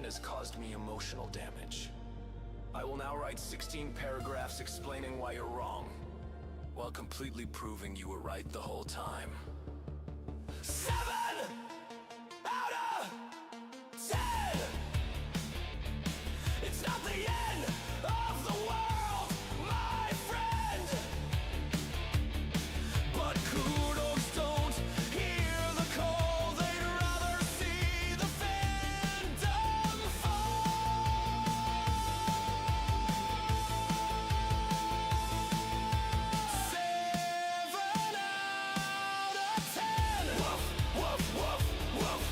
has caused me emotional damage. I will now write 16 paragraphs explaining why you're wrong, while completely proving you were right the whole time. 7 out of 10! It's not the end of the world, my friend! But kudos don't hear the call, they'd rather see the fandom fall. 7 out of 10! Woof, woof, woof, woof.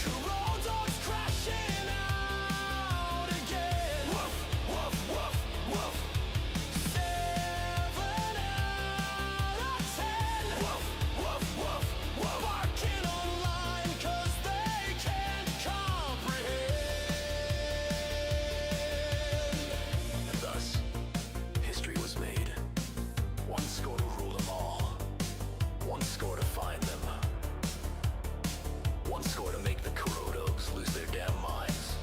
Kurodo's crashing out again. Woof, woof, woof, woof. 7 out of 10. Woof, woof, woof, woof. Barking online 'cause they can't comprehend. And thus, history was made. One score to rule them all. One score to find them. One score to make the Kurodos lose their damn minds.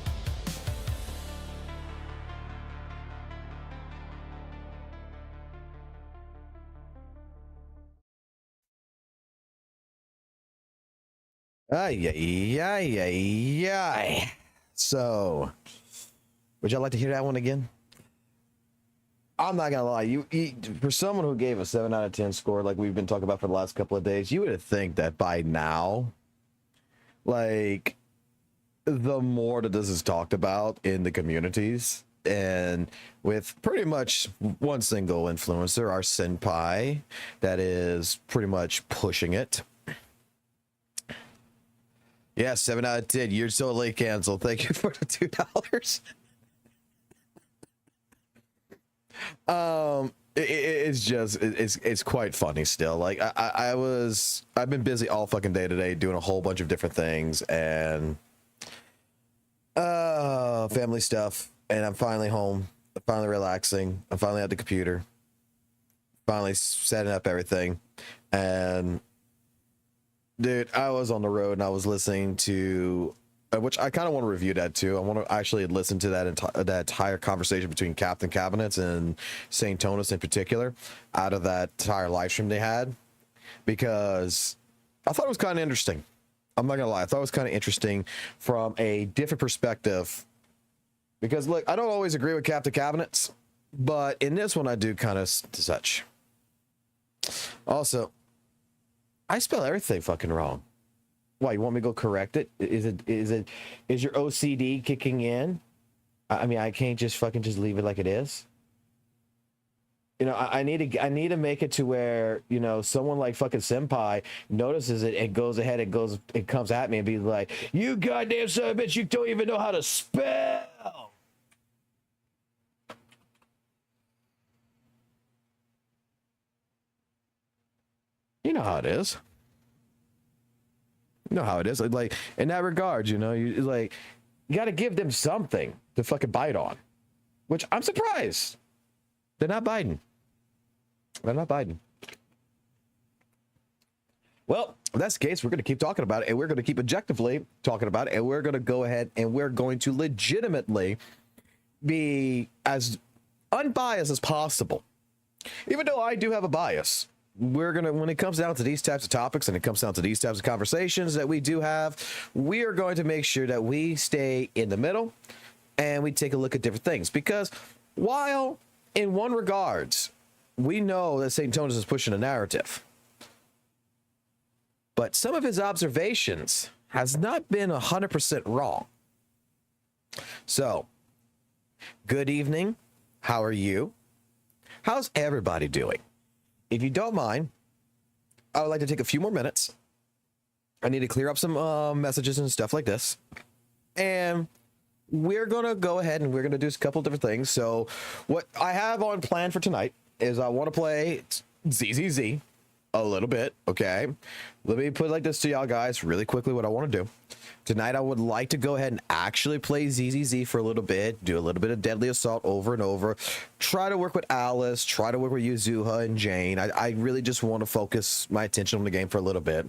Ay, ay, ay, ay, ay. So, would y'all like to hear that one again? I'm not gonna lie, you for someone who gave a 7 out of 10 score, like we've been talking about for the last couple of days, you would think that by now, like, the more that this is talked about in the communities, and with pretty much one single influencer, our senpai, that is pretty much pushing it. Yeah, 7 out of 10. You're totally canceled. Thank you for the $2. It's just it's quite funny still. Like I've been busy all fucking day today doing a whole bunch of different things and family stuff, and I'm finally home. I'm finally relaxing. I'm finally at the computer. Finally setting up everything, and dude, I was on the road and I was listening to, which I kind of want to review that too. I want to actually listen to that entire conversation between Captain Cabinets and SAINTBOT in particular, out of that entire live stream they had, because I thought it was kind of interesting. I'm not gonna lie, I thought it was kind of interesting from a different perspective. Because look, I don't always agree with Captain Cabinets, but in this one I do kind of such. Also, I spell everything fucking wrong. Why, you want me to go correct it? Is your OCD kicking in? I mean, I can't just fucking just leave it like it is. You know, I need to make it to where, you know, someone like fucking Senpai notices it and goes ahead and comes at me and be like, "You goddamn son of a bitch, you don't even know how to spell." You know how it is. You know how it is. Like, in that regard, you know, you got to give them something to fucking bite on, which I'm surprised they're not biting. They're not biting. Well, if that's the case, we're going to keep talking about it, and we're going to keep objectively talking about it, and we're going to go ahead and we're going to legitimately be as unbiased as possible. Even though I do have a bias, we're going to, when it comes down to these types of topics and it comes down to these types of conversations that we do have, we are going to make sure that we stay in the middle and we take a look at different things. Because while in one regards, we know that SAINTBOT is pushing a narrative, but some of his observations has not been 100% wrong. So, good evening. How are you? How's everybody doing? If you don't mind, I would like to take a few more minutes. I need to clear up some messages and stuff like this. And we're going to go ahead and we're going to do a couple different things. So what I have on plan for tonight is I want to play ZZZ a little bit, okay? Let me put it like this to y'all guys really quickly what I want to do. Tonight, I would like to go ahead and actually play ZZZ for a little bit, do a little bit of Deadly Assault over and over, try to work with Alice, try to work with Yuzuha and Jane. I really just want to focus my attention on the game for a little bit.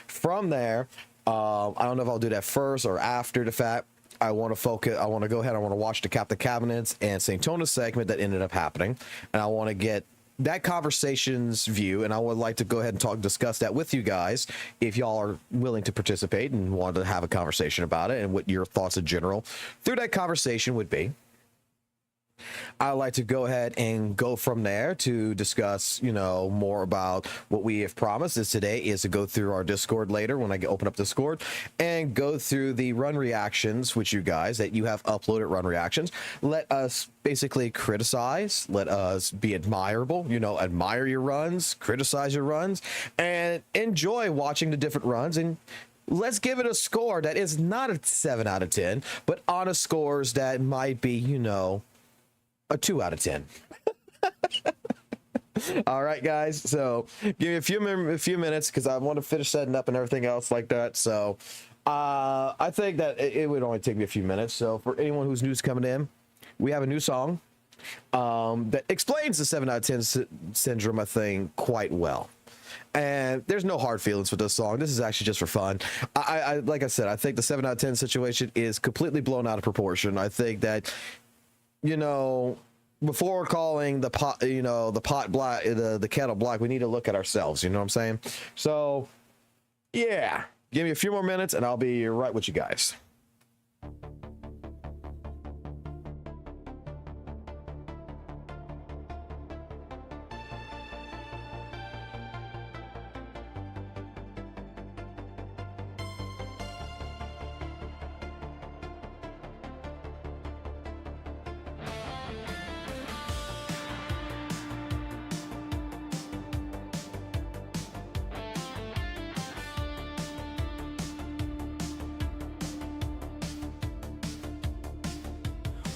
From there, I don't know if I'll do that first or after the fact. I want to focus. I want to go ahead. I want to watch the Cap the Cabinets and St. Tona segment that ended up happening, and I want to get that conversation's view, and I would like to go ahead and discuss that with you guys if y'all are willing to participate and want to have a conversation about it and what your thoughts in general through that conversation would be. I'd like to go ahead and go from there to discuss, more about what we have promised is today is to go through our Discord later when I open up Discord and go through the run reactions with you guys that you have uploaded run reactions. Let us basically criticize, let us be admirable, admire your runs, criticize your runs, and enjoy watching the different runs. And let's give it a score that is not a 7 out of 10, but on a scores that might be, a 2 out of 10. All right, guys. So give me a few minutes because I want to finish setting up and everything else like that. So I think that it would only take me a few minutes. So for anyone who's news coming in, we have a new song that explains the 7 out of 10 syndrome, I think, quite well. And there's no hard feelings with this song. This is actually just for fun. I like I said, I think the 7 out of 10 situation is completely blown out of proportion. I think that, before calling the pot, the pot black, the kettle black, we need to look at ourselves. You know what I'm saying? So, yeah, give me a few more minutes and I'll be right with you guys.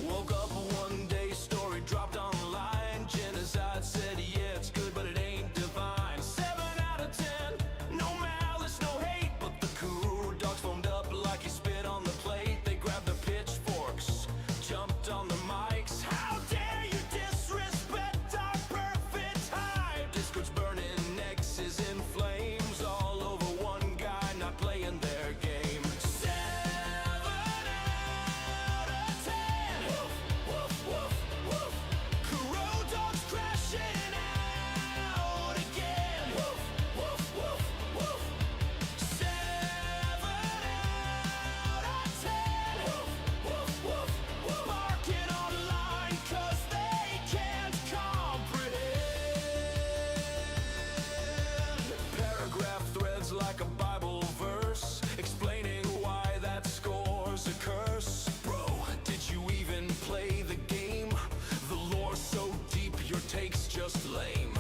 Woke up one day, story dropped online. Genocide said, yeah, it's good, but it ain't divine. 7 out of 10, no malice, no hate. But the coup dogs foamed up like he spit on the plate. They grabbed their pitchforks, jumped on the mics. How dare you disrespect our perfect hype? Discord's burning, Nexus in flames. All over one guy not playing their game. 7 out of 10. Woof, woof, woof. Kuro dogs crashing out again. Woof, woof, woof, woof. 7 out of 10. Woof, woof, woof, woof. Barking online 'cause they can't comprehend. Paragraph threads like a Bible verse, explaining why that score's a curse. Bro, did you even play the game? The lore's so deep, your take's just lame.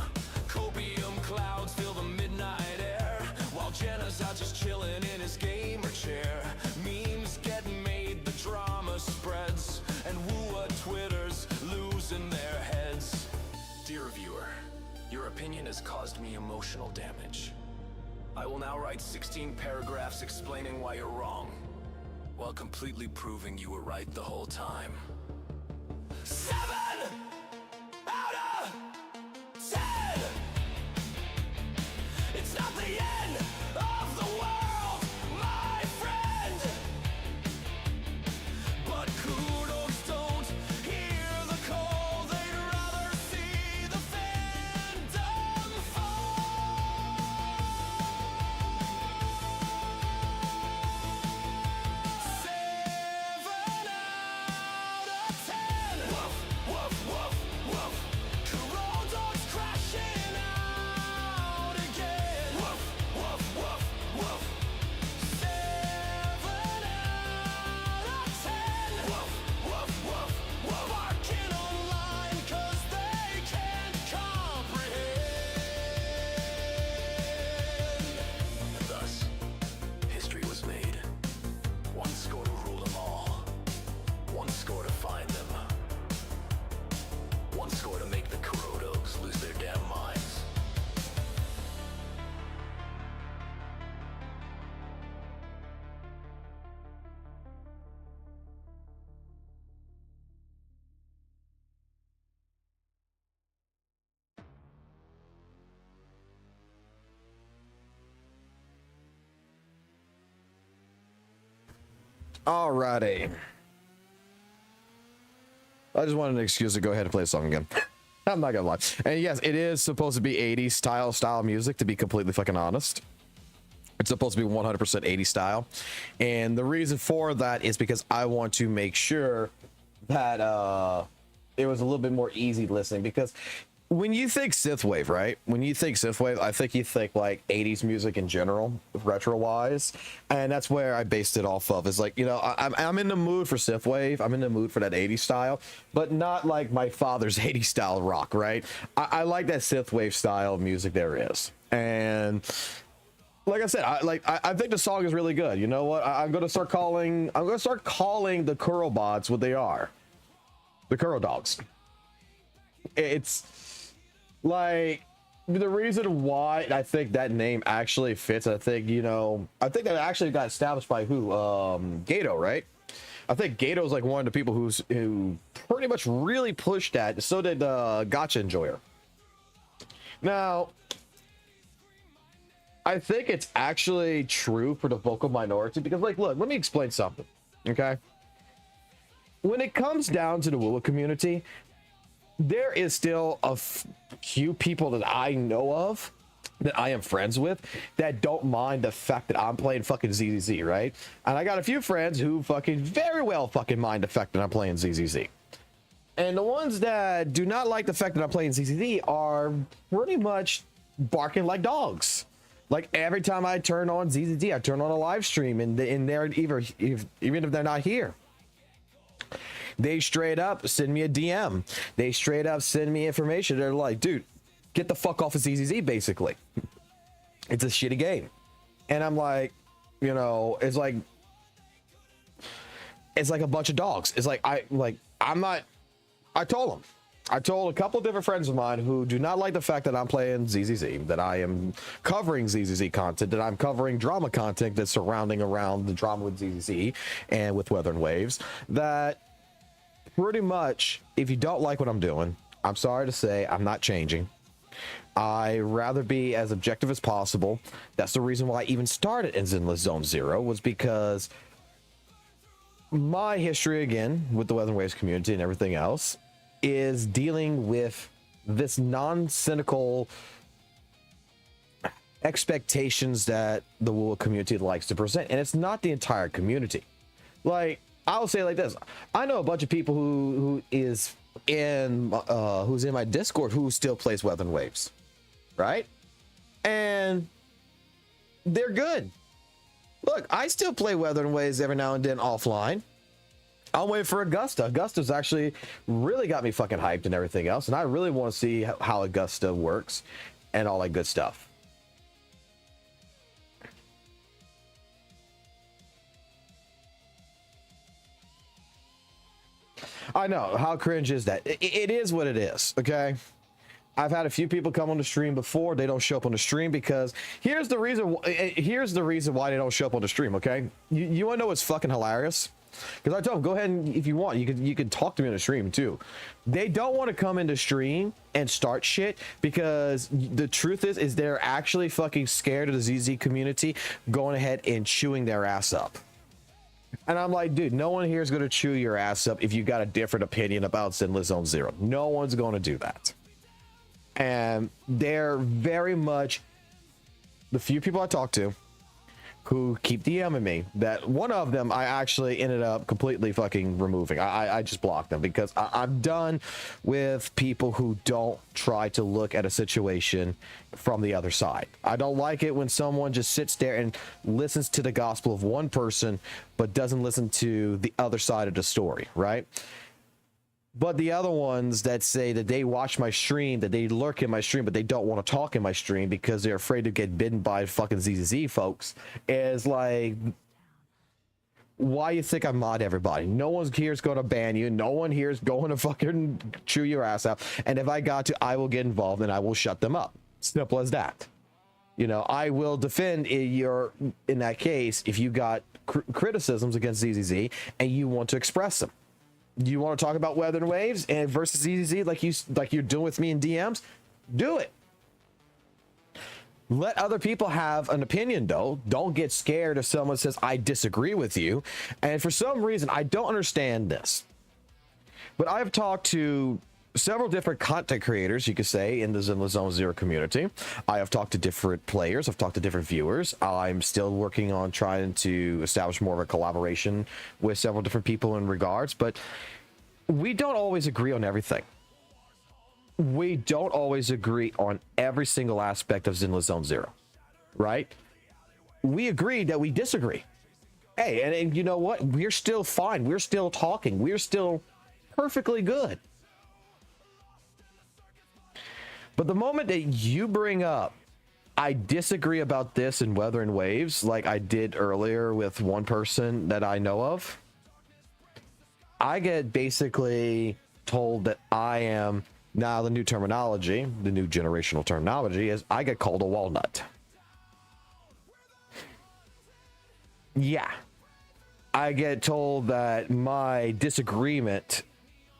Copium clouds fill the midnight air, while Genocide's just chilling in his gamer chair. Memes get made, the drama spreads, and WUWA Twitter's losing their heads. Dear viewer, your opinion has caused me emotional damage. I will now write 16 paragraphs explaining why you're wrong, while completely proving you were right the whole time. 7 out of 10! It's not the end of the world, my friend! But kudos don't hear the call, they'd rather see the fandom fall. 7 out of 10! Woof, woof, woof, woof. Kuro dogs crashing out again. Woof, woof, woof, woof. 7 out of 10. Woof, woof, woof, woof. Barking online 'cause they can't comprehend. And thus, history was made. One score to rule them all. One score to find them. One score to make the Kurodogs lose their damn minds. Alrighty. I just wanted an excuse to go ahead and play a song again. I'm not gonna lie. And yes, it is supposed to be 80s style music, to be completely fucking honest. It's supposed to be 100% 80s style. And the reason for that is because I want to make sure that it was a little bit more easy listening. Because when you think synthwave, right? When you think synthwave, I think you think like 80s music in general, retro-wise. And that's where I based it off of. It's like, you know, I'm in the mood for synthwave. I'm in the mood for that 80s style, but not like my father's 80s style rock, right? I like that synthwave style of music there is. And like I said, I think the song is really good. You know what? I'm gonna start calling the Kuro bots what they are. The Kuro dogs. It's like the reason why I think that name actually fits. I think that actually got established by who? Gato, right? I think Gato is like one of the people who pretty much really pushed that. So did Gacha Enjoyer. Now, I think it's actually true for the vocal minority because, like, look, let me explain something, okay? When it comes down to the WUWA community, there is still a few people that I know of, that I am friends with, that don't mind the fact that I'm playing fucking ZZZ, right? And I got a few friends who fucking very well fucking mind the fact that I'm playing ZZZ. And the ones that do not like the fact that I'm playing ZZZ are pretty much barking like dogs. Like every time I turn on ZZZ, I turn on a live stream, and they're even if they're not here, they straight up send me a DM. They straight up send me information. They're like, dude, get the fuck off of ZZZ, basically. It's a shitty game. And I'm like, you know, it's like a bunch of dogs. It's like, I told a couple different friends of mine who do not like the fact that I'm playing ZZZ, that I am covering ZZZ content, that I'm covering drama content that's surrounding around the drama with ZZZ and with Weather and Waves, that pretty much, if you don't like what I'm doing, I'm sorry to say, I'm not changing. I rather be as objective as possible. That's the reason why I even started in Zenless Zone Zero, was because my history, again, with the Weather and Waves community and everything else, is dealing with this non-cynical expectations that the WUWA community likes to present. And it's not the entire community. Like, I'll say it like this. I know a bunch of people who's in my Discord who still plays Weather and Waves, right? And they're good. Look, I still play Weather and Waves every now and then offline. I'm waiting for Augusta. Augusta's actually really got me fucking hyped and everything else, and I really want to see how Augusta works and all that good stuff. I know, how cringe is that? It is what it is, okay? I've had a few people come on the stream before. They don't show up on the stream because here's the reason why they don't show up on the stream, okay? You want to know what's fucking hilarious? Because I told them, go ahead and if you want, you can talk to me in the stream too. They don't want to come into stream and start shit because the truth is they're actually fucking scared of the ZZ community going ahead and chewing their ass up. And I'm like, dude, no one here is going to chew your ass up if you got a different opinion about Zenless Zone Zero. No one's going to do that. And they're very much the few people I talk to who keep DMing me. That one of them I actually ended up completely fucking removing. I just blocked them because I'm done with people who don't try to look at a situation from the other side. I don't like it when someone just sits there and listens to the gospel of one person but doesn't listen to the other side of the story, right? But the other ones that say that they watch my stream, that they lurk in my stream, but they don't want to talk in my stream because they're afraid to get bitten by fucking ZZZ folks, is like, why you think I mod everybody? No one here is going to ban you. No one here is going to fucking chew your ass out. And if I got to, I will get involved and I will shut them up. Simple as that. You know, I will defend in that case if you got criticisms against ZZZ and you want to express them. You want to talk about Weather and Waves and versus ZZZ like you're doing with me in DMs? Do it. Let other people have an opinion, though. Don't get scared if someone says, I disagree with you. And for some reason, I don't understand this. But I've talked to several different content creators, you could say, in the Zenless Zone Zero community. I have talked to different players. I've talked to different viewers. I'm still working on trying to establish more of a collaboration with several different people in regards, but we don't always agree on everything. We don't always agree on every single aspect of Zenless Zone Zero, right? We agree that we disagree. Hey, and you know what? We're still fine. We're still talking. We're still perfectly good. But the moment that you bring up, I disagree about this in Weather and Waves, like I did earlier with one person that I know of, I get basically told that I am, now the new terminology, the new generational terminology is I get called a walnut. Yeah. I get told that my disagreement,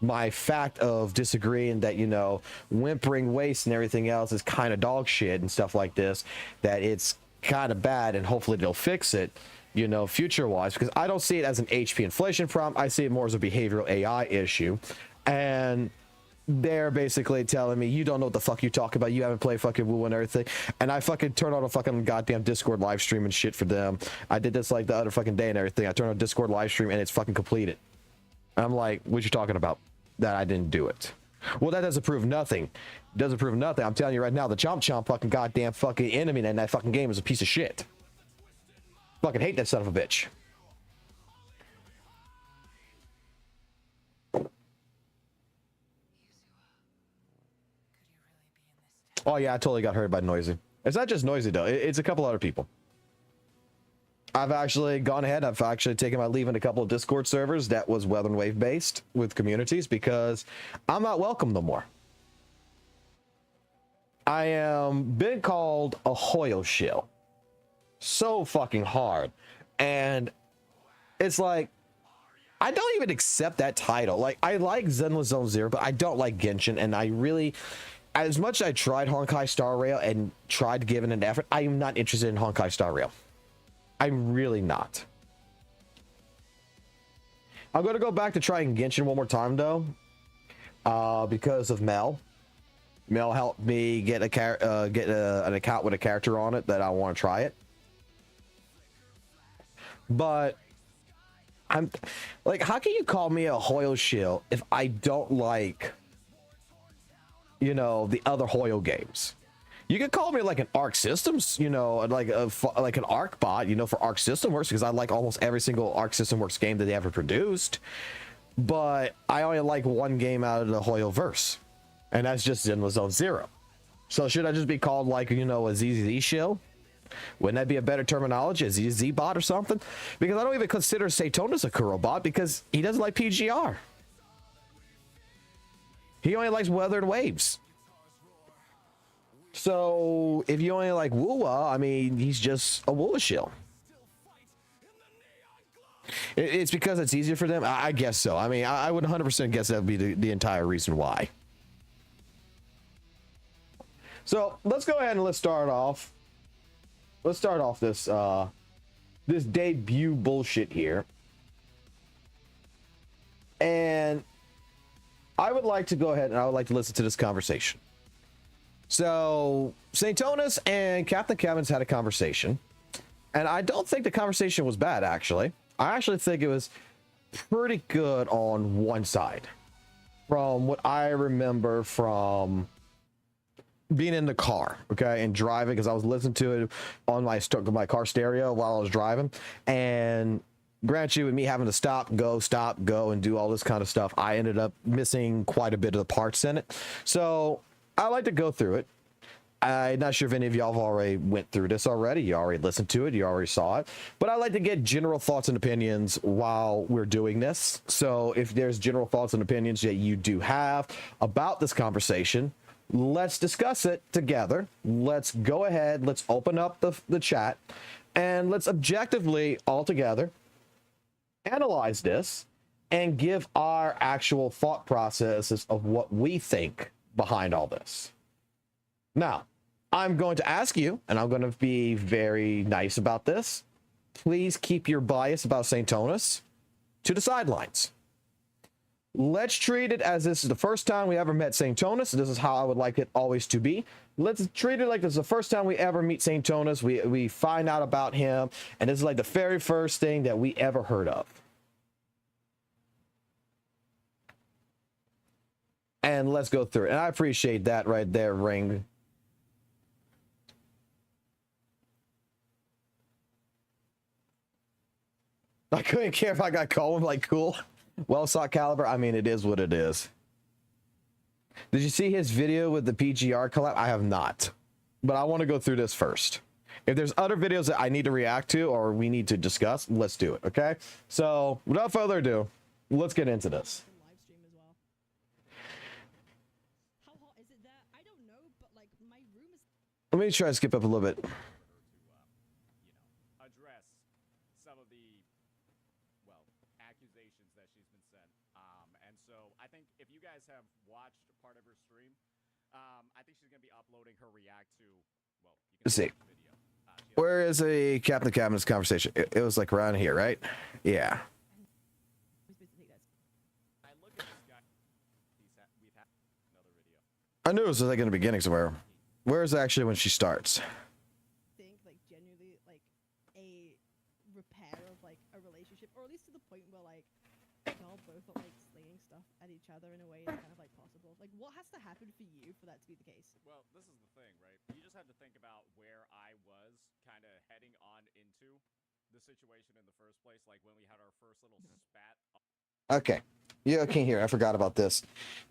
my fact of disagreeing that, you know, whimpering waste and everything else is kind of dog shit and stuff like this, that it's kind of bad and hopefully they'll fix it, you know, future wise, because I don't see it as an HP inflation problem. I see it more as a behavioral AI issue. And they're basically telling me, you don't know what the fuck you talk about. You haven't played fucking WUWA and everything. And I fucking turn on a fucking goddamn Discord live stream and shit for them. I did this like the other fucking day and everything. I turned on Discord live stream and it's fucking completed. I'm like, what you talking about? That I didn't do it. Well, that doesn't prove nothing. It doesn't prove nothing. I'm telling you right now, the Chomp fucking goddamn fucking enemy in that fucking game is a piece of shit. Fucking hate that son of a bitch. Oh yeah, I totally got hurt by Noisy. It's not just Noisy though. It's a couple other people. I've actually gone ahead. I've actually taken my leave in a couple of Discord servers that was Weather and Wave based with communities because I'm not welcome no more. I am been called a Hoyle shill so fucking hard, and it's like I don't even accept that title. Like I like Zenless Zone Zero, but I don't like Genshin, and I really, as much as I tried Honkai Star Rail and tried giving it an effort, I am not interested in Honkai Star Rail. I'm really not. I'm going to go back to trying Genshin one more time, though, because of Mel. Mel helped me get an account with a character on it that I want to try it. But I'm like, how can you call me a Hoyle shill if I don't like, you know, the other Hoyle games? You could call me like an Arc Systems, you know, like an Arc bot, you know, for Arc System Works, because I like almost every single Arc System Works game that they ever produced. But I only like one game out of the Hoyle verse, and that's just Zenless Zone Zero. So should I just be called like, you know, a ZZ shill? Wouldn't that be a better terminology, a ZZ bot or something? Because I don't even consider SAINTBOT a Kuro bot because he doesn't like PGR. He only likes Weather and Waves. So if you only like WUWA, I mean, he's just a WUWA shill. It's because it's easier for them. I guess so. I mean, I would 100% guess that would be the entire reason why. So let's go ahead and let's start off this this debut bullshit here. And I would like to go ahead and I would like to listen to this conversation. So SAINTONUS and Captain Kevin's had a conversation, and I don't think the conversation was bad, actually. I actually think it was pretty good on one side, from what I remember from being in the car, okay, and driving, because I was listening to it on my car stereo while I was driving. And grant you, with me having to stop, go, and do all this kind of stuff, I ended up missing quite a bit of the parts in it. So I like to go through it. I'm not sure if any of y'all have already went through this already. You already listened to it. You already saw it. But I like to get general thoughts and opinions while we're doing this. So if there's general thoughts and opinions that you do have about this conversation, let's discuss it together. Let's go ahead. Let's open up the chat. And let's objectively, all together, analyze this and give our actual thought processes of what we think behind all this. Now, I'm going to ask you, and I'm going to be very nice about this. Please keep your bias about SAINTONUS to the sidelines. let's treat it as this is the first time we ever met Saint Tonus. This is how I would like it always to be. Let's treat it like this is the first time we ever meet Saint Tonus. We find out about him, and this is like the very first thing that we ever heard of. And let's go through it. And I appreciate that right there, Ring. I couldn't care if I got called like cool. Well sought caliber. I mean, it is what it is. Did you see his video with the PGR collab? I have not, but I want to go through this first. If there's other videos that I need to react to or we need to discuss, let's do it. Okay. So without further ado, let's get into this. Live stream as well. How hot is it there? I don't know, but like my room is. Let me try to skip up a little bit. Address some of the, well, accusations that she's been sent. And so I think if you guys have watched part of her stream, I think she's going to be uploading her react to, well, you can Let's see. the video. Where is a Captain Cabinet's conversation? It was like around here, right? Yeah. I look at this guy. We've had another video. I knew it was like in the beginning somewhere. Where is it actually when she starts? Think like genuinely like a repair of like a relationship, or at least to the point where like y'all both are like slinging stuff at each other in a way that's kind of like possible. Like, what has to happen for you for that to be the case? Well, this is the thing, right? You just have to think about where I was kind of heading on into the situation in the first place, like when we had our first little spat. Okay. Yeah, I can't hear. I forgot about this.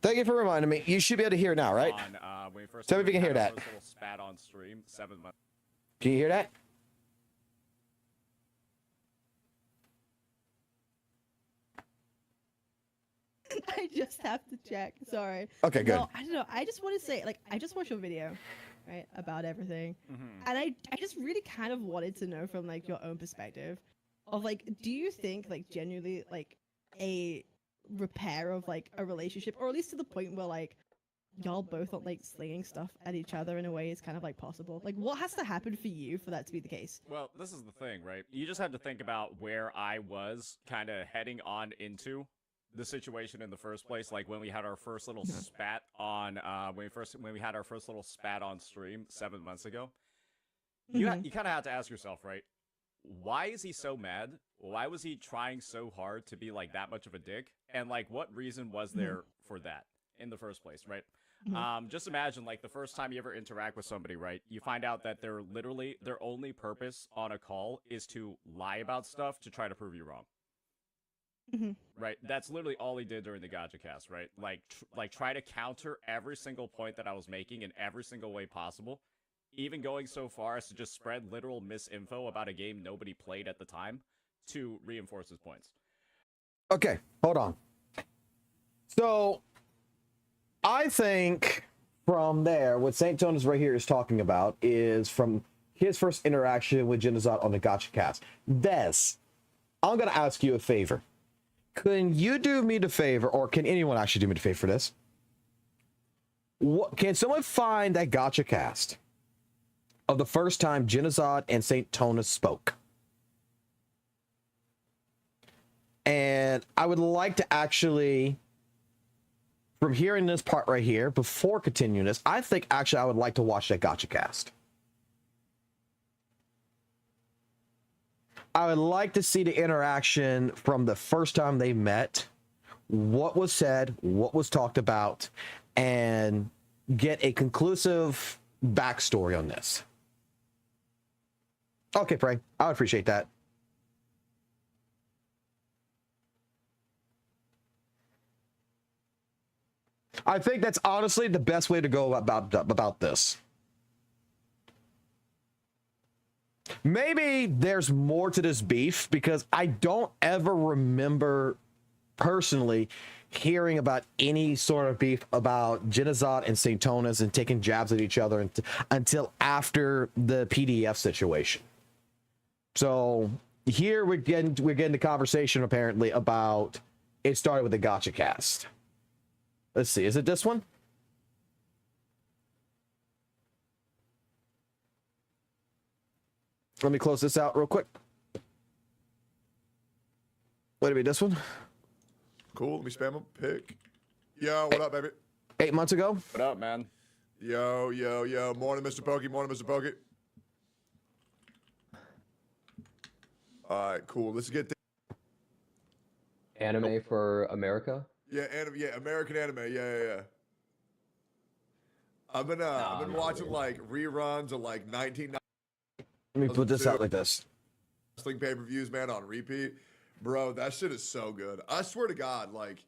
Thank you for reminding me. You should be able to hear it now, right? On, when we first Tell me if you can hear had our that. first little spat on stream 7 months. Can you hear that? I just have to check. Sorry. Okay, good. No, I don't know. I just want to say, like, I just watched your video, right, about everything, and I just really kind of wanted to know from like your own perspective, of like, do you think like genuinely like a repair of like a relationship, or at least to the point where like y'all both are like slinging stuff at each other in a way is kind of like possible? Like, what has to happen for you for that to be the case? Well, this is the thing, right? You just have to think about where I was kind of heading on into the situation in the first place, like when we had our first little spat on when we had our first little spat on stream 7 months ago. You kind of have to ask yourself, right? Why is he so mad? Why was he trying so hard to be like that much of a dick? And like, what reason was there for that in the first place, right? Just imagine like the first time you ever interact with somebody, right? You find out that they're literally their only purpose on a call is to lie about stuff to try to prove you wrong. Right, that's literally all he did during the Gacha cast, right? Like try to counter every single point that I was making in every single way possible, even going so far as to just spread literal misinfo about a game nobody played at the time to reinforce his points. Okay, hold on. So, I think from there, what Saint Tonus right here is talking about is from his first interaction with Genozod on the Gacha cast. Des, I'm going to ask you a favor. Can you do me the favor, or can anyone actually do me the favor for this? What, can someone find that Gacha cast of the first time Genozod and Saint Tonus spoke? And I would like to actually, from hearing this part right here, before continuing this, I think actually I would like to watch that Gacha cast. I would like to see the interaction from the first time they met, what was said, what was talked about, and get a conclusive backstory on this. Okay, Prey, I would appreciate that. I think that's honestly the best way to go about this. Maybe there's more to this beef, because I don't ever remember personally hearing about any sort of beef about Genozod and Saint Tonus and taking jabs at each other until after the PDF situation. So here we're getting the conversation apparently about it started with the Gacha cast. Let's see, is it this one? Let me close this out real quick. Would it be this one? Cool. Let me spam him. Pick. Yo, what up, baby? 8 months ago. What up, man? Yo. Morning, Mr. Pokey. Morning, Mr. Pokey. All right, cool. Let's get Anime for America? yeah, American anime. Yeah. I've been watching like reruns of like 1990 Let me put this out like this. wrestling pay-per-views, man, on repeat. Bro, that shit is so good. I swear to God, like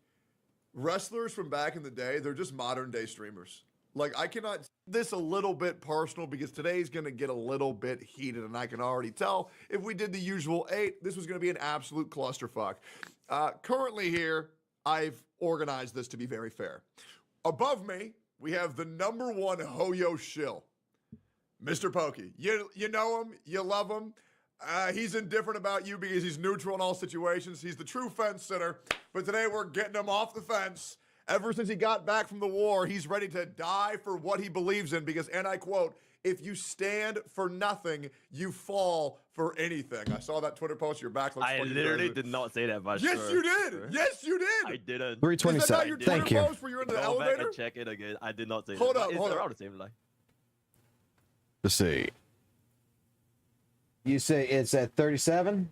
wrestlers from back in the day, they're just modern day streamers. Like I cannot this a little bit personal because today's gonna get a little bit heated, and I can already tell if we did the usual 8, this was gonna be an absolute clusterfuck. Currently here, I've organized this to be very fair. Above me, we have the #1 Hoyo shill, Mr. Pokey. You know him, you love him. He's indifferent about you because he's neutral in all situations. He's the true fence sitter. But today we're getting him off the fence. Ever since he got back from the war, he's ready to die for what he believes in because, and I quote, if you stand for nothing, you fall for anything. I saw that Twitter post. Your back looks I funny. literally did not say that, but Yes, sure, you did. sure. Yes, you did. I didn't. 327. Is that not your Thank Twitter you. post where you're in the Go elevator? back and check it again. I did not say Hold that. up, It's hold around up. the same line. Let's see. You say it's at 37?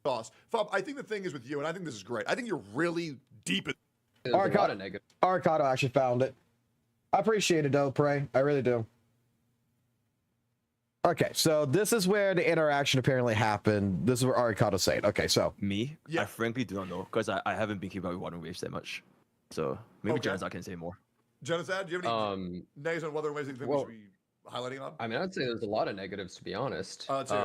Boss. Fob, I think the thing is with you, and I think this is great. I think you're really deep in There's a lot Arcado of negative. actually found it. I appreciate it, though, Prey. I really do. Okay, so this is where the interaction apparently happened. This is where Arcado said. Okay, so Me? Yeah. I frankly do not know because I haven't been keeping up with Water Waves that much. So maybe Okay. Janus, I can say more. genocide. Do you have any nays on whether ways you think well, we should be highlighting on? I mean, I'd say there's a lot of negatives, to be honest. Let's hear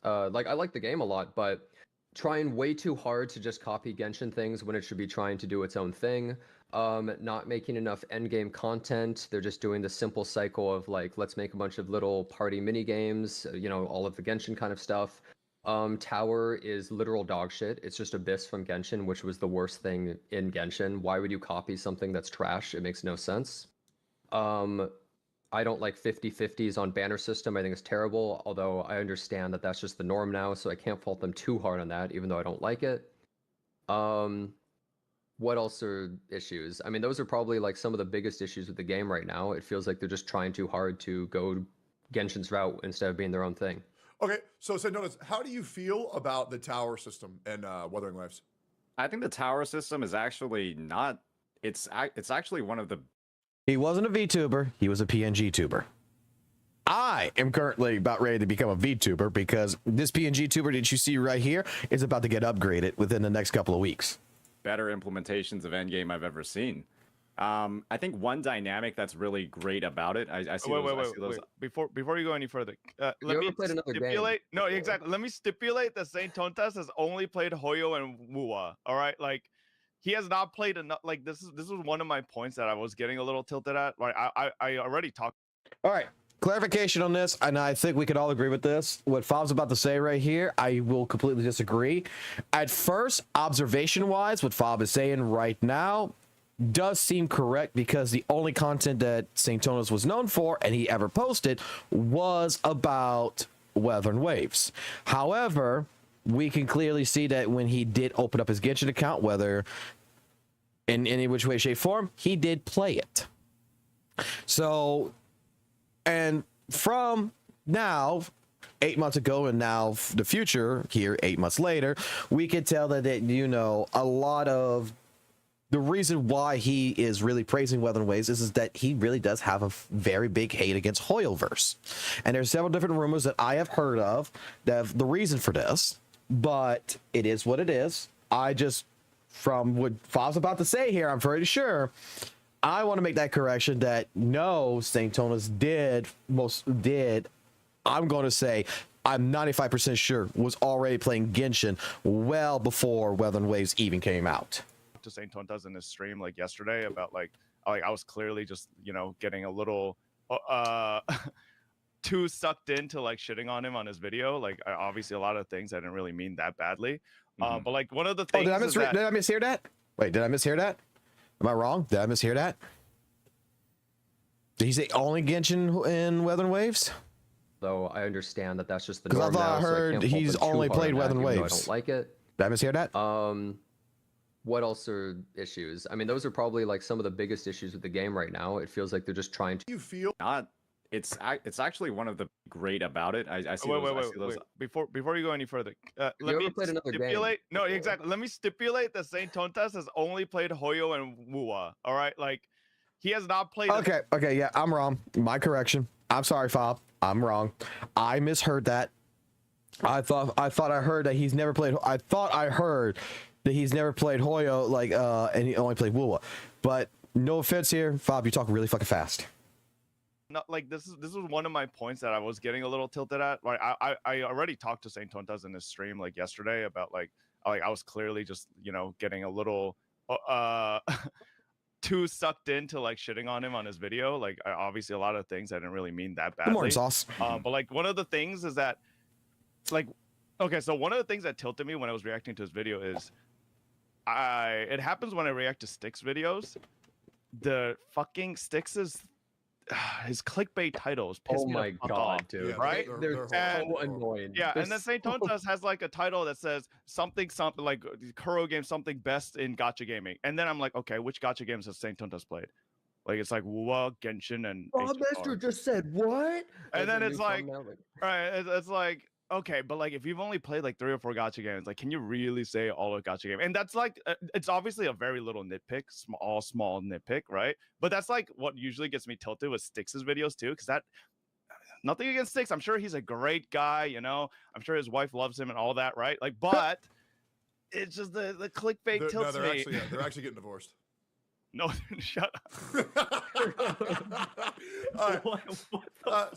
it. Like I like the game a lot, but trying way too hard to just copy Genshin things when it should be trying to do its own thing. Not making enough endgame content. They're just doing the simple cycle of like, let's make a bunch of little party mini games. You know, all of the Genshin kind of stuff. Tower is literal dog shit. It's just Abyss from Genshin, which was the worst thing in Genshin. Why would you copy something that's trash? It makes no sense. I don't like 50/50s on banner system. I think it's terrible, although I understand that that's just the norm now, so I can't fault them too hard on that, even though I don't like it. What else are issues? I mean, those are probably like some of the biggest issues with the game right now. It feels like they're just trying too hard to go Genshin's route instead of being their own thing. Okay, so notice, how do you feel about the tower system and Wuthering Waves? I think the tower system is actually not. It's actually one of the. he wasn't a VTuber. He was a PNG tuber. I am currently about ready to become a VTuber because this PNG tuber that you see right here is about to get upgraded within the next couple of weeks. Better implementations of endgame I've ever seen. I think one dynamic that's really great about it. I see those. Before you go any further, let You me ever played another game stipulate. No, before? exactly. Let me stipulate that Saint Tontas has only played Hoyo and WUWA. All right, like he has not played enough. Like this is one of my points that I was getting a little tilted at. Right, I already talked. All right. Clarification on this, and I think we could all agree with this. What Fob's about to say right here, I will completely disagree. At first, observation-wise, what Fob is saying right now does seem correct because the only content that St. Tonas was known for, and he ever posted, was about Wuthering Waves. However, we can clearly see that when he did open up his Genshin account, whether in any which way, shape, form, he did play it. So... and from now, 8 months ago, and now the future here, 8 months later, we can tell that, you know, a lot of the reason why he is really praising Wuthering Waves is that he really does have a very big hate against Hoyoverse. And there's several different rumors that I have heard of that have the reason for this, but it is what it is. I just, from what Fob's about to say here, I'm pretty sure I want to make that correction that no, St. Tonas did, I'm going to say, I'm 95% sure, was already playing Genshin well before Wuthering Waves even came out. To Saint Tontas in his stream like yesterday about like I was clearly just getting a little too sucked into like shitting on him on his video. Like obviously a lot of things I didn't really mean that badly. But like one of the things Did I mishear that? Wait, did I mishear that? Am I wrong? Did I mishear that? Did he say only Genshin in Wuthering Waves? Though I understand that that's just the Because I norm thought I now, so heard can't fault he's them too only hard played on that, Wuthering even though Waves. I don't like it. Did I mishear that? What else are issues? I mean, those are probably like some of the biggest issues with the game right now. It feels like they're just trying to. You feel Not. It's actually one of the great about it. I see Wait, those. wait, I wait, see those. wait. Before you go any further, You let ever me played another game stipulate. No, before? exactly. Let me stipulate that Saint Tontas has only played Hoyo and WUWA. All right, like he has not played. Okay, yeah, I'm wrong. My correction. I'm sorry, Fob. I'm wrong. I misheard that. I thought I heard that he's never played. I thought I heard that he's never played Hoyo, like, and he only played WUWA. But no offense here, Fob. You talk really fucking fast. Not like this was one of my points that I was getting a little tilted at. Like I already talked to Saint Tontas in his stream like yesterday about like I was clearly just getting a little too sucked into like shitting on him on his video. Like obviously a lot of things I didn't really mean that badly. Good morning, Sauce. But like one of the things is that like okay, so one of the things that tilted me when I was reacting to his video is it happens when I react to Sticks videos. The fucking Sticks is his clickbait titles piss Oh me my the fuck god, off, dude! Yeah, right? They're And- so annoying. Yeah, They're and then so- Saint Tontas has like a title that says something like Kuro game something best in gacha gaming, and then I'm like, okay, which gacha games has Saint Tontas played? Like it's like WUWA, Genshin, and Bob HSR. Master just said what? And then a it's new like- thumbnail, All right, it's like okay, but like if you've only played like 3 or 4 gacha games, like can you really say all a gacha game? And that's like it's obviously a very little nitpick, small nitpick, right? But that's like what usually gets me tilted with Styx' videos too, because that nothing against Styx. I'm sure he's a great guy, I'm sure his wife loves him and all that, right? Like, but it's just the clickbait tilts they're me. actually getting divorced. No, shut up. All right.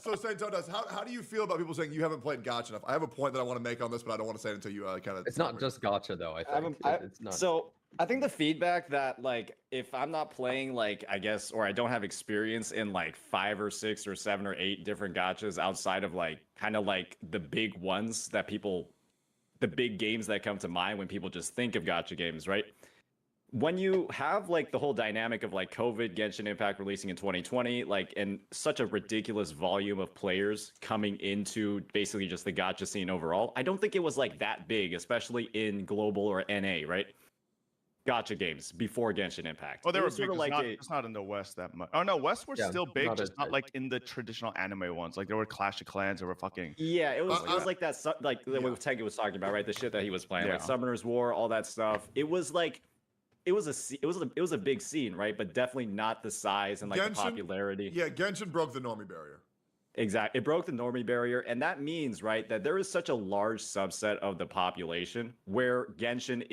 So Saint Tontas, how do you feel about people saying you haven't played Gacha enough? I have a point that I want to make on this, but I don't want to say it until you kind of. It's not just gacha though. I think it's not. So I think the feedback that like if I'm not playing like I guess or I don't have experience in like 5 or 6 or 7 or 8 different gachas outside of like kind of like the big ones that the big games that come to mind when people just think of gacha games, right? When you have like the whole dynamic of like COVID, Genshin Impact releasing in 2020, like and such a ridiculous volume of players coming into basically just the gacha scene overall, I don't think it was like that big, especially in global or NA, right? Gacha games before Genshin Impact. Well, they It were was big. sorta It's, like it's not in the West that much. Oh no, West were Yeah, still big, not just as not big. like in the traditional anime ones. Like there were Clash of Clans, there were fucking. Yeah, it was like that, like what Tegi was talking about, right? The shit that he was playing, like Yeah. Summoner's War, all that stuff. It was like, it was a big scene, right? But definitely not the size and like the Genshin- popularity. Yeah, Genshin broke the normie barrier. Exactly. It broke the normie barrier. And that means, right, that there is such a large subset of the population where Genshin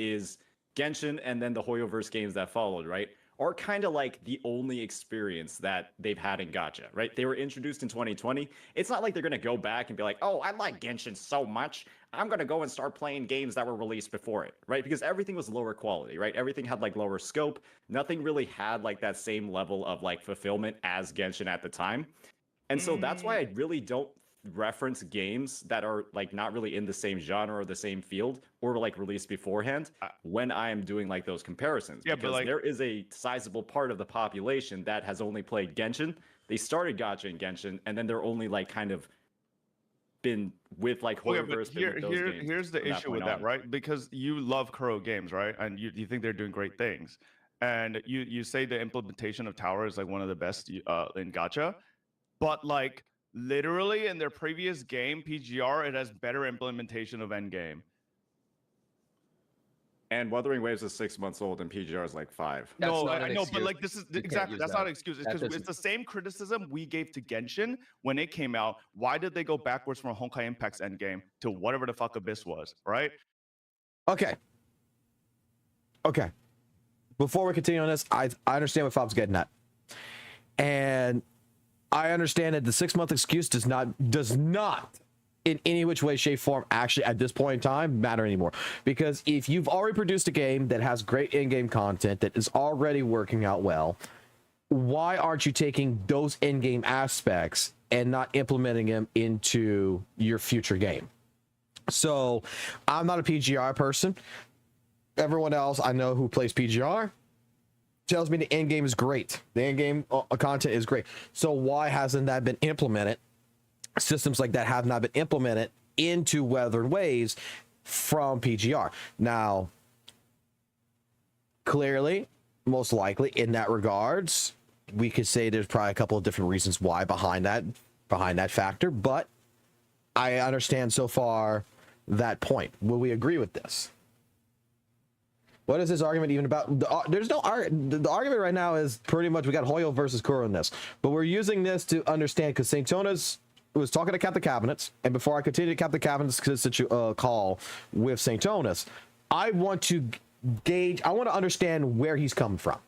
and then the Hoyoverse games that followed, right, are kind of like the only experience that they've had in Gacha, right? They were introduced in 2020. It's not like they're going to go back and be like, oh, I like Genshin so much, I'm going to go and start playing games that were released before it, right? Because everything was lower quality, right? Everything had like lower scope. Nothing really had like that same level of like fulfillment as Genshin at the time. And so that's why I really don't reference games that are like not really in the same genre or the same field or like released beforehand when I am doing like those comparisons. Yeah, but, because like- there is a sizable part of the population that has only played Genshin. They started Gacha in Genshin, and then they're only like kind of been with like Okay, but Hoyoverse. been with those games here's the from that issue with point that, on. right? Because you love Kuro games, right? And you think they're doing great things. And you say the implementation of Tower is like one of the best in Gacha. But like literally in their previous game, PGR, it has better implementation of Endgame. And Wuthering Waves is 6 months old, and PGR is like 5. That's No, not I an know, but excuse. like this is You can't exactly use that's that. not an excuse. It's That because doesn't- it's the same criticism we gave to Genshin when it came out. Why did they go backwards from Honkai Impact's Endgame to whatever the fuck Abyss was, right? Okay. Before we continue on this, I understand what Fob's getting at. And I understand that the 6-month excuse does not in any which way, shape, form actually at this point in time matter anymore. Because if you've already produced a game that has great in-game content that is already working out well, why aren't you taking those in-game aspects and not implementing them into your future game? So I'm not a PGR person. Everyone else I know who plays PGR tells me the end game is great. The end game content is great. So why hasn't that been implemented? Systems like that have not been implemented into Weathered Waves from PGR. Now, clearly, most likely in that regards, we could say there's probably a couple of different reasons why behind that factor, but I understand so far that point. Will we agree with this? What is this argument even about? There's no the argument right now is pretty much we got Hoyle versus Kuro in this, but we're using this to understand because St. Tonas was talking to Captain Cabinets, and before I continue to Captain Cabinets call with St. Tonas, I want to gauge, I want to understand where he's coming from.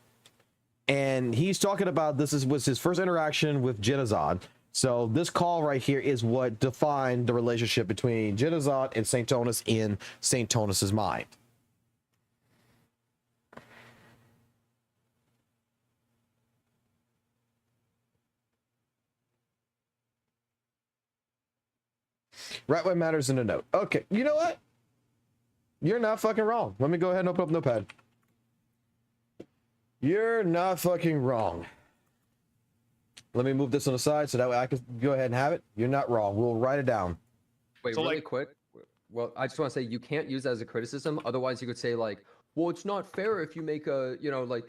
And he's talking about was his first interaction with Genazad. So this call right here is what defined the relationship between Genazad and St. Tonas in St. Tonas's mind. Right what matters in a note. Okay, you know what? You're not fucking wrong. Let me go ahead and open up Notepad. You're not fucking wrong. Let me move this on the side so that way I can go ahead and have it. You're not wrong. We'll write it down. Wait, So, really like- quick. Well, I just want to say you can't use that as a criticism. Otherwise, you could say like, well, it's not fair if you make a, like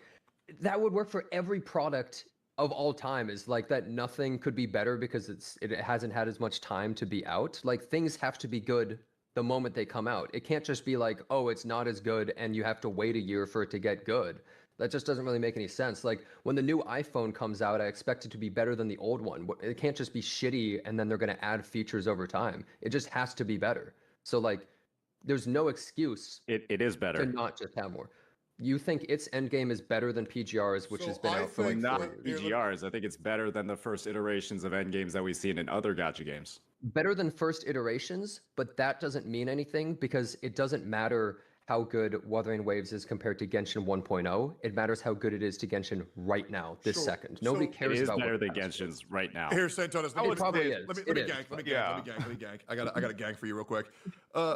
that would work for every product of all time. Is like that nothing could be better because it hasn't had as much time to be out. Like things have to be good the moment they come out. It can't just be like, oh, it's not as good and you have to wait a year for it to get good. That just doesn't really make any sense. Like when the new iPhone comes out, I expect it to be better than the old one. It can't just be shitty and then they're going to add features over time. It just has to be better. So like, there's no excuse It is to better. not just have more. You think its endgame is better than PGR's, which So has been I out for like think 4 Not that- years. PGRs. I think it's better than the first iterations of endgames that we've seen in other gacha games. Better than first iterations, but that doesn't mean anything because it doesn't matter how good Wuthering Waves is compared to Genshin 1.0. It matters how good it is to Genshin right now, this Sure. second. Nobody So- It cares is about better what than the past is. Genshin's right now. Here's St. Tonas. It probably is. Let me It is, gank. Let me yeah. gank. Let me gank. I got a gank for you real quick.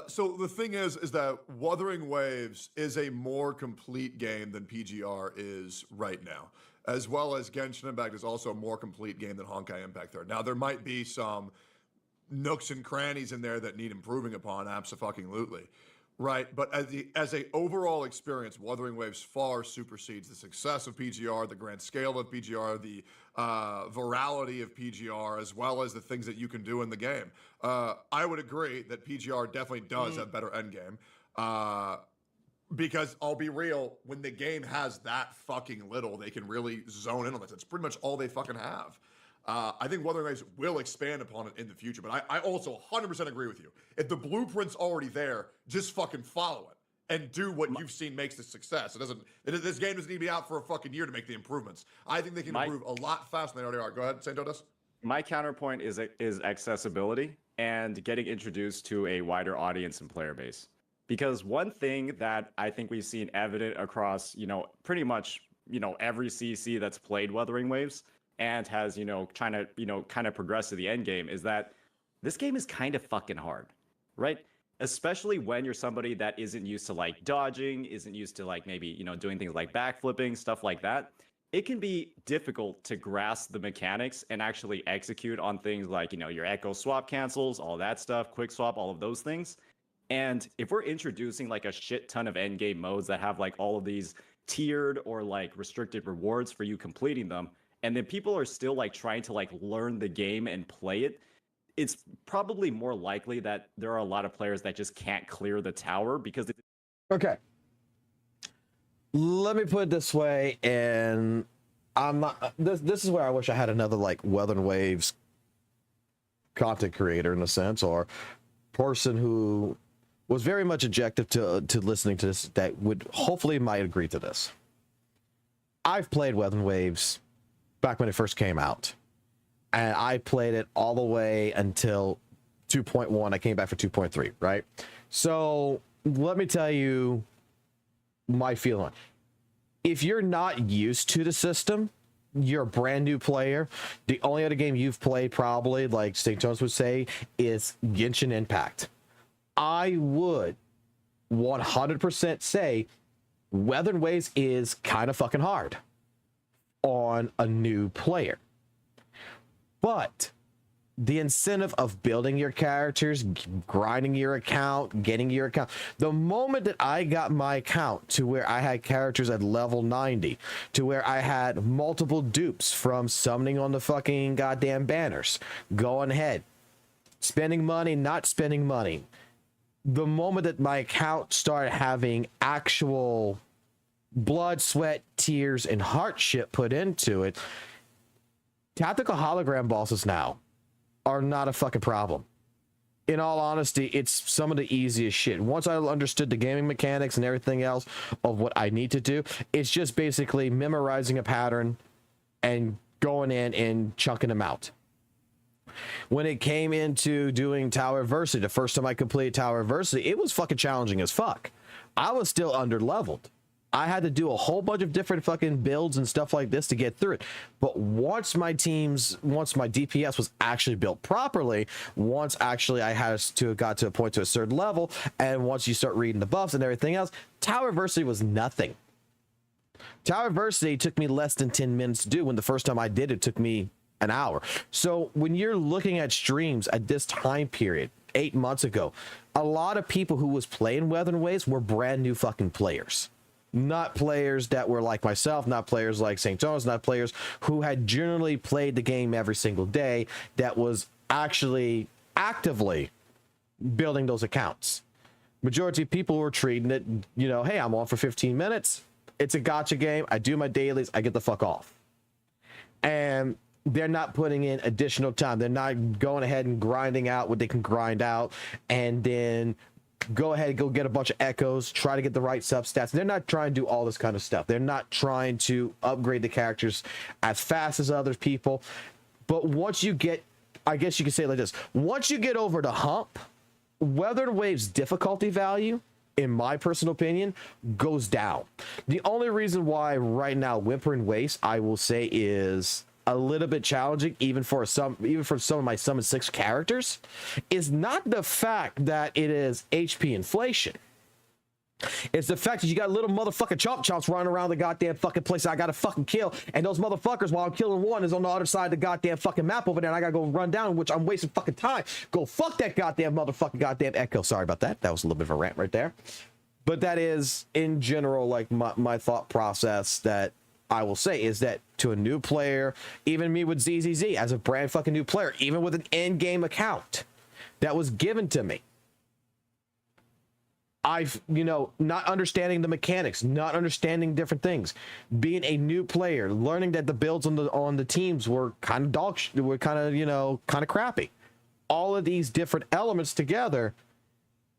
So the thing is that Wuthering Waves is a more complete game than PGR is right now, as well as Genshin Impact is also a more complete game than Honkai Impact 3. Now there might be some nooks and crannies in there that need improving upon, abso-fucking-lutely. Right, but as a overall experience, Wuthering Waves far supersedes the success of PGR, the grand scale of PGR, the virality of PGR, as well as the things that you can do in the game. I would agree that PGR definitely does have better endgame. Because I'll be real, when the game has that fucking little, they can really zone in on this. It's pretty much all they fucking have. I think Wuthering Waves will expand upon it in the future, but I also 100% agree with you. If the blueprint's already there, just fucking follow it and do what you've seen makes the success. This game doesn't need to be out for a fucking year to make the improvements. I think they can improve a lot faster than they already are. Go ahead, Santodas. My counterpoint is accessibility and getting introduced to a wider audience and player base. Because one thing that I think we've seen evident across, pretty much, every CC that's played Wuthering Waves and has, trying to, kind of progress to the end game is that this game is kind of fucking hard, right? Especially when you're somebody that isn't used to like dodging, isn't used to like maybe, doing things like backflipping, stuff like that. It can be difficult to grasp the mechanics and actually execute on things like, your echo swap cancels, all that stuff, quick swap, all of those things. And if we're introducing like a shit ton of end game modes that have like all of these tiered or like restricted rewards for you completing them, and then people are still like trying to like learn the game and play it, it's probably more likely that there are a lot of players that just can't clear the tower because Okay. Let me put it this way, and I'm not. This is where I wish I had another like Wuthering Waves content creator in a sense, or person who was very much objective to listening to this that would hopefully might agree to this. I've played Wuthering Waves back when it first came out, and I played it all the way until 2.1. I came back for 2.3, right? So let me tell you my feeling. If you're not used to the system, you're a brand new player, the only other game you've played probably, like St. Jones would say, is Genshin Impact. I would 100% say Wuthering Waves is kind of fucking hard on a new player. But the incentive of building your characters, grinding your account, getting your account. The moment that I got my account to where I had characters at level 90, to where I had multiple dupes from summoning on the fucking goddamn banners, going ahead, spending money, not spending money. The moment that my account started having actual blood, sweat, tears, and heart shit put into it, tactical hologram bosses now are not a fucking problem. In all honesty, it's some of the easiest shit. Once I understood the gaming mechanics and everything else of what I need to do, it's just basically memorizing a pattern and going in and chunking them out. When it came into doing Tower Adversity, the first time I completed Tower Adversity, it was fucking challenging as fuck. I was still under leveled. I had to do a whole bunch of different fucking builds and stuff like this to get through it. But once my DPS was actually built properly, once actually I got to a point to a certain level, and once you start reading the buffs and everything else, Tower Adversity was nothing. Tower Adversity took me less than 10 minutes to do, when the first time I did it took me an hour. So when you're looking at streams at this time period, 8 months ago, a lot of people who was playing Weathering Waves were brand new fucking players. Not players that were like myself, not players like SAINTBOT, not players who had generally played the game every single day, that was actually actively building those accounts. Majority of people were treating it, you know, hey, I'm on for 15 minutes. It's a gacha game. I do my dailies. I get the fuck off. And they're not putting in additional time. They're not going ahead and grinding out what they can grind out and then go ahead and go get a bunch of echoes, try to get the right substats. They're not trying to do all this kind of stuff. They're not trying to upgrade the characters as fast as other people. But once you get, I guess you could say it like this, once you get over the hump, Weathering Waves difficulty value, in my personal opinion, goes down. The only reason why right now Whimpering Waste, I will say, is a little bit challenging, even for some of my Summon 6 characters, is not the fact that it is HP inflation. It's the fact that you got little motherfucking chomps running around the goddamn fucking place I gotta fucking kill, and those motherfuckers, while I'm killing one, is on the other side of the goddamn fucking map over there, and I gotta go run down, which I'm wasting fucking time. Go fuck that goddamn goddamn echo. Sorry about that. That was a little bit of a rant right there. But that is, in general, like my thought process that I will say is that to a new player, even me with ZZZ as a brand fucking new player, even with an in-game account that was given to me, I've, not understanding the mechanics, not understanding different things, being a new player, learning that the builds on the teams were kind of crappy. All of these different elements together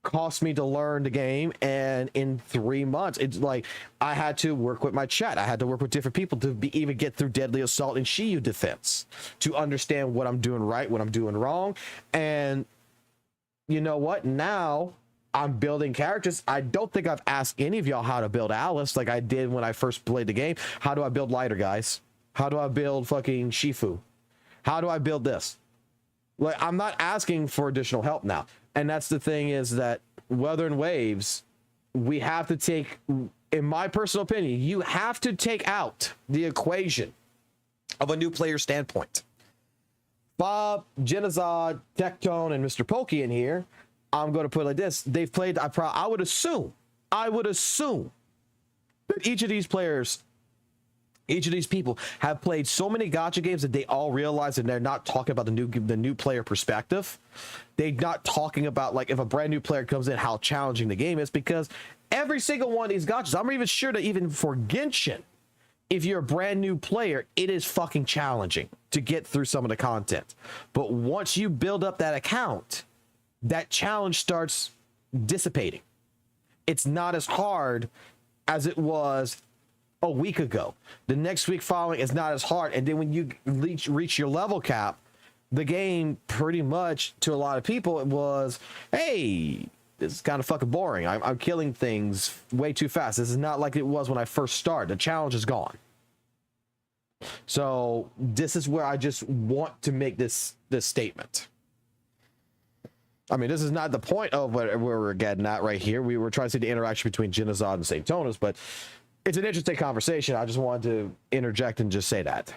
cost me to learn the game, and in 3 months it's like I had to work with my chat, I had to work with different people to even get through Deadly Assault and Shiyu Defense to understand what I'm doing right, what I'm doing wrong. And you know what, now I'm building characters. I don't think I've asked any of y'all how to build Alice like I did when I first played the game. How do I build Lighter, guys? How do I build fucking Shifu? How do I build this? Like, I'm not asking for additional help now. And that's the thing, is that Weathering Waves, we have to take, in my personal opinion, you have to take out the equation of a new player standpoint. Bob, Genazad, Tectone, and Mr. Pokey in here, I'm going to put it like this. They've played, I would assume that each of these players, each of these people have played so many gacha games that they all realize that they're not talking about the new player perspective. They're not talking about, like, if a brand new player comes in, how challenging the game is, because every single one of these gachas, I'm even sure that even for Genshin, if you're a brand new player, it is fucking challenging to get through some of the content. But once you build up that account, that challenge starts dissipating. It's not as hard as it was a week ago. The next week following is not as hard. And then when you reach your level cap, the game pretty much, to a lot of people, it was, hey, this is kind of fucking boring. I'm killing things way too fast. This is not like it was when I first started. The challenge is gone. So this is where I just want to make this statement. I mean, this is not the point of where we're getting at right here. We were trying to see the interaction between Genazad and SAINTBOT, but it's an interesting conversation. I just wanted to interject and just say that.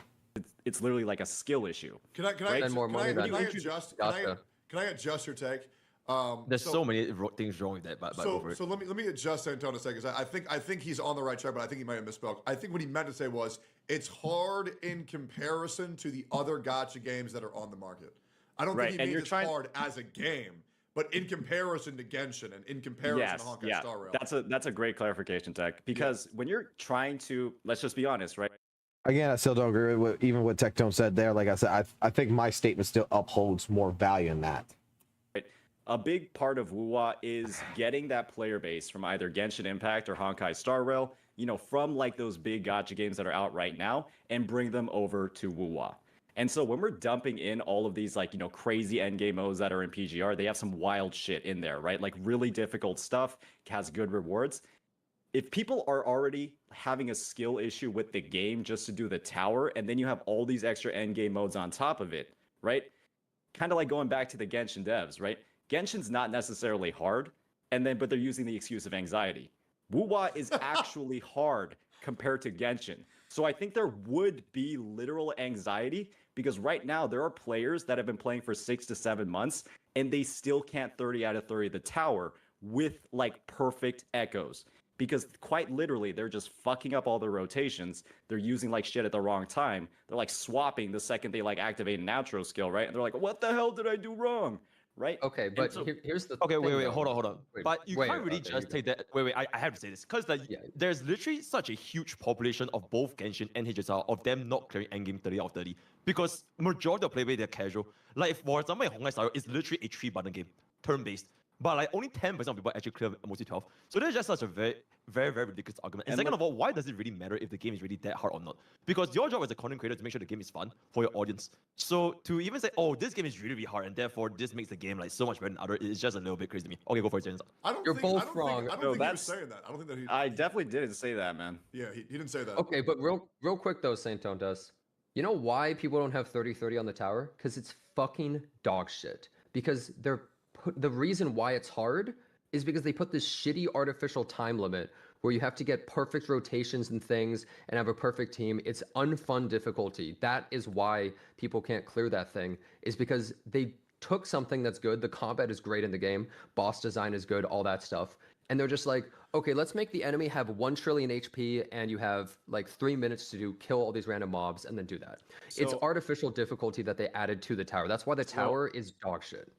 it's literally like a skill issue. Can I Spend more money than adjust? Gacha. Can I adjust your take? There's so many things wrong with that, but So, over it. so let me adjust Antonio a second. I think he's on the right track, but I think he might have misspoke. I think what he meant to say was it's hard in comparison to the other gacha games that are on the market. I don't Right, think he and means you're it's trying- hard as a game, but in comparison to Genshin and in comparison Yes, to Honkai yeah, Star Rail. that's a great clarification, Tech. Because when you're trying to, let's just be honest, right? Again, I still don't agree with even what Tectone said there. Like I said, I think my statement still upholds more value in that. A big part of WUWA is getting that player base from either Genshin Impact or Honkai Star Rail, you know, from like those big gacha games that are out right now, and bring them over to WUWA. And so when we're dumping in all of these like, you know, crazy endgame modes that are in PGR, they have some wild shit in there, right? Like really difficult stuff, has good rewards. If people are already having a skill issue with the game just to do the tower, and then you have all these extra endgame modes on top of it, right? Kind of like going back to the Genshin devs, right? Genshin's not necessarily hard, but they're using the excuse of anxiety. WUWA is actually hard compared to Genshin. So I think there would be literal anxiety because right now there are players that have been playing for 6 to 7 months and they still can't 30 out of 30 the tower with like perfect echoes. Because quite literally, they're just fucking up all their rotations. They're using like shit at the wrong time. They're like swapping the second they like activate a natural skill, right? And they're like, what the hell did I do wrong? Right? Okay, And but so- here's the Okay, thing, wait, though. hold on. Wait, But you wait, can't really okay, just you take that. Wait, I have to say this because Yeah. there's literally such a huge population of both Genshin and HSR of them not clearing endgame 30 out of 30 because majority of players they're casual. Like for example, in Honkai Star, it's literally a 3-button game, turn-based. But like only 10% of people actually clear mostly 12. So that's just such a very ridiculous argument. And second of all, why does it really matter if the game is really that hard or not? Because your job as a content creator is to make sure the game is fun for your audience. So to even say, oh, this game is really, really hard and therefore this makes the game like so much better than other, it's just a little bit crazy to me. Okay, go for it, James. You're both wrong. I don't No, think he was that's- saying that. I don't think that he. I definitely didn't say that, man. Yeah, he didn't say that. Okay, but real quick though, Saint does. You know why people don't have 30-30 on the tower? Because it's fucking dog shit. Because the reason why it's hard is because they put this shitty artificial time limit where you have to get perfect rotations and things and have a perfect team. It's unfun difficulty. That is why people can't clear that thing, is because they took something that's good. The combat is great in the game. Boss design is good, all that stuff. And they're just like, okay, let's make the enemy have 1 trillion HP and you have like 3 minutes to kill all these random mobs and then do that. It's So- artificial difficulty that they added to the tower. That's why the tower is dog shit.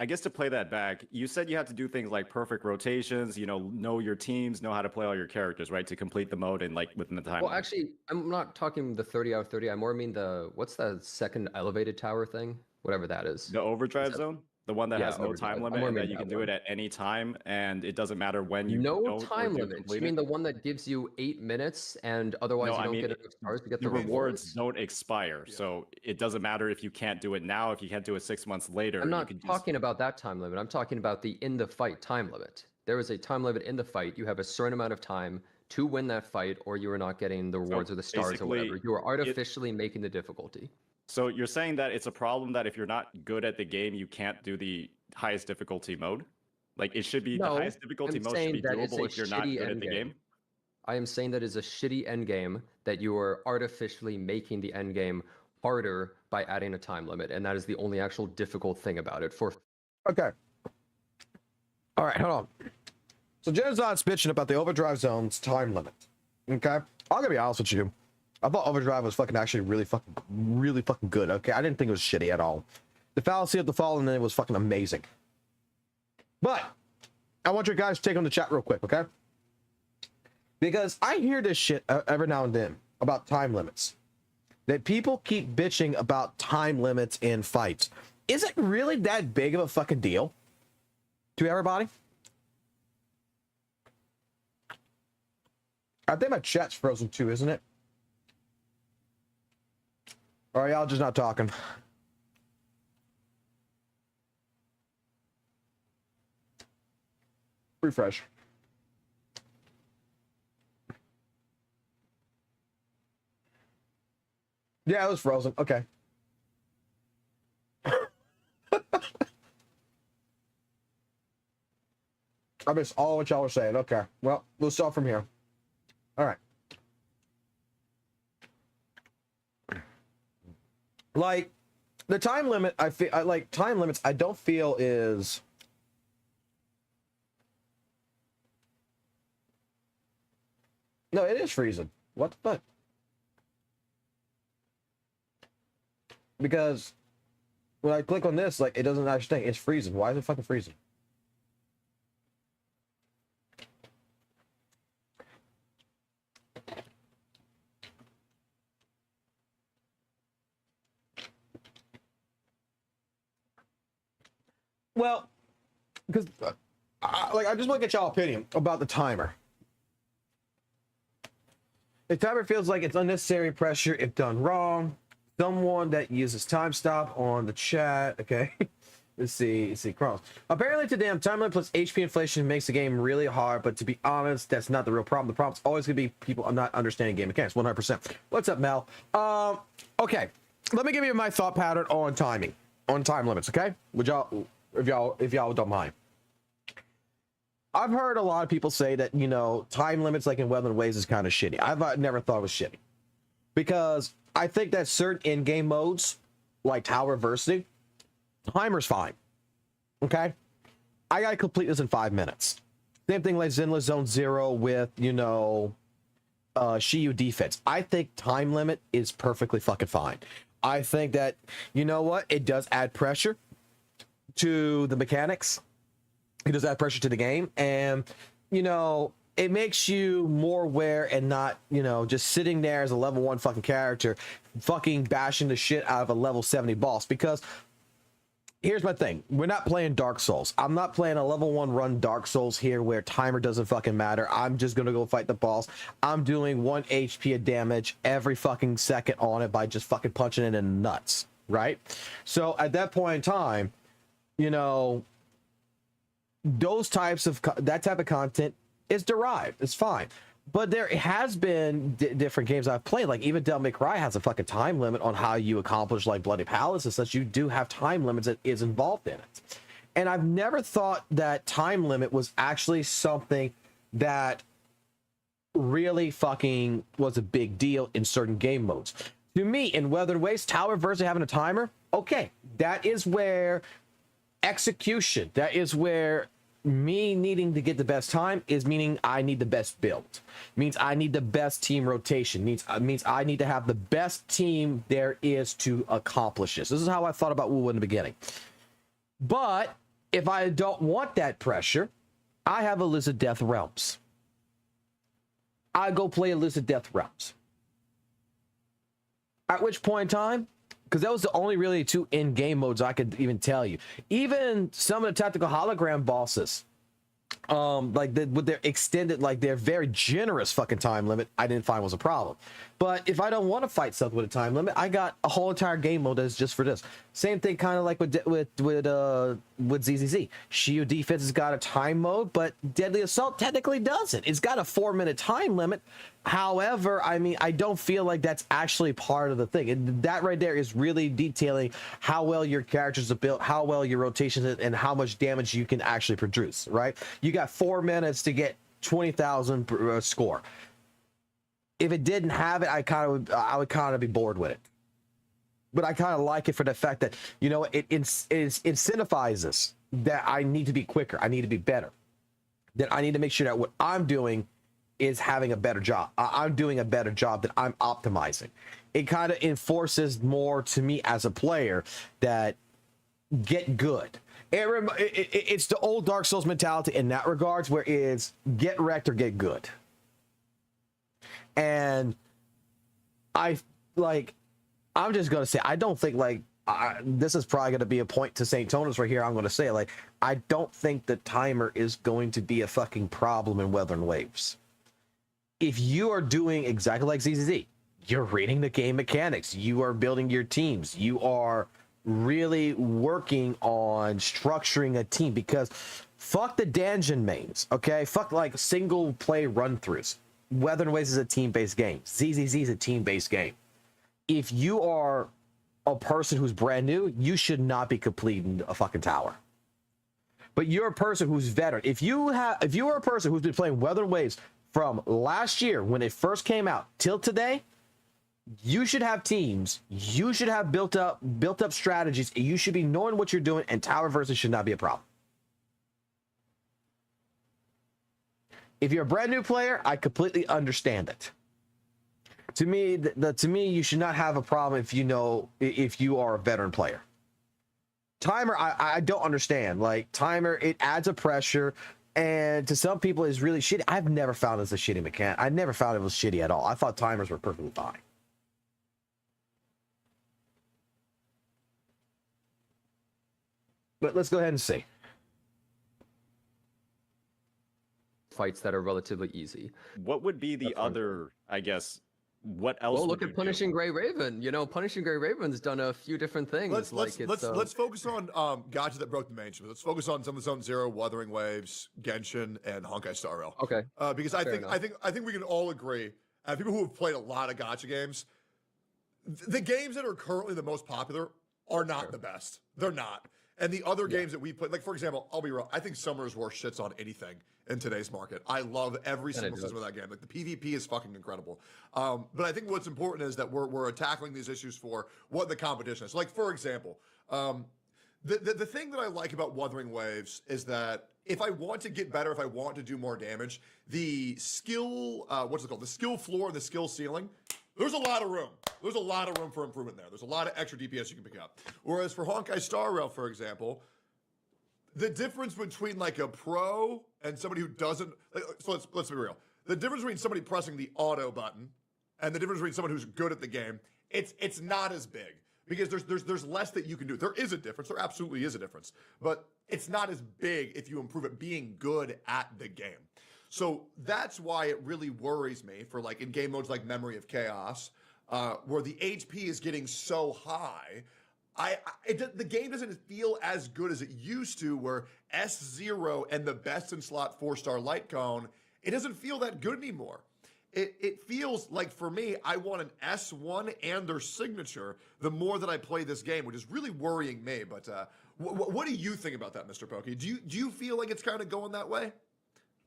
I guess to play that back, you said you have to do things like perfect rotations, you know your teams, know how to play all your characters, right? To complete the mode and like within the time. Well, limit. actually, I'm not talking the 30 out of 30. I more mean what's the second elevated tower thing? Whatever that is. The overdrive zone, the one that Yeah, has no overdrive. time I'm limit more and that meaning you can that do one. it at any time and it doesn't matter when you No don't or time do limit. complete You mean it. the one that gives you 8 minutes and otherwise No, you I don't mean, get enough stars to get the the rewards don't expire, so it doesn't matter if you can't do it now, if you can't do it 6 months later. I'm you not can just- talking about that time limit. I'm talking about the in the fight time limit. There is a time limit in the fight. You have a certain amount of time to win that fight, or you are not getting the rewards or the stars or whatever. basically, You are artificially making the difficulty. So you're saying that it's a problem that if you're not good at the game, you can't do the highest difficulty mode? Like it should be the No, highest difficulty I'm mode should saying be that it's doable a if you're not shitty good at the endgame. game? I am saying that is a shitty endgame that you are artificially making the endgame harder by adding a time limit, and that is the only actual difficult thing about it. Okay. All right, hold on. So Genozon's bitching about the overdrive zone's time limit. Okay, I'm gonna be honest with you. I thought overdrive was actually really fucking good. Okay, I didn't think it was shitty at all. The fallacy of the fall and then it was fucking amazing. But I want your guys' take on the chat real quick, okay? Because I hear this shit every now and then about time limits. That people keep bitching about time limits in fights. Is it really that big of a fucking deal to everybody? I think my chat's frozen too, isn't it? Or are y'all just not talking? Refresh. Yeah, it was frozen. Okay. I missed all what y'all were saying. Okay. Well, we'll start from here. All right. Like the time limit, I feel like time limits. I don't feel is. No, it is freezing. What the fuck? Because when I click on this, like, it doesn't actually think it's freezing. Why is it fucking freezing? Well, because I just want to get y'all opinion about the timer. The timer feels like it's unnecessary pressure if done wrong. Someone that uses time stop on the chat. Okay. Let's see Cross. Apparently today, time limit plus HP inflation makes the game really hard, but to be honest, that's not the real problem. The problem's always gonna be people not understanding game mechanics. 100%. What's up, Mel? Okay. Let me give you my thought pattern on timing, on time limits. Okay. Would y'all, if y'all don't mind. I've heard a lot of people say that, you know, time limits like in Weather and Waves is kind of shitty. I've never thought it was shitty because I think that certain in-game modes like Tower Adversity, timer's fine. Okay, I gotta complete this in 5 minutes. Same thing like Zenless Zone Zero with, you know, Shiyu defense. I think time limit is perfectly fucking fine. I think that, you know what, it does add pressure to the mechanics. It does add pressure to the game, and you know, it makes you more aware and not, you know, just sitting there as a level 1 fucking character fucking bashing the shit out of a level 70 boss. Because here's my thing, we're not playing Dark Souls. I'm not playing a level 1 run Dark Souls here where timer doesn't fucking matter. I'm just gonna go fight the boss. I'm doing 1 HP of damage every fucking second on it by just fucking punching it in the nuts, right? So at that point in time, you know, those types of that type of content is derived. It's fine. But there has been different games I've played, like even Devil May Cry has a fucking time limit on how you accomplish like Bloody Palace and such. You do have time limits that is involved in it. And I've never thought that time limit was actually something that really fucking was a big deal in certain game modes. To me, in Weather and Waves, Tower versus having a timer, okay, that is where execution, that is where me needing to get the best time is meaning I need the best build, means I need the best team rotation, means I need to have the best team there is to accomplish this. This is how I thought about WUWA in the beginning. But if I don't want that pressure, I have Illicit Death Realms. I go play Illicit Death Realms. At which point in time, because that was the only really 2 in-game modes I could even tell you. Even some of the tactical hologram bosses, like with their extended, like their very generous fucking time limit, I didn't find was a problem. But if I don't want to fight something with a time limit, I got a whole entire game mode that's just for this. Same thing, kind of like with ZZZ. Shiyu defense has got a time mode, but Deadly Assault technically doesn't. It's got a 4-minute time limit. However, I mean, I don't feel like that's actually part of the thing. And that right there is really detailing how well your characters are built, how well your rotations is, and how much damage you can actually produce, right? You got 4 minutes to get 20,000 score. If it didn't have it, I would kind of be bored with it. But I kind of like it for the fact that, you know, it incentivizes that I need to be quicker, I need to be better, that I need to make sure that what I'm doing is having a better job. I'm doing a better job, that I'm optimizing. It kind of enforces more to me as a player that get good. It's the old Dark Souls mentality in that regards, where it's get wrecked or get good. And I'm just gonna say, I don't think like this is probably gonna be a point to St. Tonus right here. I'm gonna say, like, I don't think the timer is going to be a fucking problem in Weather and Waves. If you are doing exactly like ZZZ, you're reading the game mechanics, you are building your teams, you are really working on structuring a team, because fuck the dungeon mains, okay? Fuck like single play run-throughs. Weather and Waves is a team-based game. ZZZ is a team-based game. If you are a person who's brand new, you should not be completing a fucking tower. But you're a person who's veteran. If you are a person who's been playing Weather and Waves from last year when it first came out till today, You should have teams. You should have built up strategies. You should be knowing what you're doing, and tower versus should not be a problem. If you're a brand new player, I completely understand it. To me, to me, you should not have a problem if you are a veteran player. Timer, I don't understand. Like timer, it adds a pressure, and to some people is really shitty. I've never found it as a shitty mechanic. I never found it was shitty at all. I thought timers were perfectly fine. But let's go ahead and see. Fights that are relatively easy. What would be the other, I guess, what else? Well, look would at you do? Punishing Grey Raven. You know, Punishing Grey Raven's done a few different things. Let's focus on Gacha that broke the mainstream. Let's focus on Zenless Zone Zero, Wuthering Waves, Genshin, and Honkai Star Rail. Okay. Because I think we can all agree, people who have played a lot of Gacha games, the games that are currently the most popular are not the best. They're not. And the other games that we played, like for example, I'll be real, I think Summoner's War shits on anything in today's market. I love every single system of that game. Like the PvP is fucking incredible. But I think what's important is that we're tackling these issues for what the competition is. So like for example, the thing that I like about Wuthering Waves is that if I want to get better, if I want to do more damage, the skill, the skill floor and the skill ceiling, there's a lot of room. There's a lot of room for improvement there. There's a lot of extra DPS you can pick up. Whereas for Honkai Star Rail, for example, the difference between like a pro and somebody who doesn't, so let's be real. The difference between somebody pressing the auto button and the difference between someone who's good at the game, it's not as big because there's less that you can do. There is a difference. There absolutely is a difference, but it's not as big if you improve at being good at the game. So that's why it really worries me for like in game modes like Memory of Chaos, where the HP is getting so high. The game doesn't feel as good as it used to, where S0 and the best in slot 4-star light cone, it doesn't feel that good anymore. It feels like for me, I want an S1 and their signature the more that I play this game, which is really worrying me. But what do you think about that, Mr. Pokey? Do you feel like it's kind of going that way?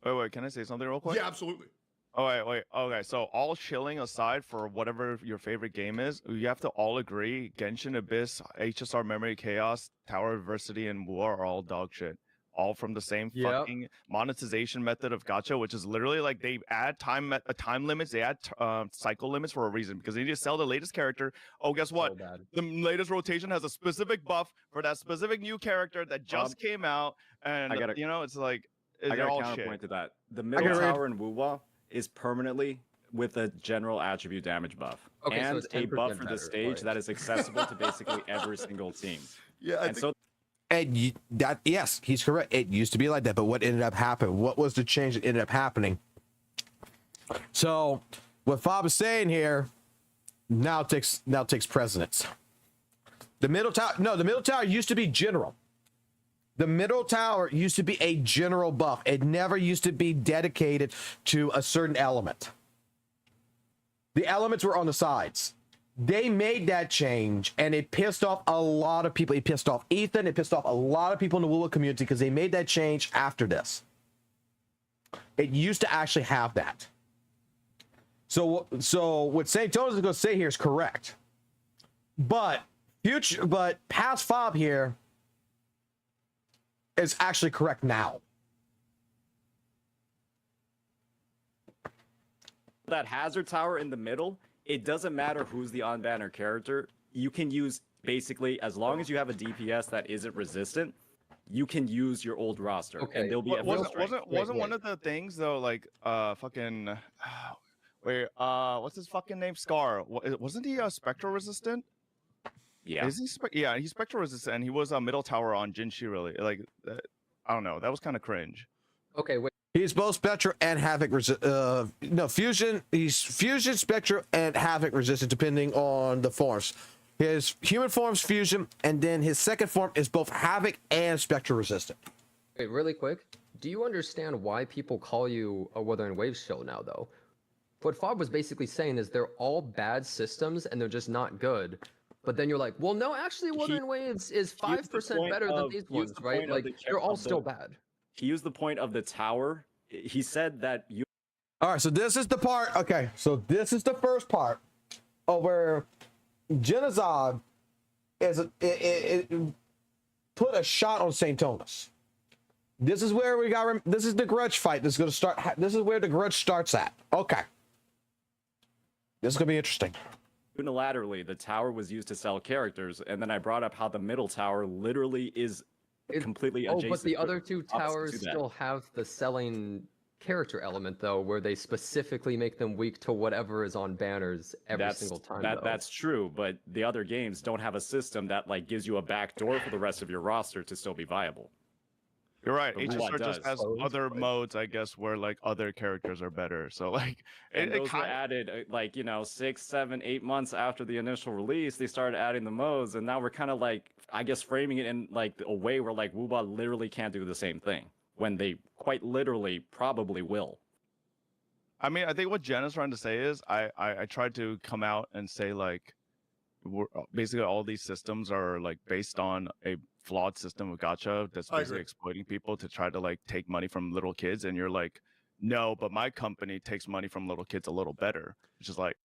Wait, can I say something real quick? Yeah, absolutely. Oh, wait. Okay, so all chilling aside for whatever your favorite game is, you have to all agree Genshin Abyss, HSR Memory Chaos, Tower Adversity, and WUWA are all dog shit. All from the same fucking monetization method of gacha, which is literally like they add time limits, they add cycle limits for a reason because they need to sell the latest character. Oh, guess what? So the latest rotation has a specific buff for that specific new character that just came out, and it's like I got a counterpoint to that. The middle tower in WUWA is permanently with a general attribute damage buff and a buff for the stage that is accessible to basically every single team. Yeah, yes, he's correct. It used to be like that, but what ended up happening? What was the change that ended up happening? So what Fob is saying here now takes precedence. The middle tower used to be general. The middle tower used to be a general buff. It never used to be dedicated to a certain element. The elements were on the sides. They made that change, and it pissed off a lot of people. It pissed off Ethan. It pissed off a lot of people in the WUWA community because they made that change after this. It used to actually have that. So what St. Jonas is going to say here is correct. But past Fob here is actually correct now. That hazard tower in the middle, it doesn't matter who's the on-banner character. You can use basically, as long as you have a DPS that isn't resistant, you can use your old roster, and there'll be wasn't one of the things though, like fucking what's his fucking name? Scar. Wasn't he spectral resistant? Yeah. Is he he's spectral resistant, and he was a middle tower on Jinshi. Really, like I don't know. That was kind of cringe. Okay, wait. He's both Spectral and Havoc Fusion. He's Fusion, Spectral, and Havoc resistant depending on the forms. His human form's Fusion, and then his second form is both Havoc and Spectral resistant. Wait, really quick. Do you understand why people call you a Wuthering Waves show now, though? What Fob was basically saying is they're all bad systems, and they're just not good. But then you're like, well, no, actually, Wuthering Waves is 5% better than these ones, right? Like, they're all still bad. He used the point of the tower. He said that you... All right, so this is the part. Okay, so this is the first part where Genocide it put a shot on St. Thomas. This is where we got. This is the grudge fight. This is gonna start. This is where the grudge starts at. Okay. This is gonna be interesting. Unilaterally, the tower was used to sell characters, and then I brought up how the middle tower literally is completely adjacent. But the other two opposite towers to that. still have the selling character element, though, where they specifically make them weak to whatever is on banners every single time. That's true, but the other games don't have a system that like gives you a back door for the rest of your roster to still be viable. You're right. But HSR WUWA just does. has other modes, I guess, where like other characters are better. So like, And those were added like 6, 7, 8 months after the initial release. They started adding the modes, and now we're kind of like, I guess, framing it in like a way where like WUWA literally can't do the same thing when they quite literally probably will. I mean, I think what Jen is trying to say is, I tried to come out and say like, basically all these systems are like based on a flawed system of gacha that's basically exploiting people to try to like take money from little kids, and you're like, no, but my company takes money from little kids a little better, which is like,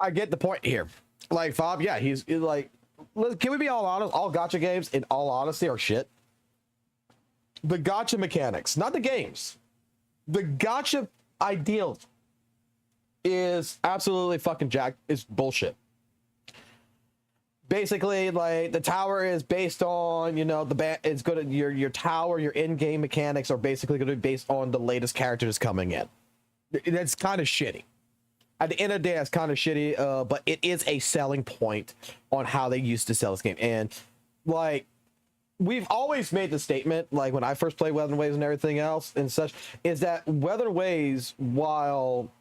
I get the point here. Like Fob, yeah, he's like, can we be all honest? All gacha games, in all honesty, are shit. The gacha mechanics, not the games. The gacha ideal is absolutely fucking is bullshit. Basically, like the tower is based on, it's gonna your tower, your in-game mechanics are basically gonna be based on the latest characters coming in. That's kind of shitty. At the end of the day, that's kind of shitty, but it is a selling point on how they used to sell this game. And like, we've always made the statement, like when I first played Weather and Waves and everything else and such, is that Weather and Waves, while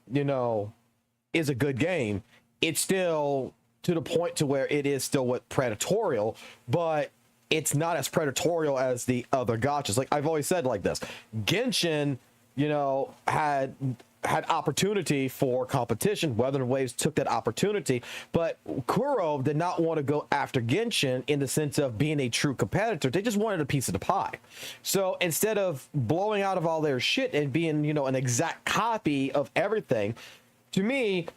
is a good game, it's still to the point to where it is still predatorial, but it's not as predatorial as the other gachas. Like I've always said like this, Genshin, had opportunity for competition. Weather and Waves took that opportunity, but Kuro did not want to go after Genshin in the sense of being a true competitor. They just wanted a piece of the pie. So instead of blowing out of all their shit and being, an exact copy of everything, to me,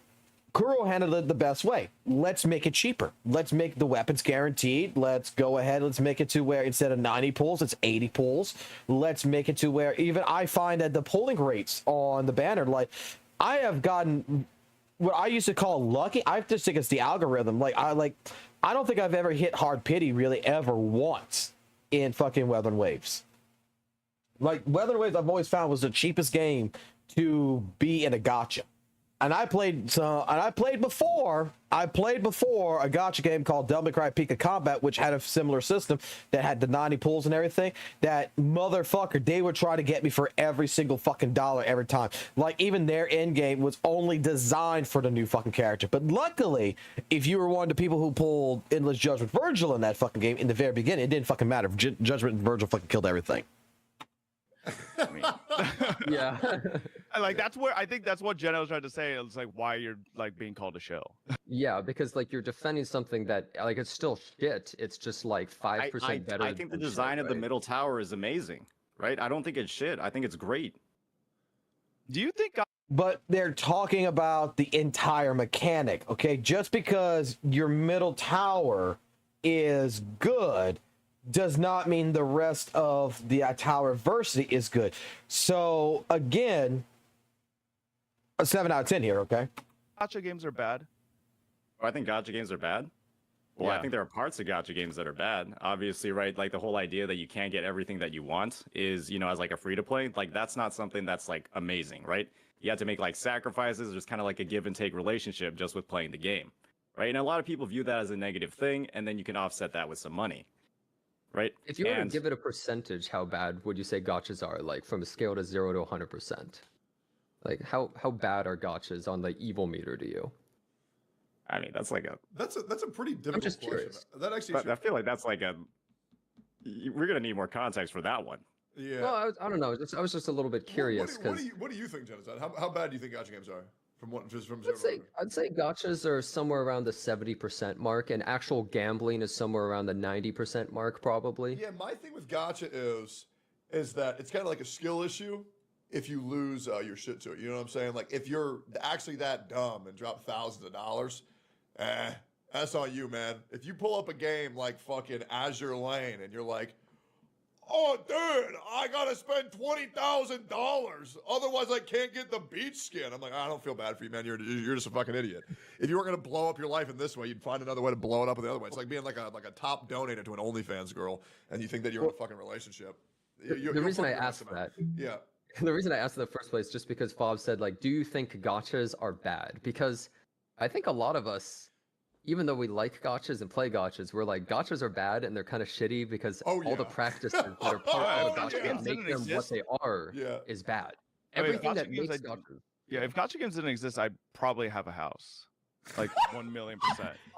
Kuro handled it the best way. Let's make it cheaper. Let's make the weapons guaranteed. Let's go ahead. Let's make it to where instead of 90 pulls, it's 80 pulls. Let's make it to where even I find that the pulling rates on the banner, like I have gotten what I used to call lucky. I just think it's the algorithm. I don't think I've ever hit hard pity really ever once in fucking Weather and Waves. Like Weather and Waves, I've always found was the cheapest game to be in a gacha. And I played before a gacha game called Devil May Cry Pika Combat, which had a similar system that had the 90 pulls and everything. That motherfucker, they would try to get me for every single fucking dollar every time. Like even their end game was only designed for the new fucking character. But luckily, if you were one of the people who pulled Endless Judgment Virgil in that fucking game in the very beginning, it didn't fucking matter. Judgment Virgil fucking killed everything. I mean, Yeah. like that's where I think that's what Jenna was trying to say. It's like why you're like being called a shell. Yeah, because like you're defending something that like it's still shit. It's just like 5% better. I think the than design shit, of the right? middle tower is amazing, right? I don't think it's shit. I think it's great. Do you think? But they're talking about the entire mechanic, okay? Just because your middle tower is good does not mean the rest of the tower versity is good. So again, a 7 out of 10 here, okay? Gacha games are bad. Oh, I think gacha games are bad. Well, I Yeah. think there are parts of gacha games that are bad. Obviously, right? Like the whole idea that you can't get everything that you want is, as like a free to play. Like that's not something that's like amazing, right? You have to make like sacrifices. There's kind of like a give and take relationship just with playing the game, right? And a lot of people view that as a negative thing, and then you can offset that with some money, right? If you were to give it a percentage, how bad would you say gachas are? Like from a scale to 0 to 100%. Like how bad are gachas on the evil meter to you? I mean, that's like a. That's a pretty difficult just question. curious. That actually. I feel like that's like a. We're gonna need more context for that one. Yeah. No, I don't know. I was just a little bit curious because What do you think, Genocide? How bad do you think gacha games are? From what? Just from I'd say gachas are somewhere around the 70% mark, and actual gambling is somewhere around the 90% mark, probably. Yeah, my thing with gacha is that it's kind of like a skill issue. if you lose your shit to it. You know what I'm saying? Like if you're actually that dumb and drop thousands of dollars, that's on you, man. If you pull up a game like fucking Azure Lane and you're like, oh, dude, I gotta spend $20,000. Otherwise, I can't get the beach skin. I'm like, I don't feel bad for you, man. You're just a fucking idiot. If you weren't gonna blow up your life in this way, you'd find another way to blow it up in the other way. It's like being like a top donator to an OnlyFans girl, and you think that you're in a fucking relationship. The reason I asked that, yeah. the reason I asked in the first place, just because Fob said, like, do you think gachas are bad? Because I think a lot of us, even though we like gachas and play gachas, we're like, gachas are bad and they're kind of shitty because all the practices that are part of the gacha that make them what they are is bad. I mean, Everything that gacha games makes that- gachas. Yeah, if gacha games didn't exist, I'd probably have a house. Like 1,000,000%.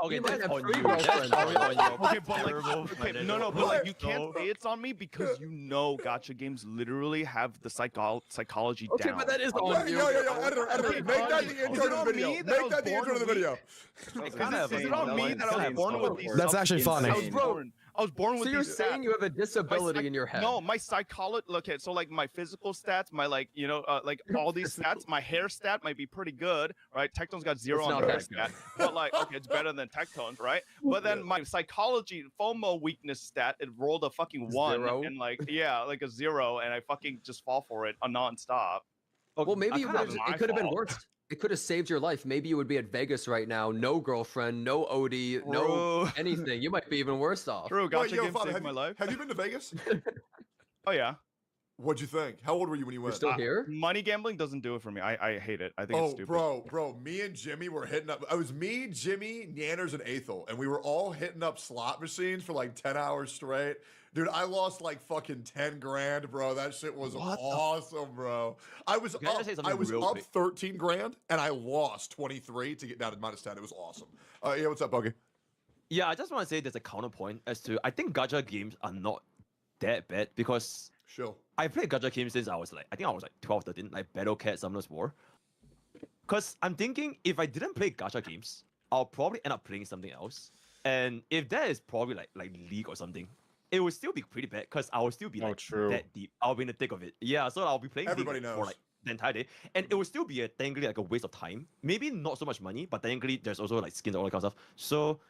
Okay, You might that's have on three you. That's girlfriends. probably on you. Okay, but like, Terrible okay, financial no, but like, you flow. can't say it's on me because you know gacha games literally have the psychology Okay, down. but that is Yo, on you. editor, Okay, make that the is intro it to on the video. me that Make I was that the born intro to the weak? video. Is it on me that I was born with these? That's actually funny. I was born with So you're these saying stats. you have a disability in your head? No, my psychology. Look at so like my physical stats, my like like all these stats. My hair stat might be pretty good, right? Tectone's got 0 It's on not the hair that good. stat, but like okay, it's better than Tectone's, right? But then my psychology FOMO weakness stat, it rolled a fucking 1 0? and like like a 0, and I fucking just fall for it nonstop. Well, maybe kinda it could have been my worse. It could have saved your life. Maybe you would be at Vegas right now, no girlfriend, no Odie, no Bro. anything. You might be even worse off. True, gacha Wait, yo, game Father, saved my life. have you been to Vegas? Oh yeah. What'd you think? How old were you when you You're went? still here? Money gambling doesn't do it for me. I hate it. I think it's Oh, stupid. bro, me and Jimmy were hitting up. It was me, Jimmy, Nanners, and Aethel, and we were all hitting up slot machines for like 10 hours straight. Dude, I lost like fucking 10 grand, bro. That shit was awesome, bro. I was Can I just say something real up quick? 13 grand, and I lost 23 to get down to -10. It was awesome. Yeah, what's up, Bogey? Yeah, I just want to say there's a counterpoint as to I think gacha games are not that bad because Chill. I played gacha games since I was like 12, 13, like Battle Cat, Summoner's War. Because I'm thinking if I didn't play gacha games, I'll probably end up playing something else. And if that is probably like League or something, it would still be pretty bad because I will still be like that deep. I'll be in the thick of it. Yeah, so I'll be playing Everybody League for knows. like the entire day. And it will still be technically like a waste of time. Maybe not so much money, but technically there's also like skins and all that kind of stuff. So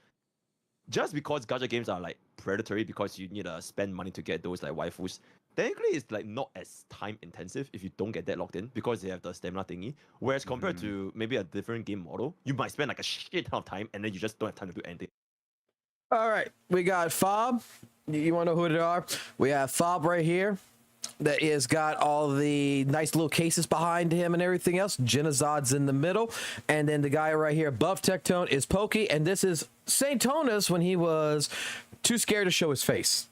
just because gacha games are like predatory because you need to spend money to get those like waifus, technically it's like not as time intensive if you don't get that locked in because they have the stamina thingy. Whereas compared to maybe a different game model, you might spend like a shit ton of time and then you just don't have time to do anything. All right, we got Fob. You want to know who they are? We have Fob right here that is got all the nice little cases behind him and everything else. Genozod's in the middle. And then the guy right here above Tectone is Pokey. And this is Saintonus when he was too scared to show his face.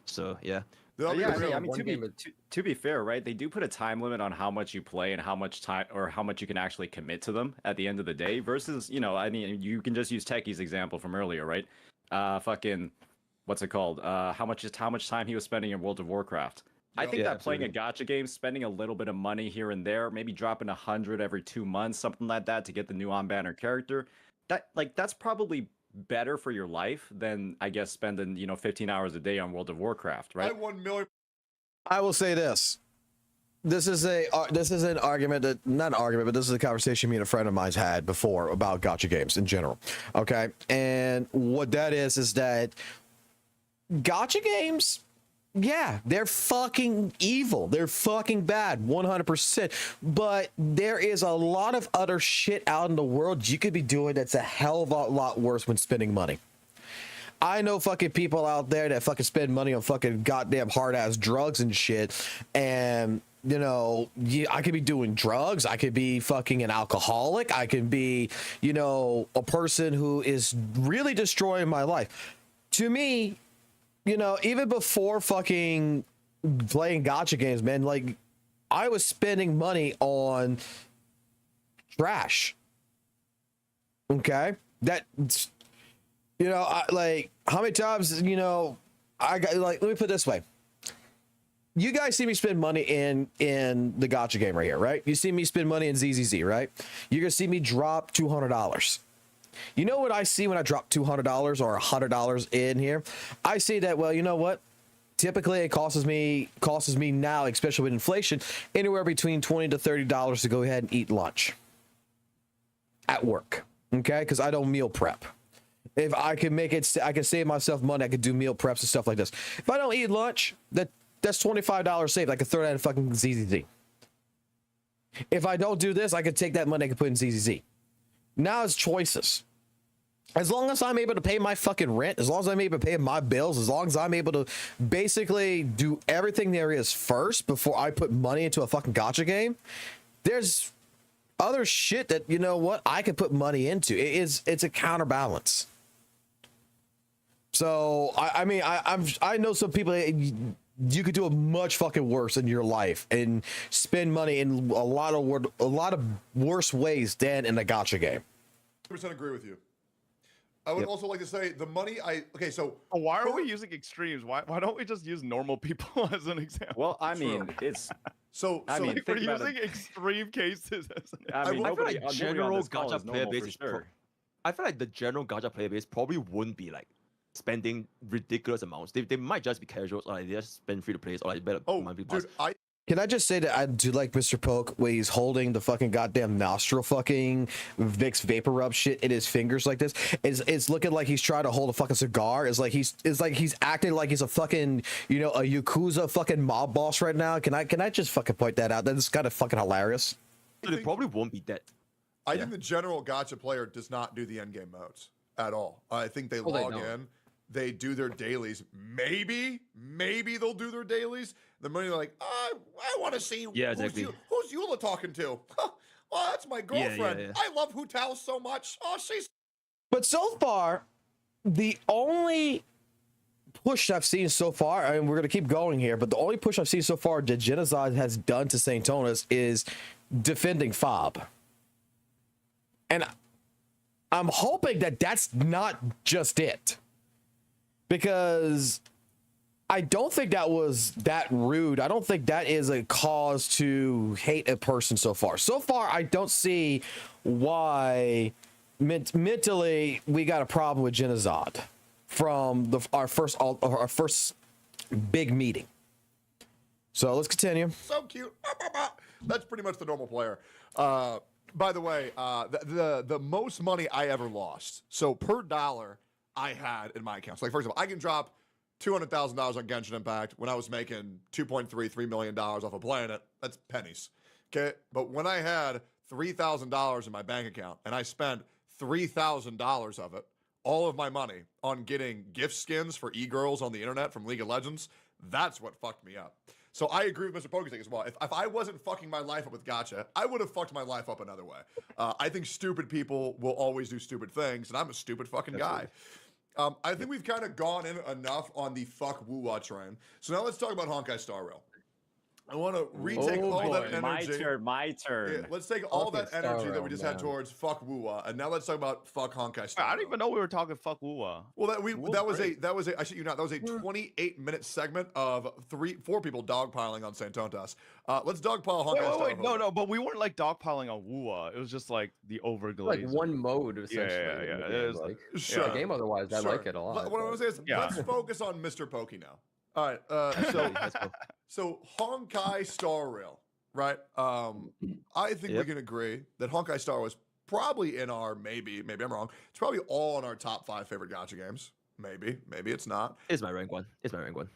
So yeah. That'll be Yeah, real. I mean, One to be game to be fair, right? They do put a time limit on how much you play and how much time or how much you can actually commit to them at the end of the day. Versus, I mean, you can just use Techie's example from earlier, right? Fucking, what's it called? How much time he was spending in World of Warcraft. I think Yeah, that playing a gacha game, spending a little bit of money here and there, maybe dropping 100 every 2 months, something like that, to get the new on-banner character, that's probably better for your life than I guess spending 15 hours a day on World of Warcraft, right? I won million. I will say this. This is an argument that, not an argument, but this is a conversation me and a friend of mine's had before about gacha games in general. Okay. And what that is that gacha games, yeah, they're fucking evil. They're fucking bad, 100%. But there is a lot of other shit out in the world you could be doing that's a hell of a lot worse when spending money. I know fucking people out there that fucking spend money on fucking goddamn hard ass drugs and shit. And, I could be doing drugs. I could be fucking an alcoholic. I could be, a person who is really destroying my life. To me, even before fucking playing gacha games, man, like I was spending money on trash. Okay. How many times, I got let me put it this way. You guys see me spend money in the gacha game right here, right? You see me spend money in ZZZ, right? You're going to see me drop $200. You know what I see when I drop $200 or $100 in here? I see that, well, you know what? typically it costs me now, especially with inflation, anywhere between $20 to $30 to go ahead and eat lunch at work. Okay, because I don't meal prep. If I can make it, I can save myself money. I could do meal preps and stuff like this. If I don't eat lunch, that's $25 saved. I could throw that in fucking ZZZ. If I don't do this, I could take that money. I could put in ZZZ. Now it's choices. As long as I'm able to pay my fucking rent, as long as I'm able to pay my bills, as long as I'm able to basically do everything there is first before I put money into a fucking gacha game, there's other shit that, you know what, I could put money into. It's a counterbalance. So I know some people, you could do it much fucking worse in your life and spend money in a lot of worse ways than in a gacha game. 100% agree with you. I would also like to say the money so why are we using extremes? Why don't we just use normal people as an example? Well, I mean, it's I mean, we're using extreme cases as an example. I mean, I feel like nobody on general this call gacha is player normal base for is sure. I feel like the general gacha player base probably wouldn't be like spending ridiculous amounts. They might just be casuals, or like they just spend free to play, or like better monthly pass. dude, Can I just say that I do like Mr. Poke when he's holding the fucking goddamn nostril fucking Vicks Vapor Rub shit in his fingers like this. It's looking like he's trying to hold a fucking cigar. It's like he's acting like he's a fucking, you know, a Yakuza fucking mob boss right now. Can I just fucking point that out? That's kind of fucking hilarious. So they probably won't be dead. I think the general gacha player does not do the endgame modes at all. I think they log in, they do their dailies. Maybe they'll do their dailies. The money, they're like, I want to see who's Eula talking to. Well, that's my girlfriend. Yeah. I love Hutao so much. Oh, she's. But so far, the only push I've seen so far, and we're gonna keep going here, but the only push I've seen so far that Genocide has done to St. Tonas is defending Fob. And I'm hoping that that's not just it, because I don't think that was that rude. I don't think that is a cause to hate a person so far. So far, I don't see why mentally we got a problem with Genocide from our first big meeting. So let's continue. So cute. That's pretty much the normal player. By the way, the most money I ever lost, so per dollar I had in my account. So like, first of all, I can drop $200,000 on Genshin Impact when I was making $2.3 million off a planet. That's pennies. Okay. But when I had $3,000 in my bank account and I spent $3,000 of it, all of my money, on getting gift skins for e-girls on the internet from League of Legends, that's what fucked me up. So I agree with Mr. Pokesting as well. If I wasn't fucking my life up with Gacha, I would have fucked my life up another way. I think stupid people will always do stupid things, and I'm a stupid fucking guy. I think we've kind of gone in enough on the fuck WUWA train. So now let's talk about Honkai Star Rail. I want to retake all that energy. My turn. Yeah, let's take all that energy that we just had towards fuck WUWA, and now let's talk about fuck Honkai Star Rail. I didn't even know we were talking fuck WUWA. Well, that was a I shit you not, that was a 28-minute segment of 4 people dogpiling on Santontas. Let's dogpile Honkai Star Rail. No, but we weren't like dogpiling on WUWA. It was just like the overglaze. Like one mode, essentially. Yeah. It is like Sure. the game. Otherwise, I like it a lot. What I want to say is, let's focus on Mr. Pokey now. All right. So Honkai Star Rail, right? I think we can agree that Honkai Star was probably in our maybe I'm wrong. It's probably all in our top 5 favorite gacha games. Maybe it's not. It's my rank one.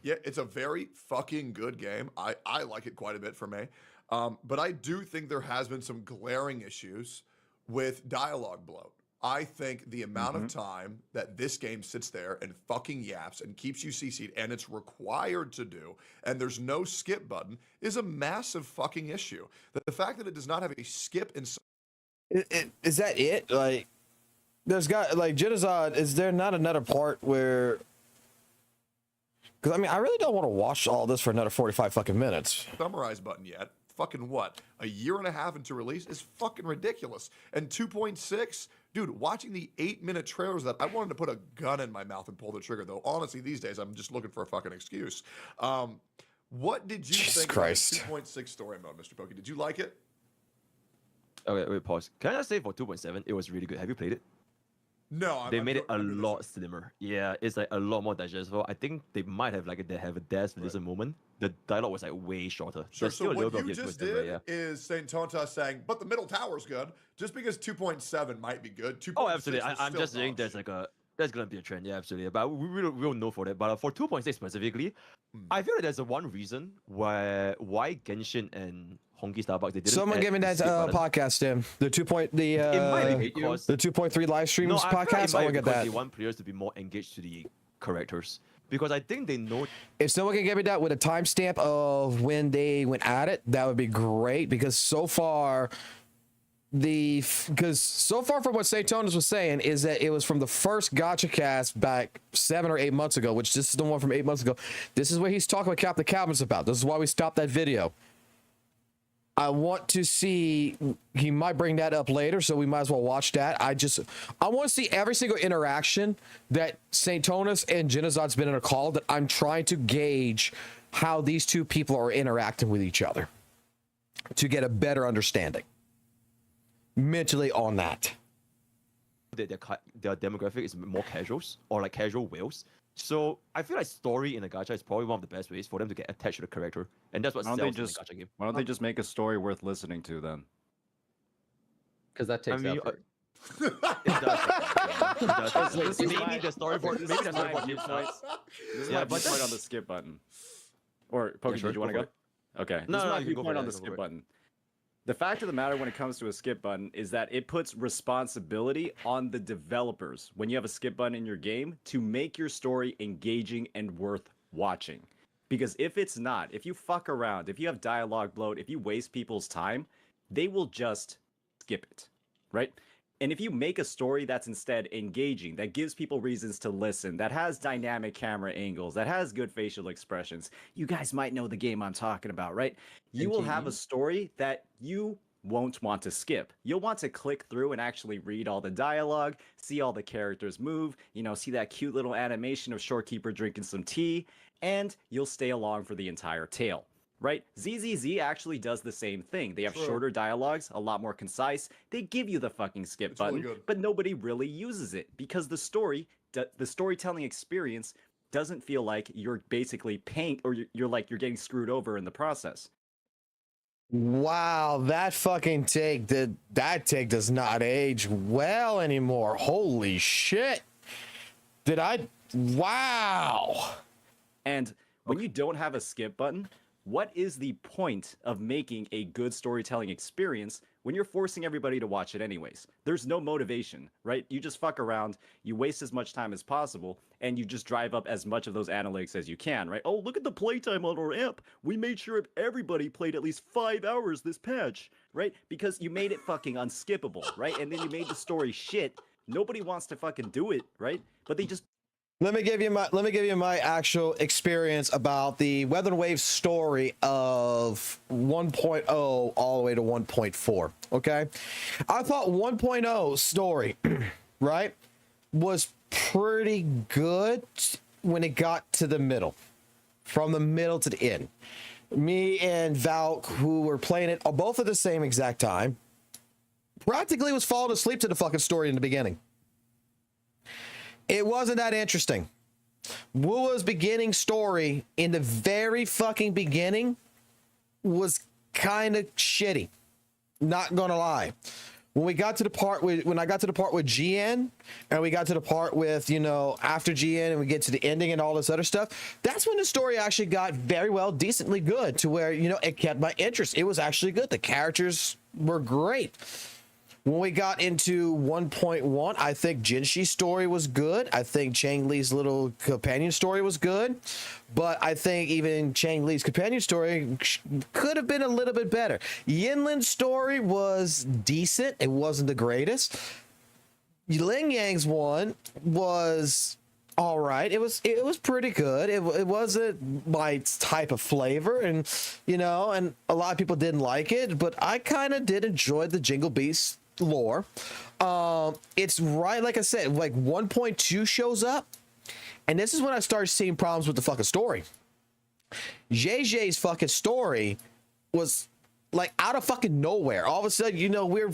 Yeah, it's a very fucking good game. I like it quite a bit for me. But I do think there has been some glaring issues with dialogue bloat. I think the amount of time that this game sits there and fucking yaps and keeps you CC'd, and it's required to do, and there's no skip button, is a massive fucking issue. The fact that it does not have a skip inside. Is that it? Like, there's got, like, Genocide, is there not another part where... Because, I mean, I really don't want to watch all this for another 45 fucking minutes. Summarize button yet. Fucking what? A year and a half into release is fucking ridiculous. And 2.6, dude, watching the 8-minute trailers that I wanted to put a gun in my mouth and pull the trigger, though. Honestly, these days I'm just looking for a fucking excuse. What did you think about the 2.6 story mode, Mr. Pokey? Did you like it? Okay, wait, pause. Can I just say for 2.7, it was really good. Have you played it? No, They made it a I do lot listen. slimmer. Yeah, it's like a lot more digestible. I think they might have like they have a dance to listen moment. The dialogue was like way shorter. Sure. There's So still a little what bit you of just twist, but did yeah. is Saint Tonta saying, but the middle tower's good. Just because 2.7 might be good, 2.6 Oh, absolutely. was I'm still just saying dog there's shit. like there's gonna be a trend. Yeah, absolutely. But we'll know for that. But for 2.6 specifically, Hmm. I feel like there's a one reason why Genshin and Honky Starbucks they didn't. Someone add give me the that skip button. podcast, Tim. The It might be because the 2.3 live streams no, I feel like podcast. it I might want be to get because that. they want players to be more engaged to the characters. Because I think they know If someone can give me that with a timestamp of when they went at it, that would be great. Because so far from what St. Tonas was saying is that it was from the first Gacha cast back 7 or 8 months ago, which this is the one from 8 months ago. This is what he's talking with Captain Calvin's about. This is why we stopped that video. I want to see, he might bring that up later, so we might as well watch that. I want to see every single interaction that St. Tonas and Genozad's been in a call, that I'm trying to gauge how these two people are interacting with each other to get a better understanding mentally on that. their demographic is more casuals or like casual whales. So I feel like story in a gacha is probably one of the best ways for them to get attached to the character, and that's what Why sells don't they in just a gacha game. Why don't they just make a story worth listening to then? Because that takes mean, effort. It does. This is Maybe my- the storyboard. this Maybe is the my storyboard viewpoint. gives us. This is Yeah, my but viewpoint on that's- the skip button. Or Pokey, sure, did you want to go go? for Okay. No, This is no, my you can go for viewpoint it, on the go for skip it. button. The fact of the matter when it comes to a skip button is that it puts responsibility on the developers when you have a skip button in your game to make your story engaging and worth watching. Because if it's not, if you fuck around, if you have dialogue bloat, if you waste people's time, they will just skip it, right? And if you make a story that's instead engaging, that gives people reasons to listen, that has dynamic camera angles, that has good facial expressions, you guys might know the game I'm talking about, right? You will have a story that you won't want to skip. You'll want to click through and actually read all the dialogue, see all the characters move, see that cute little animation of Shorekeeper drinking some tea, and you'll stay along for the entire tale. Right? ZZZ actually does the same thing. They have shorter dialogues, a lot more concise. They give you the fucking skip It's really button, good. but nobody really uses it because the storytelling experience doesn't feel like you're basically paying or you're getting screwed over in the process. Wow, that fucking take does not age well anymore. Holy shit. Wow. And when you don't have a skip button, what is the point of making a good storytelling experience when you're forcing everybody to watch it anyways? There's no motivation, right? You just fuck around, you waste as much time as possible, and you just drive up as much of those analytics as you can, right? Oh, look at the playtime on our app. We made sure everybody played at least 5 hours this patch, right? Because you made it fucking unskippable, right? And then you made the story shit. Nobody wants to fucking do it, right? But they just Let me give you my actual experience about the Weather and Wave story of 1.0 all the way to 1.4. Okay, I thought 1.0 story, right, was pretty good when it got to the middle, from the middle to the end. Me and Valk, who were playing it both at the same exact time, practically was falling asleep to the fucking story in the beginning. It wasn't that interesting. WUWA's beginning story in the very fucking beginning was kind of shitty. Not gonna lie. When I got to the part with GN, and we got to the part with, after GN, and we get to the ending and all this other stuff, that's when the story actually got very well, decently good, to where, it kept my interest. It was actually good. The characters were great. When we got into 1.1, I think Jinshi's story was good. I think Chang Li's little companion story was good. But I think even Chang Li's companion story could have been a little bit better. Yinlin's story was decent. It wasn't the greatest. Ling Yang's one was all right. It was pretty good. It wasn't my type of flavor, and and a lot of people didn't like it, but I kind of did enjoy the Jingle Beast lore. It's right, like I said, like 1.2 shows up, and this is when I started seeing problems with the fucking story. JJ's fucking story was like out of fucking nowhere. All of a sudden, we're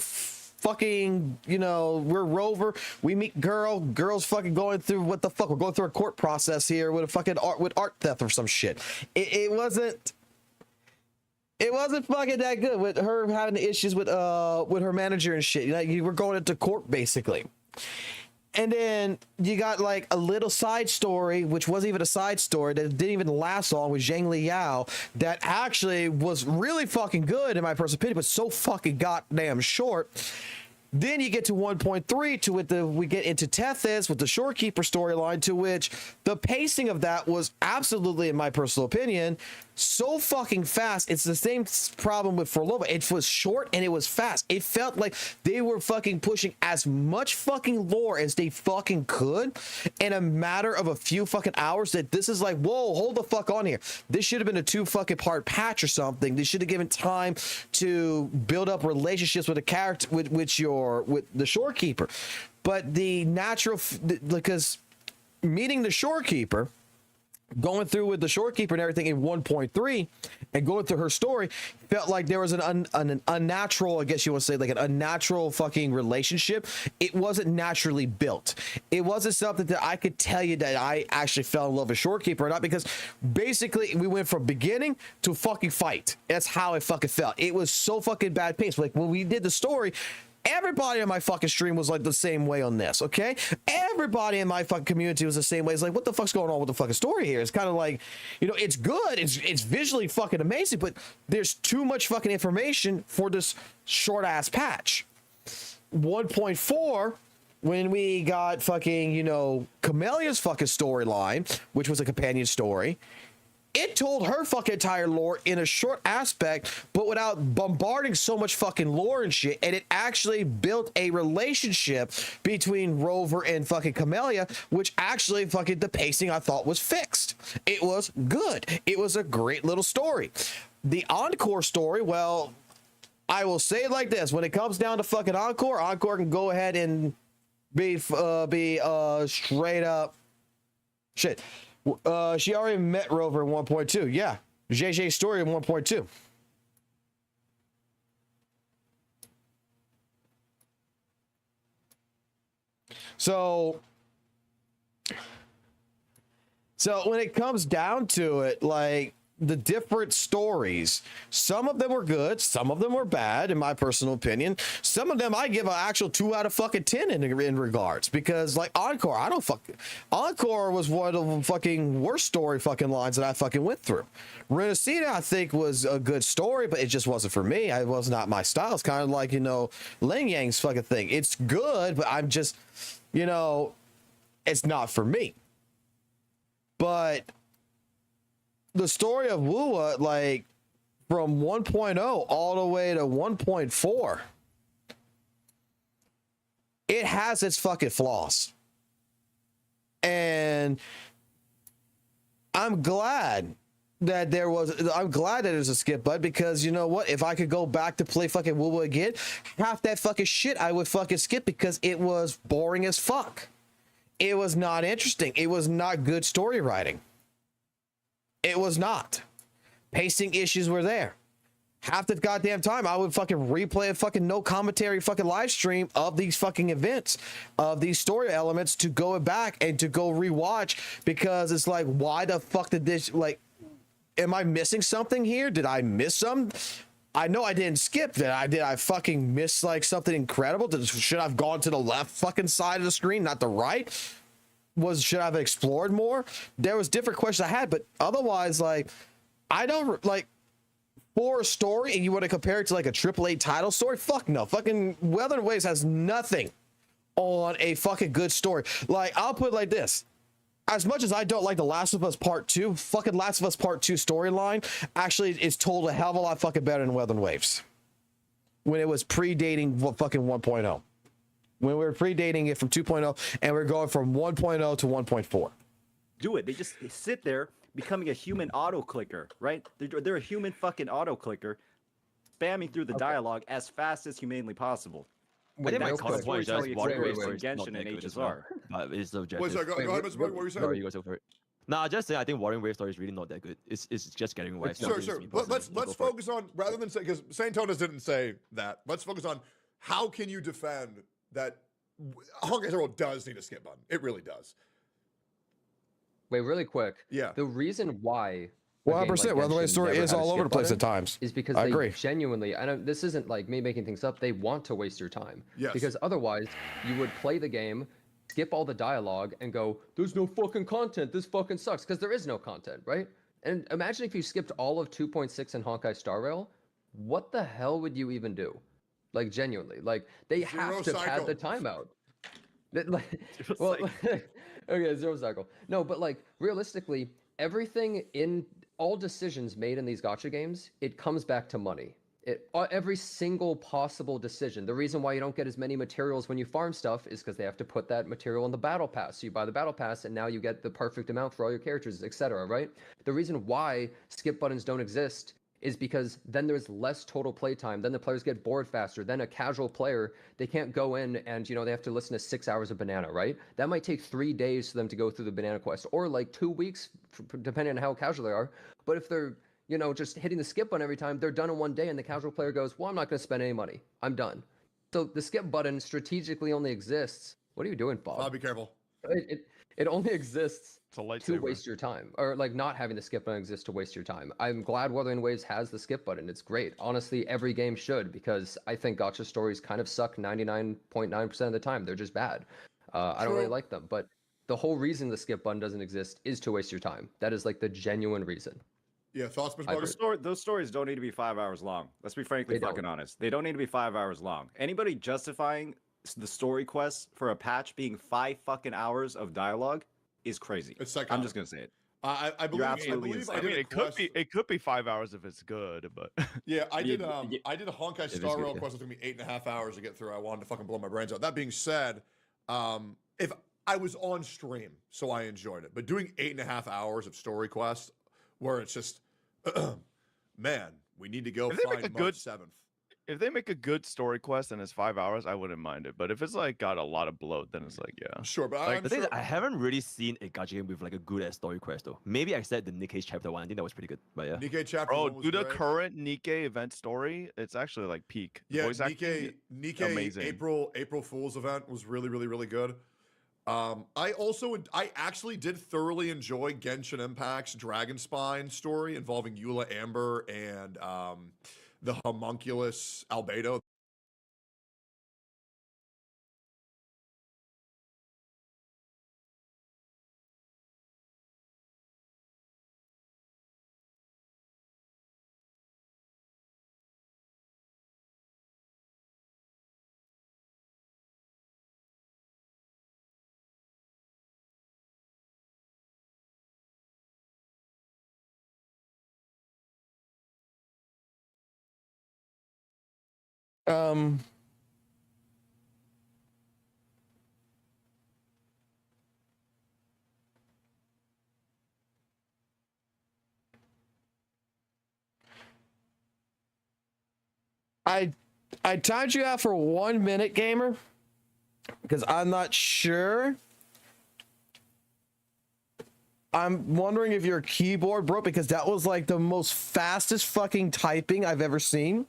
fucking, you know, we're Rover. We meet girls fucking going through what the fuck? We're going through a court process here with a fucking art theft or some shit. It wasn't fucking that good with her having issues with her manager and shit. Like, you were going into court basically. And then you got like a little side story, which wasn't even a side story, that didn't even last long, with Zhang Liao, that actually was really fucking good in my personal opinion, but so fucking goddamn short. Then you get to 1.3, to we get into Tethys with the Shorekeeper storyline, to which the pacing of that was absolutely, in my personal opinion, so fucking fast. It's the same problem with Forlova. It was short and it was fast. It felt like they were fucking pushing as much fucking lore as they fucking could in a matter of a few fucking hours, that this is like, whoa, hold the fuck on here. This should have been a 2 fucking part patch or something. They should have given time to build up relationships with the character, with the Shorekeeper. But the natural, because meeting the Shorekeeper, going through with the Shorekeeper and everything in 1.3 and going through her story, felt like there was an unnatural, I guess you would say, like an unnatural fucking relationship. It wasn't naturally built. It wasn't something that I could tell you that I actually fell in love with Shorekeeper or not, because basically we went from beginning to fucking fight. That's how it fucking felt. It was so fucking bad pace. Like when we did the story, everybody on my fucking stream was like the same way on this, okay? Everybody in my fucking community was the same way. It's like, what the fuck's going on with the fucking story here? It's kind of like, you know, it's good. It's visually fucking amazing, but there's too much fucking information for this short ass patch. 1.4, when we got fucking, you know, Camelia's fucking storyline, which was a companion story, it told her fucking entire lore in a short aspect, but without bombarding so much fucking lore and shit. And it actually built a relationship between Rover and fucking Camellia, which actually fucking the pacing I thought was fixed. It was good. It was a great little story. The Encore story, well, I will say it like this: when it comes down to fucking Encore can go ahead and be straight up shit. She already met Rover in 1.2. Yeah, JJ's story in 1.2. So when it comes down to it, like, the different stories, some of them were good, some of them were bad, in my personal opinion. Some of them I give an actual 2 out of fucking 10 in regards, because like Encore, Encore was one of the fucking worst story fucking lines that I fucking went through. Renacida, I think, was a good story, but it just wasn't for me. It was not my style. It's kind of like, you know, Ling Yang's fucking thing. It's good, but I'm just, you know, it's not for me. But the story of WUWA, like, from 1.0 all the way to 1.4, it has its fucking flaws. And I'm glad that there's a skip button, because you know what? If I could go back to play fucking WUWA again, half that fucking shit I would fucking skip, because it was boring as fuck. It was not interesting. It was not good story writing. It was not. Pacing issues were there. Half the goddamn time I would fucking replay a fucking no commentary fucking live stream of these fucking events, of these story elements, to go back and to go rewatch, because it's like, why the fuck did this, like, am I missing something here? Did I miss some? I know I didn't skip that. Did I fucking miss like something incredible? Should I have gone to the left fucking side of the screen, not the right? Should I have explored more? There was different questions I had, but otherwise, like, I don't, like, for a story, and you want to compare it to like a AAA title story, fuck no. Fucking Wuthering Waves has nothing on a fucking good story. Like, I'll put it like this: as much as I don't like The Last of Us Part 2, fucking Last of Us Part 2 storyline actually is told a hell of a lot fucking better than Wuthering Waves, when it was predating fucking 1.0. When we were predating it from 2.0, and we're going from 1.0 to 1.4. Do it. They just sit there becoming a human auto clicker, right? They're a human fucking auto clicker, spamming through the dialogue as fast as humanly possible. I think my That's counter the point is just storytelling Wuthering Waves experience story is in not Genshin that and good as well. HSR. But it's subjective. Wait, sorry, go ahead, Mr. What were you saying? Sorry, you guys go for it. Nah, just saying, I think Wuthering Waves story is really not that good. It's just getting away. Sure. Let's focus on, rather than say, because Saint Tonas didn't say that. Let's focus on how can you defend that Honkai Star Rail does need a skip button? It really does. Wait, really quick. Yeah. The reason why 100%. Well, the way the story is all over the place at times. is because I they agree. genuinely, I don't, this isn't like me making things up. They want to waste your time. Yes. Because otherwise, you would play the game, skip all the dialogue, and go, "There's no fucking content. This fucking sucks." Because there is no content, right? And imagine if you skipped all of 2.6 in Honkai Star Rail, what the hell would you even do? Like genuinely, like they have to pad the timeout. Well, okay, zero cycle. No, but like realistically, everything in all decisions made in these gacha games, it comes back to money. Every single possible decision. The reason why you don't get as many materials when you farm stuff is because they have to put that material in the battle pass. So you buy the battle pass, and now you get the perfect amount for all your characters, etc. Right? The reason why skip buttons don't exist is because then there's less total playtime. Then the players get bored faster. Then a casual player, they can't go in and, they have to listen to 6 hours of banana, right? That might take 3 days for them to go through the banana quest, or like 2 weeks, depending on how casual they are. But if they're, just hitting the skip button every time, they're done in 1 day, and the casual player goes, well, I'm not going to spend any money. I'm done. So the skip button strategically only exists. What are you doing, Bob? Bob, be careful. It only exists to waste your time, or like not having the skip button exist to waste your time. I'm glad Wuthering Waves has the skip button. It's great. Honestly, every game should, because I think gacha stories kind of suck 99.9% of the time. They're just bad. I don't really like them. But the whole reason the skip button doesn't exist is to waste your time. That is like the genuine reason. Yeah, thoughts, Mr. Bugger? Those stories don't need to be 5 hours long. Let's be frankly fucking honest. They don't need to be 5 hours long. Anybody justifying the story quests for a patch being 5 fucking hours of dialogue is crazy. It's psychotic. I'm just gonna say it. I believe. I mean, it could be 5 hours if it's good, but yeah, I did a Honkai Star Rail quest. It took me 8.5 hours to get through. I wanted to fucking blow my brains out. That being said, if I was on stream, so I enjoyed it, but doing 8.5 hours of story quests where it's just, man, we need to go find March 7th. If they make a good story quest and it's 5 hours, I wouldn't mind it. But if it's like got a lot of bloat, then it's like, yeah. Sure, but the thing is, I haven't really seen a gacha game with like a good ass story quest though. Maybe I said the Nikkei chapter 1. I think that was pretty good. But yeah. Nikkei chapter 1 was do the great. current Nikkei event story. It's actually like peak. Yeah, Voice acting, Nikkei amazing. April Fool's event was really, really, really good. I actually did thoroughly enjoy Genshin Impact's Dragon Spine story involving Eula Amber and the homunculus Albedo. I timed you out for 1 minute, gamer, because I'm not sure. I'm wondering if your keyboard broke, because that was like the most fastest fucking typing I've ever seen.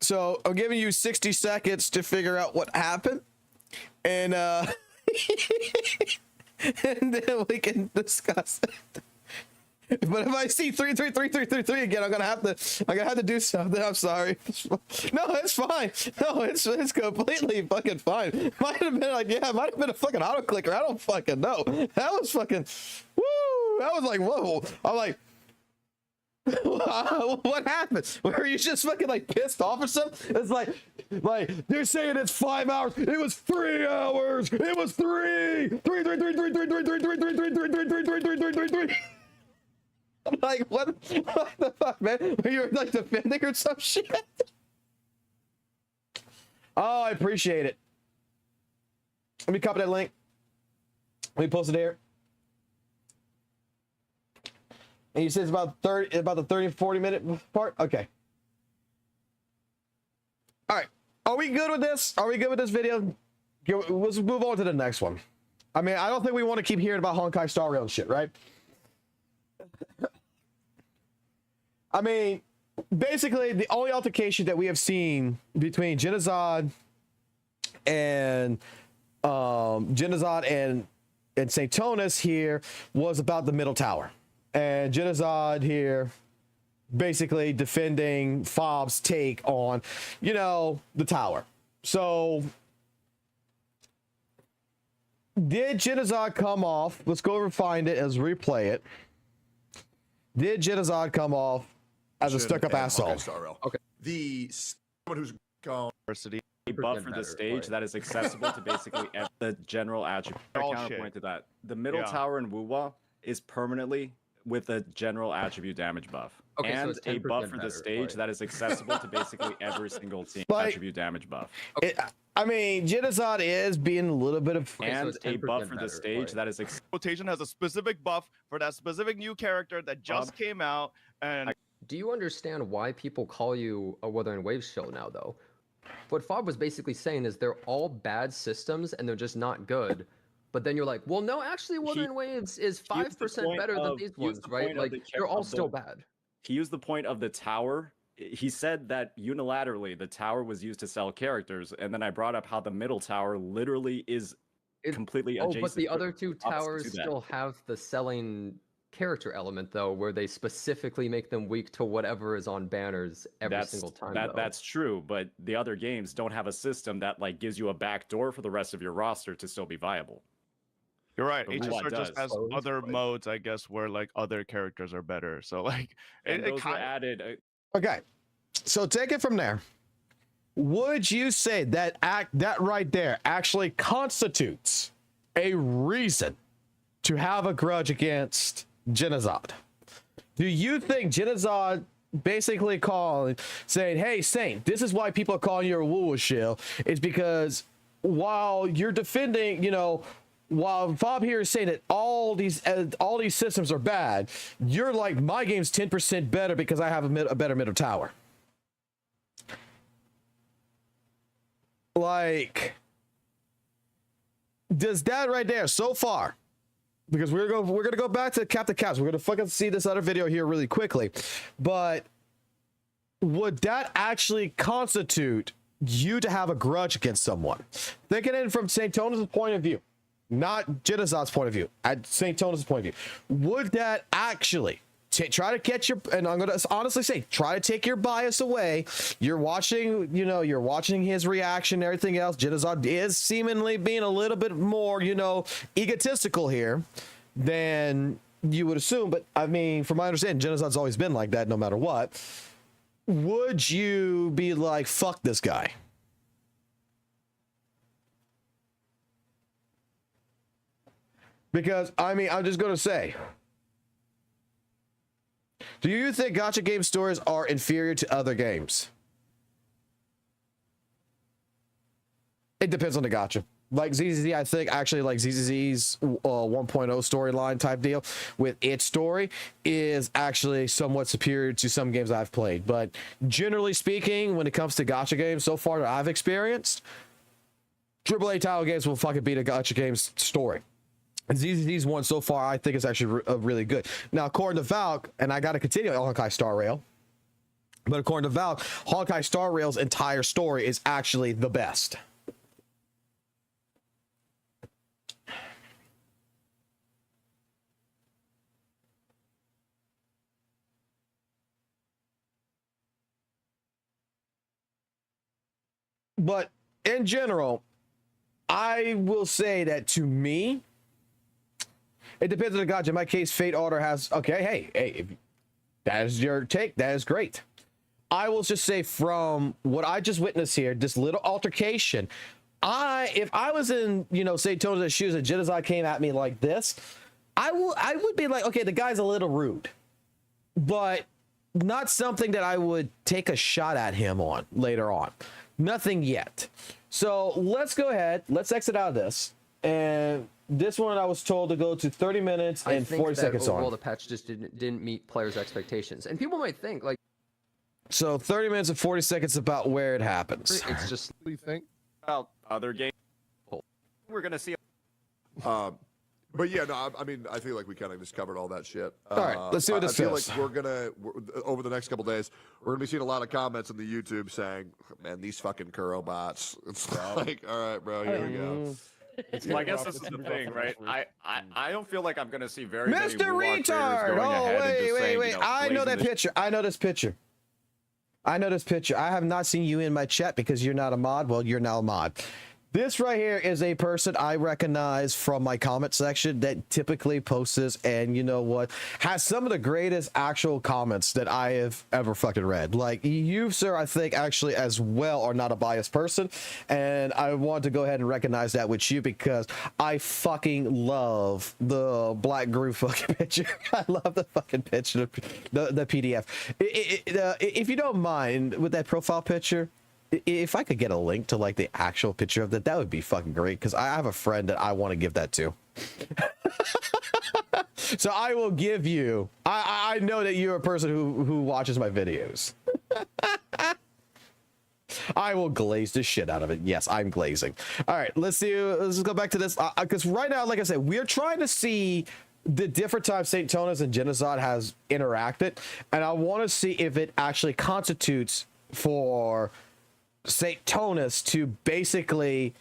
So I'm giving you 60 seconds to figure out what happened, and and then we can discuss it. But if I see 33333 again, I'm gonna have to do something. I'm sorry. No, it's fine. No, it's completely fucking fine. Might have been like, yeah, it might have been a fucking auto clicker. I don't fucking know. That was fucking, woo. That was like, whoa. I'm like, what happened? Were you just fucking like pissed off or something? It's like they're saying it's 5 hours. It was 3 hours. It was 3. I'm like, what the fuck, man? Were you like defending or some shit? Oh, I appreciate it. Let me copy that link. Let me post it here. And you said it's about the 30, 40 minute part? Okay. All right. Are we good with this? Are we good with this video? Let's move on to the next one. I mean, I don't think we want to keep hearing about Honkai Star Rail and shit, right? I mean, basically, the only altercation that we have seen between Genozod and St. Tonus here was about the middle tower, and Genozod here basically defending Fob's take on, you know, the tower. So did Genozod come off? Let's go over and find it as replay it. Did Genozod come off as a stuck-up asshole? Okay. The someone who's gone. University. A buff for the stage that is accessible to basically the general attribute. All Counterpoint shit. to that. The middle Yeah. tower in WUWA is permanently with a general attribute damage buff. Okay, so and it's a 10% buff for the better, stage like- that is accessible to basically every single team Like- attribute damage buff. I mean, Genozod is being a little bit of... Okay, so and it's a 10% buff for the better, stage like- that is Rotation has a specific buff for that specific new character that just came out, and Do you understand why people call you a Wuthering Waves show now, though? What Fob was basically saying is they're all bad systems and they're just not good. But then you're like, well, no, actually, Wuthering Waves is 5% point better than of- these he used ones, the right? point of Like, the they're all of the- still bad. He used the point of the tower. He said that unilaterally the tower was used to sell characters, and then I brought up how the middle tower literally is completely Oh, adjacent. but the to- other two opposite to towers that. still have the selling character element, though, where they specifically make them weak to whatever is on banners every single time. though. That's true, but the other games don't have a system that like gives you a back door for the rest of your roster to still be viable. you're right. But WUWA HSR just does. has Close, other but- modes, I guess, where like other characters are better. So like, And it those were kind added. Okay, so take it from there. Would you say that that right there actually constitutes a reason to have a grudge against Genozod? Do you think Genozod basically saying, hey, Saint, this is why people are calling you a WUWA shill, is because while you're defending, you know, while Bob here is saying that all these systems are bad, you're like, my game's 10% better because I have a better middle tower. Like, does that right there so far? Because we're gonna go back to Captain Caps. We're gonna fucking see this other video here really quickly, but would that actually constitute you to have a grudge against someone? Thinking it from St. Tonus' point of view, not Genozod's point of view, at St. Tonus' point of view, would that actually try to get your, and I'm gonna honestly say, try to take your bias away. You're watching, you know, you're watching his reaction and everything else. Genozod is seemingly being a little bit more, you know, egotistical here than you would assume. But I mean, from my understanding, Genozod's always been like that no matter what. Would you be like, fuck this guy? Because, I mean, I'm just going to say, do you think gacha game stories are inferior to other games? It depends on the gacha. Like ZZZ, I think actually like ZZZ's 1.0 storyline type deal with its story is actually somewhat superior to some games I've played. But generally speaking, when it comes to gacha games so far that I've experienced, AAA title games will fucking beat a gacha game's story. And ZZZ's one so far, I think is actually really good. Now, according to Valk, and I got to continue on Honkai Star Rail, but according to Valk, Honkai Star Rail's entire story is actually the best. But in general, I will say that to me, it depends on the gacha. In my case, Fate Order has, okay, hey, if that is your take, that is great. I will just say from what I just witnessed here, this little altercation, if I was in, you know, say Tonus' shoes and Genozod came at me like this, I would be like, okay, the guy's a little rude, but not something that I would take a shot at him on later on. Nothing yet. So let's go ahead. Let's exit out of this. And this one I was told to go to 30 minutes and 40 seconds overall, on. the patch just didn't meet players' expectations. And people might think, like, So 30 minutes and 40 seconds about where it happens. it's just What do you think? About other games, we're gonna see. But yeah, no, I mean, I feel like we kind of just covered all that shit. All right, let's see what I this feel says. like over the next couple days, we're gonna be seeing a lot of comments in the YouTube saying, "Man, these fucking Kuro bots." It's like, all right, bro, here we go. Well, I guess this is the thing, right? I don't feel like I'm gonna see very many Mr. WUWA creators Retard! going Oh, ahead and just wait, saying, wait. you know, I know blazing that the picture. I know this picture. I have not seen you in my chat because you're not a mod. Well, you're now a mod. This right here is a person I recognize from my comment section that typically posts this, and you know what? Has some of the greatest actual comments that I have ever fucking read. Like, you, sir, I think actually as well are not a biased person, and I want to go ahead and recognize that with you because I fucking love the black groove fucking picture. I love the fucking picture, the PDF. If you don't mind, with that profile picture, if I could get a link to like the actual picture of that would be fucking great, because I have a friend that I want to give that to. So I will give you, I know that you're a person who watches my videos. I will glaze the shit out of it. Yes, I'm glazing. All right, let's go back to this, because right now, like I said, we're trying to see the different times St. Tonas and Genocide has interacted, and I want to see if it actually constitutes for St. Tonas to basically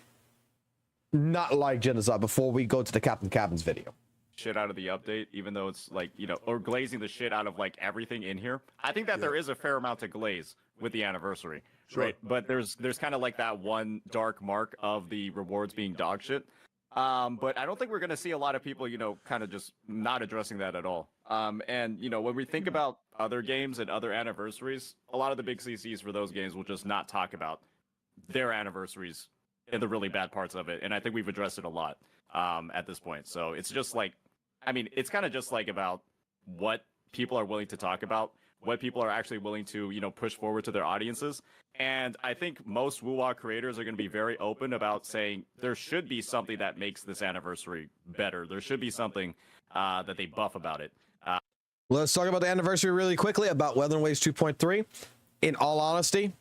not like Genocide before we go to the Captain Cabin's video. shit out of the update, even though it's like, you know, or glazing the shit out of like everything in here. I think that there is a fair amount to glaze with the anniversary, right? But there's kind of like that one dark mark of the rewards being dog shit. But I don't think we're going to see a lot of people, you know, kind of just not addressing that at all. And, you know, when we think about other games and other anniversaries, a lot of the big CCs for those games will just not talk about their anniversaries and the really bad parts of it. And I think we've addressed it a lot at this point. So it's just like, I mean, it's kind of just like about what people are willing to talk about, what people are actually willing to, you know, push forward to their audiences. And I think most WUWA creators are going to be very open about saying there should be something that makes this anniversary better. There should be something that they buff about it. Let's talk about the anniversary really quickly, about Weather and Waves 2.3. In all honesty,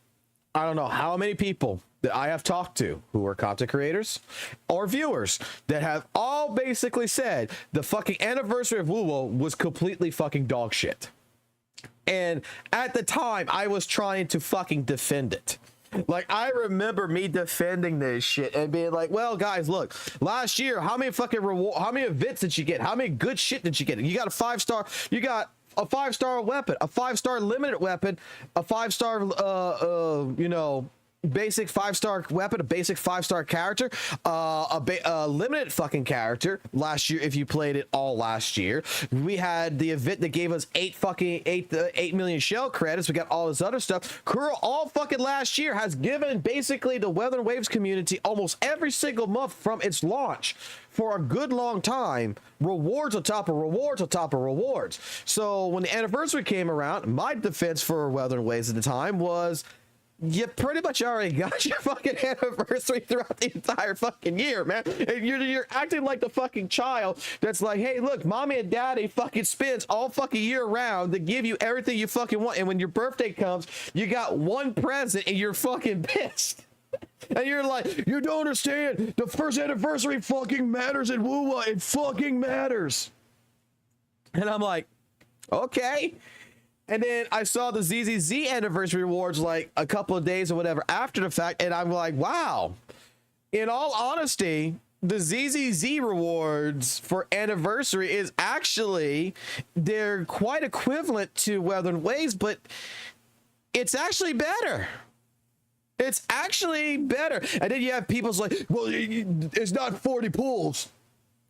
I don't know how many people that I have talked to who are content creators or viewers that have all basically said the fucking anniversary of WUWA was completely fucking dog shit. And at the time, I was trying to fucking defend it. Like, I remember me defending this shit and being like, well, guys, look, last year, how many fucking how many events did you get? How many good shit did you get? You got a 5-star, you got a 5-star weapon, a 5-star limited weapon, a 5-star, you know, basic 5-star weapon, a basic 5-star character, a limited fucking character last year if you played it all last year. We had the event that gave us 8 million shell credits. We got all this other stuff. Kuro all fucking last year has given basically the Weather and Waves community almost every single month from its launch for a good long time, rewards on top of rewards on top of rewards. So when the anniversary came around, my defense for Weather and Waves at the time was, you pretty much already got your fucking anniversary throughout the entire fucking year, man. And you're acting like the fucking child that's like, hey, look, mommy and daddy fucking spends all fucking year round to give you everything you fucking want. And when your birthday comes, you got one present and you're fucking pissed. And you're like, you don't understand. The first anniversary fucking matters in WUWA. It fucking matters. And I'm like, okay. And then I saw the ZZZ anniversary rewards like a couple of days or whatever after the fact, and I'm like, wow. In all honesty, the ZZZ rewards for anniversary is actually, they're quite equivalent to Weather and Waves, but it's actually better. It's actually better. And then you have people's like, well, it's not 40 pools.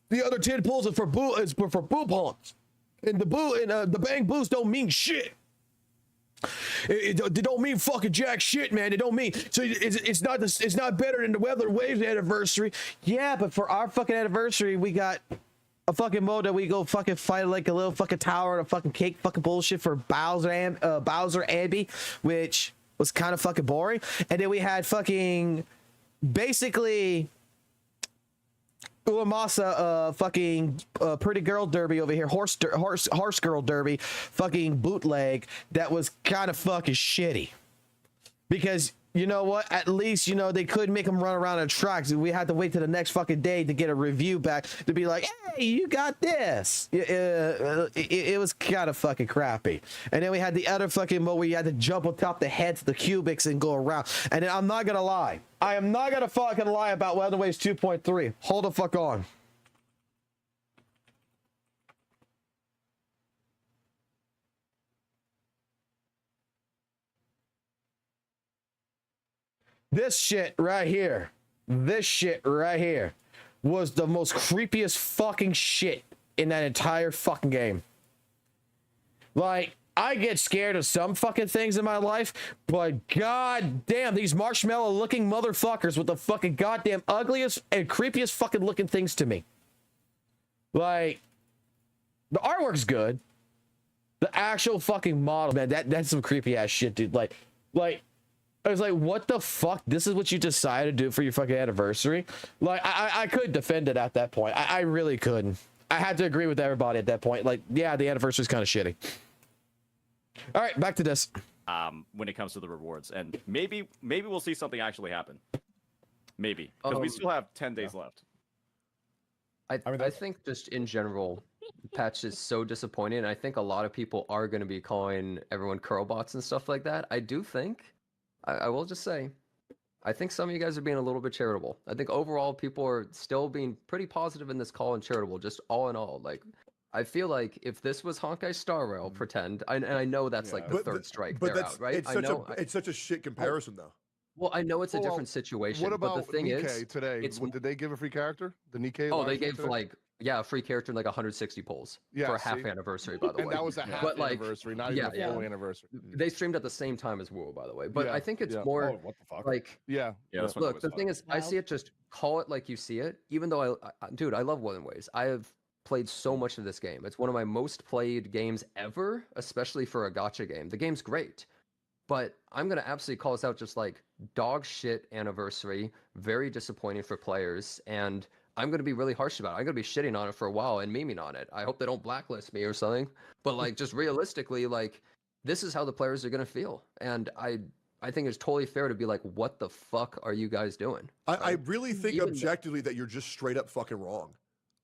The other 10 pools are for boo pawns. And the bang boos don't mean shit. They don't mean fucking jack shit, man. They don't mean, so it's not better than the Weather and Waves anniversary. Yeah, but for our fucking anniversary, we got a fucking mode that we go fucking fight like a little fucking tower and a fucking cake fucking bullshit for Bowser Ambi, which was kind of fucking boring. And then we had fucking basically Uemasa, fucking pretty girl derby over here, horse girl derby, fucking bootleg that was kind of fucking shitty, because you know what? At least, you know, they could make them run around in tracks. We had to wait till the next fucking day to get a review back to be like, hey, you got this. It was kind of fucking crappy. And then we had the other fucking mode where you had to jump on top the heads, the cubics, and go around. And then I'm not gonna lie. I am not gonna fucking lie about Weather Waves 2.3. Hold the fuck on. This shit right here, was the most creepiest fucking shit in that entire fucking game. Like, I get scared of some fucking things in my life, but god damn, these marshmallow looking motherfuckers with the fucking goddamn ugliest and creepiest fucking looking things to me. Like, the artwork's good. The actual fucking model, man, that's some creepy ass shit, dude. Like, I was like, what the fuck? This is what you decided to do for your fucking anniversary? Like, I could defend it at that point. I really couldn't. I had to agree with everybody at that point. Like, yeah, the anniversary's kind of shitty. All right, back to this. When it comes to the rewards, and maybe we'll see something actually happen. Maybe, because we still have 10 days left. I think just in general, the patch is so disappointing. I think a lot of people are going to be calling everyone curlbots and stuff like that. I do think, I will just say, I think some of you guys are being a little bit charitable. I think overall people are still being pretty positive in this call and charitable, just all in all. Like, I feel like if this was Honkai Star Rail, pretend, and I know that's like the third strike they're out, right? It's such a shit comparison, though. Well, I know it's a different situation. What about but the thing Nikkei is, today? Did they give a free character? The Nikkei? Oh, they gave like a free character and like 160 polls for a half anniversary, by the way. And that was a half anniversary, not even a full anniversary. They streamed at the same time as WUWA, by the way. But I think it's more what the fuck? like that's look. The thing is, I see it. Just call it like you see it. Even though dude, I love Weather Waves. I have played so much of this game. It's one of my most played games ever, especially for a gacha game. The game's great. But I'm going to absolutely call this out, just like dog shit anniversary, very disappointing for players, and I'm going to be really harsh about it. I'm going to be shitting on it for a while and memeing on it. I hope they don't blacklist me or something, but like just realistically, like this is how the players are going to feel. And I think it's totally fair to be like, what the fuck are you guys doing? I really think objectively that you're just straight up fucking wrong.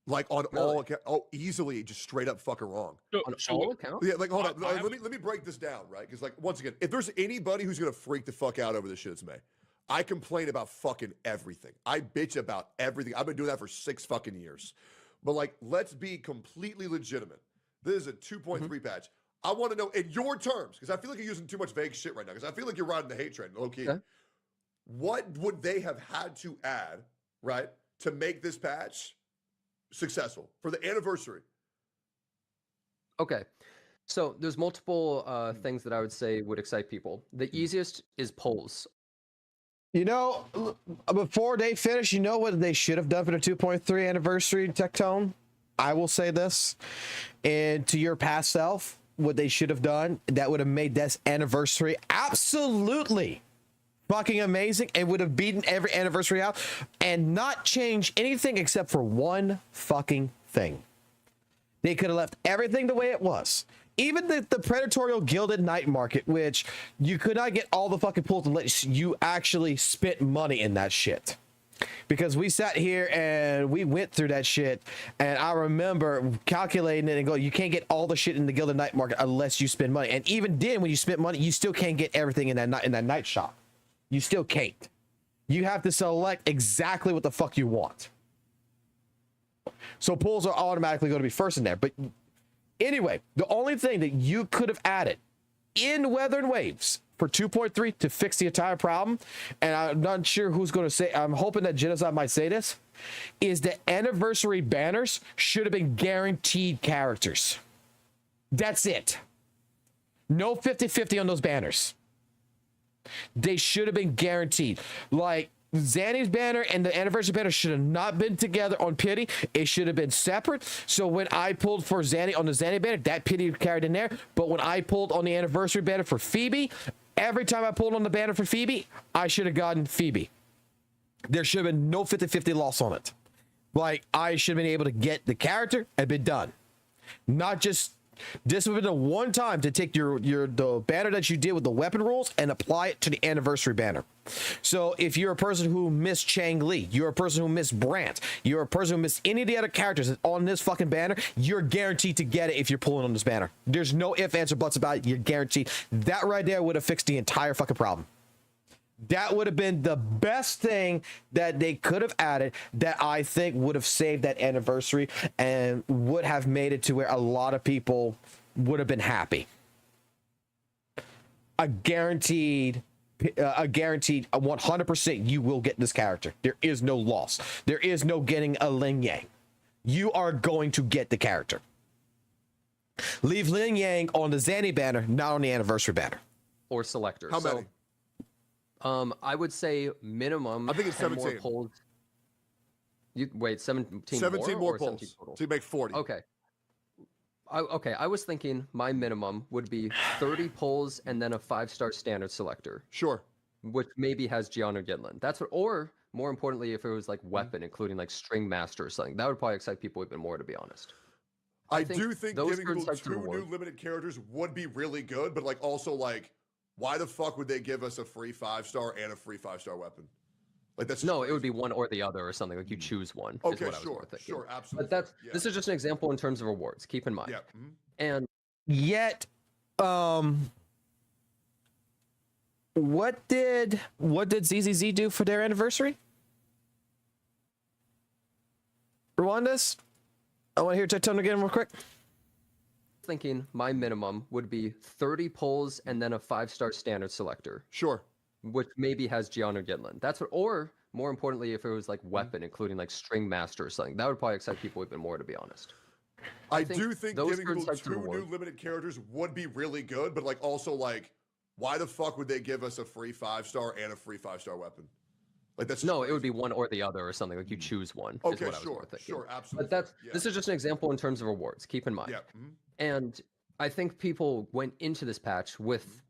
Like on all accounts, easily just straight up fucking wrong. On all accounts? Yeah, like hold on, let me break this down, right? Because like once again, if there's anybody who's gonna freak the fuck out over this shit, it's me. I complain about fucking everything. I bitch about everything. I've been doing that for 6 fucking years. But like, let's be completely legitimate. This is a 2.3 patch. I want to know in your terms, because I feel like you're using too much vague shit right now. Because I feel like you're riding the hate train, low key. Okay. What would they have had to add, right, to make this patch successful for the anniversary? Okay, so there's multiple things that I would say would excite people. The easiest is polls. You know, before they finish, you know what they should have done for the 2.3 anniversary, Tectone? I will say this, and to your past self, what they should have done that would have made this anniversary absolutely fucking amazing and would have beaten every anniversary out and not change anything except for one fucking thing. They could have left everything the way it was. Even the predatorial gilded night market, which you could not get all the fucking pulls unless you actually spent money in that shit. Because we sat here and we went through that shit, and I remember calculating it and go, you can't get all the shit in the gilded night market unless you spend money. And even then, when you spent money, you still can't get everything in that night shop. You still can't. You have to select exactly what the fuck you want. So pulls are automatically going to be first in there. But anyway, the only thing that you could have added in Weather and Waves for 2.3 to fix the entire problem, and I'm not sure who's going to say, I'm hoping that Genocide might say this, is the anniversary banners should have been guaranteed characters. That's it. No 50-50 on those banners. They should have been guaranteed. Like Zanny's banner and the anniversary banner should have not been together on Pity. It should have been separate. So when I pulled for Zanny on the Zanny banner, that Pity carried in there. But when I pulled on the anniversary banner for Phoebe, every time I pulled on the banner for Phoebe, I should have gotten Phoebe. There should have been no 50-50 loss on it. Like, I should have been able to get the character and been done. Not just This would have been the one time to take the banner that you did with the weapon rules and apply it to the anniversary banner. So if you're a person who missed Chang Li, you're a person who missed Brant, you're a person who missed any of the other characters on this fucking banner, you're guaranteed to get it if you're pulling on this banner. There's no ifs, ands, or buts about it. You're guaranteed. That right there would have fixed the entire fucking problem. That would have been the best thing that they could have added that I think would have saved that anniversary and would have made it to where a lot of people would have been happy. A guaranteed 100% you will get this character. There is no loss. There is no getting a Lin Yang. You are going to get the character. Leave Lin Yang on the Zanny banner, not on the anniversary banner. Or selector. How many? I would say minimum. I think it's 10 more 17. polls. You wait, 17. 17 more or polls. 17 total? So you make 40. Okay. I was thinking my minimum would be 30 polls and then a 5-star standard selector, Sure. which maybe has Gianna Ginlin. That's what, or more importantly, if it was like weapon, including like string master or something, that would probably excite people even more, to be honest. I do think those giving certain people types of 2 new rewards- limited characters would be really good, but like also like, why the fuck would they give us a free 5-star and a free 5-star weapon? Like that's No, it would be one or the other or something. Like you choose one. Is okay. what I was more Sure, thinking. sure, absolutely. But that's yeah. this is just an example in terms of rewards. Keep in mind. Yeah. And Yet, what did ZZZ do for their anniversary? Rwanda's? I want to hear Tectone again real quick. thinking my minimum would be 30 polls and then a 5-star standard selector, Sure. which maybe has Gianna Ginlin. That's what, or more importantly, if it was like weapon, including like string master or something, that would probably excite people even more, to be honest. I do think those giving certain people types of 2 new rewards- limited characters would be really good, but like also like, why the fuck would they give us a free 5-star and a free 5-star weapon? Like that's No, it would be one or the other or something. Like you choose one. Is okay. what I was more Sure, thinking. sure, absolutely. But that's yeah. this is just an example in terms of rewards. Keep in mind. Yeah. And I think people went into this patch with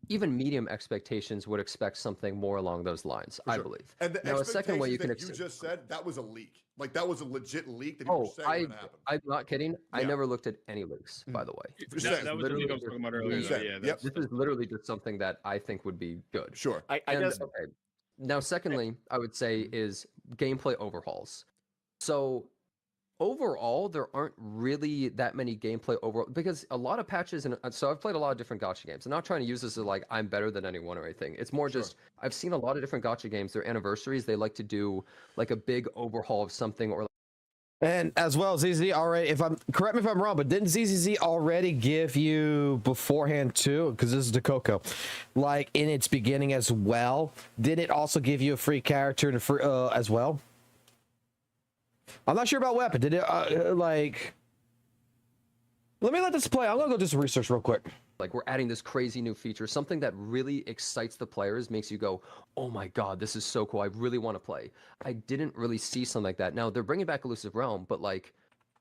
even medium expectations would expect something more along those lines, I sure. believe. And the Now, a second way you expectations can that you just said, that was a leak. Like that was a legit leak that people were saying was gonna happen. I'm not kidding. I Yeah. never looked at any leaks, by the way. Just That, saying. that was the leak I was talking about earlier. Just though, saying. Yeah, Yep. that's, This is literally just something that I think would be good. Sure. I And, guess okay. Now, secondly, I would say is gameplay overhauls. So overall, there aren't really that many gameplay overall because a lot of patches and so I've played a lot of different gacha games. I'm not trying to use this as like I'm better than anyone or anything. It's more just I've seen a lot of different gacha games. Their anniversaries, they like to do like a big overhaul of something or. And as well, ZZ already, correct me if I'm wrong, but didn't ZZZ already give you beforehand too? Because this is the Coco, like in its beginning as well. Did it also give you a free character and a free as well? I'm not sure about weapon. Did it like? Let me let this play. I'm gonna go do some research real quick. Like we're adding this crazy new feature, something that really excites the players, makes you go, oh my god, this is so cool. I really want to play. I didn't really see something like that. Now they're bringing back Elusive Realm, but like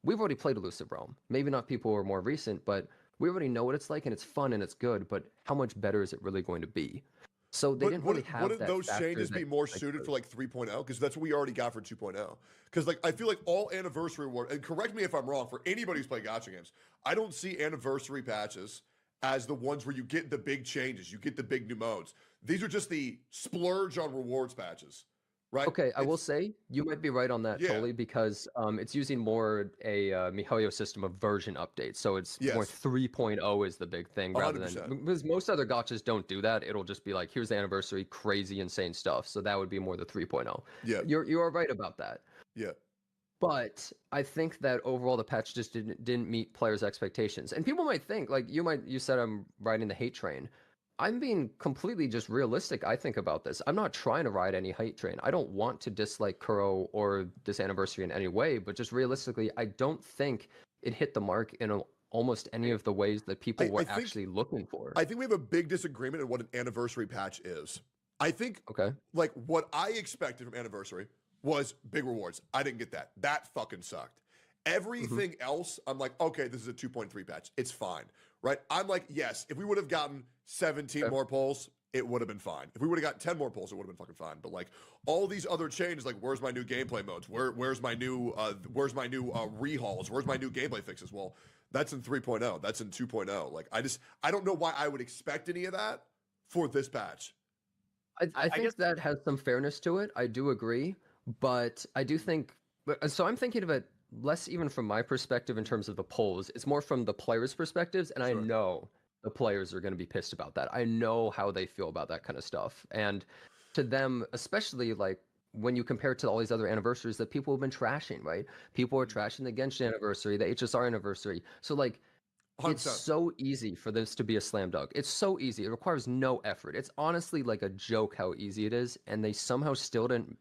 we've already played Elusive Realm. Maybe not people who are more recent, but we already know what it's like and it's fun and it's good, but how much better is it really going to be? So they didn't really have wouldn't that those factor changes be that, more like, suited for like 3.0? Because that's what we already got for 2.0. Because like I feel like all anniversary reward, and correct me if I'm wrong, for anybody who's played gacha games, I don't see anniversary patches as the ones where you get the big changes, you get the big new modes. These are just the splurge on rewards patches, right? Okay, I will say you might be right on that, Yeah. totally, because it's using more a MiHoYo system of version updates. So it's more Yes. 3.0 is the big thing rather 100%. than because most other gachas don't do that. It'll just be like, here's the anniversary, crazy, insane stuff. So that would be more the 3.0. Yeah. You are right about that. Yeah. But I think that overall the patch just didn't meet players' expectations. And people might think, like you said I'm riding the hate train. I'm being completely just realistic, I think, about this. I'm not trying to ride any hate train. I don't want to dislike Kuro or this anniversary in any way, but just realistically, I don't think it hit the mark in almost any of the ways that people were actually looking for. I think we have a big disagreement on what an anniversary patch is. I think Okay. like what I expected from anniversary was big rewards. I didn't get that. That fucking sucked. Everything else, I'm like, okay, this is a 2.3 patch. It's fine, right? I'm like, yes, if we would have gotten 17 more polls, it would have been fine. If we would have got 10 more polls, it would have been fucking fine. But like all these other changes, like where's my new gameplay modes? Where's my new rehauls? Where's my new gameplay fixes? Well, that's in 3.0. That's in 2.0. Like I don't know why I would expect any of that for this patch. I think that has some fairness to it. I do agree, but I do think so. I'm thinking of it less even from my perspective in terms of the polls. It's more from the players' perspectives, and Sure. I know the players are going to be pissed about that. I know how they feel about that kind of stuff, and to them, especially like when you compare it to all these other anniversaries that people have been trashing, right? People are trashing the Genshin anniversary, the HSR anniversary. So like, it's 100%. so easy for this to be a slam dunk. It's so easy. It requires no effort. It's honestly like a joke how easy it is, and they somehow still didn't.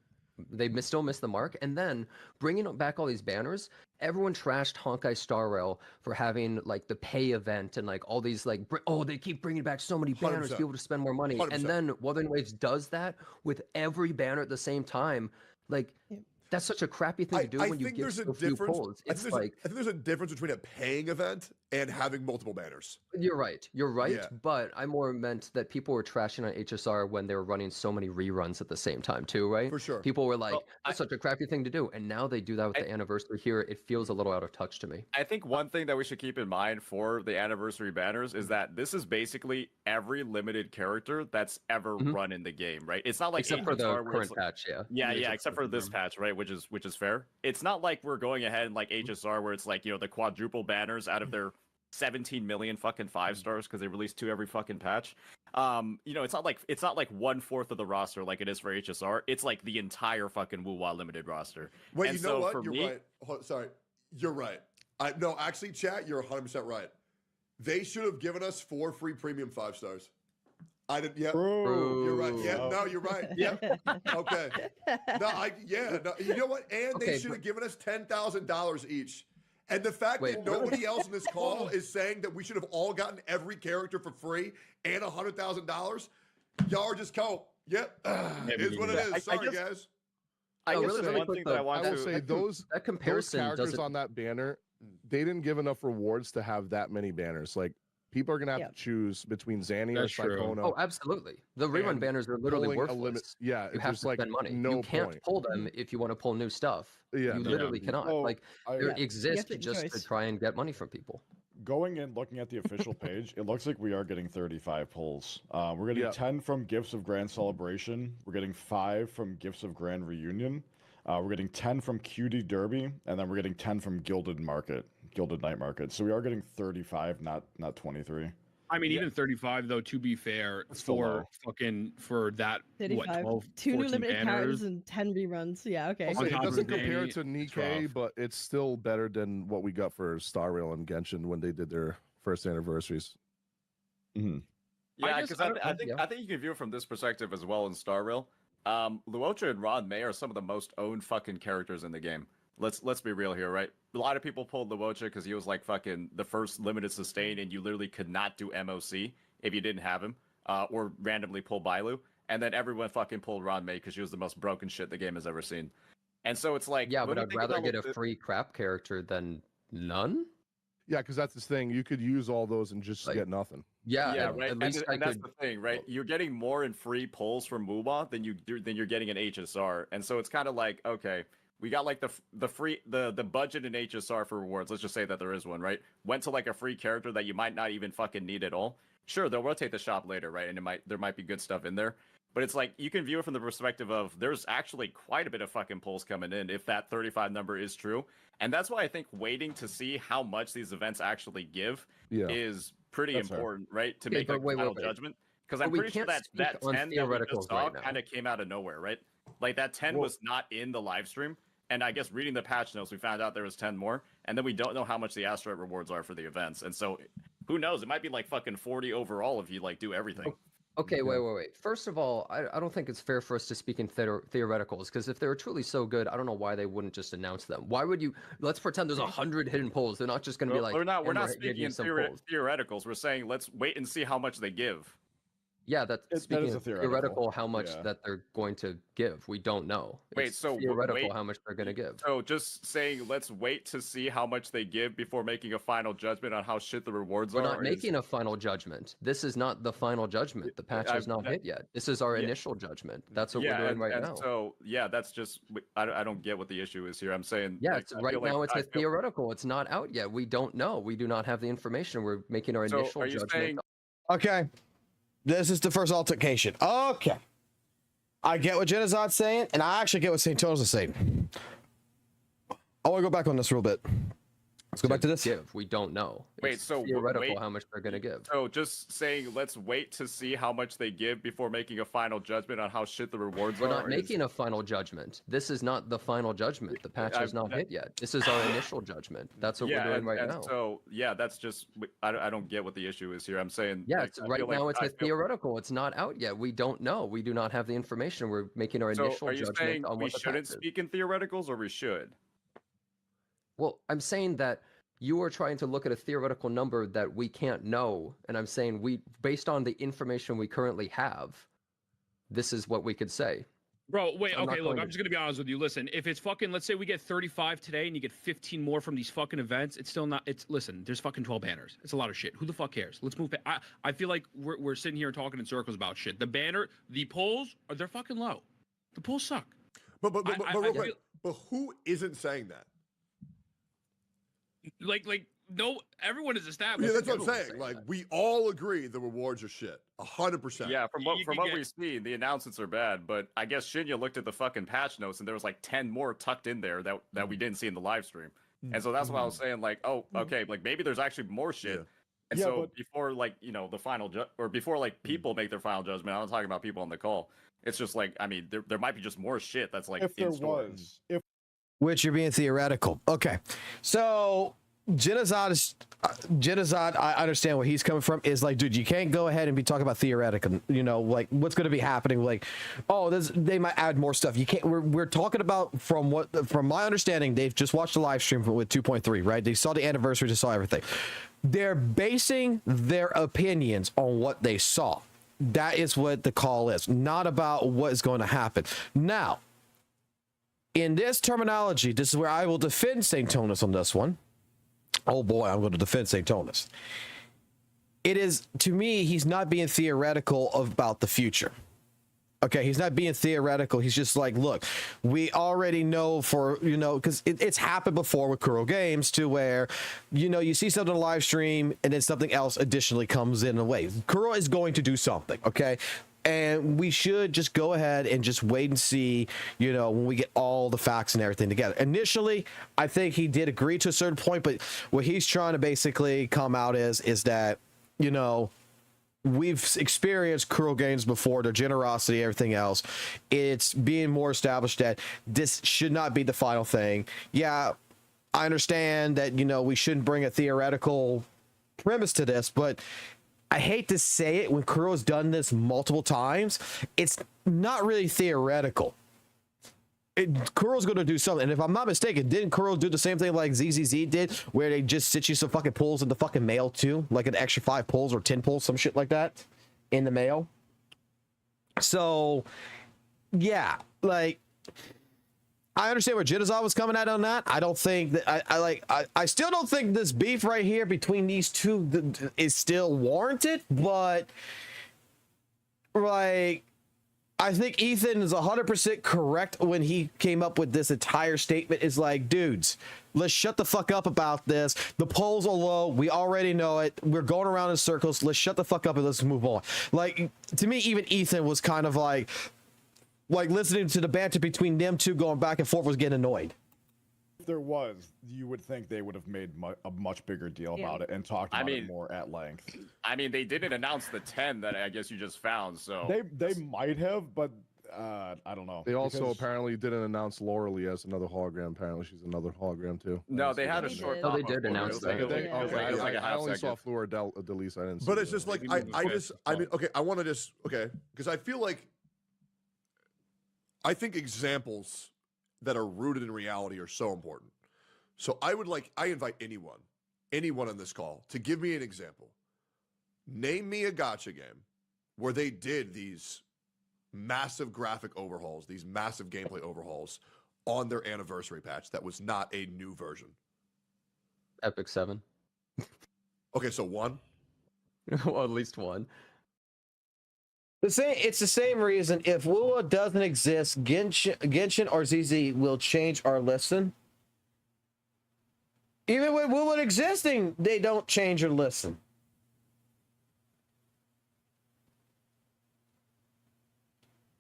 Still miss the mark. And then bringing back all these banners, everyone trashed Honkai Star Rail for having like the pay event and like all these like they keep bringing back so many banners 100%. to be able to spend more money. 100%. And then Wuthering Waves does that with every banner at the same time. Like that's such a crappy thing to do when you give so few polls. It's like I think there's a difference between a paying event and having multiple banners. You're right. Yeah. But I more meant that people were trashing on HSR when they were running so many reruns at the same time too, right? For sure. People were like, that's such a crappy thing to do. And now they do that with the anniversary here. It feels a little out of touch to me. I think one thing that we should keep in mind for the anniversary banners is that this is basically every limited character that's ever run in the game, right? It's not like Except for the HSR where it's current patch, yeah. Yeah, except for this patch, right? Which is fair. It's not like we're going ahead and like HSR where it's like, you know, the quadruple banners out of their 17 million fucking 5-stars because they release 2 every fucking patch. You know, it's not like 1/4 of the roster like it is for HSR. It's like the entire fucking WUWA limited roster. Wait, And you know so what? for You're me- right. Sorry. You're right. No, actually, chat, you're 100% right. They should have given us 4 free premium 5-stars. I didn't. Yeah, you're right. Yeah, no, you're right. Yeah. Okay. No, no, you know what? And they should have given us $10,000 each. And the fact that nobody else in this call is saying that we should have all gotten every character for free and $100,000, y'all are just cope. Yep, is what it is. Sorry, guys. I guess really, there's really one quick thing that I though, want I will to say those comparison characters doesn't. on that banner, they didn't give enough rewards to have that many banners. Like people are gonna have to choose between Zanny or That's true. Siphono. Oh, absolutely. The rerun and banners are literally pulling a worthless. limit. Yeah, You have there's to like spend money. no You can't point. pull them if you want to pull new stuff. Yeah, You no. literally cannot. Oh, Like I- they Yeah. exist make a just to choice. try and get money from people. Going and looking at the official page, it looks like we are getting 35 pulls. We're getting Yeah. 10 from Gifts of Grand Celebration. We're getting 5 from Gifts of Grand Reunion. We're getting 10 from QD Derby, and then we're getting 10 from Gilded Night Market. So we are getting 35, not 23. I mean, even 35 though. To be fair, Still low. for that 35. 12, 2 new 14 limited characters banners. and 10 reruns. Yeah, okay. I'll say On it top doesn't of compare Danny, to it's Nikkei, rough. but it's still better than what we got for Star Rail and Genshin when they did their first anniversaries. Mm-hmm. Yeah, just- because I don't I know, think yeah. I think you can view it from this perspective as well in Star Rail. Luocha and Ron May are some of the most owned fucking characters in the game. Let's be real here, right? A lot of people pulled Luocha because he was like fucking the first limited sustain, and you literally could not do MOC if you didn't have him, or randomly pull Bailu. And then everyone fucking pulled Ron May because she was the most broken shit the game has ever seen. And so it's like, Yeah, when but we I'd think rather about get a the- free crap character than none. Yeah, because that's the thing. You could use all those and just Like, get nothing. Yeah, Yeah, at right. And, least and I that's could. the thing, right? You're getting more in free pulls from WUWA than you're getting in HSR, and so it's kind of like, okay, we got like the budget in HSR for rewards. Let's just say that there is one, right? Went to like a free character that you might not even fucking need at all. Sure, they'll rotate the shop later, right? And there might be good stuff in there, but it's like you can view it from the perspective of there's actually quite a bit of fucking pulls coming in if that 35 number is true, and that's why I think waiting to see how much these events actually give Yeah. is pretty That's fair. important, right? To Okay, make a but wait, final wait. judgment. Because But I'm we pretty sure can't that speak on 10 that we theoreticals just saw right now. kind of came out of nowhere, right? Like that 10 Well- was not in the live stream. And I guess reading the patch notes, we found out there was 10 more. And then we don't know how much the asteroid rewards are for the events. And so who knows? It might be like fucking 40 overall if you like do everything. Okay, wait. First of all, I don't think it's fair for us to speak in theoreticals, because if they were truly so good, I don't know why they wouldn't just announce them. Why would you? Let's pretend there's 100 hidden polls. They're not just going to be like. we're not "Hey, speaking giving you in some polls." theoreticals. We're saying let's wait and see how much they give. Yeah, that's That speaking is a of theoretical. how much Yeah. that they're going to give. We don't know. Wait, It's so theoretical wait, how much they're going to give. So just saying, let's wait to see how much they give before making a final judgment on how shit the rewards We're are. not making a final judgment. This is not the final judgment. The patch has not hit yet. This is our initial judgment. That's what we're doing right now. So yeah, that's just I don't get what the issue is here. I'm saying Yeah, like, right now it's a theoretical. It's not out yet. We don't know. We do not have the information. We're making our So initial are you judgment. saying? Okay. This is the first altercation. Okay. I get what Genozad's saying, and I actually get what St. Tones is saying. I want to go back on this real bit. Let's go back to this. Give. We don't know. Wait, It's so theoretical how much they're going to give. So just saying, let's wait to see how much they give before making a final judgment on how shit the rewards We're are. not making a final judgment. This is not the final judgment. The patch has not hit yet. This is our initial judgment. That's what we're doing right now. So yeah, that's just I don't get what the issue is here. I'm saying Yeah, like, it's, right now it's a theoretical. It's not out yet. We don't know. We do not have the information. We're making our initial are you judgment saying on we what the shouldn't patch is. speak in theoreticals, or we should? Well, I'm saying that you are trying to look at a theoretical number that we can't know, and I'm saying based on the information we currently have, this is what we could say. Bro, wait, I'm not okay, look, going I'm just gonna be honest with you. Listen, if it's fucking, let's say we get 35 today and you get 15 more from these fucking events, it's still not, listen, there's fucking 12 banners. It's a lot of shit. Who the fuck cares? Let's move. I feel like we're sitting here talking in circles about shit. The polls, they're fucking low. The polls suck. But real quick, but who isn't saying that? Like, no, everyone is established. Yeah, that's what I'm saying. Like, we all agree the rewards are shit. 100%. Yeah, from what we've seen, the announcements are bad. But I guess Shinya looked at the fucking patch notes, and there was like 10 more tucked in there that we didn't see in the live stream. And so that's why I was saying, like, oh, okay, like maybe there's actually more shit. And so before, like, you know, the final or before like people make their final judgment, I'm not talking about people on the call. It's just like, I mean, there might be just more shit that's like If there was, Which you're being theoretical. Okay. So Genozad, I understand where he's coming from. Is like, dude, you can't go ahead and be talking about theoretical. You know, like what's going to be happening. Like, oh, they might add more stuff. You can't. We're talking about from my understanding, they've just watched the live stream with 2.3, right? They saw the anniversary, they saw everything. They're basing their opinions on what they saw. That is what the call is, not about what is going to happen. Now, in this terminology, this is where I will defend St. Tonus on this one. Oh boy, I'm going to defend St. Tonus. It is, to me, he's not being theoretical about the future. Okay, he's not being theoretical. He's just like, look, we already know because it's happened before with Kuro Games to where, you see something on the live stream and then something else additionally comes in a way. Kuro is going to do something, okay? And we should just go ahead and just wait and see, when we get all the facts and everything together. Initially, I think he did agree to a certain point, but what he's trying to basically come out is that, we've experienced Kuro Games before, their generosity, everything else. It's being more established that this should not be the final thing. Yeah, I understand that, we shouldn't bring a theoretical premise to this, but I hate to say it, when Kuro's done this multiple times, it's not really theoretical. Kuro's going to do something. And if I'm not mistaken, didn't Kuro do the same thing like ZZZ did, where they just sit you some fucking pulls in the fucking mail too? Like an extra 5 pulls or 10 pulls, some shit like that in the mail. So, yeah, like, I understand where Genozad was coming at on that. I don't think that I still don't think this beef right here between these two is still warranted, but like, I think Ethan is 100% correct when he came up with this entire statement. Is like, dudes, let's shut the fuck up about this. The polls are low. We already know it. We're going around in circles. Let's shut the fuck up and let's move on. Like, to me, even Ethan was kind of like listening to the banter between them two going back and forth was getting annoyed. If there was, you would think they would have made a much bigger deal about it and talked about it more at length. I mean, they didn't announce the 10 that I guess you just found, so they might have, but I don't know. They also apparently didn't announce Lauralee as another hologram. Apparently, she's another hologram too. No, they had a short. Oh, they did announce that. I only saw Fleur Delise. I didn't. But it's just like I mean, okay, I want to just because I feel like I think examples that are rooted in reality are so important. So I invite anyone on this call to give me an example. Name me a gacha game where they did these massive graphic overhauls, these massive gameplay overhauls on their anniversary patch that was not a new version? Epic 7. Okay, so 1? Well, at least 1. It's the same reason. If WUWA doesn't exist, Genshin or ZZ will change our listen. Even with WUWA existing, they don't change or listen.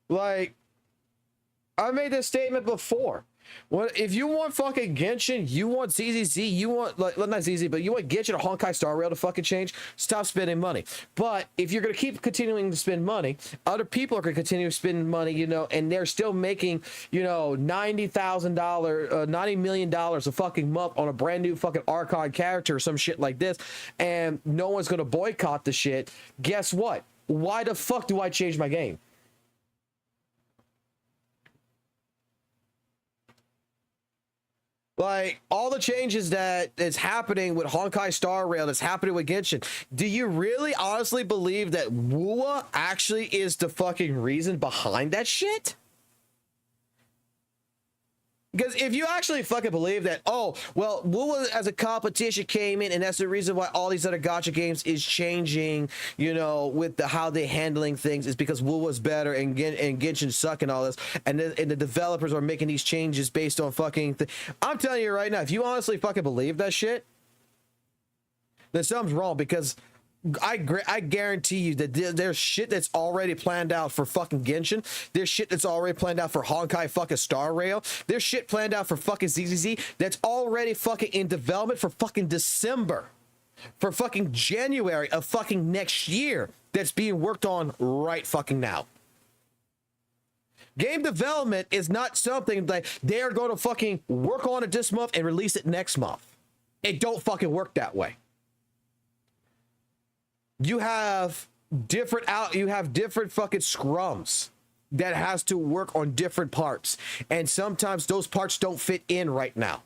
Like, I made this statement before. Well, if you want fucking Genshin, you want ZZZ, you want, like, not ZZ, but you want Genshin or Honkai Star Rail to fucking change, stop spending money. But if you're going to keep continuing to spend money, other people are going to continue spending money, you know, and they're still making, you know, $90 million a fucking month on a brand new fucking archon character or some shit like this, and no one's going to boycott the shit. Guess what? Why the fuck do I change my game? Like, all the changes that is happening with Honkai Star Rail, that's happening with Genshin, do you really honestly believe that WUWA actually is the fucking reason behind that shit? Because if you actually fucking believe that, oh, well, WUWA as a competition came in, and that's the reason why all these other gacha games is changing, you know, with how they're handling things, is because WUWA's better and Genshin suck and all this, and the developers are making these changes based on fucking... I'm telling you right now, if you honestly fucking believe that shit, then something's wrong, because... I guarantee you that there's shit that's already planned out for fucking Genshin. There's shit that's already planned out for Honkai fucking Star Rail. There's shit planned out for fucking ZZZ that's already fucking in development for fucking December. For fucking January of fucking next year that's being worked on right fucking now. Game development is not something that they're going to fucking work on it this month and release it next month. It don't fucking work that way. You have different fucking scrums that has to work on different parts, and sometimes those parts don't fit in right now.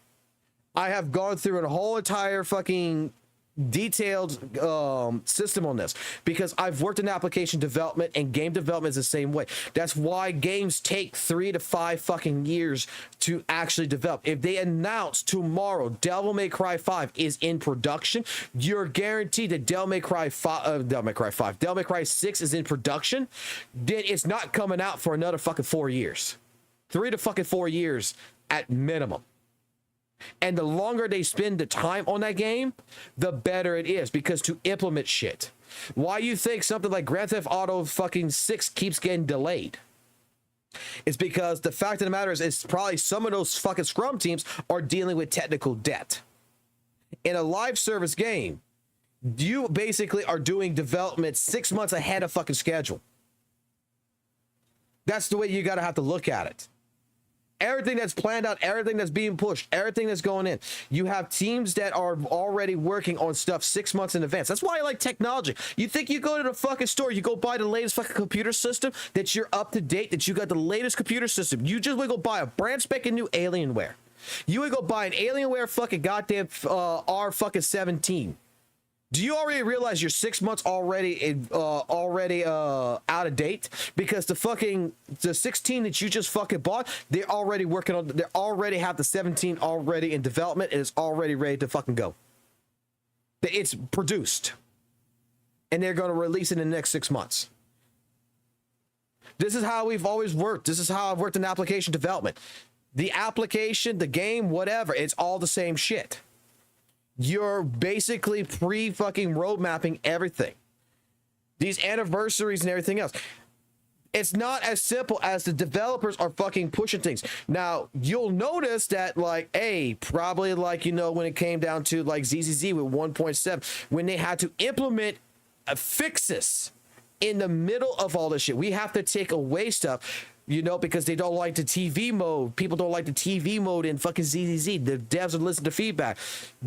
I have gone through a whole entire fucking detailed system on this, because I've worked in application development, and game development is the same way. That's why games take 3 to 5 fucking years to actually develop. If they announce tomorrow Devil May Cry 5 is in production, you're guaranteed that Devil May Cry 6 is in production, then it's not coming out for another fucking 4 years. 3 to fucking 4 years at minimum. And the longer they spend the time on that game, the better it is, because to implement shit. Why you think something like Grand Theft Auto fucking 6 keeps getting delayed? It's because the fact of the matter is, it's probably some of those fucking scrum teams are dealing with technical debt. In a live service game, you basically are doing development 6 months ahead of fucking schedule. That's the way you gotta have to look at it. Everything that's planned out, everything that's being pushed, everything that's going in. You have teams that are already working on stuff 6 months in advance. That's why I like technology. You think you go to the fucking store, you go buy the latest fucking computer system, that you're up to date, that you got the latest computer system. You just would go buy a brand spanking new Alienware. You would go buy an Alienware fucking goddamn R fucking 17. Do you already realize you're 6 months already out of date? Because the 16 that you just fucking bought, they're already working on, they already have the 17 already in development, and it's already ready to fucking go. It's produced. And they're going to release it in the next 6 months. This is how we've always worked. This is how I've worked in application development. The application, the game, whatever, it's all the same shit. You're basically pre-fucking road mapping everything. These anniversaries and everything else. It's not as simple as the developers are fucking pushing things. Now, you'll notice that, like, probably like, you know, when it came down to like ZZZ with 1.7, when they had to implement fixes in the middle of all this shit, we have to take away stuff. You know, because they don't like the TV mode. People don't like the TV mode in fucking ZZZ. The devs would listen to feedback.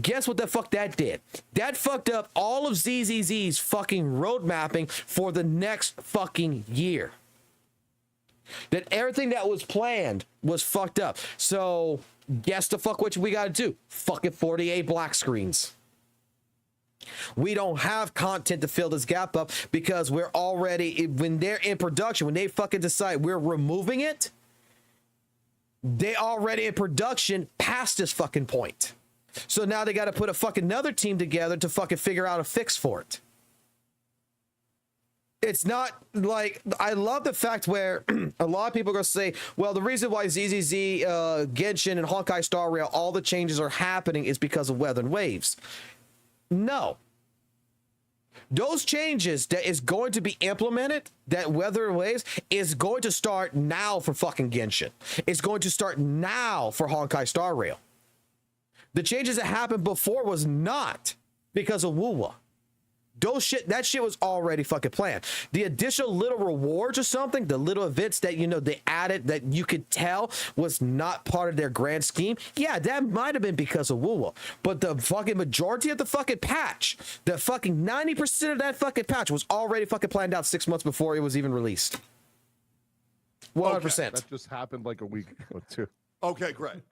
Guess what the fuck that did? That fucked up all of ZZZ's fucking road mapping for the next fucking year. That everything that was planned was fucked up. So guess the fuck what we gotta do? Fucking 48 black screens. We don't have content to fill this gap up because we're already, when they're in production, when they fucking decide we're removing it, they already in production past this fucking point. So now they got to put a fucking another team together to fucking figure out a fix for it. It's not like, I love the fact where a lot of people are going to say, well, the reason why ZZZ, Genshin, and Honkai Star Rail, all the changes are happening is because of weather and waves. No. Those changes that is going to be implemented, that weather and waves, is going to start now for fucking Genshin. It's going to start now for Honkai Star Rail. The changes that happened before was not because of WUWA. That shit was already fucking planned. The additional little rewards or something, the little events that, you know, they added that you could tell was not part of their grand scheme. Yeah, that might have been because of WUWA. But the fucking majority of the fucking patch, the fucking 90% of that fucking patch was already fucking planned out 6 months before it was even released. 100%. That just happened like a week or two. Okay, great.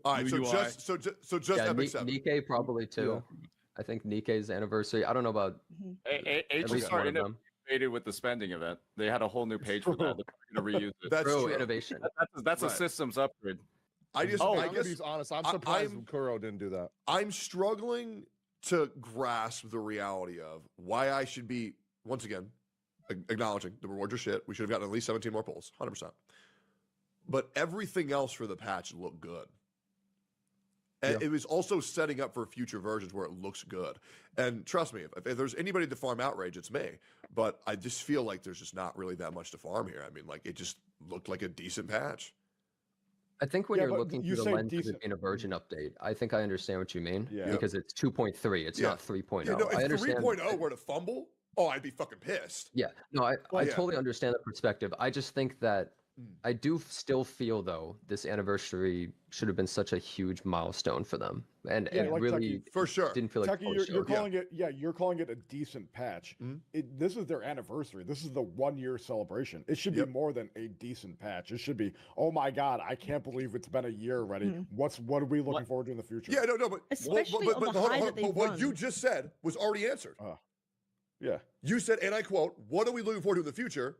All right, so just Yeah, Epic 7. Nikkei probably too. I think Nikkei's anniversary. I don't know about H least started one of them. innovated with the spending event. They had a whole new page for that. They're going to reuse it. That's true true. innovation. That's a systems upgrade. I just, I'm I gonna guess be honest. I'm surprised Kuro didn't do that. I'm struggling to grasp the reality of why I should be, once again, acknowledging the rewards are shit. We should have gotten at least 17 more polls, 100%. But everything else for the patch looked good. And it was also setting up for future versions where it looks good. And trust me, if there's anybody to farm outrage, it's me. But I just feel like there's just not really that much to farm here. I mean, like, it just looked like a decent patch. I think when Yeah, you're but looking you through the say lens of it decent- being a version update, I think I understand what you mean. Yeah. Because it's 2.3. It's not 3.0. Yeah, no, I if understand. 3.0 were to fumble, oh, I'd be fucking pissed. Yeah, no, I yeah. totally understand that perspective. I just think that I do still feel though this anniversary should have been such a huge milestone for them, and Yeah, it like really Tucky, For sure. didn't feel like Tucky, post-show. you're calling it, you're calling it a decent patch. Mhm. This is their anniversary. This is the 1 year celebration. It should be more than a decent patch. It should be, oh my god, I can't believe it's been a year already. What are we looking forward to in the future? Yeah, no, but Especially on the hold high hold that they but what run. you just said was already answered. Yeah. You said, and I quote, "What are we looking forward to in the future?"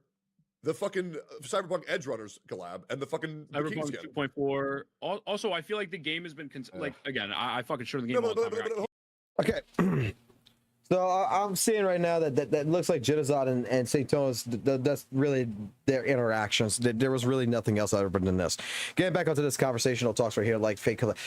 The fucking Cyberpunk Edge Runners collab and the fucking the King Cyberpunk skin. 2.4. Also, I feel like the game has been like again. I fucking showed the game No, all the time. Okay. So I'm seeing right now that looks like Genocide and St. Thomas, that's really their interactions. There was really nothing else other than this. Getting back onto this conversational talks right here, like fake collab.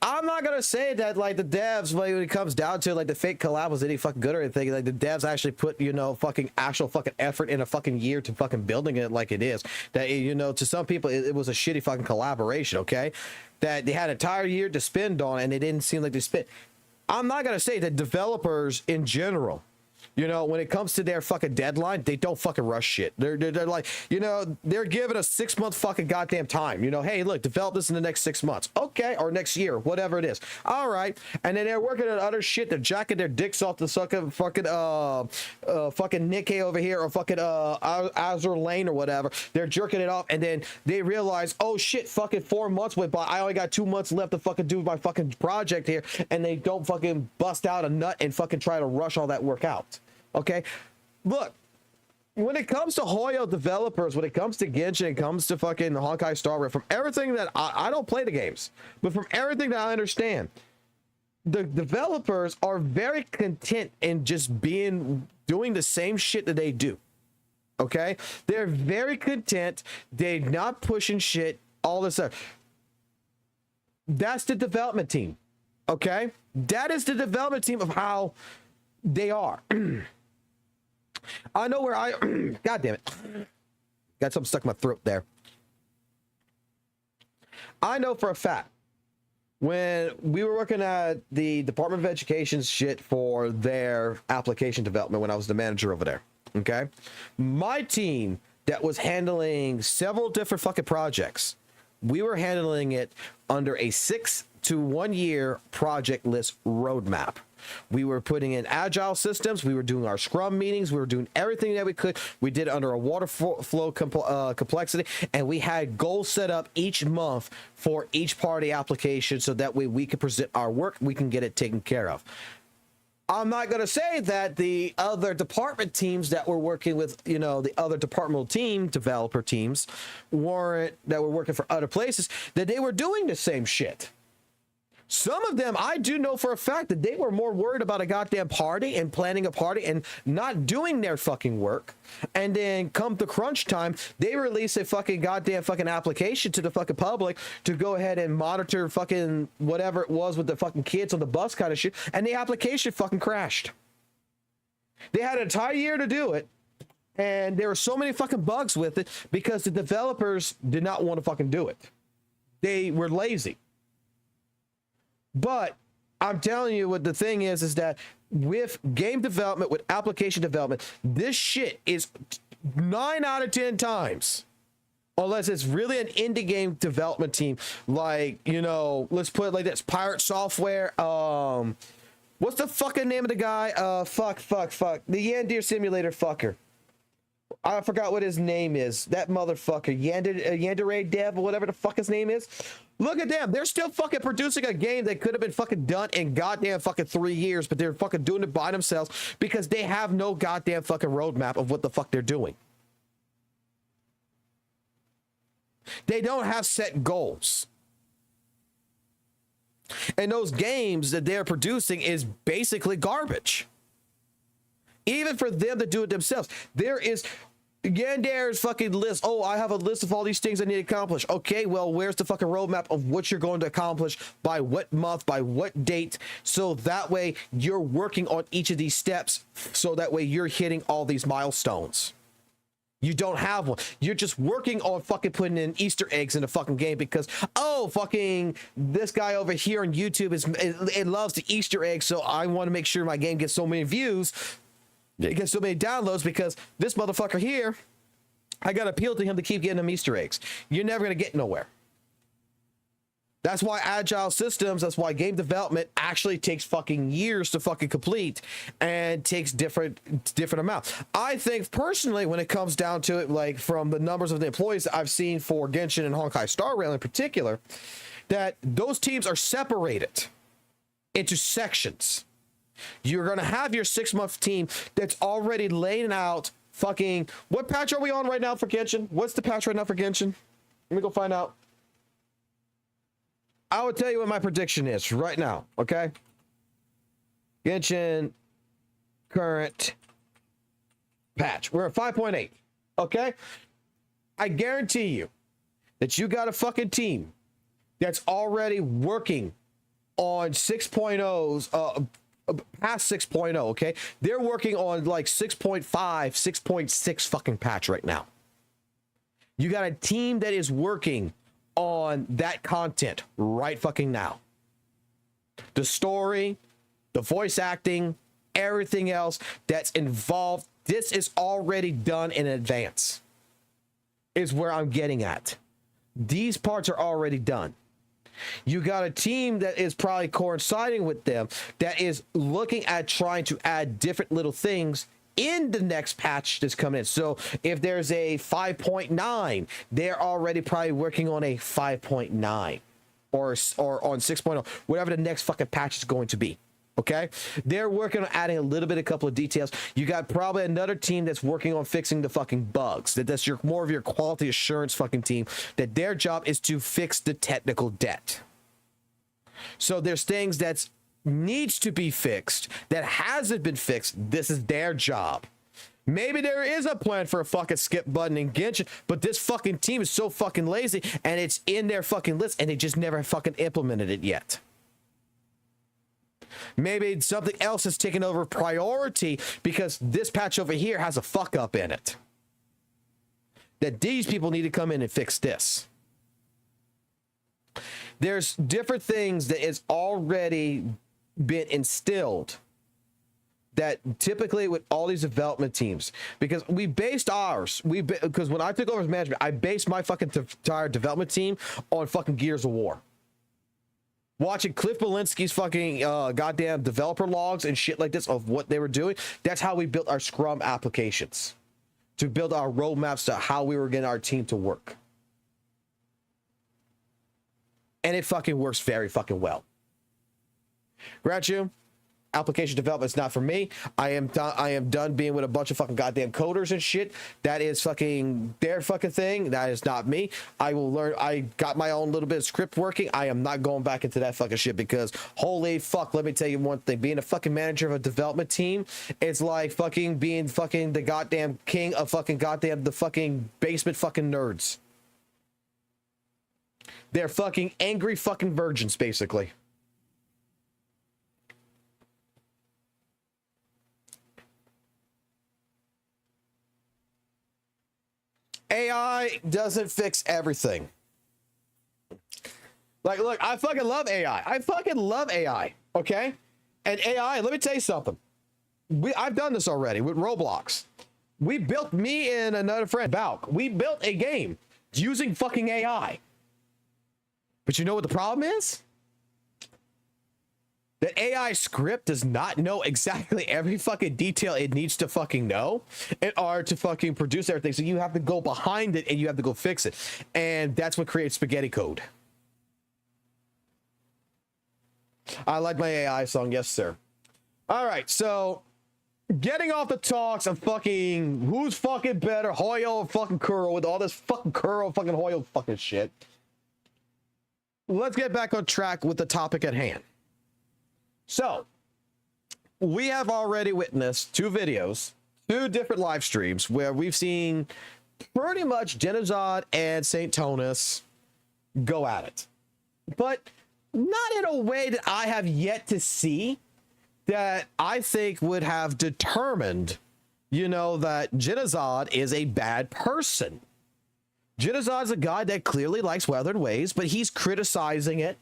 I'm not going to say that like the devs, when it comes down to like the fake collab was any fucking good or anything. Like the devs actually put, you know, fucking actual fucking effort in a fucking year to fucking building it like it is. That, you know, to some people, it was a shitty fucking collaboration, okay? That they had an entire year to spend on and it didn't seem like they spent. I'm not going to say that developers in general, you know, when it comes to their fucking deadline, they don't fucking rush shit. They're like, you know, they're given a 6 month fucking goddamn time. You know, hey, look, develop this in the next 6 months. Okay, or next year, whatever it is. All right. And then they're working on other shit. They're jacking their dicks off the fucking Nikkei over here or fucking Azure Lane or whatever. They're jerking it off and then they realize, oh shit, fucking 4 months went by. I only got 2 months left to fucking do my fucking project here. And they don't fucking bust out a nut and fucking try to rush all that work out. Okay, look, when it comes to Hoyo developers, when it comes to Genshin, it comes to fucking Honkai Star Rail, from everything that I don't play the games, but from everything that I understand, the developers are very content in just doing the same shit that they do. Okay, they're very content. They're not pushing shit, all this stuff. That's the development team. Okay, that is the development team of how they are. I know where God damn it. Got something stuck in my throat there. I know for a fact when we were working at the Department of Education's shit for their application development when I was the manager over there. Okay. My team that was handling several different fucking projects, we were handling it under a 6 to 1 year project list roadmap. We were putting in agile systems. We were doing our scrum meetings. We were doing everything that we could. We did it under a water flow complexity, and we had goals set up each month for each party application so that way we could present our work. We can get it taken care of. I'm not going to say that the other department teams that were working with, you know, the other departmental team, developer teams, that were working for other places, that they were doing the same shit. Some of them, I do know for a fact that they were more worried about a goddamn party and planning a party and not doing their fucking work. And then come to crunch time, they release a fucking goddamn fucking application to the fucking public to go ahead and monitor fucking whatever it was with the fucking kids on the bus kind of shit. And the application fucking crashed. They had an entire year to do it. And there were so many fucking bugs with it because the developers did not want to fucking do it. They were lazy. But I'm telling you what the thing is that with game development, with application development, this shit is 9 out of 10 times, unless it's really an indie game development team, like, you know, let's put it like this, Pirate Software, what's the fucking name of the guy? Fuck. The Yandir Simulator fucker. I forgot what his name is. That motherfucker. Yandere Dev, or whatever the fuck his name is. Look at them. They're still fucking producing a game that could have been fucking done in goddamn fucking 3 years, but they're fucking doing it by themselves because they have no goddamn fucking roadmap of what the fuck they're doing. They don't have set goals. And those games that they're producing is basically garbage. Even for them to do it themselves. There is Yander's fucking list. Oh, I have a list of all these things I need to accomplish. Okay, well, where's the fucking roadmap of what you're going to accomplish by what month, by what date? So that way you're working on each of these steps. So that way you're hitting all these milestones. You don't have one. You're just working on fucking putting in Easter eggs in the fucking game because, oh, fucking this guy over here on YouTube it loves the Easter eggs. So I want to make sure my game gets so many views. It gets so many downloads because this motherfucker here, I got to appeal to him to keep getting them Easter eggs. You're never going to get nowhere. That's why agile systems, that's why game development actually takes fucking years to fucking complete and takes different amounts. I think personally, when it comes down to it, like from the numbers of the employees that I've seen for Genshin and Honkai Star Rail in particular, that those teams are separated into sections. You're going to have your 6-month team that's already laying out fucking... What patch are we on right now for Genshin? What's the patch right now for Genshin? Let me go find out. I will tell you what my prediction is right now, okay? Genshin current patch. We're at 5.8, okay? I guarantee you that you got a fucking team that's already working on 6.0's... past 6.0, okay? They're working on like 6.5, 6.6 fucking patch right now. You got a team that is working on that content right fucking now. The story, the voice acting, everything else that's involved, this is already done in advance, is where I'm getting at. These parts are already done. You got a team that is probably coinciding with them that is looking at trying to add different little things in the next patch that's coming in. So if there's a 5.9, they're already probably working on a 5.9 or on 6.0, whatever the next fucking patch is going to be. Okay, they're working on adding a couple of details. You got probably another team that's working on fixing the fucking bugs. That's more of your quality assurance fucking team. That their job is to fix the technical debt. So there's things that needs to be fixed that hasn't been fixed. This is their job. Maybe there is a plan for a fucking skip button in Genshin, but this fucking team is so fucking lazy and it's in their fucking list and they just never fucking implemented it yet. Maybe something else has taken over priority because this patch over here has a fuck up in it. That these people need to come in and fix this. There's different things that is already been instilled that typically with all these development teams, because we based ours, because when I took over as management, I based my fucking entire development team on fucking Gears of War. Watching Cliff Belinsky's fucking goddamn developer logs and shit like this of what they were doing. That's how we built our Scrum applications. To build our roadmaps to how we were getting our team to work. And it fucking works very fucking well. Gratu, application development is not for me. I am done being with a bunch of fucking goddamn coders and shit. That is fucking their fucking thing. That is not me. I will learn. I got my own little bit of script working. I am not going back into that fucking shit because holy fuck, let me tell you one thing. Being a fucking manager of a development team, it's like fucking being fucking the goddamn king of fucking goddamn the fucking basement fucking nerds. They're fucking angry fucking virgins, basically. AI doesn't fix everything. Like, look, I fucking love AI. I fucking love AI, okay? And AI, let me tell you something. I've done this already with Roblox. We built, me and another friend, Valk, we built a game using fucking AI. But you know what the problem is? The AI script does not know exactly every fucking detail it needs to fucking know in order to fucking produce everything. So you have to go behind it and you have to go fix it. And that's what creates spaghetti code. I like my AI song, yes, sir. All right, so getting off the talks of fucking who's fucking better, Hoyo or fucking Kuro, with all this fucking Kuro fucking Hoyo fucking shit. Let's get back on track with the topic at hand. So, we have already witnessed two videos, two different live streams where we've seen pretty much Genozod and St. Tonus go at it. But not in a way that I have yet to see that I think would have determined, you know, that Genozod is a bad person. Genozod's a guy that clearly likes Weathered Waves, but he's criticizing it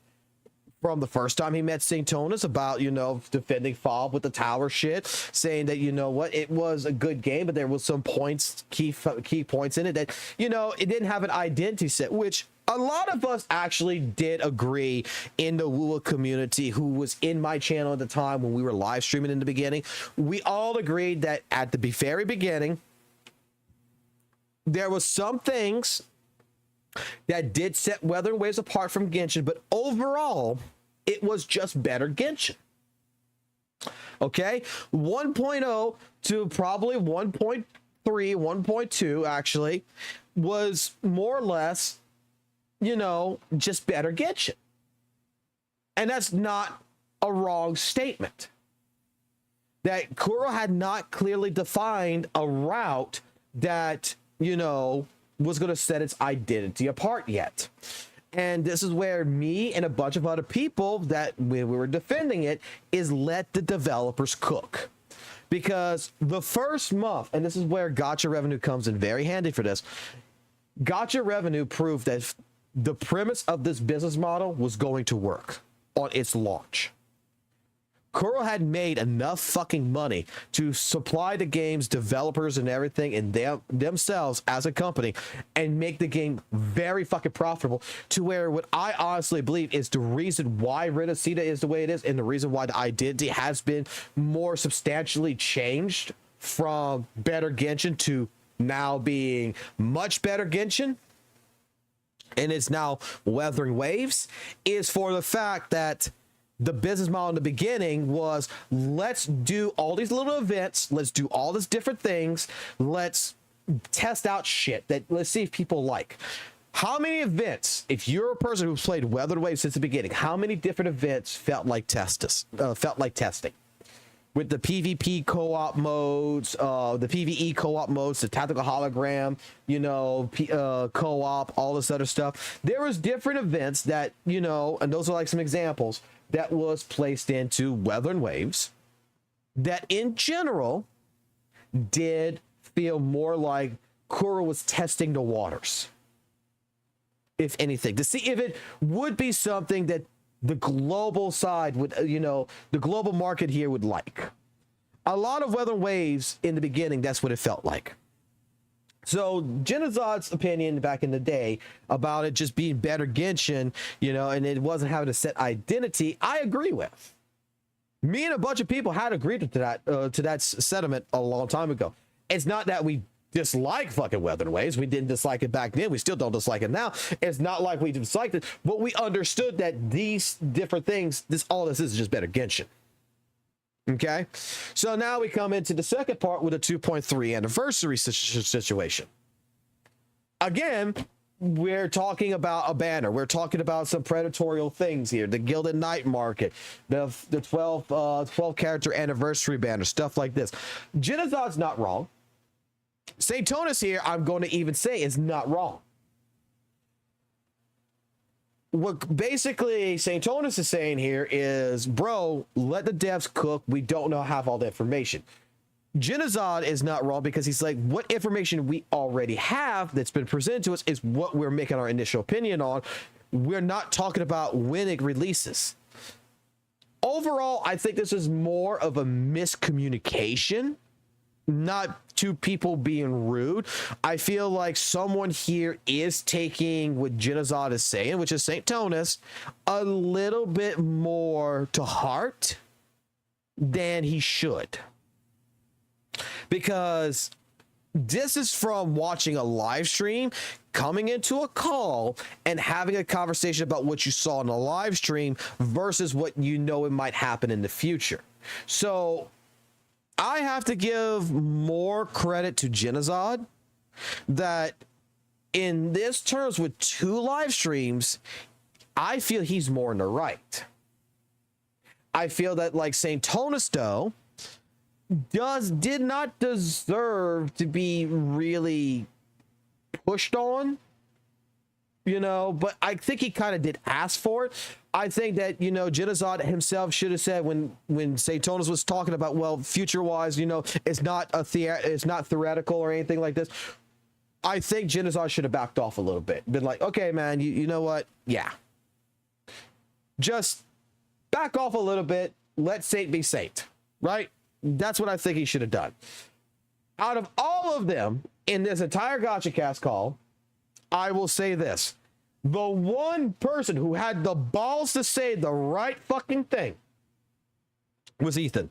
from the first time he met St. Tonus about, you know, defending Fob with the tower shit, saying that, you know what, it was a good game, but there was some points, key points in it that, you know, it didn't have an identity set, which a lot of us actually did agree in the WUWA community who was in my channel at the time when we were live streaming in the beginning. We all agreed that at the very beginning, there was some things that did set Weathered Waves apart from Genshin, but overall, it was just better Genshin. Okay? 1.0 to probably 1.3, 1.2 actually, was more or less, you know, just better Genshin. And that's not a wrong statement. That Kuro had not clearly defined a route that, you know, was going to set its identity apart yet. And this is where me and a bunch of other people that we were defending it is let the developers cook. Because the first month, and this is where Gacha revenue comes in very handy for this, Gacha revenue proved that the premise of this business model was going to work on its launch. Kuro had made enough fucking money to supply the game's developers and everything and themselves as a company and make the game very fucking profitable to where what I honestly believe is the reason why Renacida is the way it is and the reason why the identity has been more substantially changed from better Genshin to now being much better Genshin and it's now Weathering Waves is for the fact that the business model in the beginning was, let's do all these little events, let's do all these different things, let's test out shit that let's see if people like. How many events, if you're a person who's played Weathered Waves since the beginning, how many different events felt like testing? With the PvP co-op modes, the PvE co-op modes, the tactical hologram, you know, co-op, all this other stuff. There was different events that, you know, and those are like some examples that was placed into Weathered Waves that in general did feel more like Kuro was testing the waters, if anything, to see if it would be something that the global side would, you know, the global market here would like. A lot of Weathered Waves in the beginning, that's what it felt like. So Genozod's opinion back in the day about it just being better Genshin, you know, and it wasn't having a set identity, I agree with. Me and a bunch of people had agreed to that sentiment a long time ago. It's not that we dislike fucking Weathered Waves. We didn't dislike it back then. We still don't dislike it now. It's not like we disliked it, but we understood that these different things, all this is just better Genshin. Okay, so now we come into the second part with a 2.3 anniversary situation. Again, we're talking about a banner. We're talking about some predatorial things here. The Gilded Night Market, the 12 character anniversary banner, stuff like this. Genozod's not wrong. Saintonus here, I'm going to even say, is not wrong. What basically Saintonus is saying here is, bro, let the devs cook. We don't have all the information. Genozod is not wrong because he's like, what information we already have that's been presented to us is what we're making our initial opinion on. We're not talking about when it releases. Overall, I think this is more of a miscommunication, not two people being rude. I feel like someone here is taking what Genozod is saying, which is Saintonus, a little bit more to heart than he should. Because this is from watching a live stream, coming into a call, and having a conversation about what you saw in the live stream versus what you know it might happen in the future. So I have to give more credit to Genozod that in this terms with 2 live streams, I feel he's more in the right. I feel that like Saintonus though did not deserve to be really pushed on, you know, but I think he kind of did ask for it. I think that, you know, Genozod himself should have said when Saintonus was talking about, well, future-wise, you know, it's not theoretical or anything like this. I think Genozod should have backed off a little bit. Been like, okay, man, you know what? Yeah. Just back off a little bit. Let Saint be Saint, right? That's what I think he should have done. Out of all of them in this entire Gacha cast call, I will say this. The one person who had the balls to say the right fucking thing was Ethan.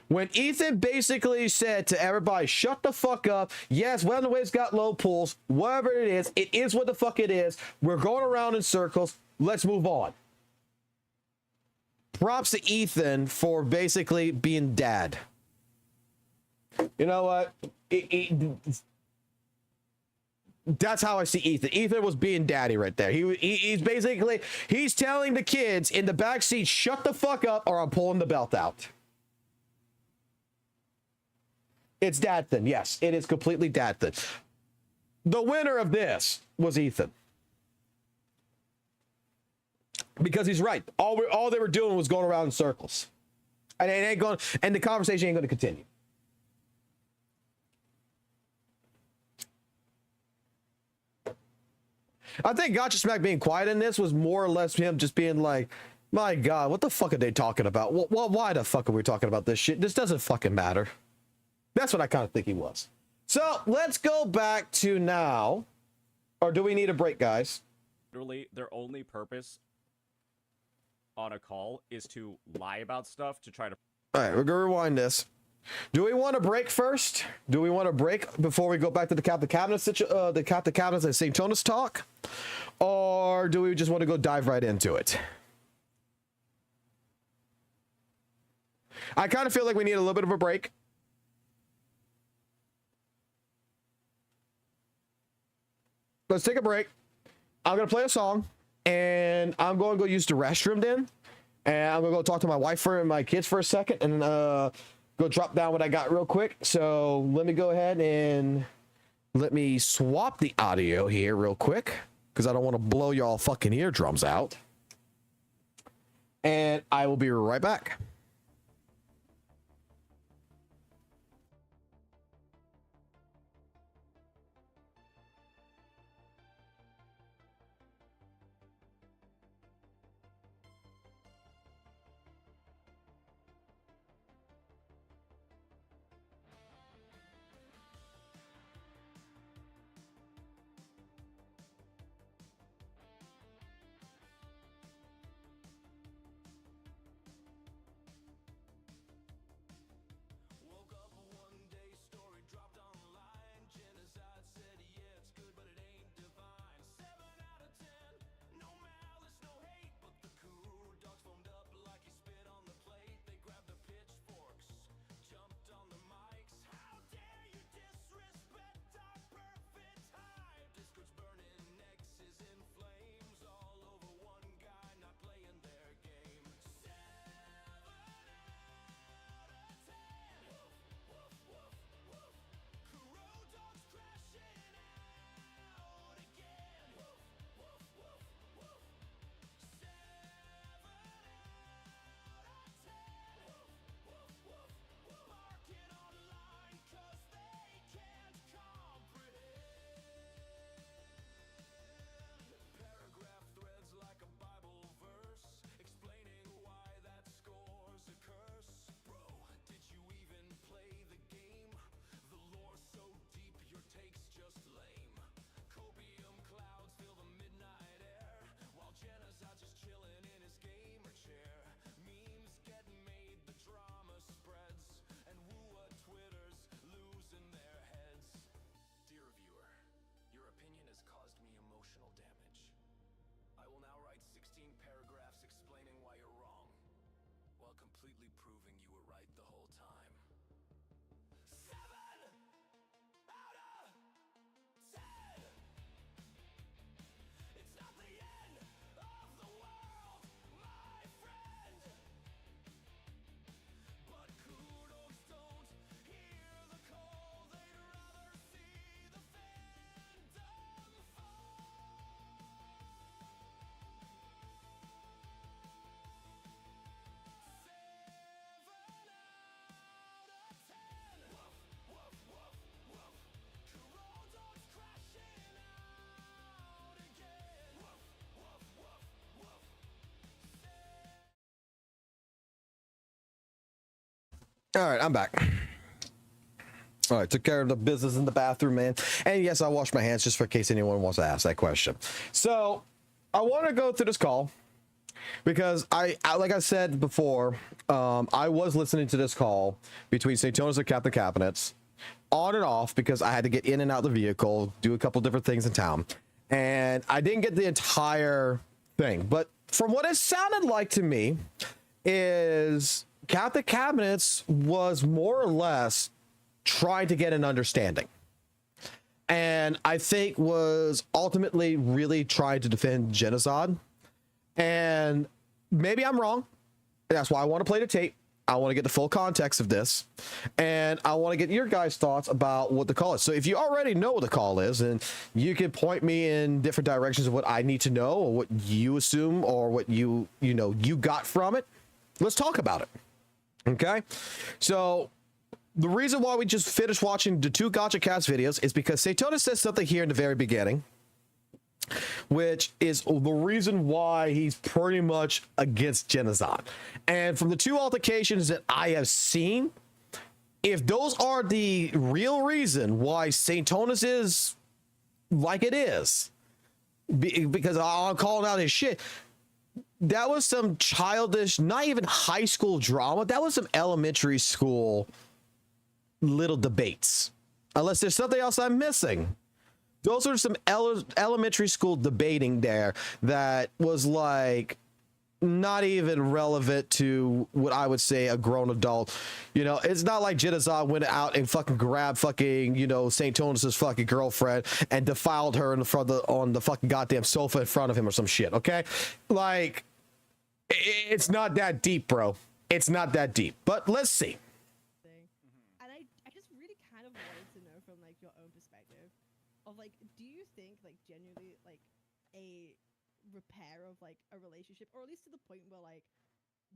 When Ethan basically said to everybody, shut the fuck up. Yes, well, the way's got low pulls. Whatever it is what the fuck it is. We're going around in circles. Let's move on. Props to Ethan for basically being dad. You know what? That's how I see Ethan. Ethan was being daddy right there. He's basically, he's telling the kids in the back seat, shut the fuck up or I'm pulling the belt out. It's Dadthin. Yes, it is completely Dadthin. The winner of this was Ethan. Because he's right. All they were doing was going around in circles. And it ain't going, and the conversation ain't going to continue. I think Gacha Smack being quiet in this was more or less him just being like, my God, what the fuck are they talking about? Why the fuck are we talking about this shit? This doesn't fucking matter. That's what I kind of think he was. So let's go back to now. Or do we need a break, guys? Literally, their only purpose on a call is to lie about stuff to try to... All right, we're going to rewind this. Do we want to break first? Do we want to break before we go back to the Captain Cabinets, the Captain Cabinets and Saintonus talk? Or do we just want to go dive right into it? I kind of feel like we need a little bit of a break. Let's take a break. I'm going to play a song, and I'm going to go use the restroom then. And I'm going to go talk to my wife and my kids for a second, and go drop down what I got real quick. So let me go ahead and let me swap the audio here real quick, because I don't want to blow y'all fucking eardrums out. And I will be right back. All right, I'm back. All right, took care of the business in the bathroom, man. And yes, I washed my hands just for case anyone wants to ask that question. So I want to go through this call because I like I said before, I was listening to this call between Saintonis and Captain Cabinets on and off because I had to get in and out of the vehicle, do a couple different things in town. And I didn't get the entire thing. But from what it sounded like to me is Captain Cabinets was more or less trying to get an understanding. And I think was ultimately really trying to defend genocide. And maybe I'm wrong. That's why I want to play the tape. I want to get the full context of this. And I want to get your guys' thoughts about what the call is. So if you already know what the call is, and you can point me in different directions of what I need to know or what you assume or what you got from it, let's talk about it. Okay? So the reason why we just finished watching the 2 Gacha Cast videos is because Saintonis says something here in the very beginning, which is the reason why he's pretty much against genocide. And from the 2 altercations that I have seen, if those are the real reason why Saintonis is like it is, because I'm calling out his shit, that was some childish, not even high school drama. That was some elementary school little debates. Unless there's something else I'm missing. Those are some elementary school debating there that was like not even relevant to what I would say a grown adult. You know, it's not like genocide went out and fucking grabbed fucking, Saintonis' fucking girlfriend and defiled her on the fucking goddamn sofa in front of him or some shit, okay? Like, it's not that deep, bro. It's not that deep. But let's see. And I just really kind of wanted to know from like your own perspective of like, do you think like genuinely like a repair of like a relationship, or at least to the point where like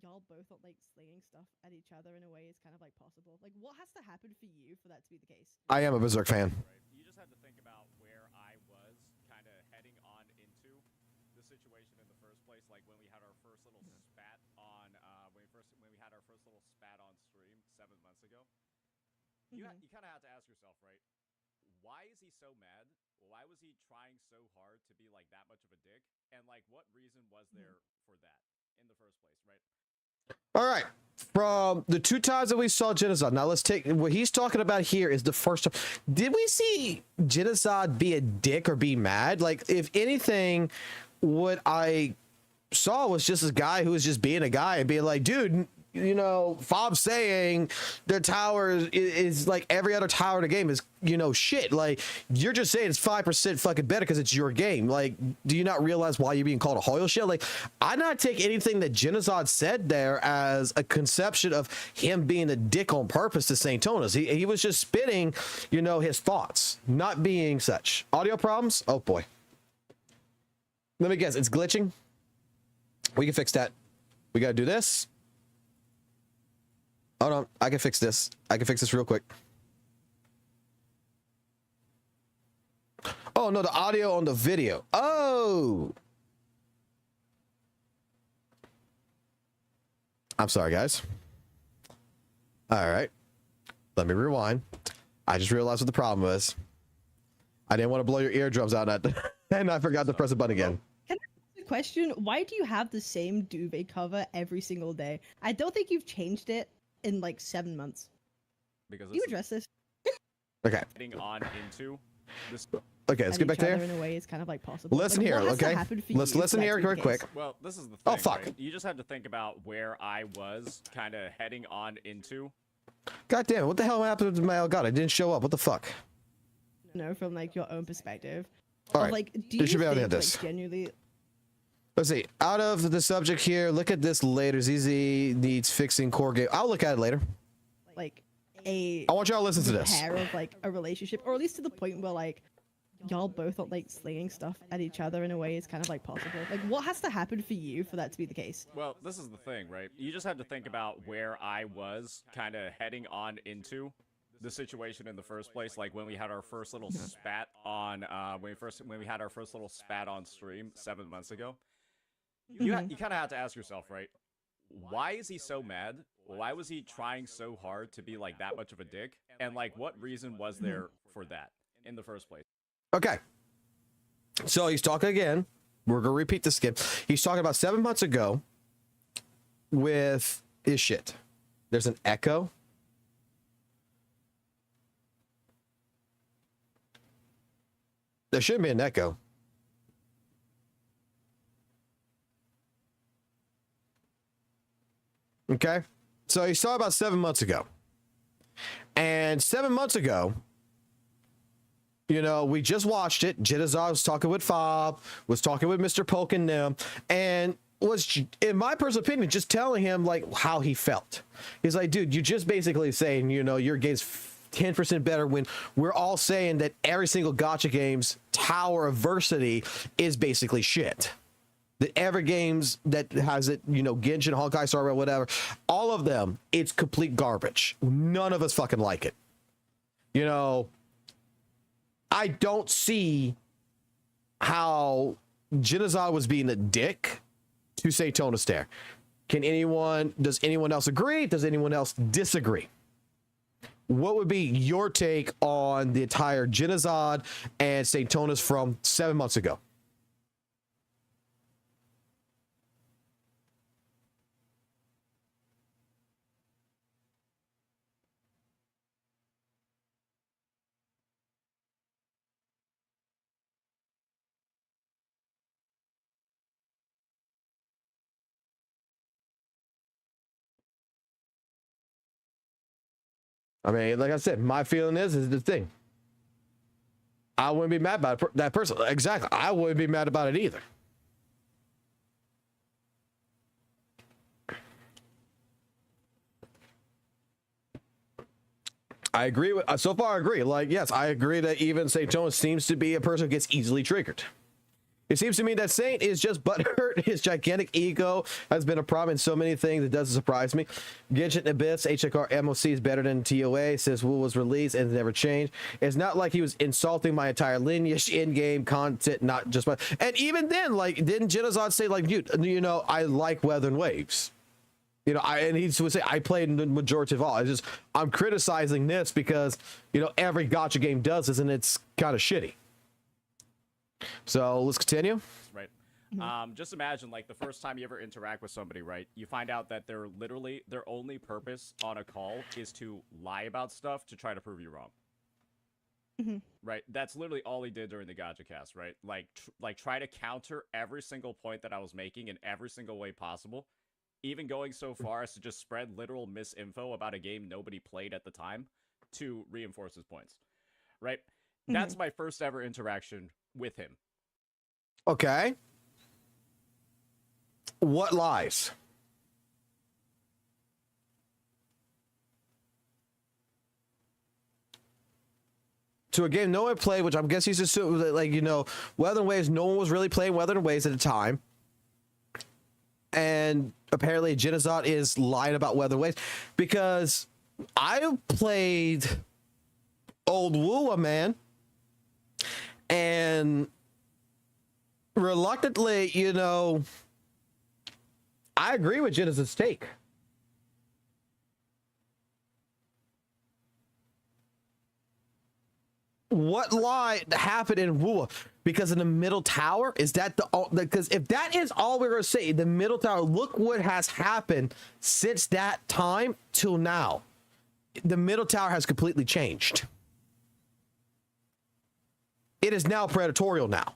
y'all both are like slinging stuff at each other in a way is kind of like possible? Like, what has to happen for you for that to be the case? I am a Berserk fan. Right? You just have to think about where I was kind of heading on into the situation in the first place, like when we had our first little spat on when we had our first little spat on stream 7 months ago. You kind of have to ask yourself, right? Why is he so mad? Why was he trying so hard to be like that much of a dick? And like, what reason was there for that in the first place, right? All right. From the 2 times that we saw genocide, now let's take what he's talking about here is the first time. Did we see genocide be a dick or be mad? Like, if anything, what I saw was just a guy who was just being a guy and being like, dude, Fob's saying the tower is like every other tower in the game is, shit. Like, you're just saying it's 5% fucking better because it's your game. Like, do you not realize why you're being called a Hoyle shit? Like, I not take anything that Genocide said there as a conception of him being a dick on purpose to Saintonis. He was just spitting, his thoughts, not being such. Audio problems? Oh boy. Let me guess, it's glitching? We can fix that. We gotta do this. Hold on, I can fix this. I can fix this real quick. Oh, no, the audio on the video. Oh! I'm sorry, guys. All right. Let me rewind. I just realized what the problem was. I didn't want to blow your eardrums out, and I forgot to press the button again. Can I ask a question? Why do you have the same duvet cover every single day? I don't think you've changed it in like 7 months. Because you address this. Okay. Heading on into this. Okay, let's get back there. In a way, is kind of like possible. Listen like, here, okay? Let's listen here real quick. Well, this is the thing. Oh, fuck. Right? You just have to think about where I was kind of heading on into. God damn it, what the hell happened to my Elgato? It didn't show up. What the fuck? No, from like your own perspective. All right. Like, do you you should be able to think, hit this. like, genuinely... Let's see. Out of the subject here, look at this later. ZZ needs fixing core game. I'll look at it later. Like I want y'all to listen to this. Repair of like a relationship, or at least to the point where like y'all both are like slinging stuff at each other in a way is kind of like possible. Like, what has to happen for you for that to be the case? Well, this is the thing, right? You just have to think about where I was kind of heading on into the situation in the first place, like when we had our first little spat on when we had our first little spat on stream 7 months ago. You kind of have to ask yourself, right? why is he so mad? Why was he trying so hard to be like that much of a dick? And like, what reason was there for that in the first place? Okay. So he's talking again. We're going to repeat this again. He's talking about 7 months ago with his shit. There's an echo. There shouldn't be an echo. Okay. So he saw about 7 months ago. And 7 months ago, you know, we just watched it. Jinazar was talking with Fob, was talking with Mr. Polk and them, and was, in my personal opinion, just telling him like how he felt. He's like, dude, you're just basically saying, you know, your game's 10% better when we're all saying that every single gacha game's tower adversity is basically shit. That every games that has it, you know, Genshin, Honkai Star Rail, whatever, all of them, it's complete garbage. None of us fucking like it. You know, I don't see how Jinazar was being a dick to say Tonas there. Does anyone else agree? Does anyone else disagree? What would be your take on the entire Jinazad and St. Tonas from 7 months ago? I mean, like I said, my feeling is the thing. I wouldn't be mad about that person. Exactly. I wouldn't be mad about it either. I agree with, so far I agree. Like, yes, I agree that even St. Jones seems to be a person who gets easily triggered. It seems to me that Saint is just butthurt. His gigantic ego has been a problem in so many things. It doesn't surprise me. Genshin Abyss, HKR MOC is better than TOA since WUWA was released and never changed. It's not like he was insulting my entire lineage, in-game content, not just my... And even then, like, didn't Genozod say, like, you know, I like Weather and Waves? You know, and he would say, I played the majority of all. I'm criticizing this because, you know, every gacha game does this and it's kind of shitty. So let's continue. Right. Just imagine, like, the first time you ever interact with somebody, right? You find out that they're literally, their only purpose on a call is to lie about stuff to try to prove you wrong. Right? That's literally all he did during the Gacha cast, right? Like try to counter every single point that I was making in every single way possible. Even going so far as to just spread literal misinfo about a game nobody played at the time to reinforce his points. Right? That's my first ever interaction with him. Okay. What lies? To a game no one played, which I'm guessing he's just like, you know, Weather and Waves, no one was really playing Weather and Waves at the time. And apparently Genozod is lying about Weather and Waves because I played old WUWA, man. And reluctantly, you know, I agree with Genozod's take. What lie happened in WUWA? Because in the middle tower, is that because if that is all we're gonna say, the middle tower, look what has happened since that time till now. The middle tower has completely changed. It is now predatorial now.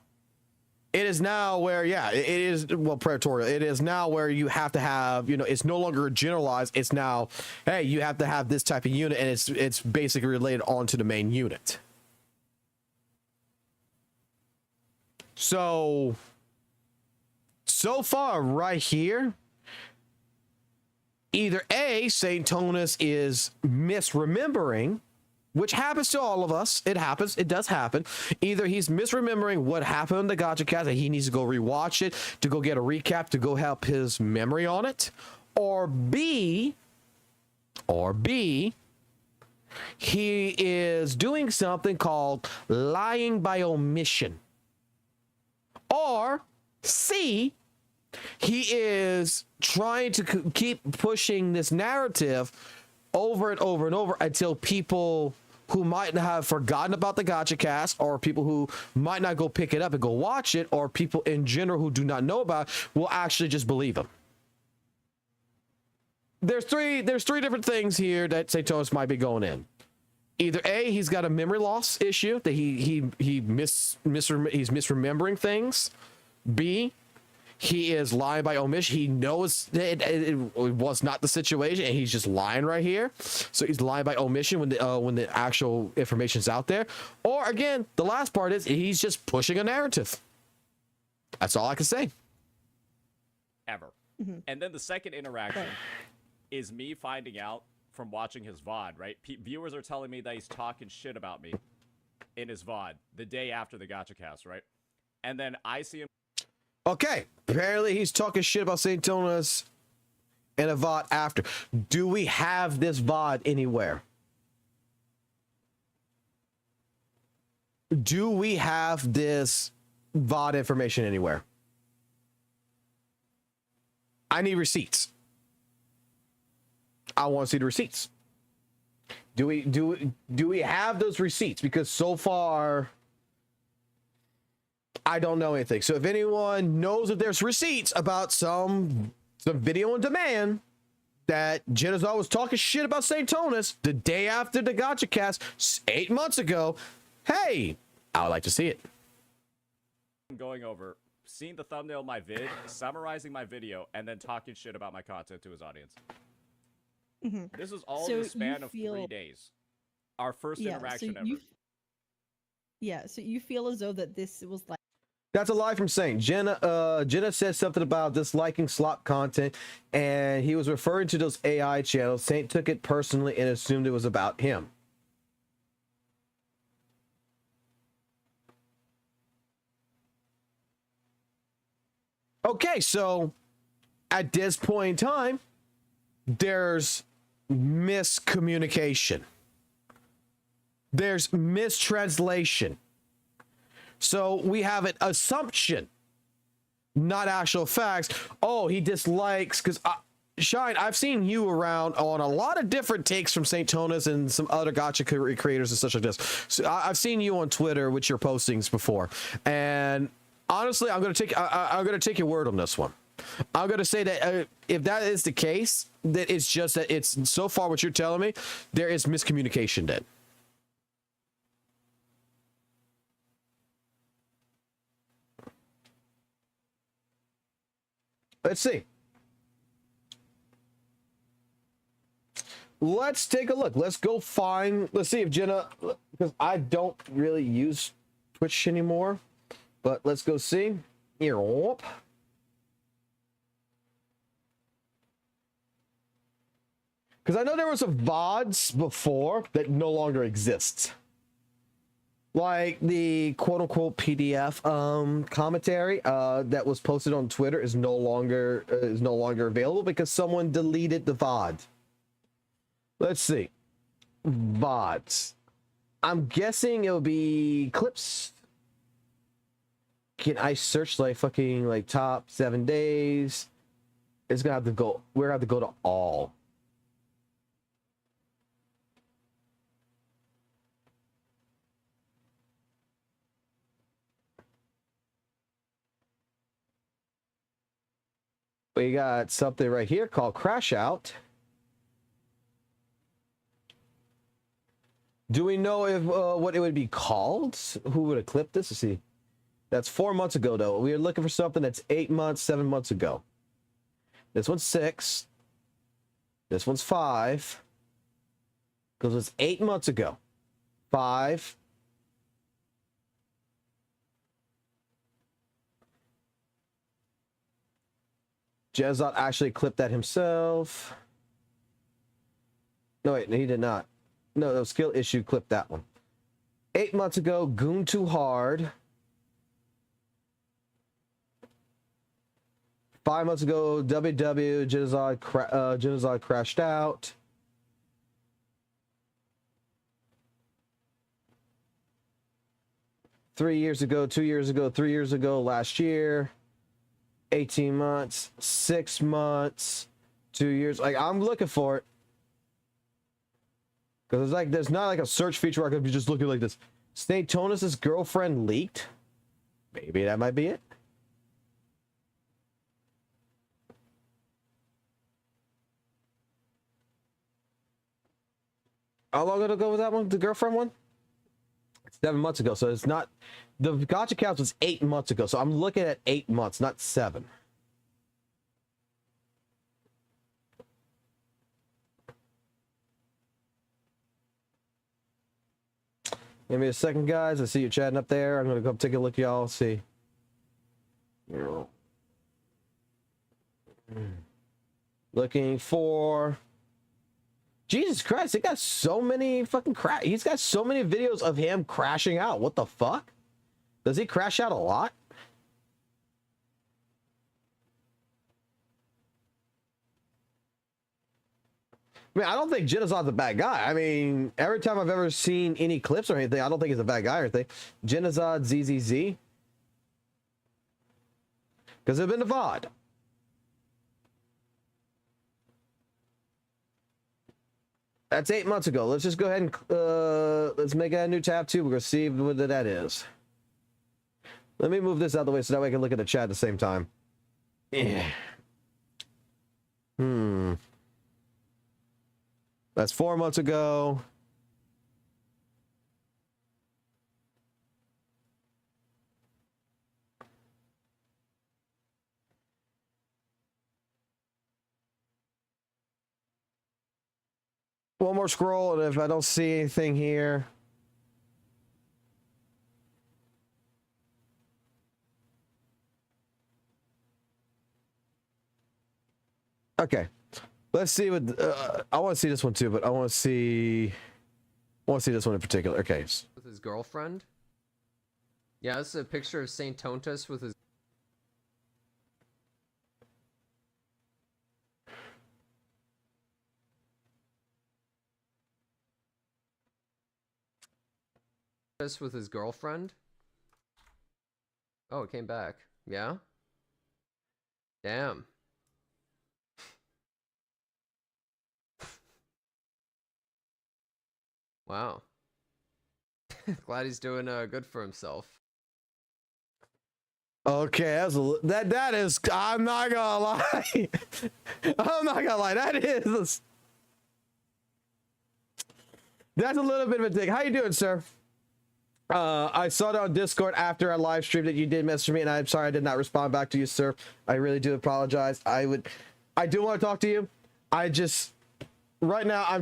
It is now where, yeah, it is, well, predatorial. It is now where you have to have, you know, it's no longer generalized. It's now, hey, you have to have this type of unit, and it's basically related onto the main unit. So far right here, either A, St. Tonas is misremembering, which happens to all of us. It happens. It does happen. Either he's misremembering what happened in the Gacha cast and he needs to go rewatch it to go get a recap to go help his memory on it, or B, he is doing something called lying by omission. Or C, He is trying to keep pushing this narrative over and over and over until people who might have forgotten about the Gacha cast, or people who might not go pick it up and go watch it, or people in general who do not know about it, will actually just believe him. There's three different things here that SAINTBOT might be going in. Either A, he's got a memory loss issue, that he's misremembering things. B, he is lying by omission. He knows that it was not the situation, and he's just lying right here. So he's lying by omission when the actual information's out there. Or again, the last part is he's just pushing a narrative. That's all I can say. Ever. And then the second interaction is me finding out from watching his VOD, right? Viewers are telling me that he's talking shit about me in his VOD the day after the Gacha cast, right? And then I see him. Okay, apparently he's talking shit about SAINTBOT in a VOD after. Do we have this VOD anywhere? Do we have this VOD information anywhere? I need receipts. I want to see the receipts. Do we have those receipts? Because so far, I don't know anything. So if anyone knows if there's receipts about some video on demand that Genozal was talking shit about SAINTBOT the day after the Gacha cast 8 months ago, hey, I would like to see it. Going over, seeing the thumbnail of my vid, summarizing my video, and then talking shit about my content to his audience. This is all in the span of 3 days. Our first interaction ever. So you feel as though that this was like. That's a lie from Saint. Jenna said something about disliking slop content, and he was referring to those AI channels. Saint took it personally and assumed it was about him. Okay, so at this point in time, there's miscommunication. There's mistranslation. So we have an assumption, not actual facts. Oh, he dislikes, because Shine, I've seen you around on a lot of different takes from SAINTBOT and some other Gacha creators and such like this. So I've seen you on Twitter with your postings before, and honestly, I'm gonna take your word on this one. I'm gonna say that if that is the case, that it's just that it's so far what you're telling me, there is miscommunication then. Let's see. Let's take a look. Let's go find. Let's see if Jenna, because I don't really use Twitch anymore, but let's go see. Because I know there was a VODs before that no longer exists. Like the quote-unquote PDF commentary that was posted on Twitter is no longer available because someone deleted the VOD. Let's see. VODs. I'm guessing it'll be clips. Can I search like fucking like top 7 days? It's gonna have to go. We're gonna have to go to all. We got something right here called Crash Out. Do we know if what it would be called? Who would have clipped this? Let's see. That's 4 months ago, though. We were looking for something that's 8 months, 7 months ago. This one's 6. This one's 5. Because it's 8 months ago. 5. Jezot actually clipped that himself. No, wait, he did not. No, the skill issue clipped that one. 8 months ago, Goon Too Hard. 5 months ago, WW, Genozal crashed out. Three years ago, 2 years ago, 3 years ago, last year. 18 months, 6 months, 2 years. Like, I'm looking for it. Because it's like, there's not like a search feature where I could be just looking like this. SAINTBOT's girlfriend leaked? Maybe that might be it. How long ago was that one? The girlfriend one? 7 months ago. So it's not. The Gacha counts was 8 months ago. So I'm looking at 8 months, not 7. Give me a second, guys. I see you chatting up there. I'm gonna go take a look, y'all. See. Looking for. Jesus Christ, he got so many fucking he's got so many videos of him crashing out. What the fuck? Does he crash out a lot? I mean, I don't think Genazad's a bad guy. I mean, every time I've ever seen any clips or anything, I don't think he's a bad guy or anything. Genazad ZZZ. Because it's been the VOD. That's 8 months ago. Let's just go ahead and let's make a new tab too. We're gonna see what that is. Let me move this out of the way so that way I can look at the chat at the same time. Yeah. That's 4 months ago. One more scroll, and if I don't see anything here. Okay. Let's see what I want to see this one too, but I want to see this one in particular. Okay. With his girlfriend? Yeah, this is a picture of SAINTBOT with his girlfriend. Oh, it came back. Yeah? Damn. Wow. Glad he's doing good for himself. Okay, that is. I'm not gonna lie. I'm not gonna lie. That's a little bit of a dig. How you doing, sir? I saw it on Discord after I live streamed that you did message me, and I'm sorry I did not respond back to you, sir. I really do apologize. I do want to talk to you. I'm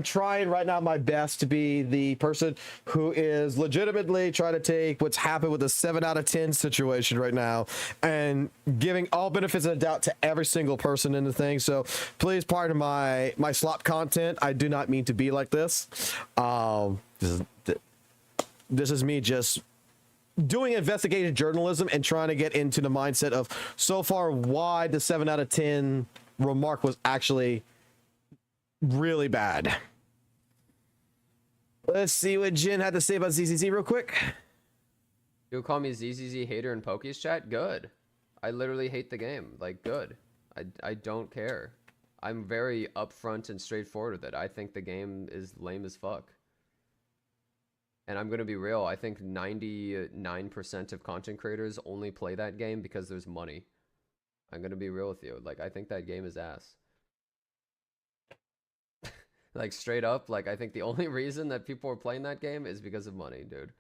trying my best to be the person who is legitimately trying to take what's happened with a 7 out of 10 situation right now and giving all benefits of the doubt to every single person in the thing. So please pardon my slop content. I do not mean to be like this. This is me just doing investigative journalism and trying to get into the mindset of so far why the 7 out of 10 remark was actually really bad. Let's see what Jin had to say about ZZZ real quick. You'll call me ZZZ hater in Poke's chat? Good. I literally hate the game. Like, good. I don't care. I'm very upfront and straightforward with it. I think the game is lame as fuck. And I'm gonna be real, I think 99% of content creators only play that game because there's money. I'm gonna be real with you. Like, I think that game is ass. Like, straight up, like, I think the only reason that people are playing that game is because of money, dude.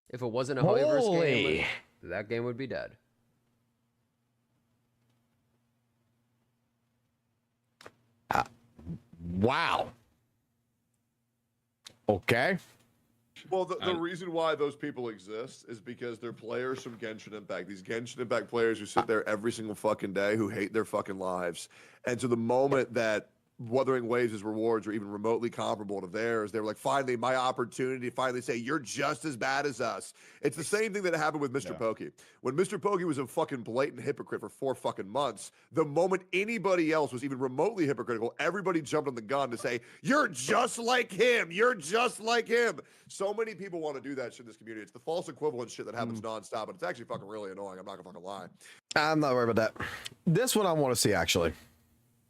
If it wasn't a Hoyoverse game, that game would be dead. Wow. Okay. Well, the reason why those people exist is because they're players from Genshin Impact. These Genshin Impact players who sit there every single fucking day who hate their fucking lives. And to the moment that Wuthering Waves' rewards are even remotely comparable to theirs. They were like, finally, my opportunity to finally say, you're just as bad as us. It's the same thing that happened with Mr. Pokey. When Mr. Pokey was a fucking blatant hypocrite for 4 fucking months, the moment anybody else was even remotely hypocritical, everybody jumped on the gun to say, you're just like him. You're just like him. So many people want to do that shit in this community. It's the false equivalent shit that happens nonstop, but it's actually fucking really annoying. I'm not gonna fucking lie. I'm not worried about that. This one I want to see, actually.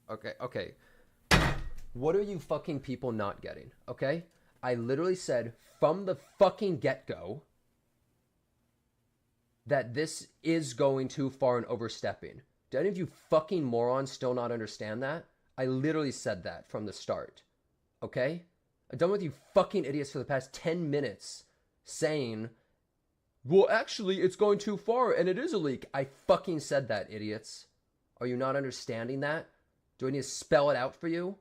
Okay. What are you fucking people not getting, okay? I literally said from the fucking get-go that this is going too far and overstepping. Do any of you fucking morons still not understand that? I literally said that from the start, okay? I'm done with you fucking idiots for the past 10 minutes saying, well, actually, it's going too far and it is a leak. I fucking said that, idiots. Are you not understanding that? Do I need to spell it out for you?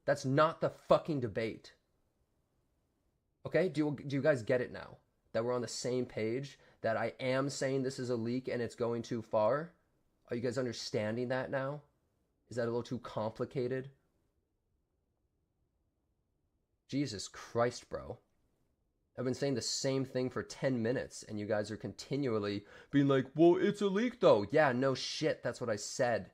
That's not the fucking debate. Okay? Do you guys get it now? That we're on the same page? That I am saying this is a leak and it's going too far? Are you guys understanding that now? Is that a little too complicated? Jesus Christ, bro. I've been saying the same thing for 10 minutes and you guys are continually being like, well, it's a leak though. Yeah, no shit. That's what I said.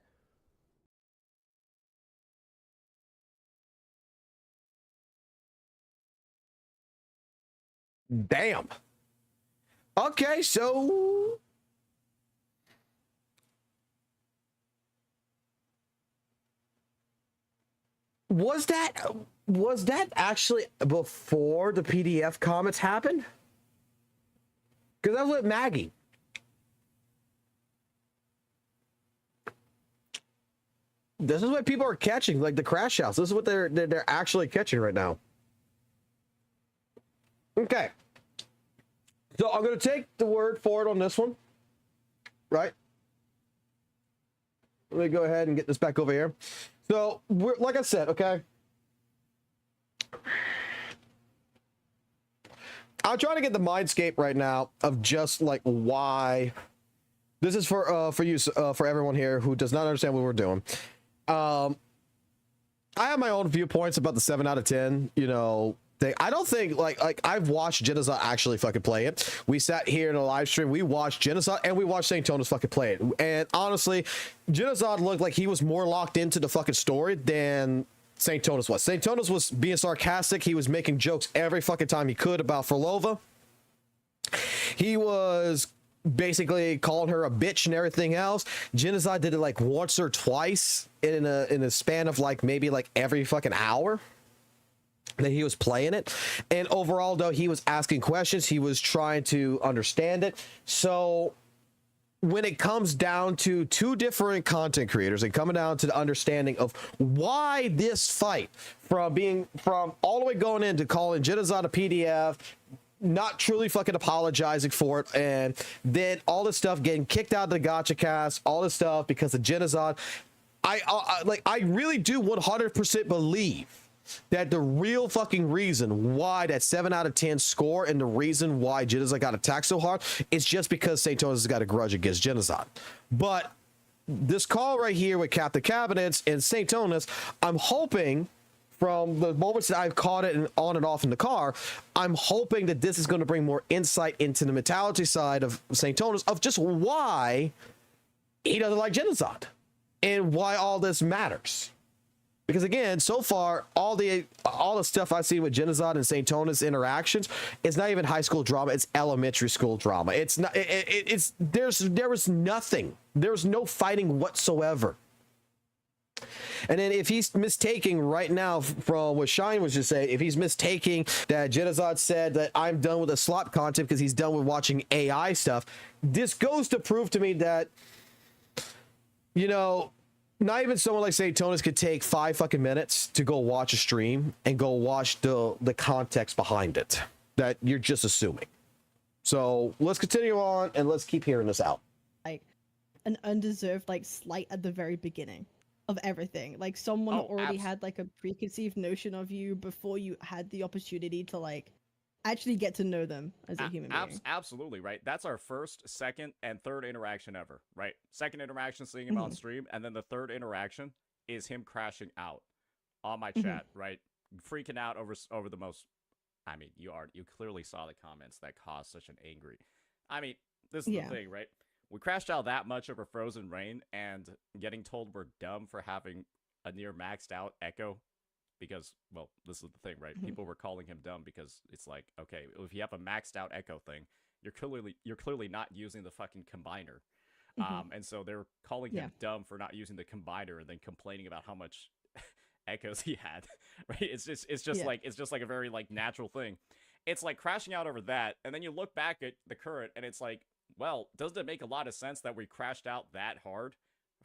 Damn. Okay, so was that actually before the PDF comments happened? Because that was with Maggie. This is what people are catching, like the crash house. This is what they're actually catching right now. Okay. So I'm going to take the word for it on this one, right? Let me go ahead and get this back over here. So, like I said, okay? I'm trying to get the mindscape right now of just like why. This is for you, for everyone here who does not understand what we're doing. I have my own viewpoints about the 7 out of 10, you know, thing. I don't think like I've watched Genocide actually fucking play it. We sat here in a live stream, we watched Genocide and we watched SAINTBOT fucking play it. And honestly, Genocide looked like he was more locked into the fucking story than SAINTBOT was. SAINTBOT was being sarcastic. He was making jokes every fucking time he could about Forlova. He was basically calling her a bitch and everything else. Genocide did it like once or twice in a span of like maybe like every fucking hour that he was playing it. And overall though, he was asking questions, he was trying to understand it. So when it comes down to two different content creators and coming down to the understanding of why this fight from all the way going into calling Genocide a PDF, not truly fucking apologizing for it, and then all this stuff getting kicked out of the Gacha cast, all this stuff because of Genocide. I really do 100% believe that the real fucking reason why that 7 out of 10 score and the reason why Genocide got attacked so hard is just because SAINTBOT has got a grudge against Genocide. But this call right here with Captain Cabinets and SAINTBOT, I'm hoping from the moments that I've caught it and on and off in the car, I'm hoping that this is going to bring more insight into the mentality side of SAINTBOT of just why he doesn't like Genocide and why all this matters. Because again, so far, all the stuff I've seen with Genocide and SAINTBOT interactions, it's not even high school drama, it's elementary school drama. It's not, there was nothing. There's no fighting whatsoever. And then if he's mistaking right now from what Shine was just saying, if he's mistaking that Genocide said that I'm done with the slop content because he's done with watching AI stuff, this goes to prove to me that, you know, not even someone like SAINTBOT could take 5 fucking minutes to go watch a stream and go watch the context behind it that you're just assuming. So let's continue on and let's keep hearing this out. Like an undeserved like slight at the very beginning of everything. Like someone already had like a preconceived notion of you before you had the opportunity to like actually get to know them as a human being. Absolutely, right? That's our first, second, and third interaction ever, right? Second interaction, seeing him on stream, and then the third interaction is him crashing out. on my chat, right? Freaking out over the most. I mean, you clearly saw the comments that caused such an angry. I mean, this is the thing, right? We crashed out that much over Frozen Rain, and getting told we're dumb for having a near maxed out Echo, because, well, this is the thing, right? People were calling him dumb because it's like, okay, if you have a maxed out Echo thing, you're clearly not using the fucking combiner. And so they're calling him dumb for not using the combiner, and then complaining about how much echoes he had. Right? It's just like a very like natural thing. It's like crashing out over that, and then you look back at the current, and it's like, well, doesn't it make a lot of sense that we crashed out that hard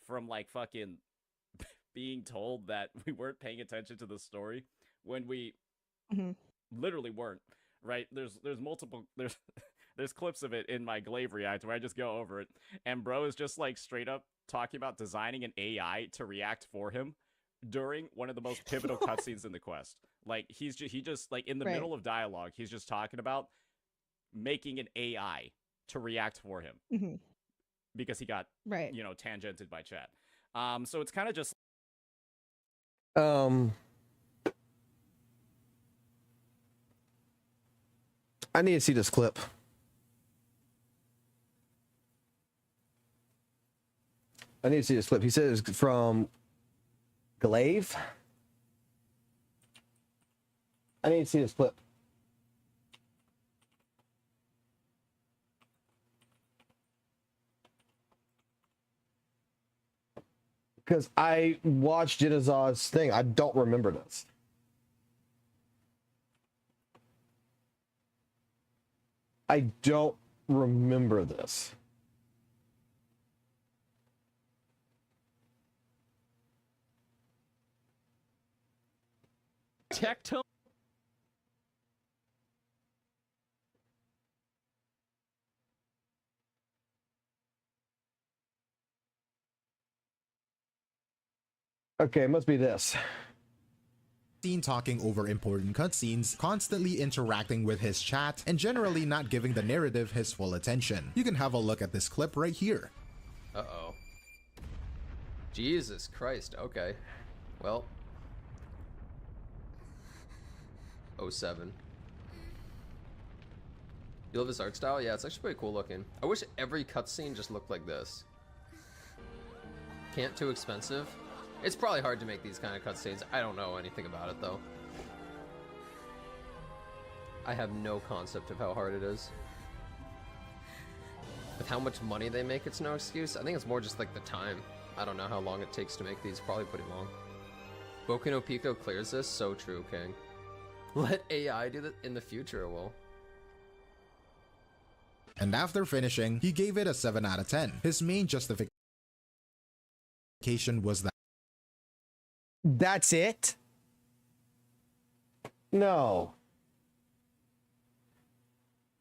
from like fucking being told that we weren't paying attention to the story when we literally weren't, right? There's multiple there's clips of it in my Glaive React where I just go over it, and bro is just like straight up talking about designing an AI to react for him during one of the most pivotal cutscenes in the quest. Like he just like in the middle of dialogue, he's just talking about making an AI to react for him because he got tangented by chat. So it's kind of just I need to see this clip. I need to see this clip. He says from Glaive. I need to see this clip. Because I watched Jinazaw's thing. I don't remember this. I don't remember this. Tectone. Okay, it must be this. Seen talking over important cutscenes, constantly interacting with his chat, and generally not giving the narrative his full attention. You can have a look at this clip right here. Uh-oh. Jesus Christ, okay. Well. 07. You love his art style? Yeah, it's actually pretty cool looking. I wish every cutscene just looked like this. Can't too expensive. It's probably hard to make these kind of cutscenes. I don't know anything about it though. I have no concept of how hard it is. With how much money they make, it's no excuse. I think it's more just like the time. I don't know how long it takes to make these. Probably pretty long. Boku no Pico clears this? So true, King. Let AI do that in the future, it will. And after finishing, he gave it a 7 out of 10. His main justification was that that's it? No.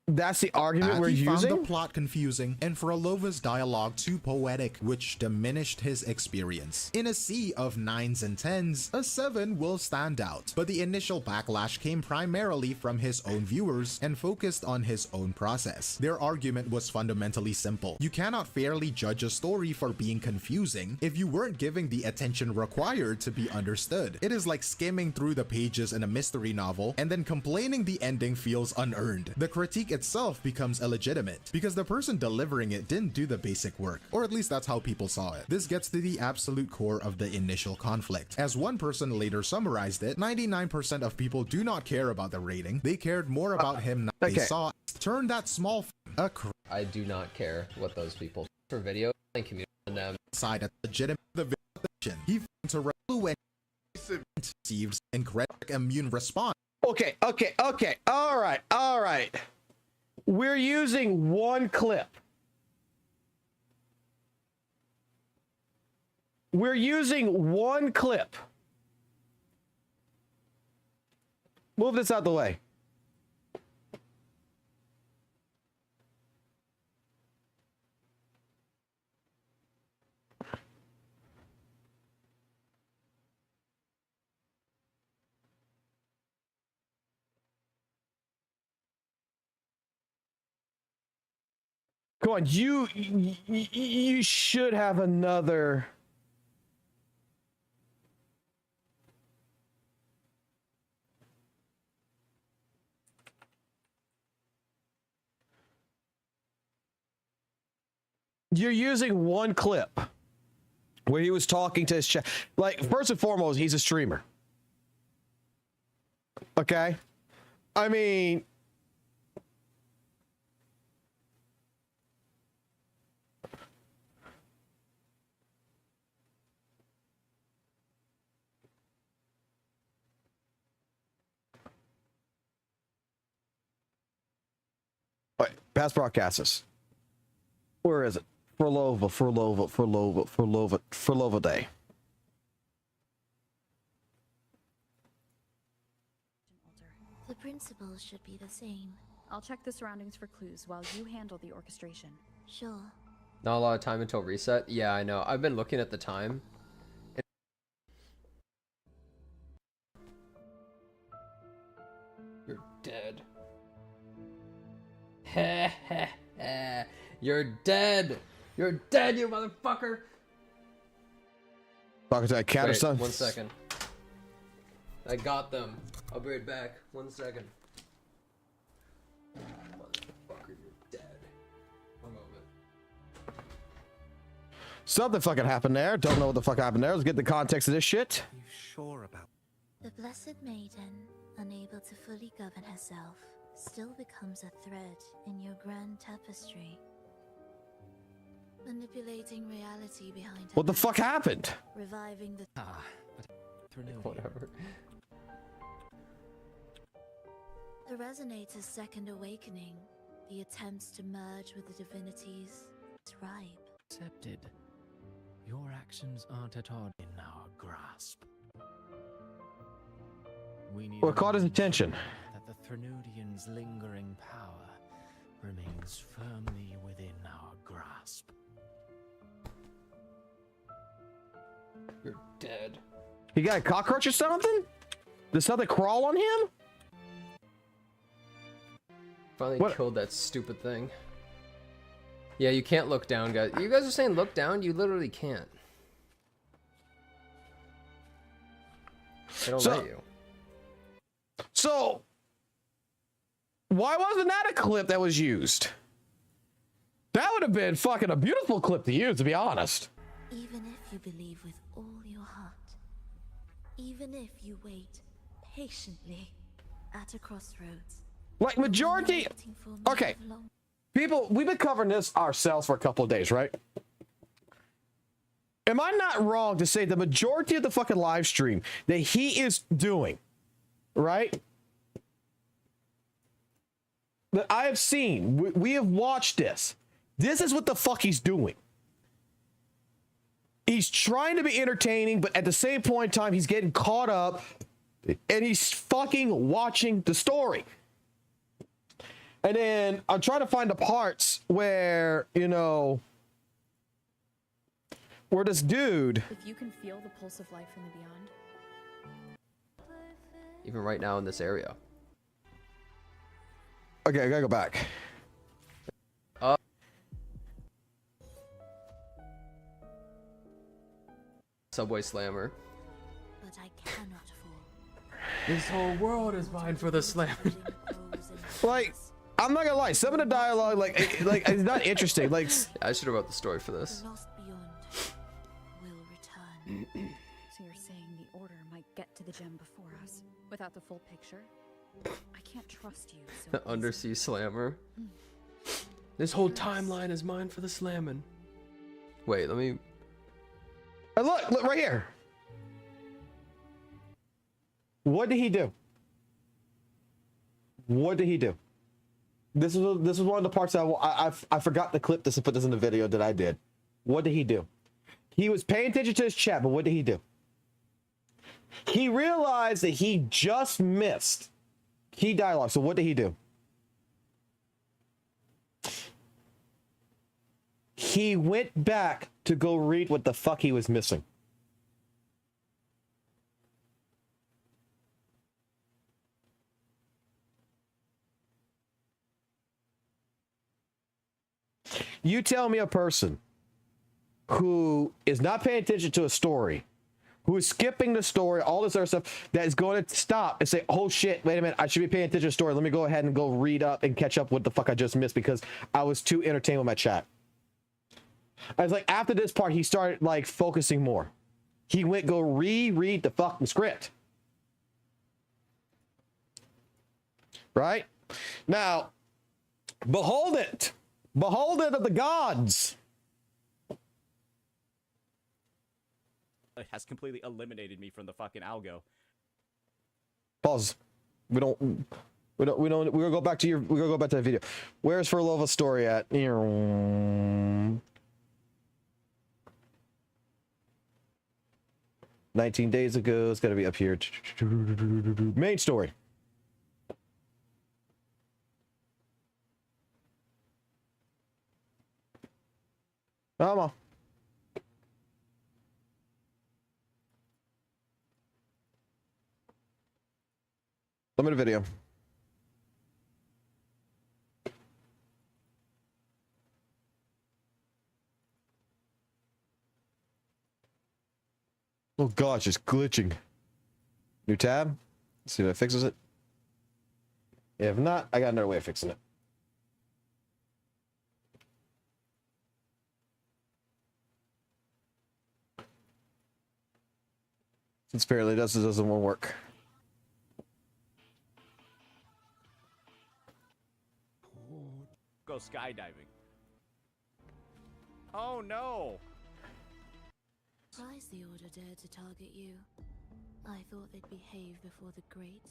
That's the argument we're he using? found the plot confusing and Frolova's dialogue too poetic, which diminished his experience. In a sea of 9s and 10s, a 7 will stand out, but the initial backlash came primarily from his own viewers and focused on his own process. Their argument was fundamentally simple. You cannot fairly judge a story for being confusing if you weren't giving the attention required to be understood. It is like skimming through the pages in a mystery novel and then complaining the ending feels unearned. The critique itself becomes illegitimate because the person delivering it didn't do the basic work, or at least that's how people saw it. This gets to the absolute core of the initial conflict. As one person later summarized it, 99% of people do not care about the rating. They cared more about him now they saw turn that small I do not care what those people for video and community and them side at legitimate the vision. He found to and receives incredible immune response. Okay. All right. We're using one clip. We're using one clip. Move this out the way. Come on, you should have another. you're using one clip where he was talking to his chat. Like, first and foremost, he's a streamer. Okay? I mean, wait, past broadcasters. Where is it? Furlova Day. The principles should be the same. I'll check the surroundings for clues while you handle the orchestration. Sure. Not a lot of time until reset. Yeah, I know. I've been looking at the time. You're dead. Heh heh heh. You're dead. You're dead, you motherfucker. Talking to that cat or Wait, something? 1 second. I got them. I'll be right back. 1 second. Motherfucker, you're dead. One moment. Something fucking happened there. Don't know what the fuck happened there. Let's get the context of this shit. You sure about the Blessed Maiden, unable to fully govern herself, still becomes a thread in your grand tapestry. Manipulating reality behind her. What the fuck happened? Reviving the Whatever. The Resonator's second awakening, the attempts to merge with the divinities, is ripe. Accepted. Your actions aren't at all in our grasp. We need What caught his attention? that the Threnudians' lingering power remains firmly within our grasp. You're dead. He got a cockroach or something? Did something crawl on him? Finally killed that stupid thing. Yeah, you can't look down, guys. You guys are saying look down? You literally can't. They don't let you. So, why wasn't that a clip that was used? That would have been fucking a beautiful clip to use, to be honest. Even if you believe with all your heart, even if you wait patiently at a crossroads. Like, majority... Okay, people, we've been covering this ourselves for a couple of days, right? Am I not wrong to say the majority of the fucking live stream that he is doing, right? That I have seen, we have watched this. This is what the fuck he's doing. He's trying to be entertaining, but at the same point in time, he's getting caught up and he's fucking watching the story. And then I'm trying to find the parts where, you know, where this dude... If you can feel the pulse of life from the beyond. Even right now in this area. Okay, I gotta go back. Subway Slammer. But I cannot fall. This whole world is mine for the slammer. Like, I'm not gonna lie, some of the dialogue, like it's not interesting. Like, I should have wrote the story for this. The lost beyond will return. So you're saying the order might get to the gem before us without the full picture? I can't trust you. So Undersea Slammer. This whole timeline is mine for the slamming. Wait, let me... look right here. What did he do? What did he do? This is one of the parts that I forgot the clip to put this in the video that I did. What did he do? He was paying attention to his chat, but what did he do? He realized that he just missed key dialogue. So what did he do? He went back to go read what the fuck he was missing. You tell me a person who is not paying attention to a story, who is skipping the story, all this other stuff, that is going to stop and say, oh shit, wait a minute, I should be paying attention to the story. Let me go ahead and go read up and catch up what the fuck I just missed because I was too entertained with my chat. I was like, after this part, he started like focusing more. He went go reread the fucking script. Right? Now, behold it. Behold it of the gods. It has completely eliminated me from the fucking algo. Pause. We're gonna go back to that video. Where's Furlova's story at? 19 days ago. It's gotta be up here. Main story. Come on. Limit a video. Oh gosh, it's glitching. New tab. Let's see if it fixes it. If not, I got another way of fixing it. Since apparently this doesn't want to work. Go skydiving. Oh no! Surprised the Order dared to target you. I thought they'd behave before the great.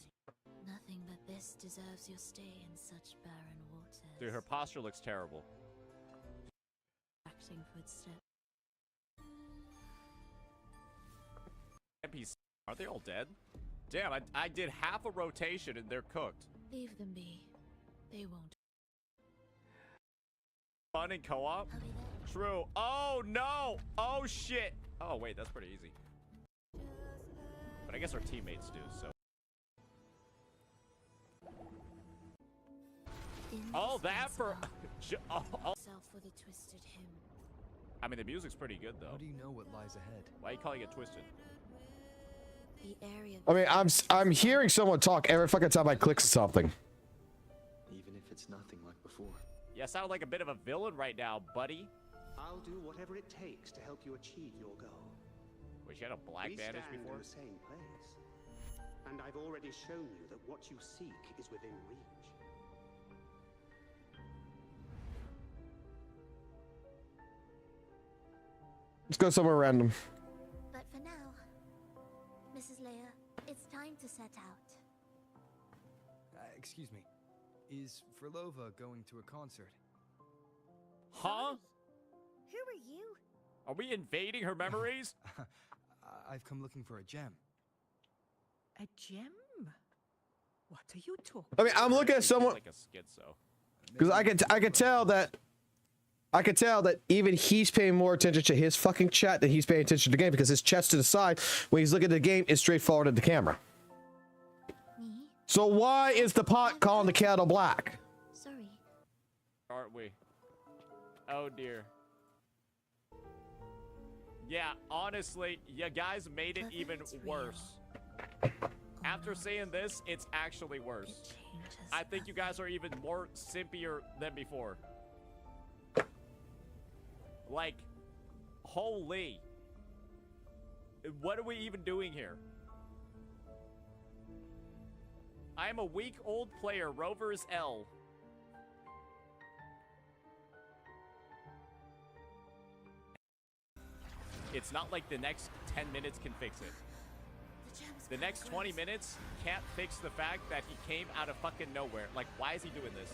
Nothing but this deserves your stay in such barren waters. Dude, her posture looks terrible. Acting footsteps. NPC, aren't they all dead? Damn, I did half a rotation and they're cooked. Leave them be. They won't. Fun and co-op? True. Oh no! Oh shit! Oh wait, that's pretty easy. But I guess our teammates do, so. Oh, that for. For the twisted hymn. I mean, the music's pretty good though. How do you know what lies ahead? Why are you calling it twisted? The area. I mean, I'm hearing someone talk every fucking time I click something. Even if it's nothing like before. Yeah, sound like a bit of a villain right now, buddy. I'll do whatever it takes to help you achieve your goal. Wait, you had a black bandage before? In the same place. And I've already shown you that what you seek is within reach. Let's go somewhere random. But for now, Mrs. Leia, it's time to set out. Excuse me. Is Furlova going to a concert? Huh? Who are you? Are we invading her memories? I've come looking for a gem. A gem? What are you talking? I mean, I'm looking at someone like a schizo. because I could tell that even he's paying more attention to his fucking chat than he's paying attention to the game because his chat's to the side when he's looking at the game is straightforward at the camera. Me? So why is the pot calling the kettle black? Sorry. Aren't we? Oh dear. Yeah, honestly, you guys made it even worse. After saying this, it's actually worse. I think you guys are even more simpier than before. Like, holy. What are we even doing here? I am a week-old player, Rover's L. It's not like the next 10 minutes can fix it. The next 20 minutes can't fix the fact that he came out of fucking nowhere. Like, why is he doing this?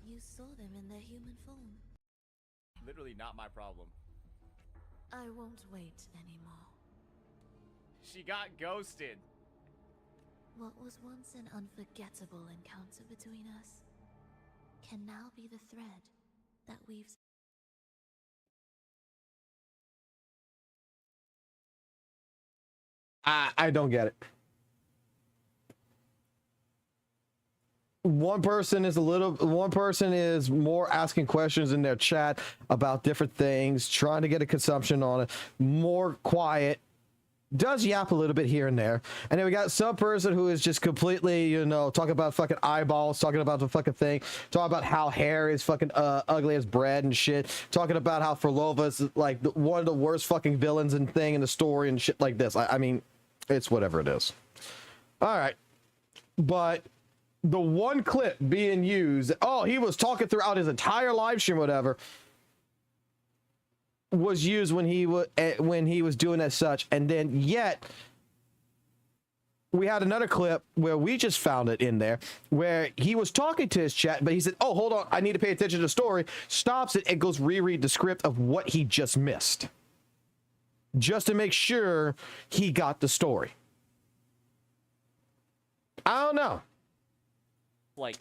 You saw them in their human form. Literally not my problem. I won't wait anymore. She got ghosted. What was once an unforgettable encounter between us can now be the thread that weaves. I don't get it. One person is more asking questions in their chat about different things, trying to get a consumption on it, more quiet, does yap a little bit here and there. And then we got some person who is just completely, you know, talking about fucking eyeballs, talking about the fucking thing, talking about how hair is fucking ugly as bread and shit, talking about how Frolova is like one of the worst fucking villains and thing in the story and shit like this. I mean, it's whatever it is. All right. But the one clip being used, oh, he was talking throughout his entire live stream, whatever, was used when he was doing as such, and then yet we had another clip where we just found it in there where he was talking to his chat, but he said, oh, hold on, I need to pay attention to the story, stops it and goes reread the script of what he just missed just to make sure he got the story. I don't know. Like,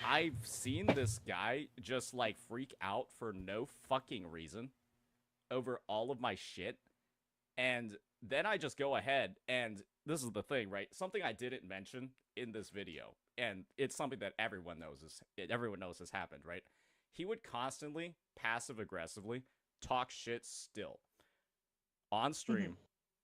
I've seen this guy just like freak out for no fucking reason over all of my shit, and then I just go ahead, and this is the thing, right? Something I didn't mention in this video, and it's something that everyone knows has happened, right? He would constantly, passive aggressively, talk shit still on stream.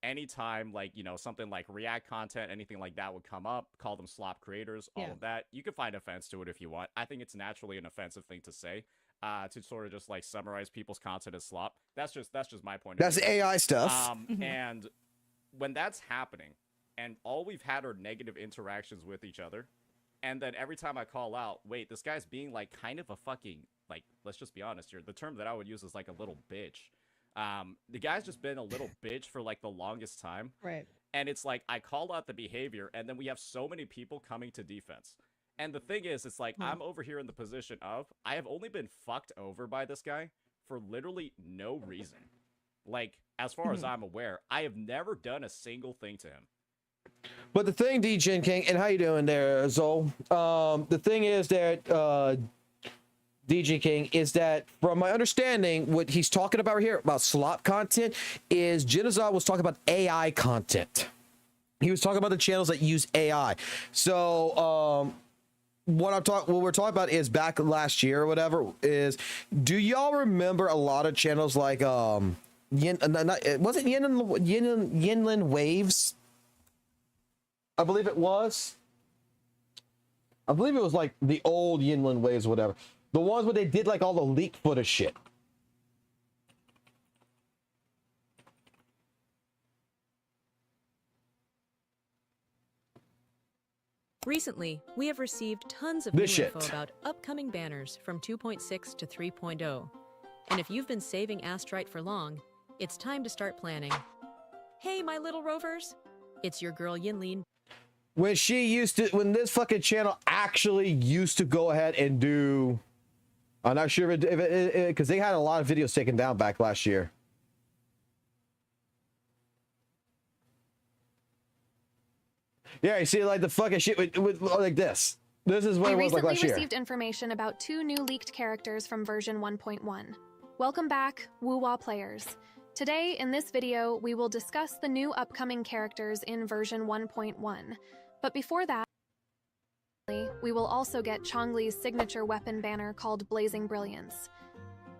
Anytime, like, you know, something like React content, anything like that would come up, call them slop creators, all of that. You can find offense to it if you want. I think it's naturally an offensive thing to say, to sort of just like summarize people's content as slop. That's just my point of view. That's AI stuff. And when that's happening, and all we've had are negative interactions with each other, and then every time I call out, wait, this guy's being like kind of a fucking, like, let's just be honest here, the term that I would use is like a little bitch. The guy's just been a little bitch for like the longest time. Right. And it's like, I call out the behavior, and then we have so many people coming to defense. And the thing is, it's like, I'm over here in the position of, I have only been fucked over by this guy for literally no reason. Like, as far as I'm aware, I have never done a single thing to him. But the thing, DJ King, and how you doing there, Zol? The thing is that, DJ King, is that from my understanding, what he's talking about right here about slop content is Genazar was talking about AI content. He was talking about the channels that use AI. So, what we're talking about is back last year or whatever is, do y'all remember a lot of channels like was it Yinlin Waves? I believe it was. I believe it was like the old Yinlin Waves, whatever. The ones where they did like all the leak footage shit. Recently, we have received tons of This new shit. info about upcoming banners from 2.6 to 3.0. And if you've been saving Astrite for long, it's time to start planning. Hey, my little rovers! It's your girl Yinlin. When when this fucking channel actually used to go ahead and do, I'm not sure if it because they had a lot of videos taken down back last year. Yeah, you see, like the fucking shit with like this. This is what it was like last year. We recently received information about 2 new leaked characters from version 1.1. Welcome back, WUWA players. Today, in this video, we will discuss the new upcoming characters in version 1.1. But before that, we will also get Chongli's signature weapon banner called Blazing Brilliance.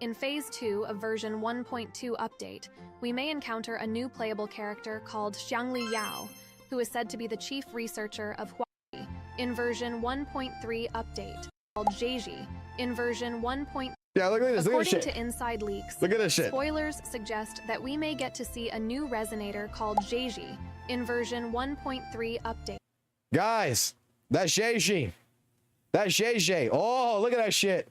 In Phase 2 of version 1.2 update, we may encounter a new playable character called Xiangli Yao, who is said to be the chief researcher of Huawei in version 1.3 update, called Zheji in version 1. Yeah, look at this. Look at this According shit. to inside leaks, Look at this shit. spoilers suggest that we may get to see a new resonator called Zheji in version 1.3 update. Guys, that's JJ. That's JJ. Oh, look at that shit.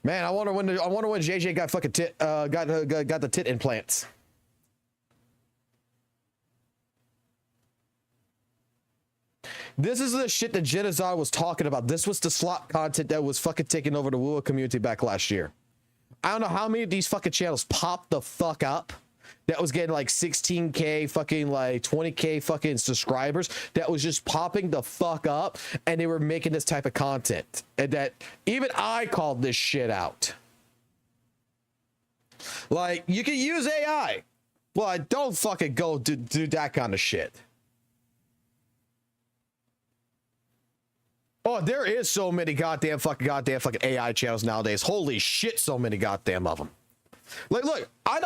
Man, I wonder when JJ got fucking got the tit implants. This is the shit that Genazar was talking about. This was the slop content that was fucking taking over the WUWA community back last year. I don't know how many of these fucking channels popped the fuck up that was getting like 16K fucking like 20K fucking subscribers that was just popping the fuck up, and they were making this type of content, and that even I called this shit out. Like, you can use AI, but don't fucking go do that kind of shit. Oh, there is so many goddamn fucking AI channels nowadays. Holy shit, so many goddamn of them. Like, look, I'm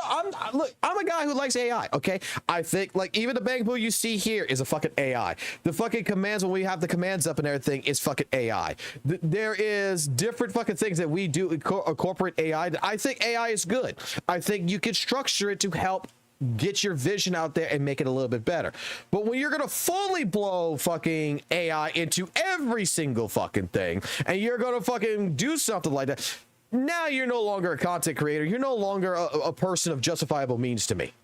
a guy who likes AI. Okay, I think like even the bang boo you see here is a fucking AI. The fucking commands when we have the commands up and everything is fucking AI. There is different fucking things that we do incorporate AI. I think AI is good. I think you can structure it to help get your vision out there and make it a little bit better. But when you're gonna fully blow fucking AI into every single fucking thing, and you're gonna fucking do something like that, now you're no longer a content creator. You're no longer a person of justifiable means to me.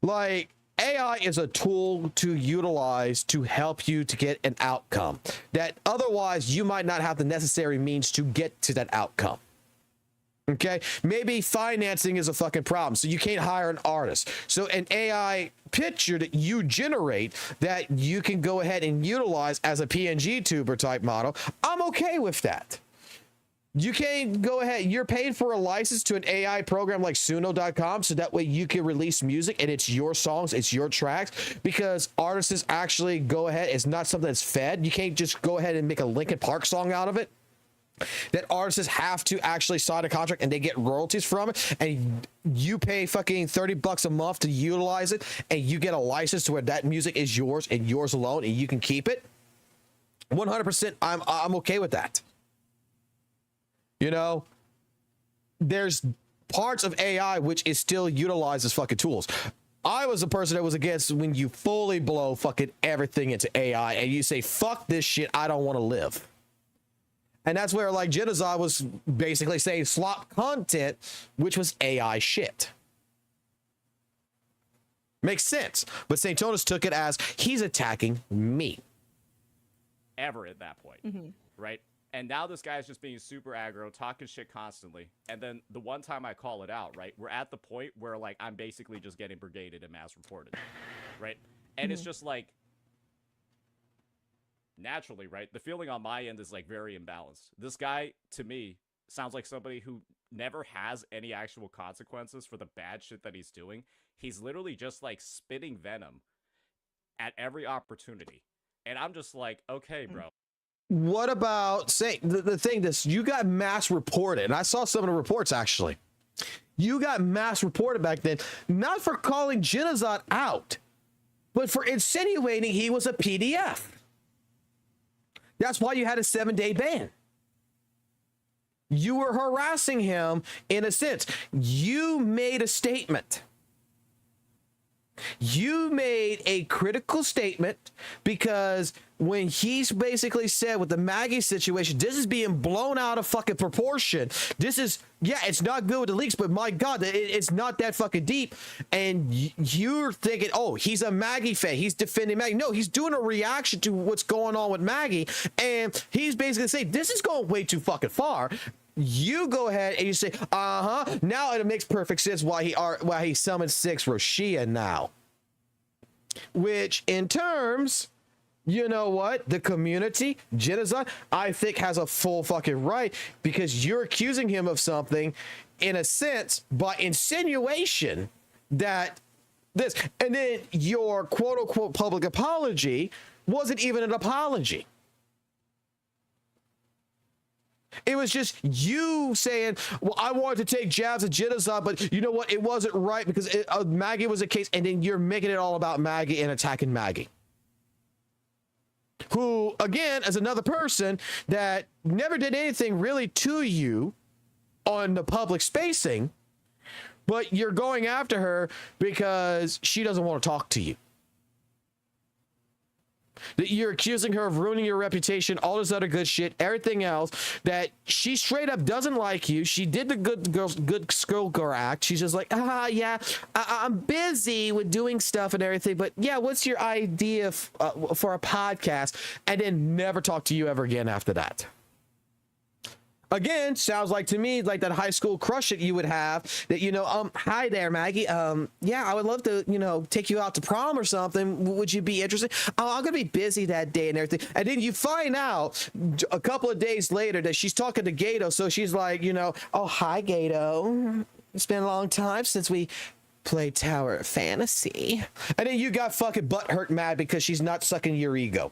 Like, AI is a tool to utilize to help you to get an outcome that otherwise you might not have the necessary means to get to that outcome. Okay, maybe financing is a fucking problem, so you can't hire an artist. So an AI picture that you generate that you can go ahead and utilize as a PNG tuber type model, I'm okay with that. You can go ahead, you're paying for a license to an AI program like Suno.com, so that way you can release music and it's your songs, it's your tracks, because artists actually go ahead, it's not something that's fed. You can't just go ahead and make a Linkin Park song out of it. That artists have to actually sign a contract and they get royalties from it, and you pay fucking $30 a month to utilize it, and you get a license to where that music is yours and yours alone, and you can keep it. 100%, I'm okay with that. You know, there's parts of AI which is still utilized as fucking tools. I was a person that was against when you fully blow fucking everything into AI and you say, fuck this shit, I don't want to live. And that's where, like, Genozai was basically saying slop content, which was AI shit. Makes sense. But St. Tonis took it as he's attacking me. Ever at that point, right? And now this guy's just being super aggro, talking shit constantly. And then the one time I call it out, right, we're at the point where, like, I'm basically just getting brigaded and mass reported, right? And it's just like, naturally, right, the feeling on my end is like very imbalanced. This guy, to me, sounds like somebody who never has any actual consequences for the bad shit that he's doing. He's literally just like spitting venom at every opportunity. And I'm just like, okay, bro. What about saying the thing this you got mass reported, and I saw some of the reports actually. You got mass reported back then, not for calling Genozai out, but for insinuating he was a PDF. That's why you had a 7-day ban. You were harassing him in a sense. You made a statement. You made a critical statement because when he's basically said with the Maggie situation, this is being blown out of fucking proportion. This is, yeah, it's not good with the leaks, but my God, it's not that fucking deep. And you're thinking, oh, he's a Maggie fan. He's defending Maggie. No, he's doing a reaction to what's going on with Maggie. And he's basically saying, this is going way too fucking far. You go ahead and you say, now it makes perfect sense why he summoned 6 Roshia now. Which in terms, you know what? The community, Genozai, I think has a full fucking right, because you're accusing him of something in a sense by insinuation that this, and then your quote unquote public apology wasn't even an apology. It was just you saying, well, I wanted to take jabs at Genozai, but you know what? It wasn't right because Maggie was a case, and then you're making it all about Maggie and attacking Maggie. Who, again, is another person that never did anything really to you on the public spacing, but you're going after her because she doesn't want to talk to you. That you're accusing her of ruining your reputation, all this other good shit, everything else, that she straight up doesn't like you. She did the good schoolgirl act. She's just like, yeah, I'm busy with doing stuff and everything, but yeah, what's your idea for a podcast? And then never talk to you ever again after that. Again, sounds like to me like that high school crush that you would have that, you know, hi there, Maggie. Yeah, I would love to, you know, take you out to prom or something. Would you be interested? Oh, I'm going to be busy that day and everything. And then you find out a couple of days later that she's talking to Gato. So she's like, you know, oh, hi, Gato. It's been a long time since we played Tower of Fantasy. And then you got fucking butthurt mad because she's not sucking your ego.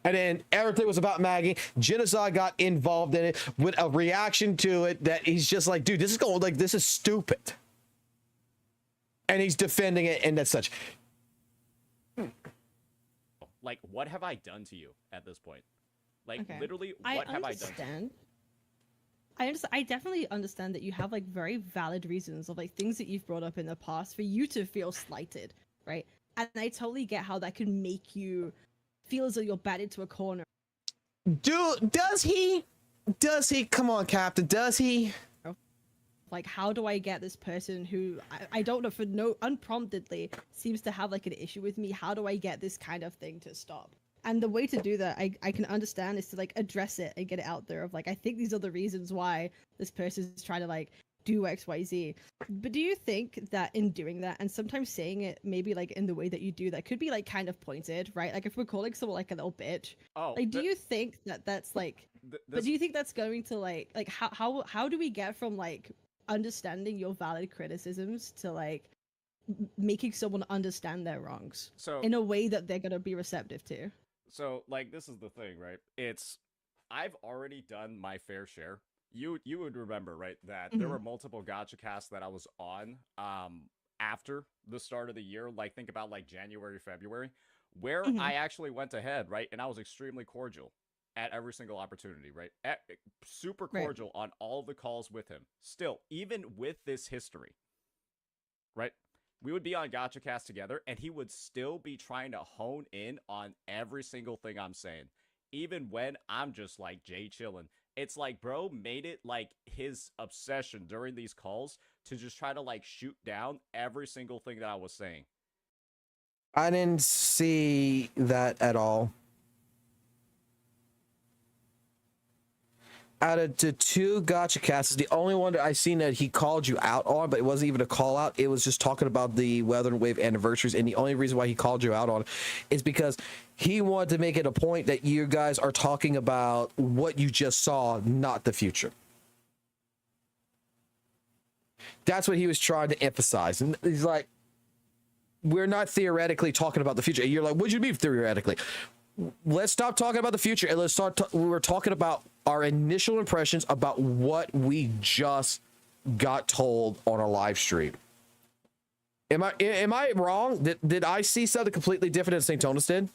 And then everything was about Maggie. Genocide got involved in it with a reaction to it that he's just like, dude, this is going, like, this is stupid. And he's defending it and that's such. Like, what have I done to you at this point? Like, Okay. literally, what have I done to you? I definitely understand that you have like very valid reasons of like things that you've brought up in the past for you to feel slighted, right? And I totally get how that can make you feel as though you're batted to a corner. Dude, does he? Does he? Come on, Captain, does he? Like, how do I get this person who I don't know, for no unpromptedly seems to have like an issue with me? How do I get this kind of thing to stop? And the way to do that, I can understand, is to like address it and get it out there of like, I think these are the reasons why this person is trying to like do XYZ. But do you think that in doing that, and sometimes saying it maybe like in the way that you do that could be like kind of pointed, right? Like if we're calling someone like a little bitch, like do you think that that's like, but do you think that's going to like how do we get from like understanding your valid criticisms to like making someone understand their wrongs in a way that they're going to be receptive to? So, like, this is the thing, right? I've already done my fair share. You would remember, right, that there were multiple Gacha casts that I was on after the start of the year, like, think about, like, January, February, where I actually went ahead, right, and I was extremely cordial at every single opportunity, right? Super cordial on all the calls with him. Still, even with this history, right? We would be on Gacha Cast together, and he would still be trying to hone in on every single thing I'm saying. Even when I'm just like, Jay chillin'. It's like, bro made it like his obsession during these calls to just try to like shoot down every single thing that I was saying. I didn't see that at all. Out of the two Gacha casts, the only one that I seen that he called you out on, but it wasn't even a call out. It was just talking about the Weathering Wave anniversaries, and the only reason why he called you out on it is because he wanted to make it a point that you guys are talking about what you just saw, not the future. That's what he was trying to emphasize, and he's like, "We're not theoretically talking about the future." And you're like, "What do you mean theoretically?" Let's stop talking about the future and let's start. We're talking about our initial impressions about what we just got told on a live stream. Am I wrong? Did I see something completely different than St. Tonus did?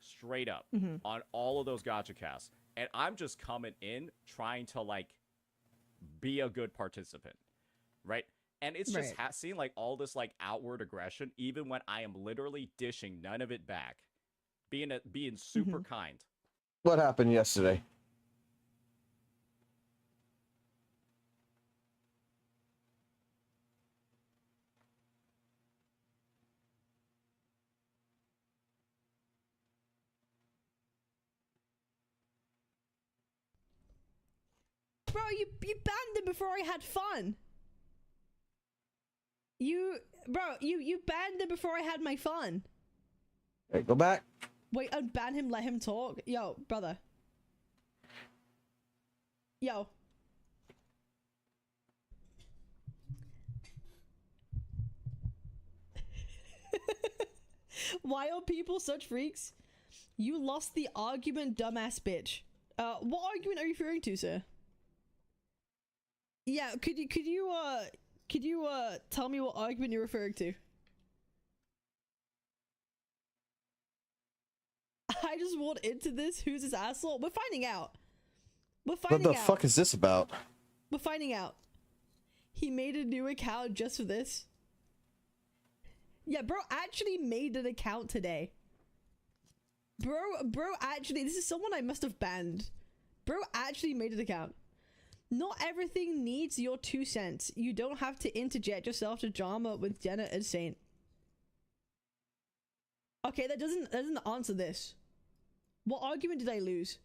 Straight up on all of those Gacha casts, and I'm just coming in trying to like be a good participant, right? And it's just seeing like all this like outward aggression, even when I am literally dishing none of it back, being super kind. What happened yesterday? Bro, you banned him before I had fun. You banned him before I had my fun. Hey, go back. Wait, unban him, let him talk. Yo, brother. Yo. Why are people such freaks? You lost the argument, dumbass bitch. What argument are you referring to, sir? Yeah, could you tell me what argument you're referring to? I just walked into this. Who's this asshole? We're finding out. What the fuck is this about? We're finding out. He made a new account just for this. Yeah, bro actually made an account today. Bro actually, this is someone I must have banned. Bro actually made an account. Not everything needs your 2 cents. You don't have to interject yourself to drama with Jenna and Saint. Okay, that doesn't answer this. What argument did I lose?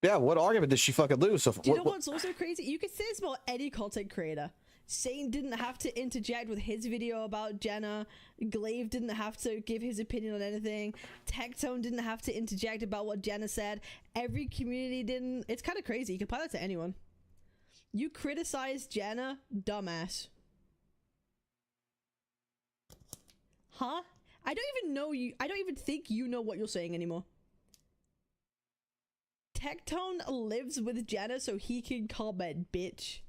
Yeah, what argument did she fucking lose? So Do you know what's also crazy? You could say this about any content creator. Saint didn't have to interject with his video about Jenna. Glaive didn't have to give his opinion on anything. Tectone didn't have to interject about what Jenna said. Every community didn't. It's kind of crazy. You can apply that to anyone. You criticize Jenna, dumbass. Huh? I don't even know you. I don't even think you know what you're saying anymore. Tectone lives with Jenna so he can comment, bitch.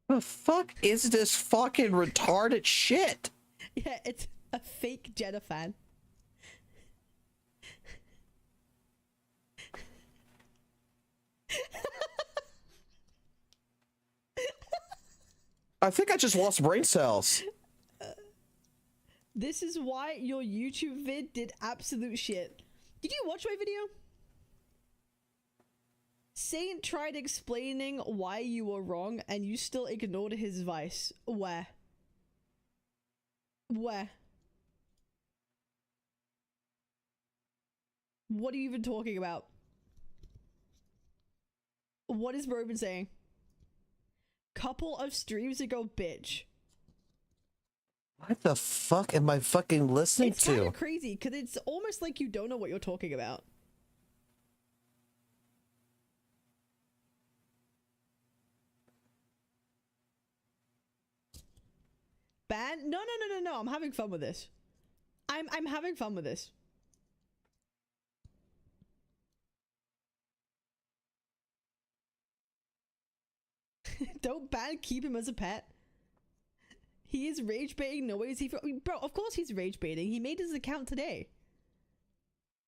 The fuck is this fucking retarded shit? Yeah, it's a fake Jenna fan. I think I just lost brain cells. This is why your YouTube vid did absolute shit. Did you watch my video? Saint tried explaining why you were wrong and you still ignored his advice. Where? Where? What are you even talking about? What is Robin saying? Couple of streams ago, bitch. What the fuck am I fucking listening It's kind to? of crazy because it's almost like you don't know what you're talking about. Ban? No. I'm having fun with this. I'm having fun with this. Don't ban, keep him as a pet. He is rage baiting. No way is he. Bro, of course he's rage baiting. He made his account today.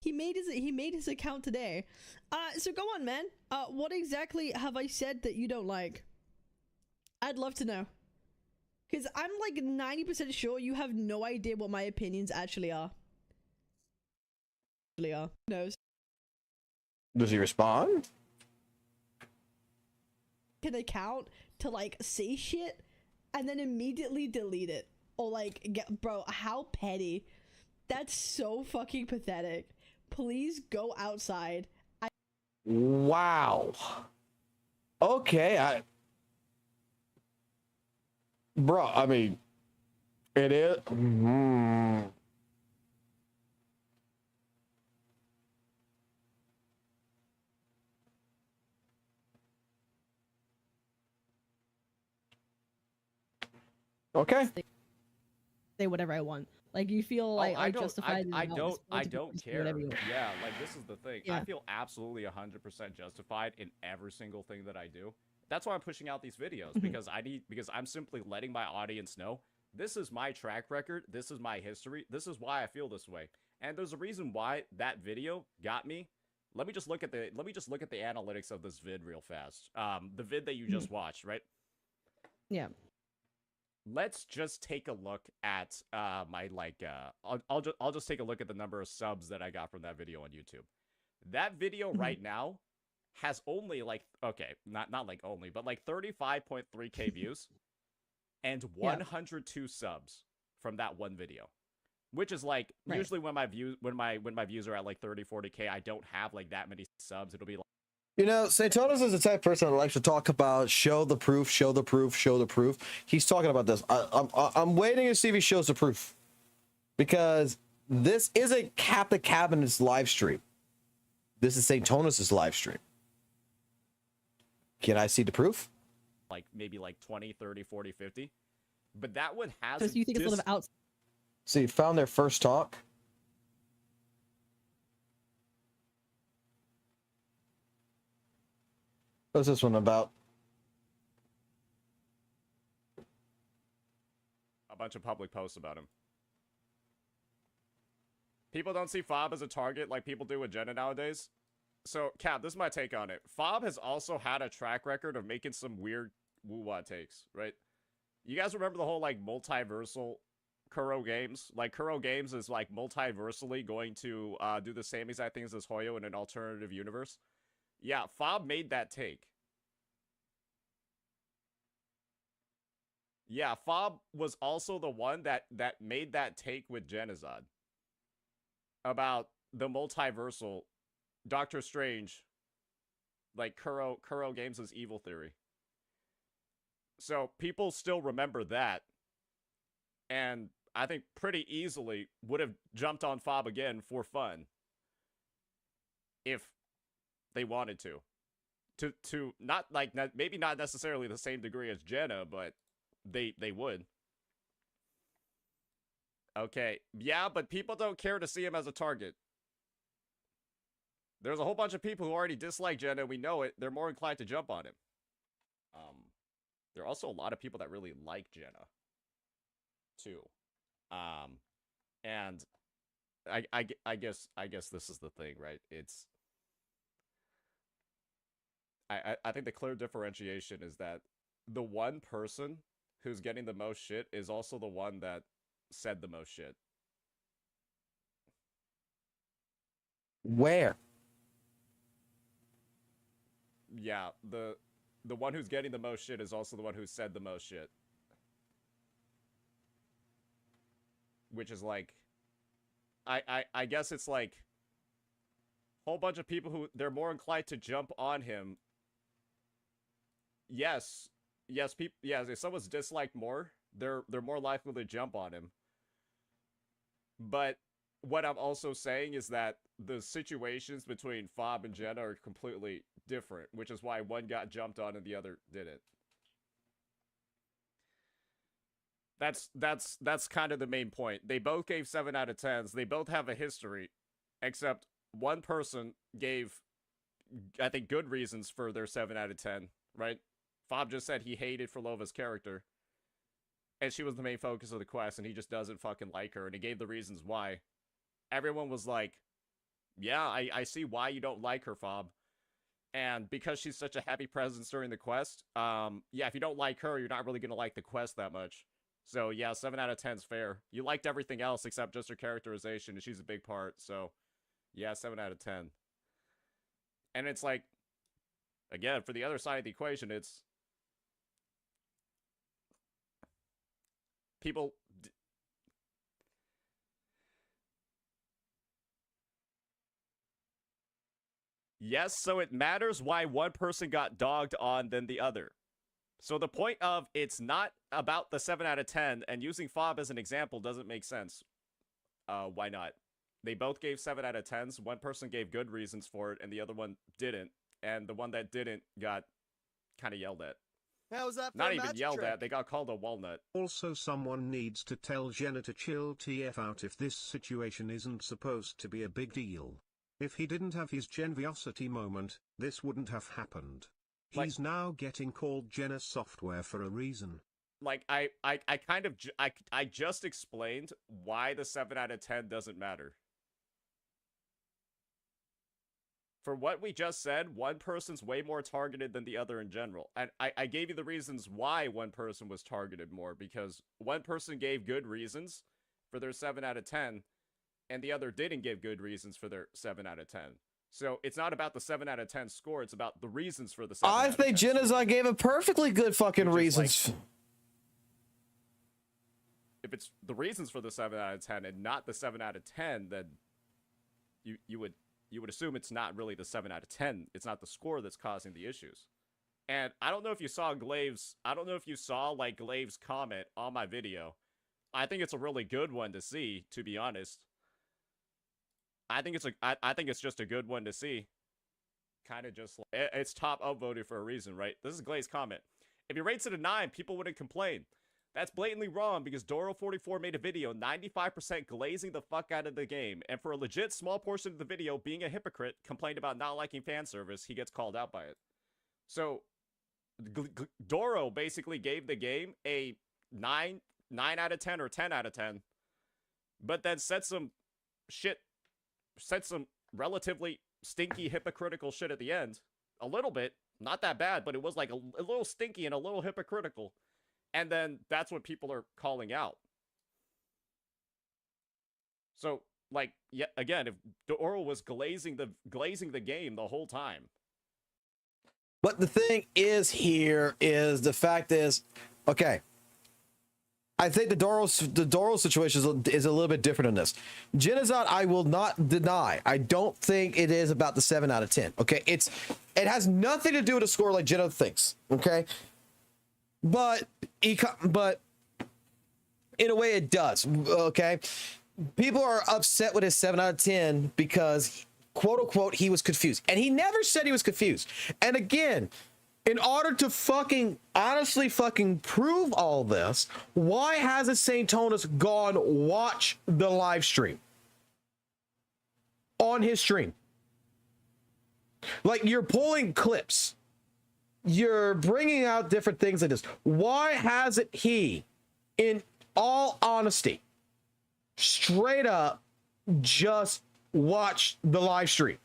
He made his account today. So go on, man. What exactly have I said that you don't like? I'd love to know. Because I'm like 90% sure you have no idea what my opinions actually are. Knows. Does he respond? An account to like say shit and then immediately delete it or like get, bro, how petty. That's so fucking pathetic. Please go outside. Wow. Okay, bro, I mean, it is. Okay. Say whatever I want. Like you feel like I justified. don't care. Whatever you want. Yeah, like this is the thing. I Yeah. feel absolutely 100% justified in every single thing that I do. That's why I'm pushing out these videos because I'm simply letting my audience know this is my track record, this is my history, this is why I feel this way. And there's a reason why that video got me. Let me just look at the analytics of this vid real fast. The vid that you just watched, right? Yeah. Let's just take a look at my I'll just take a look at the number of subs that I got from that video on YouTube. That video right now has only like not like only, but like 35.3k views and 102 subs from that one video. Which is like usually when my views are at like 30-40k, I don't have like that many subs. It'll be like, You know, Saintonis is the type of person that likes to talk about show the proof, show the proof, show the proof. He's talking about this. I'm waiting to see if he shows the proof, because this isn't Cap the Cabinet's live stream. This is Saintonis' live stream. Can I see the proof? like maybe like 20, 30, 40, 50. But that one has. So you think it's a little bit out? So you found their first talk. What's this one about? A bunch of public posts about him. People don't see Fob as a target like people do with Jenna nowadays. So, Cap, this is my take on it. Fob has also had a track record of making some weird WUWA takes, right? You guys remember the whole, like, multiversal Kuro Games? Like, Kuro Games is, like, multiversally going to do the same exact things as Hoyo in an alternative universe. Yeah, Fob made that take. Yeah, Fob was also the one that made that take with Genizad about the multiversal Doctor Strange, like Kuro Games' evil theory. So people still remember that, and I think pretty easily would have jumped on Fob again for fun if they wanted to not like maybe not necessarily the same degree as Jenna, but they would. Okay, yeah, but people don't care to see him as a target. There's a whole bunch of people who already dislike Jenna, we know it. They're more inclined to jump on him. There are also a lot of people that really like Jenna, too. And I guess this is the thing, right? It's I think the clear differentiation is that the one person who's getting the most shit is also the one that said the most shit. Where? Yeah, the one who's getting the most shit is also the one who said the most shit. Which is like, I guess it's like a whole bunch of people who they're more inclined to jump on him. Yes, if someone's disliked more, they're more likely to jump on him. But what I'm also saying is that the situations between Fob and Jenna are completely different, which is why one got jumped on and the other didn't. That's kind of the main point. They both gave 7 out of 10s. They both have a history, except one person gave, I think, good reasons for their 7 out of 10, right? Fob just said he hated Frolova's character, and she was the main focus of the quest, and he just doesn't fucking like her, and he gave the reasons why. Everyone was like, yeah, I see why you don't like her, Fob. And because she's such a happy presence during the quest, yeah, if you don't like her, you're not really going to like the quest that much. So, yeah, 7 out of 10 is fair. You liked everything else except just her characterization, and she's a big part, so, yeah, 7 out of 10. And it's like, again, for the other side of the equation, it's people... Yes, so it matters why one person got dogged on than the other. So the point of it's not about the 7 out of 10, and using Fob as an example doesn't make sense. Why not? They both gave 7 out of 10s. One person gave good reasons for it, and the other one didn't. And the one that didn't got kind of yelled at. How's that for Not a even match yelled trick? at, they got called a walnut. Also, someone needs to tell Jenna to chill TF out if this situation isn't supposed to be a big deal. If he didn't have his Genviosity moment, this wouldn't have happened. He's now getting called Jenna software for a reason. Like, I just explained why the 7 out of 10 doesn't matter. For what we just said, one person's way more targeted than the other in general. And I gave you the reasons why one person was targeted more, because one person gave good reasons for their 7 out of 10, and the other didn't give good reasons for their 7 out of 10. So it's not about the 7 out of 10 score, it's about the reasons for the 7 out of 10. I think Jenna's I gave a perfectly good fucking reasons. Like, if it's the reasons for the 7 out of 10 and not the 7 out of 10, then you would assume it's not really the 7 out of 10. It's not the score that's causing the issues. And I don't know if you saw Glave's, like Glave's comment on my video. I think it's a really good one to see, to be honest. I think it's just a good one to see. Kind of just like, it's top upvoted for a reason, right? This is Glave's comment. If he rates it a 9, people wouldn't complain. That's blatantly wrong because Doro44 made a video 95% glazing the fuck out of the game, and for a legit small portion of the video being a hypocrite, complained about not liking fan service, he gets called out by it. So, Doro basically gave the game a 9 out of 10 or 10 out of 10, but then said some relatively stinky hypocritical shit at the end. A little bit, not that bad, but it was like a little stinky and a little hypocritical. And then that's what people are calling out. So, like, yeah, again, if Doro was glazing the game the whole time. But the thing is here is the fact is, okay, I think the Doro situation is a little bit different in this. Genocide, I will not deny. I don't think it is about the 7 out of 10. Okay, it has nothing to do with a score like Jenna thinks. Okay. But in a way it does, okay? People are upset with his 7 out of 10 because, quote unquote, he was confused. And he never said he was confused. And again, In order to fucking honestly fucking prove all this, why hasn't St. Tonus gone watch the live stream on his stream? Like, you're pulling clips, you're bringing out different things like this. Why hasn't he, in all honesty, straight up just watch the live stream?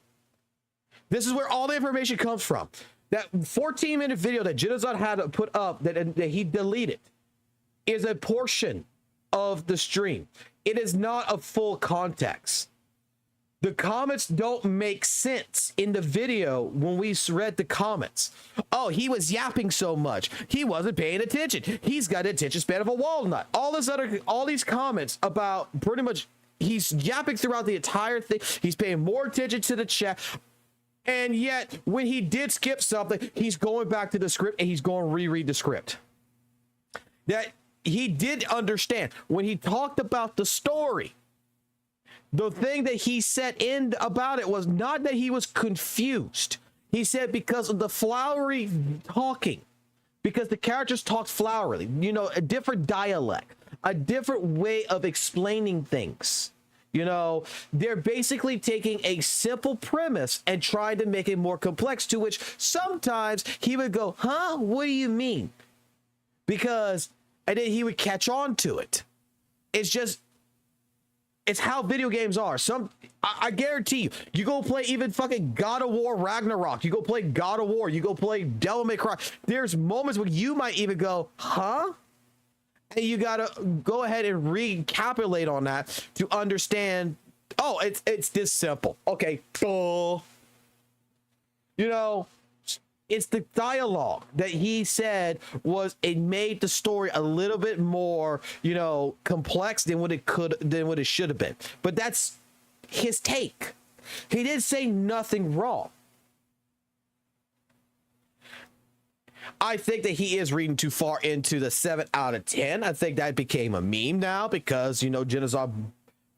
This is where all the information comes from. That 14-minute video that Genocide had to put up that he deleted is a portion of the stream. It is not a full context. The comments don't make sense in the video when we read the comments. Oh, he was yapping so much. He wasn't paying attention. He's got an attention span of a walnut. All these comments about pretty much he's yapping throughout the entire thing. He's paying more attention to the chat. And yet, when he did skip something, he's going back to the script and he's going to reread the script. That he did understand. When he talked about the story, the thing that he said in about it was not that he was confused. He said because of the flowery talking, because the characters talked flowerily, you know, a different dialect, a different way of explaining things. You know, they're basically taking a simple premise and trying to make it more complex, to which sometimes he would go, huh? What do you mean? Because, and then he would catch on to it. It's just, it's how video games are. I guarantee you, you go play even fucking God of War Ragnarok, you go play God of War, you go play Devil May Cry. There's moments where you might even go, huh? And you gotta go ahead and recapitulate on that to understand. Oh, it's this simple. Okay, you know, it's the dialogue that he said it made the story a little bit more, you know, complex than what it should have been. But that's his take. He didn't say nothing wrong. I think that he is reading too far into the 7 out of 10. I think that became a meme now because, you know, Genozar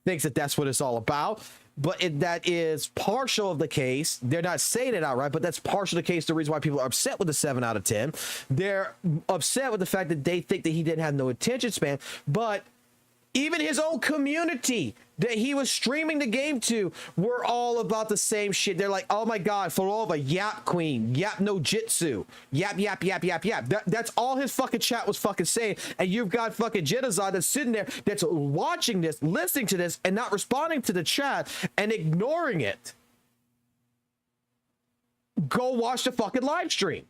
thinks that that's what it's all about. But that is partial of the case. They're not saying it outright, but that's partial of the case. The reason why people are upset with the 7 out of 10. They're upset with the fact that they think that he didn't have no attention span. But even his own community that he was streaming the game to were all about the same shit. They're like, oh my God, Farova, yap queen, yap no jitsu, yap, yap, yap, yap, yap. That's all his fucking chat was fucking saying. And you've got fucking Genocide that's sitting there, that's watching this, listening to this, and not responding to the chat and ignoring it. Go watch the fucking live stream.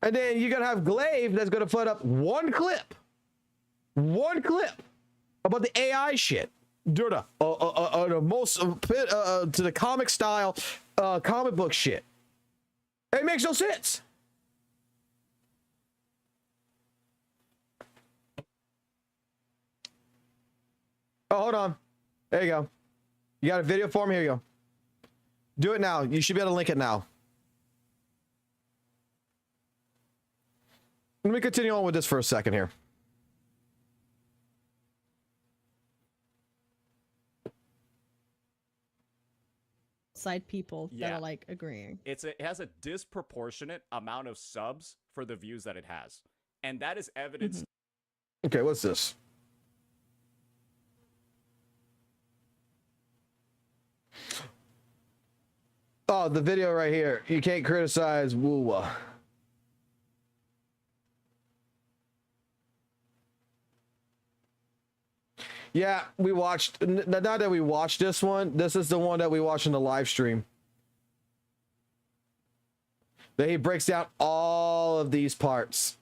And then you're going to have Glaive that's going to put up one clip about the AI shit. During the most to the comic style comic book shit. It makes no sense. Oh, hold on. There you go. You got a video for me? Here you go. Do it now. You should be able to link it now. Let me continue on with this for a second here. Side people that are like agreeing. It has a disproportionate amount of subs for the views that it has. And that is evidence. Okay, what's this? Oh, the video right here. You can't criticize WUWA. Yeah, we watched, not that we watched this one. This is the one that we watched in the live stream. That he breaks down all of these parts.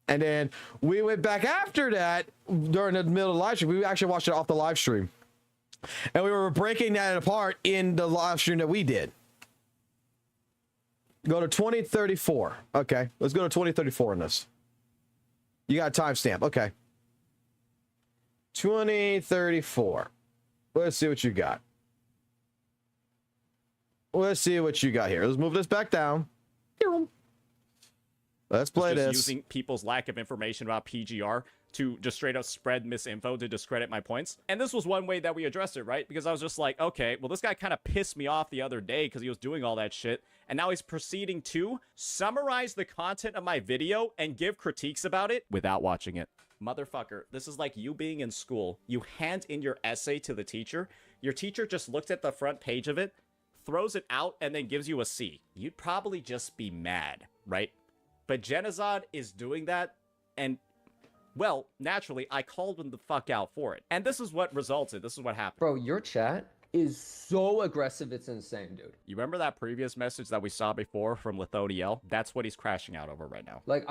And then we went back after that during the middle of the live stream. We actually watched it off the live stream. And we were breaking that apart in the live stream that we did. Go to 2034. Okay, let's go to 2034 in this. You got a timestamp. Okay. 2034. Let's see what you got. Let's see what you got here. Let's move this back down. Let's play this. Using people's lack of information about PGR to just straight up spread misinfo to discredit my points. And this was one way that we addressed it, right? Because I was just like, okay, well, this guy kind of pissed me off the other day because he was doing all that shit. And now he's proceeding to summarize the content of my video and give critiques about it without watching it. Motherfucker, this is like you being in school. You hand in your essay to the teacher. Your teacher just looked at the front page of it, throws it out, and then gives you a C. You'd probably just be mad, right? But Genazad is doing that, and, well, naturally, I called him the fuck out for it. And this is what resulted. This is what happened. Bro, your chat is so aggressive, it's insane, dude. You remember that previous message that we saw before from Lithoniel? That's what he's crashing out over right now. Like,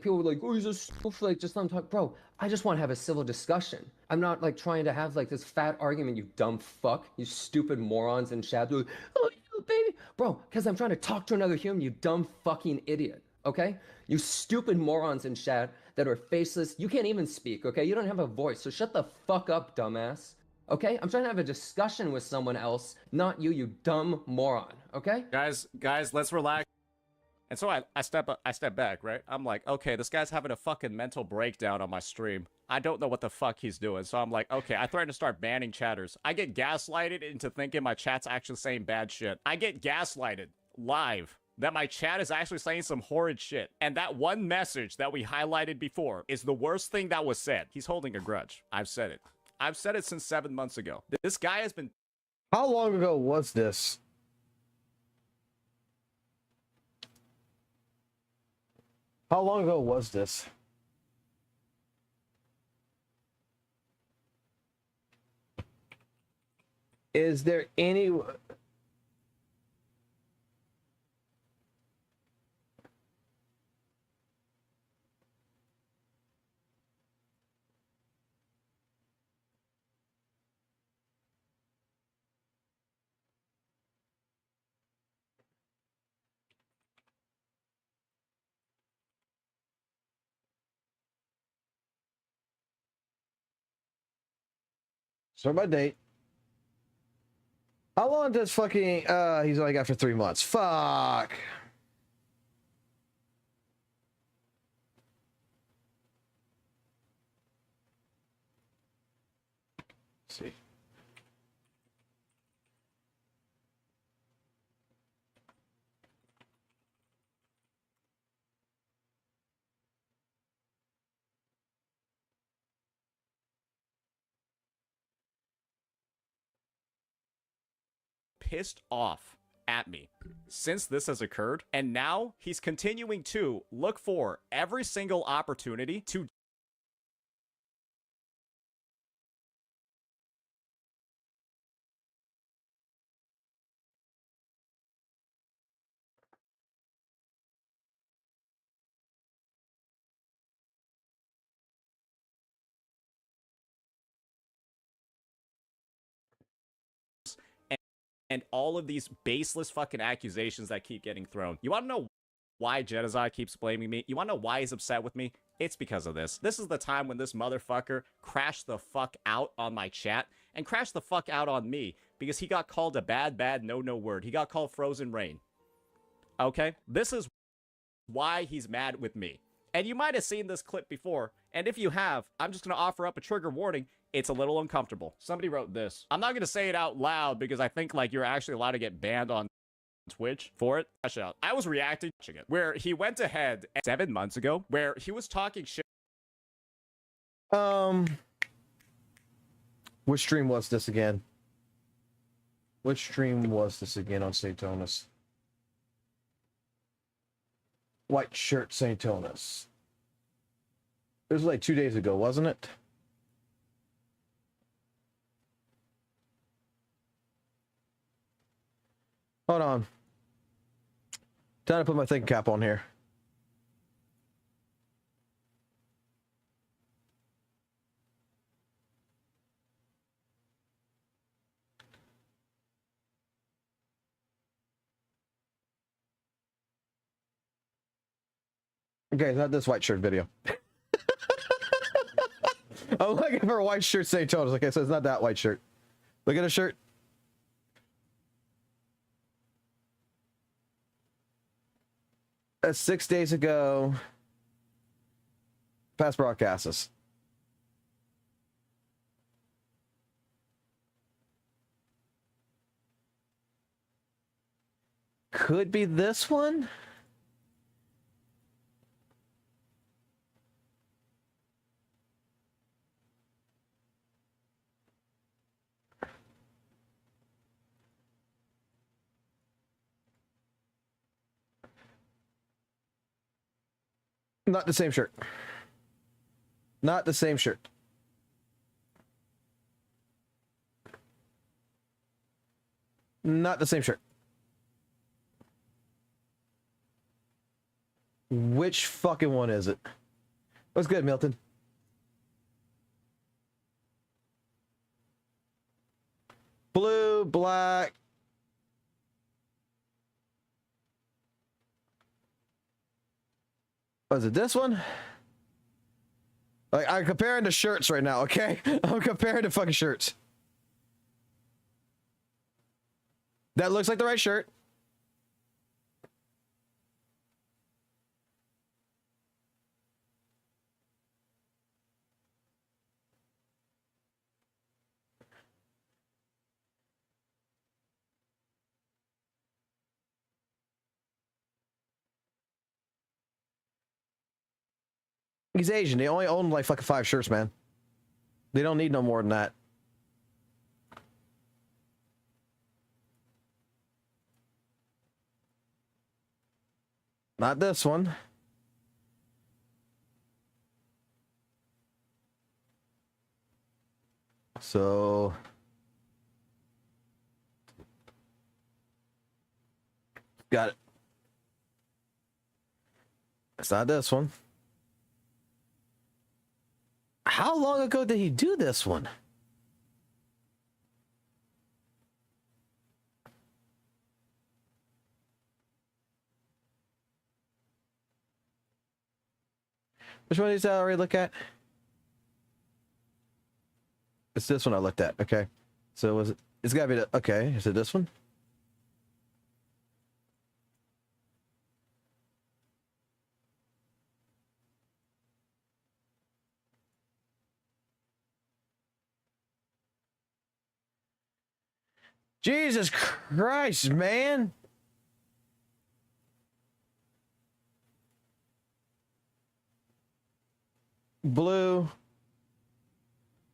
people were like, oh, he's a snowflake, just let him talk. Bro, I just want to have a civil discussion. I'm not, like, trying to have, like, this fat argument, you dumb fuck. You stupid morons in chat. Like, oh, you baby. Bro, because I'm trying to talk to another human, you dumb fucking idiot, okay? You stupid morons in chat that are faceless. You can't even speak, okay? You don't have a voice, so shut the fuck up, dumbass. Okay, I'm trying to have a discussion with someone else, not you, you dumb moron. Okay, guys, let's relax. And so I step back, right? I'm like, okay, this guy's having a fucking mental breakdown on my stream. I don't know what the fuck he's doing. So I'm like, okay, I threaten to start banning chatters. I get gaslighted into thinking my chat's actually saying bad shit. I get gaslighted live that my chat is actually saying some horrid shit. And that one message that we highlighted before is the worst thing that was said. He's holding a grudge. I've said it. I've said it since 7 months ago. This guy has been... How long ago was this? How long ago was this? Is there any... Start my date. How long does fucking he's only got for 3 months. Fuck. Let's see. Pissed off at me since this has occurred, and now he's continuing to look for every single opportunity to and all of these baseless fucking accusations that keep getting thrown. You want to know why Genazai keeps blaming me? You want to know why he's upset with me? It's because of this. This is the time when this motherfucker crashed the fuck out on my chat and crashed the fuck out on me because he got called a bad no word. He got called Frozen Rain. Okay? This is why he's mad with me. And you might have seen this clip before, and if you have, I'm just going to offer up a trigger warning. It's a little uncomfortable. Somebody wrote this. I'm not going to say it out loud because I think like you're actually allowed to get banned on Twitch for it. I was reacting to it where he went ahead 7 months ago where he was talking shit. Which stream was this again? Which stream was this again on Saintonis? White shirt Saintonis. It was like 2 days ago, wasn't it? Hold on. Time to put my thinking cap on here. Okay, not this white shirt video. I'm looking for a white shirt Saintonis. Okay, so it's not that white shirt. Look at a shirt. That's 6 days ago. Past broadcasts. could be this one. Not the same shirt. Not the same shirt. Not the same shirt. Which fucking one is it? What's good, Milton? Blue, black. Was it this one? Like, I'm comparing the shirts right now, okay? I'm comparing the fucking shirts. That looks like the right shirt. He's Asian. They only own like fucking 5 shirts, man. They don't need no more than that. Not this one. So got it. It's not this one. How long ago did he do this one? Which one did I already look at? It's this one I looked at. Okay. So was it? It's gotta be the. Okay. Is it this one? Jesus Christ, man. Blue.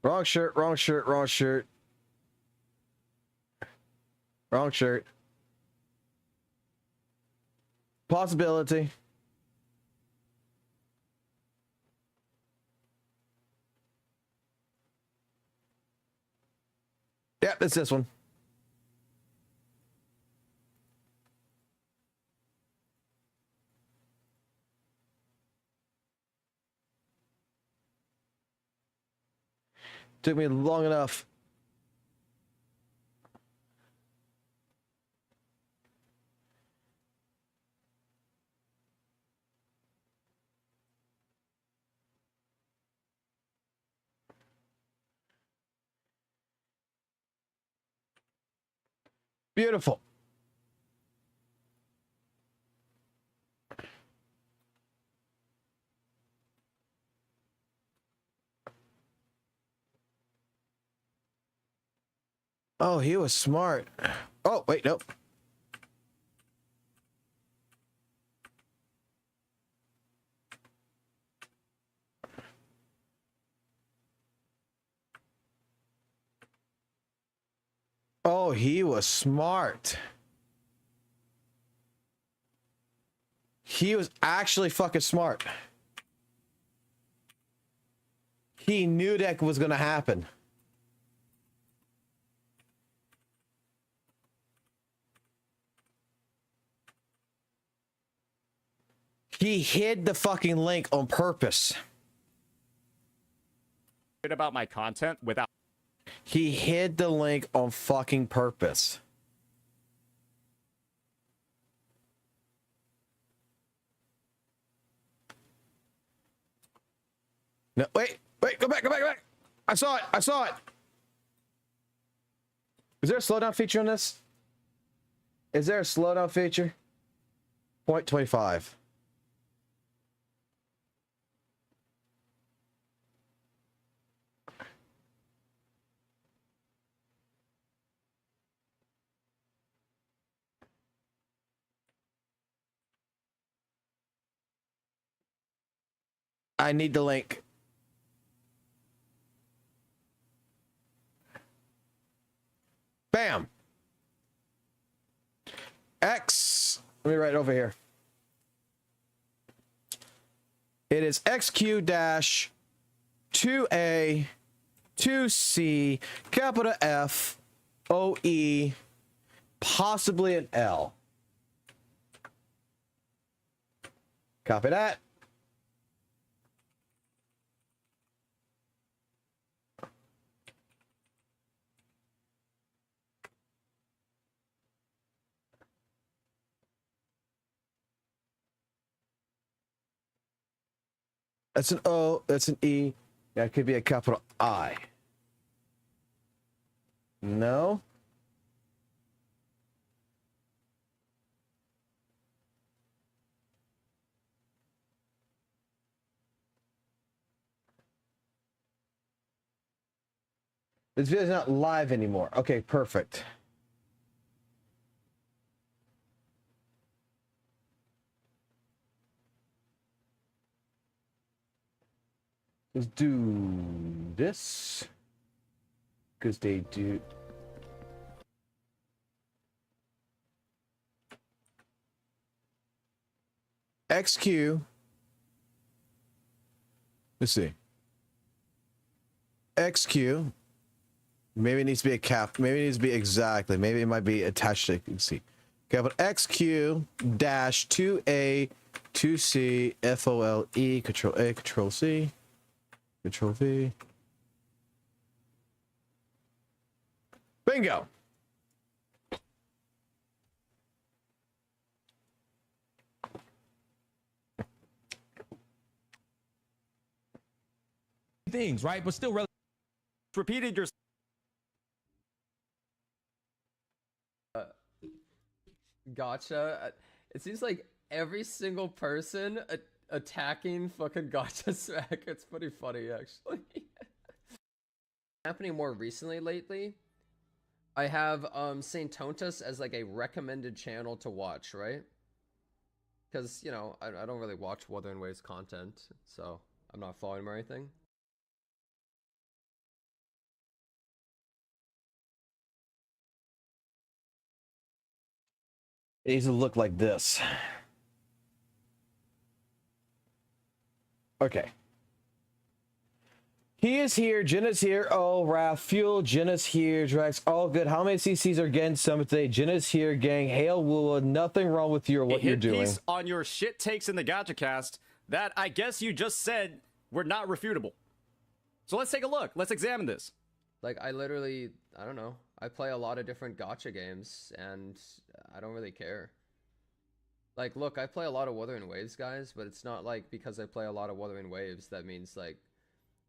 Wrong shirt, wrong shirt, wrong shirt. Wrong shirt. Possibility. Yep, it's this one. Took me long enough. Beautiful. Oh, he was smart. Oh, wait, nope. Oh, he was smart. He was actually fucking smart. He knew that was gonna happen. He hid the fucking link on purpose. About my content without. He hid the link on fucking purpose. No, wait, go back. I saw it. Is there a slowdown feature on this? Is there a slowdown feature? 0.25. I need the link. Bam. X. Let me write it over here. It is XQ-2A 2C capital F OE possibly an L. Copy that. That's an O, that's an E. That could be a capital I. No. This video is not live anymore. Okay, perfect. Let's do this. Because they do. XQ. Let's see. XQ. Maybe it needs to be a cap. Maybe it needs to be exactly. Maybe it might be attached to, you can see. Capital XQ-2A 2C FOLE Control A Control C Control V. Bingo. Things, right? But still repeated your Gacha. It seems like every single person attacking fucking Gacha Smack. It's pretty funny, actually. Happening more recently lately. I have SAINTBOT as like a recommended channel to watch, right? Because, you know, I don't really watch Wuthering Waves content, so I'm not following him or anything. It needs to look like this. Okay. He is here. Jenna's here. Oh, Raph. Fuel. Jenna's here. Drax. All good. How many CCs are getting summit today? Jenna's here, gang. Hail WUWA. Nothing wrong with you or what you're doing. Piece on your shit takes in the Gacha cast that I guess you just said were not refutable. So let's take a look. Let's examine this. Like, I literally, I don't know. I play a lot of different Gacha games, and I don't really care. Like, look, I play a lot of Wuthering Waves, guys, but it's not like because I play a lot of Wuthering Waves, that means, like,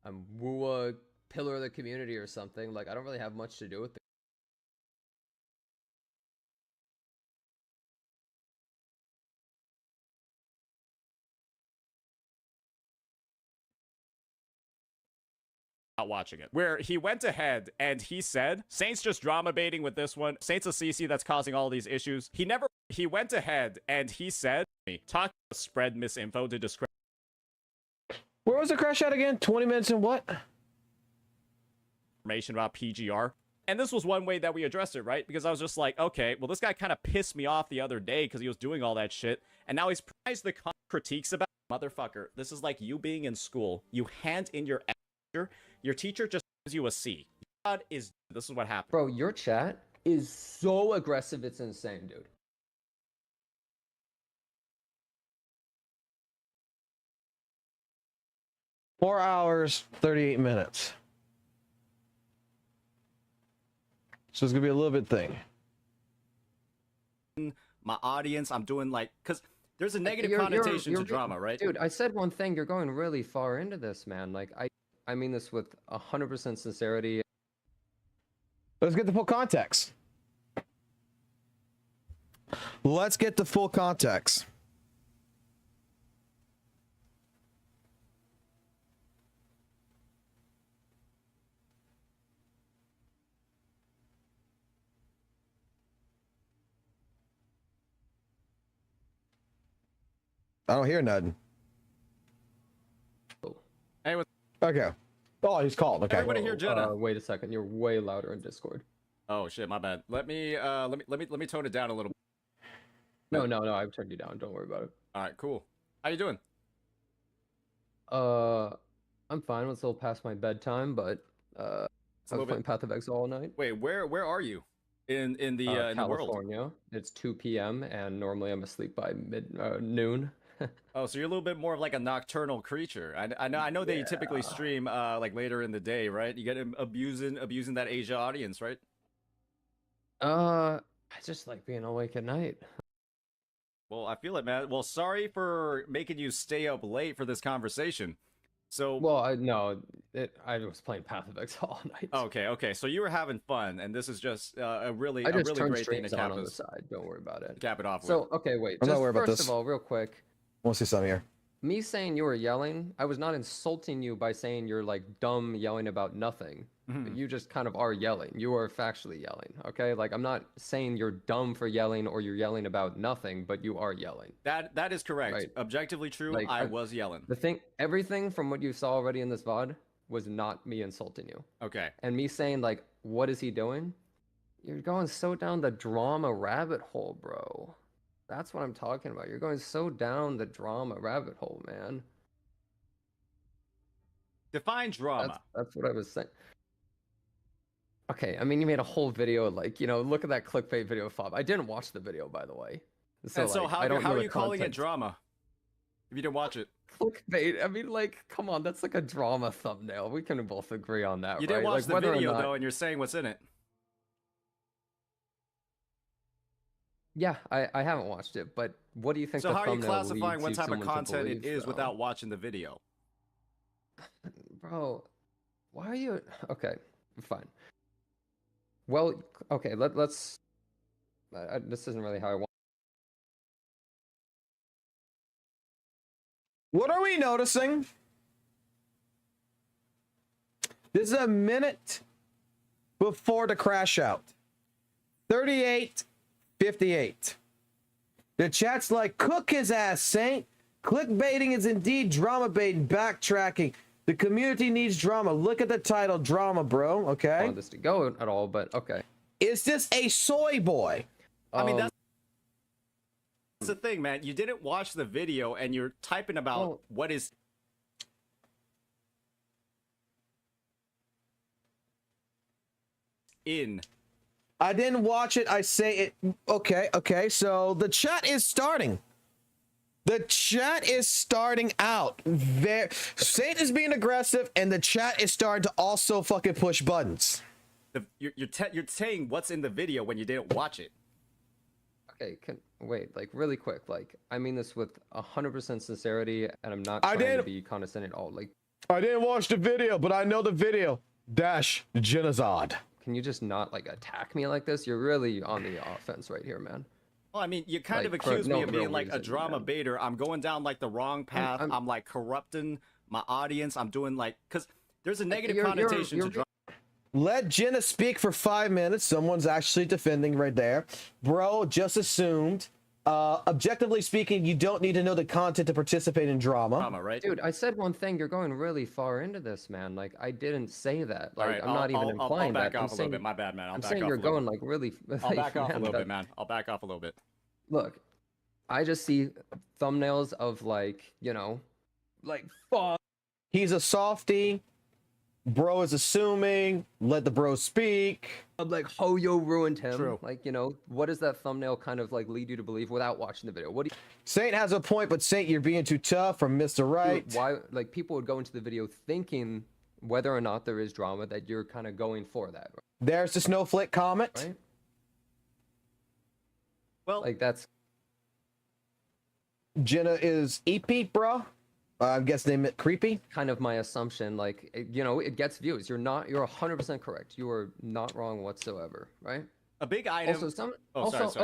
I'm WUWA pillar of the community or something. Like, I don't really have much to do with the not watching it, where he went ahead and he said, Saint's just drama baiting with this one. Saint's a CC that's causing all these issues. He went ahead and he said, talk about spread misinfo to discredit. Where was the crash out again? 20 minutes and what? Information about PGR. And this was one way that we addressed it, right? Because I was just like, okay, well, this guy kind of pissed me off the other day because he was doing all that shit. And now he's prized the critiques about motherfucker. This is like you being in school. You hand in your answer. Your teacher just gives you a C. God is, this is what happened. Bro, your chat is so aggressive, it's insane, dude. Four hours, 38 minutes. So it's gonna be a little bit thing. My audience, I'm doing like, because there's a negative connotation to drama, right? Dude, I said one thing, you're going really far into this, man. Like, I mean this with 100% sincerity. Let's get the full context. Let's get the full context. I don't hear nothing. Hey, Okay. Oh, he's called. Okay. Everybody hear Jenna? Wait a second. You're way louder in Discord. Oh shit, my bad. Let me tone it down a little. No, I've turned you down. Don't worry about it. All right, cool. How you doing? I'm fine. It's a little past my bedtime, but I was playing Path of Exile all night. Wait, where are you? In the in the world? California. It's 2 p.m. and normally I'm asleep by noon. Oh, so you're a little bit more of like a nocturnal creature. I know that you typically stream like later in the day, right? You get abusing that Asia audience, right? I just like being awake at night. Well, I feel it, man. Well, sorry for making you stay up late for this conversation. So, well, I was playing Path of Exile all night. Okay. So you were having fun, and this is just a really I just really turned great thing to streams cap on the us. side. Don't worry about it. Cap it off. So, okay, wait. I'm not Just worried about first this. of all, real quick. I want to see something here. Me saying you were yelling, I was not insulting you by saying you're like dumb yelling about nothing. But you just kind of are yelling. You are factually yelling, okay? Like I'm not saying you're dumb for yelling or you're yelling about nothing, but you are yelling. That is correct. Right. Objectively true. Like, I was yelling. Everything from what you saw already in this VOD was not me insulting you. Okay. And me saying like, what is he doing? You're going so down the drama rabbit hole, bro. That's what I'm talking about. You're going so down the drama rabbit hole, man. Define drama. That's what I was saying. Okay, I mean, you made a whole video, like, look at that clickbait video, Fob. I didn't watch the video, by the way. So like, how I don't are know you calling it drama? If you didn't watch it. Clickbait. I mean, like, come on, that's like a drama thumbnail. We can both agree on that, You right? didn't watch like, the video though, and you're saying what's in it. Yeah, I haven't watched it, but what do you think? So the how are you thumbnail classifying leads what you type of someone to content it believe, is though? without watching the video? Bro, why are you? Okay, fine. Well, okay, let's. This isn't really how I want. What are we noticing? This is a minute before the crash out. 38:58. The chat's like, cook his ass, Saint. Clickbaiting is indeed drama baiting, backtracking. The community needs drama. Look at the title, drama, bro. Okay. I don't want this to go at all, but okay. Is this a soy boy? I mean, that's the thing, man. You didn't watch the video, and you're typing about what is. I didn't watch it. I say it. Okay. So the chat is starting. The chat is starting out. Saint is being aggressive, and the chat is starting to also fucking push buttons. You're saying what's in the video when you didn't watch it. Okay, wait, like really quick, like I mean this with 100% sincerity, and I'm not trying to be condescending at all. Like, I didn't watch the video, but I know the video. Dash Genozod. Can you just not like attack me like this? You're really on the offense right here, man. Well, I mean, you kind Like, of accused me no of being real like a reason, drama baiter. I'm going down like the wrong path. I'm like corrupting my audience. I'm doing like, because there's a negative connotation to drama. Let Jenna speak for 5 minutes. Someone's actually defending right there. Bro, just assumed. Objectively speaking, you don't need to know the content to participate in drama. Drama, right? Dude, I said one thing. You're going really far into this, man. Like, I didn't say that. Like, All right, I'm not even implying I'll back that. off a little bit. My bad, man. I'm saying you're going like really. I'll like, back off a man, little bit, man. I'll back off a little bit. Look, I just see thumbnails of like, like fuck. He's a softie. Bro is assuming. Let the bro speak. Like Hoyo ruined him. True. Like, what does that thumbnail kind of like lead you to believe without watching the video? What do you Saint has a point, but Saint, you're being too tough from Mr. Right. Dude, why like people would go into the video thinking whether or not there is drama that you're kind of going for that. Right? There's the snowflake comment. Right? Well, like that's Jenna is EP, bro. I guess they meant creepy. Kind of my assumption. Like, it gets views. You're 100% correct. You are not wrong whatsoever, right? A big item. Also, sorry,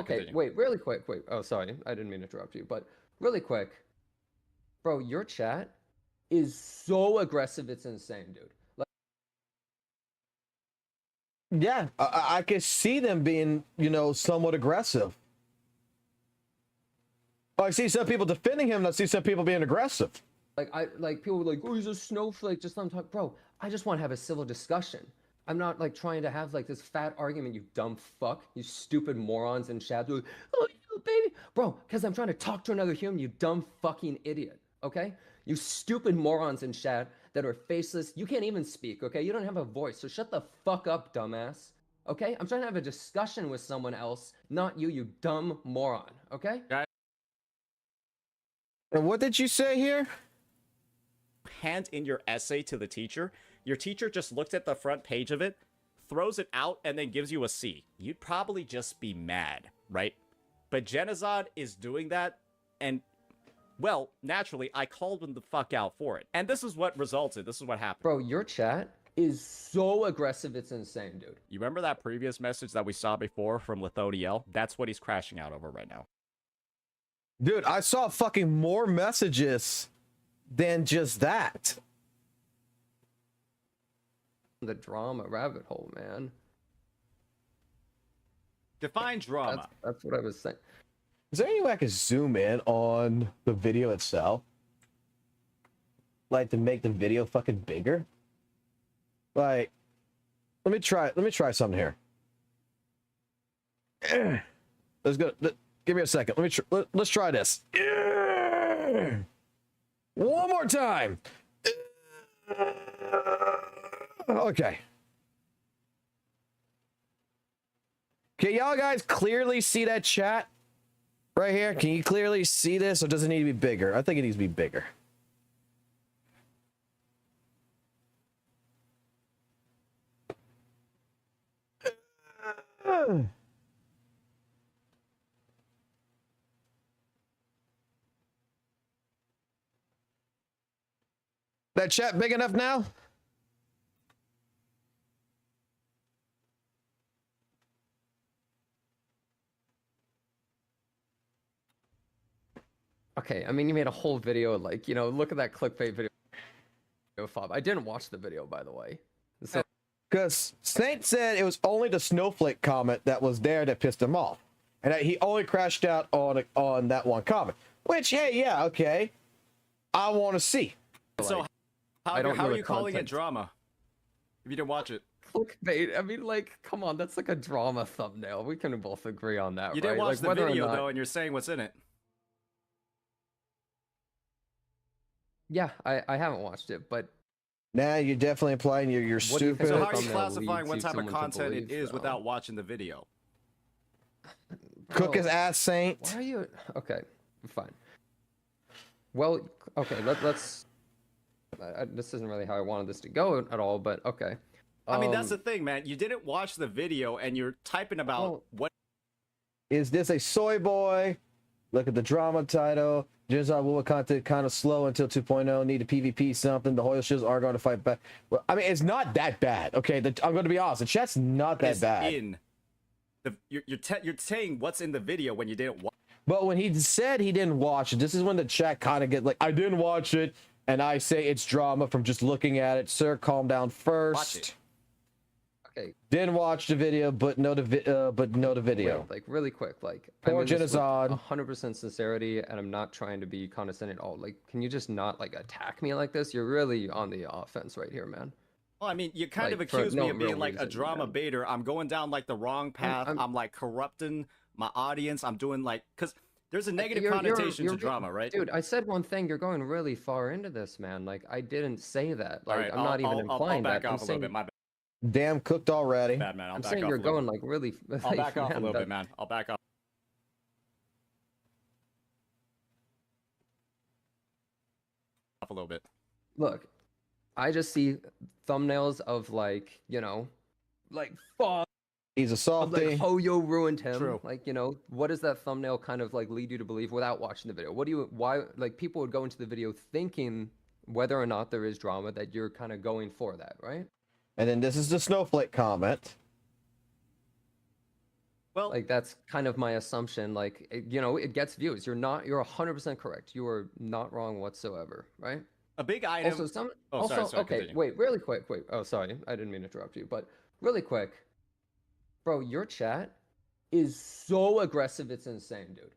okay, continue. wait, really quick. Wait, oh, sorry. I didn't mean to interrupt you, but really quick. Bro, your chat is so aggressive. It's insane, dude. Like, yeah, I can see them being, somewhat aggressive. I see some people defending him, and I see some people being aggressive. Like people were like, oh, he's a snowflake, just let him talk. Bro, I just want to have a civil discussion. I'm not like trying to have like this fat argument, you dumb fuck, you stupid morons in chat. Like, oh, you baby. Bro, because I'm trying to talk to another human, you dumb fucking idiot. Okay? You stupid morons in chat that are faceless. You can't even speak, okay? You don't have a voice, so shut the fuck up, dumbass. Okay? I'm trying to have a discussion with someone else, not you, you dumb moron. Okay? And what did you say here? Hand in your essay to the teacher. Your teacher just looked at the front page of it, throws it out, and then gives you a C. You'd probably just be mad, right? But Genazad is doing that, and, well, naturally, I called him the fuck out for it. And this is what resulted. This is what happened. Bro, your chat is so aggressive, it's insane, dude. You remember that previous message that we saw before from Lithodiel? That's what he's crashing out over right now. Dude, I saw fucking more messages than just that. The drama rabbit hole, man. Define drama. That's what I was saying. Is there any way I could zoom in on the video itself? Like to make the video fucking bigger? Like, let me try something here. Let's go. Give me a second. Let's try this. One more time. Okay. Can y'all guys clearly see that chat right here? Can you clearly see this, or does it need to be bigger? I think it needs to be bigger. That chat big enough now? Okay, I mean, you made a whole video, like, you know, look at that clickbait video, Fob. I didn't watch the video, by the way. So, because Saint said it was only the snowflake comment that was there that pissed him off. And he only crashed out on that one comment. Which, hey, yeah, okay. I want to see. So, how are you calling it drama if you didn't watch it? Clickbait. I mean, like, come on, that's like a drama thumbnail. We can both agree on that, You right? didn't watch like, the video, though, and you're saying what's in it. Yeah, I haven't watched it, but Nah, you're definitely implying you're stupid. So how are you classifying what type of content it is though? without watching the video? Cook his ass, Saint. Why are you... Okay, fine. Well, okay, let's... this isn't really how I wanted this to go at all, but okay. I mean, that's the thing, man. You didn't watch the video, and you're typing about what... Is this a soy boy? Look at the drama title. Genocide WUWA content kind of slow until 2.0. Need to PvP something. The Hoyle shields are going to fight back. Well, I mean, it's not that bad. Okay, I'm going to be honest. The chat's not that bad. You're saying what's in the video when you didn't watch. But when he said he didn't watch it, this is when the chat kind of get like, I didn't watch it, and I say it's drama from just looking at it. Sir, calm down first. Watch it. Okay. Didn't watch the video, but know the video. Wait, like really quick, like Poor Genocide. 100% sincerity, and I'm not trying to be condescending at all. Like, can you just not like attack me like this? You're really on the offense right here, man. Well, I mean, you kind Like, of accuse me no of being real like a reason, drama baiter. I'm going down like the wrong path. I'm like corrupting my audience. I'm doing like, because there's a negative connotation to drama, right? Dude, I said one thing. You're going really far into this, man. Like, I didn't say that. Like, All right, I'm not even implying I'll back that. off a little bit. My bad. Damn, cooked already. Bad, man. I'm saying you're going like really. I'll back off a little bit, man. I'll back off. A little bit. Look, I just see thumbnails of like, you know, like fuck. He's a softy. Like Hoyo ruined him. True. Like, you know, what does that thumbnail kind of like lead you to believe without watching the video? Why, like people would go into the video thinking whether or not there is drama that you're kind of going for that, right? And then this is the snowflake comment. Well, like that's kind of my assumption. Like, you know, it gets views. You're 100% correct. You are not wrong whatsoever, right? A big item. Also, sorry, okay, continue. wait, really quick. Wait, oh, sorry, I didn't mean to interrupt you, but really quick, bro, your chat is so aggressive. It's insane, dude.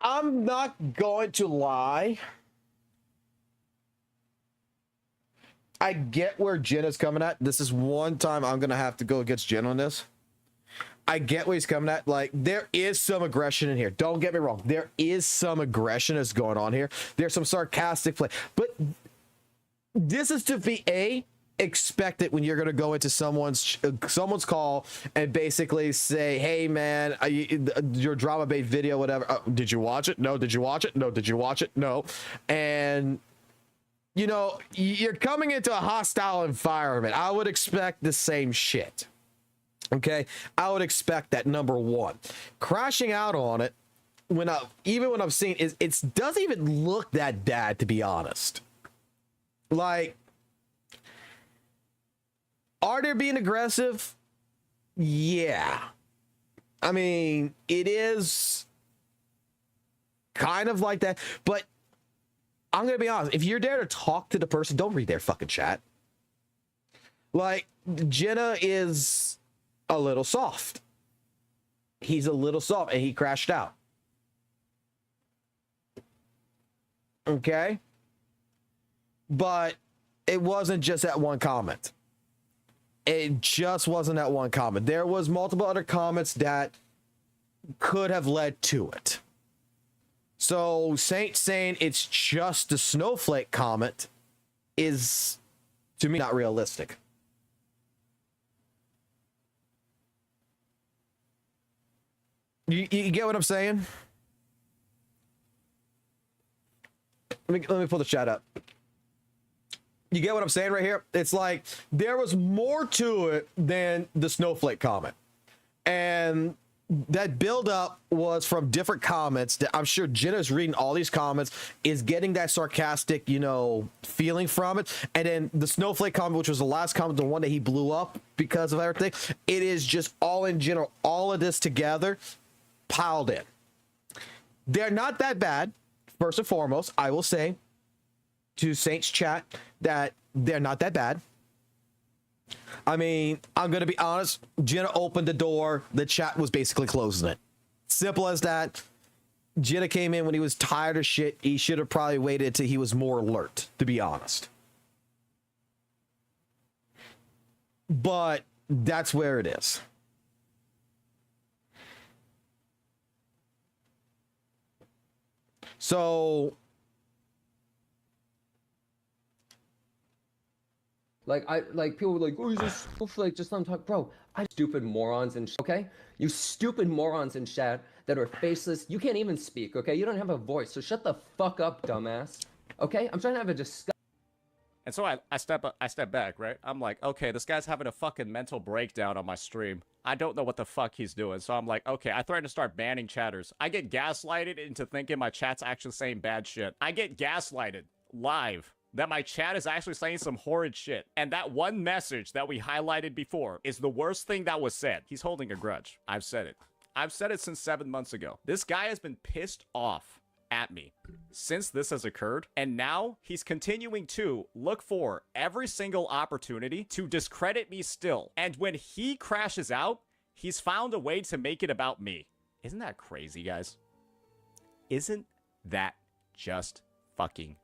I'm not going to lie. I get where Jen is coming at. This is one time I'm gonna have to go against Jen on this. I get where he's coming at. Like, there is some aggression in here. Don't get me wrong. There is some aggression that's going on here. There's some sarcastic play. But this is to be expect it when you're going to go into someone's call and basically say, hey, man, your drama-based video, whatever. Did you watch it? No. Did you watch it? No. Did you watch it? No. And, you know, you're coming into a hostile environment. I would expect the same shit. Okay, I would expect that, number one. Crashing out on it, even when I've seen it doesn't even look that bad, to be honest. Like, are they being aggressive? Yeah. I mean, it is kind of like that, but I'm gonna be honest. If you're there to talk to the person, don't read their fucking chat. Like, Jenna is a little soft. He's a little soft, and he crashed out. Okay? But it wasn't just that one comment. It just wasn't that one comment. There was multiple other comments that could have led to it. So Saint saying it's just the snowflake comment is, to me, not realistic. You get what I'm saying? Let me pull the chat up. You get what I'm saying right here? It's like there was more to it than the snowflake comment. And that buildup was from different comments that I'm sure Jenna's reading all these comments, is getting that sarcastic, you know, feeling from it. And then the snowflake comment, which was the last comment, the one that he blew up because of everything, it is just all in general, all of this together piled in. They're not that bad. First and foremost, I will say to Saints chat that they're not that bad. I mean, I'm going to be honest. Jenna opened the door. The chat was basically closing it. Simple as that. Jenna came in when he was tired of shit. He should have probably waited until he was more alert, to be honest. But that's where it is. So, like people were like, oh, he's just snowflake, just let him talk, bro. Stupid morons and okay, you stupid morons in chat that are faceless. You can't even speak, okay? You don't have a voice, so shut the fuck up, dumbass. Okay, I'm trying to have a discussion. And so I step back, right? I'm like, okay, this guy's having a fucking mental breakdown on my stream. I don't know what the fuck he's doing. So I'm like, okay, I threaten to start banning chatters. I get gaslighted into thinking my chat's actually saying bad shit. I get gaslighted live that my chat is actually saying some horrid shit. And that one message that we highlighted before is the worst thing that was said. He's holding a grudge. I've said it. I've said it since 7 months ago. This guy has been pissed off at me since this has occurred, and now he's continuing to look for every single opportunity to discredit me still. And when he crashes out, he's found a way to make it about me. Isn't that crazy, guys? Isn't that just fucking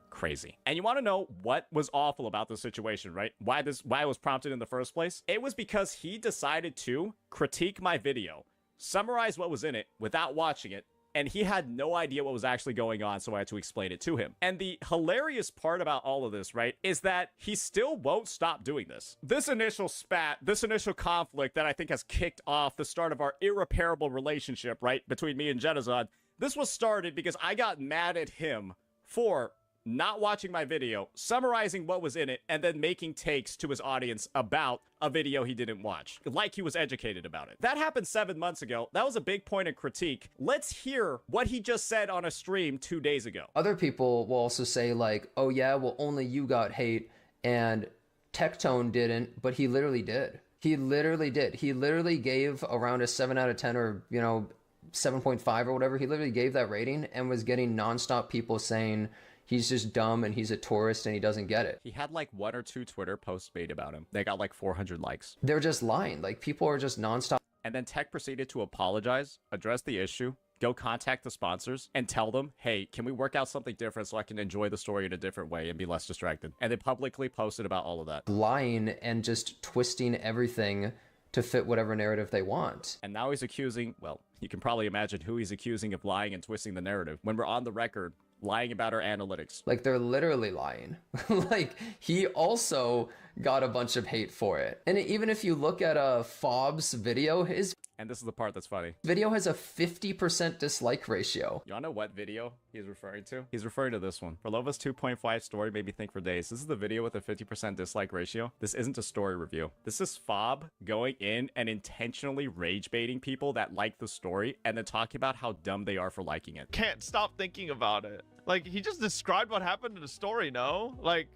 crazy? And you want to know what was awful about this situation, right? Why it was prompted in the first place? It was because he decided to critique my video, summarize what was in it without watching it, and he had no idea what was actually going on, so I had to explain it to him. And the hilarious part about all of this, right, is that he still won't stop doing this. This initial spat, this initial conflict that I think has kicked off the start of our irreparable relationship, right, between me and Genazon, this was started because I got mad at him for not watching my video, summarizing what was in it, and then making takes to his audience about a video he didn't watch, like he was educated about it. That happened 7 months ago. That was a big point of critique. Let's hear what he just said on a stream 2 days ago. Other people will also say like, oh yeah, well only you got hate and Tectone didn't, but he literally did. He literally did. He literally gave around a 7 out of 10 or, you know, 7.5 or whatever. He literally gave that rating and was getting nonstop people saying he's just dumb and he's a tourist and he doesn't get it. He had like 1 or 2 Twitter posts made about him. They got like 400 likes. They're just lying. Like, people are just nonstop. And then Tech proceeded to apologize, address the issue, go contact the sponsors and tell them, hey, can we work out something different so I can enjoy the story in a different way and be less distracted? And they publicly posted about all of that. Lying and just twisting everything to fit whatever narrative they want. And now he's accusing, well, you can probably imagine who he's accusing of lying and twisting the narrative when we're on the record lying about our analytics. Like, they're literally lying. Like, he also got a bunch of hate for it. And even if you look at Fob's video, his and this is the part that's funny. Video has a 50% dislike ratio. You wanna know what video he's referring to? He's referring to this one. For Lova's 2.5 story made me think for days. This is the video with a 50% dislike ratio. This isn't a story review. This is Fob going in and intentionally rage baiting people that like the story and then talking about how dumb they are for liking it. Can't stop thinking about it. Like, he just described what happened in the story, no? Like,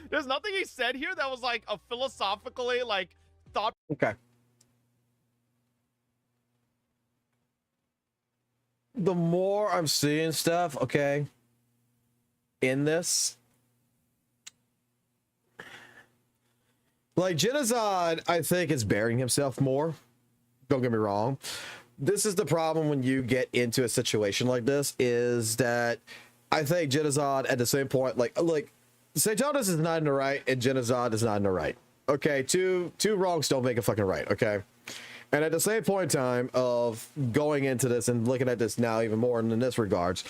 there's nothing he said here that was like a philosophically like thought. Okay. The more I'm seeing stuff, okay, in this, like Genozod, I think is burying himself more. Don't get me wrong. This is the problem when you get into a situation like this, is that I think Genozod at the same point, like SAINTBOT is not in the right and Genozod is not in the right. Okay, two wrongs don't make a fucking right, okay? And at the same point in time of going into this and looking at this now even more in this regards,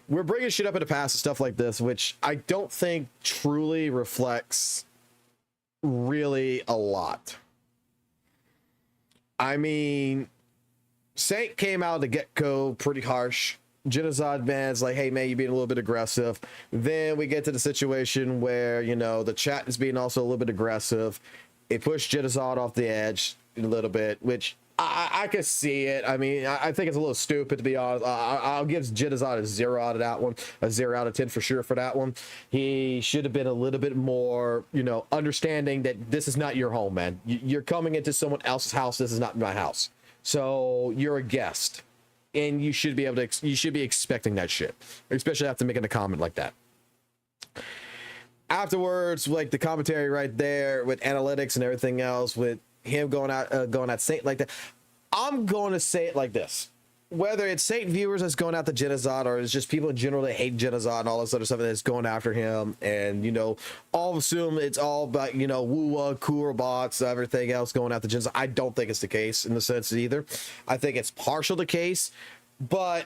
we're bringing shit up in the past and stuff like this, which I don't think truly reflects really a lot. I mean, Saint came out of the get-go pretty harsh. Genocide man's like, hey man, you're being a little bit aggressive. Then we get to the situation where, you know, the chat is being also a little bit aggressive. It pushed Genocide off the edge a little bit, which I can see it. I mean, I think it's a little stupid, to be honest. I'll give Genocide a 0 out of that one, a 0 out of 10 for sure for that one. He should have been a little bit more, you know, understanding that this is not your home, man. You're coming into someone else's house. This is not my house. So you're a guest, and you should be able to. You should be expecting that shit, especially after making a comment like that. Afterwards, like the commentary right there with analytics and everything else, with him going at Saint like that, I'm going to say it like this: whether it's Saint viewers that's going after Genocide, or it's just people in general that hate Genocide and all this other stuff that's going after him, and you know, all assume it's all about, you know, WUWA, cool bots, everything else going after Genocide. I don't think it's the case in the sense either. I think it's partial the case, but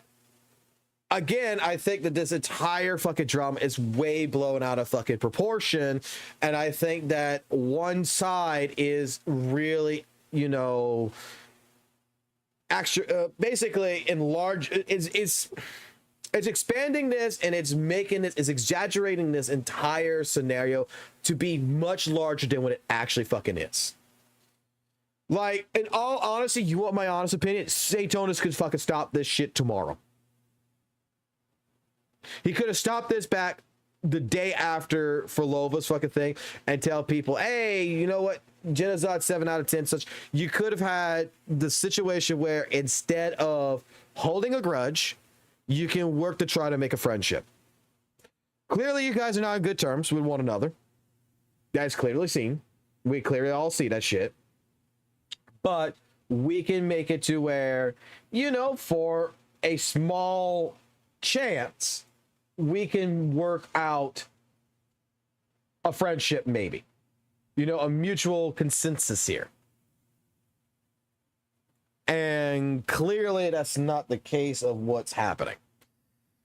again, I think that this entire fucking drama is way blown out of fucking proportion, and I think that one side is really, you know, actually basically it's expanding this, and it's making this, it's exaggerating this entire scenario to be much larger than what it actually fucking is. Like, in all honesty, you want my honest opinion? Saintonus could fucking stop this shit tomorrow. He could have stopped this back the day after for Lova's fucking thing and tell people, hey, you know what? Genocide 7 out of 10, such. You could have had the situation where instead of holding a grudge, you can work to try to make a friendship. Clearly, you guys are not on good terms with one another. That's clearly seen. We clearly all see that shit. But we can make it to where, you know, for a small chance, we can work out a friendship, maybe, you know, a mutual consensus here. And clearly that's not the case of what's happening.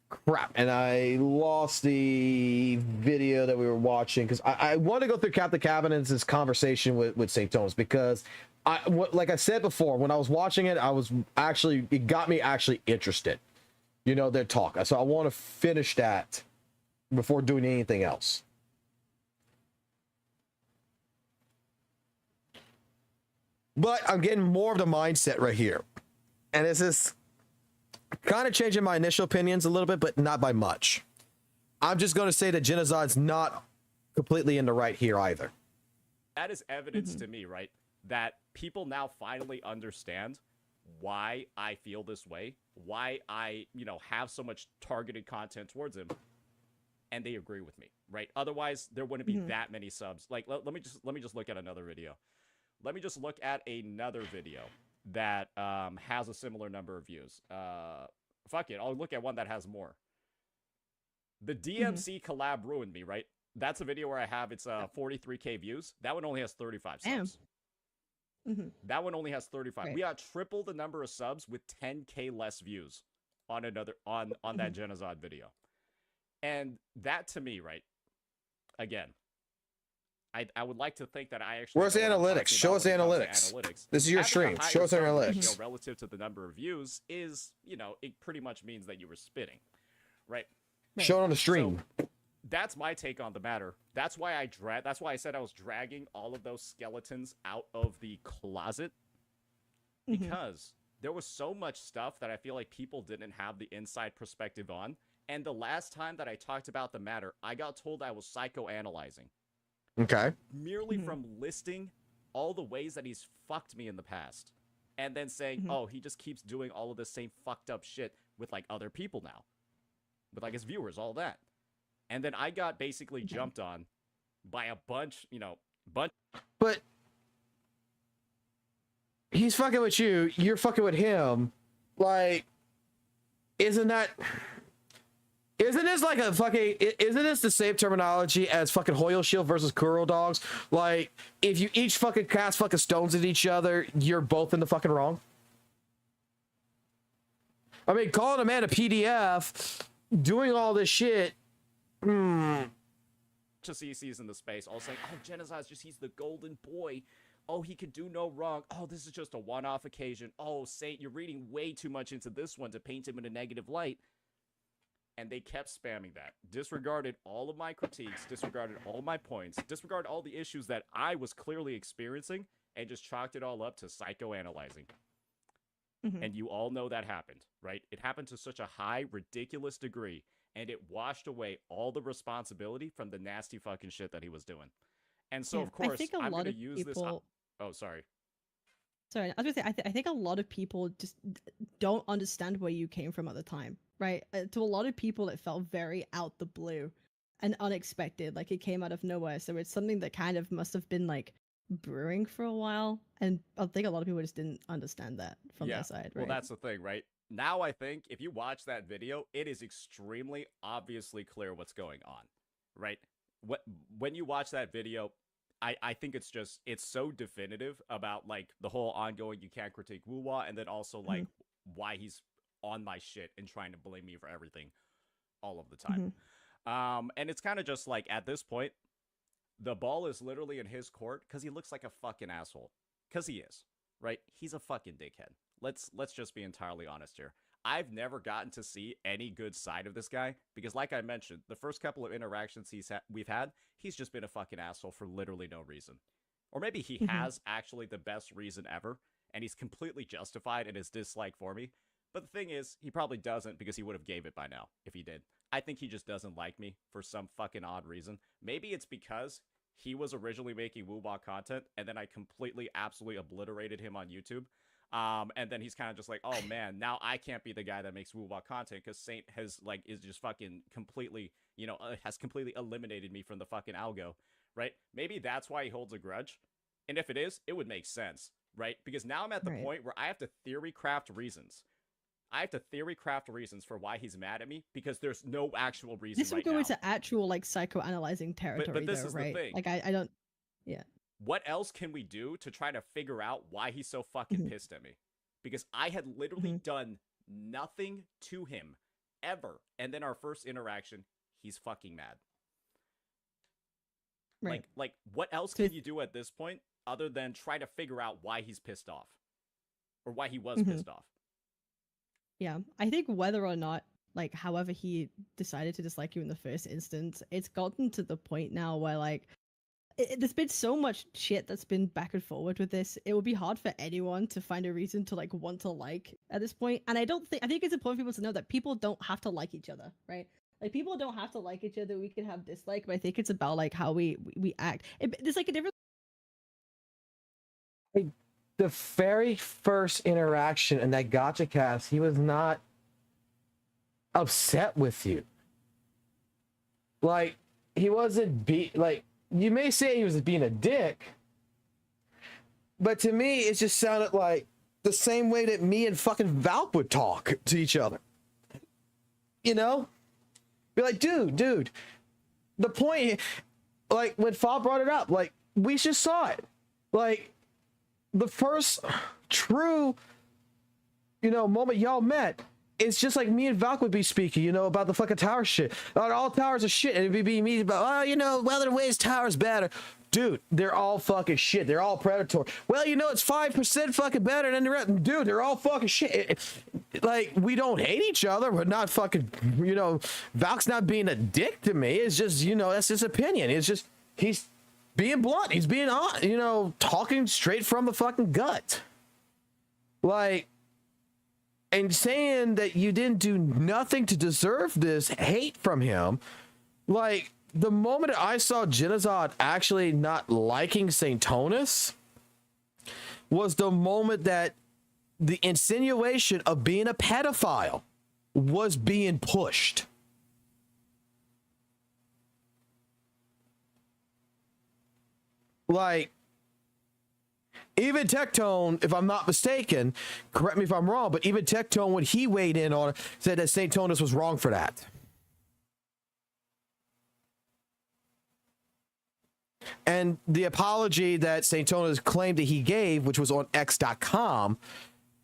Crap. And I lost the video that we were watching because I want to go through Captain Cabinet's conversation with St. Thomas, because like I said before, when I was watching it, it got me actually interested. You know, their talk. So I want to finish that before doing anything else. But I'm getting more of the mindset right here. And this is kind of changing my initial opinions a little bit, but not by much. I'm just going to say that Genocide's not completely in the right here either. That is evidence to me, right? That people now finally understand why I feel this way, why I, you know, have so much targeted content towards him, and they agree with me, right? Otherwise, there wouldn't be that many subs. Like, let me just look at another video. Let me just look at another video that has a similar number of views. fuck it, I'll look at one that has more. The DMC collab ruined me, right? That's a video where I have it's 43K views. That one only has 35 subs. That one only has 35. Right. We got triple the number of subs with 10K less views on another on that Genocide video. And that to me, right? Again, I would like to think that I actually. Where's the analytics? Show us the analytics. This is your stream. Show us the analytics. Relative to the number of views is, it pretty much means that you were spitting, right? Show it on the stream. So, that's my take on the matter. That's why I said I was dragging all of those skeletons out of the closet, because there was so much stuff that I feel like people didn't have the inside perspective on. And the last time that I talked about the matter, I got told I was psychoanalyzing. Okay. Merely from listing all the ways that he's fucked me in the past. And then saying, oh, he just keeps doing all of the same fucked up shit with, like, other people now. With, like, his viewers, all that. And then I got basically jumped on by a bunch. But he's fucking with you. You're fucking with him. Like, isn't this like a fucking? Isn't this the same terminology as fucking Hoyle Shield versus Kuro dogs? Like, if you each fucking cast fucking stones at each other, you're both in the fucking wrong. I mean, calling a man a PDF, doing all this shit. Just CCs in the space, all saying, oh, Genocide's just, he's the golden boy. Oh, he could do no wrong. Oh, this is just a one-off occasion. Oh, Saint, you're reading way too much into this one to paint him in a negative light. And they kept spamming that. Disregarded all of my critiques, disregarded all my points, disregarded all the issues that I was clearly experiencing, and just chalked it all up to psychoanalyzing. And you all know that happened, right? It happened to such a high, ridiculous degree, and it washed away all the responsibility from the nasty fucking shit that he was doing. And so, of course, I'm going to use this... Oh, sorry. Sorry, I was gonna say, I think a lot of people just don't understand where you came from at the time, right? To a lot of people, it felt very out the blue and unexpected, like it came out of nowhere. So it's something that kind of must have been like brewing for a while, and I think a lot of people just didn't understand that from their side, right? Well, that's the thing, right? Now I think if you watch that video, it is extremely obviously clear what's going on, right? When you watch that video, I think it's so definitive about, like, the whole ongoing you can't critique WUWA, and then also, like, why he's on my shit and trying to blame me for everything all of the time. And it's kind of just, like, at this point, the ball is literally in his court because he looks like a fucking asshole. Because he is, right? He's a fucking dickhead. Let's just be entirely honest here. I've never gotten to see any good side of this guy because, like I mentioned, the first couple of interactions we've had, he's just been a fucking asshole for literally no reason. Or maybe he has actually the best reason ever, and he's completely justified in his dislike for me. But the thing is, he probably doesn't because he would have gave it by now if he did. I think he just doesn't like me for some fucking odd reason. Maybe it's because he was originally making WUWA content, and then I completely, absolutely obliterated him on YouTube. And then he's kind of just like, oh man, now I can't be the guy that makes WUWA content because Saint is just fucking completely, has completely eliminated me from the fucking algo, right? Maybe that's why he holds a grudge. And if it is, it would make sense, right? Because now I'm at the point where I have to theory craft reasons. I have to theory craft reasons for why he's mad at me because there's no actual reason this right will go now. into actual, like, psychoanalyzing territory, but this though, is right? the thing. Like, I don't... Yeah. What else can we do to try to figure out why he's so fucking pissed at me? Because I had literally done nothing to him ever. And then our first interaction, he's fucking mad. Right. Like what else can you do at this point other than try to figure out why he's pissed off? Or why he was pissed off? Yeah, I think whether or not, like, however he decided to dislike you in the first instance, it's gotten to the point now where, like, there's been so much shit that's been back and forward with this. It would be hard for anyone to find a reason to, like, want to like at this point. And I think it's important for people to know that people don't have to like each other, right? Like, people don't have to like each other. We can have dislike, but I think it's about, like, how we act. There's, like, a difference. The very first interaction in that Gacha cast, he was not upset with you. Like, he wasn't you may say he was being a dick, but to me, it just sounded like the same way that me and fucking Valk would talk to each other. You know? Be like, dude, the point, like when Fa brought it up, like we just saw it. Like the first true, moment y'all met, it's just like me and Valk would be speaking, about the fucking tower shit. All towers are shit. And it'd be me about, Weathered Waves tower's better. Dude, they're all fucking shit. They're all predatory. Well, it's 5% fucking better than the rest. Dude, they're all fucking shit. Like, we don't hate each other. We're not fucking, Valk's not being a dick to me. It's just, that's his opinion. It's just, he's being blunt. He's being, talking straight from the fucking gut. Like, and saying that you didn't do nothing to deserve this hate from him, like, the moment I saw Genazod actually not liking Saintonus was the moment that the insinuation of being a pedophile was being pushed. Like, even Tectone, if I'm not mistaken, correct me if I'm wrong, but even Tectone, when he weighed in on it, said that Saintonus was wrong for that. And the apology that Saintonus claimed that he gave, which was on X.com,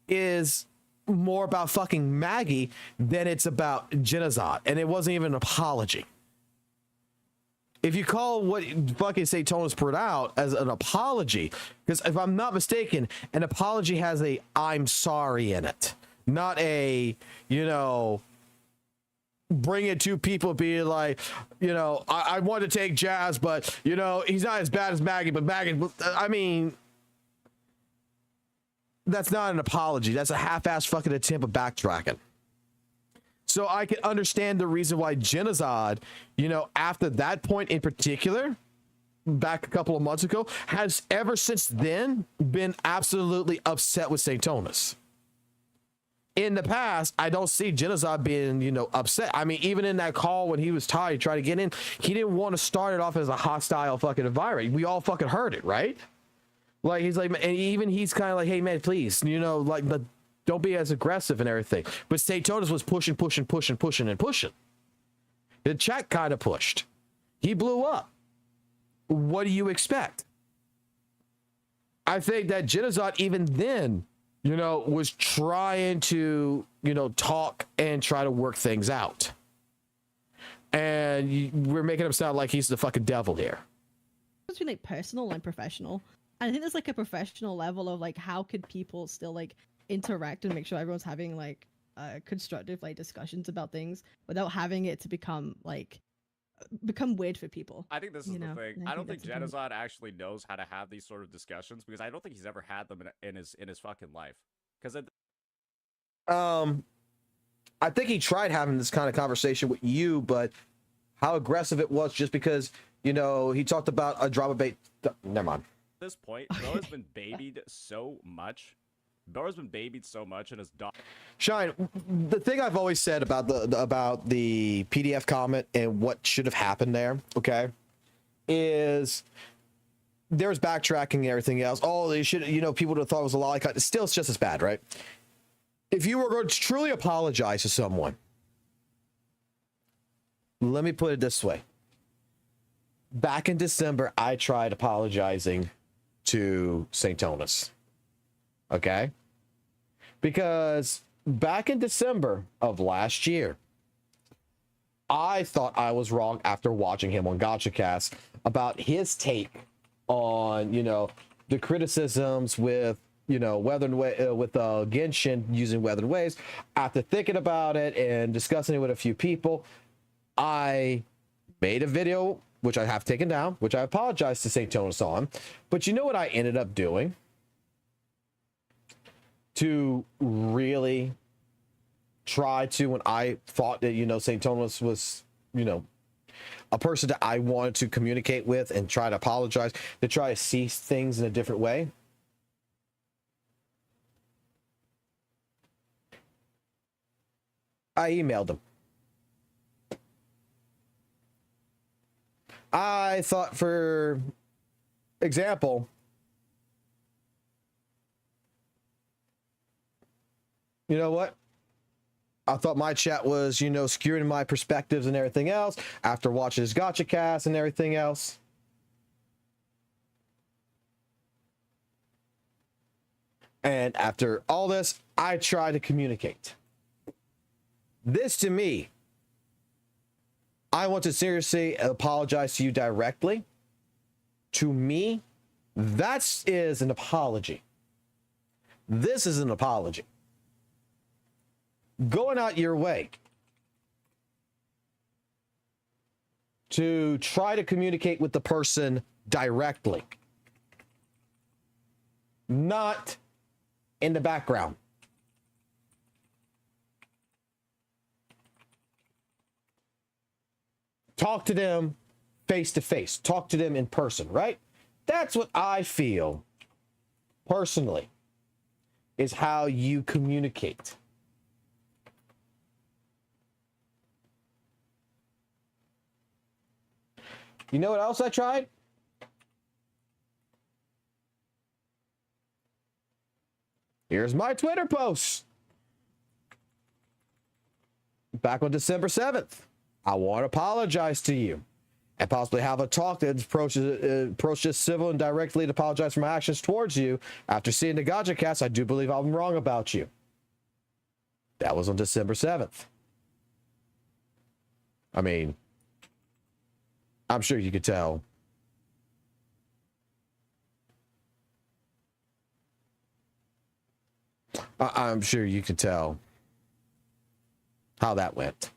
is more about fucking Maggie than it's about Genazod. And it wasn't even an apology. If you call what fucking Saintonus put out as an apology, because if I'm not mistaken, an apology has a I'm sorry in it, not a, bring it to people being like, I want to take Jazz, but, he's not as bad as Maggie, but Maggie, I mean, that's not an apology. That's a half-assed fucking attempt of backtracking. So I can understand the reason why Genazod, after that point in particular, back a couple of months ago, has ever since then been absolutely upset with Saintonus. In the past, I don't see Genazod being, upset. I mean, even in that call when he was tired, trying to get in, he didn't want to start it off as a hostile fucking environment. We all fucking heard it, right? Like, he's like, and even he's kind of like, hey, man, please, don't be as aggressive and everything. But Saintonus was pushing. The chat kind of pushed. He blew up. What do you expect? I think that Genazod even then, was trying to, talk and try to work things out. And we're making him sound like he's the fucking devil here. Between like personal and professional. And I think there's like a professional level of like, how could people still like interact and make sure everyone's having like constructive like discussions about things without having it to become weird for people. I think this is the thing. I don't think Genazod actually knows how to have these sort of discussions because I don't think he's ever had them in his fucking life. Because I think he tried having this kind of conversation with you, but how aggressive it was just because, he talked about a drama bait. Never mind. At this point, Bo has been babied so much. Bo's been babied so much and his dog. Shine, the thing I've always said about the PDF comment and what should have happened there, okay, is there's backtracking and everything else. Oh, they should, people would have thought it was a lollipop. Still, it's just as bad, right? If you were going to truly apologize to someone, let me put it this way. Back in December, I tried apologizing to Saintonus. Okay? Because back in December of last year, I thought I was wrong after watching him on GachaCast about his take on, the criticisms with, with Genshin using Weathered Waves. After thinking about it and discussing it with a few people, I made a video, which I have taken down, which I apologize to Saintonus on. But you know what I ended up doing? To really try to, when I thought that, Saintonus was, a person that I wanted to communicate with and try to apologize, to try to see things in a different way. I emailed him. I thought, for example, you know what? I thought my chat was, you know, skewing my perspectives and everything else after watching his Gacha cast and everything else. And after all this, I try to communicate. This to me, I want to seriously apologize to you directly. To me, that is an apology. This is an apology. Going out your way to try to communicate with the person directly, not in the background. Talk to them face to face. Talk to them in person, right? That's what I feel personally is how you communicate. You know what else I tried? Here's my Twitter post. Back on December 7th. I want to apologize to you and possibly have a talk that approaches civil and directly to apologize for my actions towards you. After seeing the Gacha cast, I do believe I'm wrong about you. That was on December 7th. I mean, I'm sure you could tell. I'm sure you could tell how that went,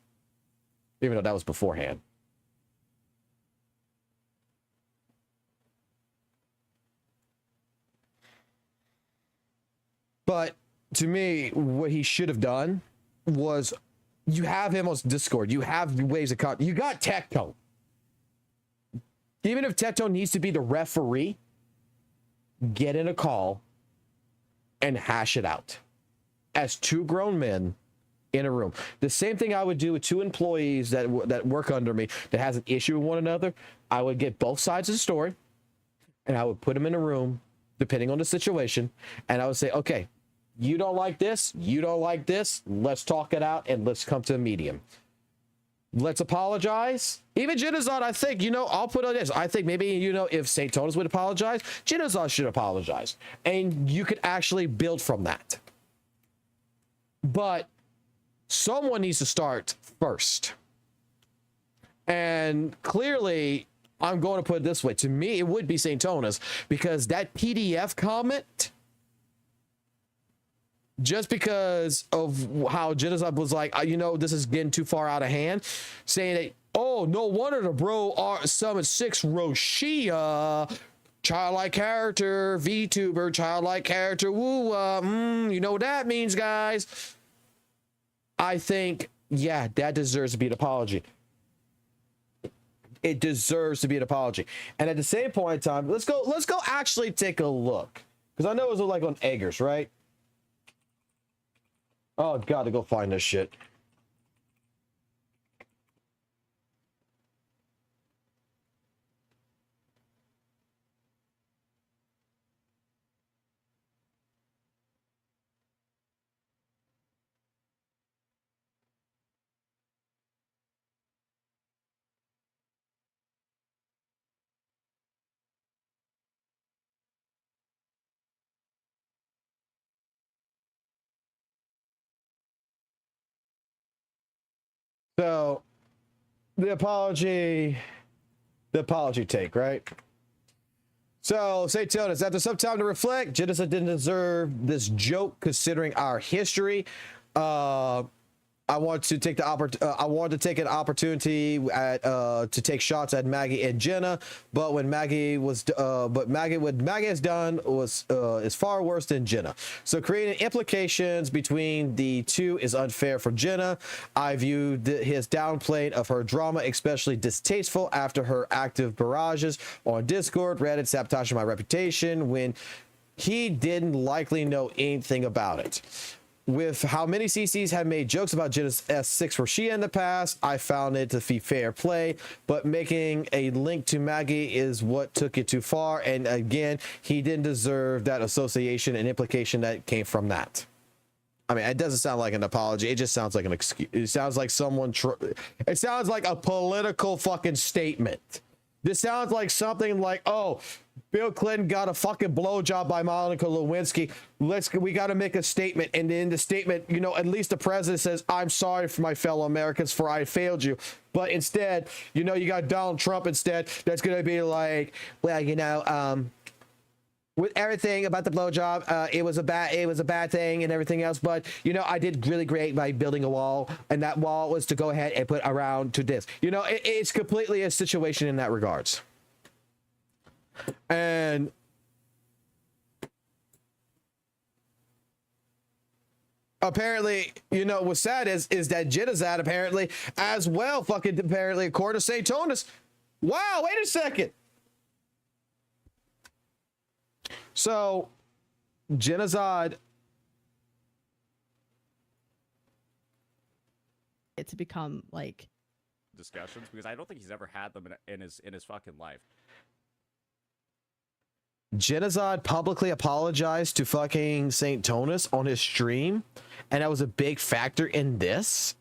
even though that was beforehand. But to me, what he should have done was, you have him on Discord. You have ways of contact. You got Tectone. Even if Tectone needs to be the referee, get in a call and hash it out as two grown men in a room. The same thing I would do with two employees that work under me that has an issue with one another. I would get both sides of the story and I would put them in a room, depending on the situation, and I would say, okay, you don't like this, you don't like this, let's talk it out and let's come to a medium. Let's apologize. Even Genozod, I think, you know, I'll put on this. I think maybe, you know, if St. Tonus would apologize, Genozod should apologize. And you could actually build from that. But someone needs to start first. And clearly, I'm going to put it this way. To me, it would be St. Tonus, because that PDF comment, just because of how Genocide was like, you know, this is getting too far out of hand, saying that, oh, no wonder the bro are Summit 6 Roshia, childlike character, VTuber, childlike character, WUWA, you know what that means, guys. I think, yeah, that deserves to be an apology. It deserves to be an apology. And at the same point in time, let's go actually take a look. Because I know it was like on Eggers, right? Oh, gotta go find this shit. So, the apology take, right? So, say Tonus, after some time to reflect, Genocide didn't deserve this joke considering our history. I want to take an opportunity to take shots at Maggie and Jenna, but what Maggie has done is far worse than Jenna. So creating implications between the two is unfair for Jenna. I view his downplaying of her drama especially distasteful after her active barrages on Discord, Reddit, sabotaging my reputation when he didn't likely know anything about it. With how many CCs have made jokes about Jenna's S6 Roshia in the past, I found it to be fair play, but making a link to Maggie is what took it too far, and again, he didn't deserve that association and implication that came from that. I mean, it doesn't sound like an apology. It just sounds like an excuse. It sounds like someone. It sounds like a political fucking statement. This sounds like something like, "Oh, Bill Clinton got a fucking blowjob by Monica Lewinsky. We got to make a statement." And in the statement, you know, at least the president says, "I'm sorry for my fellow Americans for I failed you." But instead, you know, you got Donald Trump instead. That's gonna be like, well, you know, with everything about the blowjob, it was a bad thing and everything else. But you know, I did really great by building a wall, and that wall was to go ahead and put around to this. You know, it's completely a situation in that regards. And apparently, you know, what's sad is that Genocide apparently as well, fucking apparently, according to Saintonis. Wow, wait a second. So, Genocide. To become like discussions, because I don't think he's ever had them in his fucking life. Genocide publicly apologized to fucking Saintonis on his stream, and that was a big factor in this.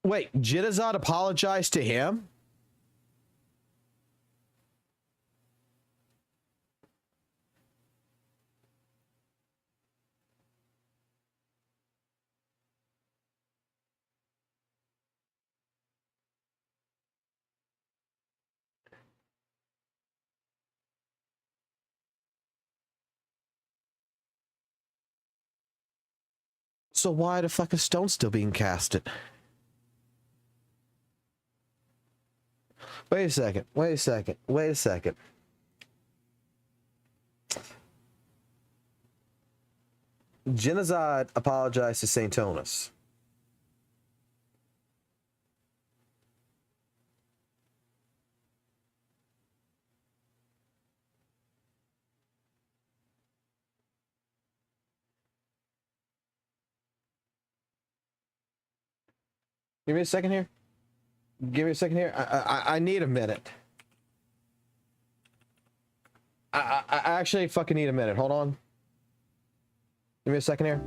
Wait, Genocide apologized to him? So why the fuck is Stone still being casted? Wait a second. Wait a second. Wait a second. Genocide apologized to Saintonis. Give me a second here. Give me a second here. I need a minute. I actually fucking need a minute. Hold on. Give me a second here.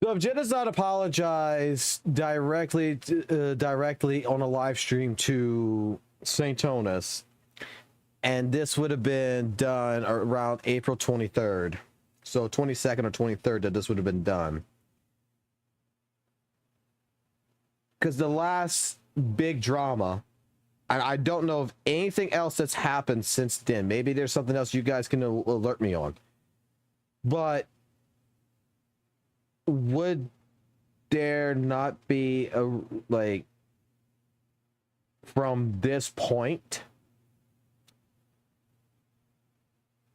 So if Genocide apologized directly on a live stream to Saintonis, and this would have been done around April 23rd, so 22nd or 23rd that this would have been done. Because the last big drama, and I don't know of anything else that's happened since then. Maybe there's something else you guys can alert me on. But would there not be a, like, from this point,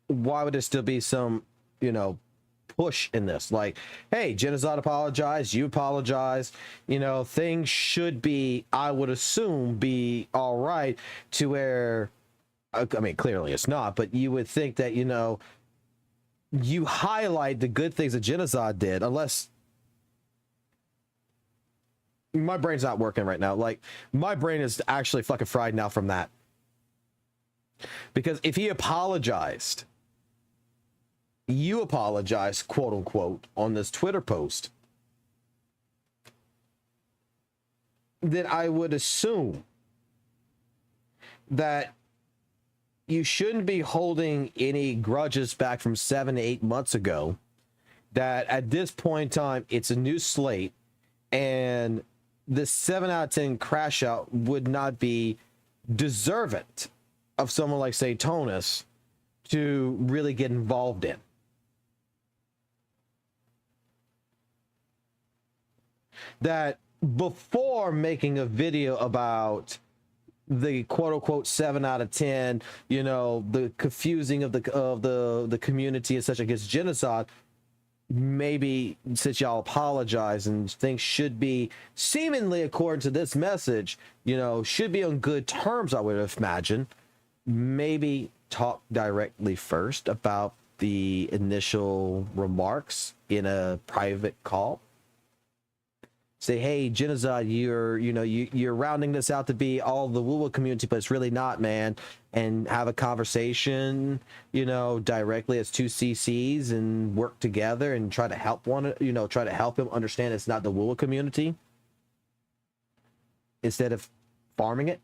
why would there still be some, you know, push in this? Like, hey, Genocide apologized, you apologize, you know, things should be, I would assume, be all right to where, I mean, clearly it's not, but you would think that, you know, you highlight the good things that Genocide did, unless my brain's not working right now. Like, my brain is actually fucking fried now from that. Because if he apologized, you apologized, quote unquote, on this Twitter post, then I would assume that you shouldn't be holding any grudges back from 7 to 8 months ago, that at this point in time, it's a new slate, and this 7 out of 10 crash out would not be deserving of someone like Saintonis to really get involved in. that before making a video about the quote unquote 7 out of 10, you know, the confusing of the community and such against genocide, maybe since y'all apologize and things should be seemingly, according to this message, you know, should be on good terms, I would imagine, maybe talk directly first about the initial remarks in a private call. Say, hey, genocide, you're rounding this out to be all the WUWA community, but it's really not, man. And have a conversation, you know, directly as two CCs and work together and try to help try to help him understand it's not the WUWA community instead of farming it.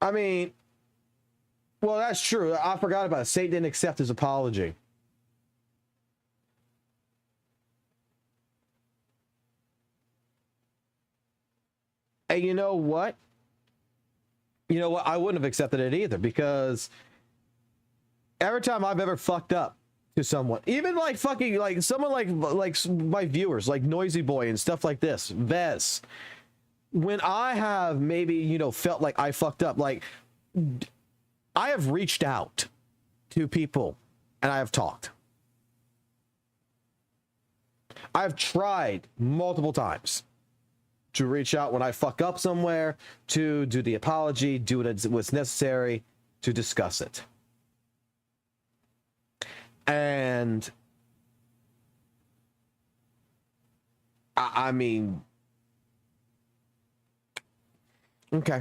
I mean, well, that's true. I forgot about it. Satan didn't accept his apology. And you know what? You know what? I wouldn't have accepted it either, because every time I've ever fucked up to someone, even like fucking like someone like my viewers, like Noisy Boy and stuff like this, Vez, when I have maybe, you know, felt like I fucked up, like I have reached out to people and I have talked. I've tried multiple times to reach out when I fuck up somewhere, to do the apology, do what's necessary to discuss it. And I mean, okay.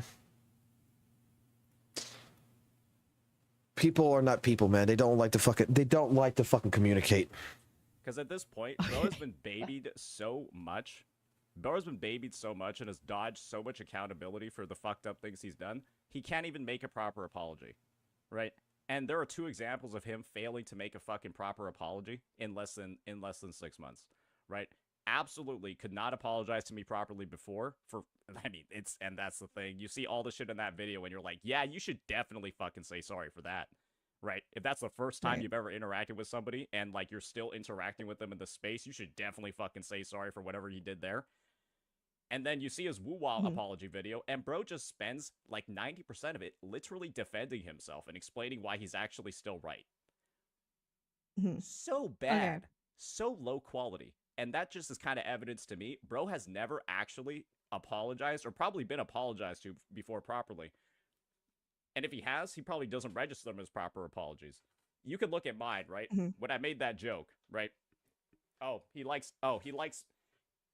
People are not people, man. They don't like to fucking communicate. Because at this point, Bro has been babied so much. Bro has been babied so much and has dodged so much accountability for the fucked up things he's done. He can't even make a proper apology, right? And there are 2 examples of him failing to make a fucking proper apology in less than 6 months, right? Absolutely could not apologize to me properly before. And that's the thing. You see all the shit in that video and you're like, yeah, you should definitely fucking say sorry for that, right? If that's the first time you've ever interacted with somebody and like you're still interacting with them in the space, you should definitely fucking say sorry for whatever you did there. And then you see his WUWA apology video, and Bro just spends like 90% of it literally defending himself and explaining why he's actually still right. So bad, so low quality. And that just is kind of evidence to me. Bro has never actually apologized, or probably been apologized to before properly. And if he has, he probably doesn't register them as proper apologies. You can look at mine, right? When I made that joke, right?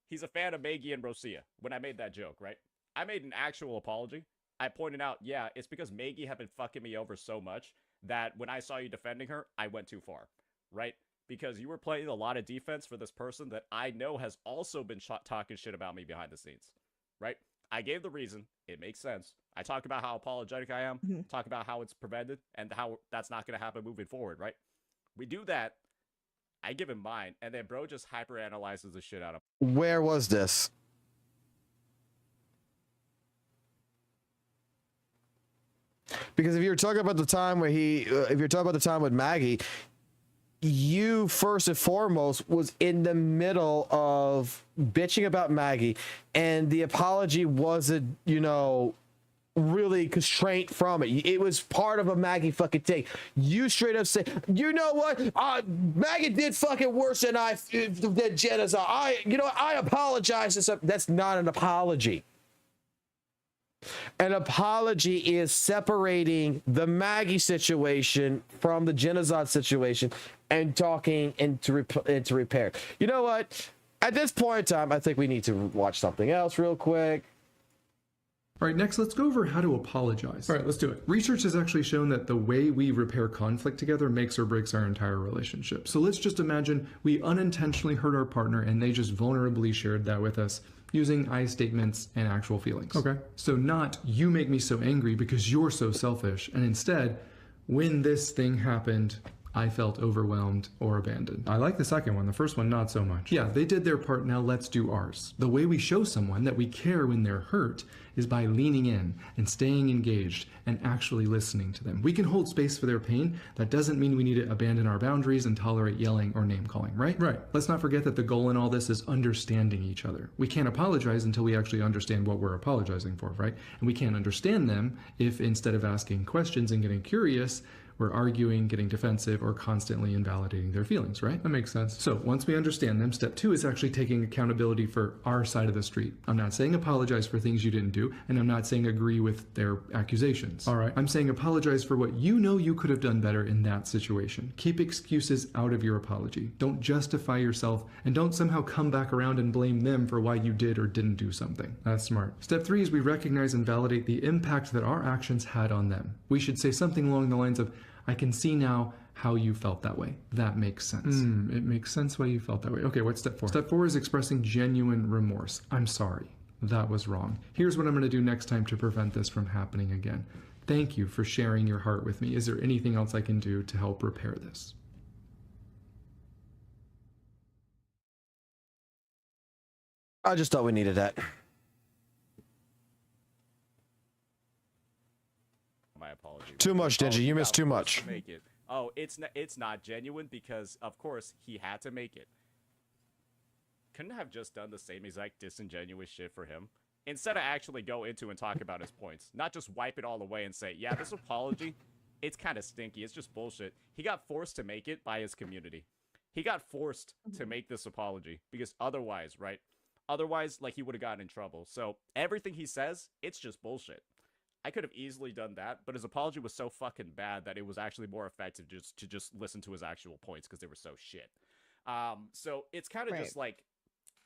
He's a fan of Maggie and Rosia. When I made that joke, right? I made an actual apology. I pointed out, yeah, it's because Maggie had been fucking me over so much that when I saw you defending her, I went too far, right? Because you were playing a lot of defense for this person that I know has also been talking shit about me behind the scenes, right? I gave the reason. It makes sense. I talk about how apologetic I am, talk about how it's prevented, and how that's not going to happen moving forward, right? We do that. I give him mine, and then Bro just hyper-analyzes the shit out of him. Where was this? Because if you're talking about the time where if you're talking about the time with Maggie, you first and foremost was in the middle of bitching about Maggie, and the apology wasn't, you know, really constraint from it. It was part of a Maggie fucking thing. You straight up say, you know what? Maggie did fucking worse than I did genocide. I apologize to something. That's not an apology. An apology is separating the Maggie situation from the genocide situation and talking into repair. You know what? At this point in time, I think we need to watch something else real quick. All right, next let's go over how to apologize. All right, let's do it. Research has actually shown that the way we repair conflict together makes or breaks our entire relationship. So let's just imagine we unintentionally hurt our partner and they just vulnerably shared that with us using I statements and actual feelings. Okay. So not, you make me so angry because you're so selfish, and instead, when this thing happened, I felt overwhelmed or abandoned. I like the second one, the first one not so much. Yeah, they did their part, now let's do ours. The way we show someone that we care when they're hurt is by leaning in and staying engaged and actually listening to them. We can hold space for their pain. That doesn't mean we need to abandon our boundaries and tolerate yelling or name calling, right? Right. Let's not forget that the goal in all this is understanding each other. We can't apologize until we actually understand what we're apologizing for, right? And we can't understand them if instead of asking questions and getting curious, we're arguing, getting defensive, or constantly invalidating their feelings, right? That makes sense. So once we understand them, step 2 is actually taking accountability for our side of the street. I'm not saying apologize for things you didn't do, and I'm not saying agree with their accusations. All right, I'm saying apologize for what you know you could have done better in that situation. Keep excuses out of your apology. Don't justify yourself, and don't somehow come back around and blame them for why you did or didn't do something. That's smart. Step 3 is we recognize and validate the impact that our actions had on them. We should say something along the lines of, I can see now how you felt that way. That makes sense. It makes sense why you felt that way. Okay, what's step 4? Step 4 is expressing genuine remorse. I'm sorry. That was wrong. Here's what I'm going to do next time to prevent this from happening again. Thank you for sharing your heart with me. Is there anything else I can do to help repair this? I just thought we needed that. My apology. Too much, Dingy. You missed too much. Make it. Oh, it's not genuine because, of course, he had to make it. Couldn't have just done the same exact disingenuous shit for him? Instead of actually go into and talk about his points. Not just wipe it all away and say, yeah, this apology, it's kind of stinky. It's just bullshit. He got forced to make it by his community. He got forced to make this apology because otherwise, right? Otherwise, like, he would have gotten in trouble. So everything he says, it's just bullshit. I could have easily done that, but his apology was so fucking bad that it was actually more effective to just listen to his actual points because they were so shit. So it's kind of just like,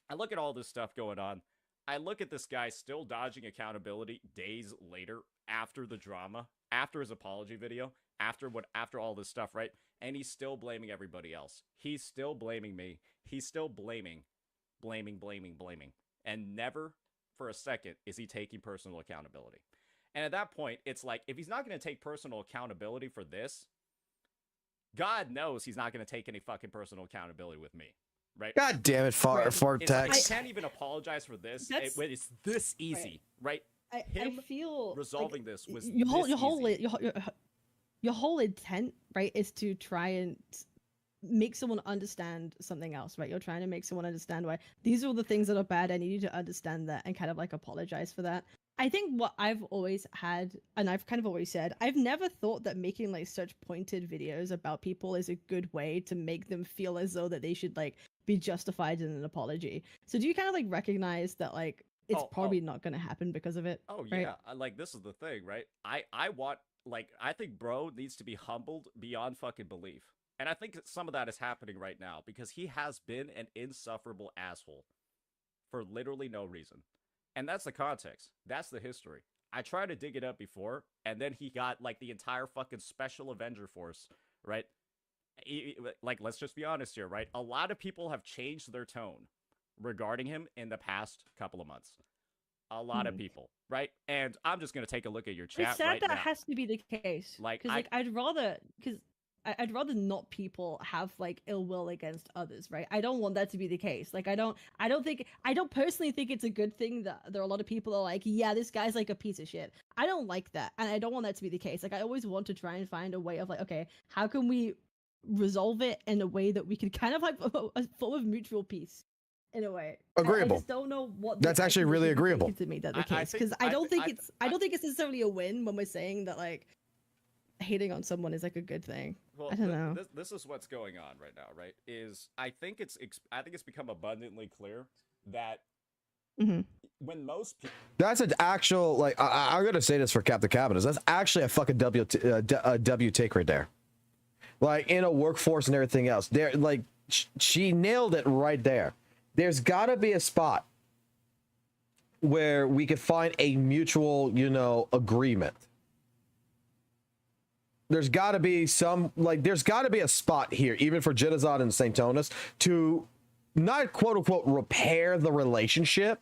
I look at all this stuff going on. I look at this guy still dodging accountability days later after the drama, after his apology video, after all this stuff, right? And he's still blaming everybody else. He's still blaming me. He's still blaming. And never for a second is he taking personal accountability. And at that point, it's like, if he's not going to take personal accountability for this, God knows he's not going to take any fucking personal accountability with me, right? God damn it, Fartex. Like, I can't even apologize for this when it's this easy, right? I feel resolving like this was your whole intent, right, is to try and make someone understand something else, right? You're trying to make someone understand why these are all the things that are bad. I need you to understand that and kind of like apologize for that. I think what I've always had, and I've kind of always said, I've never thought that making like such pointed videos about people is a good way to make them feel as though that they should like be justified in an apology. So do you kind of like recognize that like it's probably not going to happen because of it? Oh right? yeah, like this is the thing, right? I think bro needs to be humbled beyond fucking belief. And I think some of that is happening right now because he has been an insufferable asshole for literally no reason. And that's the context. That's the history. I tried to dig it up before, and then he got, like, the entire fucking Special Avenger Force, right? Like, let's just be honest here, right? A lot of people have changed their tone regarding him in the past couple of months. A lot of people, right? And I'm just going to take a look at your chat it's sad right that now. has to be the case. Like, because I'd rather not people have like ill will against others, right? I don't want that to be the case. Like I don't personally think it's a good thing that there are a lot of people that are like, yeah, this guy's like a piece of shit. I don't like that. And I don't want that to be the case. Like I always want to try and find a way of like, okay, how can we resolve it in a way that we can kind of like a form of mutual peace in a way. Agreeable. I just don't know what That's actually really agreeable to me that the case, because I don't think it's necessarily a win when we're saying that like hating on someone is like a good thing. Well, I don't know. This is what's going on right now, right? Is I think it's become abundantly clear that when most people, that's an actual, like, I'm gonna say this for Captain Cabinets, that's actually a fucking W take right there. Like in a workforce and everything else, there, like she nailed it right there. There's got to be a spot where we could find a mutual, agreement. There's got to be there's got to be a spot here, even for Genizod and Saintonis, to not quote unquote repair the relationship,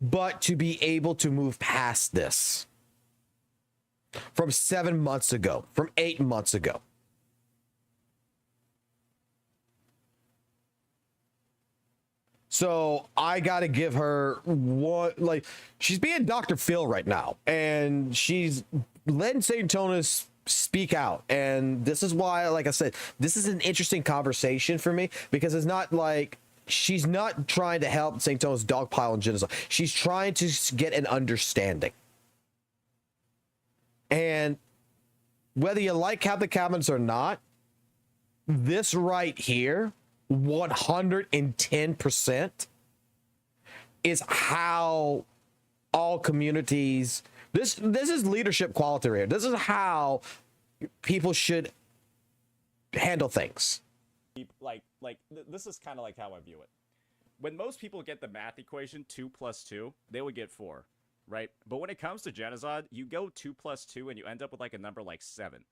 but to be able to move past this from 7 months ago, from 8 months ago. So I got to give her what, like, she's being Dr. Phil right now, and she's letting St. Tonus speak out. And this is why, like I said, this is an interesting conversation for me, because it's not like she's not trying to help St. Tonus dogpile and genocide. She's trying to get an understanding. And whether you like Catholic cabinets or not, this right here, 110%, is how all communities, this is leadership quality right here. This is how people should handle things. This is kind of like how I view it. When most people get the math equation 2 + 2, they would get 4, right? But when it comes to genocide, you go 2 + 2 and you end up with like a number like 7,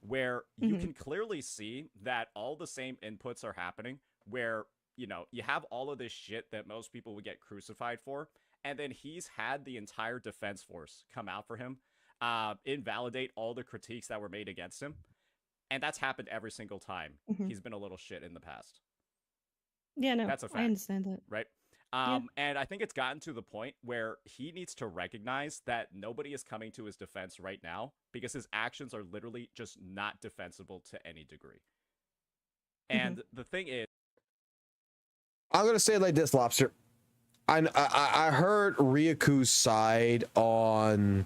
where you can clearly see that all the same inputs are happening, where, you know, you have all of this shit that most people would get crucified for, and then he's had the entire defense force come out for him, invalidate all the critiques that were made against him. And that's happened every single time he's been a little shit in the past. Yeah, no, that's a fact. I understand that. Right? Yeah. And I think it's gotten to the point where he needs to recognize that nobody is coming to his defense right now, because his actions are literally just not defensible to any degree. And the thing is, I'm going to say it like this, Lobster. I heard Ryaku's side on,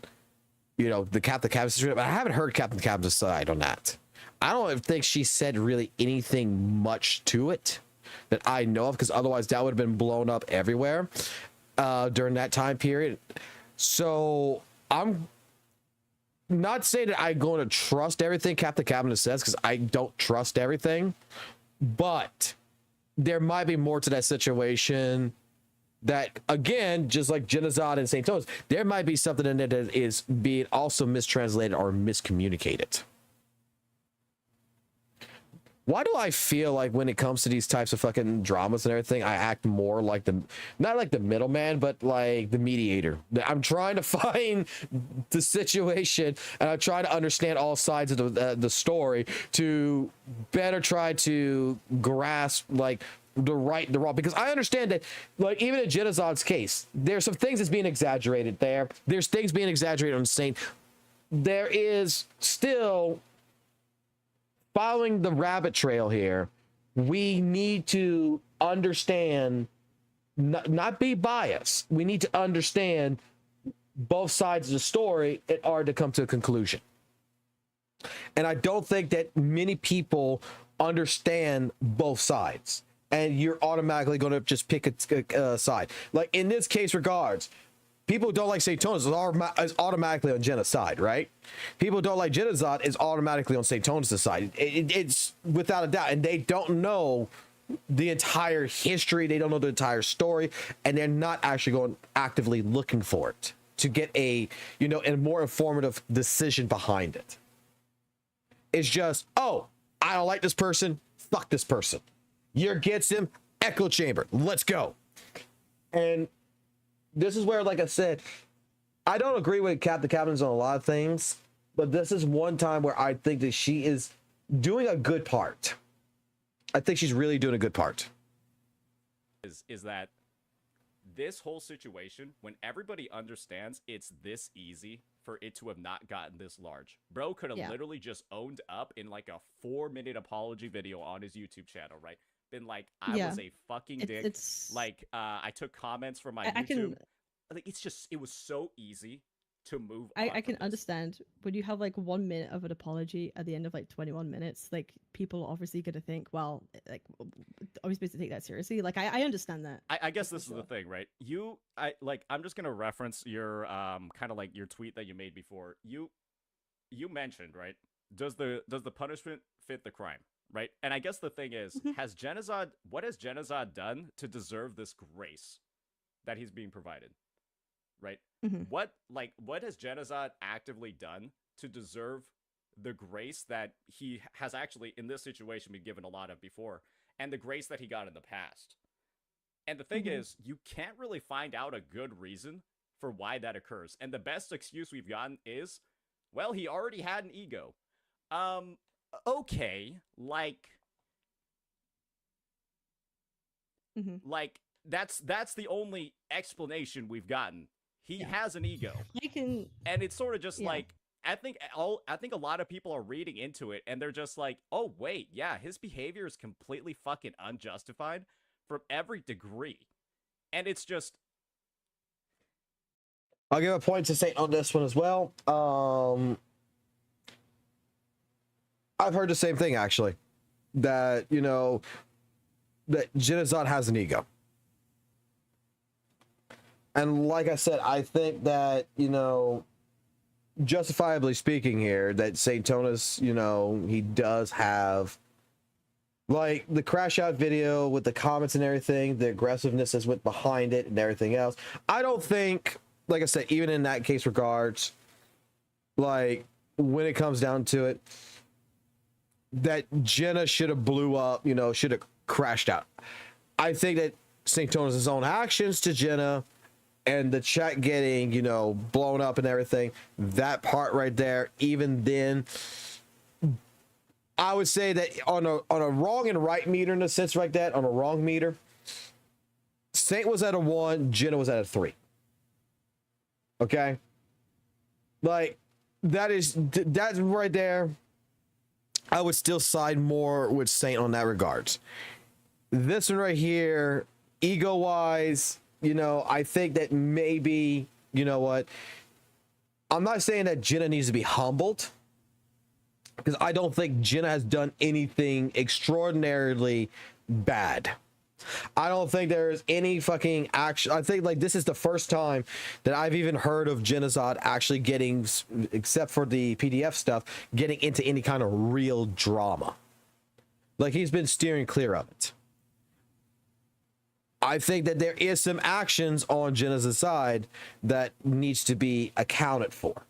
you know, the Catholic Cabinet, but I haven't heard Captain Cabinet's side on that. I don't think she said really anything much to it that I know of, because otherwise that would have been blown up everywhere during that time period. So I'm not saying that I'm going to trust everything Captain Cabinet says, because I don't trust everything, but there might be more to that situation that, again, just like genocide and St. Tonus, there might be something in there that is being also mistranslated or miscommunicated. Why do I feel like when it comes to these types of fucking dramas and everything, I act more like not like the middleman, but like the mediator? I'm trying to find the situation, and I'm trying to understand all sides of the story to better try to grasp, like, the right and the wrong, because I understand that, like, even in Genocide's case, there's some things that's being exaggerated there. There's things being exaggerated on Saint. There is still, following the rabbit trail here, we need to understand, not be biased. We need to understand both sides of the story in order to come to a conclusion. And I don't think that many people understand both sides, and you're automatically going to just pick a side. Like in this case regards, people who don't like St. Tonus is automatically on genocide, right? People who don't like genocide is automatically on St. Tonus' side. It's without a doubt, and they don't know the entire history. They don't know the entire story, and they're not actually going actively looking for it to get a, you know, a more informative decision behind it. It's just, oh, I don't like this person. Fuck this person. You're against him. Echo chamber. Let's go. And this is where, like I said, I don't agree with Captain Cabinets on a lot of things, but this is one time where I think that she is doing a good part. I think she's really doing a good part. Is that this whole situation, when everybody understands it's this easy for it to have not gotten this large, bro could have literally just owned up in like a 4-minute apology video on his YouTube channel, right? Been like, I was a fucking dick. Like, I took comments from my YouTube. Like, it's just, it was so easy to move on. I can understand when you have like 1 minute of an apology at the end of like 21 minutes, like people are obviously going to think, well, like, are we supposed to take that seriously? Like, I understand that. I guess this is the thing, right? I'm just going to reference your, kind of like your tweet that you made before. You mentioned, right? Does the punishment fit the crime? Right? And I guess the thing is, what has genocide done to deserve this grace that he's being provided? Right? What has genocide actively done to deserve the grace that he has actually, in this situation, been given a lot of before, and the grace that he got in the past? And the thing is, you can't really find out a good reason for why that occurs. And the best excuse we've gotten is, well, he already had an ego. Okay, like that's the only explanation we've gotten. He has an ego. And it's sort of just like I think a lot of people are reading into it and they're just like, "Oh, wait, yeah, his behavior is completely fucking unjustified from every degree." And it's just I'll give a point to Saint on this one as well. I've heard the same thing actually. That, you know, that Genocide has an ego. And like I said, I think that, you know, justifiably speaking here, that Saint Tonus, you know, he does have, like, the crash out video with the comments and everything, the aggressiveness that's went behind it and everything else. I don't think, like I said, even in that case regards, like, when it comes down to it, that Jenna should have blew up, you know, should have crashed out. I think that Saint Tonus' own actions to Jenna and the chat getting, you know, blown up and everything, that part right there, even then, I would say that on a wrong and right meter, in a sense like that, on a wrong meter, Saint was at a 1, Jenna was at a 3. Okay? Like, that's right there. I would still side more with Saint on that regards. This one right here, ego-wise, you know, I think that maybe, you know what, I'm not saying that Jenna needs to be humbled, because I don't think Jenna has done anything extraordinarily bad. I don't think there's any fucking action. I think, like, this is the first time that I've even heard of Genocide actually getting, except for the PDF stuff, getting into any kind of real drama. Like, he's been steering clear of it. I think that there is some actions on Jenna's side that needs to be accounted for.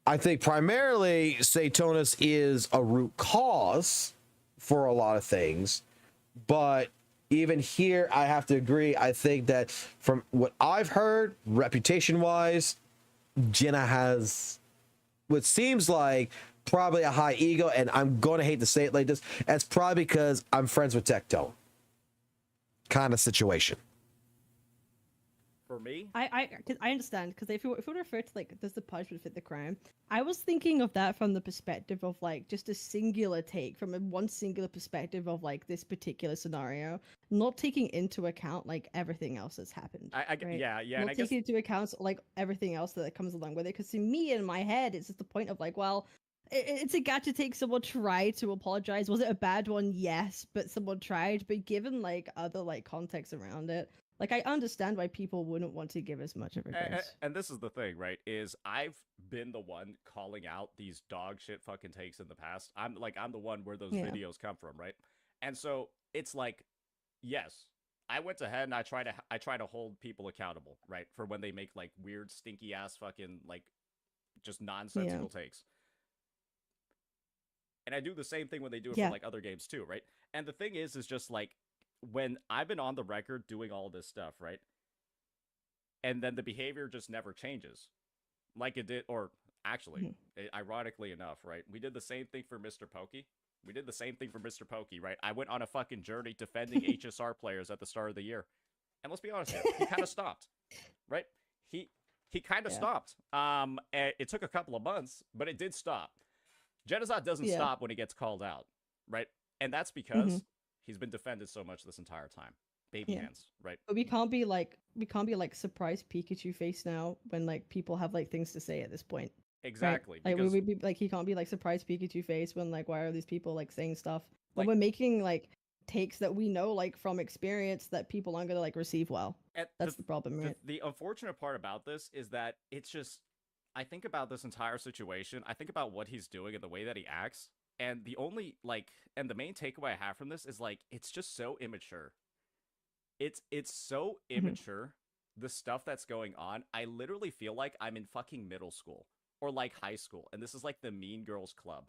I think primarily Satonus is a root cause for a lot of things, but even here, I have to agree. I think that from what I've heard, reputation-wise, Jenna has what seems like probably a high ego, and I'm going to hate to say it like this. That's probably because I'm friends with Tectone. Kind of situation. For me, I understand, because if we refer to, like, does the punishment fit the crime, I was thinking of that from the perspective of, like, just a singular take from one singular perspective of, like, this particular scenario, not taking into account, like, everything else that's happened. Right? Yeah, Not and I taking into account, like, everything else that comes along with it, because to me, in my head, it's just the point of, like, well, it's a gacha take. Someone tried to apologize. Was it a bad one? Yes, but someone tried. But given, like, other, like, context around it, like, I understand why people wouldn't want to give as much of a grace. And this is the thing, right? Is I've been the one calling out these dog shit fucking takes in the past. I'm the one where those videos come from, right? And so it's like, yes, I went ahead and I try to hold people accountable, right, for when they make, like, weird, stinky ass fucking, like, just nonsensical takes. And I do the same thing when they do it for, like, other games too, right? And the thing is just, like, when I've been on the record doing all this stuff, right? And then the behavior just never changes. Like it did, or actually, ironically enough, right? We did the same thing for Mr. Pokey. Right? I went on a fucking journey defending HSR players at the start of the year. And let's be honest here, he kind of stopped, right? He kind of stopped. It took a couple of months, but it did stop. Genocide doesn't stop when he gets called out, right? And that's because he's been defended so much this entire time. Baby hands, right? But we can't be like surprised Pikachu face now when, like, people have, like, things to say at this point. Exactly. Right? Like, we be like, he can't be like surprised Pikachu face when, like, why are these people, like, saying stuff when Like, we're making, like, takes that we know, like, from experience that people aren't gonna, like, receive well. That's the problem, right? The unfortunate part about this is that it's just, I think about this entire situation, I think about what he's doing and the way that he acts, and the only, like, and the main takeaway I have from this is, like, it's just so immature. It's so immature, the stuff that's going on. I literally feel like I'm in fucking middle school or, like, high school, and this is like the Mean Girls Club,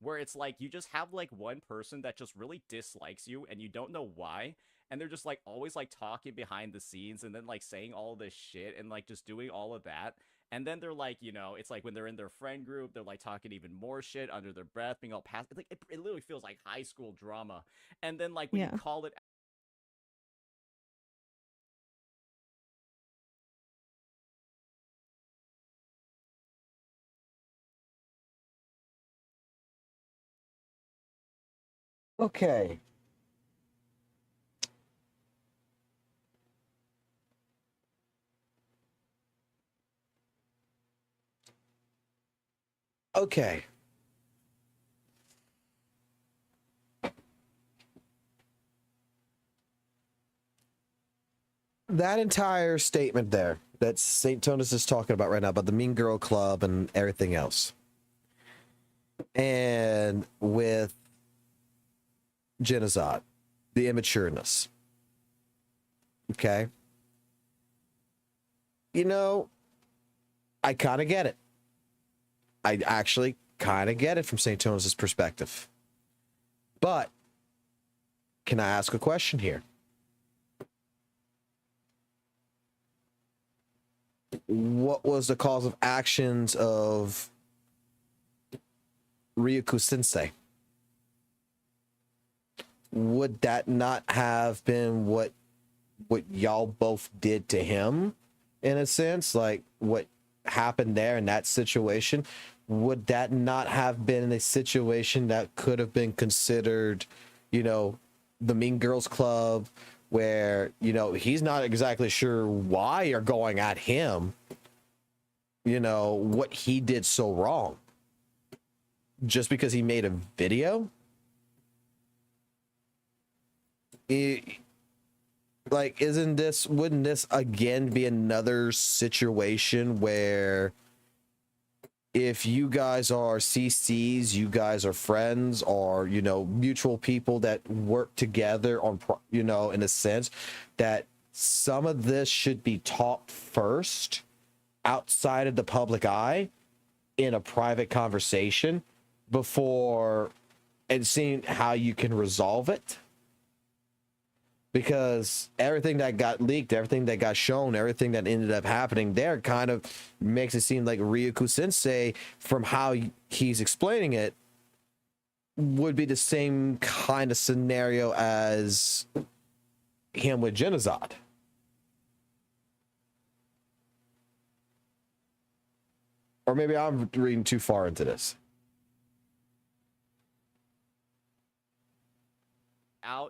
where it's like you just have, like, one person that just really dislikes you and you don't know why, and they're just, like, always, like, talking behind the scenes and then, like, saying all this shit and, like, just doing all of that. And then they're like, you know, it's like when they're in their friend group, they're, like, talking even more shit under their breath, being all passive. Like, it literally feels like high school drama. And then, like, when you call it Okay. Okay. That entire statement there that St. Tonus is talking about right now, about the Mean Girl Club and everything else. And with Genocide, the immatureness. Okay. You know, I kind of get it. I actually kind of get it from St. Tonus's perspective. But can I ask a question here? What was the cause of actions of Ryuku Sensei? Would that not have been what y'all both did to him, in a sense? Like, what happened there in that situation? Would that not have been a situation that could have been considered, you know, the Mean Girls Club, where, you know, he's not exactly sure why you're going at him, you know, what he did so wrong, just because he made a video? Like, wouldn't this again be another situation where if you guys are CCs, you guys are friends, or, you know, mutual people that work together on, you know, in a sense that some of this should be talked first outside of the public eye in a private conversation before, and seeing how you can resolve it? Because everything that got leaked, everything that got shown, everything that ended up happening there kind of makes it seem like Ryuku Sensei, from how he's explaining it, would be the same kind of scenario as him with Genocide. Or maybe I'm reading too far into this.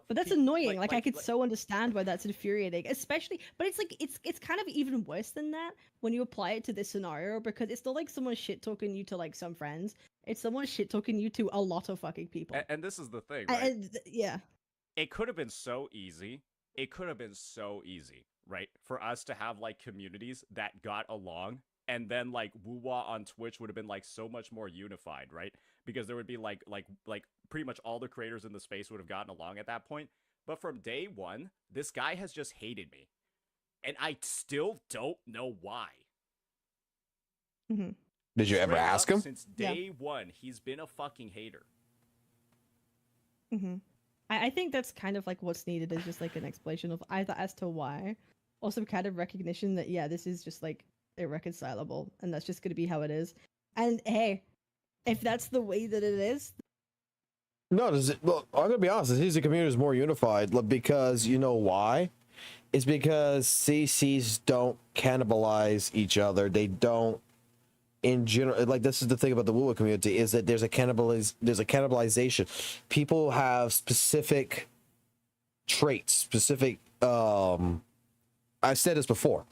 But that's annoying. Like I could so understand why that's infuriating, especially. But it's like it's kind of even worse than that when you apply it to this scenario, because it's not like someone shit talking you to like some friends. It's someone shit talking you to a lot of fucking people. And this is the thing, right? Yeah. It could have been so easy. It could have been so easy, right? For us to have like communities that got along, and then like WUWA on Twitch would have been like so much more unified, right? Because there would be like pretty much all the creators in the space would have gotten along at that point. But from day one, this guy has just hated me, and I still don't know why. Mm-hmm. Did you ever ask him? Since day one, he's been a fucking hater. Mm-hmm. I think that's kind of like what's needed, is just like an explanation of either as to why, or some kind of recognition that, yeah, this is just like irreconcilable, and that's just going to be how it is. And hey, if that's the way that it is. No, well, I'm gonna be honest. The CC community is more unified because, you know why? It's because CCs don't cannibalize each other. They don't, in general. Like, this is the thing about the WUWA community, is that there's a cannibalization. People have specific traits, specific. I've said this before.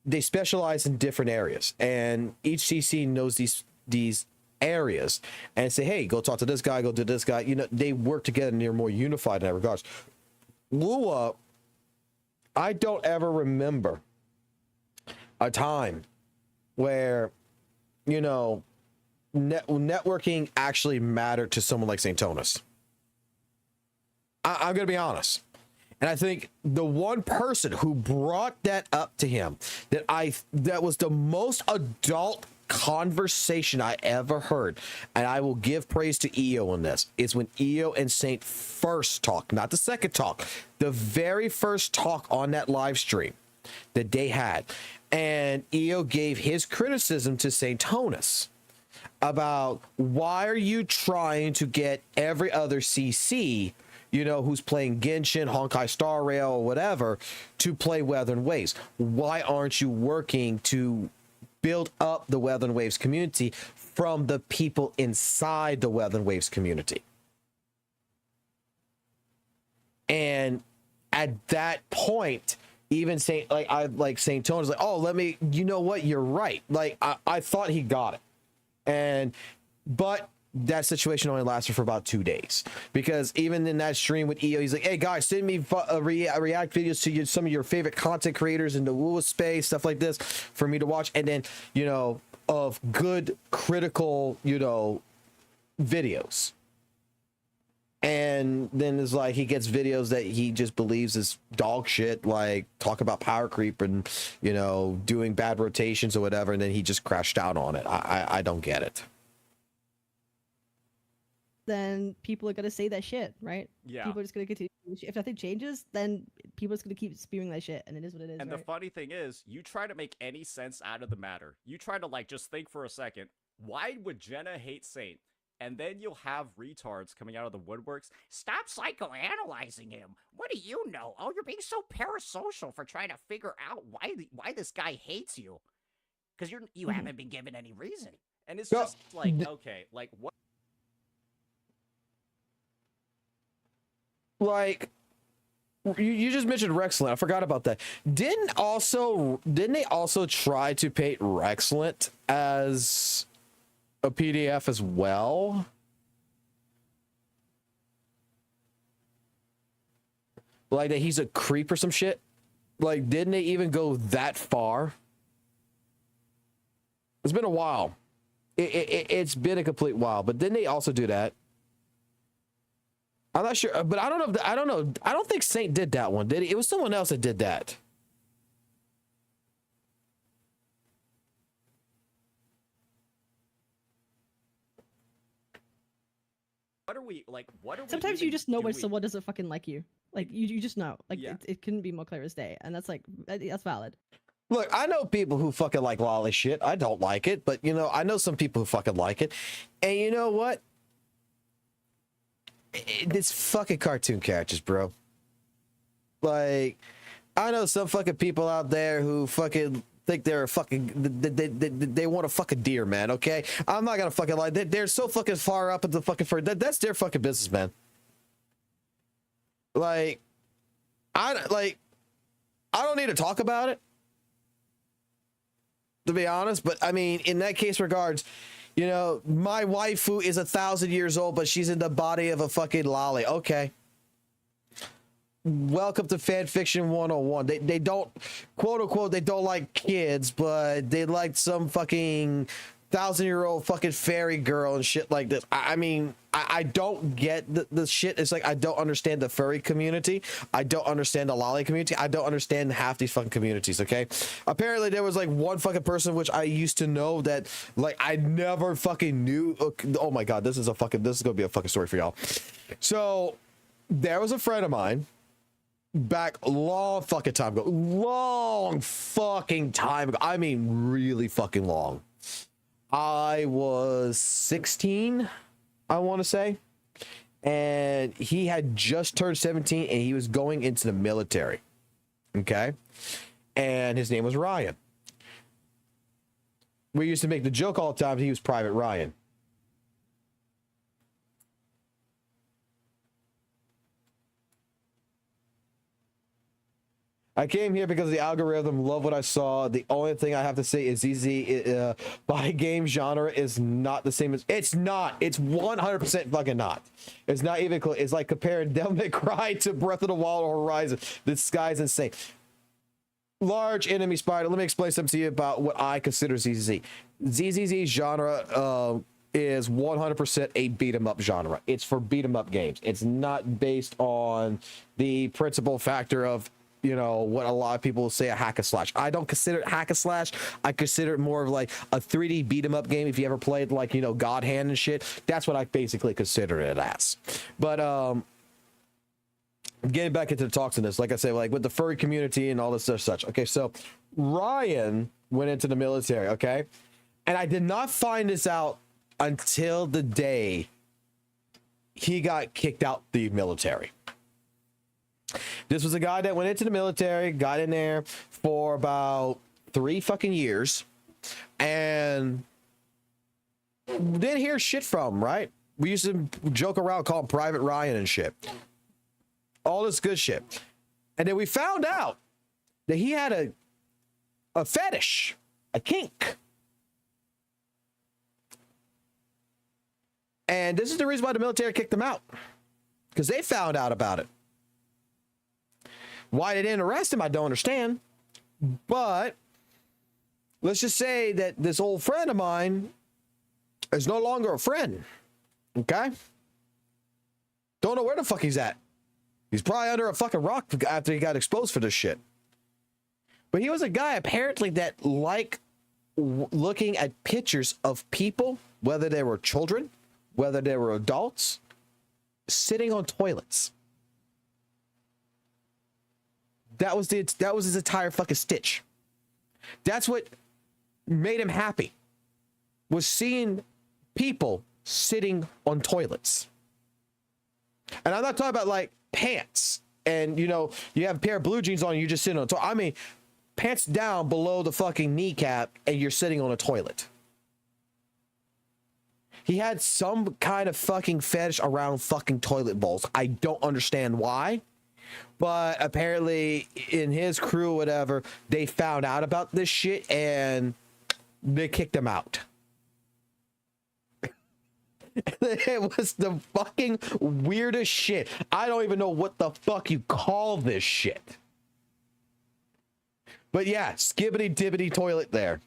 They specialize in different areas, and each CC knows these areas and say, hey, go talk to this guy, go do this guy. You know, they work together and they're more unified in that regards. WUWA, I don't ever remember a time where, you know, networking actually mattered to someone like St. Tonus. I'm gonna be honest. And I think the one person who brought that up to him, that was the most adult conversation I ever heard, and I will give praise to EO on this, is when EO and Saint first talked, not the second talk, the very first talk on that live stream that they had. And EO gave his criticism to St. Tonus about, why are you trying to get every other CC, you know, who's playing Genshin, Honkai Star Rail, or whatever, to play Weather and Waves? Why aren't you working to build up the Weather and Waves community from the people inside the Weather and Waves community? And at that point, even Saint Tone is like, oh, let me, you know what, you're right. Like I thought he got it, but that situation only lasted for about 2 days, because even in that stream with EO, he's like, hey guys, send me react videos to some of your favorite content creators in the WUWA space, stuff like this, for me to watch. And then, you know, of good critical, you know, videos. And then it's like he gets videos that he just believes is dog shit, like talk about power creep and, you know, doing bad rotations or whatever, and then he just crashed out on it. I don't get it. Then people are gonna say that shit, right? Yeah. People are just gonna continue. If nothing changes, then people are just gonna keep spewing that shit, and it is what it is. And right? the funny thing is, you try to make any sense out of the matter. You try to like just think for a second. Why would Jenna hate Saint? And then you'll have retards coming out of the woodworks. Stop psychoanalyzing him. What do you know? Oh, you're being so parasocial for trying to figure out why this guy hates you. Because you haven't been given any reason. And it's just like, okay, like what? Like, you just mentioned Rexlent. I forgot about that. Didn't they also try to paint Rexlent as a PDF as well? Like that he's a creep or some shit? Like, didn't they even go that far? It's been a while. It's been a complete while, but didn't they also do that? I'm not sure, but I don't know. I don't know. I don't think Saint did that one, did he? It was someone else that did that. What are we like? What are we? Sometimes you just know when doing? someone doesn't fucking like you. Like you just know. Like it couldn't be more clear as day, and that's like that's valid. Look, I know people who fucking like lolly shit. I don't like it, but you know, I know some people who fucking like it. And you know what? It's fucking cartoon characters, bro. Like, I know some fucking people out there who fucking think they're fucking they want to fuck a deer, man. Okay, I'm not gonna fucking lie. They're so fucking far up at the fucking that's their fucking business, man. Like, I don't need to talk about it, to be honest. But I mean, in that case regards, you know, my waifu is 1,000 years old, but she's in the body of a fucking lolly. Okay. Welcome to fanfiction 101. They don't, quote unquote, they don't like kids, but they like some fucking 1,000-year-old fucking fairy girl and shit like this. I mean, I don't get the shit. It's like, I don't understand the furry community. I don't understand the lolly community. I don't understand half these fucking communities, okay? Apparently there was like one fucking person which I used to know that like I never fucking knew. Oh my God, this is gonna be a fucking story for y'all. So there was a friend of mine back long fucking time ago. Long fucking time ago. I mean, really fucking long. I was 16, I want to say, and he had just turned 17 and he was going into the military. Okay. And his name was Ryan. We used to make the joke all the time. He was Private Ryan. I came here because the algorithm loved what I saw. The only thing I have to say is ZZ by game genre is not the same as it's not. It's 100% fucking not. It's not even close. It's like comparing Devil May Cry to Breath of the Wild or Horizon. This guy's insane. Large enemy spider. Let me explain something to you about what I consider ZZZ. ZZZ genre is 100% a beat 'em up genre. It's for beat 'em up games. It's not based on the principal factor of, you know, what a lot of people will say a hack and slash. I don't consider it hack and slash. I consider it more of like a 3D beat 'em up game. If you ever played like, you know, God Hand and shit, that's what I basically consider it as. But getting back into the talks in this, like I say, like with the furry community and all this stuff such. Okay, so Ryan went into the military, okay? And I did not find this out until the day he got kicked out the military. This was a guy that went into the military, got in there for about 3 fucking years, and didn't hear shit from him, right? We used to joke around, call him Private Ryan and shit. all this good shit. And then we found out that he had a fetish, a kink. And this is the reason why the military kicked him out, because they found out about it. Why they didn't arrest him, I don't understand. But let's just say that this old friend of mine is no longer a friend. Okay? Don't know where the fuck he's at. He's probably under a fucking rock after he got exposed for this shit. But he was a guy apparently that liked looking at pictures of people, whether they were children, whether they were adults, sitting on toilets. That was his entire fucking stitch. That's what made him happy, was seeing people sitting on toilets. And I'm not talking about like pants and, you know, you have a pair of blue jeans on and you just sit on a toilet. I mean, pants down below the fucking kneecap and you're sitting on a toilet. He had some kind of fucking fetish around fucking toilet bowls. I don't understand why. But apparently in his crew, whatever, they found out about this shit and they kicked him out. It was the fucking weirdest shit. I don't even know what the fuck you call this shit. But yeah, skibbity dibbity toilet there.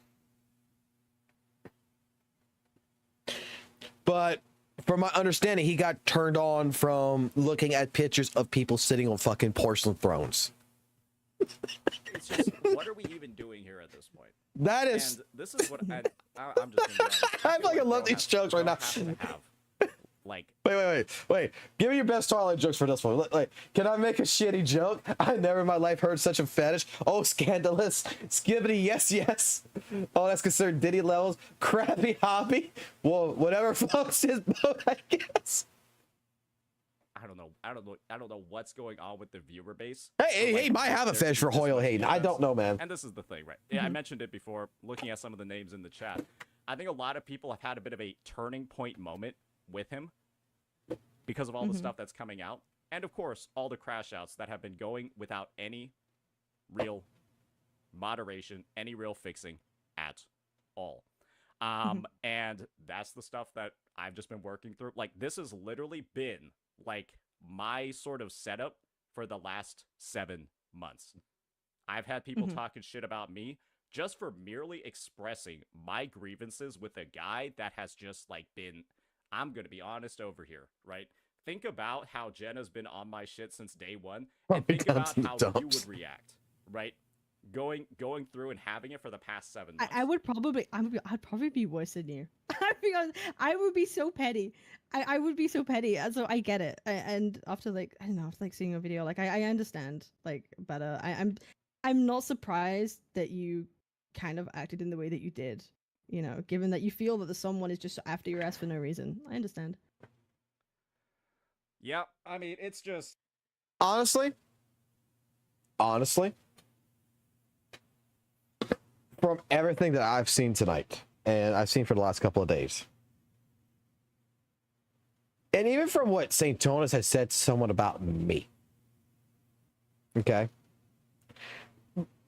But from my understanding, he got turned on from looking at pictures of people sitting on fucking porcelain thrones. It's just, what are we even doing here at this point? That is. And this is what I'm just. I fucking love these jokes right now. Like, wait. Give me your best Twilight jokes for this one. Like, can I make a shitty joke? I never in my life heard such a fetish. Oh, scandalous. Skibbity, yes. Oh, that's considered Diddy levels. Crappy hobby. Well, whatever floats his boat, I guess. I don't know what's going on with the viewer base. Hey, might have a fetish for Hoyle Hayden. I don't know, man. And this is the thing, right? Yeah, I mentioned it before, looking at some of the names in the chat. I think a lot of people have had a bit of a turning point moment with him because of all the stuff that's coming out. And of course, all the crash outs that have been going without any real moderation, any real fixing at all. And that's the stuff that I've just been working through. Like, this has literally been like my sort of setup for the last 7 months. I've had people talking shit about me just for merely expressing my grievances with a guy that has just like been, I'm going to be honest over here, right? Think about how Jenna's been on my shit since day one, and think about how you would react, right? Going through and having it for the past 7 months. I'd probably be worse than you. Because I would be so petty. I would be so petty. And so I get it. And after like, I don't know, after like seeing a video, like I understand like better. I'm not surprised that you kind of acted in the way that you did. You know, given that you feel that someone is just after your ass for no reason. I understand. Yeah, I mean, it's just... Honestly, from everything that I've seen tonight, and I've seen for the last couple of days, and even from what St. Jonas has said somewhat about me, okay?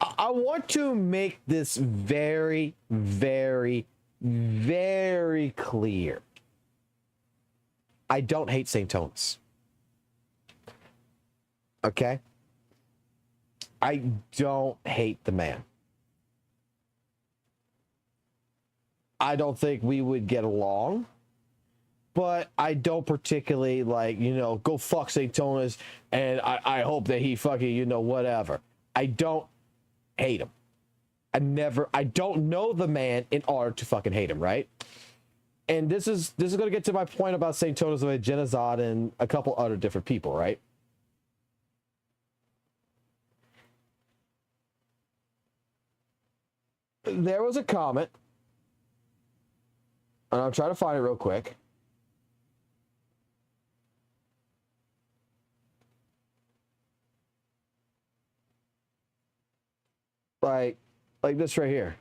I want to make this very, very, very clear. I don't hate St. Jonas. Okay? I don't hate the man. I don't think we would get along, but I don't particularly like, you know, go fuck St. Jonas, and I hope that he fucking, you know, whatever. I don't hate him. I don't know the man in order to fucking hate him, right? And this is going to get to my point about St. Jonas of Genocide and a couple other different people, right? There was a comment, and I'm trying to find it real quick. Like this right here.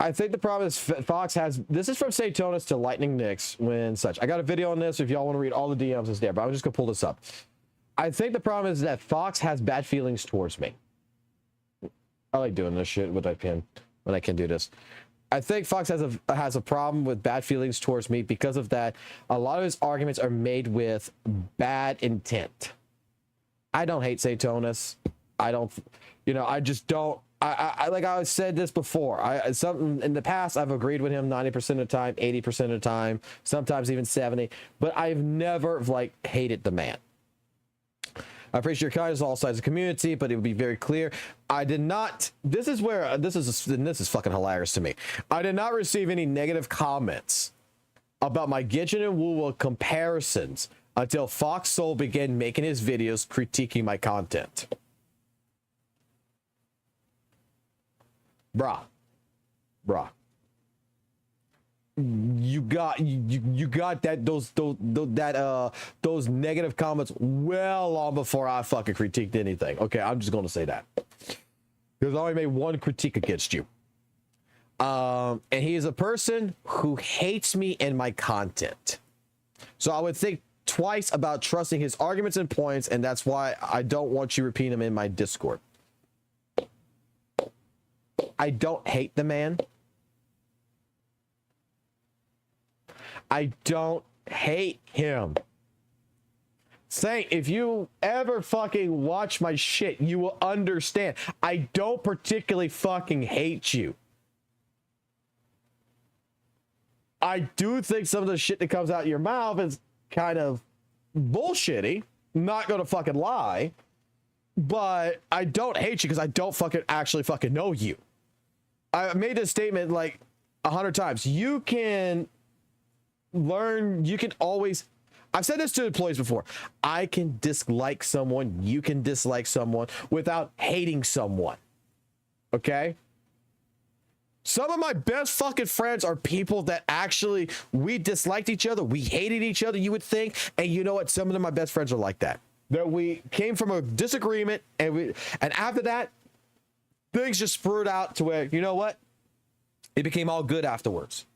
I think the problem is Fox has, this is from Saintonus to Lightning Nix when such. I got a video on this if y'all want to read all the DMs is there, but I'm just gonna pull this up. I think the problem is that Fox has bad feelings towards me. I like doing this shit with my pen when I can do this. I think Fox has a problem with bad feelings towards me because of that. A lot of his arguments are made with bad intent. I don't hate Saintonus. I don't, you know, I just don't. I like I said this before. Something in the past I've agreed with him 90% of the time, 80% of the time, sometimes even 70. But I've never like hated the man. I appreciate your kindness to all sides of the community, but it would be very clear. I did not. This is where this is fucking hilarious to me. I did not receive any negative comments about my Genshin and WUWA comparisons until Fox Soul began making his videos critiquing my content. Bruh. You got that those negative comments well long before I fucking critiqued anything. Okay, I'm just gonna say that. Because I only made one critique against you. And he is a person who hates me and my content. So I would think twice about trusting his arguments and points, and that's why I don't want you repeating them in my Discord. I don't hate the man. I don't hate him. Saint, if you ever fucking watch my shit, you will understand. I don't particularly fucking hate you. I do think some of the shit that comes out of your mouth is kind of bullshitty. Not gonna fucking lie. But I don't hate you because I don't fucking actually fucking know you. I made this statement like 100 times. You can learn, you can always, I've said this to employees before. I can dislike someone, you can dislike someone without hating someone. Okay? Some of my best fucking friends are people that actually, we disliked each other, we hated each other, you would think, and you know what? Some of them, my best friends are like that. That we came from a disagreement, and after that, things just spurred out to where, you know what? It became all good afterwards.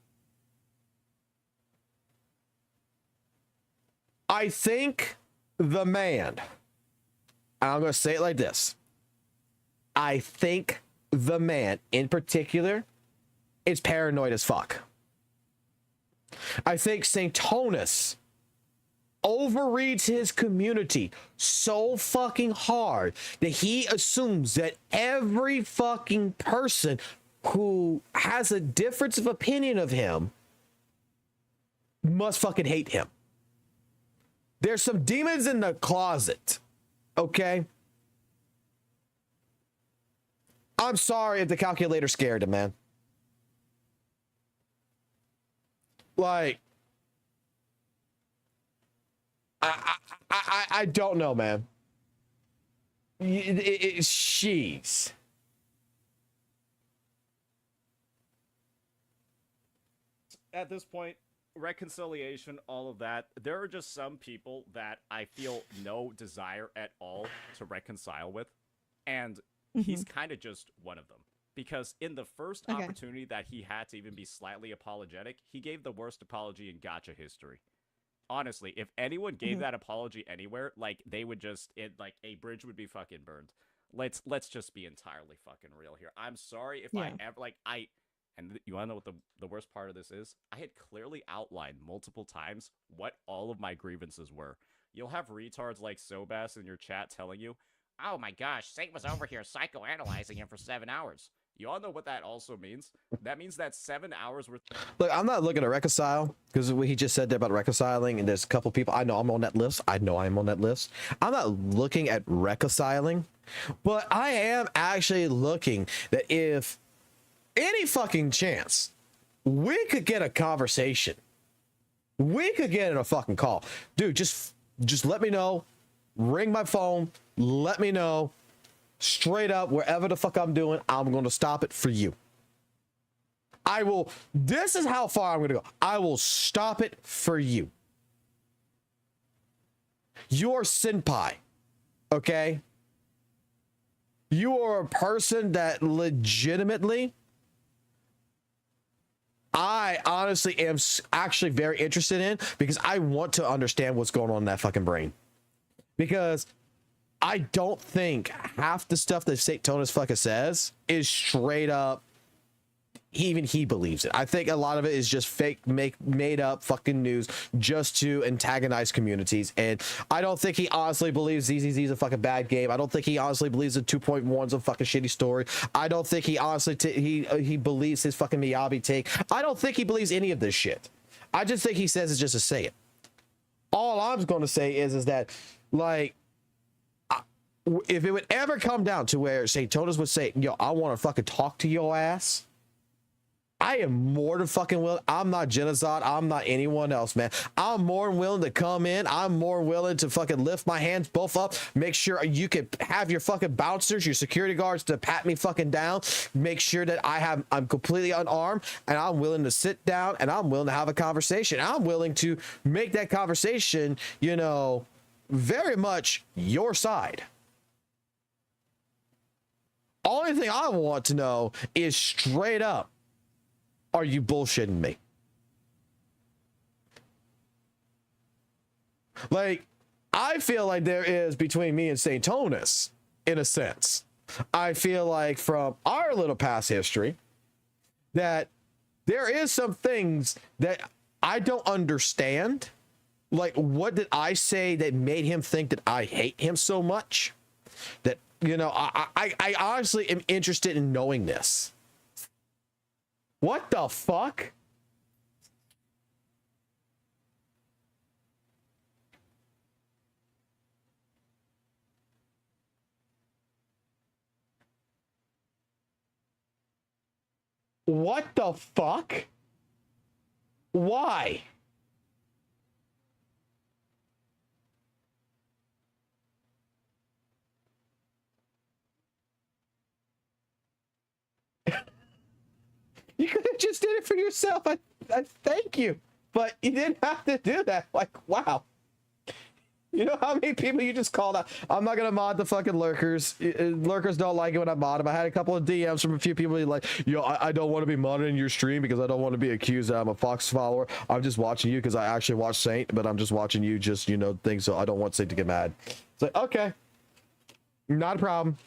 I think the man, and I'm going to say it like this. I think the man in particular is paranoid as fuck. I think Saintonus overreads his community so fucking hard that he assumes that every fucking person who has a difference of opinion of him must fucking hate him. There's some demons in the closet, okay? I'm sorry if the calculator scared him, man. Like, I don't know, man. She's. At this point, reconciliation, all of that, there are just some people that I feel no desire at all to reconcile with. And he's kind of just one of them. Because in the first opportunity that he had to even be slightly apologetic, he gave the worst apology in Gacha history. Honestly, if anyone gave that apology anywhere, like they would just, like a bridge would be fucking burned. Let's just be entirely fucking real here. I'm sorry if I ever and you wanna know what the worst part of this is? I had clearly outlined multiple times what all of my grievances were. You'll have retards like Sobas in your chat telling you, "Oh my gosh, Saint was over here psychoanalyzing him for 7 hours." You all know what that also means? That means that 7 hours worth. Look, I'm not looking to reconcile because what he just said there about reconciling, and there's a couple people I know I'm on that list. I know I'm on that list. I'm not looking at reconciling, but I am actually looking that if any fucking chance we could get a conversation, we could get in a fucking call, dude. Just let me know. Ring my phone. Let me know. Straight up, wherever the fuck I'm doing, I'm going to stop it for you. I will. This is how far I'm going to go. I will stop it for you. You're senpai, okay? You are a person that legitimately I honestly am actually very interested in, because I want to understand what's going on in that fucking brain. Because I don't think half the stuff that Saint-Tonus fucking says is straight up, even he believes it. I think a lot of it is just fake, made up fucking news just to antagonize communities. And I don't think he honestly believes ZZZ is a fucking bad game. I don't think he honestly believes the 2.1 is a fucking shitty story. I don't think he honestly he believes his fucking Miyabi take. I don't think he believes any of this shit. I just think he says it just to say it. All I'm going to say is that, like, if it would ever come down to where Saint-Tonus would say, yo, I want to fucking talk to your ass, I am more than fucking willing. I'm not Genocide. I'm not anyone else, man. I'm more than willing to come in. I'm more willing to fucking lift my hands both up. Make sure you can have your fucking bouncers, your security guards to pat me fucking down. Make sure that I'm completely unarmed, and I'm willing to sit down, and I'm willing to have a conversation. I'm willing to make that conversation, you know, very much your side. Only thing I want to know is straight up, are you bullshitting me? Like, I feel like there is between me and Saint-Tonus, in a sense. I feel like from our little past history that there is some things that I don't understand. Like, what did I say that made him think that I hate him so much? That, you know, I honestly am interested in knowing this. What the fuck? What the fuck? Why? You could have just did it for yourself. I thank you, but you didn't have to do that. Like, wow. You know how many people you just called out? I'm not gonna mod the fucking lurkers. Lurkers don't like it when I mod them. I had a couple of DMs from a few people like, yo, I don't want to be monitoring your stream because I don't want to be accused that I'm a Fox follower. I'm just watching you because I actually watch Saint, but I'm just watching you just, you know, things, so I don't want Saint to get mad. It's like, okay, not a problem.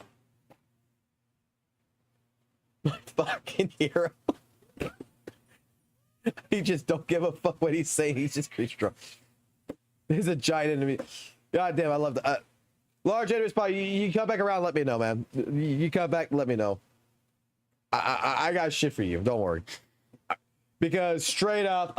My fucking hero. He just don't give a fuck what he's saying. He's just pretty strong. There's a giant enemy. God damn, I love that. Large enemy spot. You come back around, let me know, man. You come back, let me know. I got shit for you. Don't worry. Because straight up,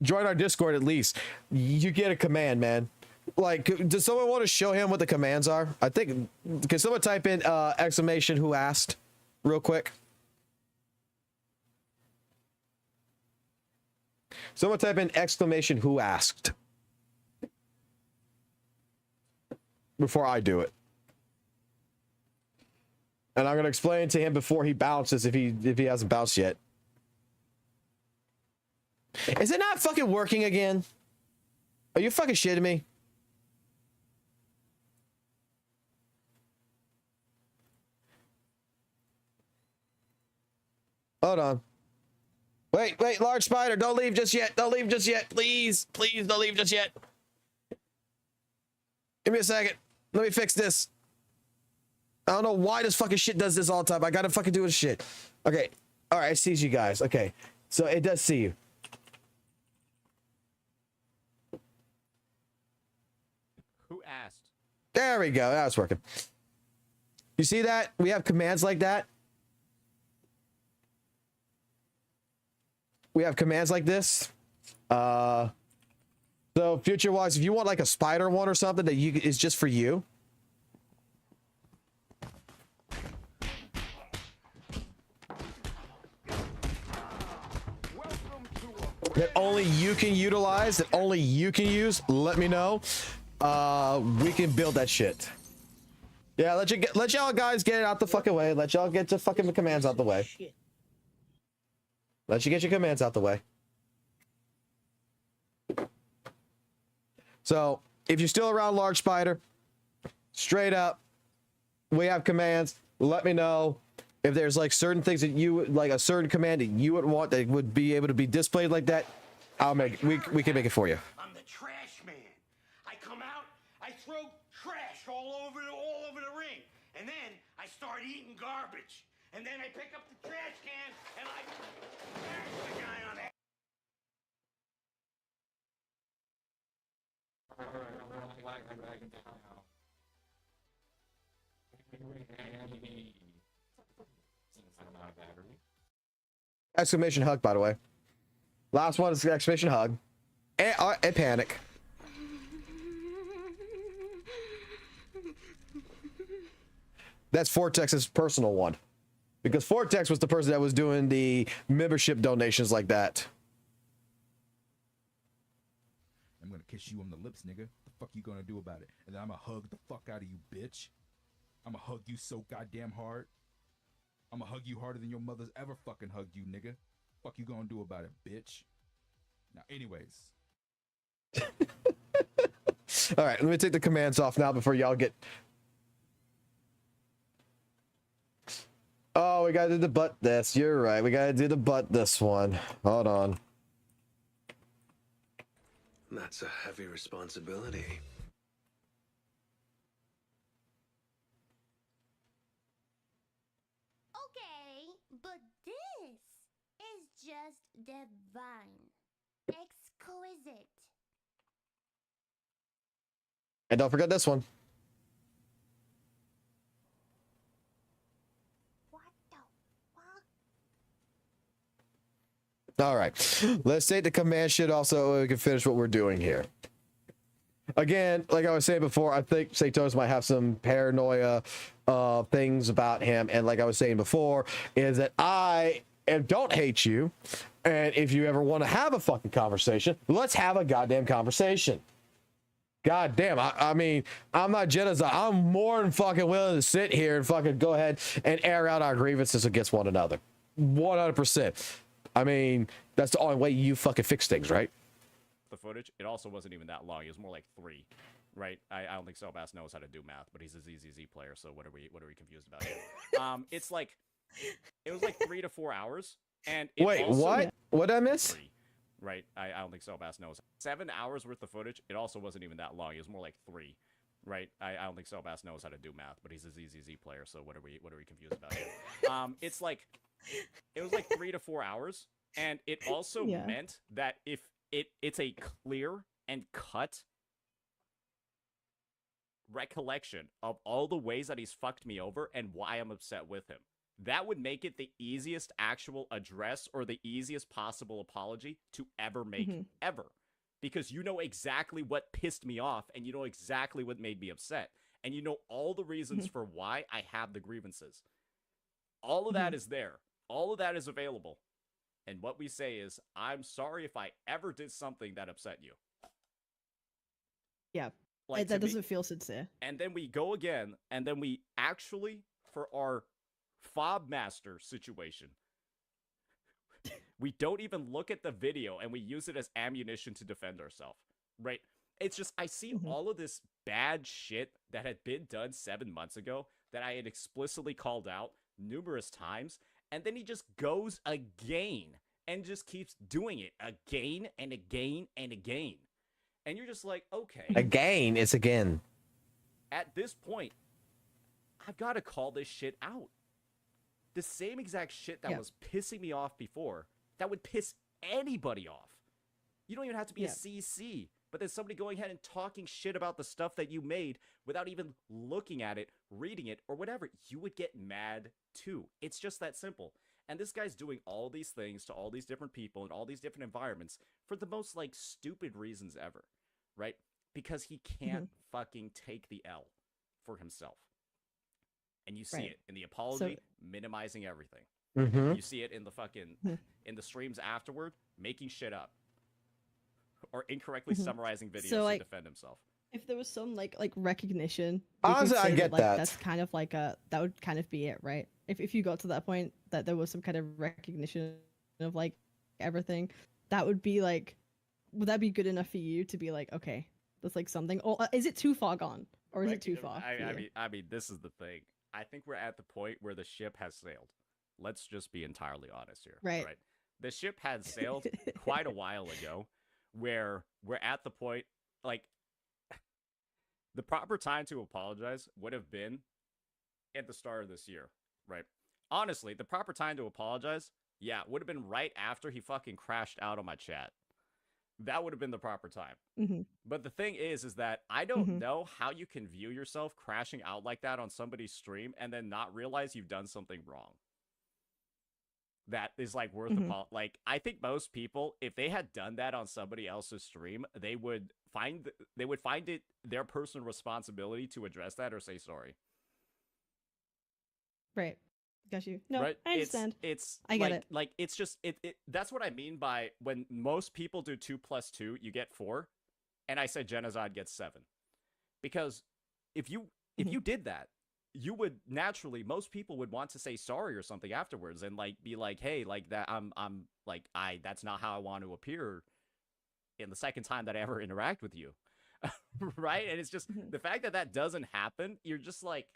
join our Discord at least. You get a command, man. Like, does someone want to show him what the commands are? I think. Can someone type in exclamation who asked real quick? Someone type in exclamation who asked before I do it. And I'm going to explain to him before he bounces if he hasn't bounced yet. Is it not fucking working again? Are you fucking shitting me? Hold on. Wait, large spider, don't leave just yet. Don't leave just yet. Please, please don't leave just yet. Give me a second. Let me fix this. I don't know why this fucking shit does this all the time. I gotta fucking do this shit. Okay. All right, it sees you guys. Okay. So it does see you. Who asked? There we go. That's working. You see that? We have commands like that. We have commands like this. So future wise, if you want like a spider one or something that is just for you. That only you can utilize, that only you can use, let me know. We can build that shit. Yeah, let y'all guys get it out the fucking way. Let y'all get the fucking commands out the way. Let you get your commands out the way. So, if you're still around large spider, straight up, we have commands. Let me know. If there's like certain things that you like, a certain command that you would want that would be able to be displayed like that, we can make it for you. I'm the trash man. I come out, I throw trash all over the ring, and then I start eating garbage. And then I pick up the trash can and I smash the guy on it. Exclamation hug, by the way. Last one is exclamation hug. And panic. That's Vortex's personal one. Because Vortex was the person that was doing the membership donations like that. I'm gonna kiss you on the lips, nigga. The fuck you gonna do about it? And then I'm gonna hug the fuck out of you, bitch. I'm gonna hug you so goddamn hard. I'm gonna hug you harder than your mother's ever fucking hugged you, nigga. Fuck you gonna do about it, bitch? Now, anyways. All right, let me take the commands off now before y'all get... Oh, we gotta do the butt this. You're right. We gotta do the butt this one. Hold on. That's a heavy responsibility. Okay, but this is just divine. Exquisite. And don't forget this one. All right, let's take the command shit off so we can finish what we're doing here. Again, like I was saying before, I think Saito's might have some paranoia things about him. And like I was saying before, is that I don't hate you. And if you ever want to have a fucking conversation, let's have a goddamn conversation. God damn, I mean, I'm not genocide. I'm more than fucking willing to sit here and fucking go ahead and air out our grievances against one another. 100%. I mean, that's the only way you fucking fix things, right? The footage, it also wasn't even that long. It was more like 3, right? I don't think Sobass knows how to do math, but he's a ZZZ player, so what are we confused about here? It's like, it was like 3 to 4 hours, and it wait, also, what? What did I miss? 3, right? I don't think Sobass knows. 7 hours worth of footage. It also wasn't even that long. It was more like 3, right? I don't think Sobass knows how to do math, but he's a ZZZ player, so what are we confused about here? It's like, it was like 3 to 4 hours, and it also meant that if it's a clear and cut recollection of all the ways that he's fucked me over and why I'm upset with him. That would make it the easiest actual address or the easiest possible apology to ever make, ever. Because you know exactly what pissed me off, and you know exactly what made me upset. And you know all the reasons for why I have the grievances. All of that is there. All of that is available. And what we say is, I'm sorry if I ever did something that upset you. Yeah, like that doesn't feel sincere. And then we go again, and then we actually, for our fob master situation, we don't even look at the video, and we use it as ammunition to defend ourselves, right? It's just, I see all of this bad shit that had been done 7 months ago that I had explicitly called out numerous times, and then he just goes again and just keeps doing it again and again and again. And you're just like, okay. Again, it's again. At this point, I've got to call this shit out. The same exact shit that was pissing me off before, that would piss anybody off. You don't even have to be a CC, but there's somebody going ahead and talking shit about the stuff that you made without even looking at it, reading it, or whatever. You would get mad too. It's just that simple. And this guy's doing all these things to all these different people in all these different environments for the most, like, stupid reasons ever, right? Because he can't fucking take the L for himself. And you see it in the apology, minimizing everything. You see it in the fucking, in the streams afterward, making shit up. Or incorrectly summarizing videos to defend himself. If there was some like recognition, honestly, I get that. That's kind of like that would kind of be it, right? If you got to that point that there was some kind of recognition of like everything, that would be like, would that be good enough for you to be like, okay, that's like something, or is it too far gone, or is it too far? I mean, this is the thing. I think we're at the point where the ship has sailed. Let's just be entirely honest here. Right. The ship had sailed quite a while ago, where we're at the point, like, the proper time to apologize would have been at the start of this year, right? Honestly, the proper time to apologize, yeah, would have been right after he fucking crashed out on my chat. That would have been the proper time. Mm-hmm. But the thing is that I don't know how you can view yourself crashing out like that on somebody's stream and then not realize you've done something wrong. That is like worth like, I think most people, if they had done that on somebody else's stream, they would find it their personal responsibility to address that or say sorry. Right. Got you. No, right? I understand. I get like, it. Like, it's just that's what I mean by when most people do 2 + 2, you get 4, and I said genocide gets 7, because if you did that, you would naturally, most people would want to say sorry or something afterwards and like be like, hey, like that I'm like, that's not how I want to appear in the second time that I ever interact with you. Right? And it's just the fact that that doesn't happen, you're just like,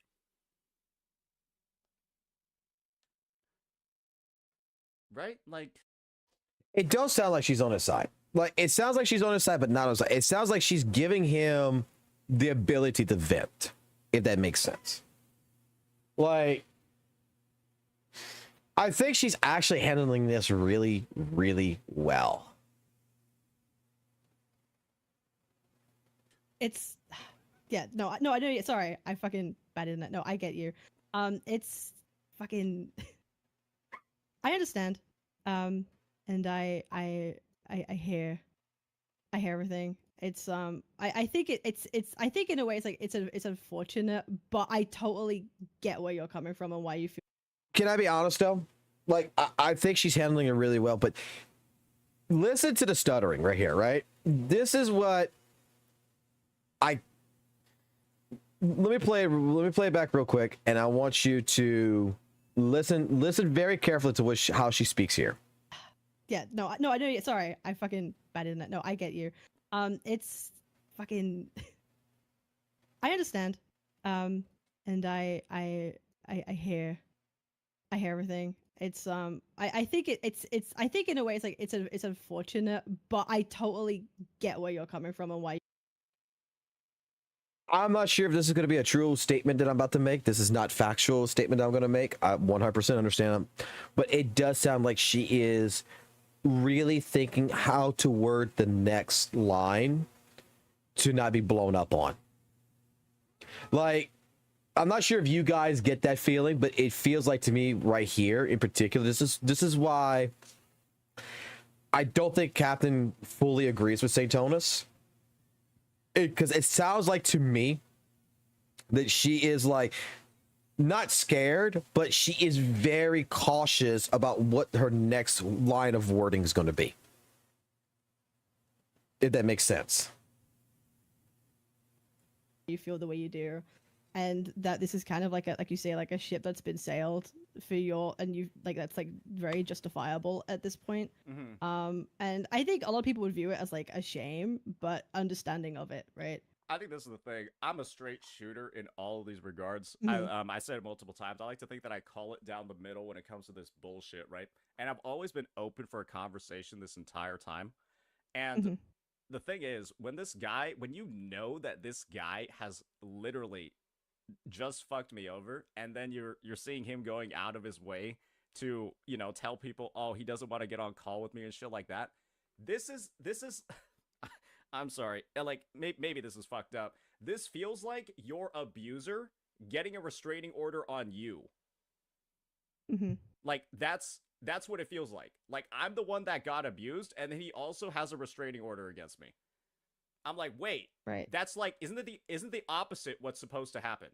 right? Like, it does sound like she's on his side. Like, it sounds like she's on his side, but not on his side. It sounds like she's giving him the ability to vent, if that makes sense. Like, I think she's actually handling this really, really well. It's, yeah, no, I know. Sorry, I fucking batted in that. No, I get you. It's fucking. I understand. And I hear everything. It's I think it's I think in a way it's unfortunate, but I totally get where you're coming from and why you feel. Can I be honest though? Like, I think she's handling it really well, but listen to the stuttering right here, right? This is what let me play it back real quick, and I want you to listen very carefully to how she speaks here. Yeah, no, I know. Sorry, I fucking batted in that. No, I get you. It's fucking. I understand. And I hear everything. It's I think it's I think in a way it's unfortunate, but I totally get where you're coming from and why. I'm not sure if this is going to be a true statement that I'm about to make. This is not factual statement that I'm going to make. I 100% understand, but it does sound like she is really thinking how to word the next line to not be blown up on. Like, I'm not sure if you guys get that feeling, but it feels like to me right here in particular, this is why I don't think Captain fully agrees with Saintonus. Because it sounds like to me that she is like not scared, but she is very cautious about what her next line of wording is going to be. If that makes sense. You feel the way you do, and that this is kind of like like you say, like a ship that's been sailed for your, and you like that's like very justifiable at this point. And I think a lot of people would view it as like a shame, but understanding of it, right? I think this is the thing. I'm a straight shooter in all of these regards. I said it multiple times. I like to think that I call it down the middle when it comes to this bullshit, right? And I've always been open for a conversation this entire time. And the thing is, when you know that this guy has literally just fucked me over, and then you're seeing him going out of his way to, you know, tell people, oh, he doesn't want to get on call with me and shit like that. This is I'm sorry, like maybe this is fucked up. This feels like your abuser getting a restraining order on you. Like that's what it feels like. Like, I'm the one that got abused, and then he also has a restraining order against me. I'm like, wait, right? That's like, isn't the opposite what's supposed to happen?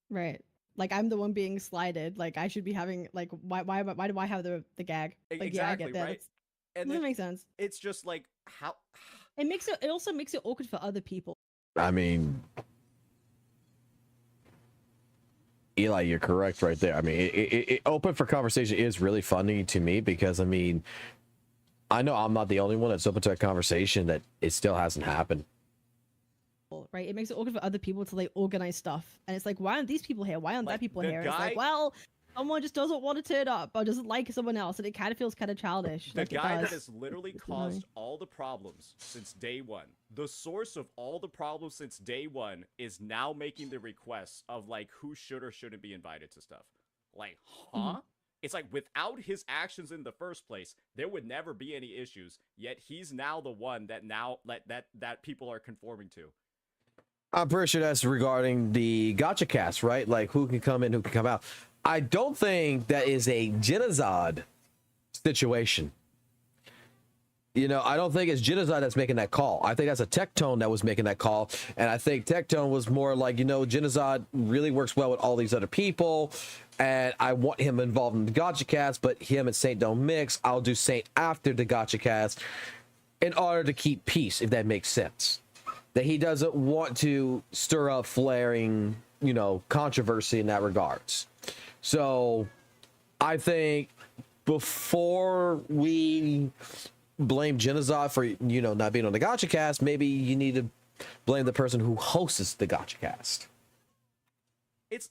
Right. Like, I'm the one being slighted. Like, I should be having, like, why do I have the gag? Like, Exactly, yeah, I get that. right? And doesn't make sense. It's just like, how it also makes it awkward for other people. I mean, Eli, you're correct right there. I mean, it open for conversation is really funny to me, because I mean, I know I'm not the only one that's open to a conversation that it still hasn't happened. right? It makes it awkward for other people to like organize stuff, and it's like, why aren't these people here? Why aren't that people the here? It's like, guy- well, someone just doesn't want to turn up or doesn't like someone else, and it kind of feels kind of childish. The like guy it that does. has literally It's annoying. caused all the problems since day one, the source of all the problems since day one, is now making the requests of like who should or shouldn't be invited to stuff. Like, huh? It's like without his actions in the first place, there would never be any issues. Yet he's now the one that now that people are conforming to. I'm pretty sure that's regarding the Gacha cast, right? Like who can come in, who can come out. I don't think that is a genocide situation. You know, I don't think it's genocide that's making that call. I think that's a Tectone that was making that call. And I think Tectone was more like, you know, genocide really works well with all these other people. And I want him involved in the Gacha cast, but him and Saint don't mix. I'll do Saint after the Gacha cast in order to keep peace, if that makes sense. That he doesn't want to stir up flaring, you know, controversy in that regards. So I think before we blame genocide for, you know, not being on the Gacha cast, maybe you need to blame the person who hosts the Gacha cast.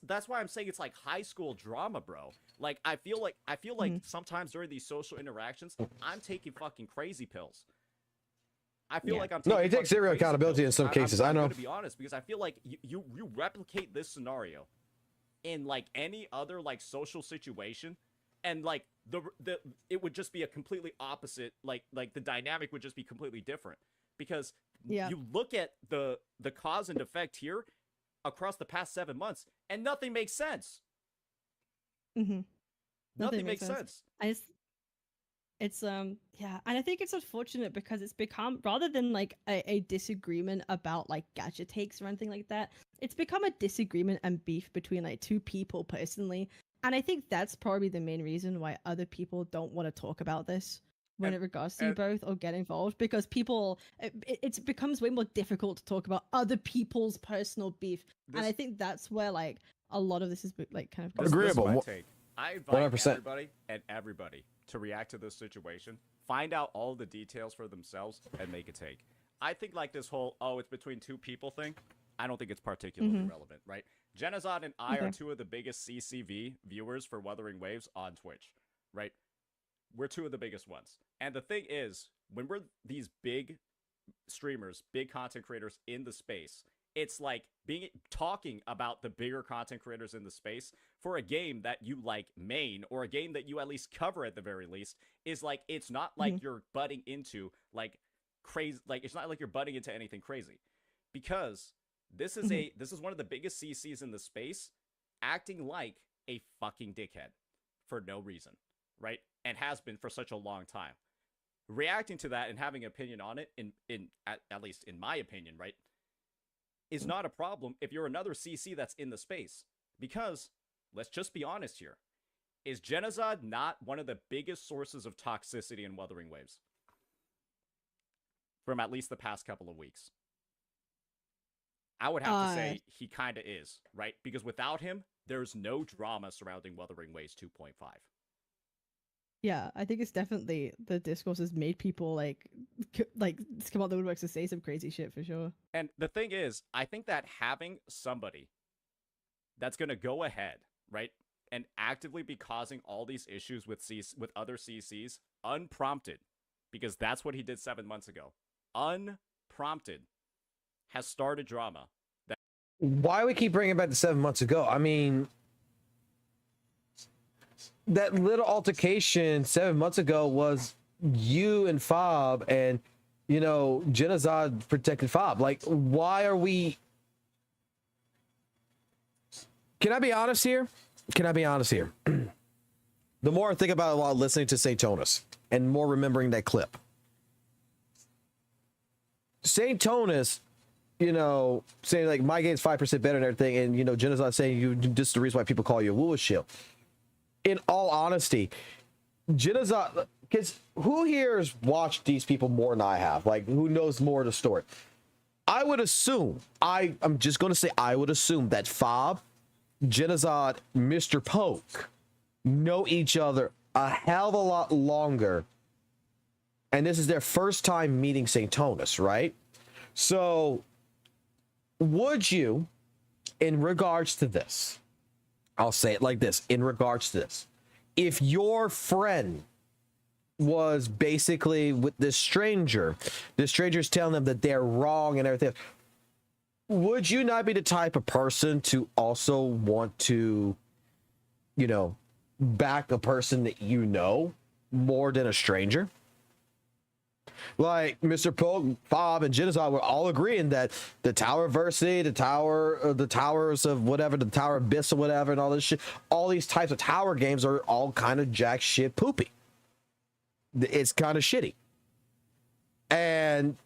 That's why I'm saying it's like high school drama, bro. Like I feel like sometimes during these social interactions, I'm taking fucking crazy pills. I feel like I'm taking he takes zero accountability in some cases. I know. I'm gonna be honest, because I feel like you replicate this scenario in like any other like social situation, and like it would just be a completely opposite. Like the dynamic would just be completely different, because you look at the cause and effect here across the past 7 months, and nothing makes sense. Nothing makes sense. It's yeah, and I think it's unfortunate because it's become, rather than like a disagreement about like gacha takes or anything like that, it's become a disagreement and beef between like two people personally. And I think that's probably the main reason why other people don't want to talk about this when it regards to you both or get involved, because people it becomes way more difficult to talk about other people's personal beef. And I think that's where like a lot of this is like kind of agreeable. This is my take. I invite 100%. everybody to react to this situation, find out all the details for themselves, and make a take. I think like this whole, oh, it's between two people thing, I don't think it's particularly relevant, right? Genozod and I are two of the biggest CCV viewers for Wuthering Waves on Twitch, right? We're two of the biggest ones. And the thing is, when we're these big streamers, big content creators in the space, it's like talking about the bigger content creators in the space for a game that you like main, or a game that you at least cover at the very least, is like, it's not like you're butting into like crazy, like it's not like you're butting into anything crazy, because this is this is one of the biggest CCs in the space acting like a fucking dickhead for no reason, right? And has been for such a long time. Reacting to that and having an opinion on it, at least in my opinion, right, is not a problem if you're another CC that's in the space. Because, let's just be honest here, is Genocide not one of the biggest sources of toxicity in Wuthering Waves? From at least the past couple of weeks. I would have to say he kind of is, right? Because without him, there's no drama surrounding Wuthering Waves 2.5. Yeah, I think it's definitely, the discourse has made people like come out the woodworks to say some crazy shit for sure. And the thing is, I think that having somebody that's going to go ahead, right, and actively be causing all these issues with other CCs unprompted, because that's what he did 7 months ago, unprompted, has started drama. Why we keep bringing it back to 7 months ago? I mean, that little altercation 7 months ago was you and Fob, and, you know, Genocide protected Fob. Like, why are we... Can I be honest here? The more I think about it while listening to Saintonus, and more remembering that clip. Saintonus, you know, saying like my game's 5% better and everything, and, you know, Genocide saying you just the reason why people call you a WUWA shield. In all honesty, Genocide, because who here has watched these people more than I have? Like, who knows more of the story? I would assume, I'm just going to say, I would assume that Fob, Genocide, Mr. Poke know each other a hell of a lot longer. And this is their first time meeting Saintonus, right? So would you, in regards to this, I'll say it like this, in regards to this, if your friend was basically with this stranger's telling them that they're wrong and everything, would you not be the type of person to also want to, you know, back a person that you know more than a stranger? Like Mr. Pogue, Fob, and Genocide were all agreeing that the Tower of Versity, the Towers of whatever, the Tower of Abyss or whatever, and all this shit, all these types of tower games are all kind of jack shit poopy. It's kind of shitty. And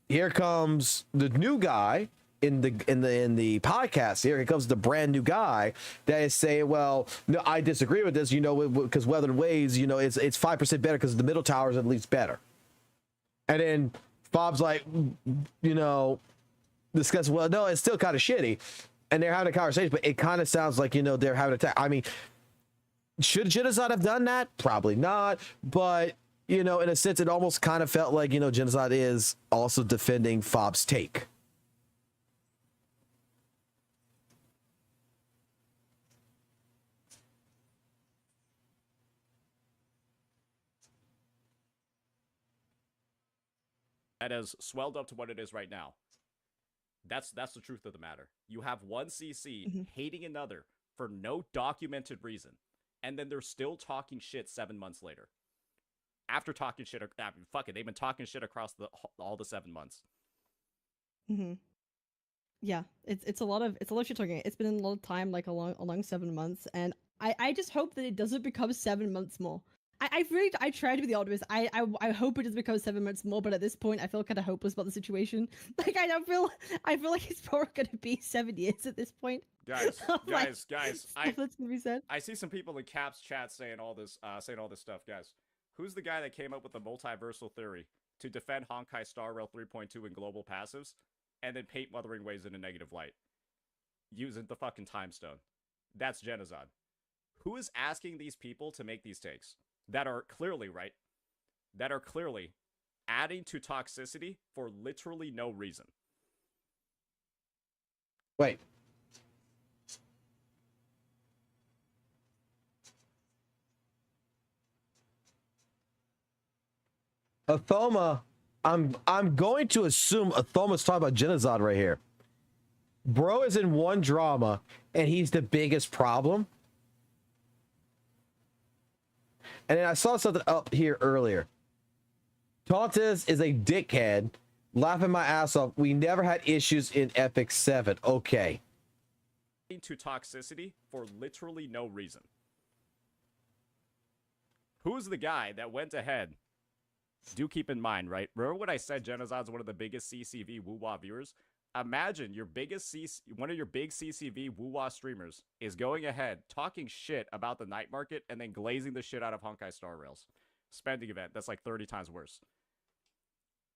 here comes the new guy in the podcast. Here comes the brand new guy that is saying, well, no, I disagree with this, you know, because Weathered Ways, you know, it's 5% better because the middle tower is at least better. And then Bob's like, you know, discuss, well, no, it's still kind of shitty. And they're having a conversation, but it kind of sounds like, you know, they're having a attack. I mean, should Genocide have done that? Probably not. But, you know, in a sense, it almost kind of felt like, you know, Genocide is also defending Fob's take. That has swelled up to what it is right now. That's the truth of the matter. You have one CC hating another for no documented reason, and then they're still talking shit 7 months later. After talking shit, fuck it, they've been talking shit across all the 7 months. Yeah, it's a lot of shit talking. It's been a lot of time, like along 7 months, and I just hope that it doesn't become 7 months more. I try to be the optimist. I hope it does become 7 months more, but at this point I feel kind of hopeless about the situation. Like I feel like it's probably gonna be 7 years at this point. Guys, That's gonna be said. I see some people in Caps chat saying all this stuff, guys. Who's the guy that came up with the multiversal theory to defend Honkai Star Rail 3.2 in global passives, and then paint Wuthering Waves in a negative light using the fucking time stone? That's Genocide. Who is asking these people to make these takes that are clearly right, that are clearly adding to toxicity for literally no reason? Wait. Athoma, I'm going to assume Athoma's talking about Genocide right here. Bro is in one drama and he's the biggest problem. And then I saw something up here earlier. Tauntus is a dickhead, laughing my ass off. We never had issues in Epic 7. Okay. To toxicity for literally no reason. Who's the guy that went ahead? Do keep in mind, right? Remember when I said Genocide's one of the biggest CCV WUWA viewers? Imagine one of your big CCV WUWA streamers is going ahead, talking shit about the night market, and then glazing the shit out of Honkai Star Rail's spending event. That's like 30 times worse.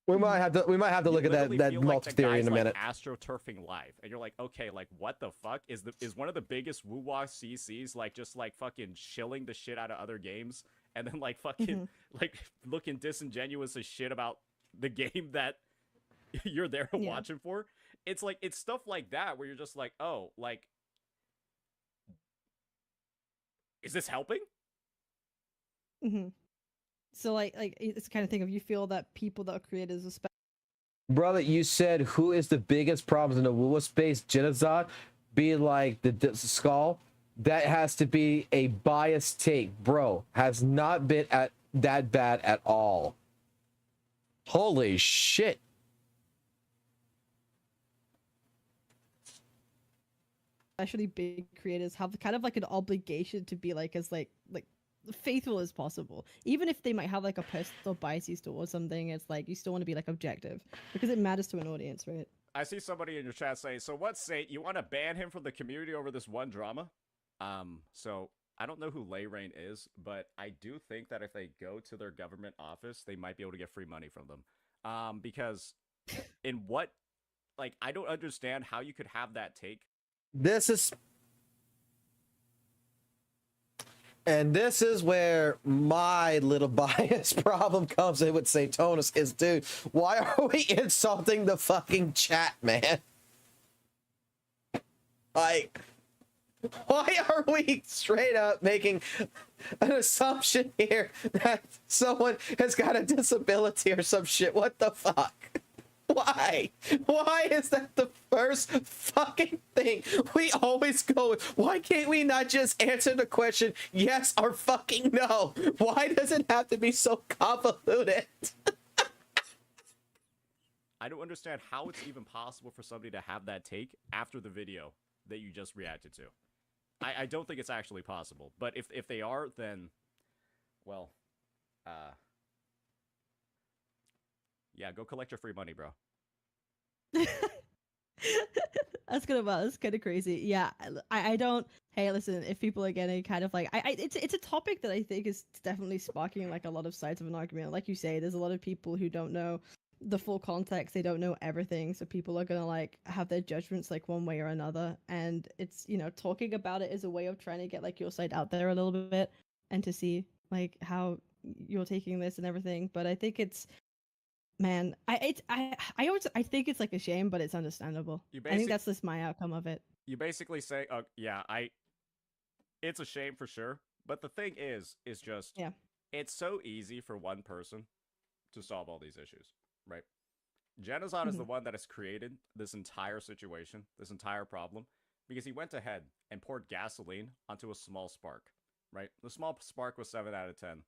We might have to look at that multi-theory in a minute. Like AstroTurfing live, and you're like, okay, like what the fuck is one of the biggest WUWA CCs like just like fucking shilling the shit out of other games, and then like fucking like looking disingenuous as shit about the game that you're there watching for? It's like, it's stuff like that where you're just like, oh, like, is this helping? So like it's the kind of thing of you feel that people that are creators are Brother, you said who is the biggest problems in the WUWA space? Genocide, be like the skull. That has to be a biased take, bro. Has not been that bad at all. Holy shit. Especially big creators have kind of like an obligation to be like as like faithful as possible, even if they might have like a personal biases towards something. It's like you still want to be like objective because it matters to an audience, right? I see somebody in your chat say, so what, Saint, you want to ban him from the community over this one drama? So I don't know who Lay Rain is, but I do think that if they go to their government office, they might be able to get free money from them. Because in what, like, I don't understand how you could have that take. This is where my little bias problem comes in with Saintonus is, dude, why are we insulting the fucking chat, man? Like, why are we straight up making an assumption here that someone has got a disability or some shit? What the fuck? Why? Why is that the first fucking thing we always go with? Why can't we not just answer the question yes or fucking no? Why does it have to be so convoluted? I don't understand how it's even possible for somebody to have that take after the video that you just reacted to. I don't think it's actually possible. But if they are, then, well, yeah, go collect your free money, bro. That's kind of crazy. Yeah, I don't. Hey, listen, if people are getting kind of like, it's a topic that I think is definitely sparking like a lot of sides of an argument. Like you say, there's a lot of people who don't know the full context. They don't know everything, so people are gonna like have their judgments like one way or another. And it's, you know, talking about it is a way of trying to get like your side out there a little bit and to see like how you're taking this and everything. But I think it's, man, I think it's like a shame, but it's understandable. I think that's just my outcome of it. You basically say, yeah, it's a shame for sure. But the thing is just, yeah, it's so easy for one person to solve all these issues, right? Genocide is the one that has created this entire situation, this entire problem, because he went ahead and poured gasoline onto a small spark, right? The small spark was 7 out of 10.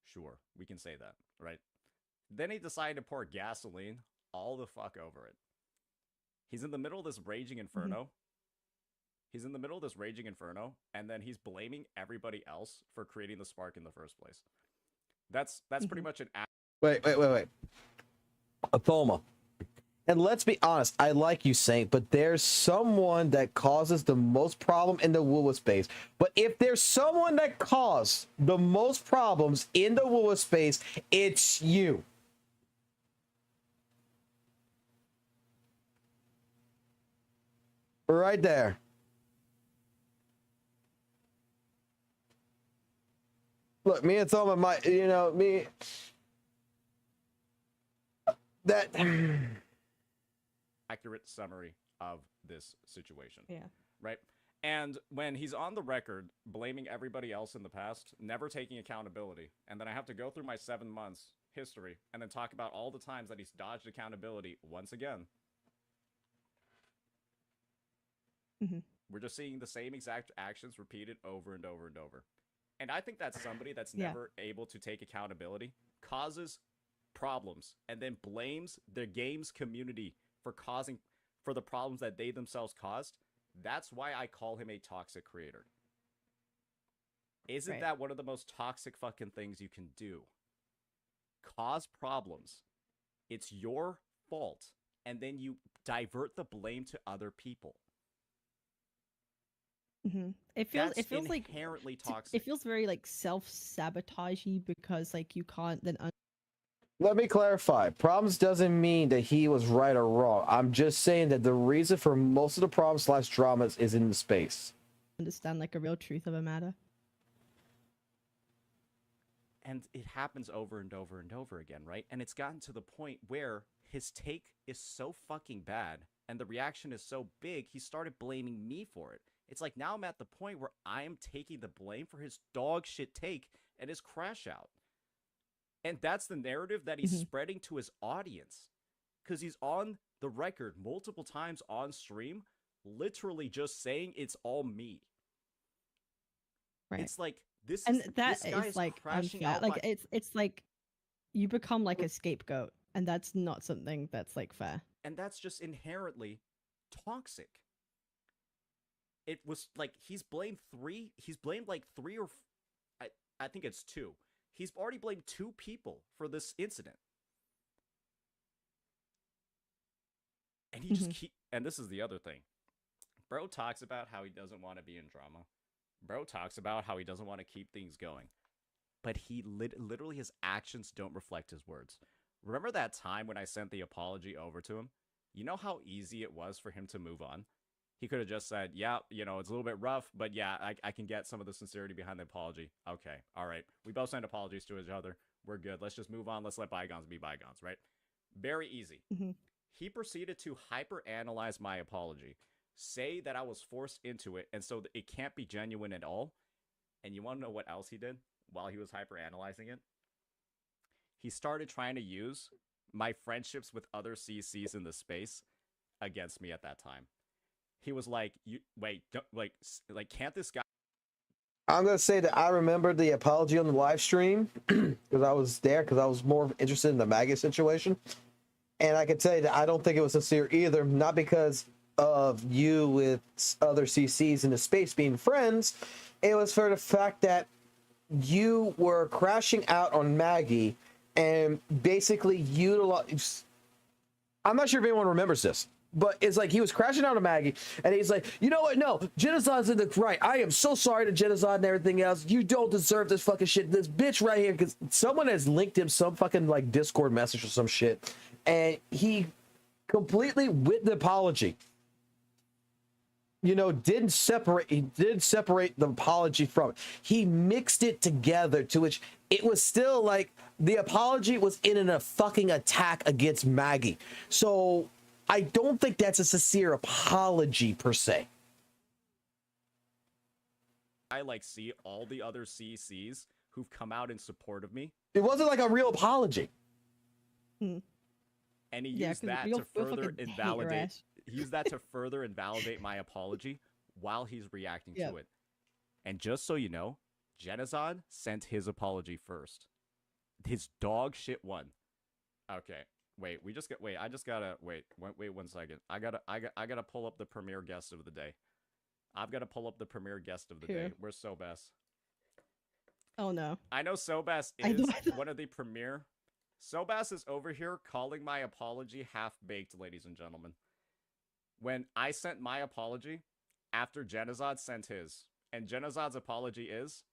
Sure, we can say that, right? Then he decided to pour gasoline all the fuck over it. He's in the middle of this raging inferno. He's in the middle of this raging inferno, and then he's blaming everybody else for creating the spark in the first place. That's pretty much an act. Wait. Athoma. And let's be honest, I like you, Saint, but there's someone that causes the most problem in the WUWA space. But if there's someone that caused the most problems in the WUWA space, it's you. Right there. Look, me and Thoma might, you know, that accurate summary of this situation. Yeah. Right? And when he's on the record blaming everybody else in the past, never taking accountability, and then I have to go through my 7 months history and then talk about all the times that he's dodged accountability once again. We're just seeing the same exact actions repeated over and over and over. And I think that somebody that's never able to take accountability causes problems and then blames their game's community for the problems that they themselves caused. That's why I call him a toxic creator. Isn't that one of the most toxic fucking things you can do? Cause problems. It's your fault. And then you divert the blame to other people. It feels like inherently toxic. It feels very like self-sabotagey because like you can't then let me clarify. Problems doesn't mean that he was right or wrong. I'm just saying that the reason for most of the problems / dramas is in the space. Understand like a real truth of a matter. And it happens over and over and over again, right? And it's gotten to the point where his take is so fucking bad and the reaction is so big, he started blaming me for it. It's like now I'm at the point where I'm taking the blame for his dog shit take and his crash out. And that's the narrative that he's spreading to his audience. Because he's on the record multiple times on stream, literally just saying it's all me. Right. It's like this is like crashing unfair. out. Like it's like you become like a scapegoat, and that's not something that's like fair. And that's just inherently toxic. It was like he's blamed like three or I think it's 2. He's already blamed 2 people for this incident. And he just and this is the other thing. Bro talks about how he doesn't want to be in drama. Bro talks about how he doesn't want to keep things going. But he literally his actions don't reflect his words. Remember that time when I sent the apology over to him? You know how easy it was for him to move on? He could have just said, yeah, you know, it's a little bit rough, but yeah, I can get some of the sincerity behind the apology. Okay, all right. We both send apologies to each other. We're good. Let's just move on. Let's let bygones be bygones, right? Very easy. He proceeded to hyper-analyze my apology, say that I was forced into it, and so it can't be genuine at all. And you want to know what else he did while he was hyper-analyzing it? He started trying to use my friendships with other CCs in the space against me at that time. He was like, "You wait, can't this guy?" I'm gonna say that I remember the apology on the live stream because I was there because I was more interested in the maggot situation, and I can tell you that I don't think it was sincere either. Not because of you with other CCs in the space being friends. It was for the fact that you were crashing out on Maggie and basically utilize. I'm not sure if anyone remembers this, but it's like he was crashing out on Maggie and he's like, you know what? No, Genocide's in the right. I am so sorry to Genocide and everything else. You don't deserve this fucking shit. This bitch right here, because someone has linked him some fucking like Discord message or some shit. And he completely, with the apology, you know, didn't separate the apology from it. He mixed it together to which it was still like the apology was in a fucking attack against Maggie. So I don't think that's a sincere apology per se. I like see all the other CCs who've come out in support of me. It wasn't like a real apology. And he used that to further invalidate. He used that to further invalidate my apology while he's reacting to it. And just so you know, Genocide sent his apology first. His dog shit one. Okay, wait. I just gotta wait 1 second. I gotta pull up the premier guest of the day. I've got to pull up the premier guest of the day. Where's Sobas? Oh no. I know Sobas is one of the premier. Sobas is over here calling my apology half-baked, ladies and gentlemen. When I sent my apology after Genocide sent his, and Genocide's apology is,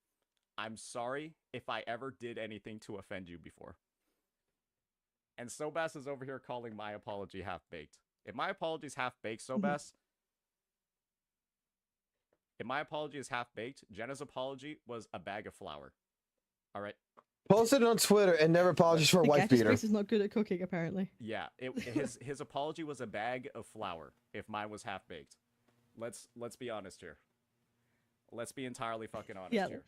I'm sorry if I ever did anything to offend you before. And Sobas is over here calling my apology half-baked. If my apology is half-baked, Sobas, if my apology is half-baked, Jenna's apology was a bag of flour. All right? Posted it on Twitter and never apologized for a wife beater. Space is not good at cooking, apparently. Yeah, his apology was a bag of flour. If mine was half baked, let's be honest here. Let's be entirely fucking honest here.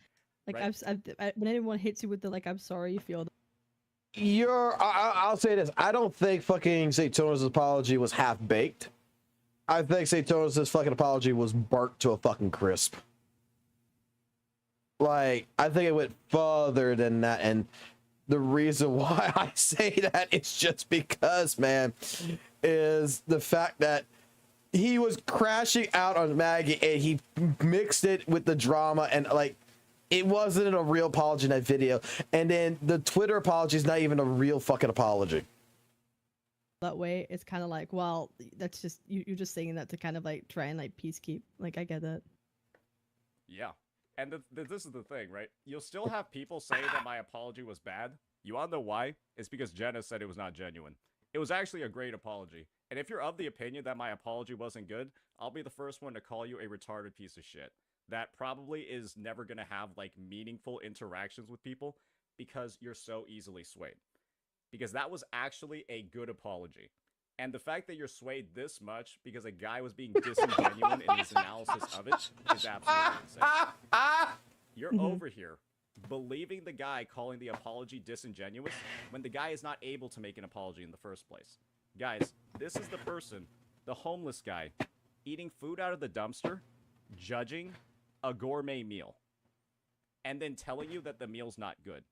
Like right? When anyone hits you with the like, I'm sorry, you feel. I'll say this. I don't think fucking Saitona's apology was half baked. I think Saitona's fucking apology was burnt to a fucking crisp. Like, I think it went further than that, and the reason why I say that is just because, man, is the fact that he was crashing out on Maggie, and he mixed it with the drama, and, like, it wasn't a real apology in that video, and then the Twitter apology is not even a real fucking apology. That way, it's kind of like, well, that's just, you're just saying that to kind of, like, try and, like, peacekeep. Like, I get that. Yeah. And this is the thing, right? You'll still have people say that my apology was bad. You want to know why? It's because Jenna said it was not genuine. It was actually a great apology. And if you're of the opinion that my apology wasn't good, I'll be the first one to call you a retarded piece of shit. That probably is never going to have, like, meaningful interactions with people because you're so easily swayed. Because that was actually a good apology. And the fact that you're swayed this much because a guy was being disingenuous in his analysis of it is absolutely insane. You're over here believing the guy calling the apology disingenuous when the guy is not able to make an apology in the first place. Guys, this is the person, the homeless guy, eating food out of the dumpster, judging a gourmet meal, and then telling you that the meal's not good.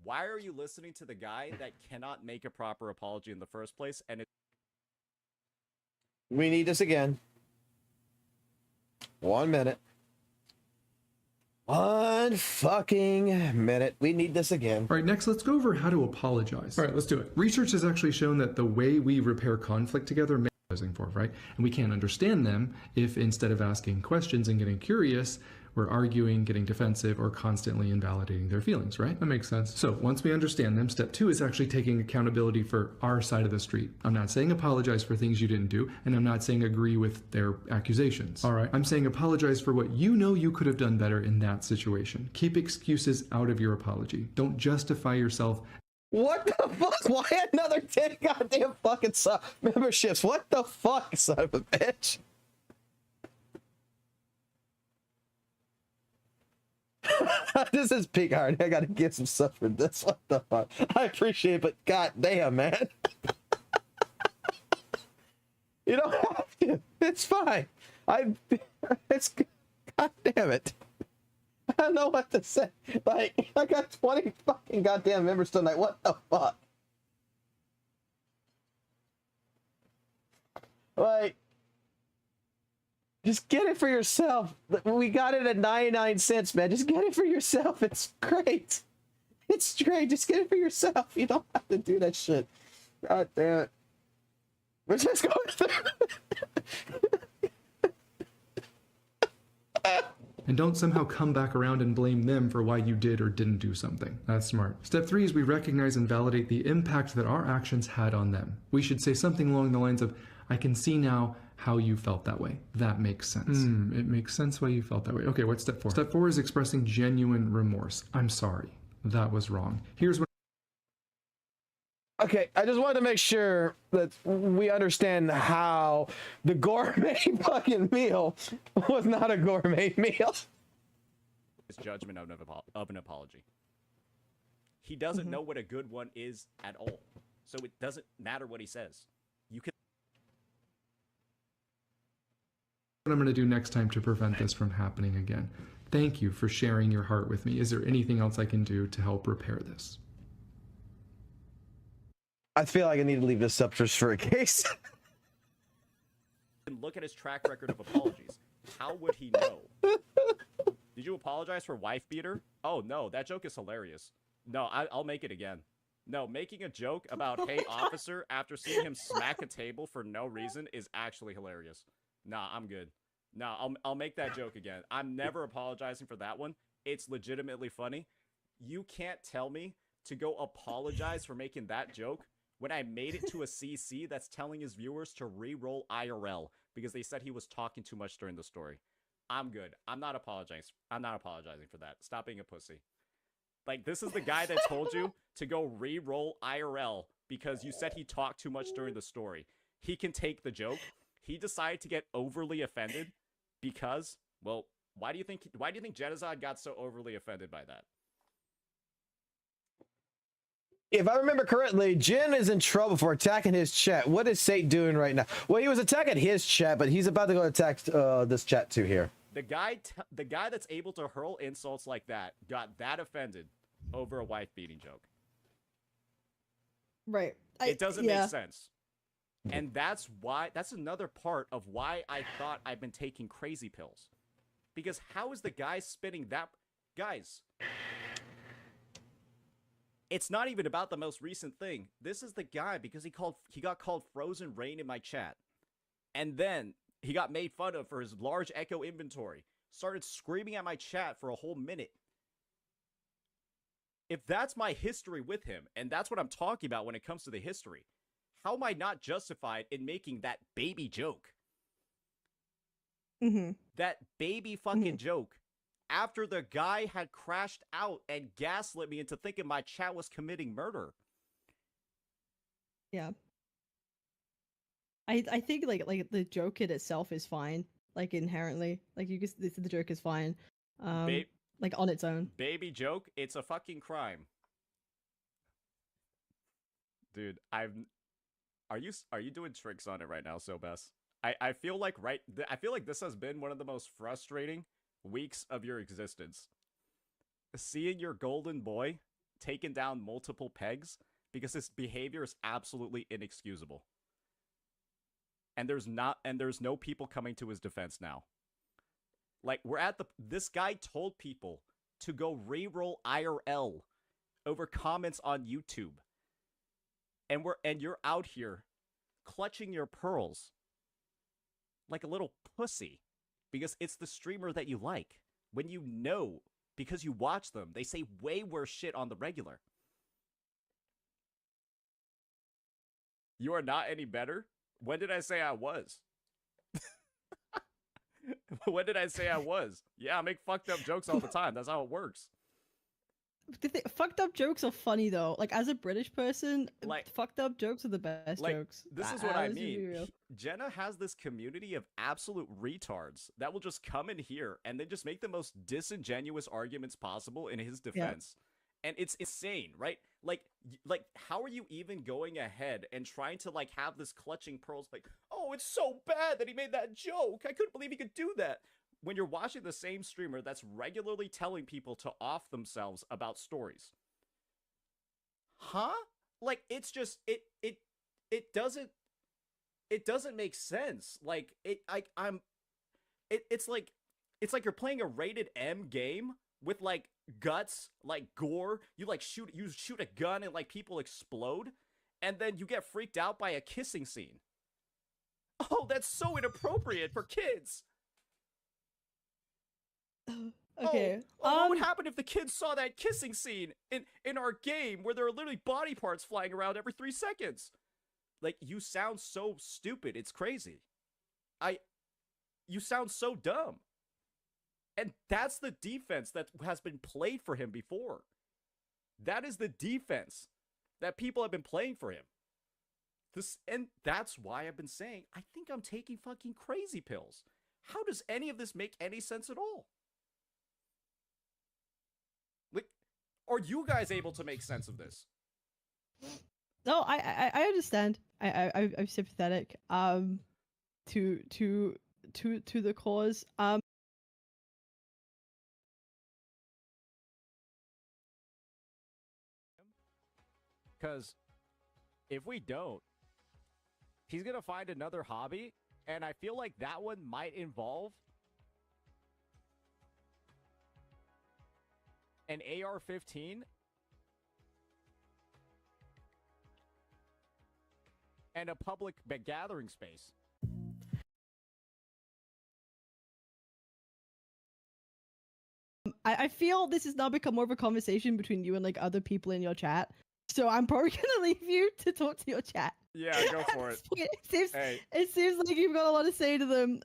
Why are you listening to the guy that cannot make a proper apology in the first place? And We need this again. 1 minute. 1 fucking minute. We need this again. All right, next let's go over how to apologize. All right, let's do it. Research has actually shown that the way we repair conflict together makes for, right? And we can't understand them if instead of asking questions and getting curious, we're arguing, getting defensive, or constantly invalidating their feelings, right? That makes sense. So once we understand them, step 2 is actually taking accountability for our side of the street. I'm not saying apologize for things you didn't do, and I'm not saying agree with their accusations. All right, I'm saying apologize for what you know you could have done better in that situation. Keep excuses out of your apology. Don't justify yourself. What the fuck? Why another 10 goddamn fucking memberships? What the fuck, son of a bitch? This is peak hard. I gotta give some stuff for this. What the fuck? I appreciate it, but god damn, man. You don't have to. It's fine. It's god damn it. I don't know what to say. Like, I got 20 fucking goddamn members tonight. What the fuck? Like, just get it for yourself. We got it at 99 cents, man. Just get it for yourself. It's great. It's great. Just get it for yourself. You don't have to do that shit. God damn it. We're just going through. And don't somehow come back around and blame them for why you did or didn't do something. That's smart. Step 3 is we recognize and validate the impact that our actions had on them. We should say something along the lines of, I can see now how you felt that way. That makes sense. It makes sense why you felt that way. Okay, what's step 4? Step 4 is expressing genuine remorse. I'm sorry. That was wrong. Here's what. Okay, I just wanted to make sure that we understand how the gourmet fucking meal was not a gourmet meal. His judgment of an apology. He doesn't know what a good one is at all. So it doesn't matter what he says. You can. What I'm going to do next time to prevent this from happening again. Thank you for sharing your heart with me. Is there anything else I can do to help repair this? I feel like I need to leave this up just for a case. And look at his track record of apologies. How would he know? Did you apologize for wife beater? Oh no, that joke is hilarious. No, I'll make it again. No, making a joke about hey officer after seeing him smack a table for no reason is actually hilarious. Nah, I'm good. Nah, I'll make that joke again. I'm never apologizing for that one. It's legitimately funny. You can't tell me to go apologize for making that joke when I made it to a CC that's telling his viewers to re-roll IRL because they said he was talking too much during the story. I'm good. I'm not apologizing for that. Stop being a pussy. Like, this is the guy that told you to go re-roll IRL because you said he talked too much during the story. He can take the joke. He decided to get overly offended because, well, why do you think Genocide got so overly offended by that? If I remember correctly, Jin is in trouble for attacking his chat. What is Sate doing right now? Well, he was attacking his chat, but he's about to go attack this chat too here. The guy that's able to hurl insults like that got that offended over a wife beating joke. Right. It doesn't make sense. And that's another part of why I thought I've been taking crazy pills. Because how is the guy spitting that... Guys... It's not even about the most recent thing. This is the guy because he got called Frozen Rain in my chat. And then he got made fun of for his large echo inventory. Started screaming at my chat for a whole minute. If that's my history with him, and that's what I'm talking about when it comes to the history, how am I not justified in making that baby joke? That baby fucking joke. After the guy had crashed out and gaslit me into thinking my chat was committing murder. Yeah. I think like the joke in itself is fine. Like inherently. Like you just the joke is fine. Like on its own. Baby joke, it's a fucking crime. Dude, are you doing tricks on it right now, Sobes? I feel like this has been one of the most frustrating weeks of your existence. Seeing your golden boy taken down multiple pegs because his behavior is absolutely inexcusable. And there's no people coming to his defense now. Like, this guy told people to go re-roll IRL over comments on YouTube. And you're out here clutching your pearls like a little pussy. Because it's the streamer that you like. When you know, because you watch them, they say way worse shit on the regular. You are not any better? When did I say I was? When did I say I was? Yeah, I make fucked up jokes all the time. That's how it works. Fucked up jokes are funny though. Like as a British person, Like- fucked up jokes are the best Like, jokes. this is what I let's just be mean. real. Jenna has this community of absolute retards that will just come in here and then just make the most disingenuous arguments possible in his defense. And it's insane, right? Like, how are you even going ahead and trying to, like, have this clutching pearls, like, oh, it's so bad that he made that joke. I couldn't believe he could do that. When you're watching the same streamer that's regularly telling people to off themselves about stories. Huh? Like, it's just, it doesn't make sense. Like, it's like you're playing a rated M game with, like, guts, like gore. You shoot a gun and, like, people explode, and then you get freaked out by a kissing scene. Oh, that's so inappropriate for kids. Okay. What would happen if the kids saw that kissing scene in our game where there are literally body parts flying around every 3 seconds? Like, you sound so stupid. It's crazy. You sound so dumb. And that's the defense that has been played for him before. That is the defense that people have been playing for him. And that's why I've been saying, I think I'm taking fucking crazy pills. How does any of this make any sense at all? Like, are you guys able to make sense of this? No, I understand. I'm sympathetic. To the cause. Because if we don't, he's going to find another hobby, and I feel like that one might involve an AR-15 and a public gathering space. I feel this has now become more of a conversation between you and like other people in your chat. So I'm probably gonna leave you to talk to your chat. Yeah, go for it. It seems like you've got a lot to say to them.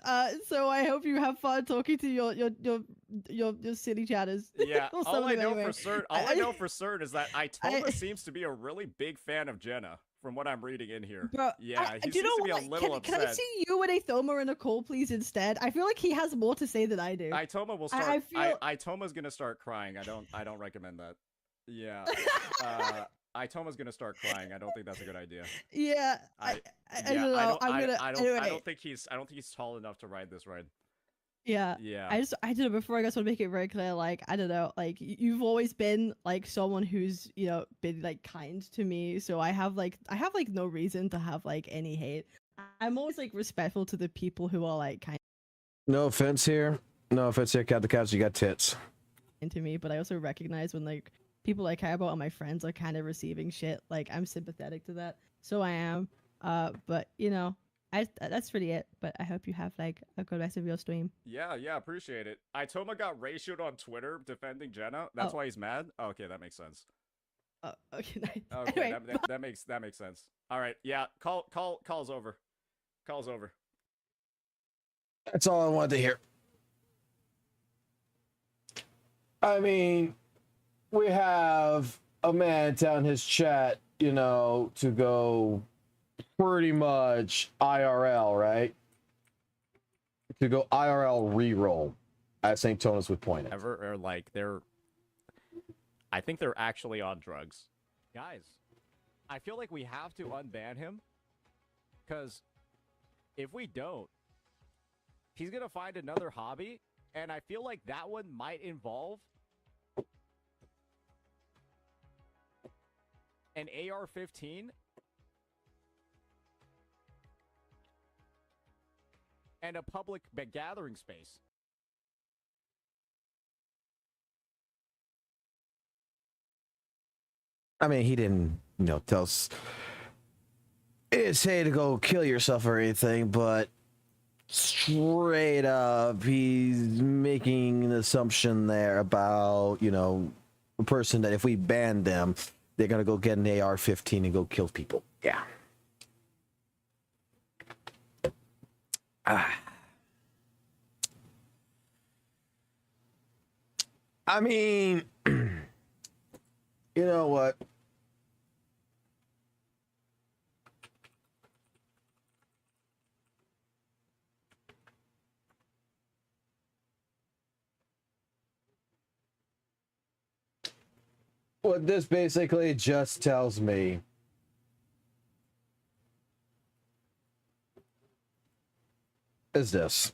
So I hope you have fun talking to your silly chatters. Yeah, Or all I something know anyway. for certain, is that Itoma seems to be a really big fan of Jenna, from what I'm reading in here. Bro, yeah, he do you seems know to be what? a little Can upset. I see you and Athoma in a call, please, instead? I feel like he has more to say than I do. Itoma will start. I feel... Itoma's gonna start crying. I don't recommend that. Yeah. Itoma's gonna start crying. I don't think that's a good idea. Yeah. I don't know. I don't think he's tall enough to ride this ride. Yeah. Yeah. I don't know, before I just want to make it very clear, like, I don't know, like, you've always been like someone who's, you know, been like kind to me, so I have like no reason to have like any hate. I'm always like respectful to the people who are like kind No offense here. No offense here, Cat the Cats, you got tits. to me, but I also recognize when like people I care about and my friends are kind of receiving shit, like I'm sympathetic to that. So I am. But you know, that's really it. But I hope you have like a good rest of your stream. Yeah, appreciate it. Itoma got ratioed on Twitter defending Jenna. That's why he's mad. Oh, okay, that makes sense. Okay, nice. Okay, Anyway, that makes sense. All right, yeah. Call's over. Call's over. That's all I wanted to hear. I mean, we have a man down his chat, you know, to go pretty much IRL, right? To go IRL reroll, as St. Tonus would point out. Or like I think they're actually on drugs. Guys, I feel like we have to unban him, because if we don't, he's gonna find another hobby, and I feel like that one might involve an AR-15 and a public gathering space. I mean, he didn't, you know, tell us. He didn't say to go kill yourself or anything, but straight up, he's making an assumption there about, you know, a person that if we ban them, they're gonna go get an AR-15 and go kill people. Yeah. I mean, You know what? What this basically just tells me is this.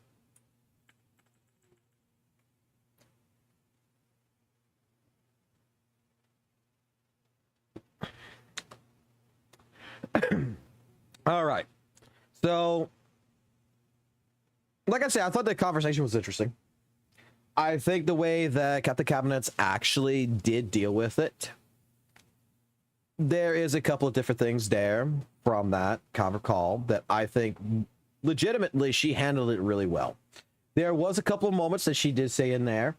All right. So, like I said, I thought the conversation was interesting. I think the way that Captain Cabinets actually did deal with it, there is a couple of different things there from that conference call that I think legitimately she handled it really well. There was a couple of moments that she did say in there,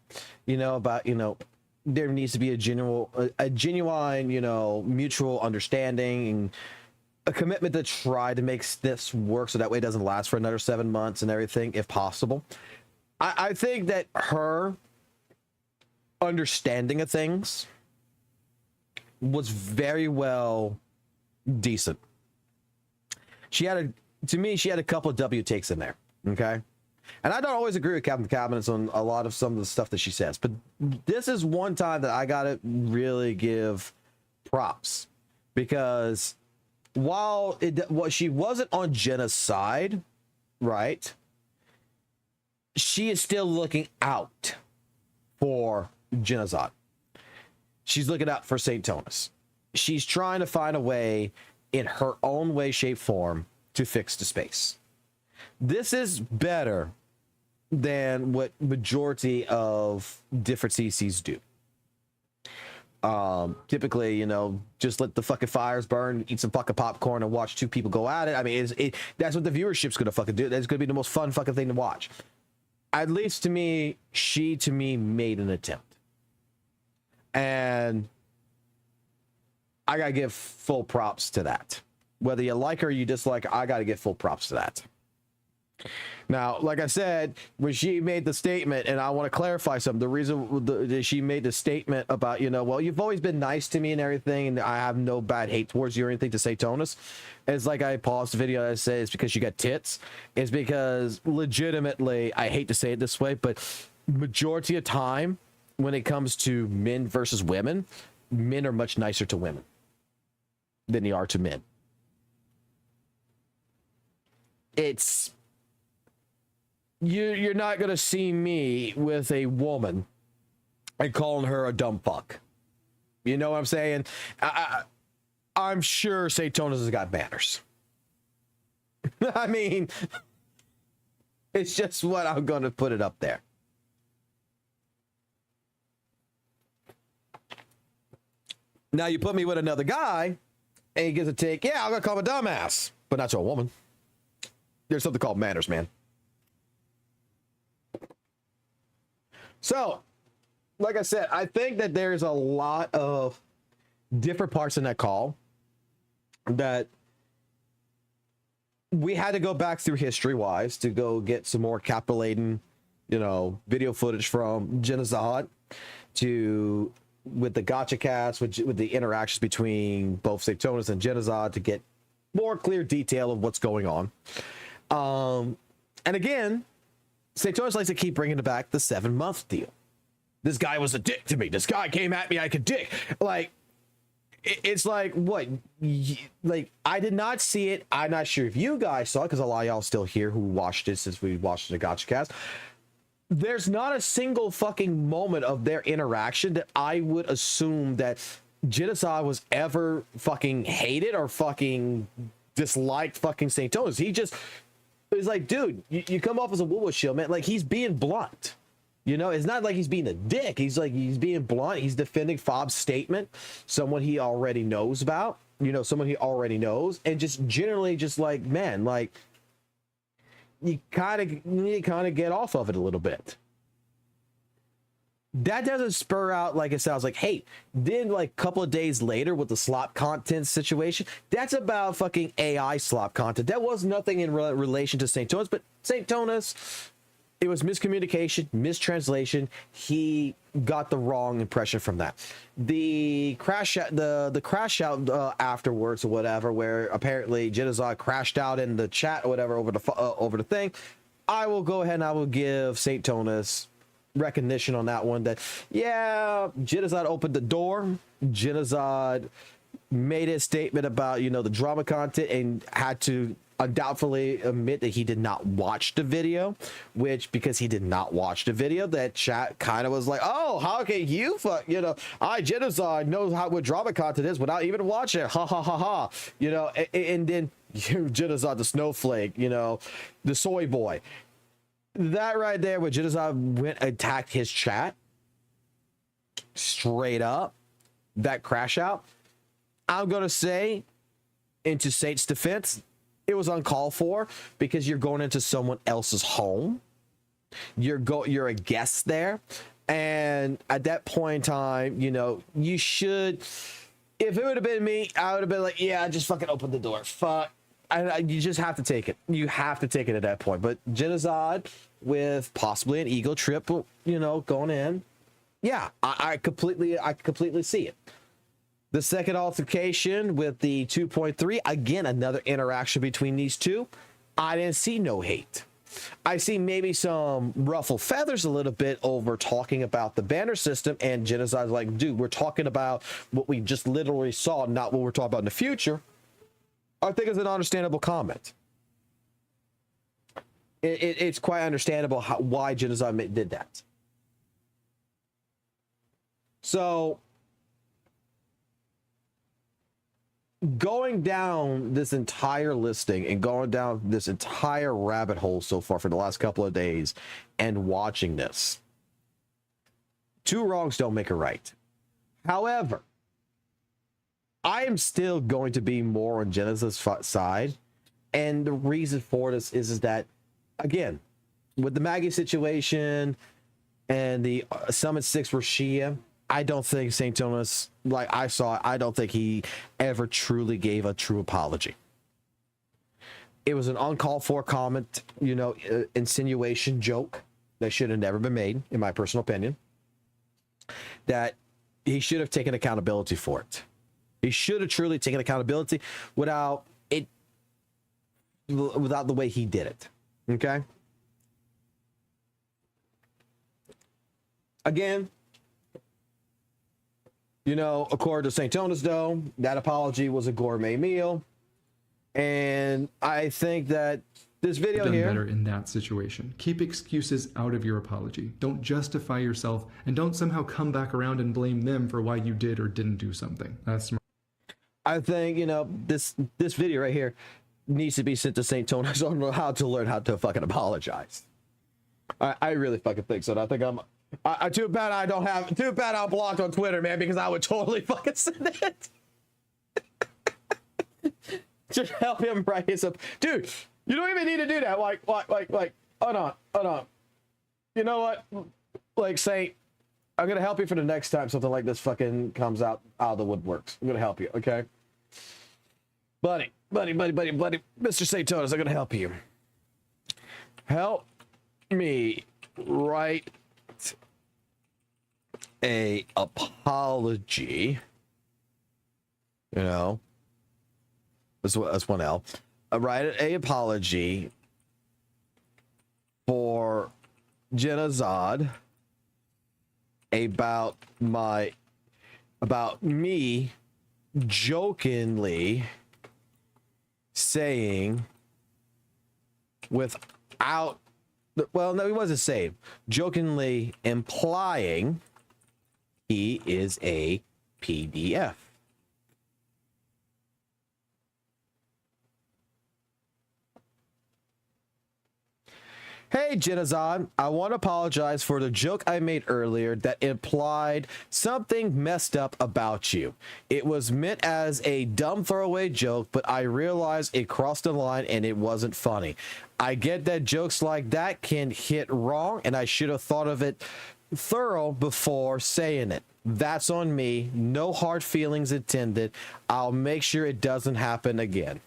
about, there needs to be a genuine, mutual understanding and a commitment to try to make this work so that way it doesn't last for another 7 months and everything, if possible. I think that her understanding of things was very well decent. She had a couple of W takes in there, okay? And I don't always agree with Captain Cabinets on a lot of some of the stuff that she says, but this is one time that I gotta really give props, because while she wasn't on Jenna's side, right? She is still looking out for Genocide. She's looking out for St. Tonus. She's trying to find a way, in her own way, shape, form, to fix the space. This is better than what majority of different CCs do. Typically, just let the fucking fires burn, eat some fucking popcorn, and watch two people go at it. I mean, that's what the viewership's gonna fucking do. That's gonna be the most fun fucking thing to watch. At least to me, she made an attempt. And I gotta give full props to that. Whether you like her or you dislike her, I gotta give full props to that. Now, like I said, when she made the statement, and I want to clarify something, the reason that she made the statement about, well, you've always been nice to me and everything, and I have no bad hate towards you or anything to say, Tonus. It's like I paused the video and I say it's because you got tits. It's because legitimately, I hate to say it this way, but majority of time when it comes to men versus women, men are much nicer to women than they are to men. You're not going to see me with a woman and calling her a dumb fuck. You know what I'm saying? I'm sure St. Tonus has got manners. I mean, it's just what I'm going to put it up there. Now you put me with another guy and he gets a take, yeah, I'm going to call him a dumbass, but not to a woman. There's something called manners, man. So, like I said, I think that there's a lot of different parts in that call that we had to go back through history-wise to go get some more capitulating, video footage from Genocide with the Gacha cast, with the interactions between both St. Tonus and Genocide to get more clear detail of what's going on. And again, St. Tonus likes to keep bringing back the 7-month deal. This guy was a dick to me. This guy came at me like a dick. Like, it's like, what? Like, I did not see it. I'm not sure if you guys saw it, because a lot of y'all still here who watched it since we watched the Gacha cast. There's not a single fucking moment of their interaction that I would assume that Genocide was ever fucking hated or fucking disliked fucking St. Tonus. He just is like, dude, you come off as a WUWA shield, man. Like, he's being blunt. It's not like he's being a dick. He's being blunt. He's defending Fob's statement, someone he already knows about, someone he already knows, and just generally just like, man, like, you need to kind of get off of it a little bit. That doesn't spur out, like it sounds like, hey, then like a couple of days later with the slop content situation, that's about fucking AI slop content. That was nothing in relation to St. Tonus, but St. Tonus, It was miscommunication, mistranslation. He got the wrong impression from that. The crash out, the crash out afterwards or whatever, where apparently Genozod crashed out in the chat or whatever over the thing. I will go ahead and I will give Saint Tonus recognition on that one. That yeah, Genozod opened the door. Genozod made a statement about the drama content and had to undoubtedly admit that he did not watch the video, which because he did not watch the video, that chat kind of was like, oh, how can you I Genocide knows what drama content is without even watching it, ha ha ha ha, and then Genocide the snowflake, the soy boy, that right there where Genocide went attacked his chat straight up, that crash out, I'm gonna say, into Saint's defense, it was uncalled for because you're going into someone else's home. You're a guest there, and at that point in time, you should. If it would have been me, I would have been like, yeah, just fucking open the door. Fuck. You just have to take it. You have to take it at that point. But Genocide with possibly an ego trip, going in. Yeah, I completely see it. The second altercation with the 2.3, again, another interaction between these two. I didn't see no hate. I see maybe some ruffle feathers a little bit over talking about the banner system, and Genocide's like, dude, we're talking about what we just literally saw, not what we're talking about in the future. I think it's an understandable comment. It's quite understandable why Genocide did that. So, going down this entire listing and going down this entire rabbit hole so far for the last couple of days and watching this, two wrongs don't make a right. However, I am still going to be more on Genesis' side, and the reason for this is that, again, with the Maggie situation and the Summit 6 for Shia, I don't think St. Thomas, like I saw it, I don't think he ever truly gave a true apology. It was an uncalled for comment, insinuation joke that should have never been made, in my personal opinion. That he should have taken accountability for it. He should have truly taken accountability without the way he did it. Okay? Again, according to St. Tonus, though, that apology was a gourmet meal. And I think that this video done here... better in that situation. Keep excuses out of your apology. Don't justify yourself, and don't somehow come back around and blame them for why you did or didn't do something. That's smart. I think, this video right here needs to be sent to St. Tonus on how to learn how to fucking apologize. I really fucking think so. And I think too bad I'm blocked on Twitter, man, because I would totally fucking send it. Just help him write his up. Dude, you don't even need to do that. Like, hold on. You know what? Like, Saint, I'm gonna help you for the next time something like this fucking comes out of the woodworks. I'm gonna help you, okay? Buddy, Mr. St. Tonus, I'm gonna help you. Help me write a apology, that's one L. Write a apology for Genocide about me jokingly saying without, well, no, he wasn't saying, jokingly implying he is a PDF. Hey, Genozod, I want to apologize for the joke I made earlier that implied something messed up about you. It was meant as a dumb throwaway joke, but I realized it crossed the line and it wasn't funny. I get that jokes like that can hit wrong, and I should have thought of it thorough before saying it. That's on me. No hard feelings intended. I'll make sure it doesn't happen again.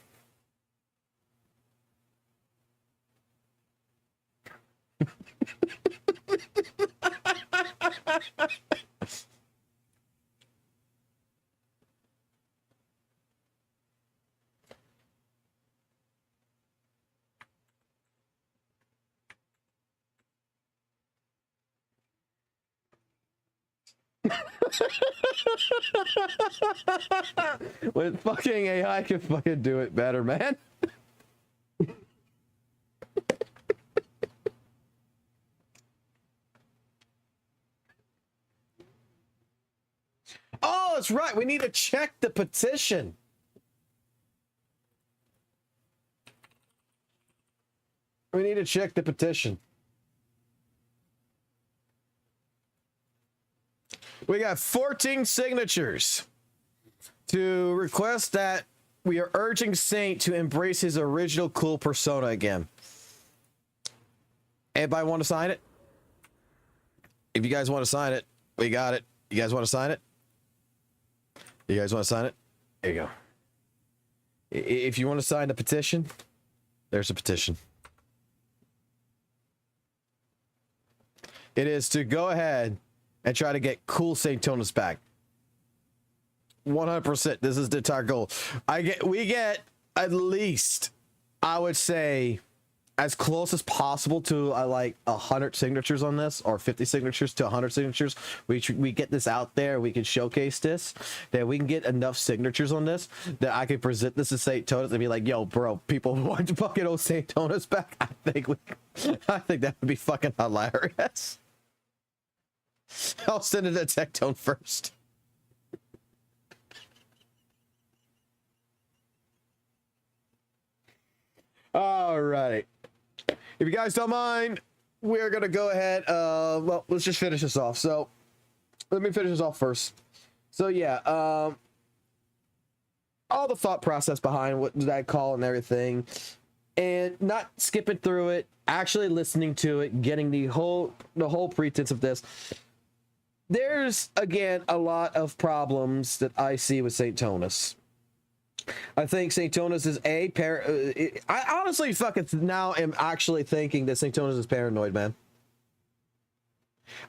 When fucking AI can fucking do it better, man. Oh, that's right. We need to check the petition. We need to check the petition. We got 14 signatures to request that we are urging Saint to embrace his original cool persona again. Anybody want to sign it? If you guys want to sign it, we got it. You guys want to sign it? You guys want to sign it? There you go. If you want to sign the petition, there's a petition. It is to go ahead and try to get cool Saintonus back. 100%. This is the entire goal. We get at least, I would say, as close as possible to like 100 signatures on this, or 50 signatures to 100 signatures. We get this out there. We can showcase this. That we can get enough signatures on this that I can present this to Saintonus and be like, "Yo, bro, people want fucking old Saintonus back." I think that would be fucking hilarious. I'll send it to Tectone first. All right. If you guys don't mind, we're going to go ahead. Well, let's just finish this off. So let me finish this off first. So yeah, all the thought process behind what that call and everything, and not skipping through it, actually listening to it, getting the whole pretense of this. There's, again, a lot of problems that I see with Saintonus. I think Saintonus is I honestly fucking now am actually thinking that Saintonus is paranoid, man.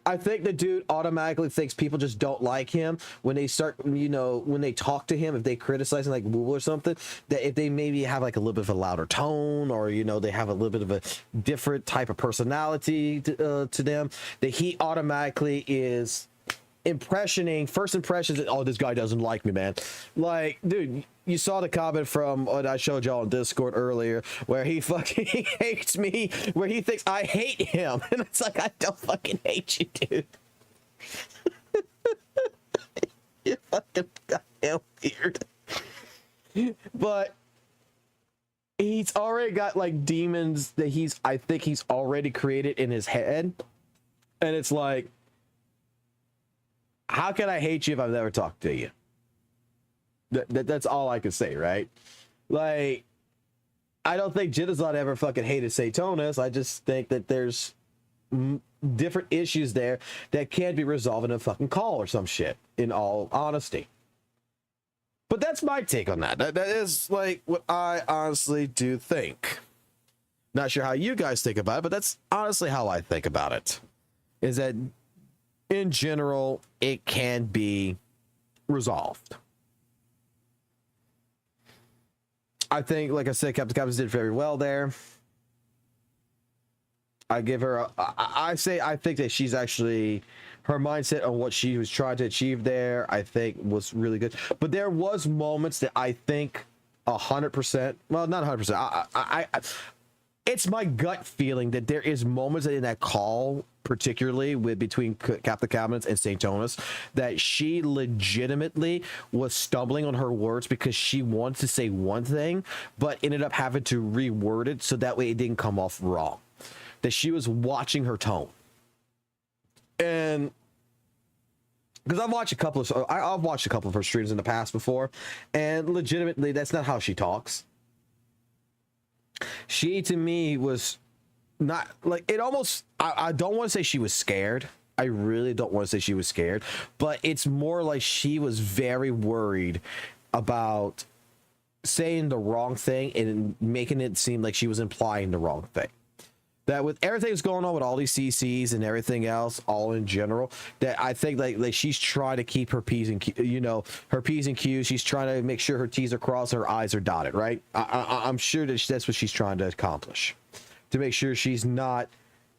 I think the dude automatically thinks people just don't like him when they start, you know, when they talk to him, if they criticize him like WUWA or something, that if they maybe have like a little bit of a louder tone, or, you know, they have a little bit of a different type of personality to them, that he automatically is first impressions that, oh, this guy doesn't like me, man. Like, dude, you saw the comment from what I showed y'all on Discord earlier, where he fucking hates me, where he thinks I hate him. And it's like, I don't fucking hate you, dude. You fucking goddamn weird. But he's already got like demons that I think he's already created in his head. And it's like, how can I hate you if I've never talked to you? That's all I can say, right? Like, I don't think Genocide ever fucking hated Saintonus. I just think that there's different issues there that can't be resolved in a fucking call or some shit, in all honesty. But that's my take on that. That is like what I honestly do think. Not sure how you guys think about it, but that's honestly how I think about it. Is that in general, it can be resolved. I think, like I said, Captain Cobbs did very well there. I give her I think that she's actually, her mindset on what she was trying to achieve there, I think was really good. But there was moments that I think 100%, well, not 100%. It's my gut feeling that there is moments in that call, particularly between Captain Cabinets and Saintonus, that she legitimately was stumbling on her words because she wanted to say one thing, but ended up having to reword it so that way it didn't come off wrong. That she was watching her tone. And because I've watched a couple of her streams in the past before, and legitimately that's not how she talks. She, to me, was not like it almost, I don't want to say she was scared. I really don't want to say she was scared, but it's more like she was very worried about saying the wrong thing and making it seem like she was implying the wrong thing. that with everything that's going on with all these CCs and everything else, all in general, that I think like she's trying to keep her P's and her P's and Q's. She's trying to make sure her T's are crossed and her I's are dotted, right? I'm sure that that's what she's trying to accomplish, to make sure she's not,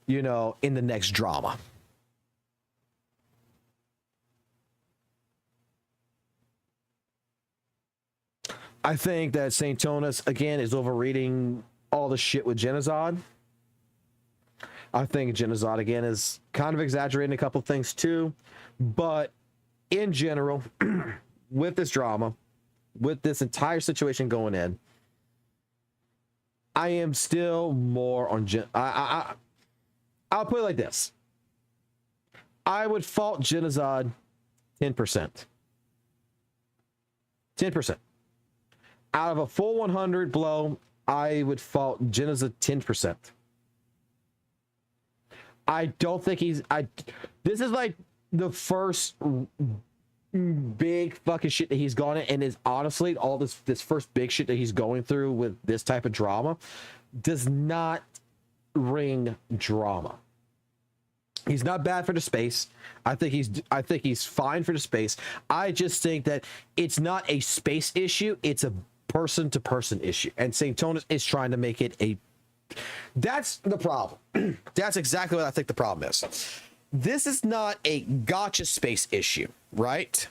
in the next drama. I think that St. Tonus, again, is overreading all the shit with Genocide. I think Genocide, again, is kind of exaggerating a couple things too. But in general, with this drama, with this entire situation going in, I am still more on I'll put it like this. I would fault Genocide 10%. 10%. Out of a full 100 blow, I would fault Genocide 10%. I don't think this is like the first big fucking shit that he's gone in, and is honestly all this first big shit that he's going through with this type of drama does not ring drama. He's not bad for the space. I think he's fine for the space. I just think that it's not a space issue, it's a person to person issue, and St. Tonus is trying to make it a. That's the problem. That's exactly what I think the problem is. This is not a gotcha space issue, right?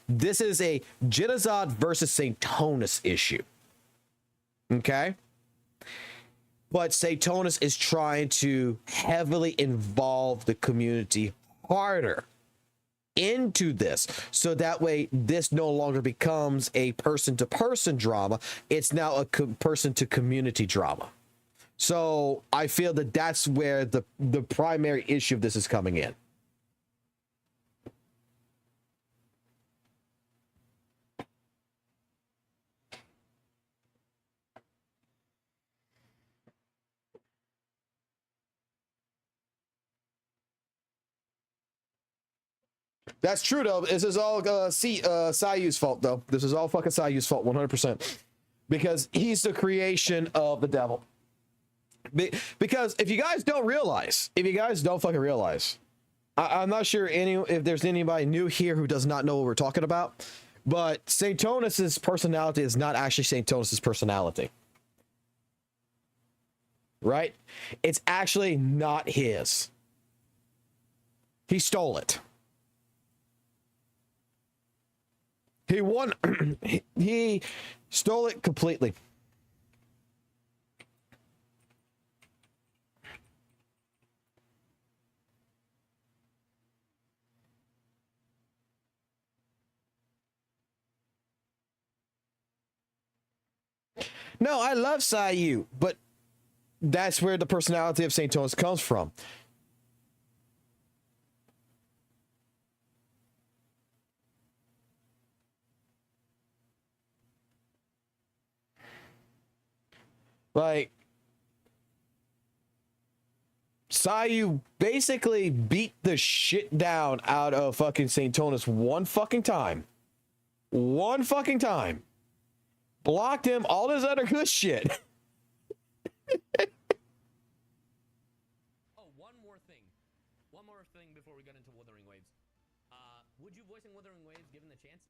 This is a Genocide versus St. Tonus issue. Okay? But St. Tonus is trying to heavily involve the community harder into this, so that way this no longer becomes a person-to-person drama. It's now a person-to-community drama. So I feel that that's where the primary issue of this is coming in. That's true, though. This is all Sayu's fault, though. This is all fucking Sayu's fault, 100%. Because he's the creation of the devil. Because if you guys don't fucking realize, I'm not sure if there's anybody new here who does not know what we're talking about, but St. Tonus's personality is not actually St. Tonus's personality. Right? It's actually not his. He stole it. He stole it completely. No, I love Sayu, but that's where the personality of St. Tonus comes from. Like, Sayu basically beat the shit down out of fucking St. Tonus one fucking time. Blocked him, all this other good shit. Oh, one more thing before we get into Wuthering Waves. Would you voice in Wuthering Waves given the chance?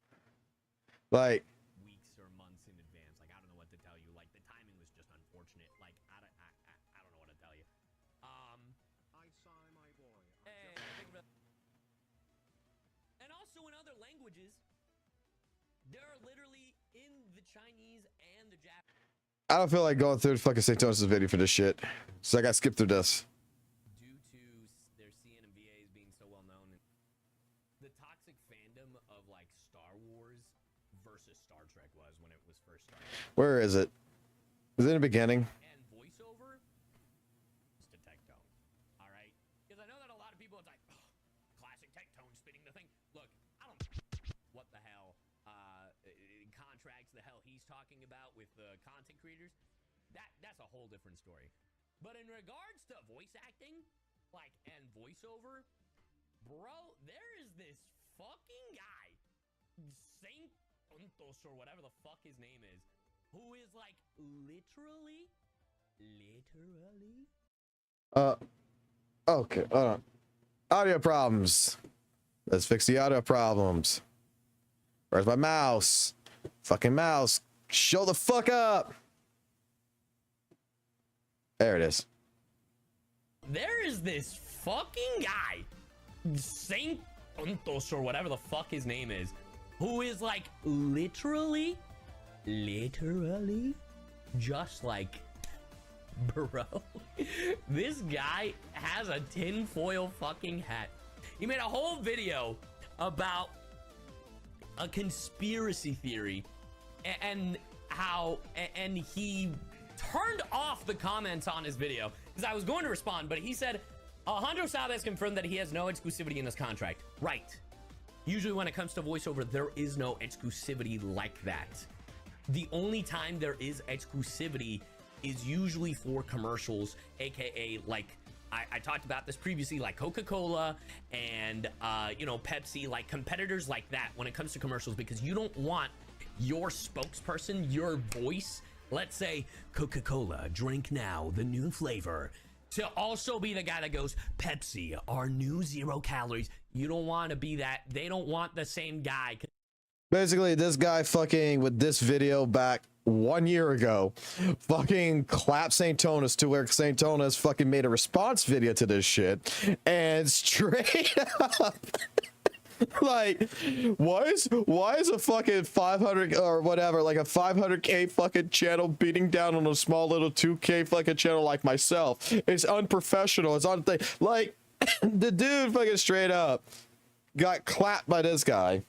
Like, Weeks or months in advance. Like, I don't know what to tell you. Like, the timing was just unfortunate. Like, I don't know what to tell you. I sigh, my boy. And also in other languages, there are literally in the Chinese and the Japanese. I don't feel like going through fucking St. Tonus' video for this shit. So I gotta skip through this. Due to their CN and VAs being so well known, the toxic fandom of like Star Wars versus Star Trek was when it was first started. Where is it? Is it in the beginning? And voiceover is to Tectone. All right? Because I know that a lot of people, it's like, oh, classic Tectone spinning the thing. Look, I don't what the hell contracts the hell he's talking about with the content creators. That's a whole different story. But in regards to voice acting, like, and voiceover, bro, there is this fucking guy, Saint Untos or whatever the fuck his name is, who is like literally Okay, hold on. Audio problems. Let's fix the audio problems. Where's my mouse? Fucking mouse. Show the fuck up. There it is. There is this fucking guy, Saint Tontos or whatever the fuck his name is, who is like literally just like, bro, this guy has a tinfoil fucking hat. He made a whole video about a conspiracy theory and how, and he turned off the comments on his video because I was going to respond, but he said, Alejandro Saab has confirmed that he has no exclusivity in his contract. Right. Usually when it comes to voiceover, there is no exclusivity like that. The only time there is exclusivity is usually for commercials, aka like I talked about this previously, like Coca-Cola and you know, Pepsi, like competitors like that when it comes to commercials, because you don't want your spokesperson, your voice, let's say Coca-Cola, drink now, the new flavor, to also be the guy that goes, Pepsi, our new 0 calories. You don't want to be that. They don't want the same guy. Basically, this guy fucking with this video back 1 year ago fucking clapped St. Tonus to where St. Tonus fucking made a response video to this shit, and straight up like, why is a fucking 500 or whatever, like a 500k fucking channel beating down on a small little 2k fucking channel like myself? It's unprofessional. It's on thing. Like, the dude fucking straight up got clapped by this guy.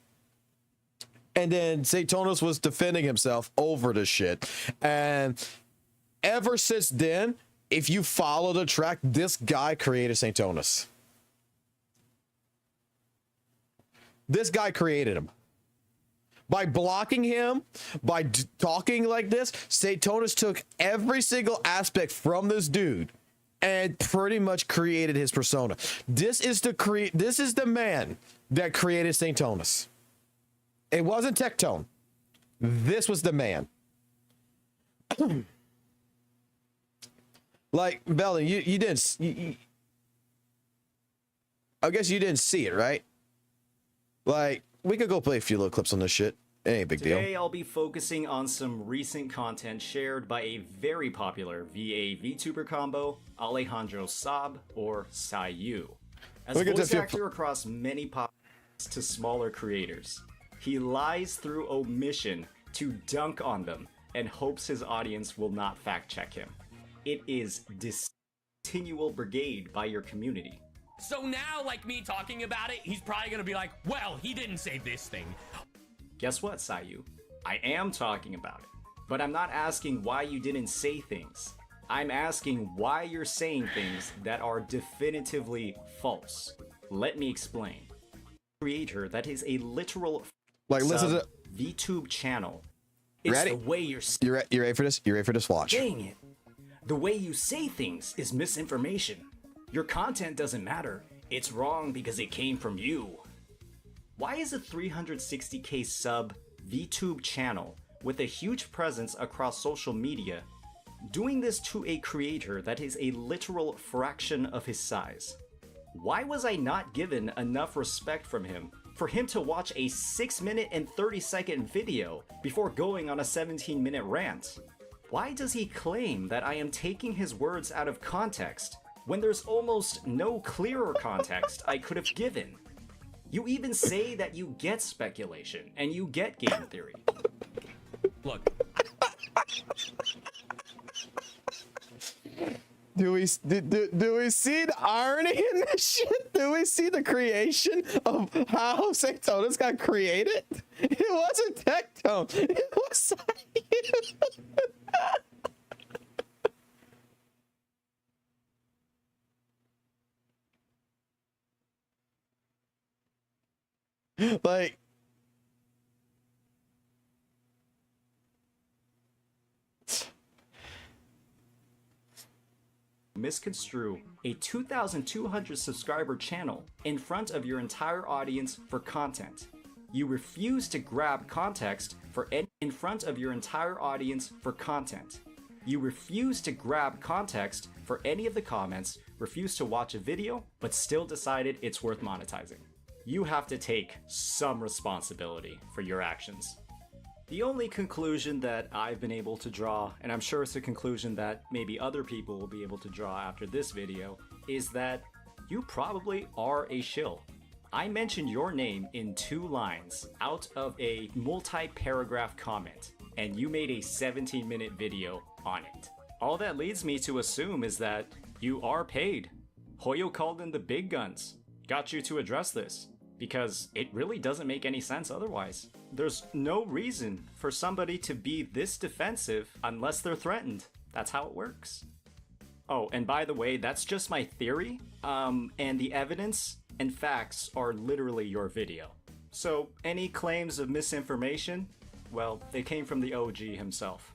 And then St. Tonus was defending himself over the shit. And ever since then, if you follow the track, this guy created St. Tonus. This guy created him. By blocking him, by talking like this, St. Tonus took every single aspect from this dude and pretty much created his persona. This is the man that created St. Tonus. It wasn't Tectone. This was the man. Like, Belly, you didn't... I guess you didn't see it, right? Like, we could go play a few little clips on this shit. It ain't a big deal. Today I'll be focusing on some recent content shared by a very popular VA VTuber combo, Alejandro Saab, or Sayu. As a voice actor across many podcasts to smaller creators, he lies through omission to dunk on them and hopes his audience will not fact check him. It is discontinual brigade by your community. So now, like me talking about it, he's probably gonna be like, well, he didn't say this thing. Guess what, Sayu? I am talking about it, but I'm not asking why you didn't say things. I'm asking why you're saying things that are definitively false. Let me explain. Creator that is a literal listen to VTube channel. It's ready? The way you ready for this? You ready for this? Watch. Dang it. The way you say things is misinformation. Your content doesn't matter. It's wrong because it came from you. Why is a 360k sub VTube channel with a huge presence across social media doing this to a creator that is a literal fraction of his size? Why was I not given enough respect from him for him to watch a 6-minute and 30-second video before going on a 17-minute rant? Why does he claim that I am taking his words out of context when there's almost no clearer context I could have given? You even say that you get speculation and you get game theory. Look. Do we see the irony in this shit? Do we see the creation of how St. Tonus got created? It wasn't Tectone. It was like, misconstrue a 2,200 subscriber channel in front of your entire audience for content. You refuse to grab context for in front of your entire audience for content. You refuse to grab context for any of the comments, refuse to watch a video, but still decided it's worth monetizing. You have to take some responsibility for your actions. The only conclusion that I've been able to draw, and I'm sure it's a conclusion that maybe other people will be able to draw after this video, is that you probably are a shill. I mentioned your name in 2 lines out of a multi-paragraph comment, and you made a 17-minute video on it. All that leads me to assume is that you are paid. Hoyo called in the big guns, got you to address this, because it really doesn't make any sense otherwise. There's no reason for somebody to be this defensive unless they're threatened. That's how it works. Oh, and by the way, that's just my theory, and the evidence and facts are literally your video. So any claims of misinformation, well, they came from the OG himself.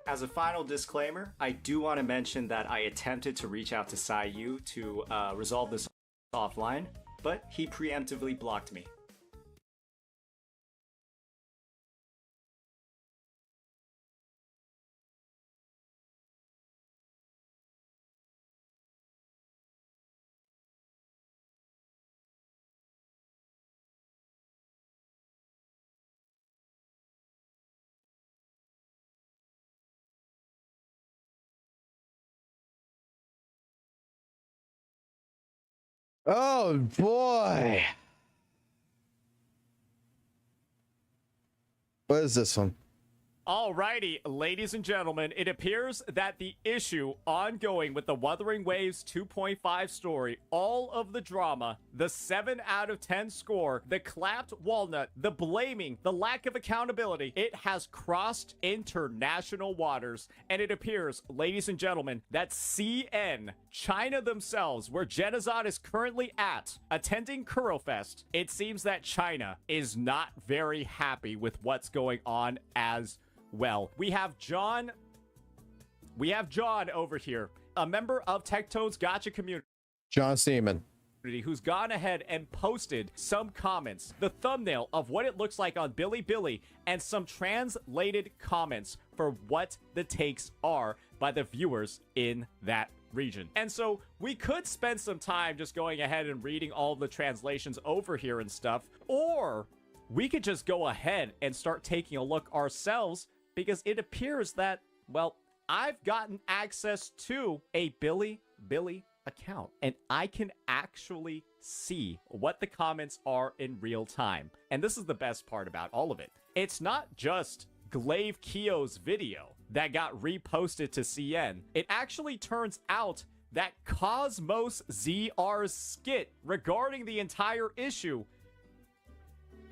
As a final disclaimer, I do want to mention that I attempted to reach out to SAIU to resolve this offline, but he preemptively blocked me. Oh boy. What is this one? Alrighty, ladies and gentlemen, it appears that the issue ongoing with the Wuthering Waves 2.5 story, all of the drama, the 7 out of 10 score, the clapped walnut, the blaming, the lack of accountability, it has crossed international waters. And it appears, ladies and gentlemen, that CN, China themselves, where Genozod is currently at, attending Kurofest, it seems that China is not very happy with what's going on as well. We have John over here, a member of Tectone's Gacha community. John Seaman. Who's gone ahead and posted some comments, the thumbnail of what it looks like on Bilibili, and some translated comments for what the takes are by the viewers in that region. And so we could spend some time just going ahead and reading all the translations over here and stuff, or we could just go ahead and start taking a look ourselves, because it appears that, well, I've gotten access to a Bilibili account, and I can actually see what the comments are in real time. And this is the best part about all of it. It's not just Glaive Keo's video that got reposted to CN. It actually turns out that Cosmos ZR's skit regarding the entire issue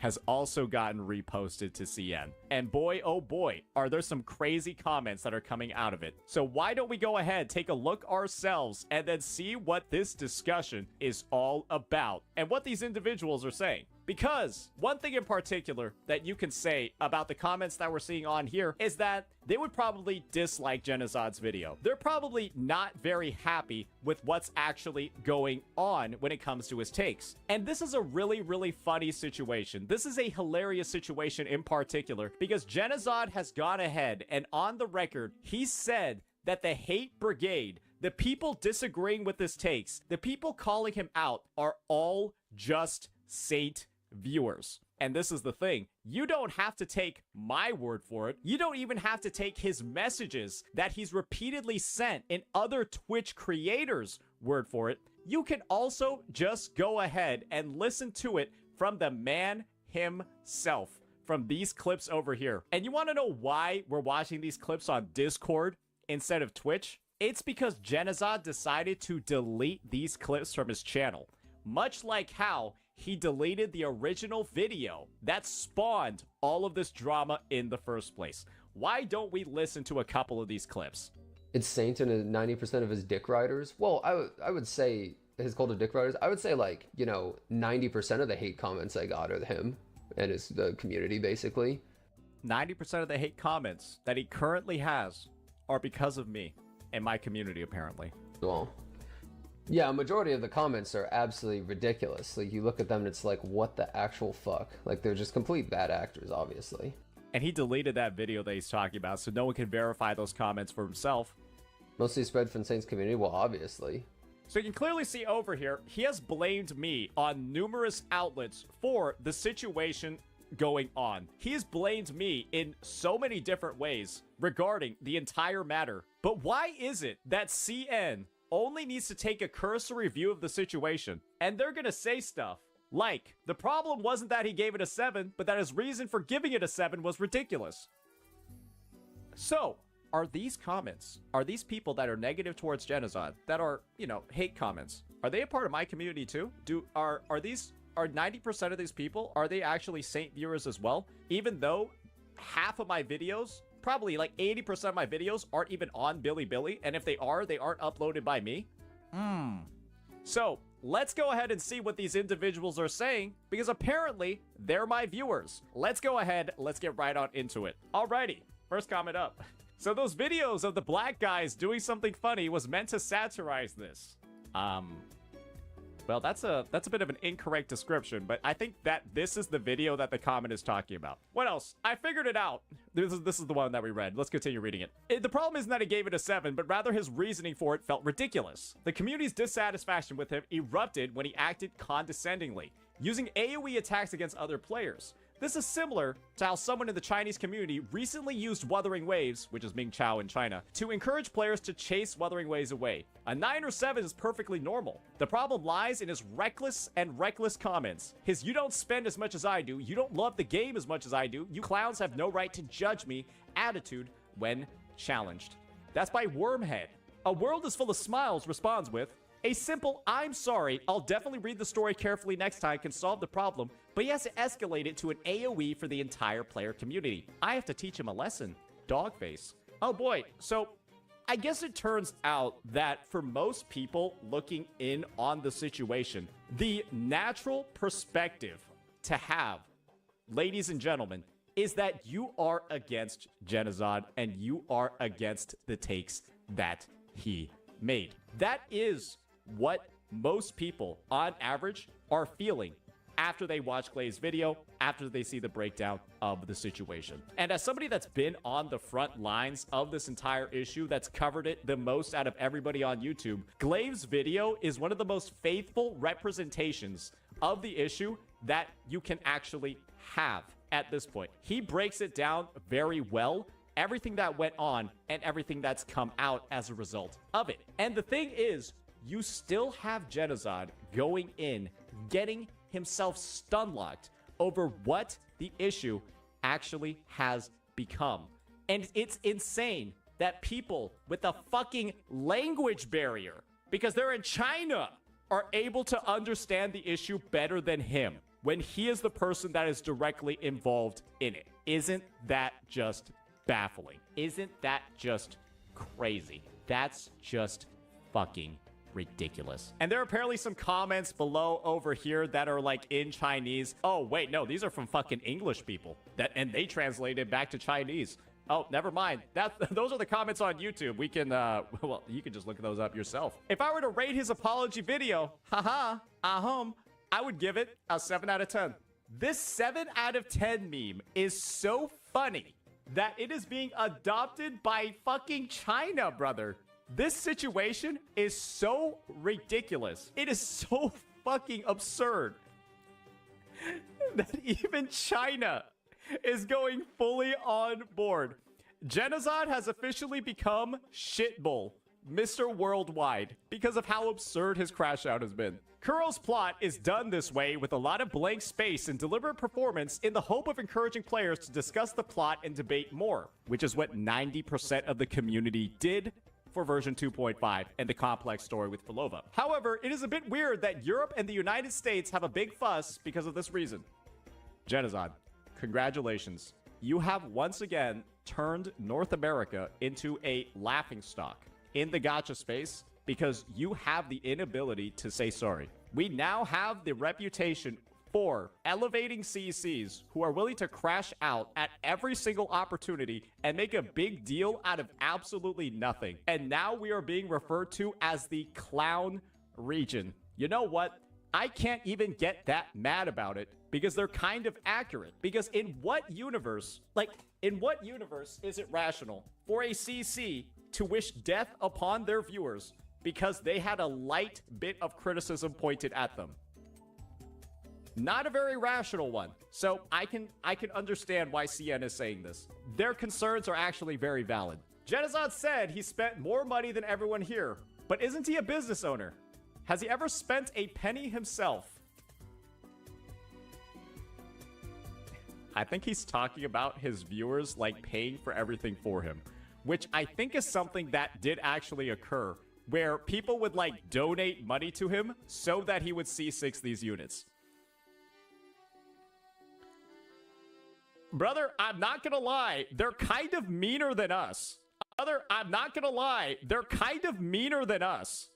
has also gotten reposted to CN. And boy, oh boy, are there some crazy comments that are coming out of it. So why don't we go ahead, take a look ourselves, and then see what this discussion is all about and what these individuals are saying. Because one thing in particular that you can say about the comments that we're seeing on here is that they would probably dislike Genozod's video. They're probably not very happy with what's actually going on when it comes to his takes. And this is a really, really funny situation. This is a hilarious situation in particular because Genozod has gone ahead and on the record, he said that the hate brigade, the people disagreeing with his takes, the people calling him out are all just Saint viewers. And this is the thing. You don't have to take my word for it. You don't even have to take his messages that he's repeatedly sent in other Twitch creators' word for it. You can also just go ahead and listen to it from the man himself, from these clips over here. And you want to know why we're watching these clips on Discord instead of Twitch? It's because Genozod decided to delete these clips from his channel, much like how he deleted the original video that spawned all of this drama in the first place. Why don't we listen to a couple of these clips? It's Saint and 90% of his dick riders. Well, I would say his cult of dick riders. I would say, like, you know, 90% of the hate comments I got are him and the community, basically. 90% of the hate comments that he currently has are because of me and my community, apparently. Well, yeah, a majority of the comments are absolutely ridiculous. Like, you look at them and it's like, what the actual fuck? Like, they're just complete bad actors, obviously. And he deleted that video that he's talking about, so no one can verify those comments for himself. Mostly spread from Saints community? Well, obviously. So you can clearly see over here, he has blamed me on numerous outlets for the situation going on. He has blamed me in so many different ways regarding the entire matter. But why is it that CN only needs to take a cursory view of the situation, and they're gonna say stuff like, the problem wasn't that he gave it a 7, but that his reason for giving it a 7 was ridiculous. So, are these comments, are these people that are negative towards Genocide, that are, you know, hate comments, are they a part of my community too? Are 90% of these people, are they actually Saint viewers as well? Even though half of my videos, probably like 80% of my videos aren't even on Bilibili, and if they aren't uploaded by me? So, let's go ahead and see what these individuals are saying, because apparently they're my viewers. Let's go ahead, let's get right on into it. Alrighty, first comment up. So those videos of the black guys doing something funny was meant to satirize this. Well, that's a bit of an incorrect description, but I think that this is the video that the comment is talking about. What else? I figured it out. This is the one that we read. Let's continue reading it. The problem isn't that he gave it a 7, but rather his reasoning for it felt ridiculous. The community's dissatisfaction with him erupted when he acted condescendingly, using AoE attacks against other players. This is similar to how someone in the Chinese community recently used Wuthering Waves, which is Ming Chao in China, to encourage players to chase Wuthering Waves away. A 9 or 7 is perfectly normal. The problem lies in his reckless comments. His "you don't spend as much as I do, you don't love the game as much as I do, you clowns have no right to judge me" attitude when challenged. That's by Wormhead. A World is Full of Smiles responds with, "A simple 'I'm sorry, I'll definitely read the story carefully next time' can solve the problem, but he has to escalate it to an AoE for the entire player community. I have to teach him a lesson." Dogface. Oh boy, so I guess it turns out that for most people looking in on the situation, the natural perspective to have, ladies and gentlemen, is that you are against Genocide and you are against the takes that he made. That is what most people, on average, are feeling after they watch Clay's video, after they see the breakdown of the situation. And as somebody that's been on the front lines of this entire issue, that's covered it the most out of everybody on YouTube, Glaive's video is one of the most faithful representations of the issue that you can actually have at this point. He breaks it down very well, everything that went on and everything that's come out as a result of it. And the thing is, you still have Genocide going in, getting himself stun-locked over what the issue actually has become. And it's insane that people with a fucking language barrier, because they're in China, are able to understand the issue better than him when he is the person that is directly involved in it. Isn't that just baffling? Isn't that just crazy? That's just fucking ridiculous. And there are apparently some comments below over here that are like in Chinese. Oh wait, no, these are from fucking English people and they translated back to Chinese. Oh, never mind. Those are the comments on YouTube. We can well, you can just look those up yourself. If I were to rate his apology video, I would give it a 7 out of 10. This 7 out of 10 meme is so funny that it is being adopted by fucking China, brother. This situation is so ridiculous. It is so fucking absurd that even China is going fully on board. Genocide has officially become shitbull, Mr. Worldwide, because of how absurd his crash out has been. Kuro's plot is done this way with a lot of blank space and deliberate performance in the hope of encouraging players to discuss the plot and debate more, which is what 90% of the community did for version 2.5 and the complex story with Filova. However, it is a bit weird that Europe and the United States have a big fuss because of this reason. Genocide, congratulations. You have once again turned North America into a laughingstock in the gacha space because you have the inability to say sorry. We now have the reputation for elevating CCs who are willing to crash out at every single opportunity and make a big deal out of absolutely nothing. And now we are being referred to as the clown region. You know what? I can't even get that mad about it because they're kind of accurate. Because in what universe, is it rational for a CC to wish death upon their viewers because they had a light bit of criticism pointed at them? Not a very rational one. So I can understand why CN is saying this. Their concerns are actually very valid. Genizon said he spent more money than everyone here, but isn't he a business owner? Has he ever spent a penny himself? I think he's talking about his viewers like paying for everything for him, which I think is something that did actually occur, where people would like donate money to him so that he would C6 these units. Brother, I'm not gonna lie, they're kind of meaner than us. Brother, I'm not gonna lie, they're kind of meaner than us.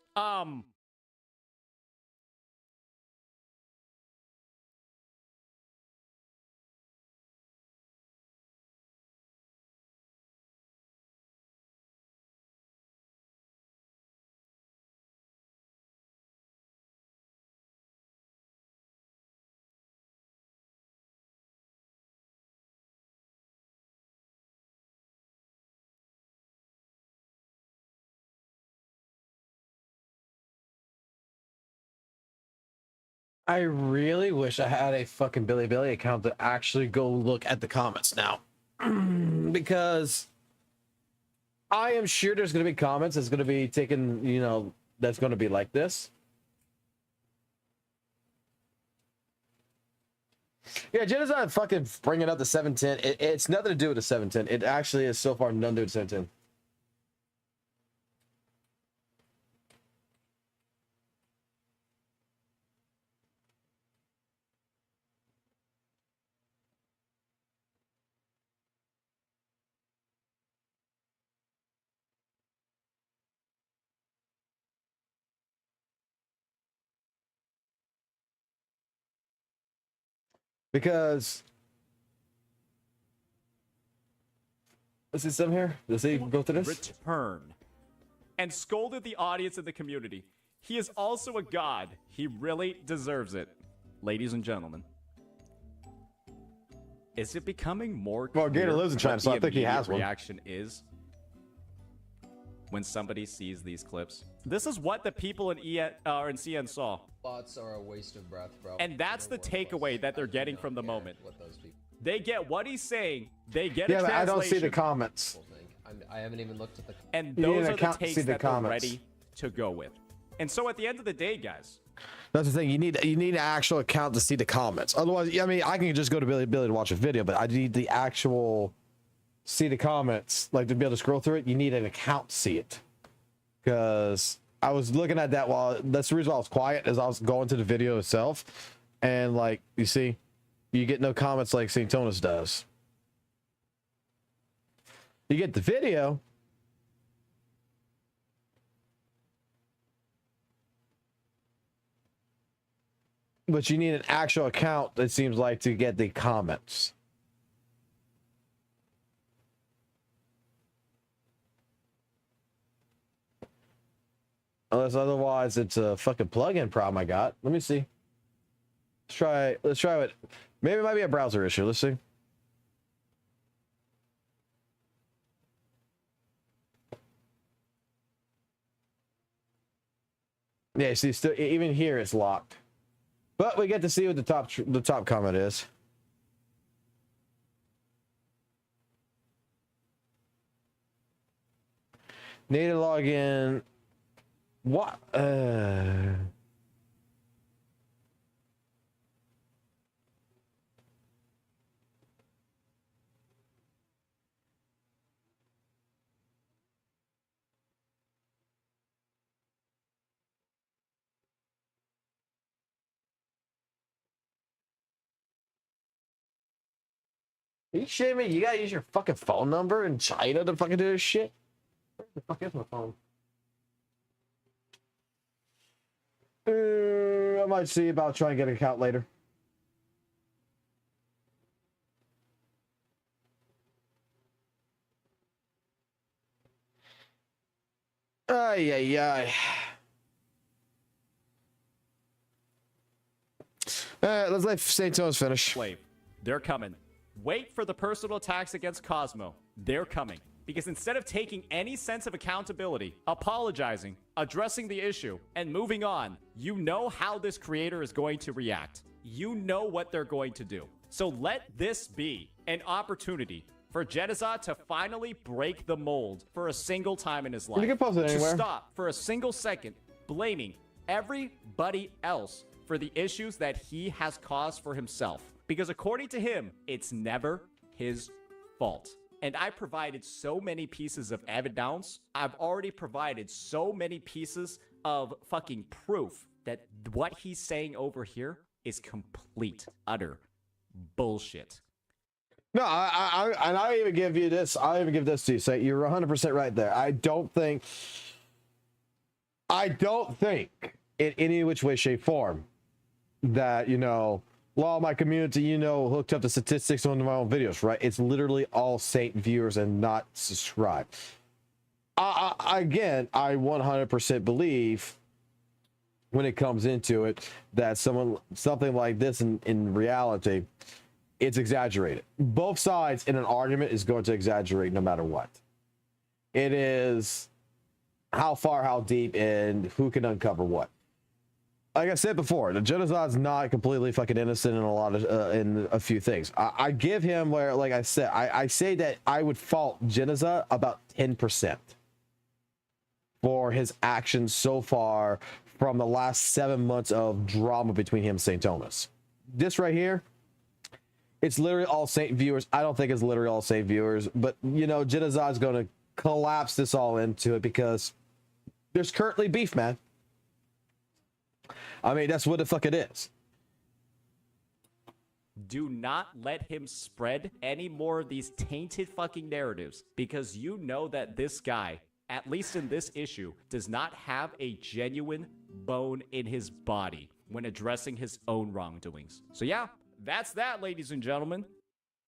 I really wish I had a fucking Billy account to actually go look at the comments now. Because I am sure there's going to be comments that's going to be taken, you know, that's going to be like this. Yeah, Jenna's not fucking bringing up the 710. It's nothing to do with the 710. It actually is so far nothing to do with the 710. Because let's see some here. Does he go to this? Return. And scolded the audience and the community. He is also a god. He really deserves it. Ladies and gentlemen. Is it becoming more clear Well, Gator lives in China, what so the I think he has immediate one. reaction is when somebody sees these clips? This is what the people in CN saw. Bots are a waste of breath, bro. And that's the takeaway that they're getting from the moment. They get what he's saying. They get a Yeah, but I don't see the translation. comments. I haven't even looked at the. And You need those an are the account to takes see the that they're comments. ready to go with. And so at the end of the day, guys, That's the thing. You need an actual account to see the comments. Otherwise, I mean, I can just go to Billy to watch a video, but I need the actual see the comments, like to be able to scroll through it. You need an account to see it. Because I was looking at that while that's the reason why I was quiet, as I was going to the video itself, and like you see, you get no comments like St. Tonis does. You get the video. But you need an actual account, it seems like, to get the comments. Unless otherwise it's a fucking plugin problem I got. Let me see. Let's try it. Maybe it might be a browser issue. Let's see. Yeah, see, still even here it's locked. But we get to see what the top comment is. Need to log in. What? Are you shitting me? You gotta use your fucking phone number in China to fucking do this shit? Where the fuck is my phone? I might see about trying to get an account later. Ay, ay, ay. Let's let St. Thomas finish. Slave. They're coming. Wait for the personal attacks against Cosmo. They're coming. Because instead of taking any sense of accountability, apologizing, addressing the issue, and moving on, you know how this creator is going to react. You know what they're going to do. So let this be an opportunity for Genizad to finally break the mold for a single time in his life. You can post it anywhere. To stop for a single second blaming everybody else for the issues that he has caused for himself. Because according to him, it's never his fault. And I provided so many pieces of evidence. I've already provided so many pieces of fucking proof that what he's saying over here is complete, utter bullshit. No, I even give you this. I even give this to you. Say you're 100% right there. I don't think in any which way, shape, form that, you know, well, my community, you know, hooked up the statistics on my own videos, right? It's literally all Saint viewers and not subscribed. Again, I 100% believe when it comes into it that something like this in reality, it's exaggerated. Both sides in an argument is going to exaggerate no matter what. It is how far, how deep, and who can uncover what. Like I said before, the Genizad's not completely fucking innocent in a lot of in a few things. I give him where, like I said, I say that I would fault Genizad about 10% for his actions so far from the last 7 months of drama between him and St. Thomas. This right here, it's literally all Saint viewers. I don't think it's literally all Saint viewers, but you know, Genizad's going to collapse this all into it because there's currently beef, man. I mean, that's what the fuck it is. Do not let him spread any more of these tainted fucking narratives, because you know that this guy, at least in this issue, does not have a genuine bone in his body when addressing his own wrongdoings. So yeah, that's that, ladies and gentlemen.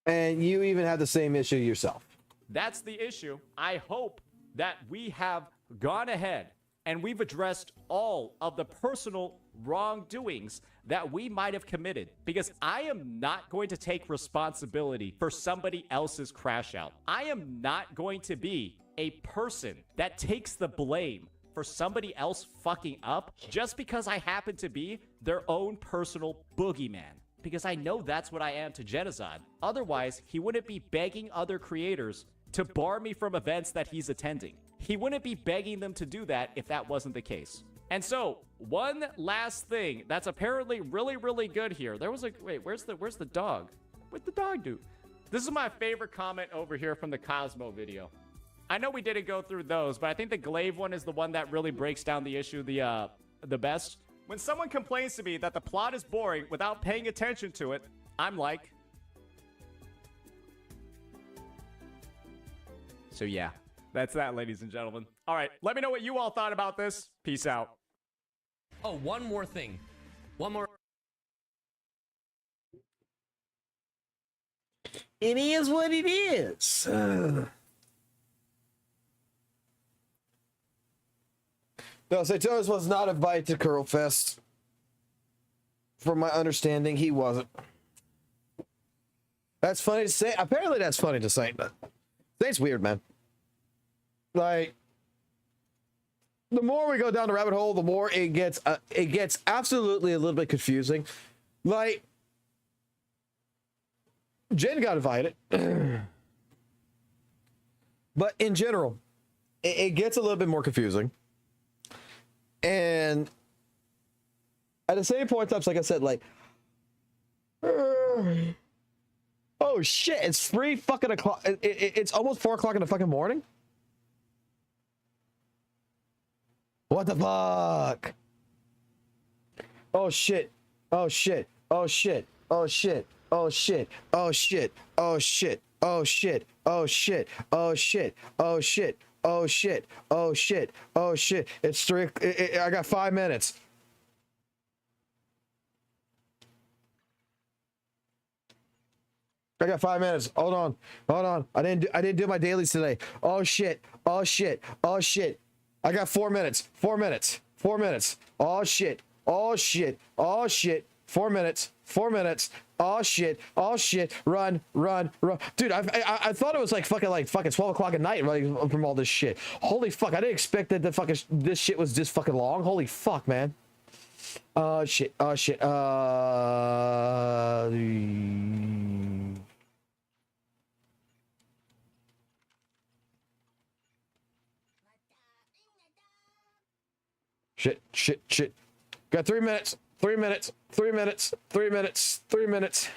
And you even have the same issue yourself. That's the issue. I hope that we have gone ahead and we've addressed all of the personal wrongdoings that we might have committed, because I am not going to take responsibility for somebody else's crash out. I am not going to be a person that takes the blame for somebody else fucking up just because I happen to be their own personal boogeyman, because I know that's what I am to Genizad. Otherwise, he wouldn't be begging other creators to bar me from events that he's attending. He wouldn't be begging them to do that if that wasn't the case. And so, one last thing that's apparently really, really good here. There was a, wait, where's the dog? What'd the dog do? This is my favorite comment over here from the Cosmo video. I know we didn't go through those, but I think the Glaive one is the one that really breaks down the issue the best. When someone complains to me that the plot is boring without paying attention to it, I'm like... So yeah, that's that, ladies and gentlemen. All right, let me know what you all thought about this. Peace out. Oh, one more thing. One more. It is what it is. No, St. Thomas was not invited to Curl Fest. From my understanding, he wasn't. That's funny to say. Apparently, that's funny to say, but it's weird, man. Like, the more we go down the rabbit hole, the more it gets absolutely a little bit confusing. Like, Jen got invited, but in general, it gets a little bit more confusing. And at the same point, times, like I said, like, oh shit, it's 3 fucking o'clock. It's almost 4 o'clock in the fucking morning. What the fuck? Oh shit. Oh shit. Oh shit. Oh shit. Oh shit. Oh shit. Oh shit. Oh shit. Oh shit. Oh shit. Oh shit. Oh shit. Oh shit. Oh shit. It's 3. I got 5 minutes. I got 5 minutes. Hold on. Hold on. I didn't do my dailies today. Oh shit. Oh shit. Oh shit. I got 4 minutes. 4 minutes. 4 minutes. Oh shit. Oh shit. Oh shit. 4 minutes. 4 minutes. Oh shit. Oh shit. Run, run, run. Dude, I thought it was like fucking 12 o'clock at night running from all this shit. Holy fuck. I didn't expect that this shit was this fucking long. Holy fuck, man. Oh shit. Oh shit. Shit, shit, shit. Got 3 minutes. 3 minutes. 3 minutes. 3 minutes. 3 minutes.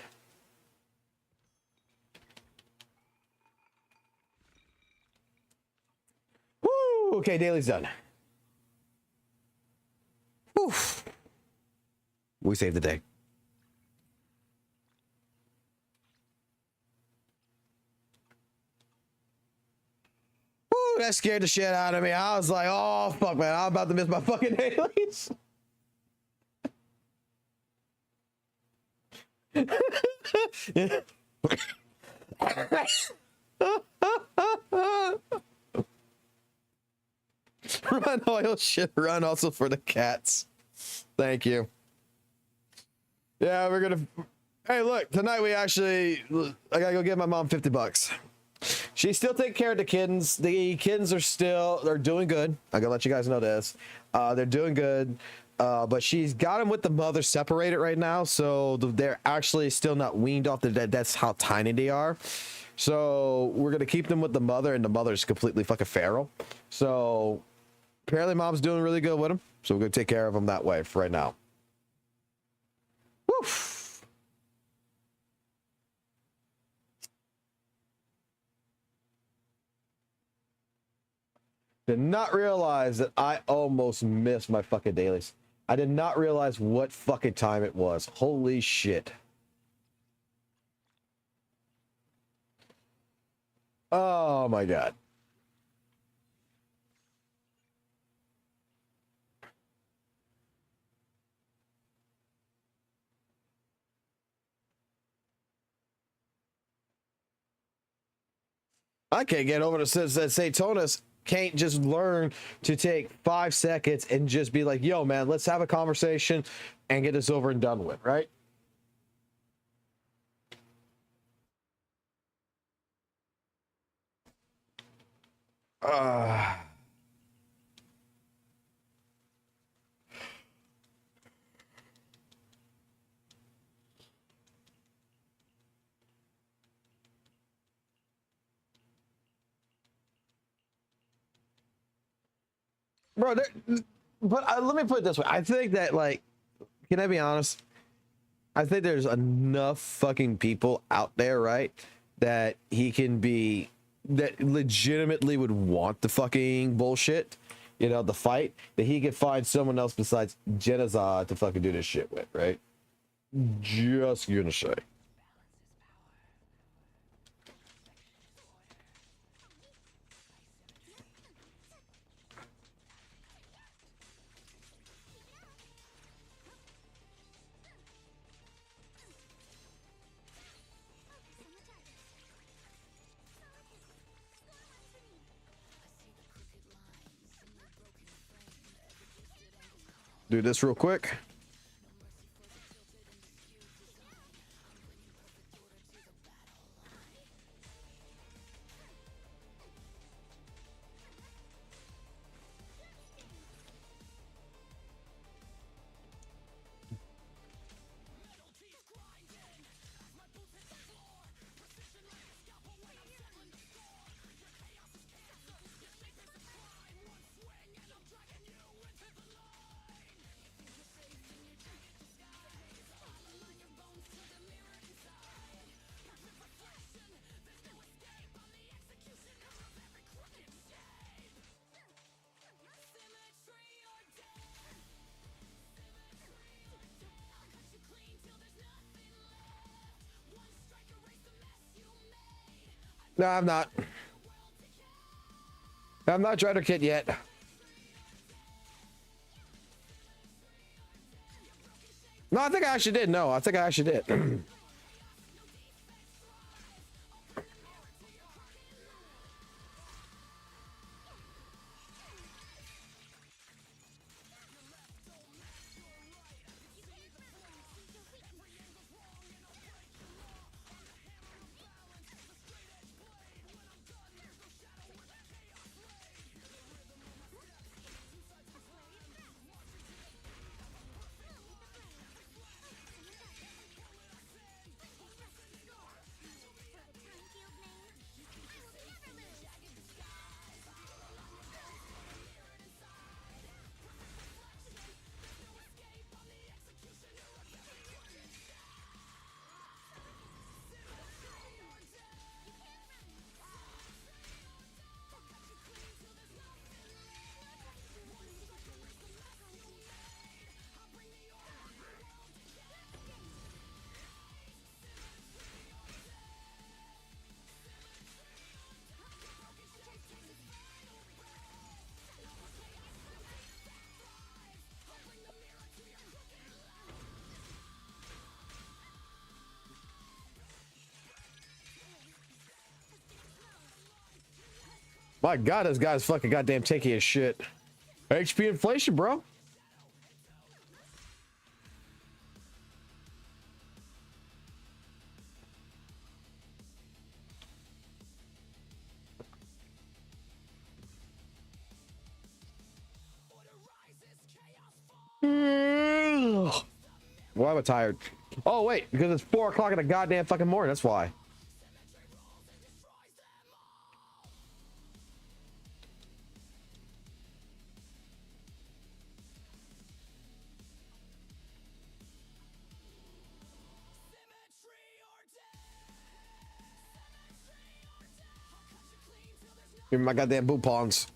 Woo! Okay, daily's done. Whew. We saved the day. Woo! That scared the shit out of me. I was like, oh fuck, man, I'm about to miss my fucking dailies. Run oil shit. Run also for the cats. Thank you. Yeah, we're gonna. Hey, look, tonight we actually. I gotta go give my mom $50. She's still taking care of the kittens. The kittens they're doing good. I gotta let you guys know this. They're doing good. But she's got them with the mother separated right now, so they're actually still not weaned off the dead. That's how tiny they are. So we're gonna keep them with the mother, and the mother's completely fucking feral. So apparently, mom's doing really good with them. So we're gonna take care of them that way for right now. Woof. Did not realize that I almost missed my fucking dailies. I did not realize what fucking time it was. Holy shit. Oh my god. I can't get over the sense that Saintonus can't just learn to take 5 seconds and just be like, yo, man, let's have a conversation and get this over and done with, right? Bro, but let me put it this way. I think that, like, can I be honest? I think there's enough fucking people out there, right, that he can be, that legitimately would want the fucking bullshit, you know, the fight, that he could find someone else besides Genazad to fucking do this shit with, right? Just gonna say. Do this real quick. No, I'm not. I'm not Dreader Kid yet. No, I think I actually did. No, I think I actually did. My God, this guy's fucking goddamn tanky as shit. HP inflation, bro. Why am I tired? Oh wait, because it's 4 o'clock in the goddamn fucking morning. That's why. Give me my goddamn boot pawns.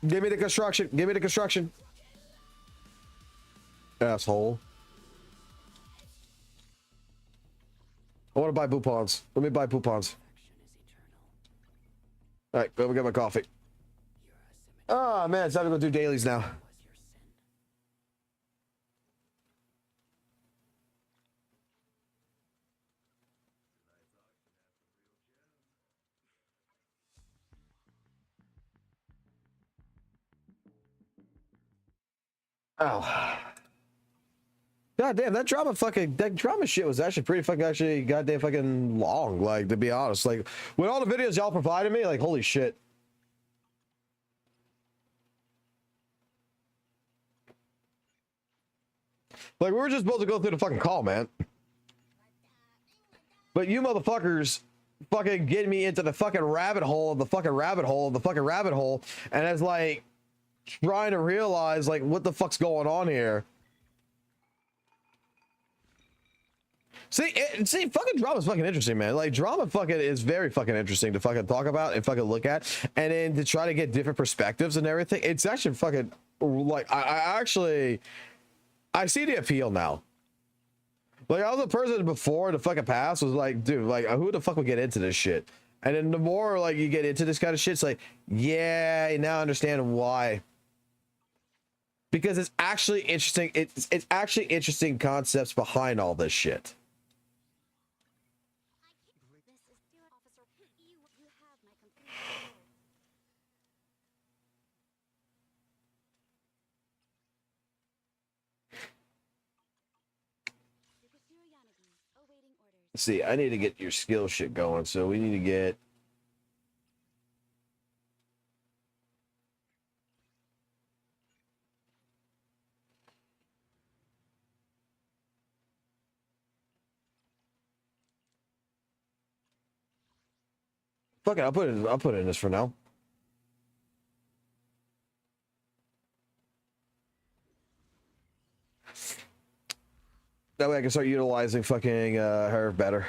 Give me the construction. Give me the construction. Asshole. I want to buy boupons. Let me buy boupons. All right, go get my coffee. Oh man, it's time to go do dailies now. Oh. God damn, that drama shit was actually pretty fucking goddamn fucking long, like, to be honest. Like, with all the videos y'all provided me, like, holy shit. Like, we were just supposed to go through the fucking call, man. But you motherfuckers fucking get me into the fucking rabbit hole of the fucking rabbit hole of the fucking rabbit hole, and it's like trying to realize, like, what the fuck's going on here. See, fucking drama is fucking interesting, man. Like, drama fucking is very fucking interesting to fucking talk about and fucking look at, and then to try to get different perspectives and everything. It's actually fucking, like, I see the appeal now. Like, I was a person before the fucking past was like, dude, like, who the fuck would get into this shit? And then the more, like, you get into this kind of shit, it's like, yeah, I now understand why. Because it's actually interesting. It's actually interesting concepts behind all this shit. See, I need to get your skill shit going, so we need to get fuck it, I'll put it in this for now. That way I can start utilizing fucking her better.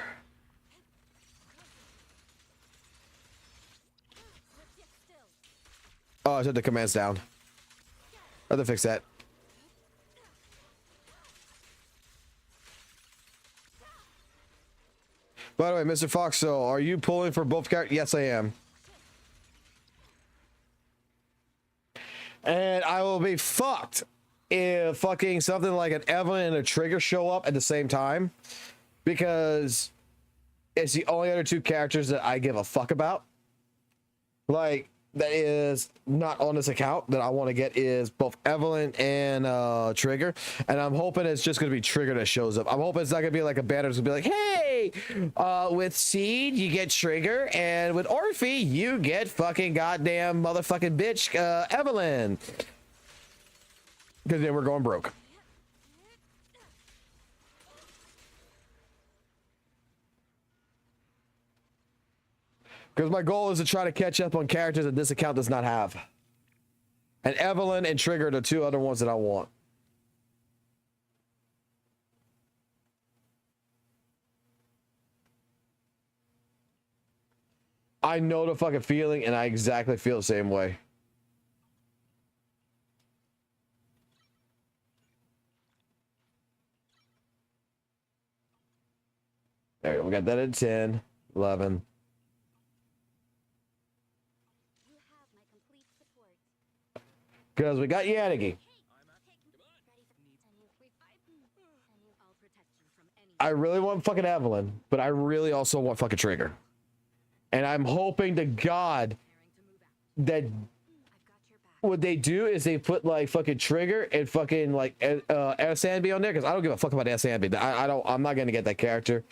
Oh, I took the commands down. I have to fix that. By the way, Mr. Fox, so are you pulling for both characters? Yes, I am. And I will be fucked if fucking something like an Evelyn and a Trigger show up at the same time, because it's the only other 2 characters that I give a fuck about. Like, that is not on this account that I want to get is both Evelyn and Trigger, and I'm hoping it's just gonna be Trigger that shows up. I'm hoping it's not gonna be like a banner that's gonna be like, hey, with Seed you get Trigger, and with Orphe you get fucking goddamn motherfucking bitch Evelyn, because then we're going broke. Because my goal is to try to catch up on characters that this account does not have. And Evelyn and Trigger are the 2 other ones that I want. I know the fucking feeling, and I exactly feel the same way. There we go. We got that at 10, 11. Because we got Yanagi. I really want fucking Evelyn, but I really also want fucking Trigger. And I'm hoping to God that what they do is they put like fucking Trigger and fucking like SAINTBOT on there, because I don't give a fuck about SAINTBOT. I'm not gonna get that character.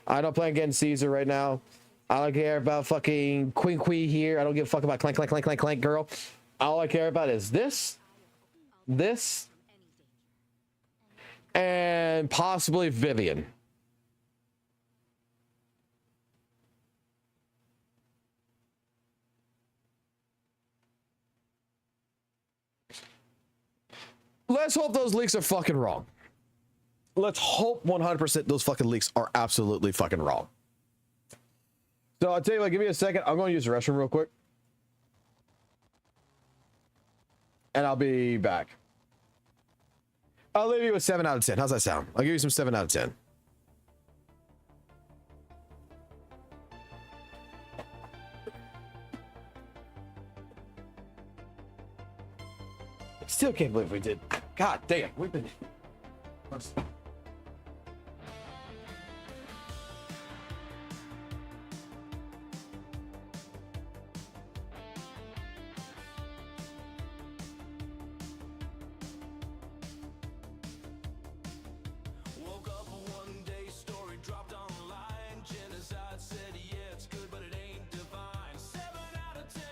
I don't plan on getting Caesar right now. I don't care about fucking Queen here. I don't give a fuck about clank girl. All I care about is this, and possibly Vivian. Let's hope those leaks are fucking wrong. Let's hope 100% those fucking leaks are absolutely fucking wrong. So I'll tell you what, give me a second. I'm going to use the restroom real quick. And I'll be back. I'll leave you with 7 out of 10. How's that sound? I'll give you some 7 out of 10. Still can't believe we did. God damn, we've been... Woke up one day, story dropped online. Genocide said, yeah, it's good, but it ain't divine. 7 out of 10,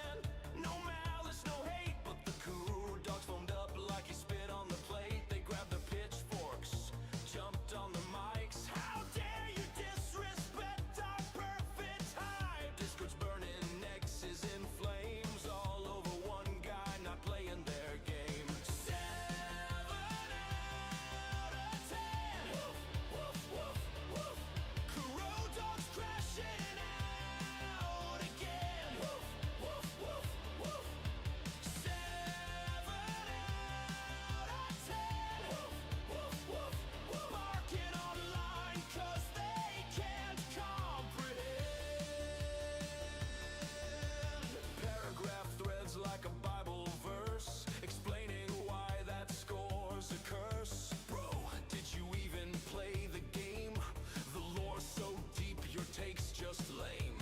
no malice, no hate, but the coup dogs foamed up like he spit on the plate. They grabbed their pitchforks, jumped on the mics. How dare you disrespect our perfect hype? Discords burning, Nexus in flames, all over one guy not playing their game. 7 out of 10. Woof, woof, woof. Kuro dogs crashing out again. Woof, woof, woof, woof. 7 out of 10. Woof, woof, woof. Barking online 'cause they can't comprehend. Paragraph threads like a Bible verse, explaining why that score's a curse. Bro, did you even play the game? The lore's so deep, your take's just lame.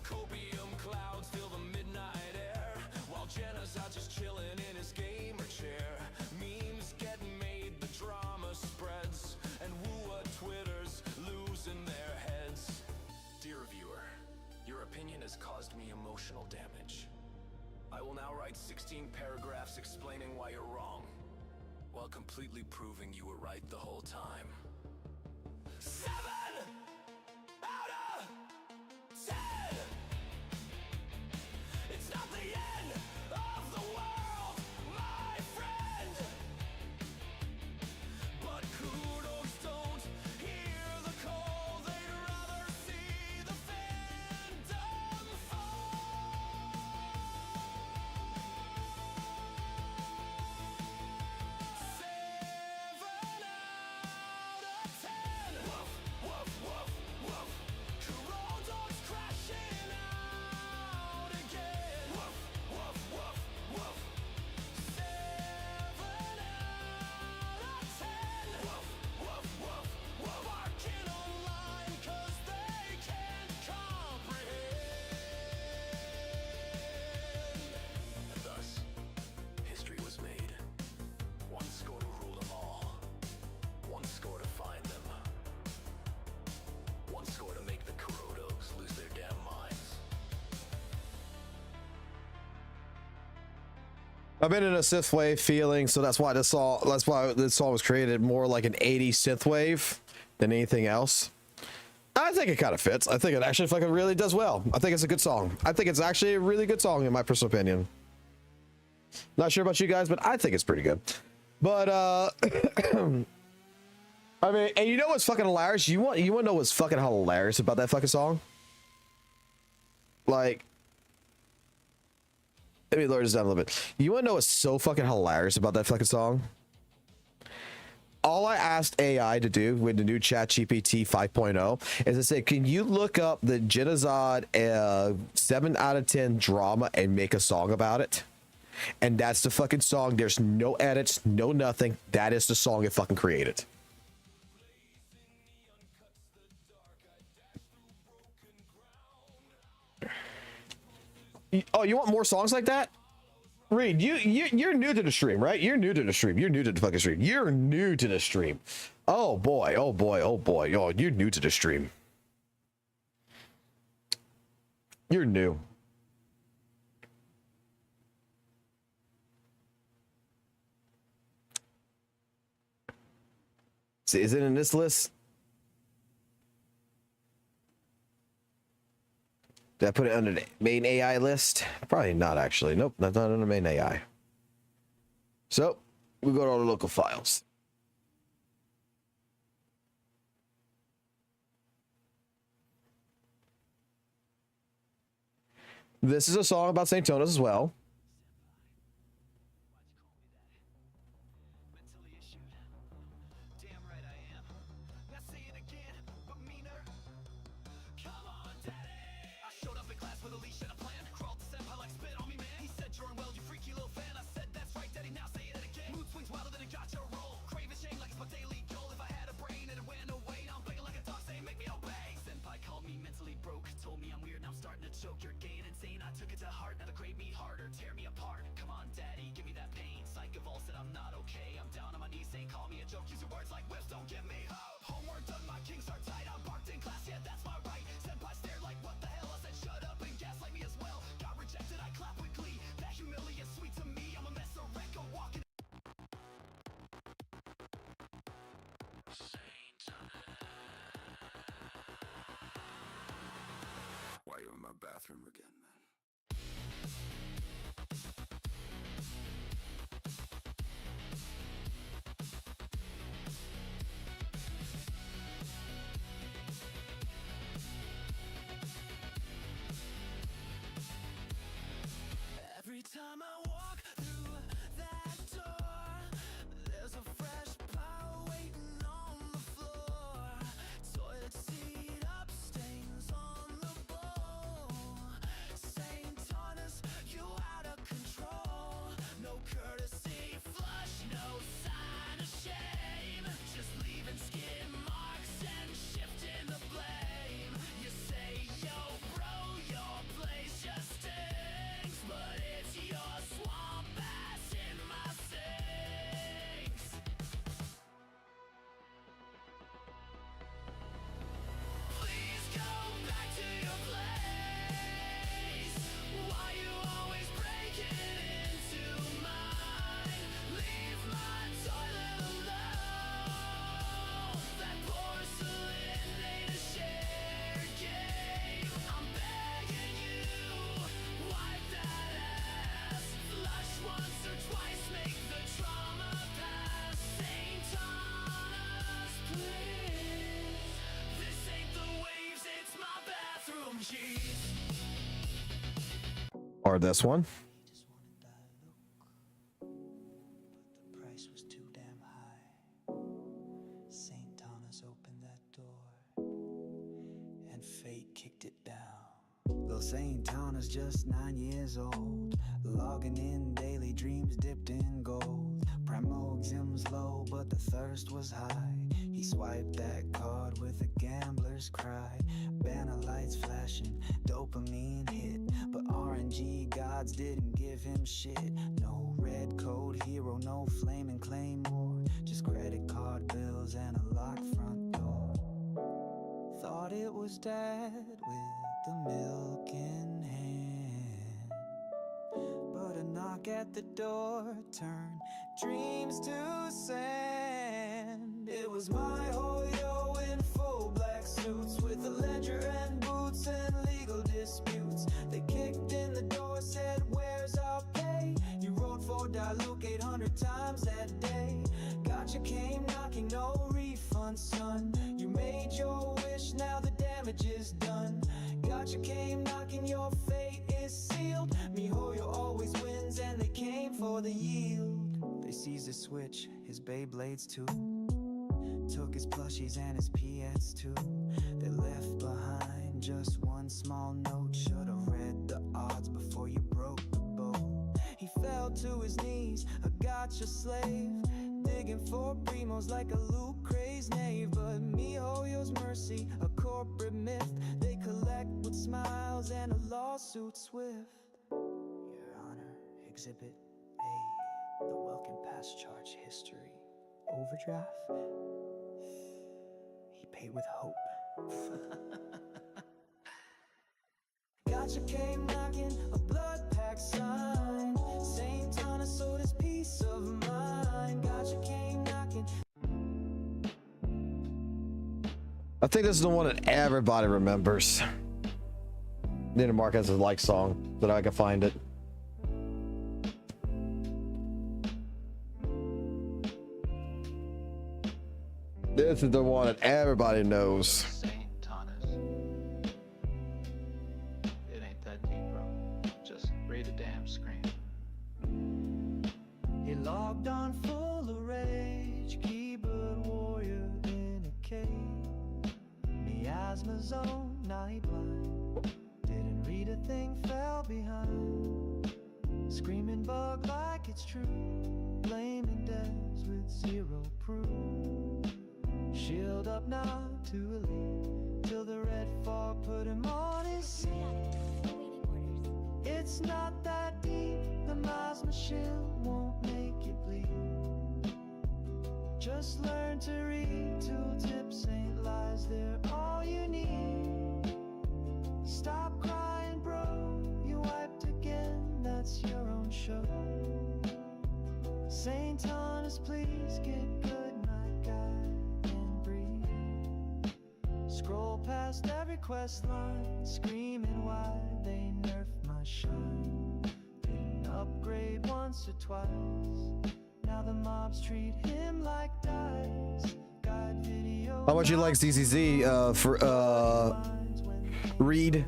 Copium clouds fill the midnight air, while Genocide just chilling in his gamer chair. Memes get made, the drama spreads, and WUWA Twitters losing their heads. Dear viewer, your opinion has caused me emotional damage. I will now write 16 paragraphs explaining why you're wrong, while completely proving you were right the whole time. 7 out of 10! It's not the end of the world, my friend! But kudos don't hear the call, they'd rather see the fandom fall. 7 out of 10! Woof, woof, woof, woof. Kuro dogs crashing out again. Woof, woof, woof, woof. 7 out of 10. Woof, woof, woof, woof. Barking online 'cause they can't comprehend. And thus, history was made. One score to rule them all. One score to find them. One score to make the Kurodos lose their damn minds. I've been in a synthwave feeling, so that's why this song was created more like an 80s synthwave than anything else. I think it kind of fits. I think it actually fucking really does well. I think it's a good song. I think it's actually a really good song in my personal opinion. Not sure about you guys, but I think it's pretty good. But I mean, and you know what's fucking hilarious? You want to know what's fucking hilarious about that fucking song? Like, let me lower this down a little bit. You want to know what's so fucking hilarious about that fucking song? All I asked AI to do with the new ChatGPT 5.0 is to say, can you look up the Genocide 7 out of 10 drama and make a song about it? And that's the fucking song. There's no edits, no nothing. That is the song it fucking created. Oh, you want more songs like that? Reed, you're new to the stream, right? You're new to the stream. You're new to the fucking stream. You're new to the stream. Oh boy, oh boy, oh boy. Oh, you're new to the stream. You're new. See, is it in this list? Did I put it under the main AI list? Probably not, actually. Nope, not under the main AI. So, we go to all the local files. This is a song about St. Tonas as well. Why you in my bathroom again, man? Every time I walk through that door, there's a fresh pile waiting on the floor. Toilet seat up, stains on the bowl. St. Thomas, you out of control. No courtesy flush, no sign of shame. Just leaving skid marks and shifting the blame. You say, yo, bro, your place just stinks, but it's your swamp ass in my sinks. Please go back to your place. Why you always breaking into mine? Leave my toilet alone. That porcelain ain't a shared game. I'm begging you, wipe that ass. Flush once or twice, make the trauma pass. St. Thomas, please. This ain't the waves, it's my bathroom, jeez. Or this one. Price was too damn high. St. Thomas opened that door, and fate kicked it down. Little St. Thomas, just 9 years old, logging in daily dreams dipped in gold. Primoxium's low, but the thirst was high. He swiped that card with a gambler's cry. Banner lights flashing, dopamine hit, but RNG gods didn't give him shit. No red code hero, no flaming claymore, just credit card bills and a locked front door. Thought it was dad with the milk in hand, but a knock at the door turned dreams to sand. It was my Hoyo in full black suits, with a ledger and boots and legal disputes. They kicked in the door, said, "Where's our pay?" You wrote for Diluc 800 times that day. Gacha came knocking, no refund, son. You made your wish, now the damage is done. Gacha came knocking, your fate is sealed. MiHoYo always wins, and they came for the yield. They seized his Switch, his Beyblades too, took his plushies and his PS too. They left behind just one small note. Should've read the odds before you broke the boat. He felt to his knees, a gotcha slave, digging for primos like a Luke crazed knave. But miHoYo's mercy, a corporate myth, they collect with smiles and a lawsuit swift. Your Honor, Exhibit A, the welcome past charge history. Overdraft? He paid with hope. Gacha came knocking, a blood pact sign. Saint Thomas sold his peace of mind. Gacha came knocking. I think this is the one that everybody remembers. Need to mark as a like song so that I can find it. This is the one that everybody knows. It ain't that deep, bro. Just read a damn screen. He logged on full of rage, keyboard warrior in a cage. Miasma zone, night blind. Didn't read a thing, fell behind. Screaming bug like it's true. Blaming devs with zero proof. Shield up now to elite, till the red fog put him on his seat. It's not that deep, the miasma shield won't make you bleed. Just learn to read, tooltips ain't lies, they're all you need. Stop crying, bro, you wiped again, that's your own show. Saint Thomas, please get good, my guy, and breathe. Scroll past every quest line, screaming why they nerfed my shine. Didn't upgrade once or twice, now the mobs treat him like dice. Guide video. How much you like ZZZ for Reed?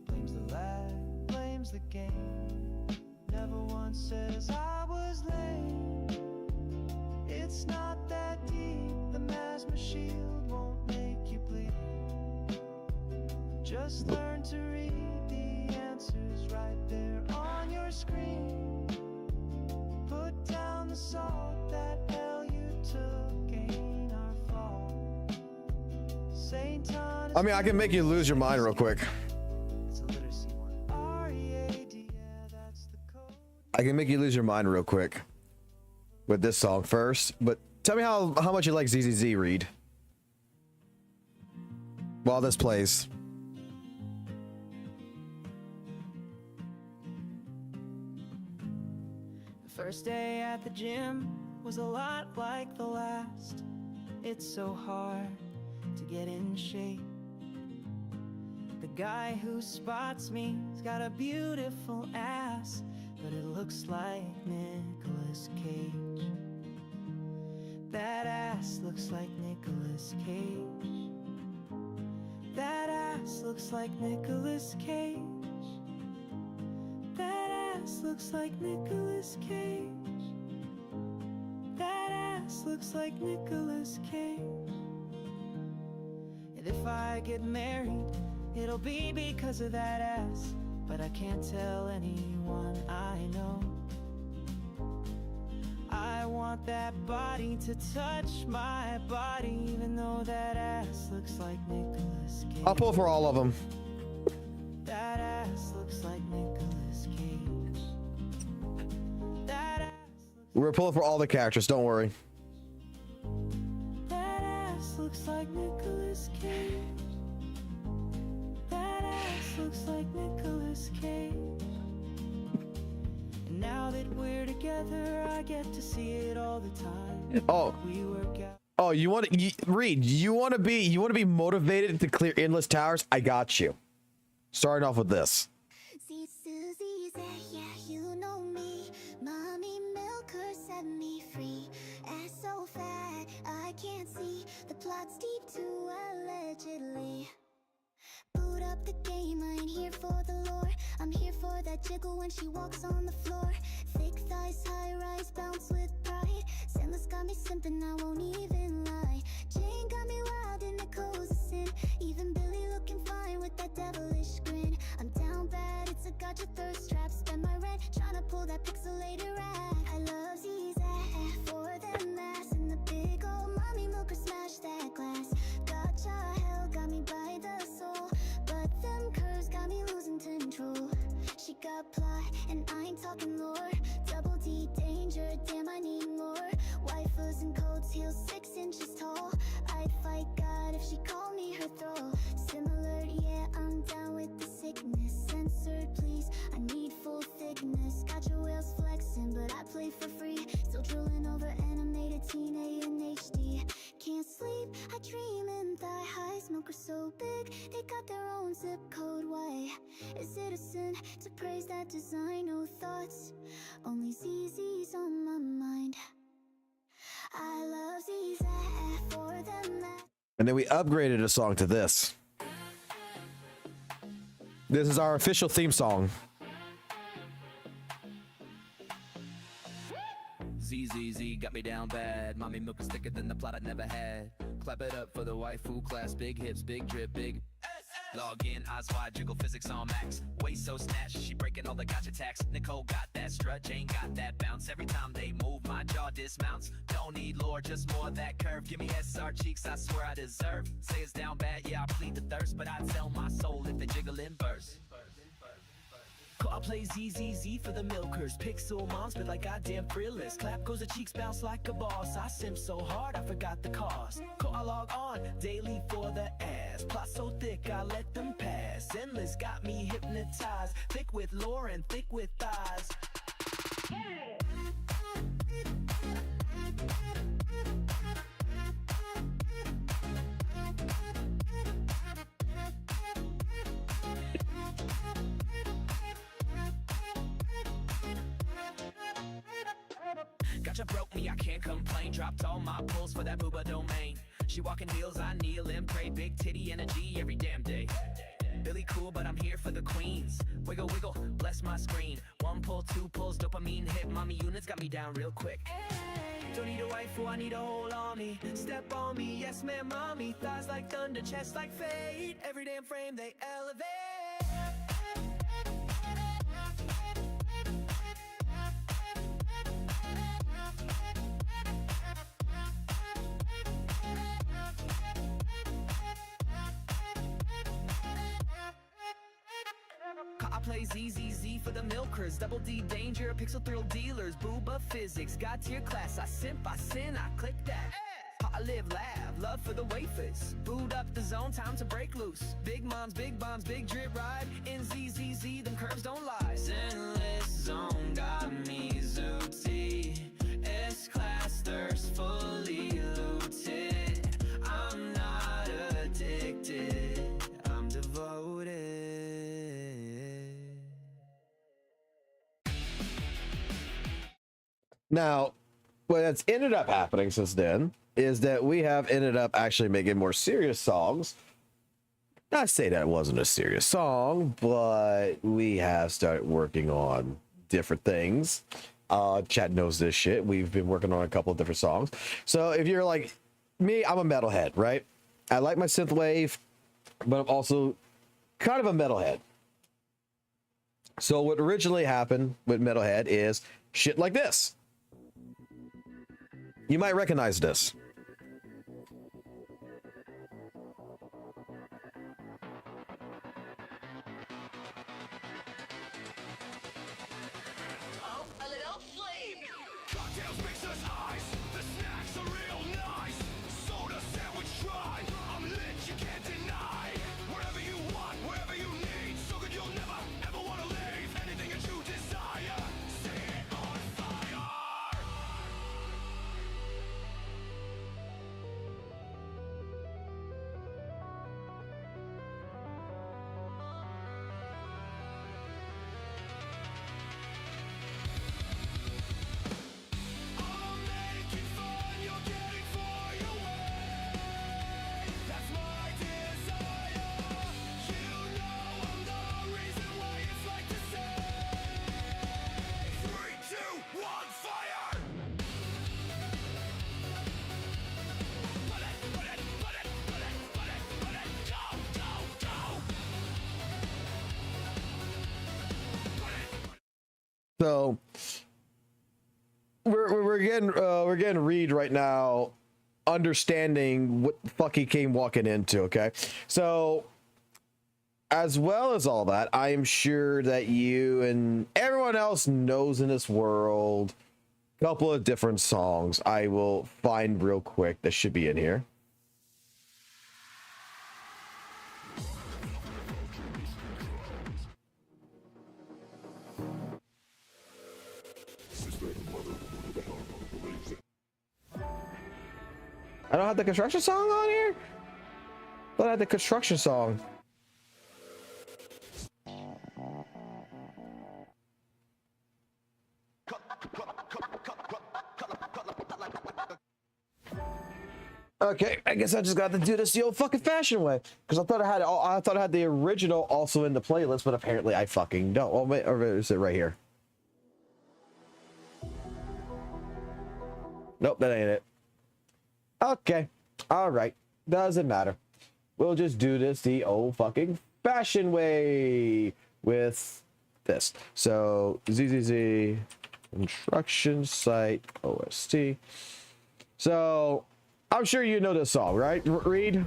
Blames the lag, blames the game. Never once says I was lame. It's not that deep, the miasma shield won't make you bleed. Just learn to read, the answers right there on your screen. Put down the salt, that L you took ain't our fault. Saint Thomas, I mean, I can make you lose your mind real quick. it's a literacy one. R-E-A-D, yeah, that's the code. I can make you lose your mind real quick with this song first, but tell me how much you like ZZZ, Reed, while this plays. The first day at the gym was a lot like the last. It's so hard to get in shape. The guy who spots me's got a beautiful ass, but it looks like Nicolas Cage. That ass looks like Nicolas Cage. That ass looks like Nicolas Cage. That ass looks like Nicolas Cage. That ass looks like Nicolas Cage. And if I get married, it'll be because of that ass. But I can't tell anyone I know. I want that body to touch my body, even though that ass looks like Nicolas Cage. I'll pull for all of them. That ass looks like Nicolas Cage. That ass We're pulling for all the characters, don't worry. That ass looks like Nicolas Cage. That ass looks like Nicolas Cage. And now that we're together, I get to see it all the time. Oh. We work out. Oh, you want to Reed? You want to be motivated to clear endless towers? I got you. Starting off with this. See, Susie's there, yeah, you know me. Mommy milker set me free. Ass so fat, I can't see. The plot's deep too, allegedly. Boot up the game, I ain't here for the lore. I'm here for that jiggle when she walks on the floor. Thick thighs, high rise, bounce with pride. Zenless got me simping, I won't even lie. Jane got me wild and Nicole's a sin. Even Billy looking fine with that devilish grin. I'm down bad, it's a got your thirst trap. Spend my rent tryna pull that pixelated rack. I love Z's for them ass and the big old mommy milker smash that glass. Gacha hell got me by the soul, but them curves got me losing control. She got plot and I ain't talking lore. Double D danger, damn I need more. Waifus and coats, heels 6 inches tall. I'd fight God if she called me her thrall. Similar, yeah, I'm down with the sickness. Censored, please, I need full thickness. Got your whales flexing, but I play for free. Still drooling over animated teen A and HD. Can't sleep, I dream in thigh high. Smoker so big, they got their own zip code. Why is it a sin to praise that design? No thoughts, only ZZ's on my mind. I love Z's for them. And then we upgraded a song to this. This is our official theme song. ZZZ got me down bad. Mommy milk is thicker than the plot I never had. Clap it up for the waifu class. Big hips, big drip, big. Log in, eyes wide, jiggle physics on max. Waist so snatched, she breaking all the gotcha tax. Nicole got that strut, Jane got that bounce. Every time they move, my jaw dismounts. Don't need lore, just more of that curve. Give me SR cheeks, I swear I deserve. Say it's down bad, yeah, I plead the thirst, but I'd sell my soul if they jiggle in verse. I play ZZZ for the milkers. Pixel moms, but like goddamn fearless. Clap goes the cheeks, bounce like a boss. I simp so hard, I forgot the cost. I log on daily for the ass. Plot so thick, I let them pass. Zenless got me hypnotized. Thick with lore and thick with thighs. Gacha broke me, I can't complain. Dropped all my pulls for that booba domain. She walking heels, I kneel and pray. Big titty energy every damn day. Billy cool, but I'm here for the queens. Wiggle, wiggle, bless my screen. 1 pull, 2 pulls, dopamine hit. Mommy units got me down real quick. Don't need a waifu, I need a whole army. Step on me, yes ma'am, mommy. Thighs like thunder, chest like fate. Every damn frame they elevate. I play ZZZ for the milkers. Double D danger, pixel thrill dealers. Booba physics, God tier class. I simp, I sin, I click that. I live, laugh, love for the wafers. Boot up the zone, time to break loose. Big moms, big bombs, big drip ride. In ZZZ, them curves don't lie. Zenless zone got me zooty. S-class thirst fully looted. I'm not addicted, I'm devoted. Now, what that's ended up happening since then is that we have ended up actually making more serious songs. Not to say that it wasn't a serious song, but we have started working on different things. Chad knows this shit. We've been working on a couple of different songs. So if you're like me, I'm a metalhead, right? I like my synthwave, but I'm also kind of a metalhead. So what originally happened with metalhead is shit like this. You might recognize this. So we're getting Reed right now, understanding what the fuck he came walking into. Okay, so as well as all that, I am sure that you and everyone else knows in this world a couple of different songs. I will find real quick that should be in here. I don't have the construction song on here? But I had the construction song. Okay, I guess I just got to do this the old fucking fashion way, because I thought I had the original also in the playlist, but apparently I fucking don't. Oh wait, or is it right here? Nope, that ain't it. Okay, all right, doesn't matter. We'll just do this the old fucking fashion way with this. So ZZZ instruction site OST. So I'm sure you know this song, right, Reed?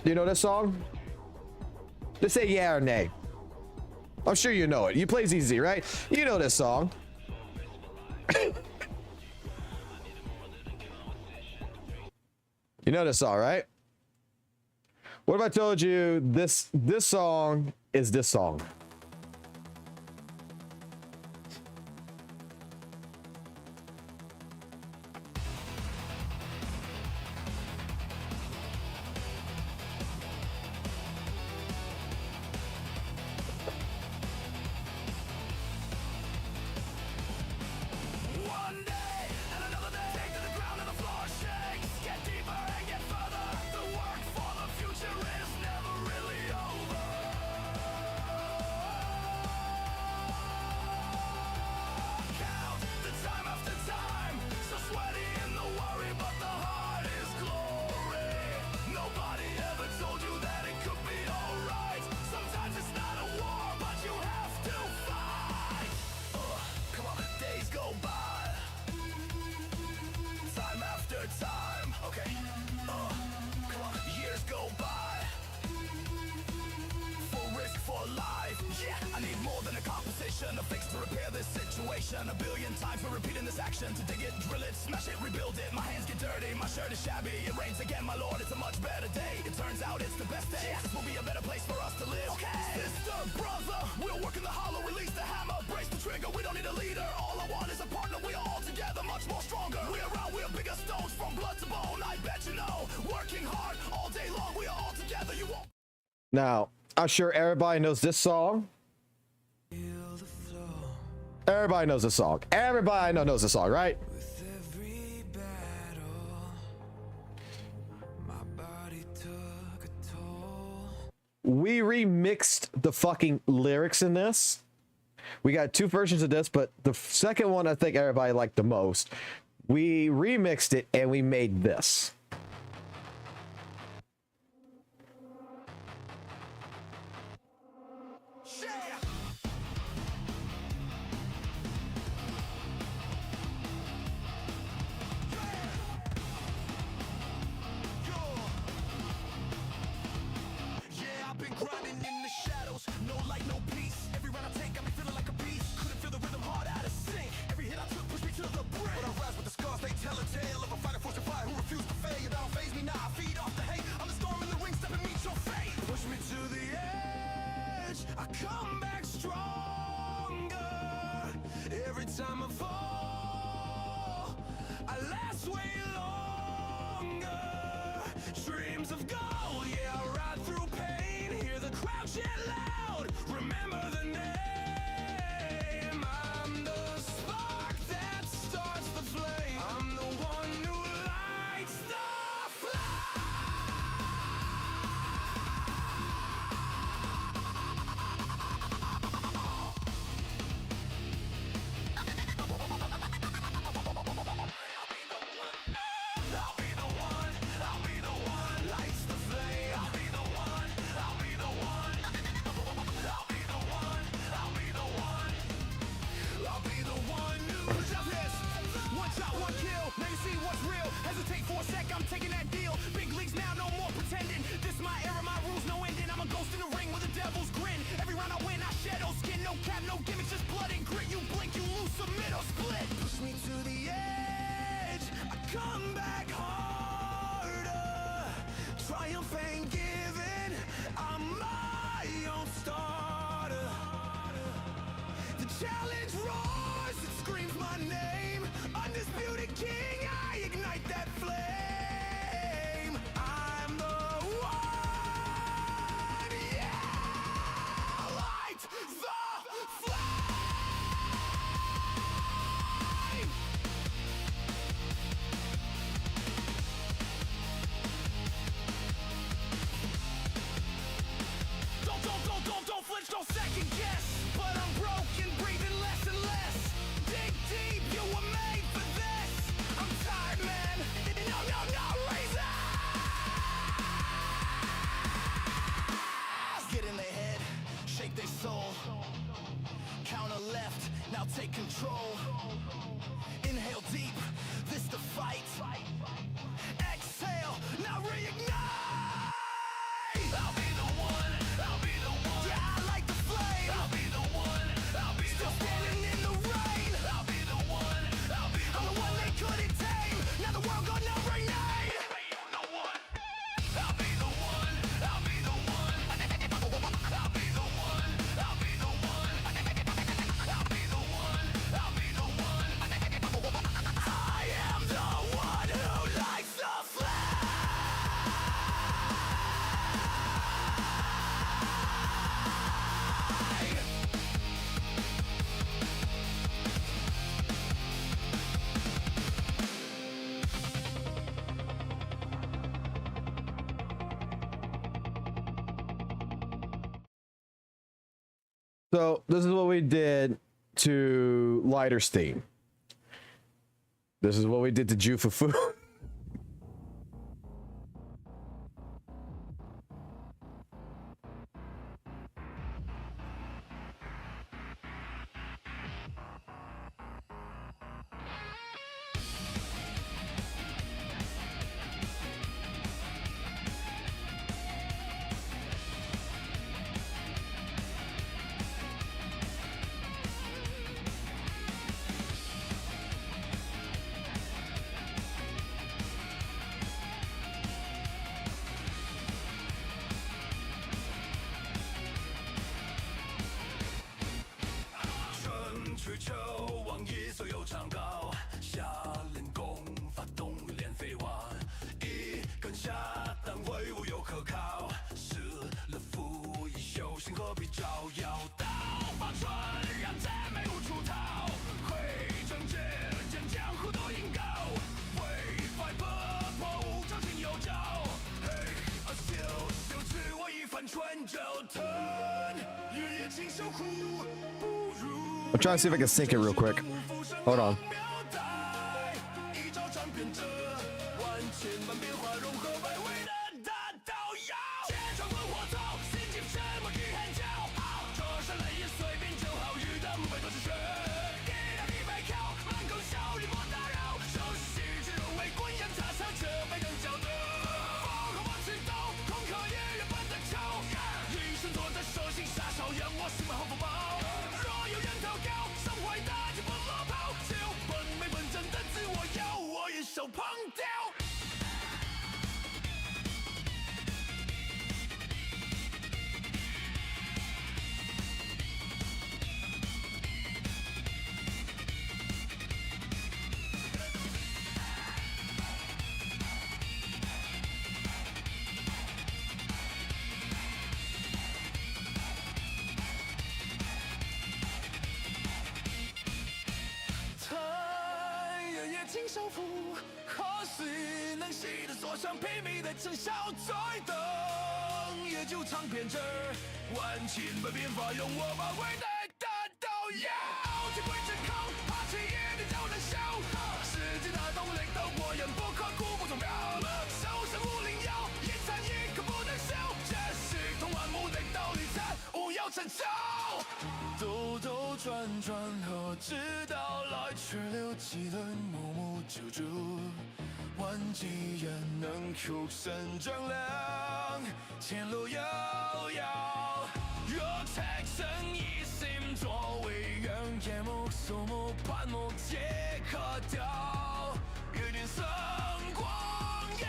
Do you know this song? Just say yeah or nay. I'm sure you know it. You play ZZ, right? You know this song. You know this song, right? What if I told you this song is this song? Now, I'm sure everybody knows this song. Everybody knows this song. Everybody knows this song, right? We remixed the fucking lyrics in this. We got two versions of this, but the second one I think everybody liked the most. We remixed it and we made this. I come back no gimmicks, just blood and grit. You blink, you lose, submit or split. Push me to the edge, I come back harder. Triumph ain't given, I'm my own starter. The challenge roars, it screams my name. Undisputed king, I ignite that flame. I'm the one, yeah! Light the flame! Don't flinch, don't second guess. But I'm broken, breathing less and less. Dig deep, you were made for this. I'm tired, man. No reason. Get in their head, shake their soul. Counter left, now take control. Inhale deep, this the fight. Exhale, now reignite. I'll be the one, I'll be the one. Yeah, I like the flame. I'll be the one, I'll be still standing in the rain. I'll be the one, I'll be the one. I'm the one they couldn't tame. Now the world gonna rename. The one, I'll be the one, I'll be the one. I'll be the one, I'll be the one. I'll be the one, I'll be the one. I am the one who likes the flame. So this is what we did to Lighter Steam. This is what we did to Jufufu. I'm trying to see if I can sync it real quick. Hold on.收服，何时能熄得所向披靡的尘嚣？再等，也就唱遍这万千百变法，用我把伟大的都要。天归真空，怕起一点就能消。世界大动力斗过眼不刻苦不重标。手上无灵药，一残一刻不能消。这是通万物的道理，才无要成就。兜兜转转，何直到来，却留几轮默默救助。万几人能哭声丈量，前路遥遥。若太生一心作满目皆可雕，一点生光耀，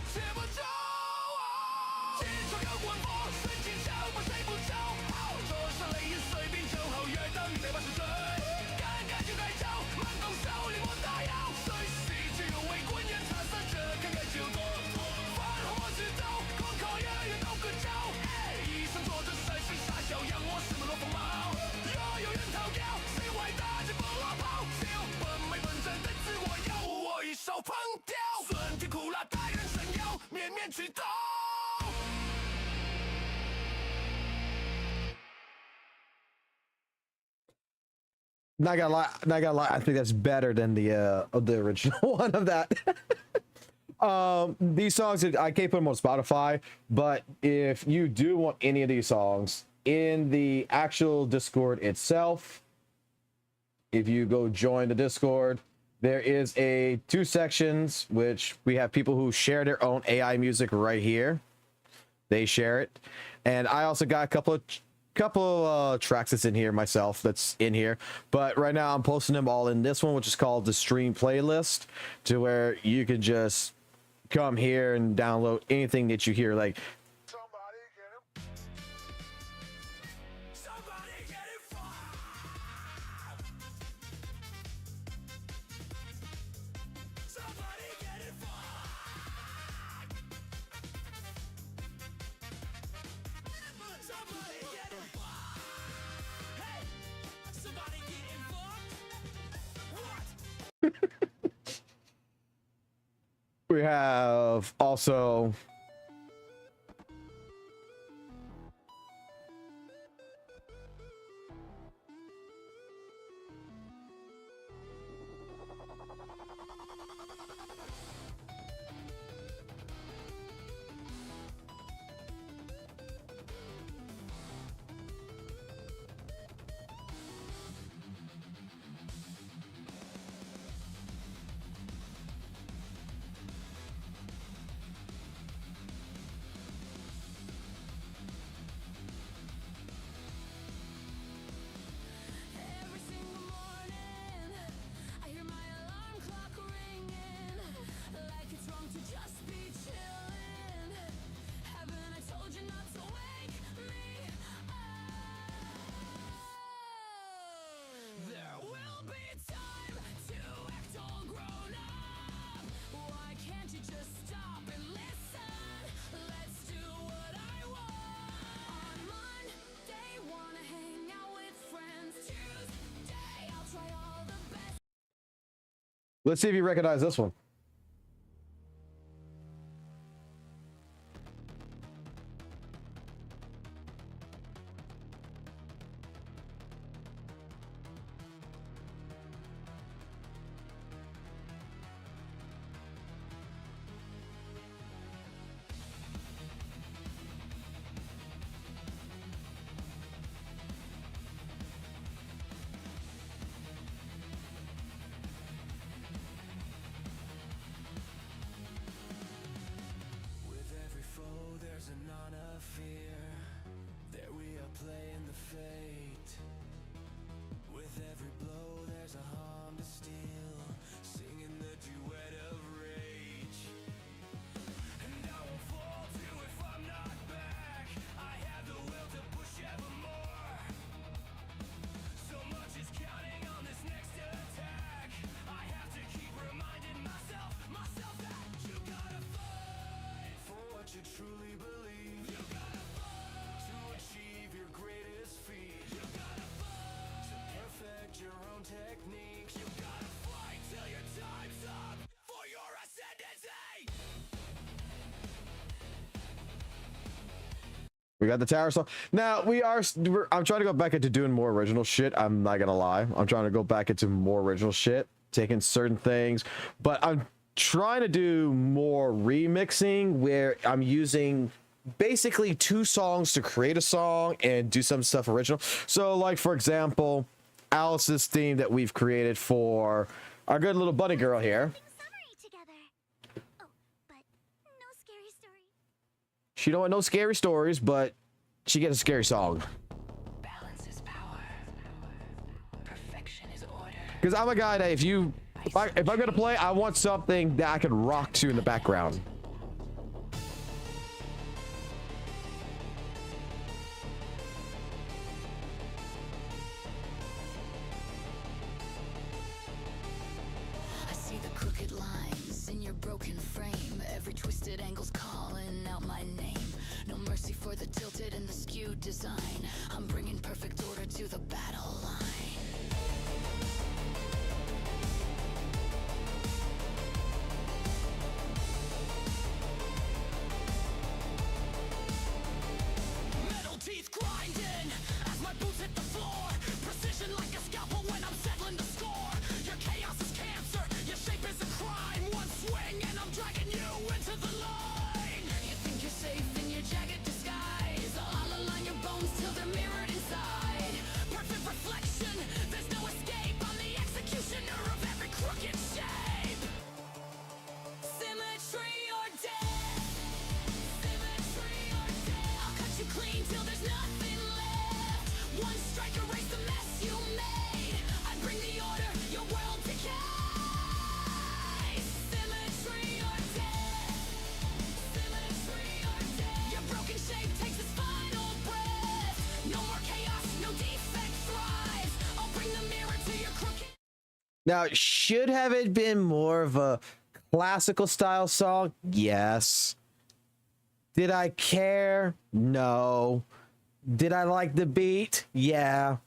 写不着。记住有魂魄，瞬间消磨谁不着？多少泪眼随便就好，越等没把是追。该就该走，慢动手，令我打扰。随时只有为滚烟擦身着，看看就多。繁华之斗，光靠月月都个招。一生做着神神傻笑，让我失落风貌。若有人逃掉，谁外打这不落跑？只有本美本真的自我要，我一手捧掉。酸甜苦辣，待人生忧，面面俱到。Not gonna lie, I think that's better than the original one of that. These songs, I can't put them on Spotify, but if you do want any of these songs in the actual Discord itself, if you go join the Discord, there is two sections, which we have people who share their own AI music right here. They share it. And I also got a couple tracks that's in here myself, that's in here, but right now I'm posting them all in this one, which is called the stream playlist, to where you can just come here and download anything that you hear. Like we have also let's see if you recognize this one. We got the tower song. Now I'm trying to go back into doing more original shit. I'm not gonna lie. I'm trying to go back into more original shit, taking certain things, but I'm trying to do more remixing where I'm using basically 2 songs to create a song and do some stuff original. So like, for example, Alice's theme that we've created for our good little bunny girl here. She don't want no scary stories, but she gets a scary song. Balance is power. Perfection is order. Because I'm a guy that if I'm gonna play, I want something that I can rock to in the background. I see the crooked lines in your broken frame. Every twisted angle's calling out my name. No mercy for the tilted and the skewed design. I'm bringing perfect order to the battle line. Metal teeth grinding as my boots hit the floor. Precision like a scalpel when I'm settling the score. Your chaos is cancer, your shape is a crime. One swing and I'm dragging you into the line. You think you're safe in your jagged disguise. I'll align your bones till they're mirrored inside. Perfect reflection, there's no escape. I'm the executioner of every crooked shape. Symmetry or death. Symmetry or death. I'll cut you clean till there's nothing left. One strike erase the mess you made. I bring the order, your world decays. Symmetry or death. Symmetry or death. Your broken shape takes its final breath. No more chaos, no defect thrives. I'll bring the mirror to your crooked. Now, should have it been more of a classical style song? Yes. Did I care? No. Did I like the beat? Yeah.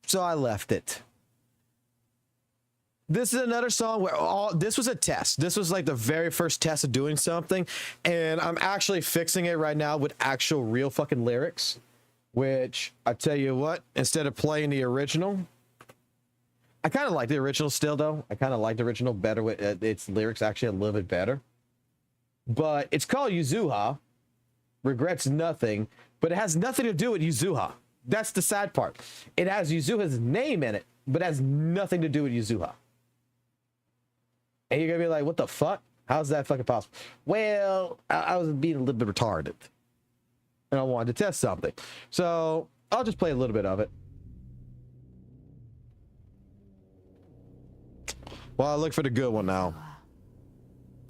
So I left it. This is another song where this was a test. This was like the very first test of doing something. And I'm actually fixing it right now with actual real fucking lyrics. Which, I tell you what, instead of playing the original, I kind of like the original still, though. I kind of like the original better with its lyrics actually a little bit better. But it's called Yuzuha. Regrets nothing. But it has nothing to do with Yuzuha. That's the sad part. It has Yuzuha's name in it, but it has nothing to do with Yuzuha. And you're going to be like, what the fuck? How's that fucking possible? Well, I was being a little bit retarded. And I wanted to test something. So I'll just play a little bit of it. Well, I look for the good one now.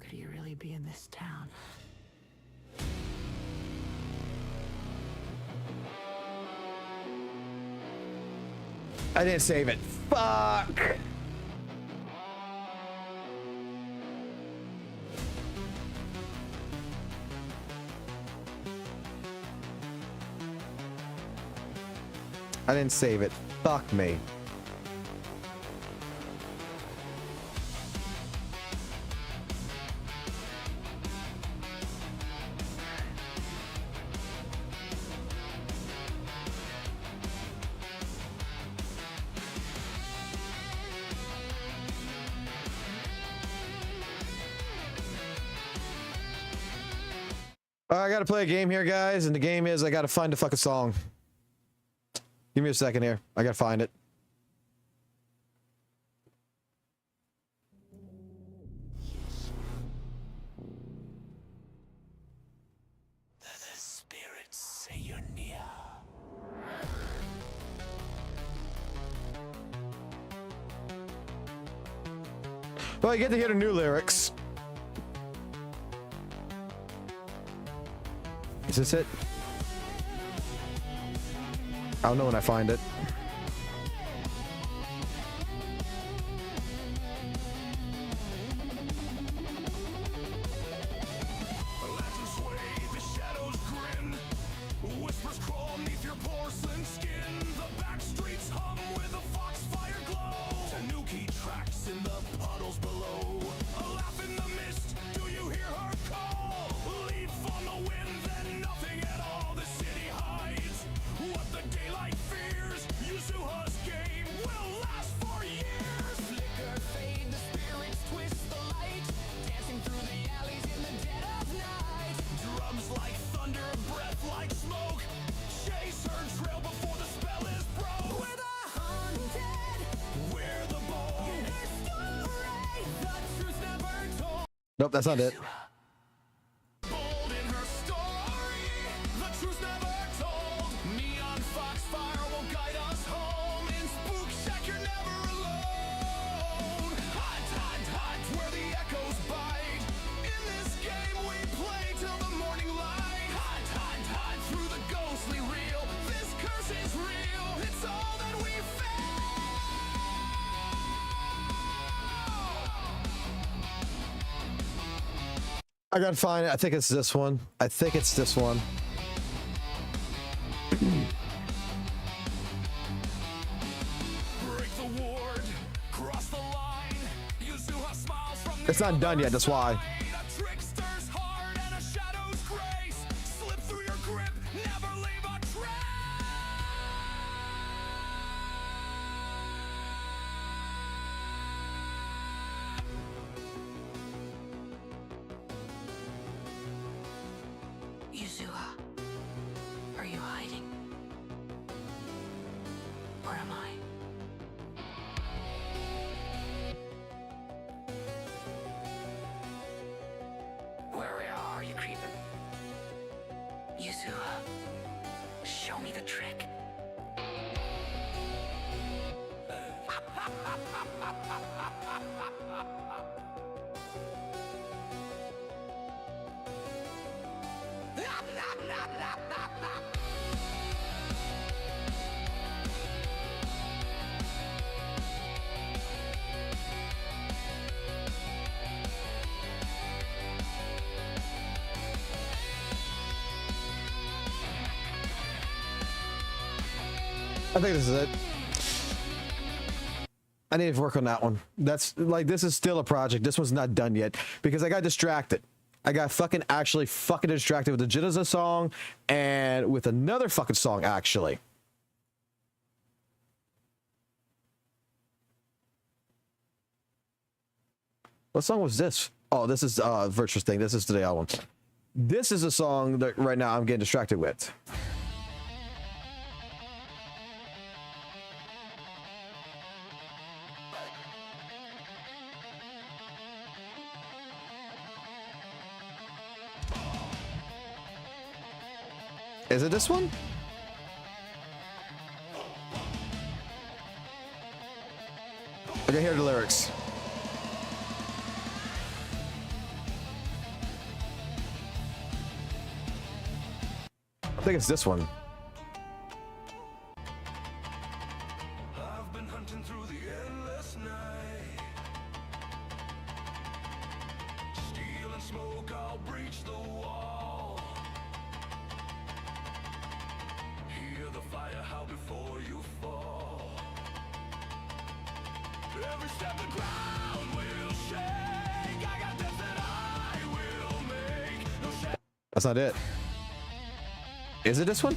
Could you really be in this town? I didn't save it. Fuck. I didn't save it. Fuck me. I gotta play a game here, guys, and the game is I gotta find the fucking song. Give me a second here. I gotta find it. The spirits say you're near. Well, you get to hear the new lyrics. Is this it? I don't know when I find it. Lanterns sway, the shadows grin. Whispers crawl neath your porcelain skin. The back streets hum with a foxfire glow. Tanuki tracks in the puddles below. A laugh in the mist, do you hear her call? Leaf on the wind, then nothing at all. The city hides what the daylight fears. Yuzuha's game will last for years. Flicker, fade, the spirits twist the light. Dancing through the alleys in the dead of night. Drums like thunder, breath like smoke. Chase her trail before the spell is broke. We're the hunted, we're the bold. In her story, the truth's never told. Nope, that's not it. Bold in her story, the truth's never told. Neon foxfire will guide us home. In Spook Shack, you're never alone. I gotta find it. I think it's this one. I think it's this one. It's not done yet, that's why. Yuzuha, are you hiding? Where am I? Where are you creeping? Yuzuha, show me the trick. I think this is it. I need to work on that one. That's like, this is still a project. This one's not done yet because I got distracted. I got actually fucking distracted with the Genesis song and with another fucking song, actually. What song was this? Oh, this is Virtuous Thing. This is the album. This is a song that right now I'm getting distracted with. Is it this one? Okay, here are the lyrics. I think it's this one. I've been hunting through the endless night. Steel and smoke, I'll breach the wall. Hear the fire howl before you fall. Every step the ground will shake. I got this that I will make. No shame. That's not it. Is it this one?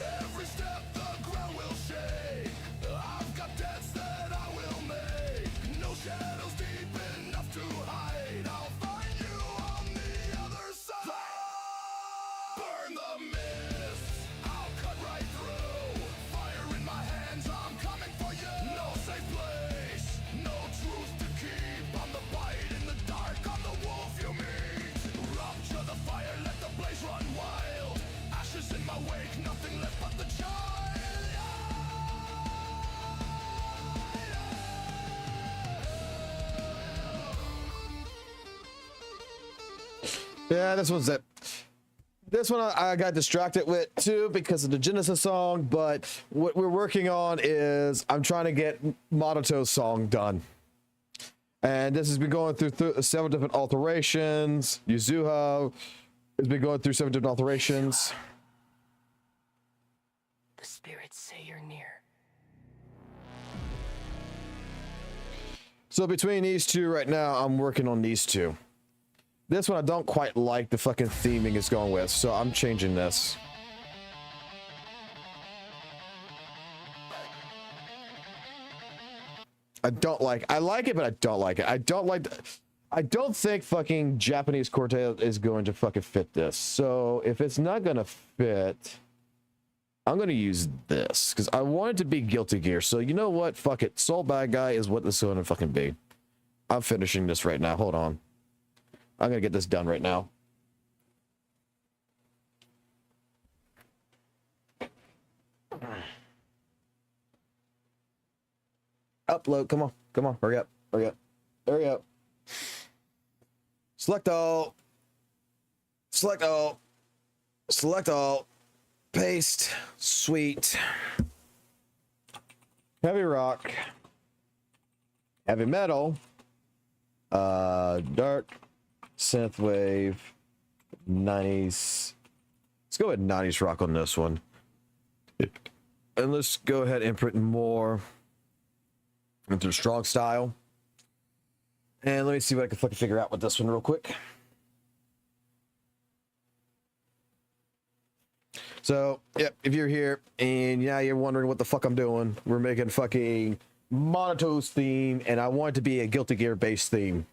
Every step the ground will shake. I've got debts that I will make. No shadows deep enough to hide. I'll find you on the other side. Burn the mist. I'll cut right through. Fire in my hands. I'm coming for you. No safe place. No truth to keep. I'm the bite in the dark. I'm the wolf you meet. Rupture the fire. Let the blaze run wild. Ashes in my wake. Nothing left but the child. Yeah, this one's it. This one I got distracted with too because of the Genesis song, but what we're working on is I'm trying to get Moneto's song done. And this has been going through 7 different alterations. Yuzuha has been going through 7 different alterations. The spirits say you're near. So between these two right now, I'm working on these two. This one I don't quite like the fucking theming it's going with, so I'm changing this. I like it, but I don't like it. I don't think fucking Japanese quartet is going to fucking fit this. So if it's not gonna fit, I'm gonna use this because I want it to be Guilty Gear. So you know what? Fuck it. Soul Bad Guy is what this is gonna fucking be. I'm finishing this right now. Hold on. I'm gonna get this done right now. Upload, come on, hurry up, hurry up. Select all, select all, select all. Paste. Sweet. Heavy rock. Heavy metal. Dark. Synthwave. 90s. Let's go with 90s rock on this one. And let's go ahead and print more into strong style. And let me see what I can fucking figure out with this one real quick. So, yep, if you're here and yeah, you're wondering what the fuck I'm doing, we're making fucking Monotose theme, and I want it to be a Guilty Gear based theme.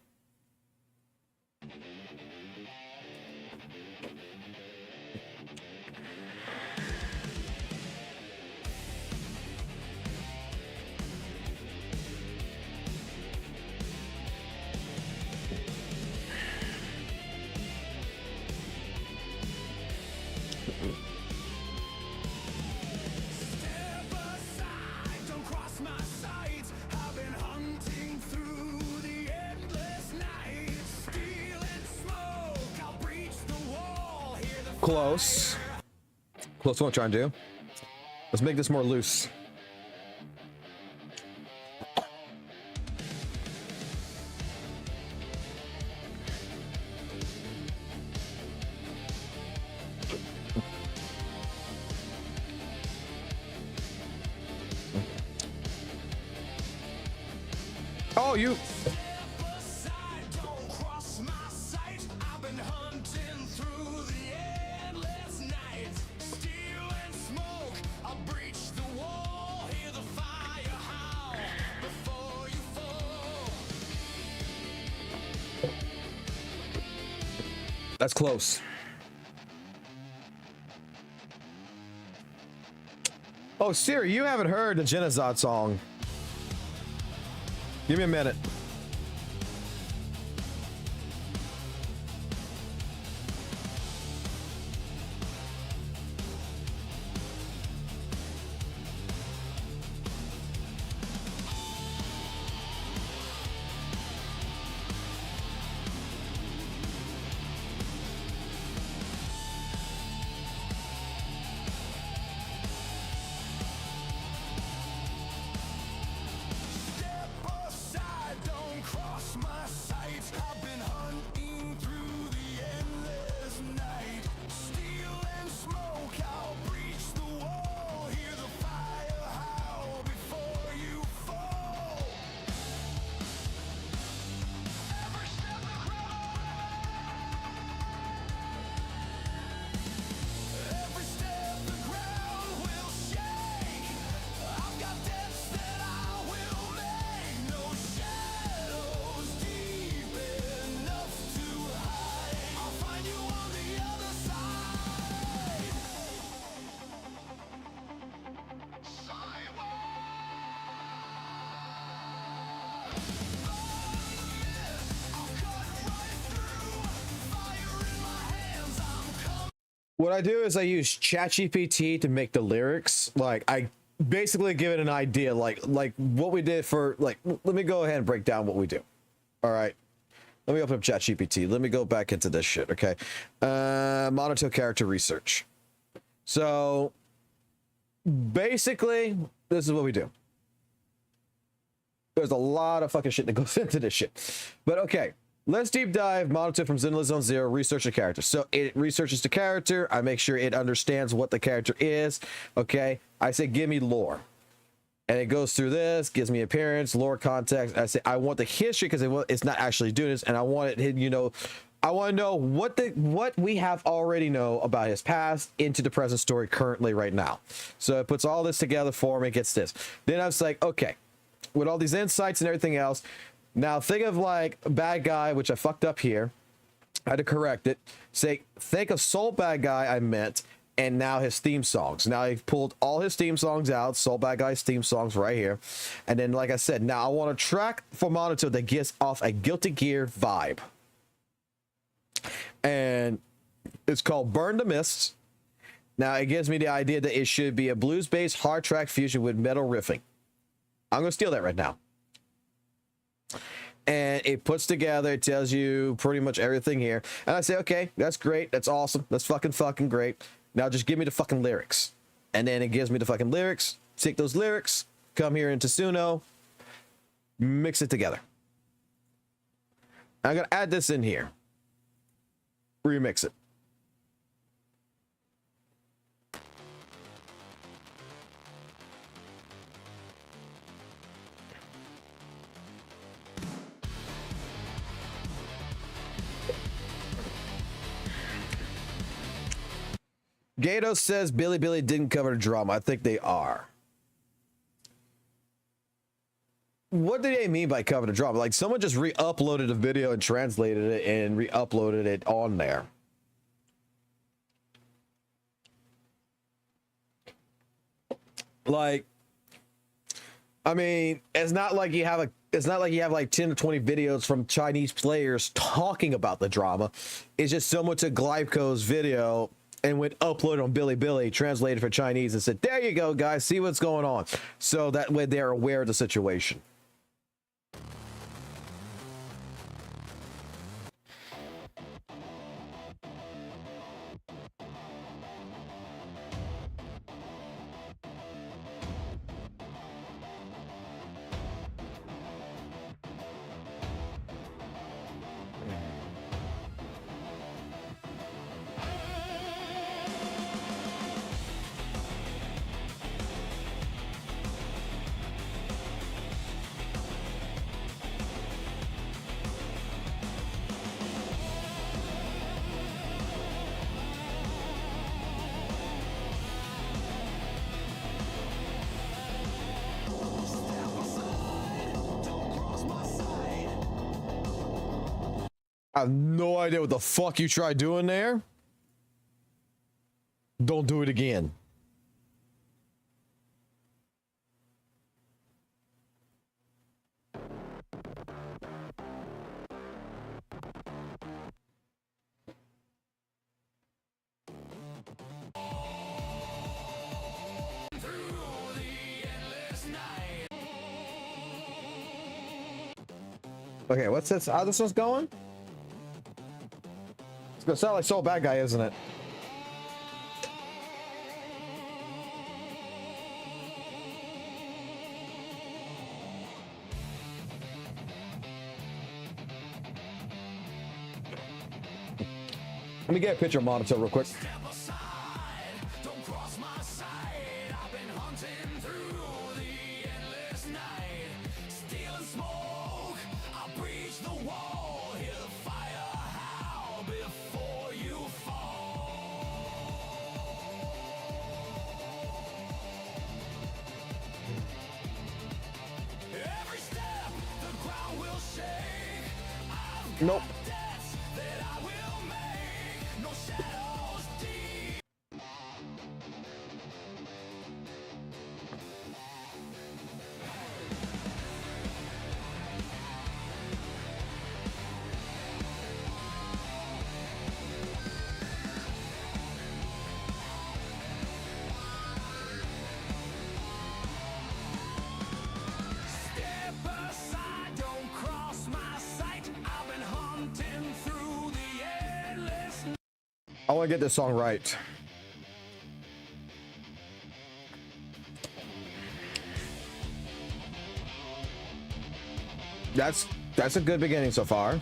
Close. Close what I'm trying to do. Let's make this more loose. Oh, you... That's close. Oh, Siri, you haven't heard the Genocide song. Give me a minute. What I do is I use ChatGPT to make the lyrics. Like, I basically give it an idea, like what we did for, like, let me go ahead and break down what we do. All right. Let me open up ChatGPT. Let me go back into this shit, okay? Monotone character research. So, basically, this is what we do. There's a lot of fucking shit that goes into this shit. But, okay. Let's deep dive Monotone from Zenless Zone Zero, research the character. So it researches the character. I make sure it understands what the character is. Okay. I say, give me lore. And it goes through this, gives me appearance, lore, context. I say, I want the history because it's not actually doing this. And I want it, you know, I want to know what we have already know about his past into the present story currently right now. So it puts all this together for me, gets this. Then I was like, okay, with all these insights and everything else, now think of like a bad guy, which I fucked up here. I had to correct it. Say, think of Soul Bad Guy I meant, and now his theme songs. Now I've pulled all his theme songs out, Soul Bad Guy's theme songs right here. And then, like I said, now I want a track for Monotone that gives off a Guilty Gear vibe. And it's called Burn the Mists. Now it gives me the idea that it should be a blues-based hard track fusion with metal riffing. I'm going to steal that right now. And it puts together, it tells you pretty much everything here. And I say, okay, that's great. That's awesome. That's fucking great. Now just give me the fucking lyrics. And then it gives me the fucking lyrics. Take those lyrics, come here into Suno, mix it together. I'm gonna add this in here. Remix it. Gato says Billy didn't cover the drama. I think they are. What do they mean by cover the drama? Like someone just re-uploaded a video and translated it and re-uploaded it on there. Like, I mean, it's not like you have like 10 to 20 videos from Chinese players talking about the drama. It's just someone took Glyco's video and went upload on Billy, translated for Chinese and said, there you go, guys, see what's going on. So that way they're aware of the situation. I have no idea what the fuck you tried doing there. Don't do it again. Okay, what's this? How this one's going? It's gonna sound like Soul Bad Guy, isn't it? Let me get a picture of Monotone real quick. Nope. I want to get this song right. That's a good beginning so far.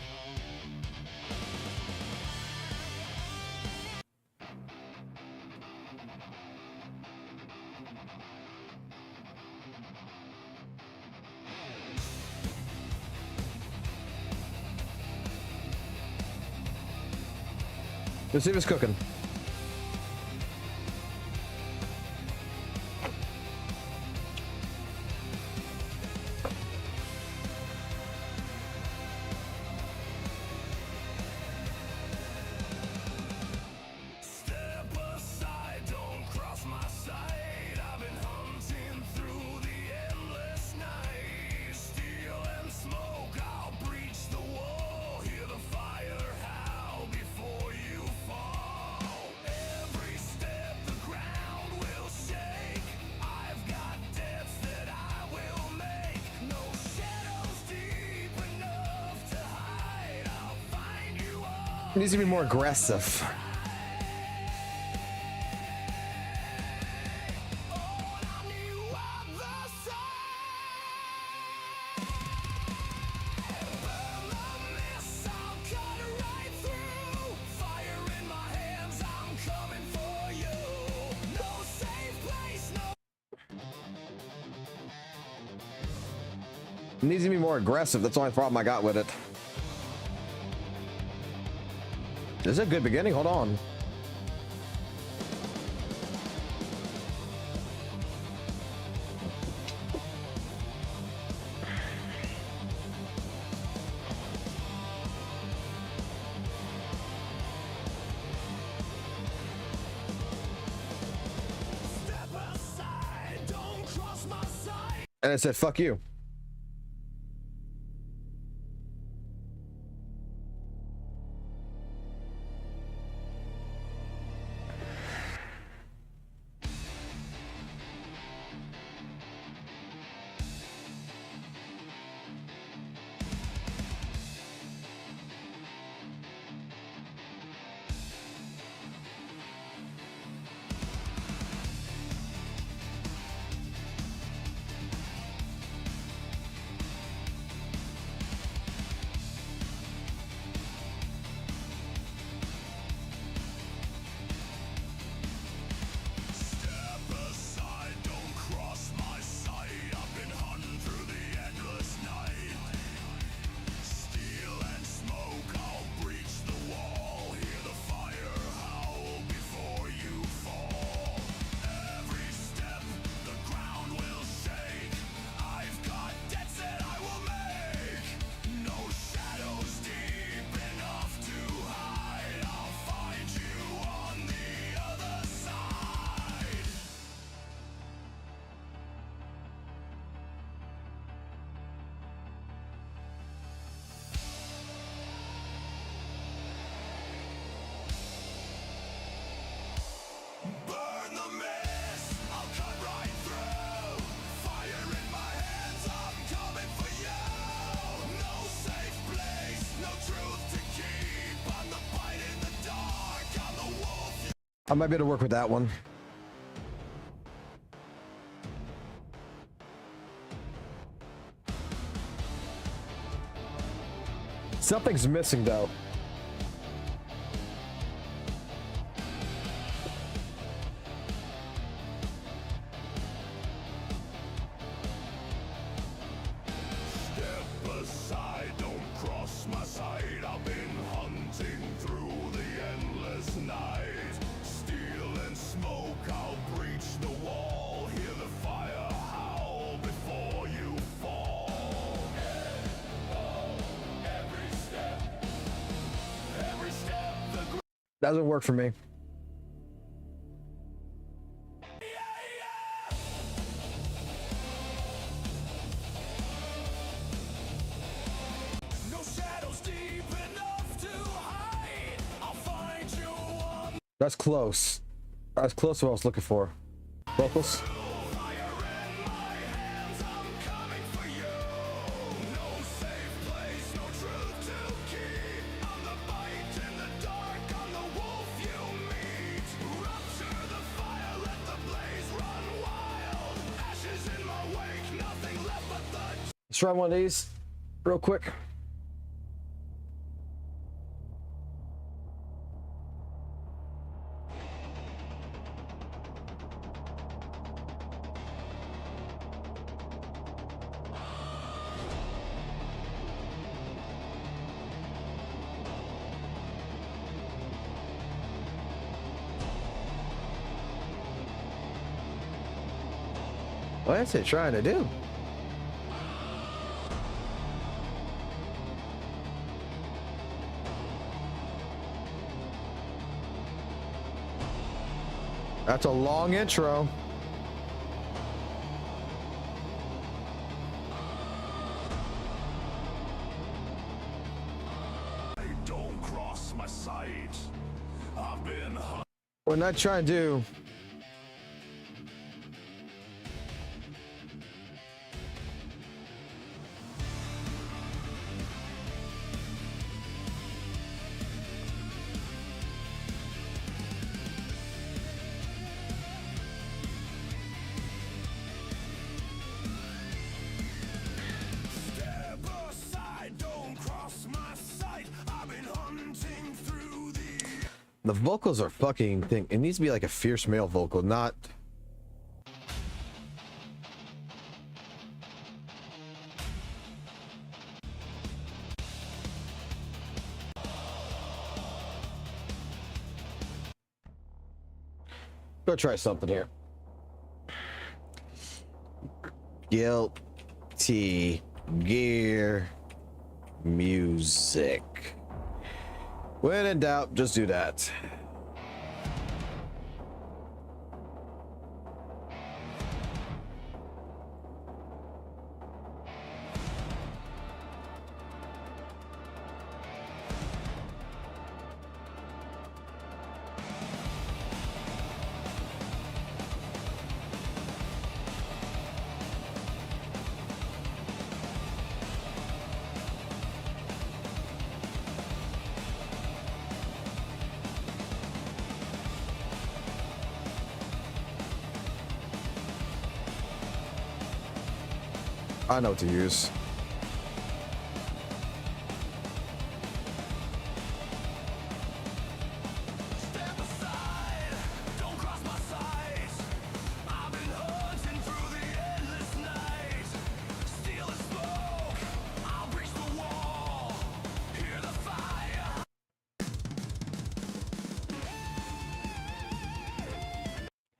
Let's see if it's cooking. It needs to be more aggressive. needs to be more aggressive. That's the only problem I got with it. This is a good beginning. Hold on. And I said, fuck you. I might be able to work with that one. Something's missing though. Step aside, don't cross my side. I've been hunting through the endless night. Steel and smoke, I'll breach the wall. Hear the fire howl before you fall. Every step, the Doesn't work for me. no shadows deep enough to hide. I'll find you on That's close. That's close to what I was looking for. Vocals. Let's try one of these real quick. What's it trying to do? That's a long intro. Don't cross my sight. I've been What I'm trying to do. Step aside, don't cross my sight. I've been hunting through The vocals are fucking thing. It needs to be like a fierce male vocal, not. Go try something here. Guilty Gear music. When in doubt, just do that. I know what to use.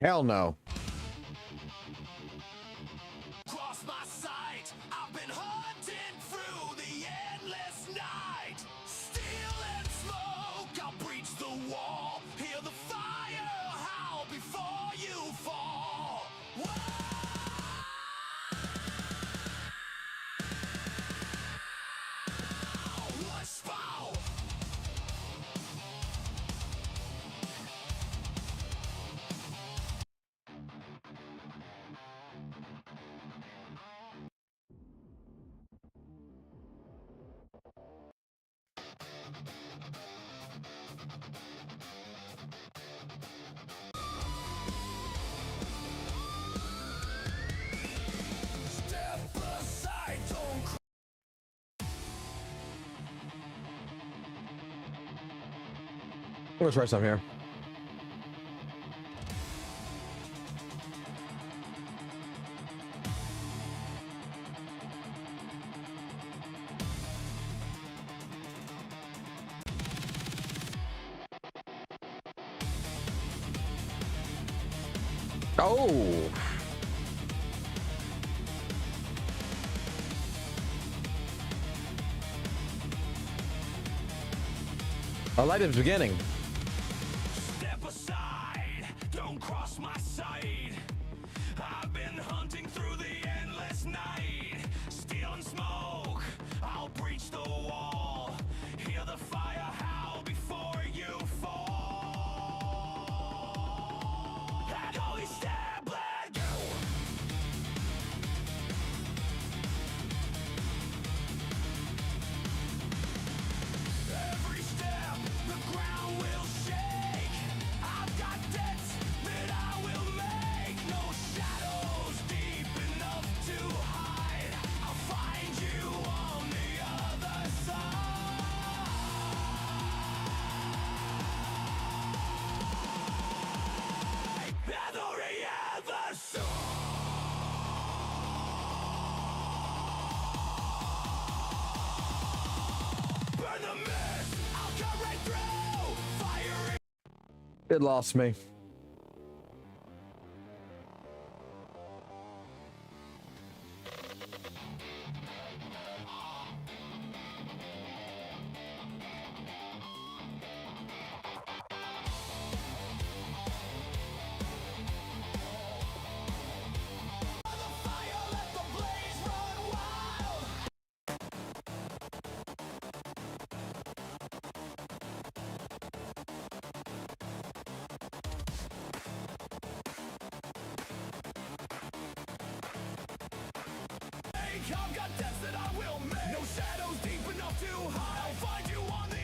Hell no. Cross my sight. I've been hunting through the endless night. Steel and smoke, I'll breach the wall. Hear the fire howl before you fall. Let's fall. Step aside, don't cry. I'm gonna try something here. Oh. I like it at the beginning. Step aside, don't cross my sight. I've been hunting through the endless night. Steel and smoke, I'll breach the wall. Hear the fire howl before you fall. And holy step, let go. Every step, the ground will shake. I've got debts that I will make. No shadows deep enough to hide. I'll find you on the other side. And on the other side. Burn the mist, I'll cut right through. Fire. It lost me. I've got debts that I will make. No shadows deep enough to hide. I'll find you on the.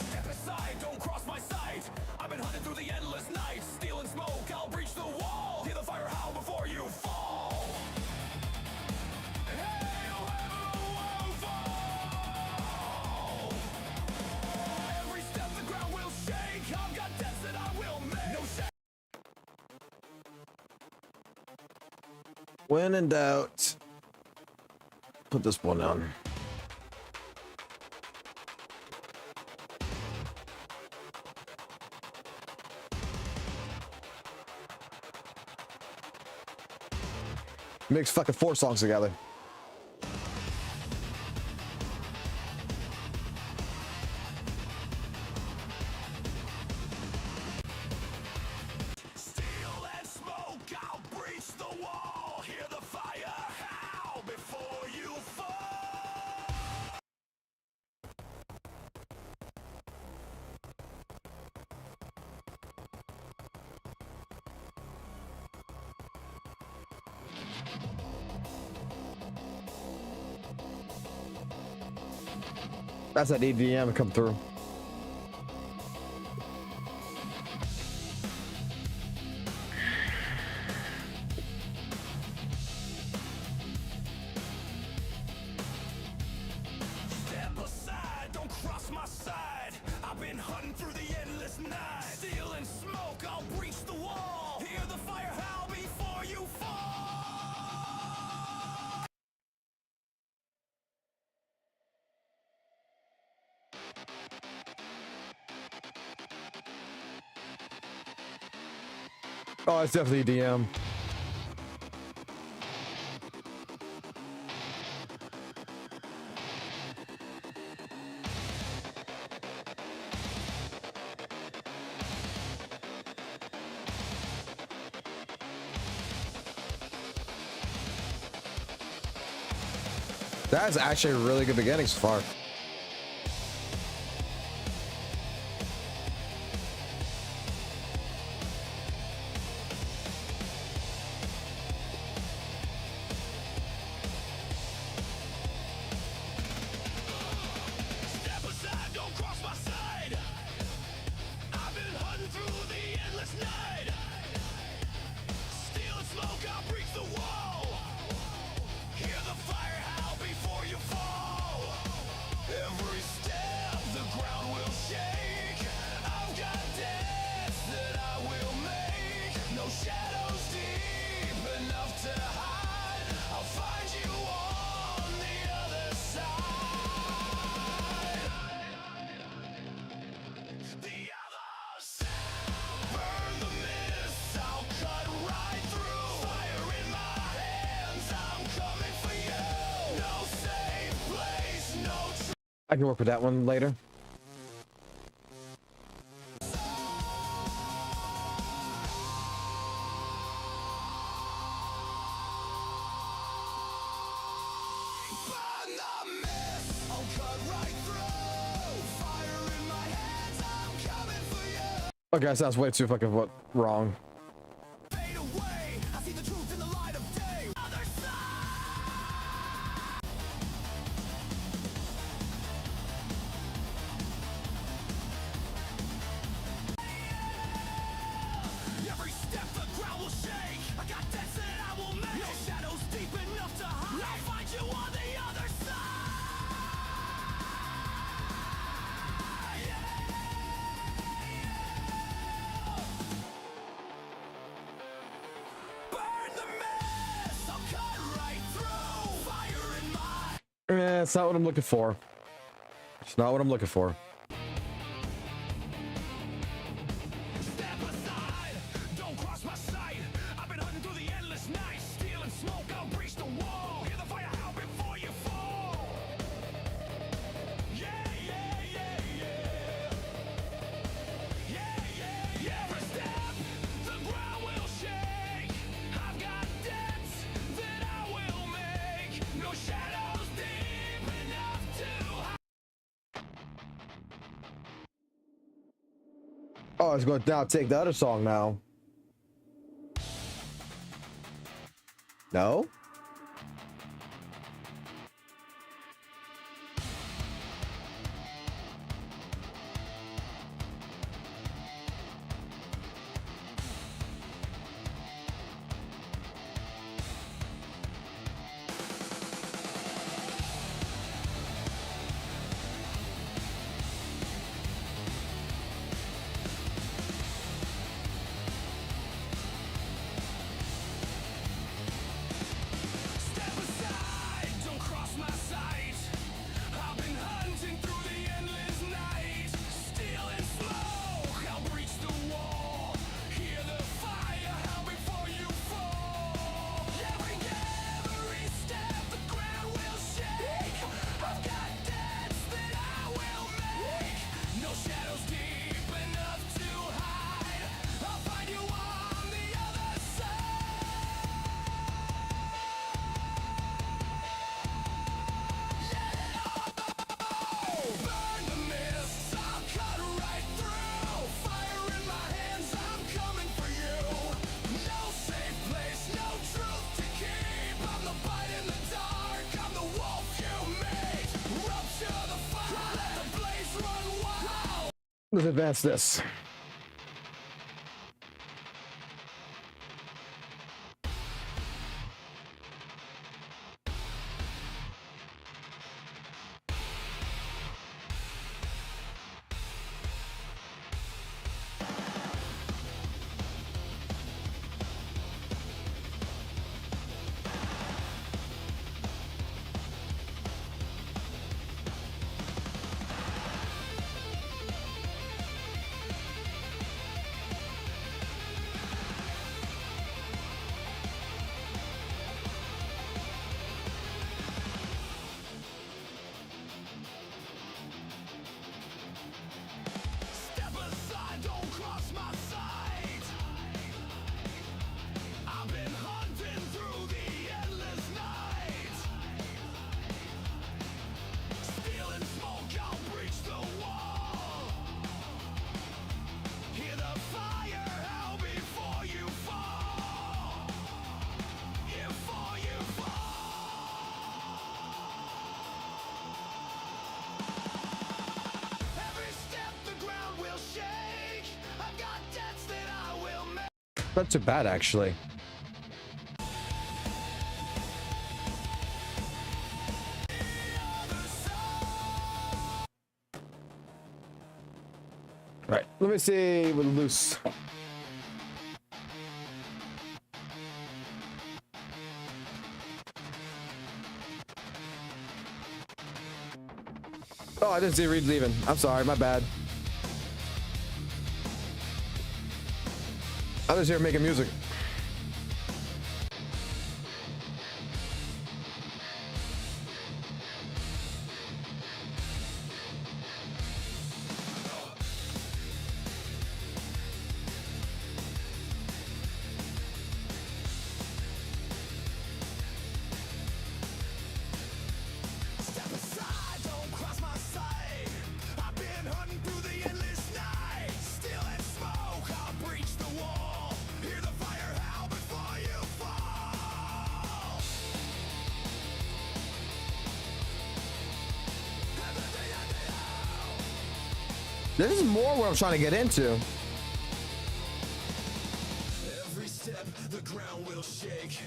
Step aside, don't cross my sight. I've been hunting through the endless night. Steel and smoke, I'll breach the wall. Hear the fire howl before you fall. Hey, oh, oh, fall. Every step the ground will shake. I've got debts that I will make. No shadows. When in doubt, put this one on. Mix fucking 4 songs together. That's that EDM come through. Step aside, don't cross my side. I've been hunting through the endless night. Steel and smoke, I'll breach the wall. Hear the fire howl before you fall. Oh, it's definitely EDM. That's actually a really good beginning so far. Step aside, don't cross my side. I've been hunting through the endless night. Steel and smoke, I'll breach the wall. Hear the fire howl before you fall. Every step, the ground will shake. I've got debts that I will make. No shadows deep enough to hide. I'll find you on the other side. The others burn the mist. I'll cut right through. Fire in my hands. I'm coming for you. No safe place, no I can work with that one later. burn the mist. I'll cut right through. Fire in my hands. I'm coming for you. Okay, sounds way too fucking wrong. Fade away. I see the truth in the light of day. Other every step the ground will shake. I got debts that I will make. No shadows deep enough to hide. I'll find you on the other side. Burn the mist. I'll cut right through. Fire in my It's not what I'm looking for. It's not what I'm looking for. step aside. Don't cross my sight. I've been hunting through the endless night. Steel and smoke, I'll breach the wall. Hear the fire howl before you fall. Yeah, yeah, yeah, yeah. Yeah, yeah, yeah. Every step, the ground will shake. I've got debts that I will make. No shadows deep enough to hide. Oh, it's going to now take the other song now. No? Let's advance this. Step aside, don't cross my sight. I've been hunting through the endless night. Stealing smoke, I'll breach the wall. Hear the fire hell before you fall. Before you fall. Every step the ground will shake. I've got debts that I will make. Not too bad, actually. Right. Let me see with loose. Oh, I didn't see Reed leaving. I'm sorry, my bad. I was here making music. Step aside, don't cross my sight. I've been hunting through the endless night. Stealing smoke, I'll breach the wall. Hear the fire howl before you fall. This is more what I'm trying to get into. Every step the ground will shake.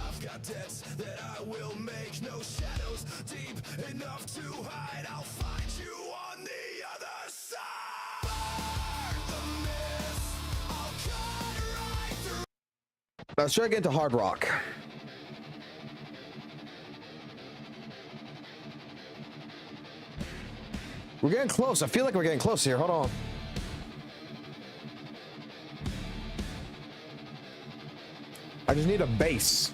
I've got debts that I will make. No shadows deep enough to hide. I'll find you on the other side. Burn the mist. I'll cut right through. Let's try to get into hard rock. We're getting close. I feel like we're getting close here. Hold on. I just need a base.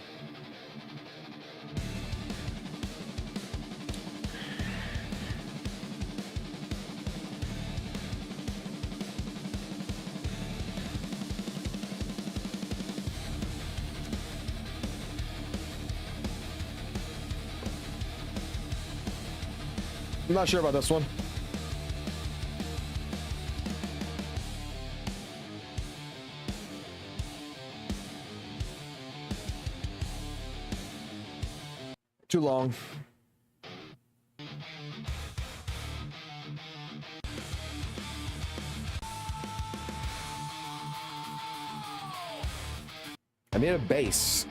I'm not sure about this one. Too long. I need a base.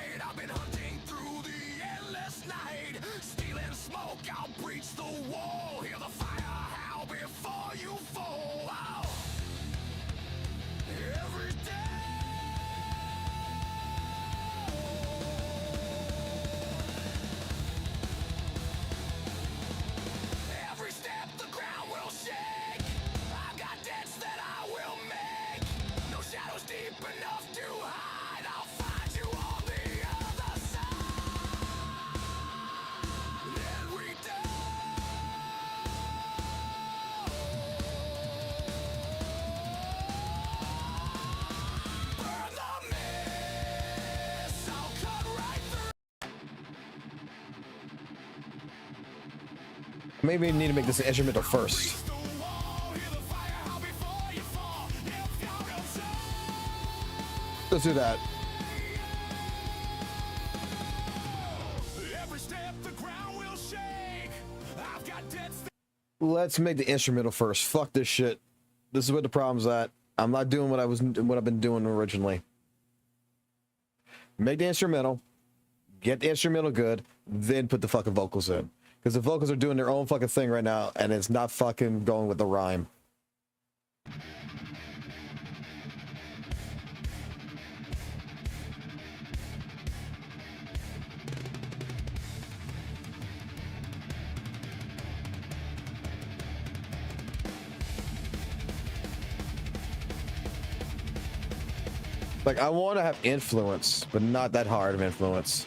fight. I've been hunting through the endless night. Stealing smoke, I'll breach the wall. Hear the fire howl before you fall. Oh. Every day. Every step the ground will shake. I've got dents that I will make. No shadows deep enough to hide. I'll find you on the other side. And we burn the mist. I'll cut right through. Maybe we need to make this an instrumental first. Let's do that. Every step the ground will shake. I've got dents. Let's make the instrumental first. Fuck this shit. This is what the problem's at. I'm not doing what I've been doing originally. Make the instrumental, get the instrumental good, then put the fucking vocals in. Because the vocals are doing their own fucking thing right now, and it's not fucking going with the rhyme. Like, I want to have influence, but not that hard of influence.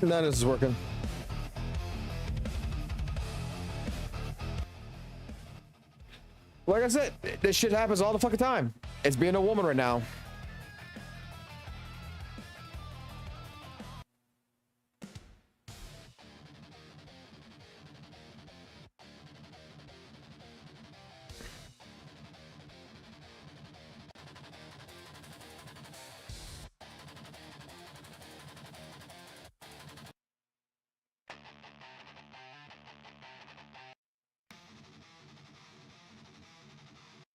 None of this is working. Like I said, this shit happens all the fucking time. It's being a woman right now.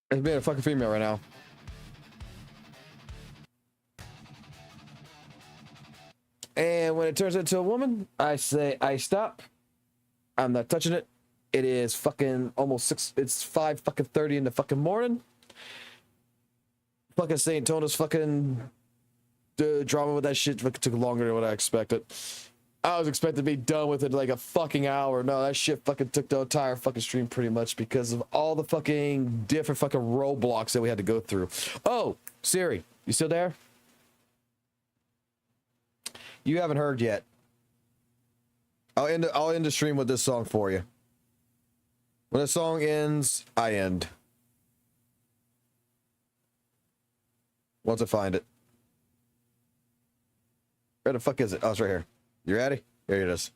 It's being a fucking female right now. And when it turns into a woman, I say, I stop. I'm not touching it. It is fucking almost 6. It's 5 fucking 30 in the fucking morning. Fucking St. Tona's fucking drama with that shit took longer than what I expected. I was expecting to be done with it like a fucking hour. No, that shit fucking took the entire fucking stream pretty much because of all the fucking different fucking roadblocks that we had to go through. Oh, Siri, you still there? You haven't heard yet. I'll end the stream with this song for you. When the song ends, I end. Once I find it. Where the fuck is it? Oh, it's right here. You ready? Here it is.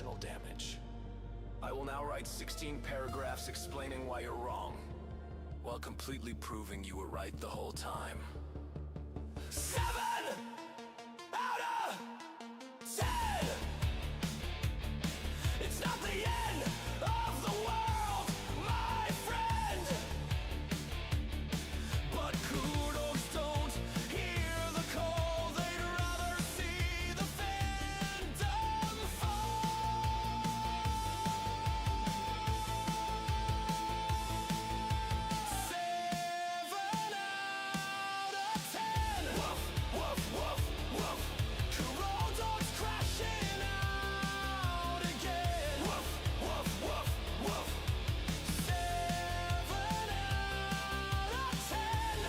emotional damage. I will now write 16 paragraphs explaining why you're wrong, while completely proving you were right the whole time. 7 out of 10! It's not the end of the world, my friend! But kudos don't hear the call, they'd rather see the fandom fall. 7 out of 10! Woof, woof, woof, woof! Corral dogs crashing out again! Woof, woof, woof, woof! 7 out of 10!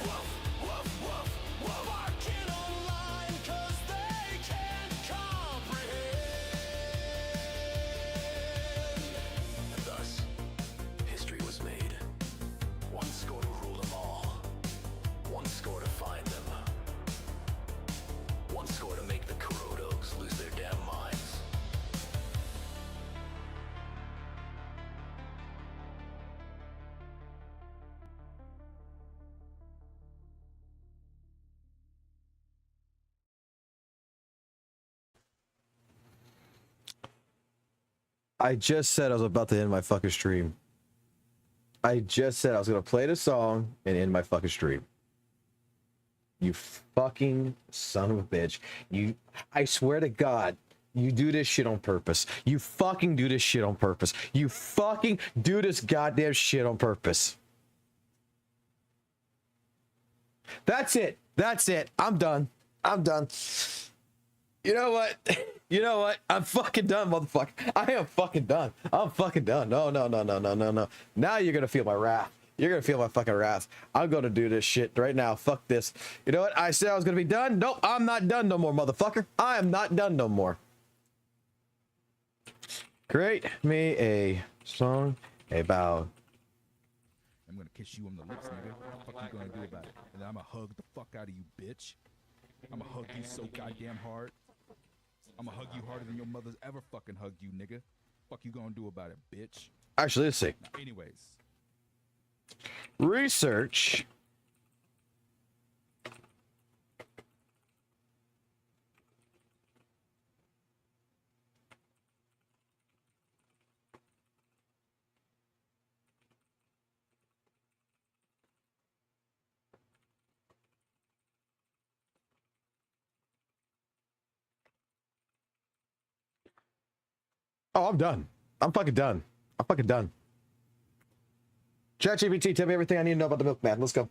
Woof, woof, woof, woof! Barking online 'cause they can't comprehend. And thus, history was made. One score to rule them all. One score to find them. One score to make the Kurodos lose their damn minds. I just said I was about to end my fucking stream. I just said I was gonna play the song and end my fucking stream. You fucking son of a bitch. I swear to God, you do this shit on purpose. You fucking do this shit on purpose. You fucking do this goddamn shit on purpose. That's it. That's it. I'm done. I'm done. You know what? You know what? I'm fucking done, motherfucker. I am fucking done. I'm fucking done. No. Now you're gonna feel my wrath. You're gonna feel my fucking wrath. I'm gonna do this shit right now. Fuck this. You know what? I said I was gonna be done. Nope, I'm not done no more, motherfucker. I am not done no more. Create me a song about. I'm gonna kiss you on the lips, nigga. What the fuck you gonna do about it? And then I'm gonna hug the fuck out of you, bitch. I'm gonna hug you so goddamn hard. I'm gonna hug you harder than your mother's ever fucking hugged you, nigga. Fuck you gonna do about it, bitch? Actually, let's see. Now, anyways. Research. Oh, I'm done. I'm fucking done. I'm fucking done. ChatGPT, tell me everything I need to know about the milkman. Let's go.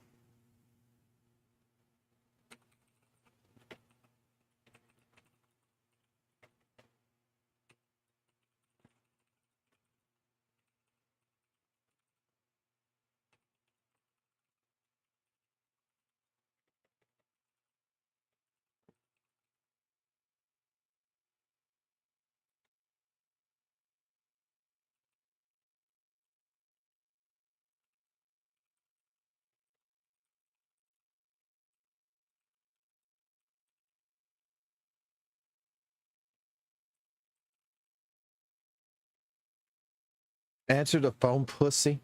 Answer the phone, pussy.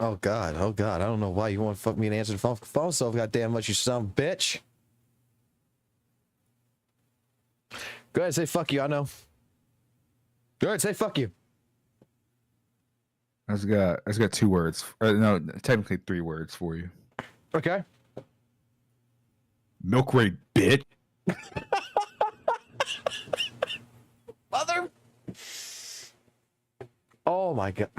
Oh God, oh God. I don't know why you want to fuck me and answer the phone so goddamn much, you son of a bitch. Go ahead, say fuck you. I know. Go ahead, say fuck you. That's got 2 words. No, technically 3 words for you. Okay. Milk rate, bitch. Mother. Oh my God.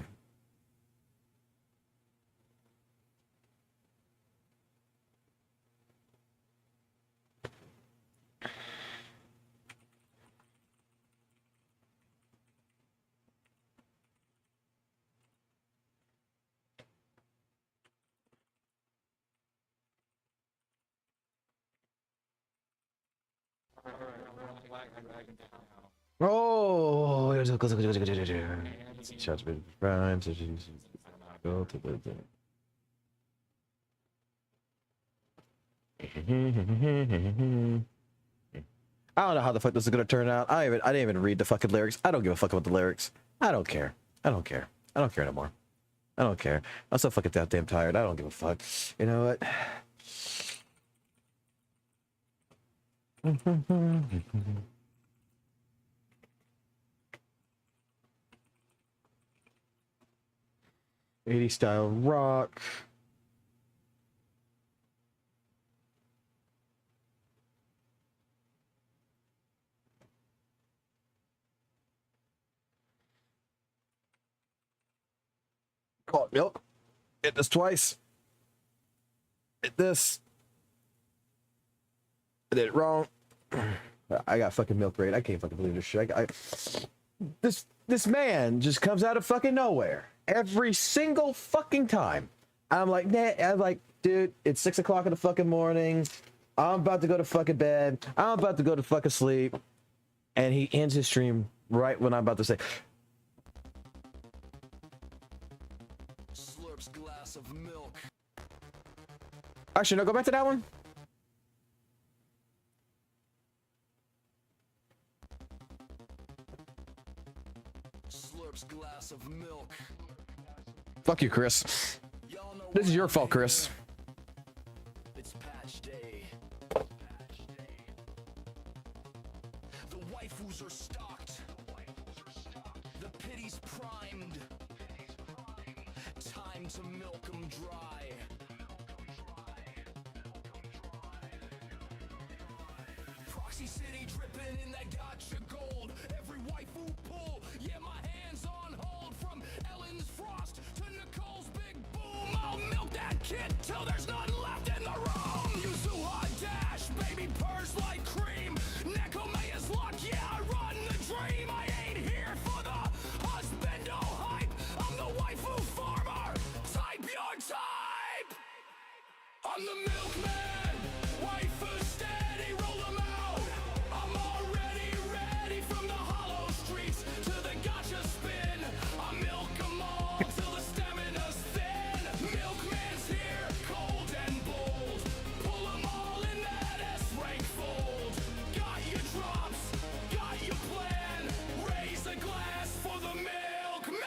Oh, shots been prime. Go to the. I don't know how the fuck this is gonna turn out. I didn't even read the fucking lyrics. I don't give a fuck about the lyrics. I don't care. I don't care. I don't care anymore. I don't care. I'm so fucking goddamn tired. I don't give a fuck. You know what? 80s style rock. Oh, milk. Hit this twice. Hit this. I did it wrong. I got fucking milk rate. I can't fucking believe this shit. This man just comes out of fucking nowhere every single fucking time. I'm like, nah. I'm like, dude, it's 6 o'clock in the fucking morning. I'm about to go to fucking bed. I'm about to go to fucking sleep. And he ends his stream right when I'm about to say, Slurps glass of milk. actually, no, go back to that one. Slurps glass of milk. Fuck you, Chris. This is your fault, Chris. It's patch day. The waifus are stocked. The pity's primed. Time to milk 'em dry. Proxy City dripping in that Gacha gold. Every waifu pull, yeah, my hands on hold. From Ellen's Frost to Nicole's Big Boom, I'll milk that kid till there's none left in the room. Yuzuha dash, baby purrs like cream. Nekomaya's luck, yeah, I run the dream. I ain't here for the husbando hype. I'm the waifu farmer, type your type. I'm the milkman, waifu steady, roll 'em out. I'm already ready from the hollow streets to the Gacha spin. I milk 'em all till the stamina's thin. Milkman's here, cold and bold. Pull 'em all in that S-rank fold. Got your drops, got your plan. Raise a glass for the milkman.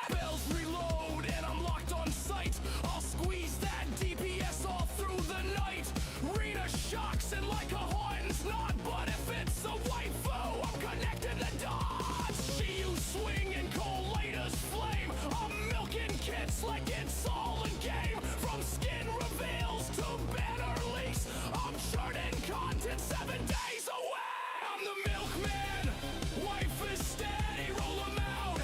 Bells reload and I'm locked on sight. I'll squeeze that DPS all through the night. Rena shocks and like a haun's not, but if it's a waifu, I'm connecting the dots. She you swing and Collator's flame. I'm milking kits like it's all a game. From skin reveals to banner leaks, I'm churning content 7 days away. I'm the milkman, wife is steady, roll 'em out.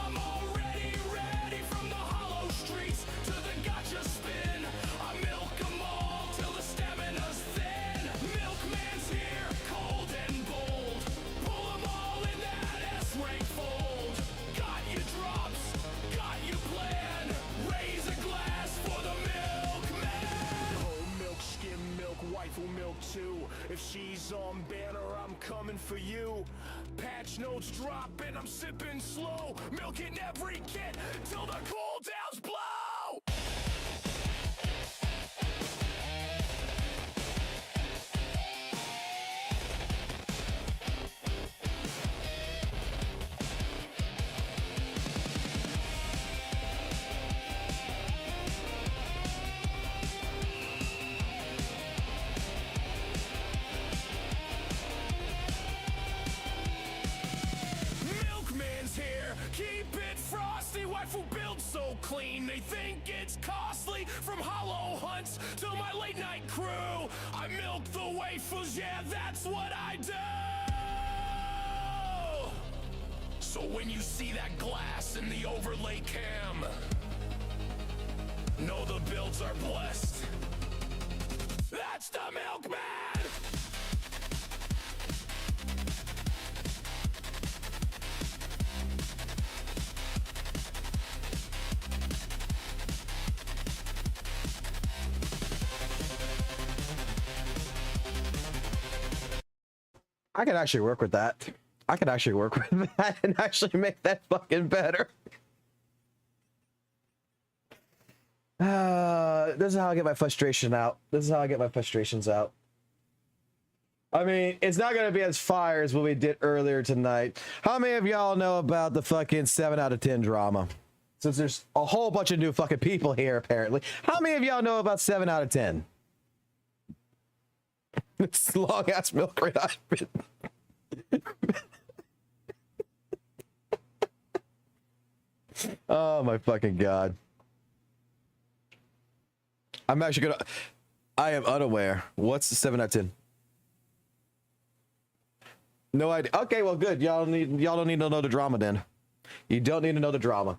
I'm already ready from the hollow streets to the Gacha spin. I milk 'em all till the stamina's thin. Milkman's here, cold and bold. Pull 'em all in that S-rank fold. Got your drops, got your plan. Raise a glass for the milkman. Whole milk, skim milk, waifu milk too. If she's on banner, I'm coming for you. Patch notes drop and I'm sipping slow. Milking every kit till the cooldowns blow. Milkman's here, keep it frosty. Waifu build so clean, they think it's costly. From hollow hunts to my late night crew, I milk the waifus, yeah, that's what I do. So when you see that glass in the overlay cam, know the builds are blessed. That's the milkman! I can actually work with that. I can actually work with that and actually make that fucking better. This is how I get my frustration out. This is how I get my frustrations out. I mean, it's not going to be as fire as what we did earlier tonight. How many of y'all know about the fucking 7 out of 10 drama? Since there's a whole bunch of new fucking people here, apparently. How many of y'all know about 7 out of 10? It's long-ass milk crate I've been... Oh, my fucking God. I'm actually going to... I am unaware. What's the 7 out of 10? No idea. Okay, well, good. Y'all don't need to know the drama then. You don't need to know the drama.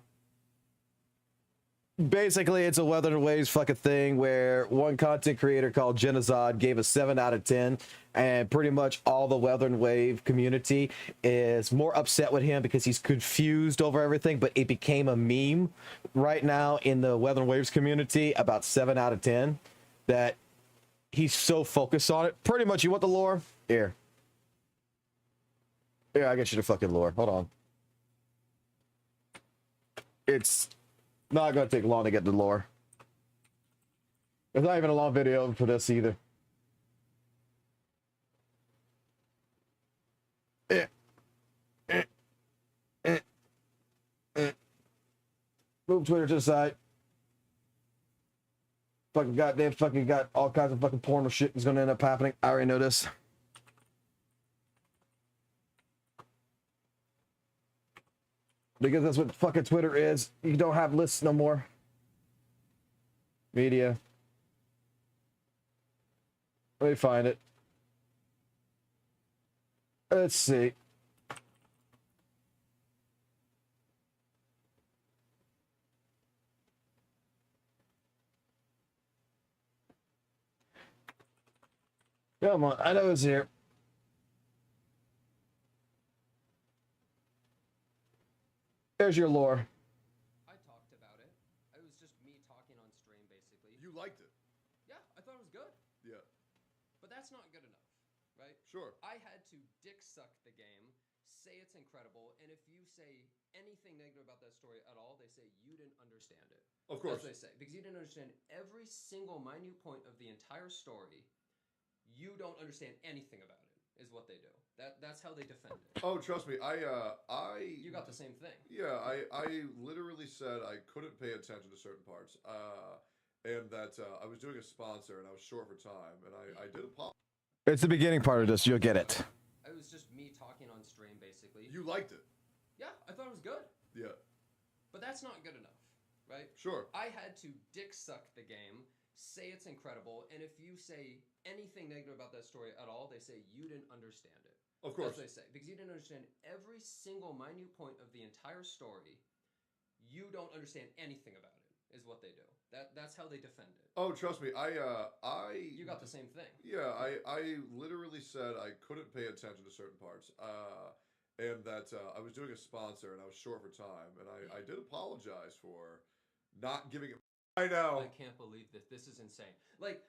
Basically, it's a Weather and Waves fucking thing where one content creator called Genocide gave a 7 out of 10, and pretty much all the Weather and Wave community is more upset with him because he's confused over everything, but it became a meme right now in the Weather and Waves community about 7 out of 10 that he's so focused on it. Pretty much, you want the lore? Here. Here, I get you the fucking lore. Hold on. It's not going to take long to get the lore. There's not even a long video for this either. Move Twitter to the side. Fucking goddamn fucking got all kinds of fucking porno shit is going to end up happening. I already know this. Because that's what fucking Twitter is. You don't have lists no more. Media. Let me find it. Let's see. Come on, I know it's here. There's your lore. I talked about it. It was just me talking on stream, basically. You liked it? Yeah, I thought it was good. Yeah. But that's not good enough, right? Sure. I had to dick suck the game, say it's incredible, and if you say anything negative about that story at all, they say you didn't understand it. Of course. That's what they say. Because you didn't understand every single minute point of the entire story. You don't understand anything about it, is what they do. That's how they defend it. Oh, trust me, You got the same thing. Yeah, I literally said I couldn't pay attention to certain parts, and that I was doing a sponsor and I was short for time, and I did apologize. It's the beginning part of this. You'll get it. It was just me talking on stream, basically. You liked it? Yeah, I thought it was good. Yeah. But that's not good enough, right? Sure. I had to dick suck the game, say it's incredible, and if you say anything negative about that story at all, they say you didn't understand it. Of course. That's what they say. Because you didn't understand every single minute point of the entire story. You don't understand anything about it, is what they do. That's how they defend it. Oh, trust me, You got the same thing. Yeah, I literally said I couldn't pay attention to certain parts, and that I was doing a sponsor and I was short for time, and I did apologize for not giving it. I know. I can't believe this. This is insane. Like,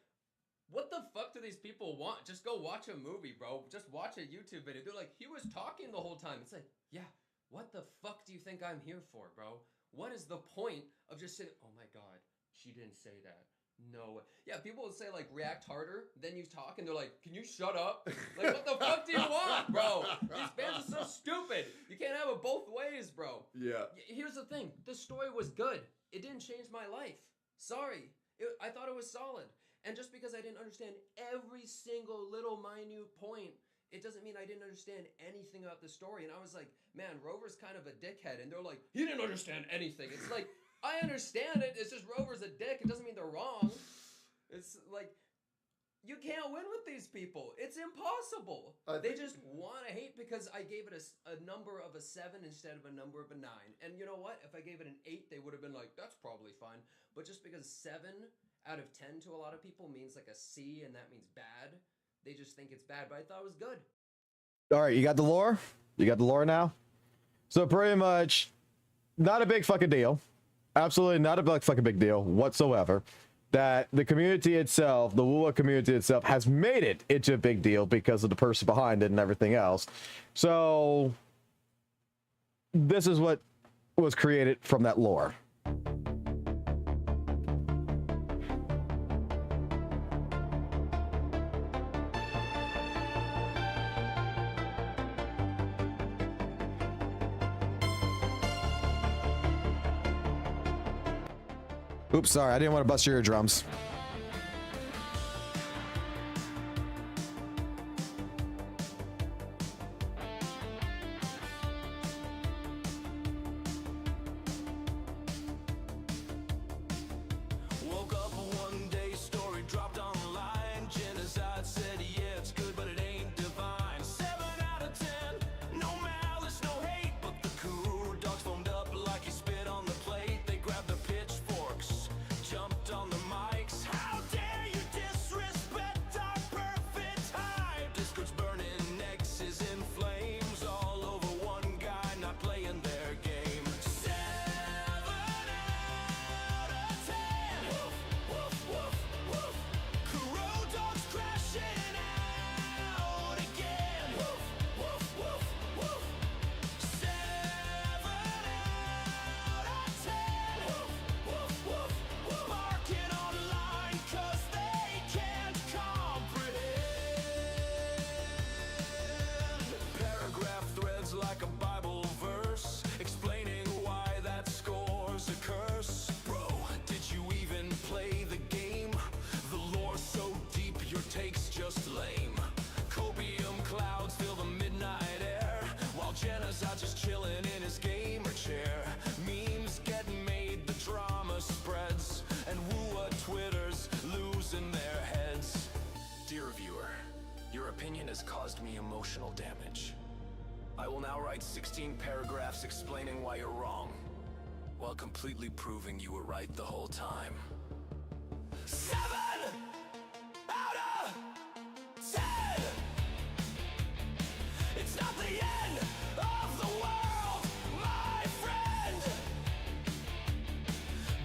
what the fuck do these people want? Just go watch a movie, bro. Just watch a YouTube video. They're like, he was talking the whole time. It's like, yeah, what the fuck do you think I'm here for, bro? What is the point of just saying, oh my god, she didn't say that. No way. Yeah, people would say, like, react harder, then you talk, and they're like, can you shut up? Like, what the fuck do you want, bro? These fans are so stupid. You can't have it both ways, bro. Yeah. Here's the thing. The story was good. It didn't change my life. Sorry. I thought it was solid. And just because I didn't understand every single little minute point, it doesn't mean I didn't understand anything about the story. And I was like, man, Rover's kind of a dickhead. And they're like, he didn't understand anything. It's like, I understand it. It's just Rover's a dick. It doesn't mean they're wrong. It's like, you can't win with these people. It's impossible. They just want to hate because I gave it a number of a 7 instead of a number of a 9. And you know what? If I gave it an 8, they would have been like, that's probably fine. But just because 7 out of 10 to a lot of people means like a C, and that means bad. They just think it's bad, but I thought it was good. All right, you got the lore? You got the lore now? So pretty much, not a big fucking deal. Absolutely not a fucking big deal whatsoever. That the community itself, the WUWA community itself, has made it into a big deal because of the person behind it and everything else. So, this is what was created from that lore. Oops, sorry, I didn't want to bust your eardrums. Woke up one day, story dropped online. Genocide said, yeah, it's good, but it ain't divine. 7 out of 10, no malice, no hate. But the coup dogs foamed up like he spit on the plate. They grabbed the pitchforks, jumped on the mics. How dare you disrespect our perfect hype? Discords burning, Nexus in flames. All over one guy not playing their game. 7 out of 10. Woof, woof, woof. Kuro dogs crashing out again. Woof, woof, woof, woof. 7 out of 10. Woof, woof, woof, woof. Barking online 'cause they can't comprehend. Paragraph threads like a Bible verse, explaining why that score's a curse. Bro, did you even play the game? The lore so deep, your take's just lame. Copium clouds fill the midnight air, while Genocide just chilling in his gamer chair. Memes get made, the drama spreads, and WUWA Twitters losing their heads. Dear viewer, your opinion has caused me emotional damage. I will now write 16 paragraphs explaining why you're wrong, while completely proving you were right the whole time. 7 out of 10! It's not the end of the world, my friend!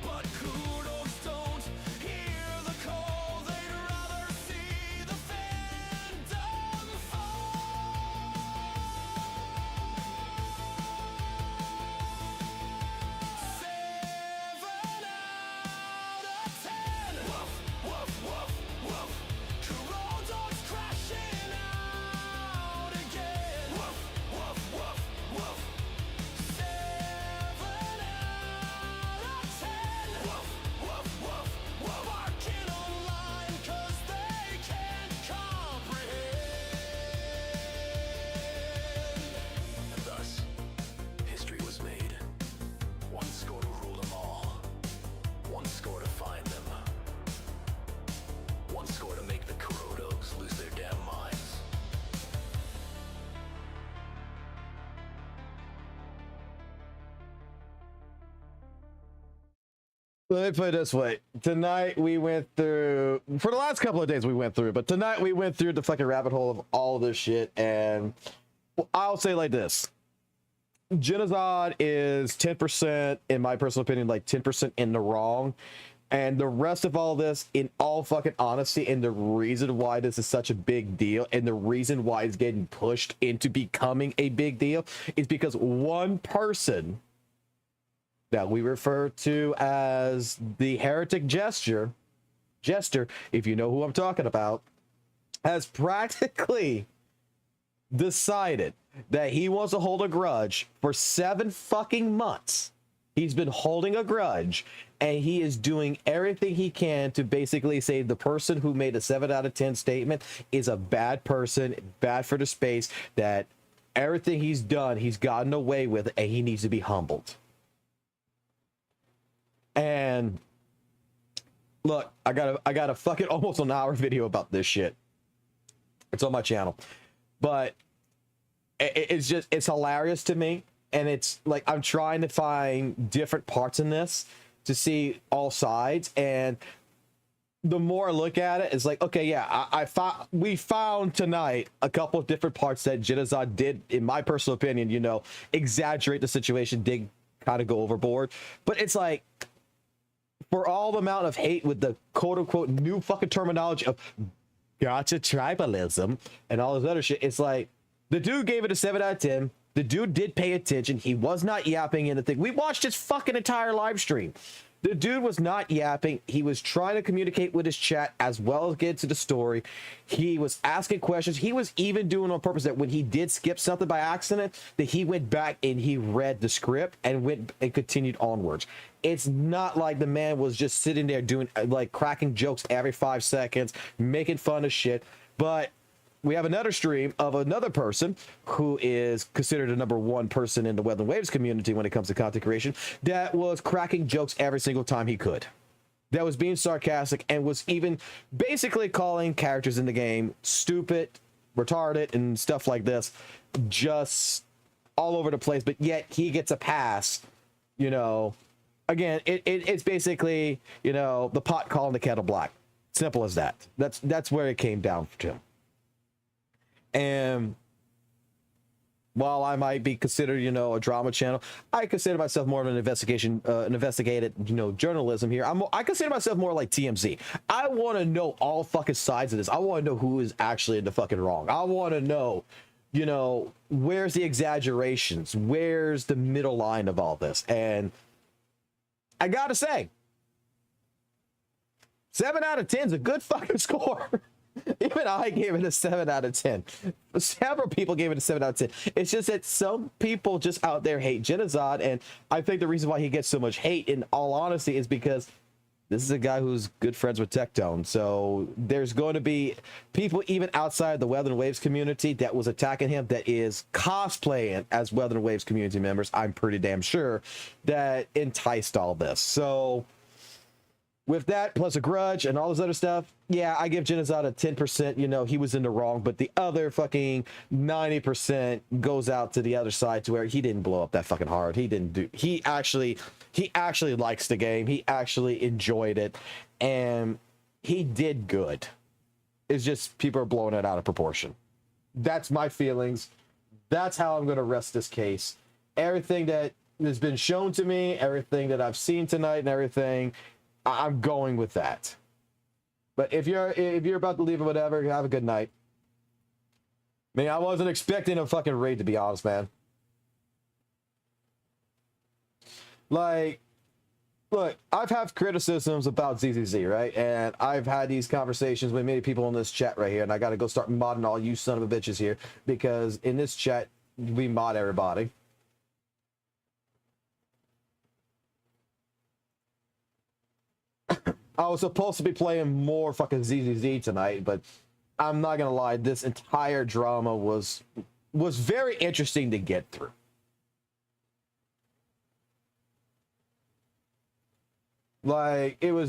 But kudos don't hear the call, they'd rather see the fandom fall. 7 out of 10! Woof, woof, woof, woof. Kuro dogs crashing out again. Woof, woof, woof, woof. 7 out of 10. Woof, woof, woof, woof. Barking online 'cause they can't comprehend. And thus, history was made. One score to rule them all. One score to find them. One score to make the Kurodogs lose their damn minds. Let me put it this way. Tonight we went through, for the last couple of days we went through, but tonight we went through the fucking rabbit hole of all this shit, and I'll say like this. Genocide is 10%, in my personal opinion, like 10% in the wrong. And the rest of all this, in all fucking honesty, and the reason why this is such a big deal, and the reason why it's getting pushed into becoming a big deal, is because one person that we refer to as the heretic jester, if you know who I'm talking about, has practically decided that he wants to hold a grudge for 7 fucking months. He's been holding a grudge, and he is doing everything he can to basically say the person who made a 7 out of 10 statement is a bad person, bad for the space, that everything he's done, he's gotten away with, and he needs to be humbled. And look, I got a fucking almost an hour video about this shit. It's on my channel, but it's hilarious to me. And it's like, I'm trying to find different parts in this to see all sides. And the more I look at it, it's like, okay, yeah, we found tonight a couple of different parts that Genocide did, in my personal opinion, you know, exaggerate the situation, did kind of go overboard. But it's like, for all the amount of hate with the quote unquote new fucking terminology of gacha tribalism and all this other shit, it's like, the dude gave it a 7 out of 10. The dude did pay attention. He was not yapping anything. We watched his fucking entire live stream. The dude was not yapping. He was trying to communicate with his chat as well as get to the story. He was asking questions. He was even doing on purpose that when he did skip something by accident, that he went back and he read the script and went and continued onwards. It's not like the man was just sitting there doing like cracking jokes every 5 seconds, making fun of shit. But we have another stream of another person who is considered a #1 person in the Weather and Waves community when it comes to content creation that was cracking jokes every single time he could. That was being sarcastic and was even basically calling characters in the game stupid, retarded, and stuff like this, just all over the place. But yet he gets a pass, you know. Again, it's basically, you know, the pot calling the kettle black. Simple as that. That's where it came down to him. And while I might be considered, you know, a drama channel, I consider myself more of an investigated, you know, journalism here. I consider myself more like TMZ. I want to know all fucking sides of this. I want to know who is actually in the fucking wrong. I want to know, you know, where's the exaggerations? Where's the middle line of all this? And I gotta say, 7 out of 10 is a good fucking score. Even I gave it a 7 out of 10. Several people gave it a 7 out of 10. It's just that some people just out there hate Genocide, and I think the reason why he gets so much hate, in all honesty, is because this is a guy who's good friends with Tectone. So there's going to be people even outside the Weather and Waves community that was attacking him that is cosplaying as Weather and Waves community members, I'm pretty damn sure, that enticed all this. So with that, plus a grudge and all this other stuff, yeah, I give Genocide a 10%. You know, he was in the wrong, but the other fucking 90% goes out to the other side, to where he didn't blow up that fucking hard. He actually likes the game. He actually enjoyed it, and he did good. It's just people are blowing it out of proportion. That's my feelings. That's how I'm going to rest this case. Everything that has been shown to me, everything that I've seen tonight, and everything, I'm going with that. But if you're about to leave or whatever, have a good night. Man, I wasn't expecting a fucking raid, to be honest, man. Like, look, I've had criticisms about ZZZ, right? And I've had these conversations with many people in this chat right here, and I got to go start modding all you son of a bitches here, because in this chat, we mod everybody. I was supposed to be playing more fucking ZZZ tonight, but I'm not gonna lie, this entire drama was very interesting to get through. Like, they were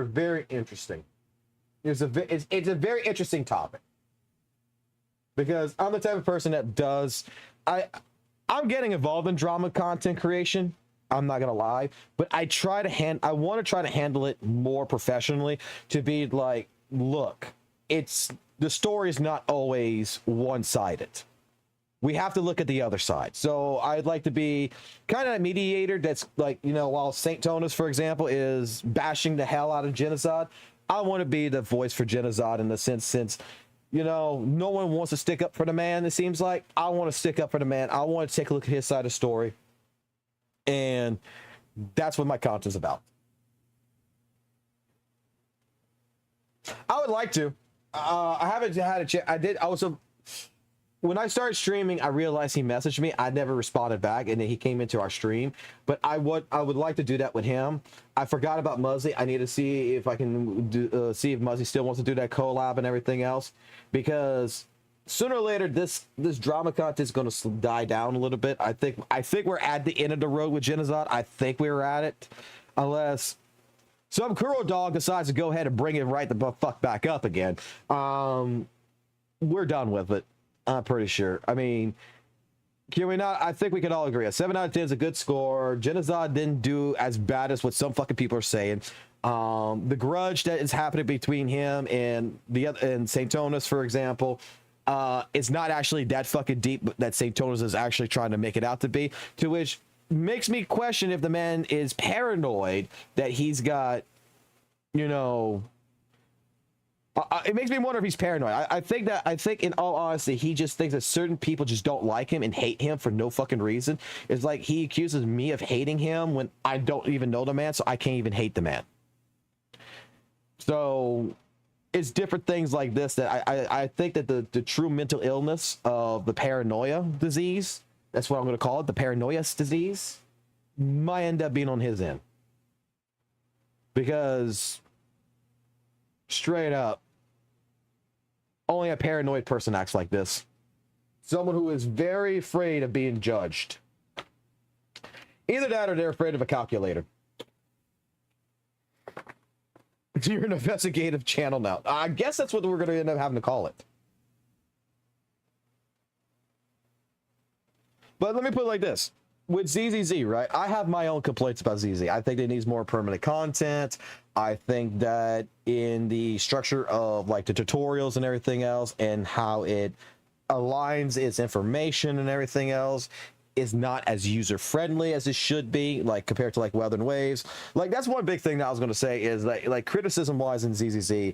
very interesting. It's a very interesting topic, because I'm the type of person that I'm getting involved in drama content creation. I'm not gonna lie, but I want to try to handle it more professionally, to be like, look, the story is not always one-sided. We have to look at the other side. So I'd like to be kind of a mediator that's like, you know, while St. Tonus, for example, is bashing the hell out of Genocide, I want to be the voice for Genocide in the sense, since, you know, no one wants to stick up for the man, it seems like. I want to stick up for the man. I want to take a look at his side of the story. And that's what my content's about. I would like to. I haven't had a chance. When I started streaming, I realized he messaged me. I never responded back, and then he came into our stream. But I would like to do that with him. I forgot about Muzzy. I need to see if I can see if Muzzy still wants to do that collab and everything else, because sooner or later, this drama content is going to die down a little bit. I think we're at the end of the road with Genocide. I think we're at it, unless some Kuro dog decides to go ahead and bring it right the fuck back up again. We're done with it, I'm pretty sure. I mean, can we not? I think we can all agree. A 7 out of 10 is a good score. Genocide didn't do as bad as what some fucking people are saying. The grudge that is happening between him and St. Tonus, for example, it's not actually that fucking deep that St. Tonus is actually trying to make it out to be, to which makes me question if the man is paranoid that he's got, you know, It makes me wonder if he's paranoid. I think in all honesty, he just thinks that certain people just don't like him and hate him for no fucking reason. It's like he accuses me of hating him when I don't even know the man, so I can't even hate the man. So it's different things like this that I think that the true mental illness of the paranoia disease, that's what I'm going to call it, the paranoia disease, might end up being on his end. Because straight up, only a paranoid person acts like this. Someone who is very afraid of being judged. Either that or they're afraid of a calculator. You're an investigative channel now. I guess that's what we're going to end up having to call it. But let me put it like this. With ZZZ, right? I have my own complaints about ZZ. I think it needs more permanent content. I think that in the structure of like the tutorials and everything else and how it aligns its information and everything else is not as user-friendly as it should be, like compared to like Weather and Waves. Like that's one big thing that I was going to say is like criticism-wise in ZZZ,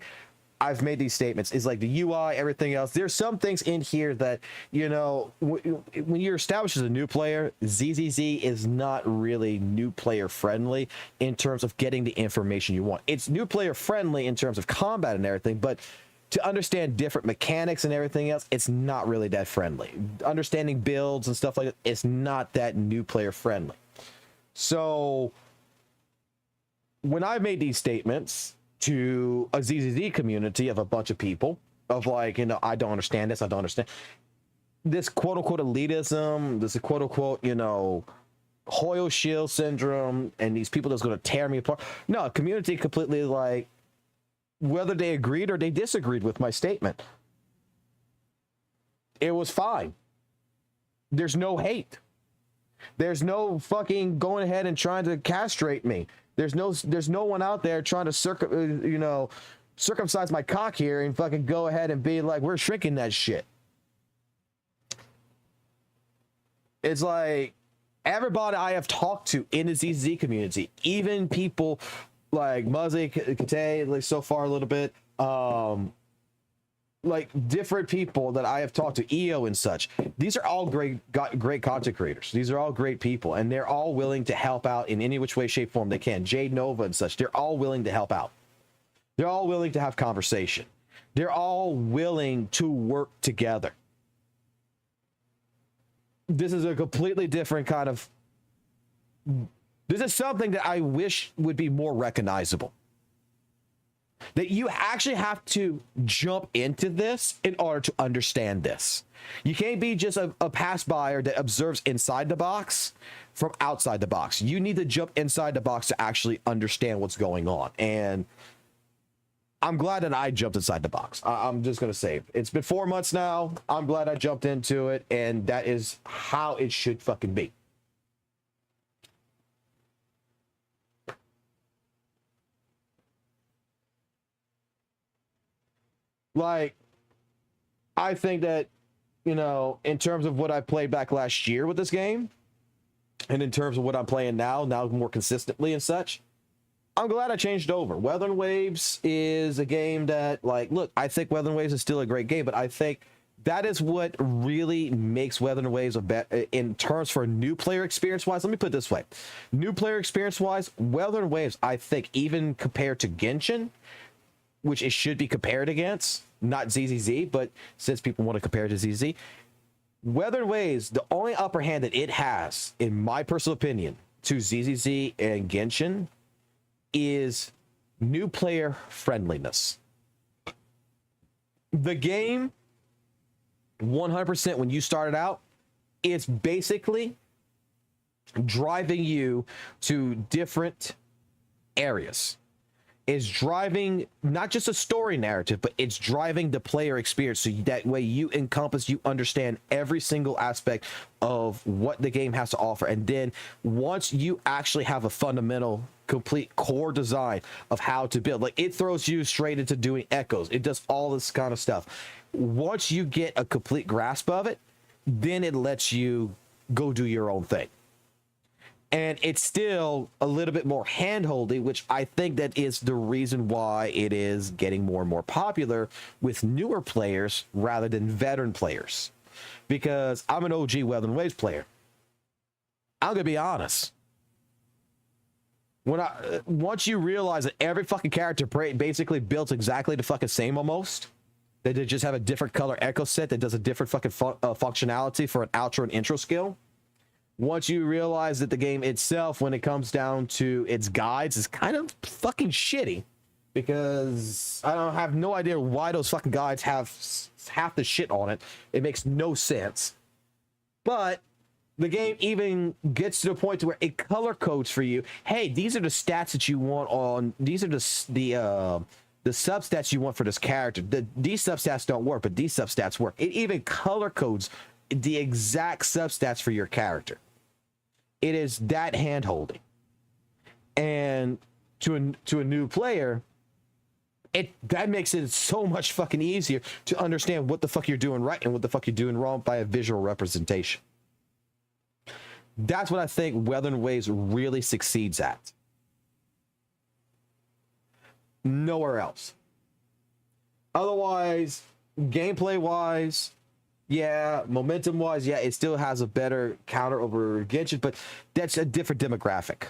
I've made these statements, is like the UI, everything else. There's some things in here that, you know, when you're established as a new player, ZZZ is not really new player friendly in terms of getting the information you want. It's new player friendly in terms of combat and everything, but to understand different mechanics and everything else, it's not really that friendly. Understanding builds and stuff like that, it's not that new player friendly. So when I made these statements to a ZZZ community of a bunch of people of like, you know, I don't understand this, I don't understand this quote unquote elitism, this quote unquote, you know, Hoyle Shield syndrome, and these people that's going to tear me apart. No, community completely like, whether they agreed or they disagreed with my statement, it was fine. There's no hate. There's no fucking going ahead and trying to castrate me. There's no one out there trying to circumcise my cock here and fucking go ahead and be like, we're shrinking that shit. It's like everybody I have talked to in the ZZ community, even people like Muzzy, Kate, like so far a little bit, like different people that I have talked to, EO and such. These are all great content creators. These are all great people, and they're all willing to help out in any which way, shape, form they can. Jade Nova and such, they're all willing to help out. They're all willing to have conversation. They're all willing to work together. This is a completely different kind of... This is something that I wish would be more recognizable. That you actually have to jump into this in order to understand this. You can't be just a pass-buyer that observes inside the box from outside the box. You need to jump inside the box to actually understand what's going on. And I'm glad that I jumped inside the box. I'm just going to say, it's been 4 months now. I'm glad I jumped into it, and that is how it should fucking be. Like, I think that, you know, in terms of what I played back last year with this game, and in terms of what I'm playing now more consistently and such, I'm glad I changed over. Weather and Waves is a game that, like, look, I think Weather and Waves is still a great game, but I think that is what really makes Weather and Waves a bet in terms for new player experience-wise. Let me put it this way. New player experience-wise, Weather and Waves, I think, even compared to Genshin, which it should be compared against, not ZZZ, but since people want to compare it to ZZ, Weather and Waves, the only upper hand that it has, in my personal opinion, to ZZZ and Genshin is new player friendliness. The game, 100% when you started out, it's basically driving you to different areas. Is driving not just a story narrative, but it's driving the player experience, so that way you understand every single aspect of what the game has to offer. And then once you actually have a fundamental complete core design of how to build, like, it throws you straight into doing echoes, it does all this kind of stuff. Once you get a complete grasp of it, then it lets you go do your own thing. And it's still a little bit more handholdy, which I think that is the reason why it is getting more and more popular with newer players rather than veteran players. Because I'm an OG Weather Waves player. I'm gonna be honest. Once you realize that every fucking character basically built exactly the fucking same almost, that they just have a different color echo set that does a different fucking functionality for an outro and intro skill. Once you realize that the game itself, when it comes down to its guides, is kind of fucking shitty, because I don't have no idea why those fucking guides have half the shit on it. It makes no sense. But the game even gets to the point to where it color codes for you. Hey, these are the stats that you want on. These are the substats you want for this character. These substats don't work, but these substats work. It even color codes the exact substats for your character. It is that hand-holding. And to a new player, that makes it so much fucking easier to understand what the fuck you're doing right and what the fuck you're doing wrong by a visual representation. That's what I think Weather Waves really succeeds at. Nowhere else. Otherwise, gameplay-wise, yeah, momentum-wise, yeah, it still has a better counter over Genshin, but that's a different demographic.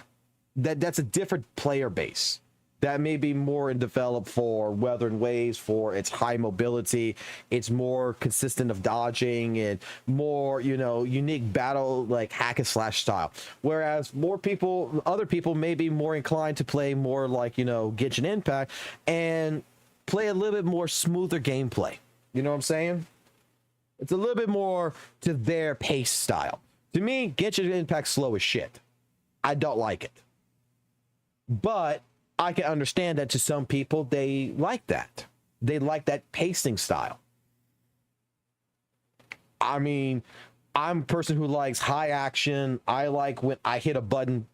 That's a different player base. That may be more developed for Weather and Waves, for its high mobility. It's more consistent of dodging and more, unique battle, like hack and slash style. Whereas other people may be more inclined to play more like, Genshin Impact and play a little bit more smoother gameplay. You know what I'm saying? It's a little bit more to their pace style. To me, Genshin Impact's slow as shit. I don't like it. But I can understand that to some people, they like that. They like that pacing style. I mean, I'm a person who likes high action. I like when I hit a button,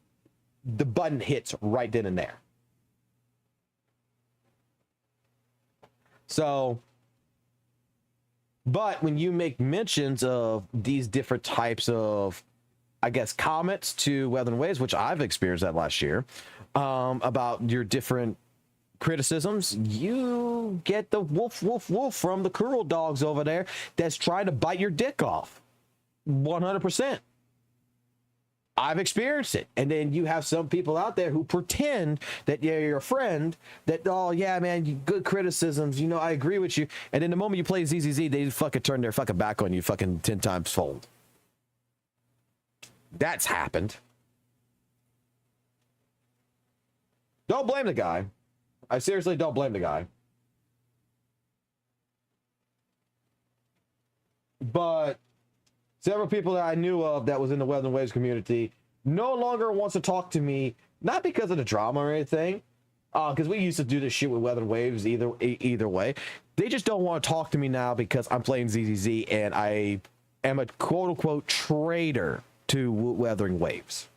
the button hits right then and there. So, but when you make mentions of these different types of, I guess, comments to Weather and Waves, which I've experienced that last year, about your different criticisms, you get the woof, woof, woof from the cruel dogs over there that's trying to bite your dick off. 100%. I've experienced it. And then you have some people out there who pretend that you're your friend, that, oh, yeah, man, good criticisms, I agree with you. And then the moment you play ZZZ, they fucking turn their fucking back on you fucking 10 times fold. That's happened. Don't blame the guy. I seriously don't blame the guy. But several people that I knew of that was in the Weather and Waves community no longer wants to talk to me, not because of the drama or anything, because we used to do this shit with Weather and Waves either way. They just don't want to talk to me now because I'm playing ZZZ and I am a quote-unquote traitor to Weathering Waves.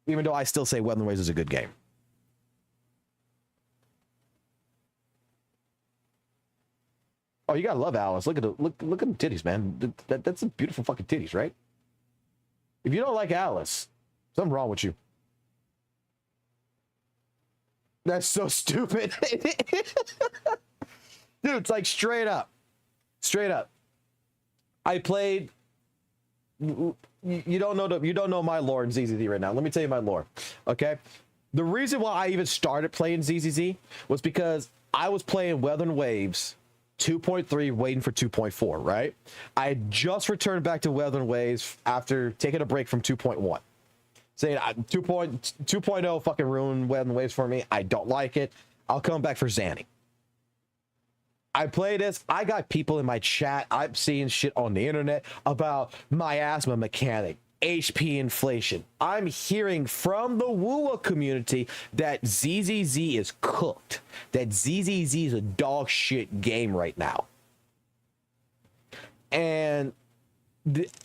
Even though I still say Weathering Waves is a good game. Oh, you gotta love Alice. Look at the titties, man. That's some beautiful fucking titties, right? If you don't like Alice, something wrong with you. That's so stupid. Dude, it's like straight up. I played. You don't know my lore in ZZZ right now. Let me tell you my lore. Okay? The reason why I even started playing ZZZ was because I was playing Weather and Waves 2.3, waiting for 2.4, right? I had just returned back to Weather and Waves after taking a break from 2.1. Saying 2.0 fucking ruined Weather and Waves for me. I don't like it. I'll come back for Zanny. I play this. I got people in my chat. I'm seeing shit on the internet about miasma mechanic, HP inflation. I'm hearing from the WUWA community that ZZZ is cooked. That ZZZ is a dog shit game right now. And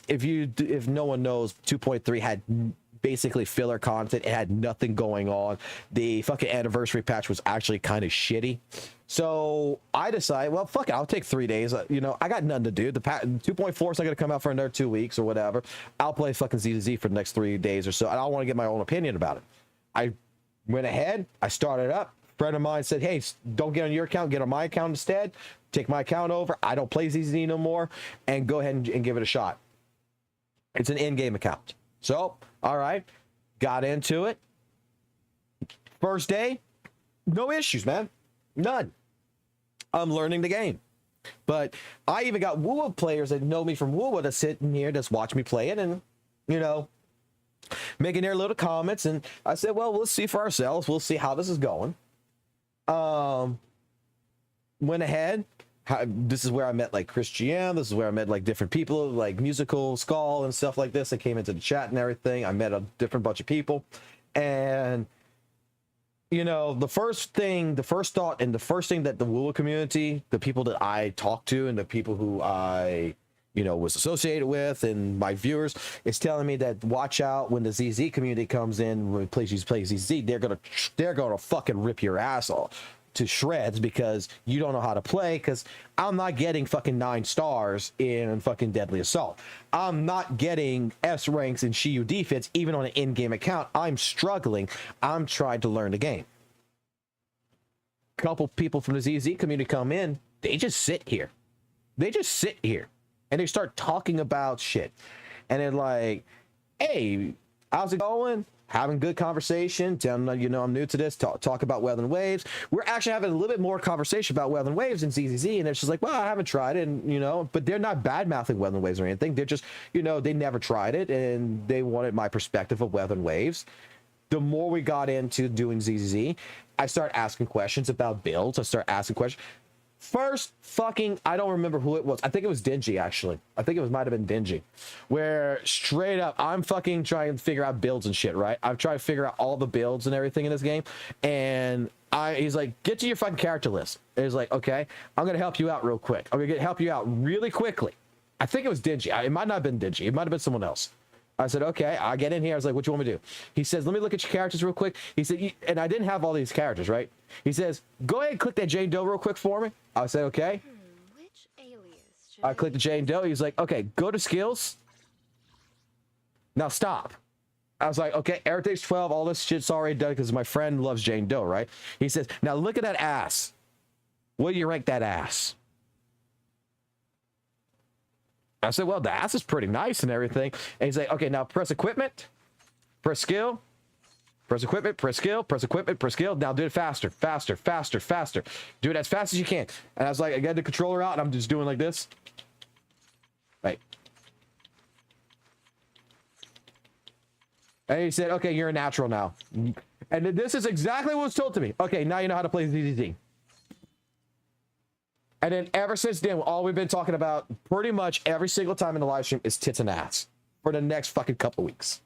if no one knows, 2.3 had basically filler content. It had nothing going on. The fucking anniversary patch was actually kind of shitty. So I decided, well, fuck it, I'll take 3 days. You know, I got nothing to do. The 2.4 is not going to come out for another 2 weeks or whatever. I'll play fucking ZZ for the next 3 days or so. And I want to get my own opinion about it. I went ahead, I started up. A friend of mine said, hey, don't get on your account, get on my account instead. Take my account over. I don't play ZZ no more. And go ahead and give it a shot. It's an in-game account. So, all right, got into it. First day, no issues, man. None. I'm learning the game. But I even got WUWA players that know me from WUWA to sit in here, just watch me play it and, you know, making their little comments. And I said, well, let's see for ourselves. We'll see how this is going. Went ahead. This is where I met like Chris GM. This is where I met like different people, like Musical, Skull, and stuff like this. I came into the chat and everything. I met a different bunch of people. And you know, the first thought and the first thing that the WUWA community, the people that I talked to and the people who I, you know, was associated with and my viewers is telling me that watch out when the ZZ community comes in, when play ZZ, they're gonna fucking rip your ass off to shreds because you don't know how to play, because I'm not getting fucking 9 stars in fucking Deadly Assault. I'm not getting S ranks in Shiyu defense even on an in-game account. I'm struggling. I'm trying to learn the game. Couple people from the ZZ community come in, they just sit here. They just sit here and they start talking about shit. And they're like, hey, how's it going? Having good conversation, telling them, you know, I'm new to this, talk about Weather and Waves. We're actually having a little bit more conversation about Weather and Waves in ZZZ, and it's just like, well, I haven't tried it, and, you know, but they're not bad-mouthing Weather and Waves or anything. They're just, you know, they never tried it, and they wanted my perspective of Weather and Waves. The more we got into doing ZZZ, I start asking questions about builds. I start asking questions. First fucking, I don't remember who it was. I think it was Dingy, actually. I think it might have been Dingy. Where straight up, I'm fucking trying to figure out builds and shit, right? I've tried to figure out all the builds and everything in this game. And he's like, get to your fucking character list. And he's like, okay, I'm going to help you out real quick. I'm going to help you out really quickly. I think it was Dingy. It might not have been Dingy. It might have been someone else. I said, okay, I get in here. I was like, what you want me to do? He says, let me look at your characters real quick. He said, and I didn't have all these characters, right? He says, go ahead and click that Jane Doe real quick for me. I said, okay. Which alias should I clicked the Jane Doe. He's like, okay, go to skills. Now stop. I was like, okay, everything's 12. All this shit's already done because my friend loves Jane Doe, right? He says, now look at that ass. What do you rank that ass? I said, well, the ass is pretty nice and everything. And he's like, okay, now press equipment, press skill, press equipment, press skill, press equipment, press skill. Now do it faster, faster, faster, faster. Do it as fast as you can. And I was like, I got the controller out and I'm just doing like this. Right. And he said, okay, you're a natural now. And this is exactly what was told to me. Okay, now you know how to play ZZZ. And then ever since then, all we've been talking about pretty much every single time in the live stream is tits and ass for the next fucking couple weeks.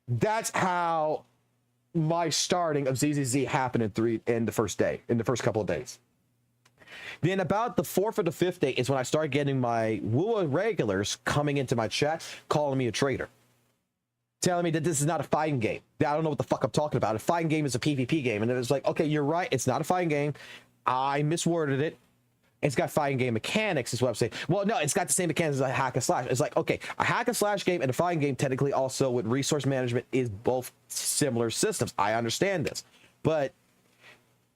That's how my starting of ZZZ happened in the first couple of days. Then about the 4th or the 5th day is when I started getting my WUWA regulars coming into my chat, calling me a traitor. Telling me that this is not a fighting game. I don't know what the fuck I'm talking about. A fighting game is a PvP game. And it was like, okay, you're right. It's not a fighting game. I misworded it. It's got fighting game mechanics is what I'm saying. Well, no, it's got the same mechanics as a hack and slash. It's like, okay, a hack and slash game and a fighting game technically also with resource management is both similar systems. I understand this. But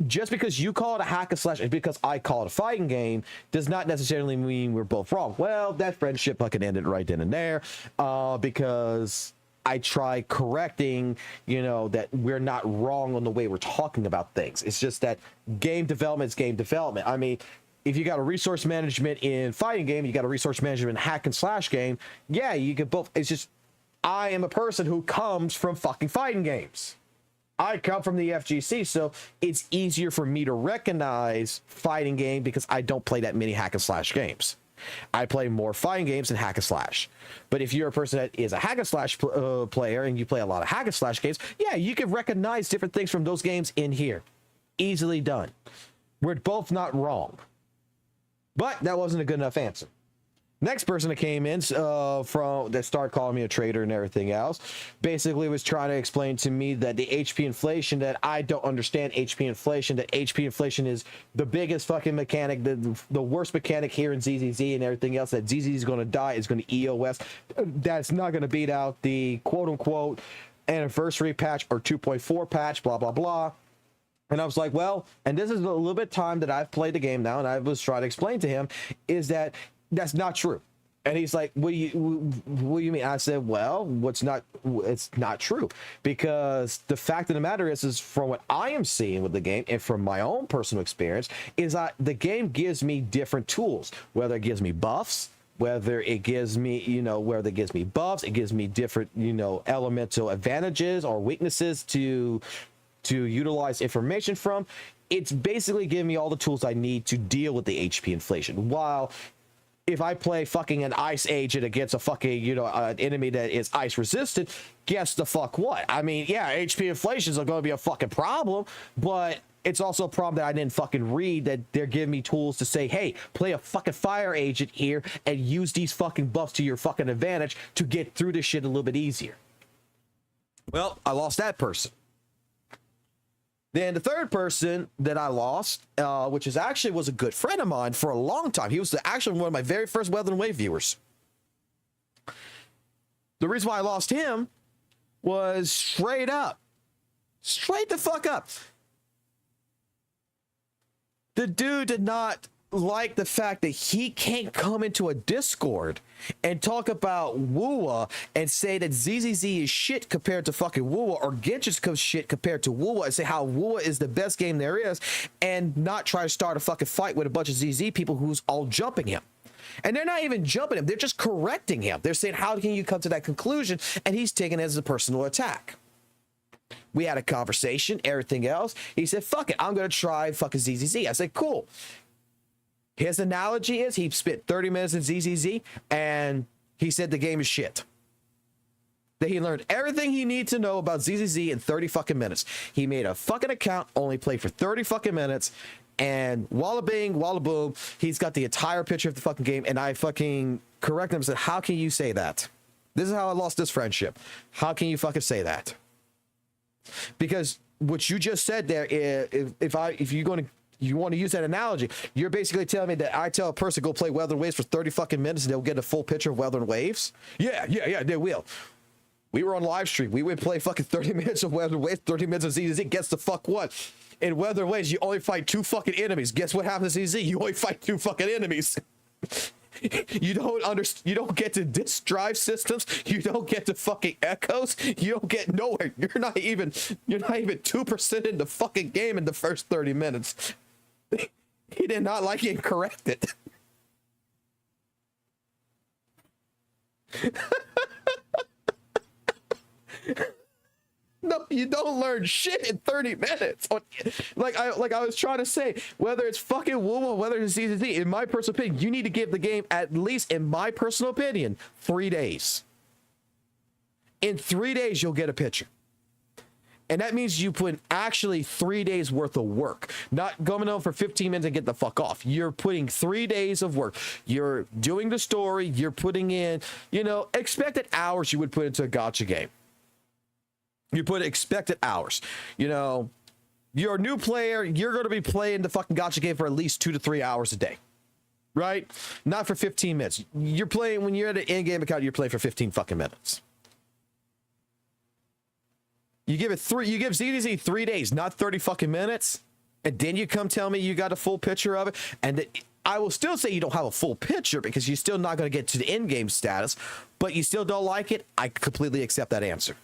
just because you call it a hack and slash and because I call it a fighting game does not necessarily mean we're both wrong. Well, that friendship fucking ended right then and there because I try correcting, you know, that we're not wrong on the way we're talking about things. It's just that game development is game development. I mean, if you got a resource management in fighting game, you got a resource management hack and slash game. Yeah, you can both. It's just, I am a person who comes from fucking fighting games. I come from the FGC, so it's easier for me to recognize fighting game because I don't play that many hack and slash games. I play more fighting games than hack and slash. But if you're a person that is a hack and slash player and you play a lot of hack and slash games, yeah, you can recognize different things from those games in here. Easily done. We're both not wrong. But that wasn't a good enough answer. Next person that came in from that started calling me a traitor and everything else, basically was trying to explain to me that the HP inflation, that I don't understand HP inflation, that HP inflation is the biggest fucking mechanic, the worst mechanic here in ZZZ and everything else, that ZZZ is going to die, is going to EOS. That's not going to beat out the quote unquote anniversary patch or 2.4 patch, blah, blah, blah. And I was like, well, and this is a little bit of time that I've played the game now, and I was trying to explain to him, is that that's not true. And he's like, what do you mean? I said, well, it's not true, because the fact of the matter is from what I am seeing with the game and from my own personal experience, is that the game gives me different tools, whether it gives me buffs, whether it gives me, whether it gives me buffs, it gives me different, elemental advantages or weaknesses to utilize information from. It's basically giving me all the tools I need to deal with the HP inflation. While if I play fucking an ice agent against a fucking, an enemy that is ice resistant, guess the fuck what? I mean, yeah, HP inflations are going to be a fucking problem, but it's also a problem that I didn't fucking read, that they're giving me tools to say, hey, play a fucking fire agent here and use these fucking buffs to your fucking advantage to get through this shit a little bit easier. Well, I lost that person. Then the third person that I lost, which was a good friend of mine for a long time. He was actually one of my very first Weather and Wave viewers. The reason why I lost him was straight the fuck up. The dude did not like the fact that he can't come into a Discord and talk about WUWA and say that ZZZ is shit compared to fucking WUWA, or Genshin's shit compared to WUWA, and say how WUWA is the best game there is, and not try to start a fucking fight with a bunch of ZZ people who's all jumping him. And they're not even jumping him, they're just correcting him. They're saying, how can you come to that conclusion? And he's taking it as a personal attack. We had a conversation, everything else. He said, fuck it, I'm going to try fucking ZZZ. I said, cool. His analogy is he spent 30 minutes in ZZZ and he said the game is shit. That he learned everything he needs to know about ZZZ in 30 fucking minutes. He made a fucking account, only played for 30 fucking minutes, and walla bing, walla boom, he's got the entire picture of the fucking game. And I fucking corrected him and said, how can you say that? This is how I lost this friendship. How can you fucking say that? Because what you just said there, if you're going to, you want to use that analogy, you're basically telling me that I tell a person go play Weather and Waves for 30 fucking minutes and they'll get a full picture of Weather and Waves? Yeah, they will. We were on live stream. We would play fucking 30 minutes of Weather and Waves, 30 minutes of ZZZ. Guess the fuck what? In Weather and Waves, you only fight 2 fucking enemies. Guess what happens to ZZZ? You only fight 2 fucking enemies. You don't get to disk drive systems. You don't get to fucking echoes. You don't get nowhere. You're not even 2% in the fucking game in the first 30 minutes. He did not like it and correct it. No, you don't learn shit in 30 minutes. Like I was trying to say, whether it's fucking WUWA, whether it's ZZZ, in my personal opinion, you need to give the game, at least in my personal opinion, 3 days. In 3 days, you'll get a picture. And that means you put in actually 3 days worth of work, not going on for 15 minutes and get the fuck off. You're putting 3 days of work. You're doing the story. You're putting in, expected hours you would put into a gacha game. You put expected hours. You're a new player. You're going to be playing the fucking gacha game for at least 2 to 3 hours a day, right? Not for 15 minutes. You're playing, when you're at an in-game account, you're playing for 15 fucking minutes. You give ZDZ 3 days, not 30 fucking minutes, and then you come tell me you got a full picture of it, and I will still say you don't have a full picture because you're still not going to get to the in-game status, but you still don't like it. I completely accept that answer.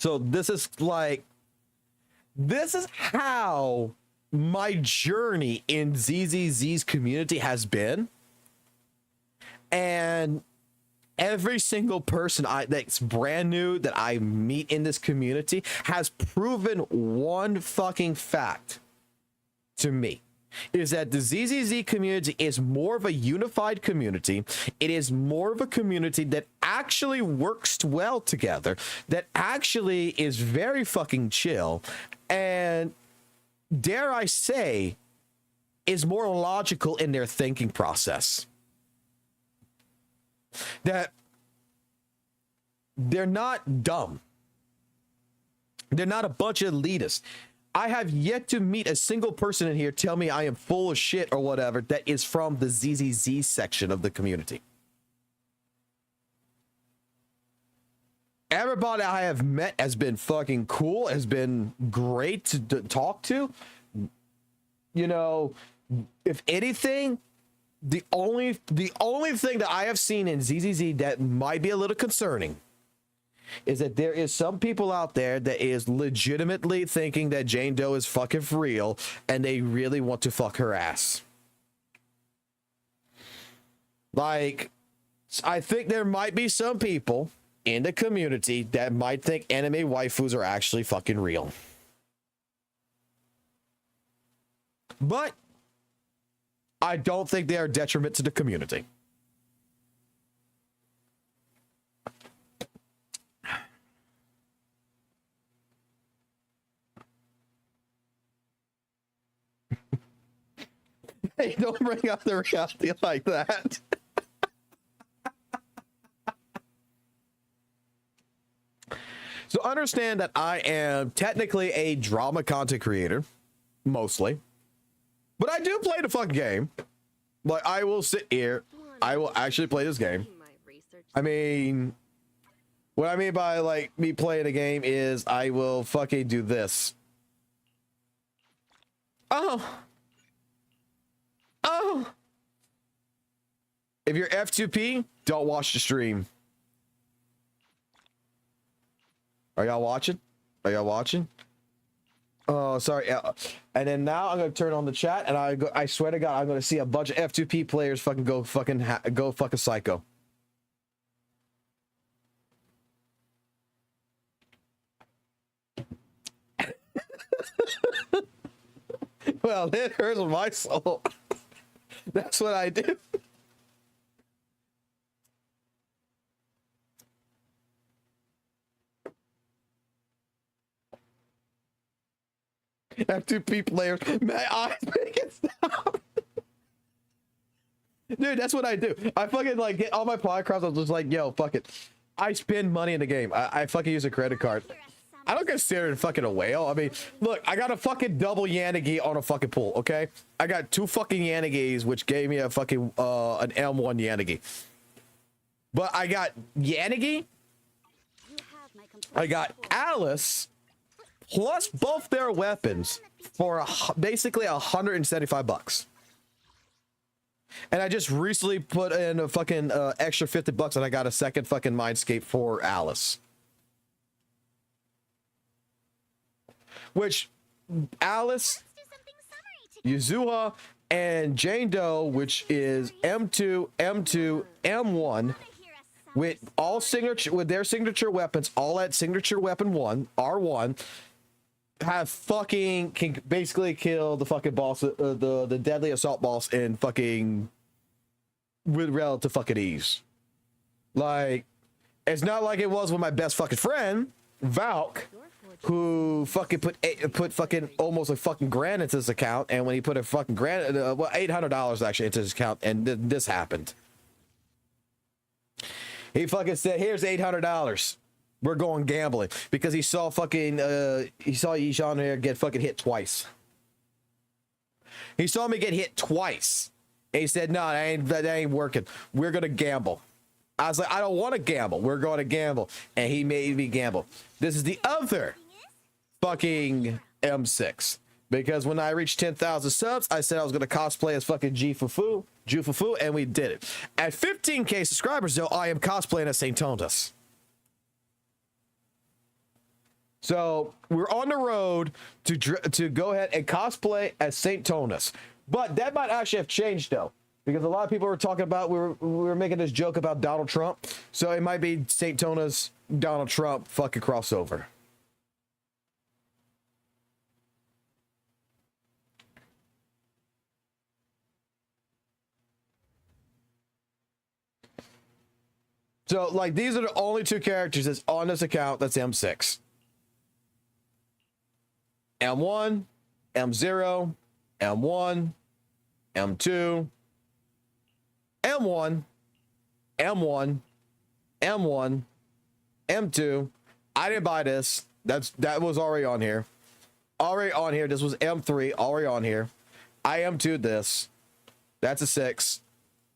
So this is how my journey in ZZZ's community has been. And every single person that's brand new that I meet in this community has proven one fucking fact to me. is that the ZZZ community is more of a unified community. It is more of a community that actually works well together, that actually is very fucking chill, and dare I say, is more logical in their thinking process. That they're not dumb. They're not a bunch of elitists. I have yet to meet a single person in here tell me I am full of shit or whatever that is from the ZZZ section of the community. Everybody I have met has been fucking cool, has been great to talk to. You know, if anything, the only thing that I have seen in ZZZ that might be a little concerning is that there is some people out there that is legitimately thinking that Jane Doe is fucking for real and they really want to fuck her ass. Like, I think there might be some people in the community that might think anime waifus are actually fucking real. But I don't think they are a detriment to the community. Hey, don't bring up the reality like that. So understand that I am technically a drama content creator, mostly. But I do play the fucking game. Like, I will sit here. I will actually play this game. I mean, what I mean by, like, me playing a game is I will fucking do this. Oh. If you're F2P, don't watch the stream. Are y'all watching? Are y'all watching? Oh, sorry. And then now I'm gonna turn on the chat, and I swear to God, I'm gonna see a bunch of F2P players fucking go fucking psycho. Well, it hurts my soul. That's what I do. F2P players, my eyes make it stop. Dude, that's what I do. I fucking like get all my podcasts. I was just like, yo, fuck it. I spend money in the game. I fucking use a credit card. I don't consider it fucking a whale. I mean, look, I got a fucking double Yanagi on a fucking pool, okay? I got 2 fucking Yanagis, which gave me a fucking an M1 Yanagi. But I got Yanagi, I got Alice, plus both their weapons for basically $175. And I just recently put in a fucking extra $50 and I got a second fucking Mindscape for Alice. Which Alice, Yuzuha, and Jane Doe, which is M2, M2, M1, with all signature, with their signature weapons, all at signature weapon 1, R1, have fucking can basically kill the fucking boss, the deadly assault boss in fucking with relative fucking ease. Like, it's not like it was with my best fucking friend Valk, who fucking put fucking almost a fucking grand into his account, and when he put a fucking grand, well, $800 actually into his account, and this happened. He fucking said, "Here's $800. We're going gambling," because he saw fucking he saw Yishan there get fucking hit twice. He saw me get hit twice, and he said, "No, that ain't working. We're gonna gamble." I was like, "I don't want to gamble. We're going to gamble," and he made me gamble. This is the other fucking M6, because when I reached 10,000 subs, I said I was going to cosplay as fucking Jufufu, and we did it. At 15k subscribers, though, I am cosplaying as Saint Tonus. So we're on the road to go ahead and cosplay as Saint Tonus, but that might actually have changed though, because a lot of people were talking about we were making this joke about Donald Trump, so it might be Saint Tonus Donald Trump fucking crossover. So, like, these are the only two characters that's on this account that's M6. M1, M0, M1, M2, M1, M1, M1, M2. I didn't buy this. That was already on here. Already on here. This was M3, already on here. I M2'd this. That's a 6.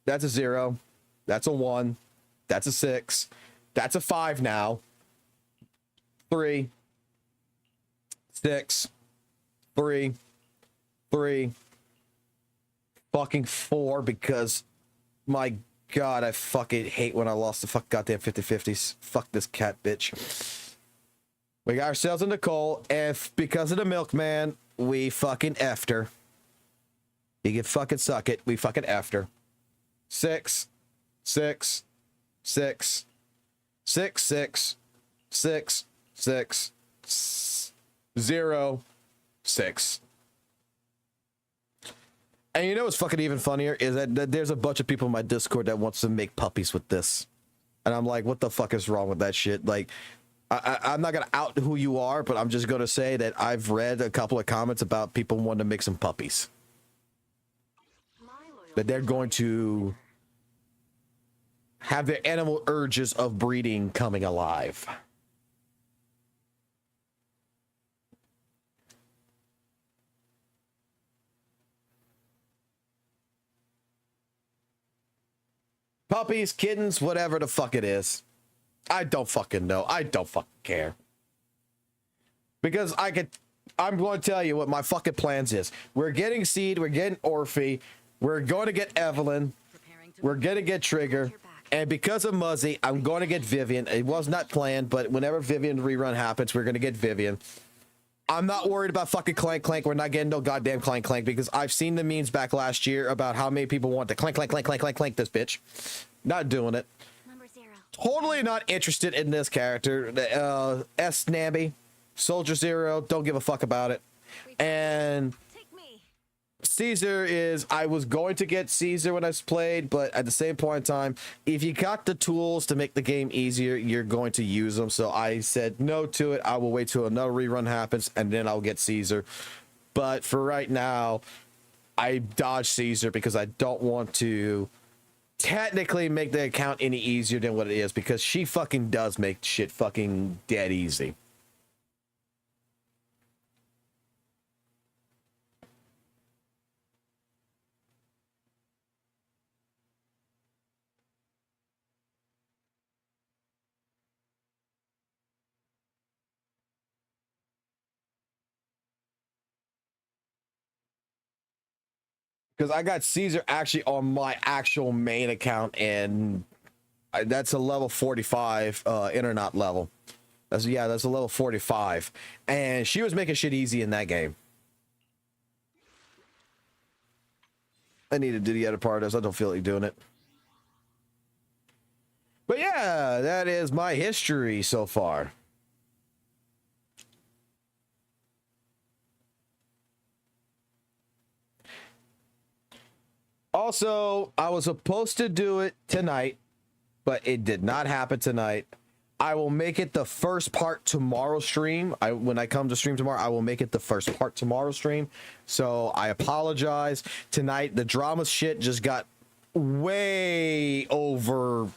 That's a 0. That's a 1. That's a 6. That's a 5 now. 3. 6. 3. 3. Fucking 4 because my God, I fucking hate when I lost the fuck goddamn 50-50s. Fuck this cat bitch. We got ourselves a Nicole, and because of the milkman, we fucking effed her. You can fucking suck it. We fucking effed her. 6, 6, 6, 6, 6, 6, 6, 0, 6. And you know what's fucking even funnier is that there's a bunch of people in my Discord that wants to make puppies with this. And I'm like, what the fuck is wrong with that shit? Like, I'm not going to out who you are, but I'm just going to say that I've read a couple of comments about people wanting to make some puppies. That they're going to have their animal urges of breeding coming alive. Puppies, kittens, whatever the fuck it is. I don't fucking know. I don't fucking care. Because I'm going to tell you what my fucking plans is. We're getting Seed, we're getting Orphe, we're going to get Evelyn, we're going to get Trigger, and because of Muzzy, I'm going to get Vivian. It was not planned, but whenever Vivian rerun happens, we're going to get Vivian. I'm not worried about fucking Clank Clank. We're not getting no goddamn Clank Clank because I've seen the memes back last year about how many people want to clank this bitch. Not doing it. Totally not interested in this character. S. Snabby, Soldier Zero, don't give a fuck about it. And Caesar is, I was going to get Caesar when I played, but at the same point in time, if you got the tools to make the game easier, you're going to use them. So I said no to it. I will wait till another rerun happens, and then I'll get Caesar. But for right now, I dodge Caesar because I don't want to technically make the account any easier than what it is, because she fucking does make shit fucking dead easy. Because I got Caesar actually on my actual main account, and that's a level 45 internet level. That's a level 45. And she was making shit easy in that game. I need to do the other part of this. I don't feel like doing it. But yeah, that is my history so far. Also, I was supposed to do it tonight, but it did not happen tonight. I will make it the first part tomorrow stream. When I come to stream tomorrow, I will make it the first part tomorrow stream. So I apologize. Tonight, the drama shit just got way over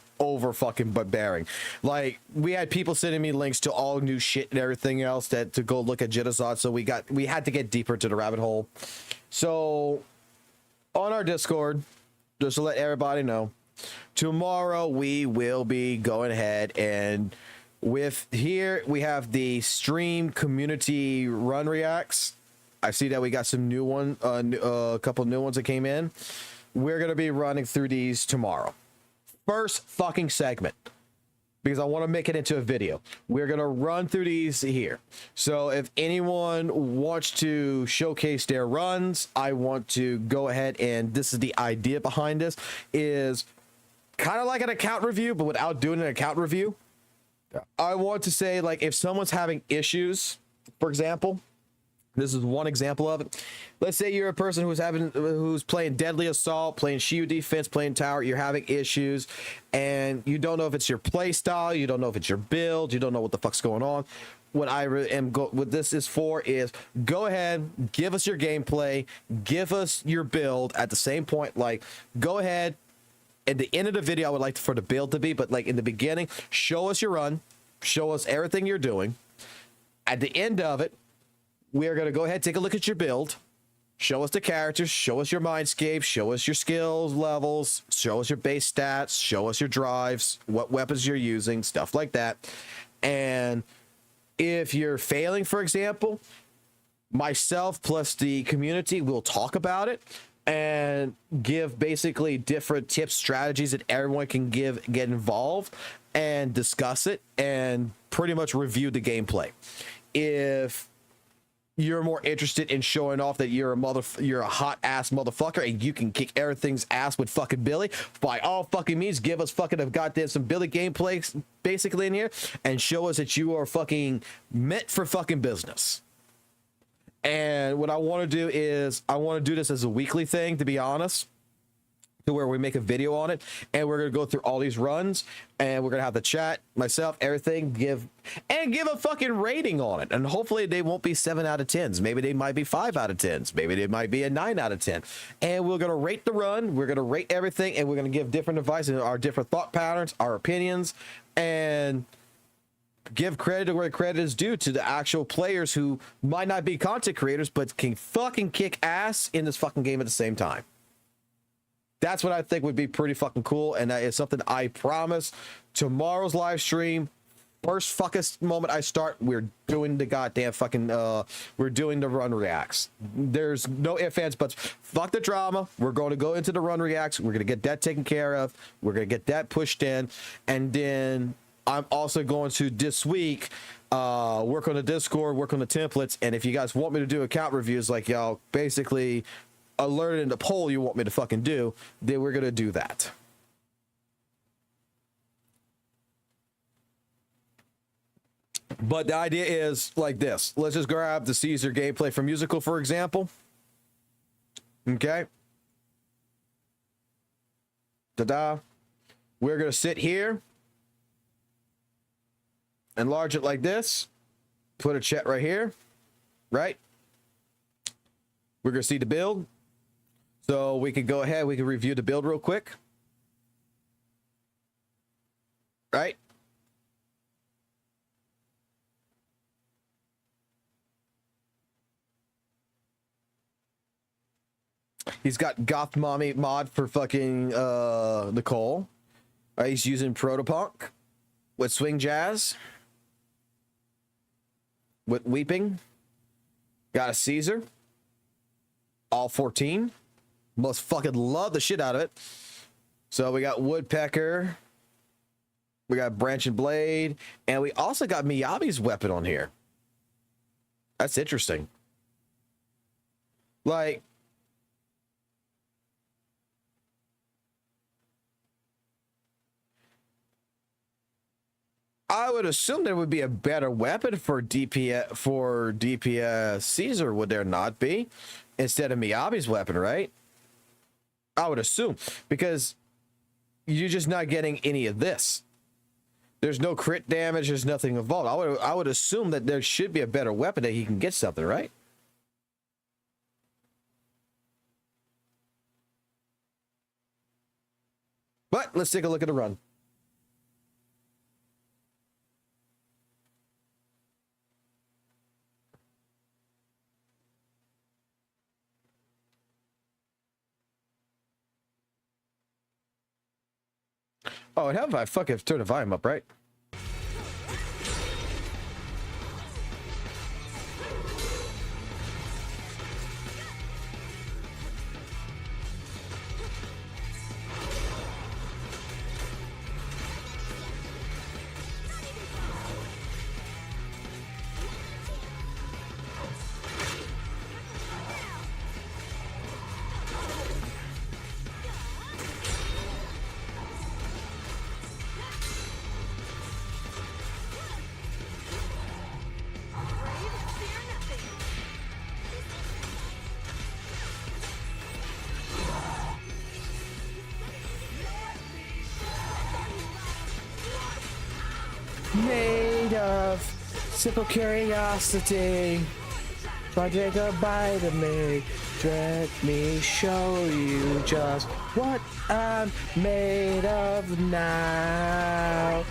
fucking bearing. Like, we had people sending me links to all new shit and everything else to go look at Jittazot. So we had to get deeper into the rabbit hole. So on our Discord, just to let everybody know, tomorrow we will be going ahead and with here we have the stream community run reacts. I see that we got some new one, a couple new ones that came in. We're gonna be running through these tomorrow. First fucking segment, because I want to make it into a video. We're gonna run through these here. So if anyone wants to showcase their runs, I want to go ahead, and this is the idea behind this, is kind of like an account review, but without doing an account review. I want to say, like, if someone's having issues, for example, This is one example of it. Let's say you're a person who's playing Deadly Assault, playing Shield Defense, playing Tower. You're having issues, and you don't know if it's your play style. You don't know if it's your build. You don't know what the fuck's going on. What this is for is go ahead, give us your gameplay, give us your build at the same point. Like, go ahead. At the end of the video, I would like for the build to be, but like in the beginning, show us your run, show us everything you're doing. At the end of it, we are going to go ahead, take a look at your build, show us the characters, show us your mindscape, show us your skills levels, show us your base stats, show us your drives, what weapons you're using, stuff like that. And if you're failing, for example, myself plus the community will talk about it and give basically different tips, strategies that everyone can get involved and discuss it and pretty much review the gameplay. If you're more interested in showing off that you're a hot ass motherfucker and you can kick everything's ass with fucking Billy, by all fucking means, give us fucking a goddamn some Billy gameplay basically in here and show us that you are fucking meant for fucking business. And what I want to do is I want to do this as a weekly thing, to be honest, to where we make a video on it, and we're going to go through all these runs, and we're going to have the chat, myself, everything, give a fucking rating on it. And hopefully they won't be 7 out of 10s. Maybe they might be 5 out of 10s. Maybe they might be a 9 out of 10. And we're going to rate the run. We're going to rate everything, and we're going to give different advice and our different thought patterns, our opinions, and give credit where credit is due to the actual players who might not be content creators, but can fucking kick ass in this fucking game at the same time. That's what I think would be pretty fucking cool, and that is something I promise. Tomorrow's live stream, first fucking moment I start, we're doing the goddamn fucking, we're doing the run reacts. There's no ifs, ands, buts. Fuck the drama. We're going to go into the run reacts. We're going to get that taken care of. We're going to get that pushed in, and then I'm also going to, this week, work on the Discord, work on the templates, and if you guys want me to do account reviews, like y'all basically alerted in the poll you want me to fucking do, then we're gonna do that. But the idea is like this. Let's just grab the Caesar gameplay from Musical, for example. Okay. Ta-da. We're gonna sit here, enlarge it like this, put a chat right here, right? We're gonna see the build. So we can go ahead, we can review the build real quick. Right? He's got Goth Mommy mod for fucking Nicole. He's using Protopunk with Swing Jazz. With Weeping. Got a Caesar. All 14. Must fucking love the shit out of it. So we got Woodpecker. We got Branch and Blade. And we also got Miyabi's weapon on here. That's interesting. Like, I would assume there would be a better weapon for DPS Caesar, would there not be? Instead of Miyabi's weapon, right? I would assume, because you're just not getting any of this. There's no crit damage, there's nothing involved. I would assume that there should be a better weapon that he can get something, right? But let's take a look at the run. Oh, and how if I fucking turn the volume up, right? simple curiosity. Try to take a bite of me. Let me show you just what I'm made of now.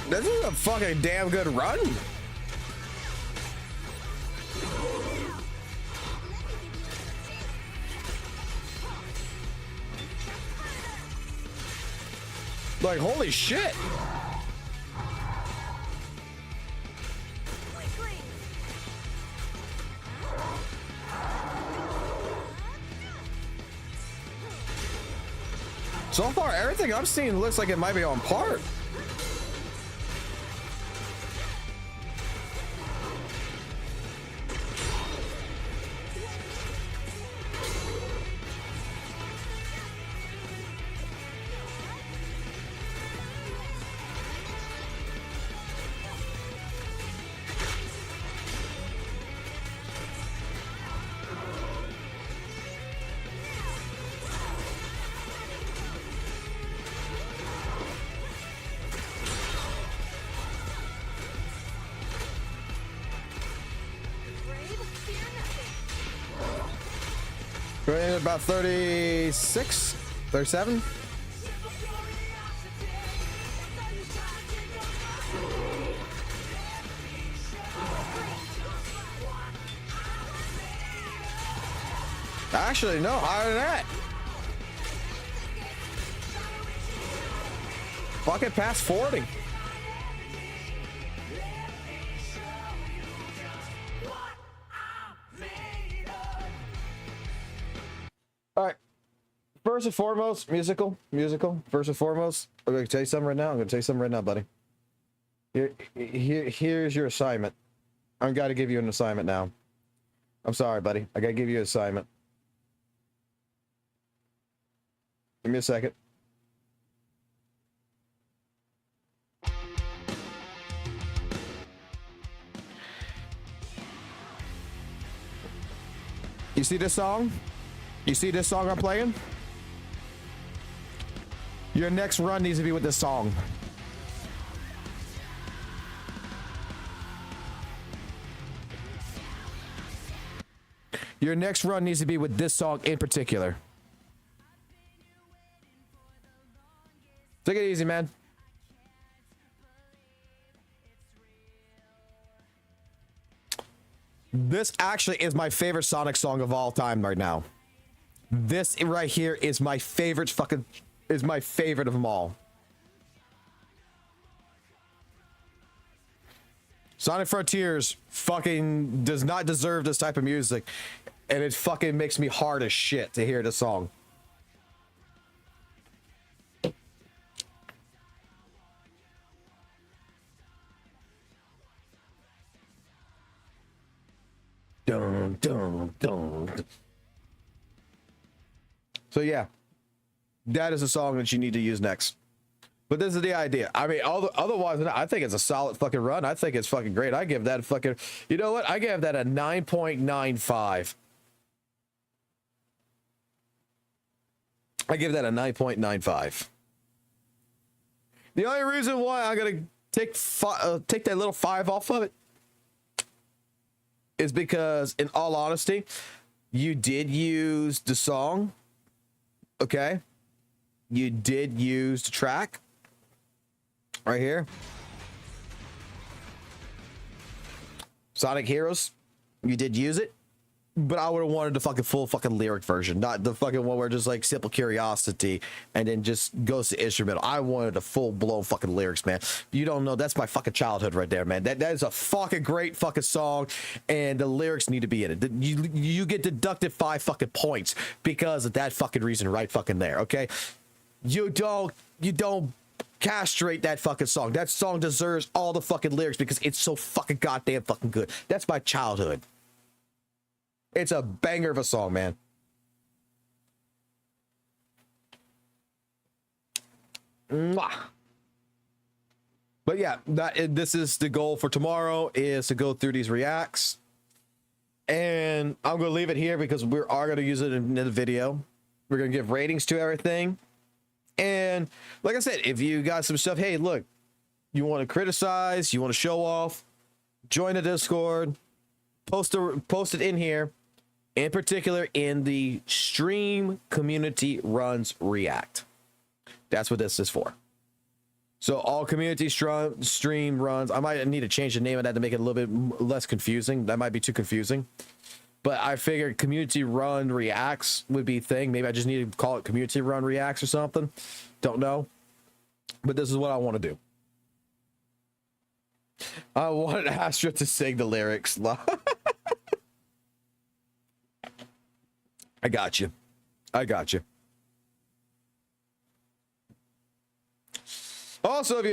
This is a fucking damn good run. Like, holy shit. So far, everything I'm seeing looks like it might be on par. About 36, 37. Actually, no, higher than that. Fucking past 40. All right. First and foremost, musical. First and foremost, I'm going to tell you something right now. Buddy. Here's your assignment. I've got to give you an assignment now. I'm sorry, buddy. I got to give you an assignment. Give me a second. You see this song? You see this song I'm playing? Your next run needs to be with this song. Your next run needs to be with this song in particular. Take it easy, man. This actually is my favorite Sonic song of all time right now. This right here is my favorite is my favorite of them all. Sonic Frontiers fucking does not deserve this type of music, and it fucking makes me hard as shit to hear this song. Dun, dun, dun. So yeah, that is a song that you need to use next. But this is the idea. I mean, otherwise, I think it's a solid fucking run. I think it's fucking great. I give that fucking, you know what? I give that a 9.95. I give that a 9.95. The only reason why I'm gonna take that little 5 off of it is because, in all honesty, you did use the song. Okay, you did use the track right here. Sonic Heroes, you did use it. but I would have wanted the fucking full fucking lyric version, not the fucking one where just like simple curiosity and then just goes to instrumental. I wanted the full blown fucking lyrics, man. You don't know, that's my fucking childhood right there, man. That is a fucking great fucking song, and the lyrics need to be in it. You get deducted 5 fucking points because of that fucking reason right fucking there, okay? You don't castrate that fucking song. That song deserves all the fucking lyrics because it's so fucking goddamn fucking good. That's my childhood. It's a banger of a song, man. Mwah. But yeah, this is the goal for tomorrow, is to go through these reacts. And I'm going to leave it here because we are going to use it in the video. We're going to give ratings to everything. And like I said, if you got some stuff, hey, look, you want to criticize, you want to show off, join the Discord, post it in here. In particular, in the stream community runs react. That's what this is for. So all community stream runs. I might need to change the name of that to make it a little bit less confusing. That might be too confusing. But I figured community run reacts would be a thing. Maybe I just need to call it community run reacts or something. Don't know. But this is what I want to do. I wanted Astra to sing the lyrics. I got you. I got you. Also, if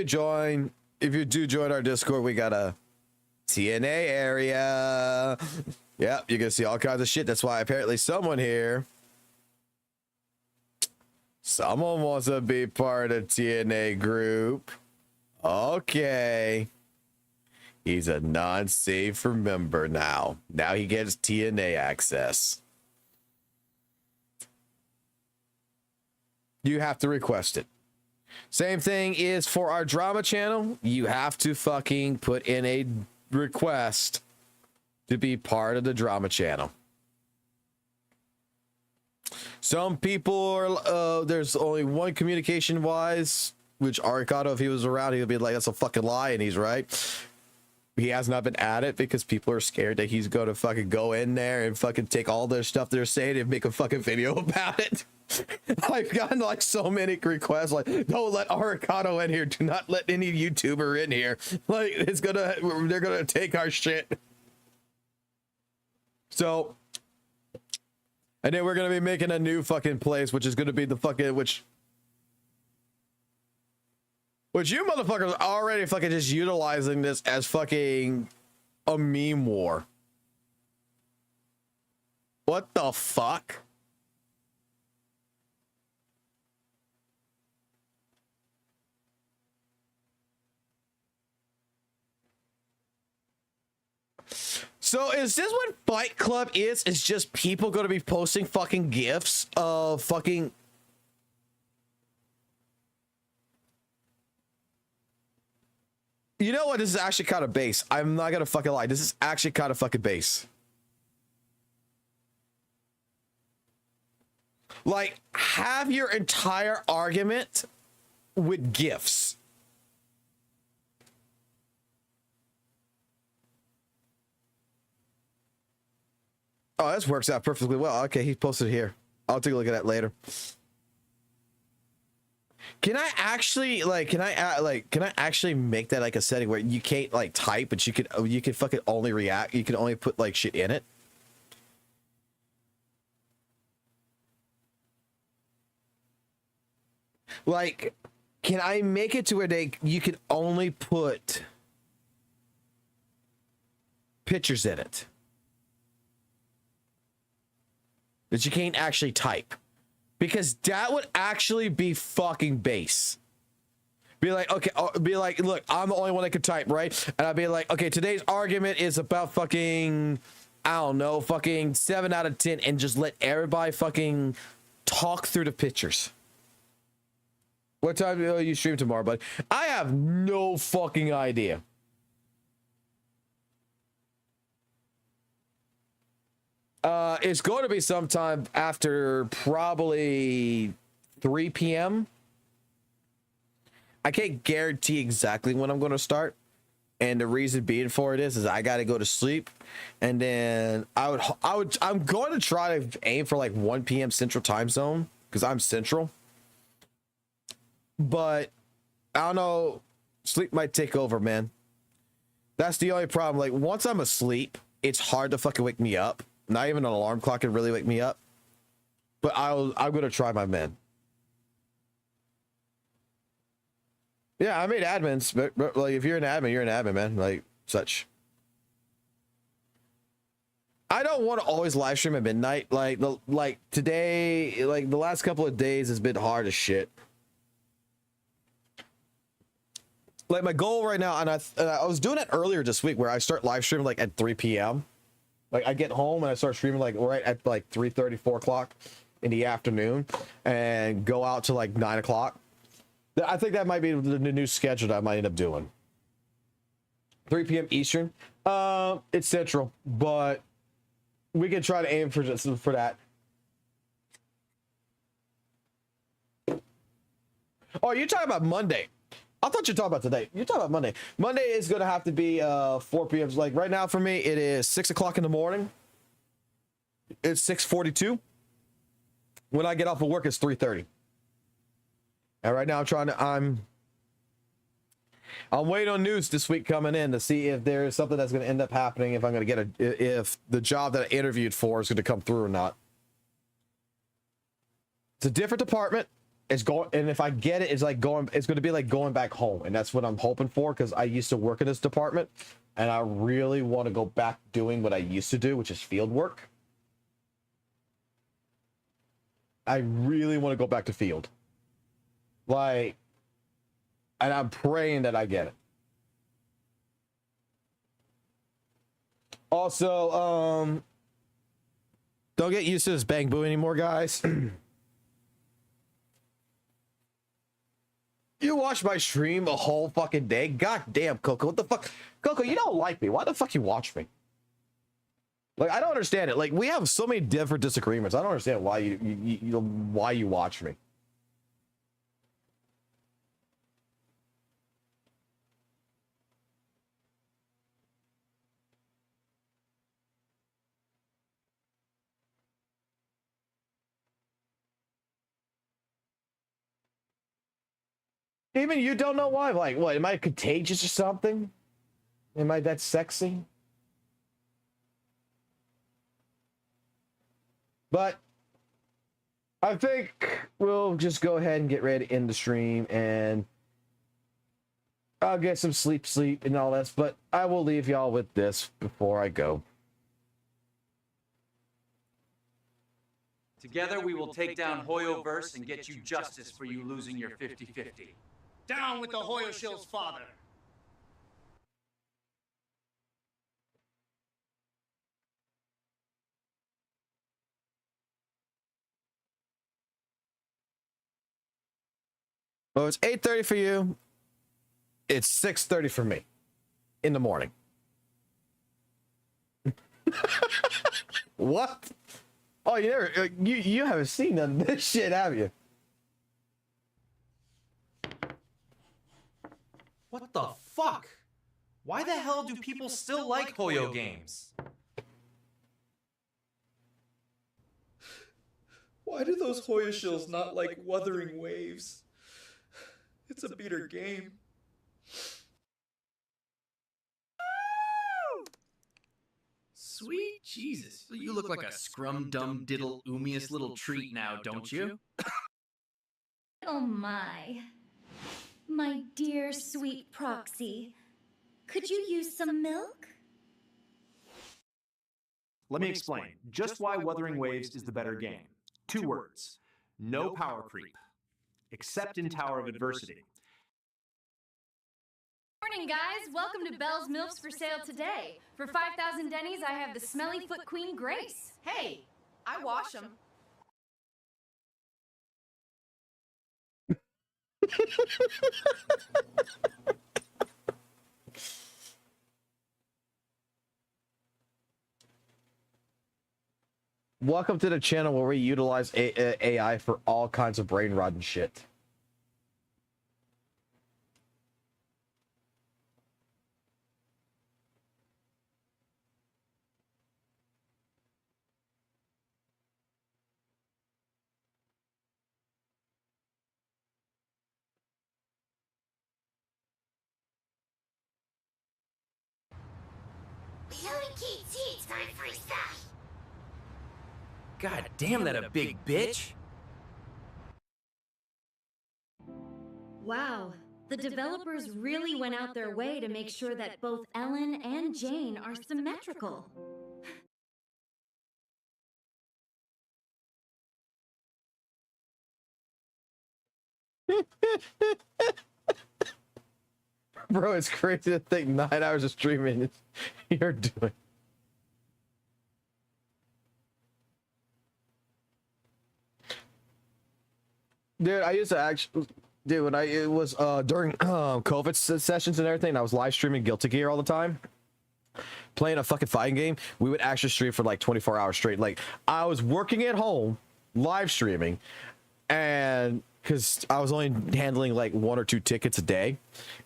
you do join our Discord, we got a TNA area. Yep, you're gonna see all kinds of shit. That's why apparently someone wants to be part of TNA group. Okay. He's a non-safe member now. Now he gets TNA access. You have to request it. Same thing is for our drama channel. You have to fucking put in a request to be part of the drama channel. Some people are, there's only one communication wise, which Arcado, if he was around, he would be like, that's a fucking lie, and he's right. He has not been at it because people are scared that he's going to fucking go in there and fucking take all their stuff they're saying and make a fucking video about it. I've gotten like so many requests like, don't let Arcado in here, do not let any YouTuber in here, like they're gonna take our shit. So, and then we're gonna be making a new fucking place, which is gonna be the fucking which you motherfuckers are already fucking just utilizing this as fucking a meme war. What the fuck? So is this what Fight Club is? It's just people going to be posting fucking GIFs of fucking... You know what? This is actually kind of base. I'm not going to fucking lie. This is actually kind of fucking base. Like, have your entire argument with GIFs. Oh, this works out perfectly well. Okay, he posted it here. I'll take a look at that later. Can I actually can I actually make that like a setting where you can't like type, but you can fucking only react. You can only put like shit in it. Like, can I make it to where you can only put pictures in it? That you can't actually type, because that would actually be fucking base. Be like, okay, be like, look, I'm the only one that can type, right? And I'd be like, okay, today's argument is about fucking, I don't know, fucking 7 out of 10, and just let everybody fucking talk through the pictures. What time do you stream tomorrow, buddy? I have no fucking idea. It's going to be sometime after probably 3 p.m. I can't guarantee exactly when I'm going to start. And the reason being for it is I got to go to sleep, and then I'm going to try to aim for like 1 p.m. Central Time Zone because I'm Central. But I don't know, sleep might take over, man. That's the only problem. Like once I'm asleep, it's hard to fucking wake me up. Not even an alarm clock can really wake me up. But I'm gonna try my man. Yeah, I made admins, but like if you're an admin, you're an admin, man. Like such. I don't want to always live stream at midnight. Like today, like the last couple of days has been hard as shit. Like my goal right now, and I was doing it earlier this week, where I start live streaming like at 3 p.m. Like I get home and I start streaming like right at like 3:30, 4 o'clock in the afternoon, and go out to like 9 o'clock. I think that might be the new schedule that I might end up doing. 3 p.m. Eastern. It's Central, but we can try to aim for that. Oh, you're talking about Monday. I thought you were talking about today. You're talking about Monday. Monday is going to have to be 4 p.m. Like right now for me, it is 6 o'clock in the morning. It's 6:42. When I get off of work, it's 3:30. And right now I'm waiting on news this week coming in to see if there's something that's going to end up happening, if I'm going to get if the job that I interviewed for is going to come through or not. It's a different department. It's going, and if I get it, it's going to be like going back home, and that's what I'm hoping for, because I used to work in this department, and I really want to go back doing what I used to do, which is field work. I really want to go back to field. Like, and I'm praying that I get it. Also, don't get used to this bang boo anymore, guys. You watch my stream a whole fucking day? God damn, Coco, what the fuck? Coco, you don't like me. Why the fuck you watch me? Like, I don't understand it. Like, we have so many different disagreements. I don't understand why why you watch me. Even you don't know why? Like, what? Am I contagious or something? Am I that sexy? But I think we'll just go ahead and get ready to end the stream, and I'll get some sleep and all that. But I will leave y'all with this before I go. Together we will take down Hoyoverse and get you justice for you losing your 50-50. Down with the Hoyoshill's father. Well, it's 8:30 for you. It's 6:30 for me in the morning. What? Oh, you haven't seen none of this shit, have you? What the fuck? Why the hell do people still like Hoyo games? Why do those Hoyoshills not like Wuthering Waves? It's a beater game. Sweet Jesus. You look like a scrum-dum-diddle-oomiest little treat now, don't you? Oh my. My dear sweet proxy. Could you use some milk? Let me explain just why Wuthering Waves is the better game. 2 words. No power creep. Except in Tower of Adversity. Morning, guys. Welcome to Bell's Milfs for sale today. For 5,000 Denny's, I have the Smelly Foot Queen Grace. Hey, I wash them. Welcome to the channel where we utilize AI for all kinds of brain rot and shit. God damn, that a big bitch. Wow, the developers really went out their way to make sure that both Ellen and Jane are symmetrical. Bro, it's crazy to think 9 hours of streaming you're doing. Dude, I used to actually, dude, when it was during COVID sessions and everything, I was live streaming Guilty Gear all the time, playing a fucking fighting game. We would actually stream for like 24 hours straight. Like, I was working at home, live streaming, and because I was only handling like 1 or 2 tickets a day.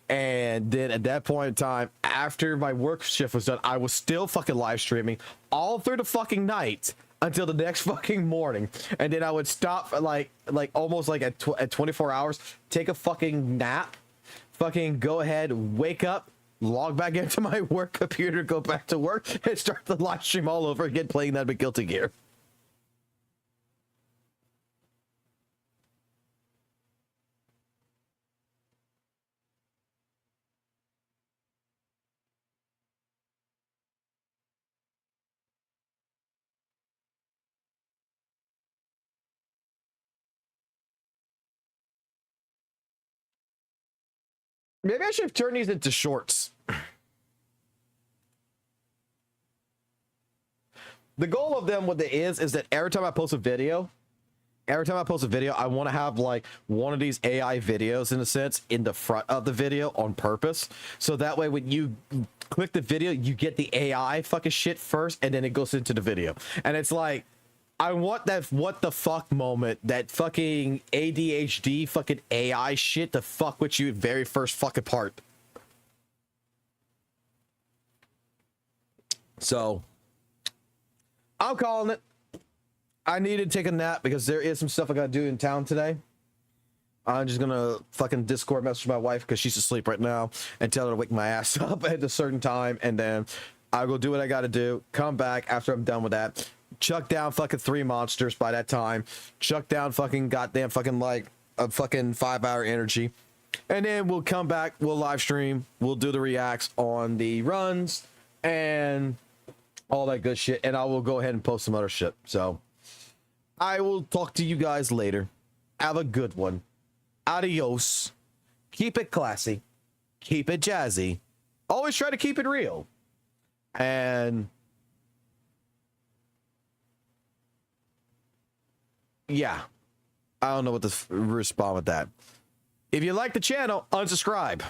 And then at that point in time, after my work shift was done, I was still fucking live streaming all through the fucking night until the next fucking morning. And then I would stop like almost like at 24 hours, take a fucking nap, fucking go ahead, wake up, log back into my work computer, go back to work, and start the live stream all over again, playing that with Guilty Gear. Maybe I should turn these into shorts. The goal of them, what it is that every time I post a video, I want to have like one of these AI videos in a sense in the front of the video on purpose. So that way when you click the video, you get the AI fucking shit first and then it goes into the video. And it's like, I want that what the fuck moment, that fucking ADHD fucking AI shit to fuck with you very first fucking part. So, I'm calling it. I need to take a nap because there is some stuff I gotta do in town today. I'm just gonna fucking Discord message my wife because she's asleep right now and tell her to wake my ass up at a certain time, and then I'll go do what I gotta do, come back after I'm done with that, chuck down fucking 3 monsters by that time, chuck down fucking goddamn fucking like a fucking 5-hour energy, and then we'll come back, we'll live stream, we'll do the reacts on the runs and all that good shit, and I will go ahead and post some other shit. So I will talk to you guys later. Have a good one. Adios. Keep it classy. Keep it jazzy. Always try to keep it real. And yeah, I don't know what to respond with that. If you like the channel, unsubscribe.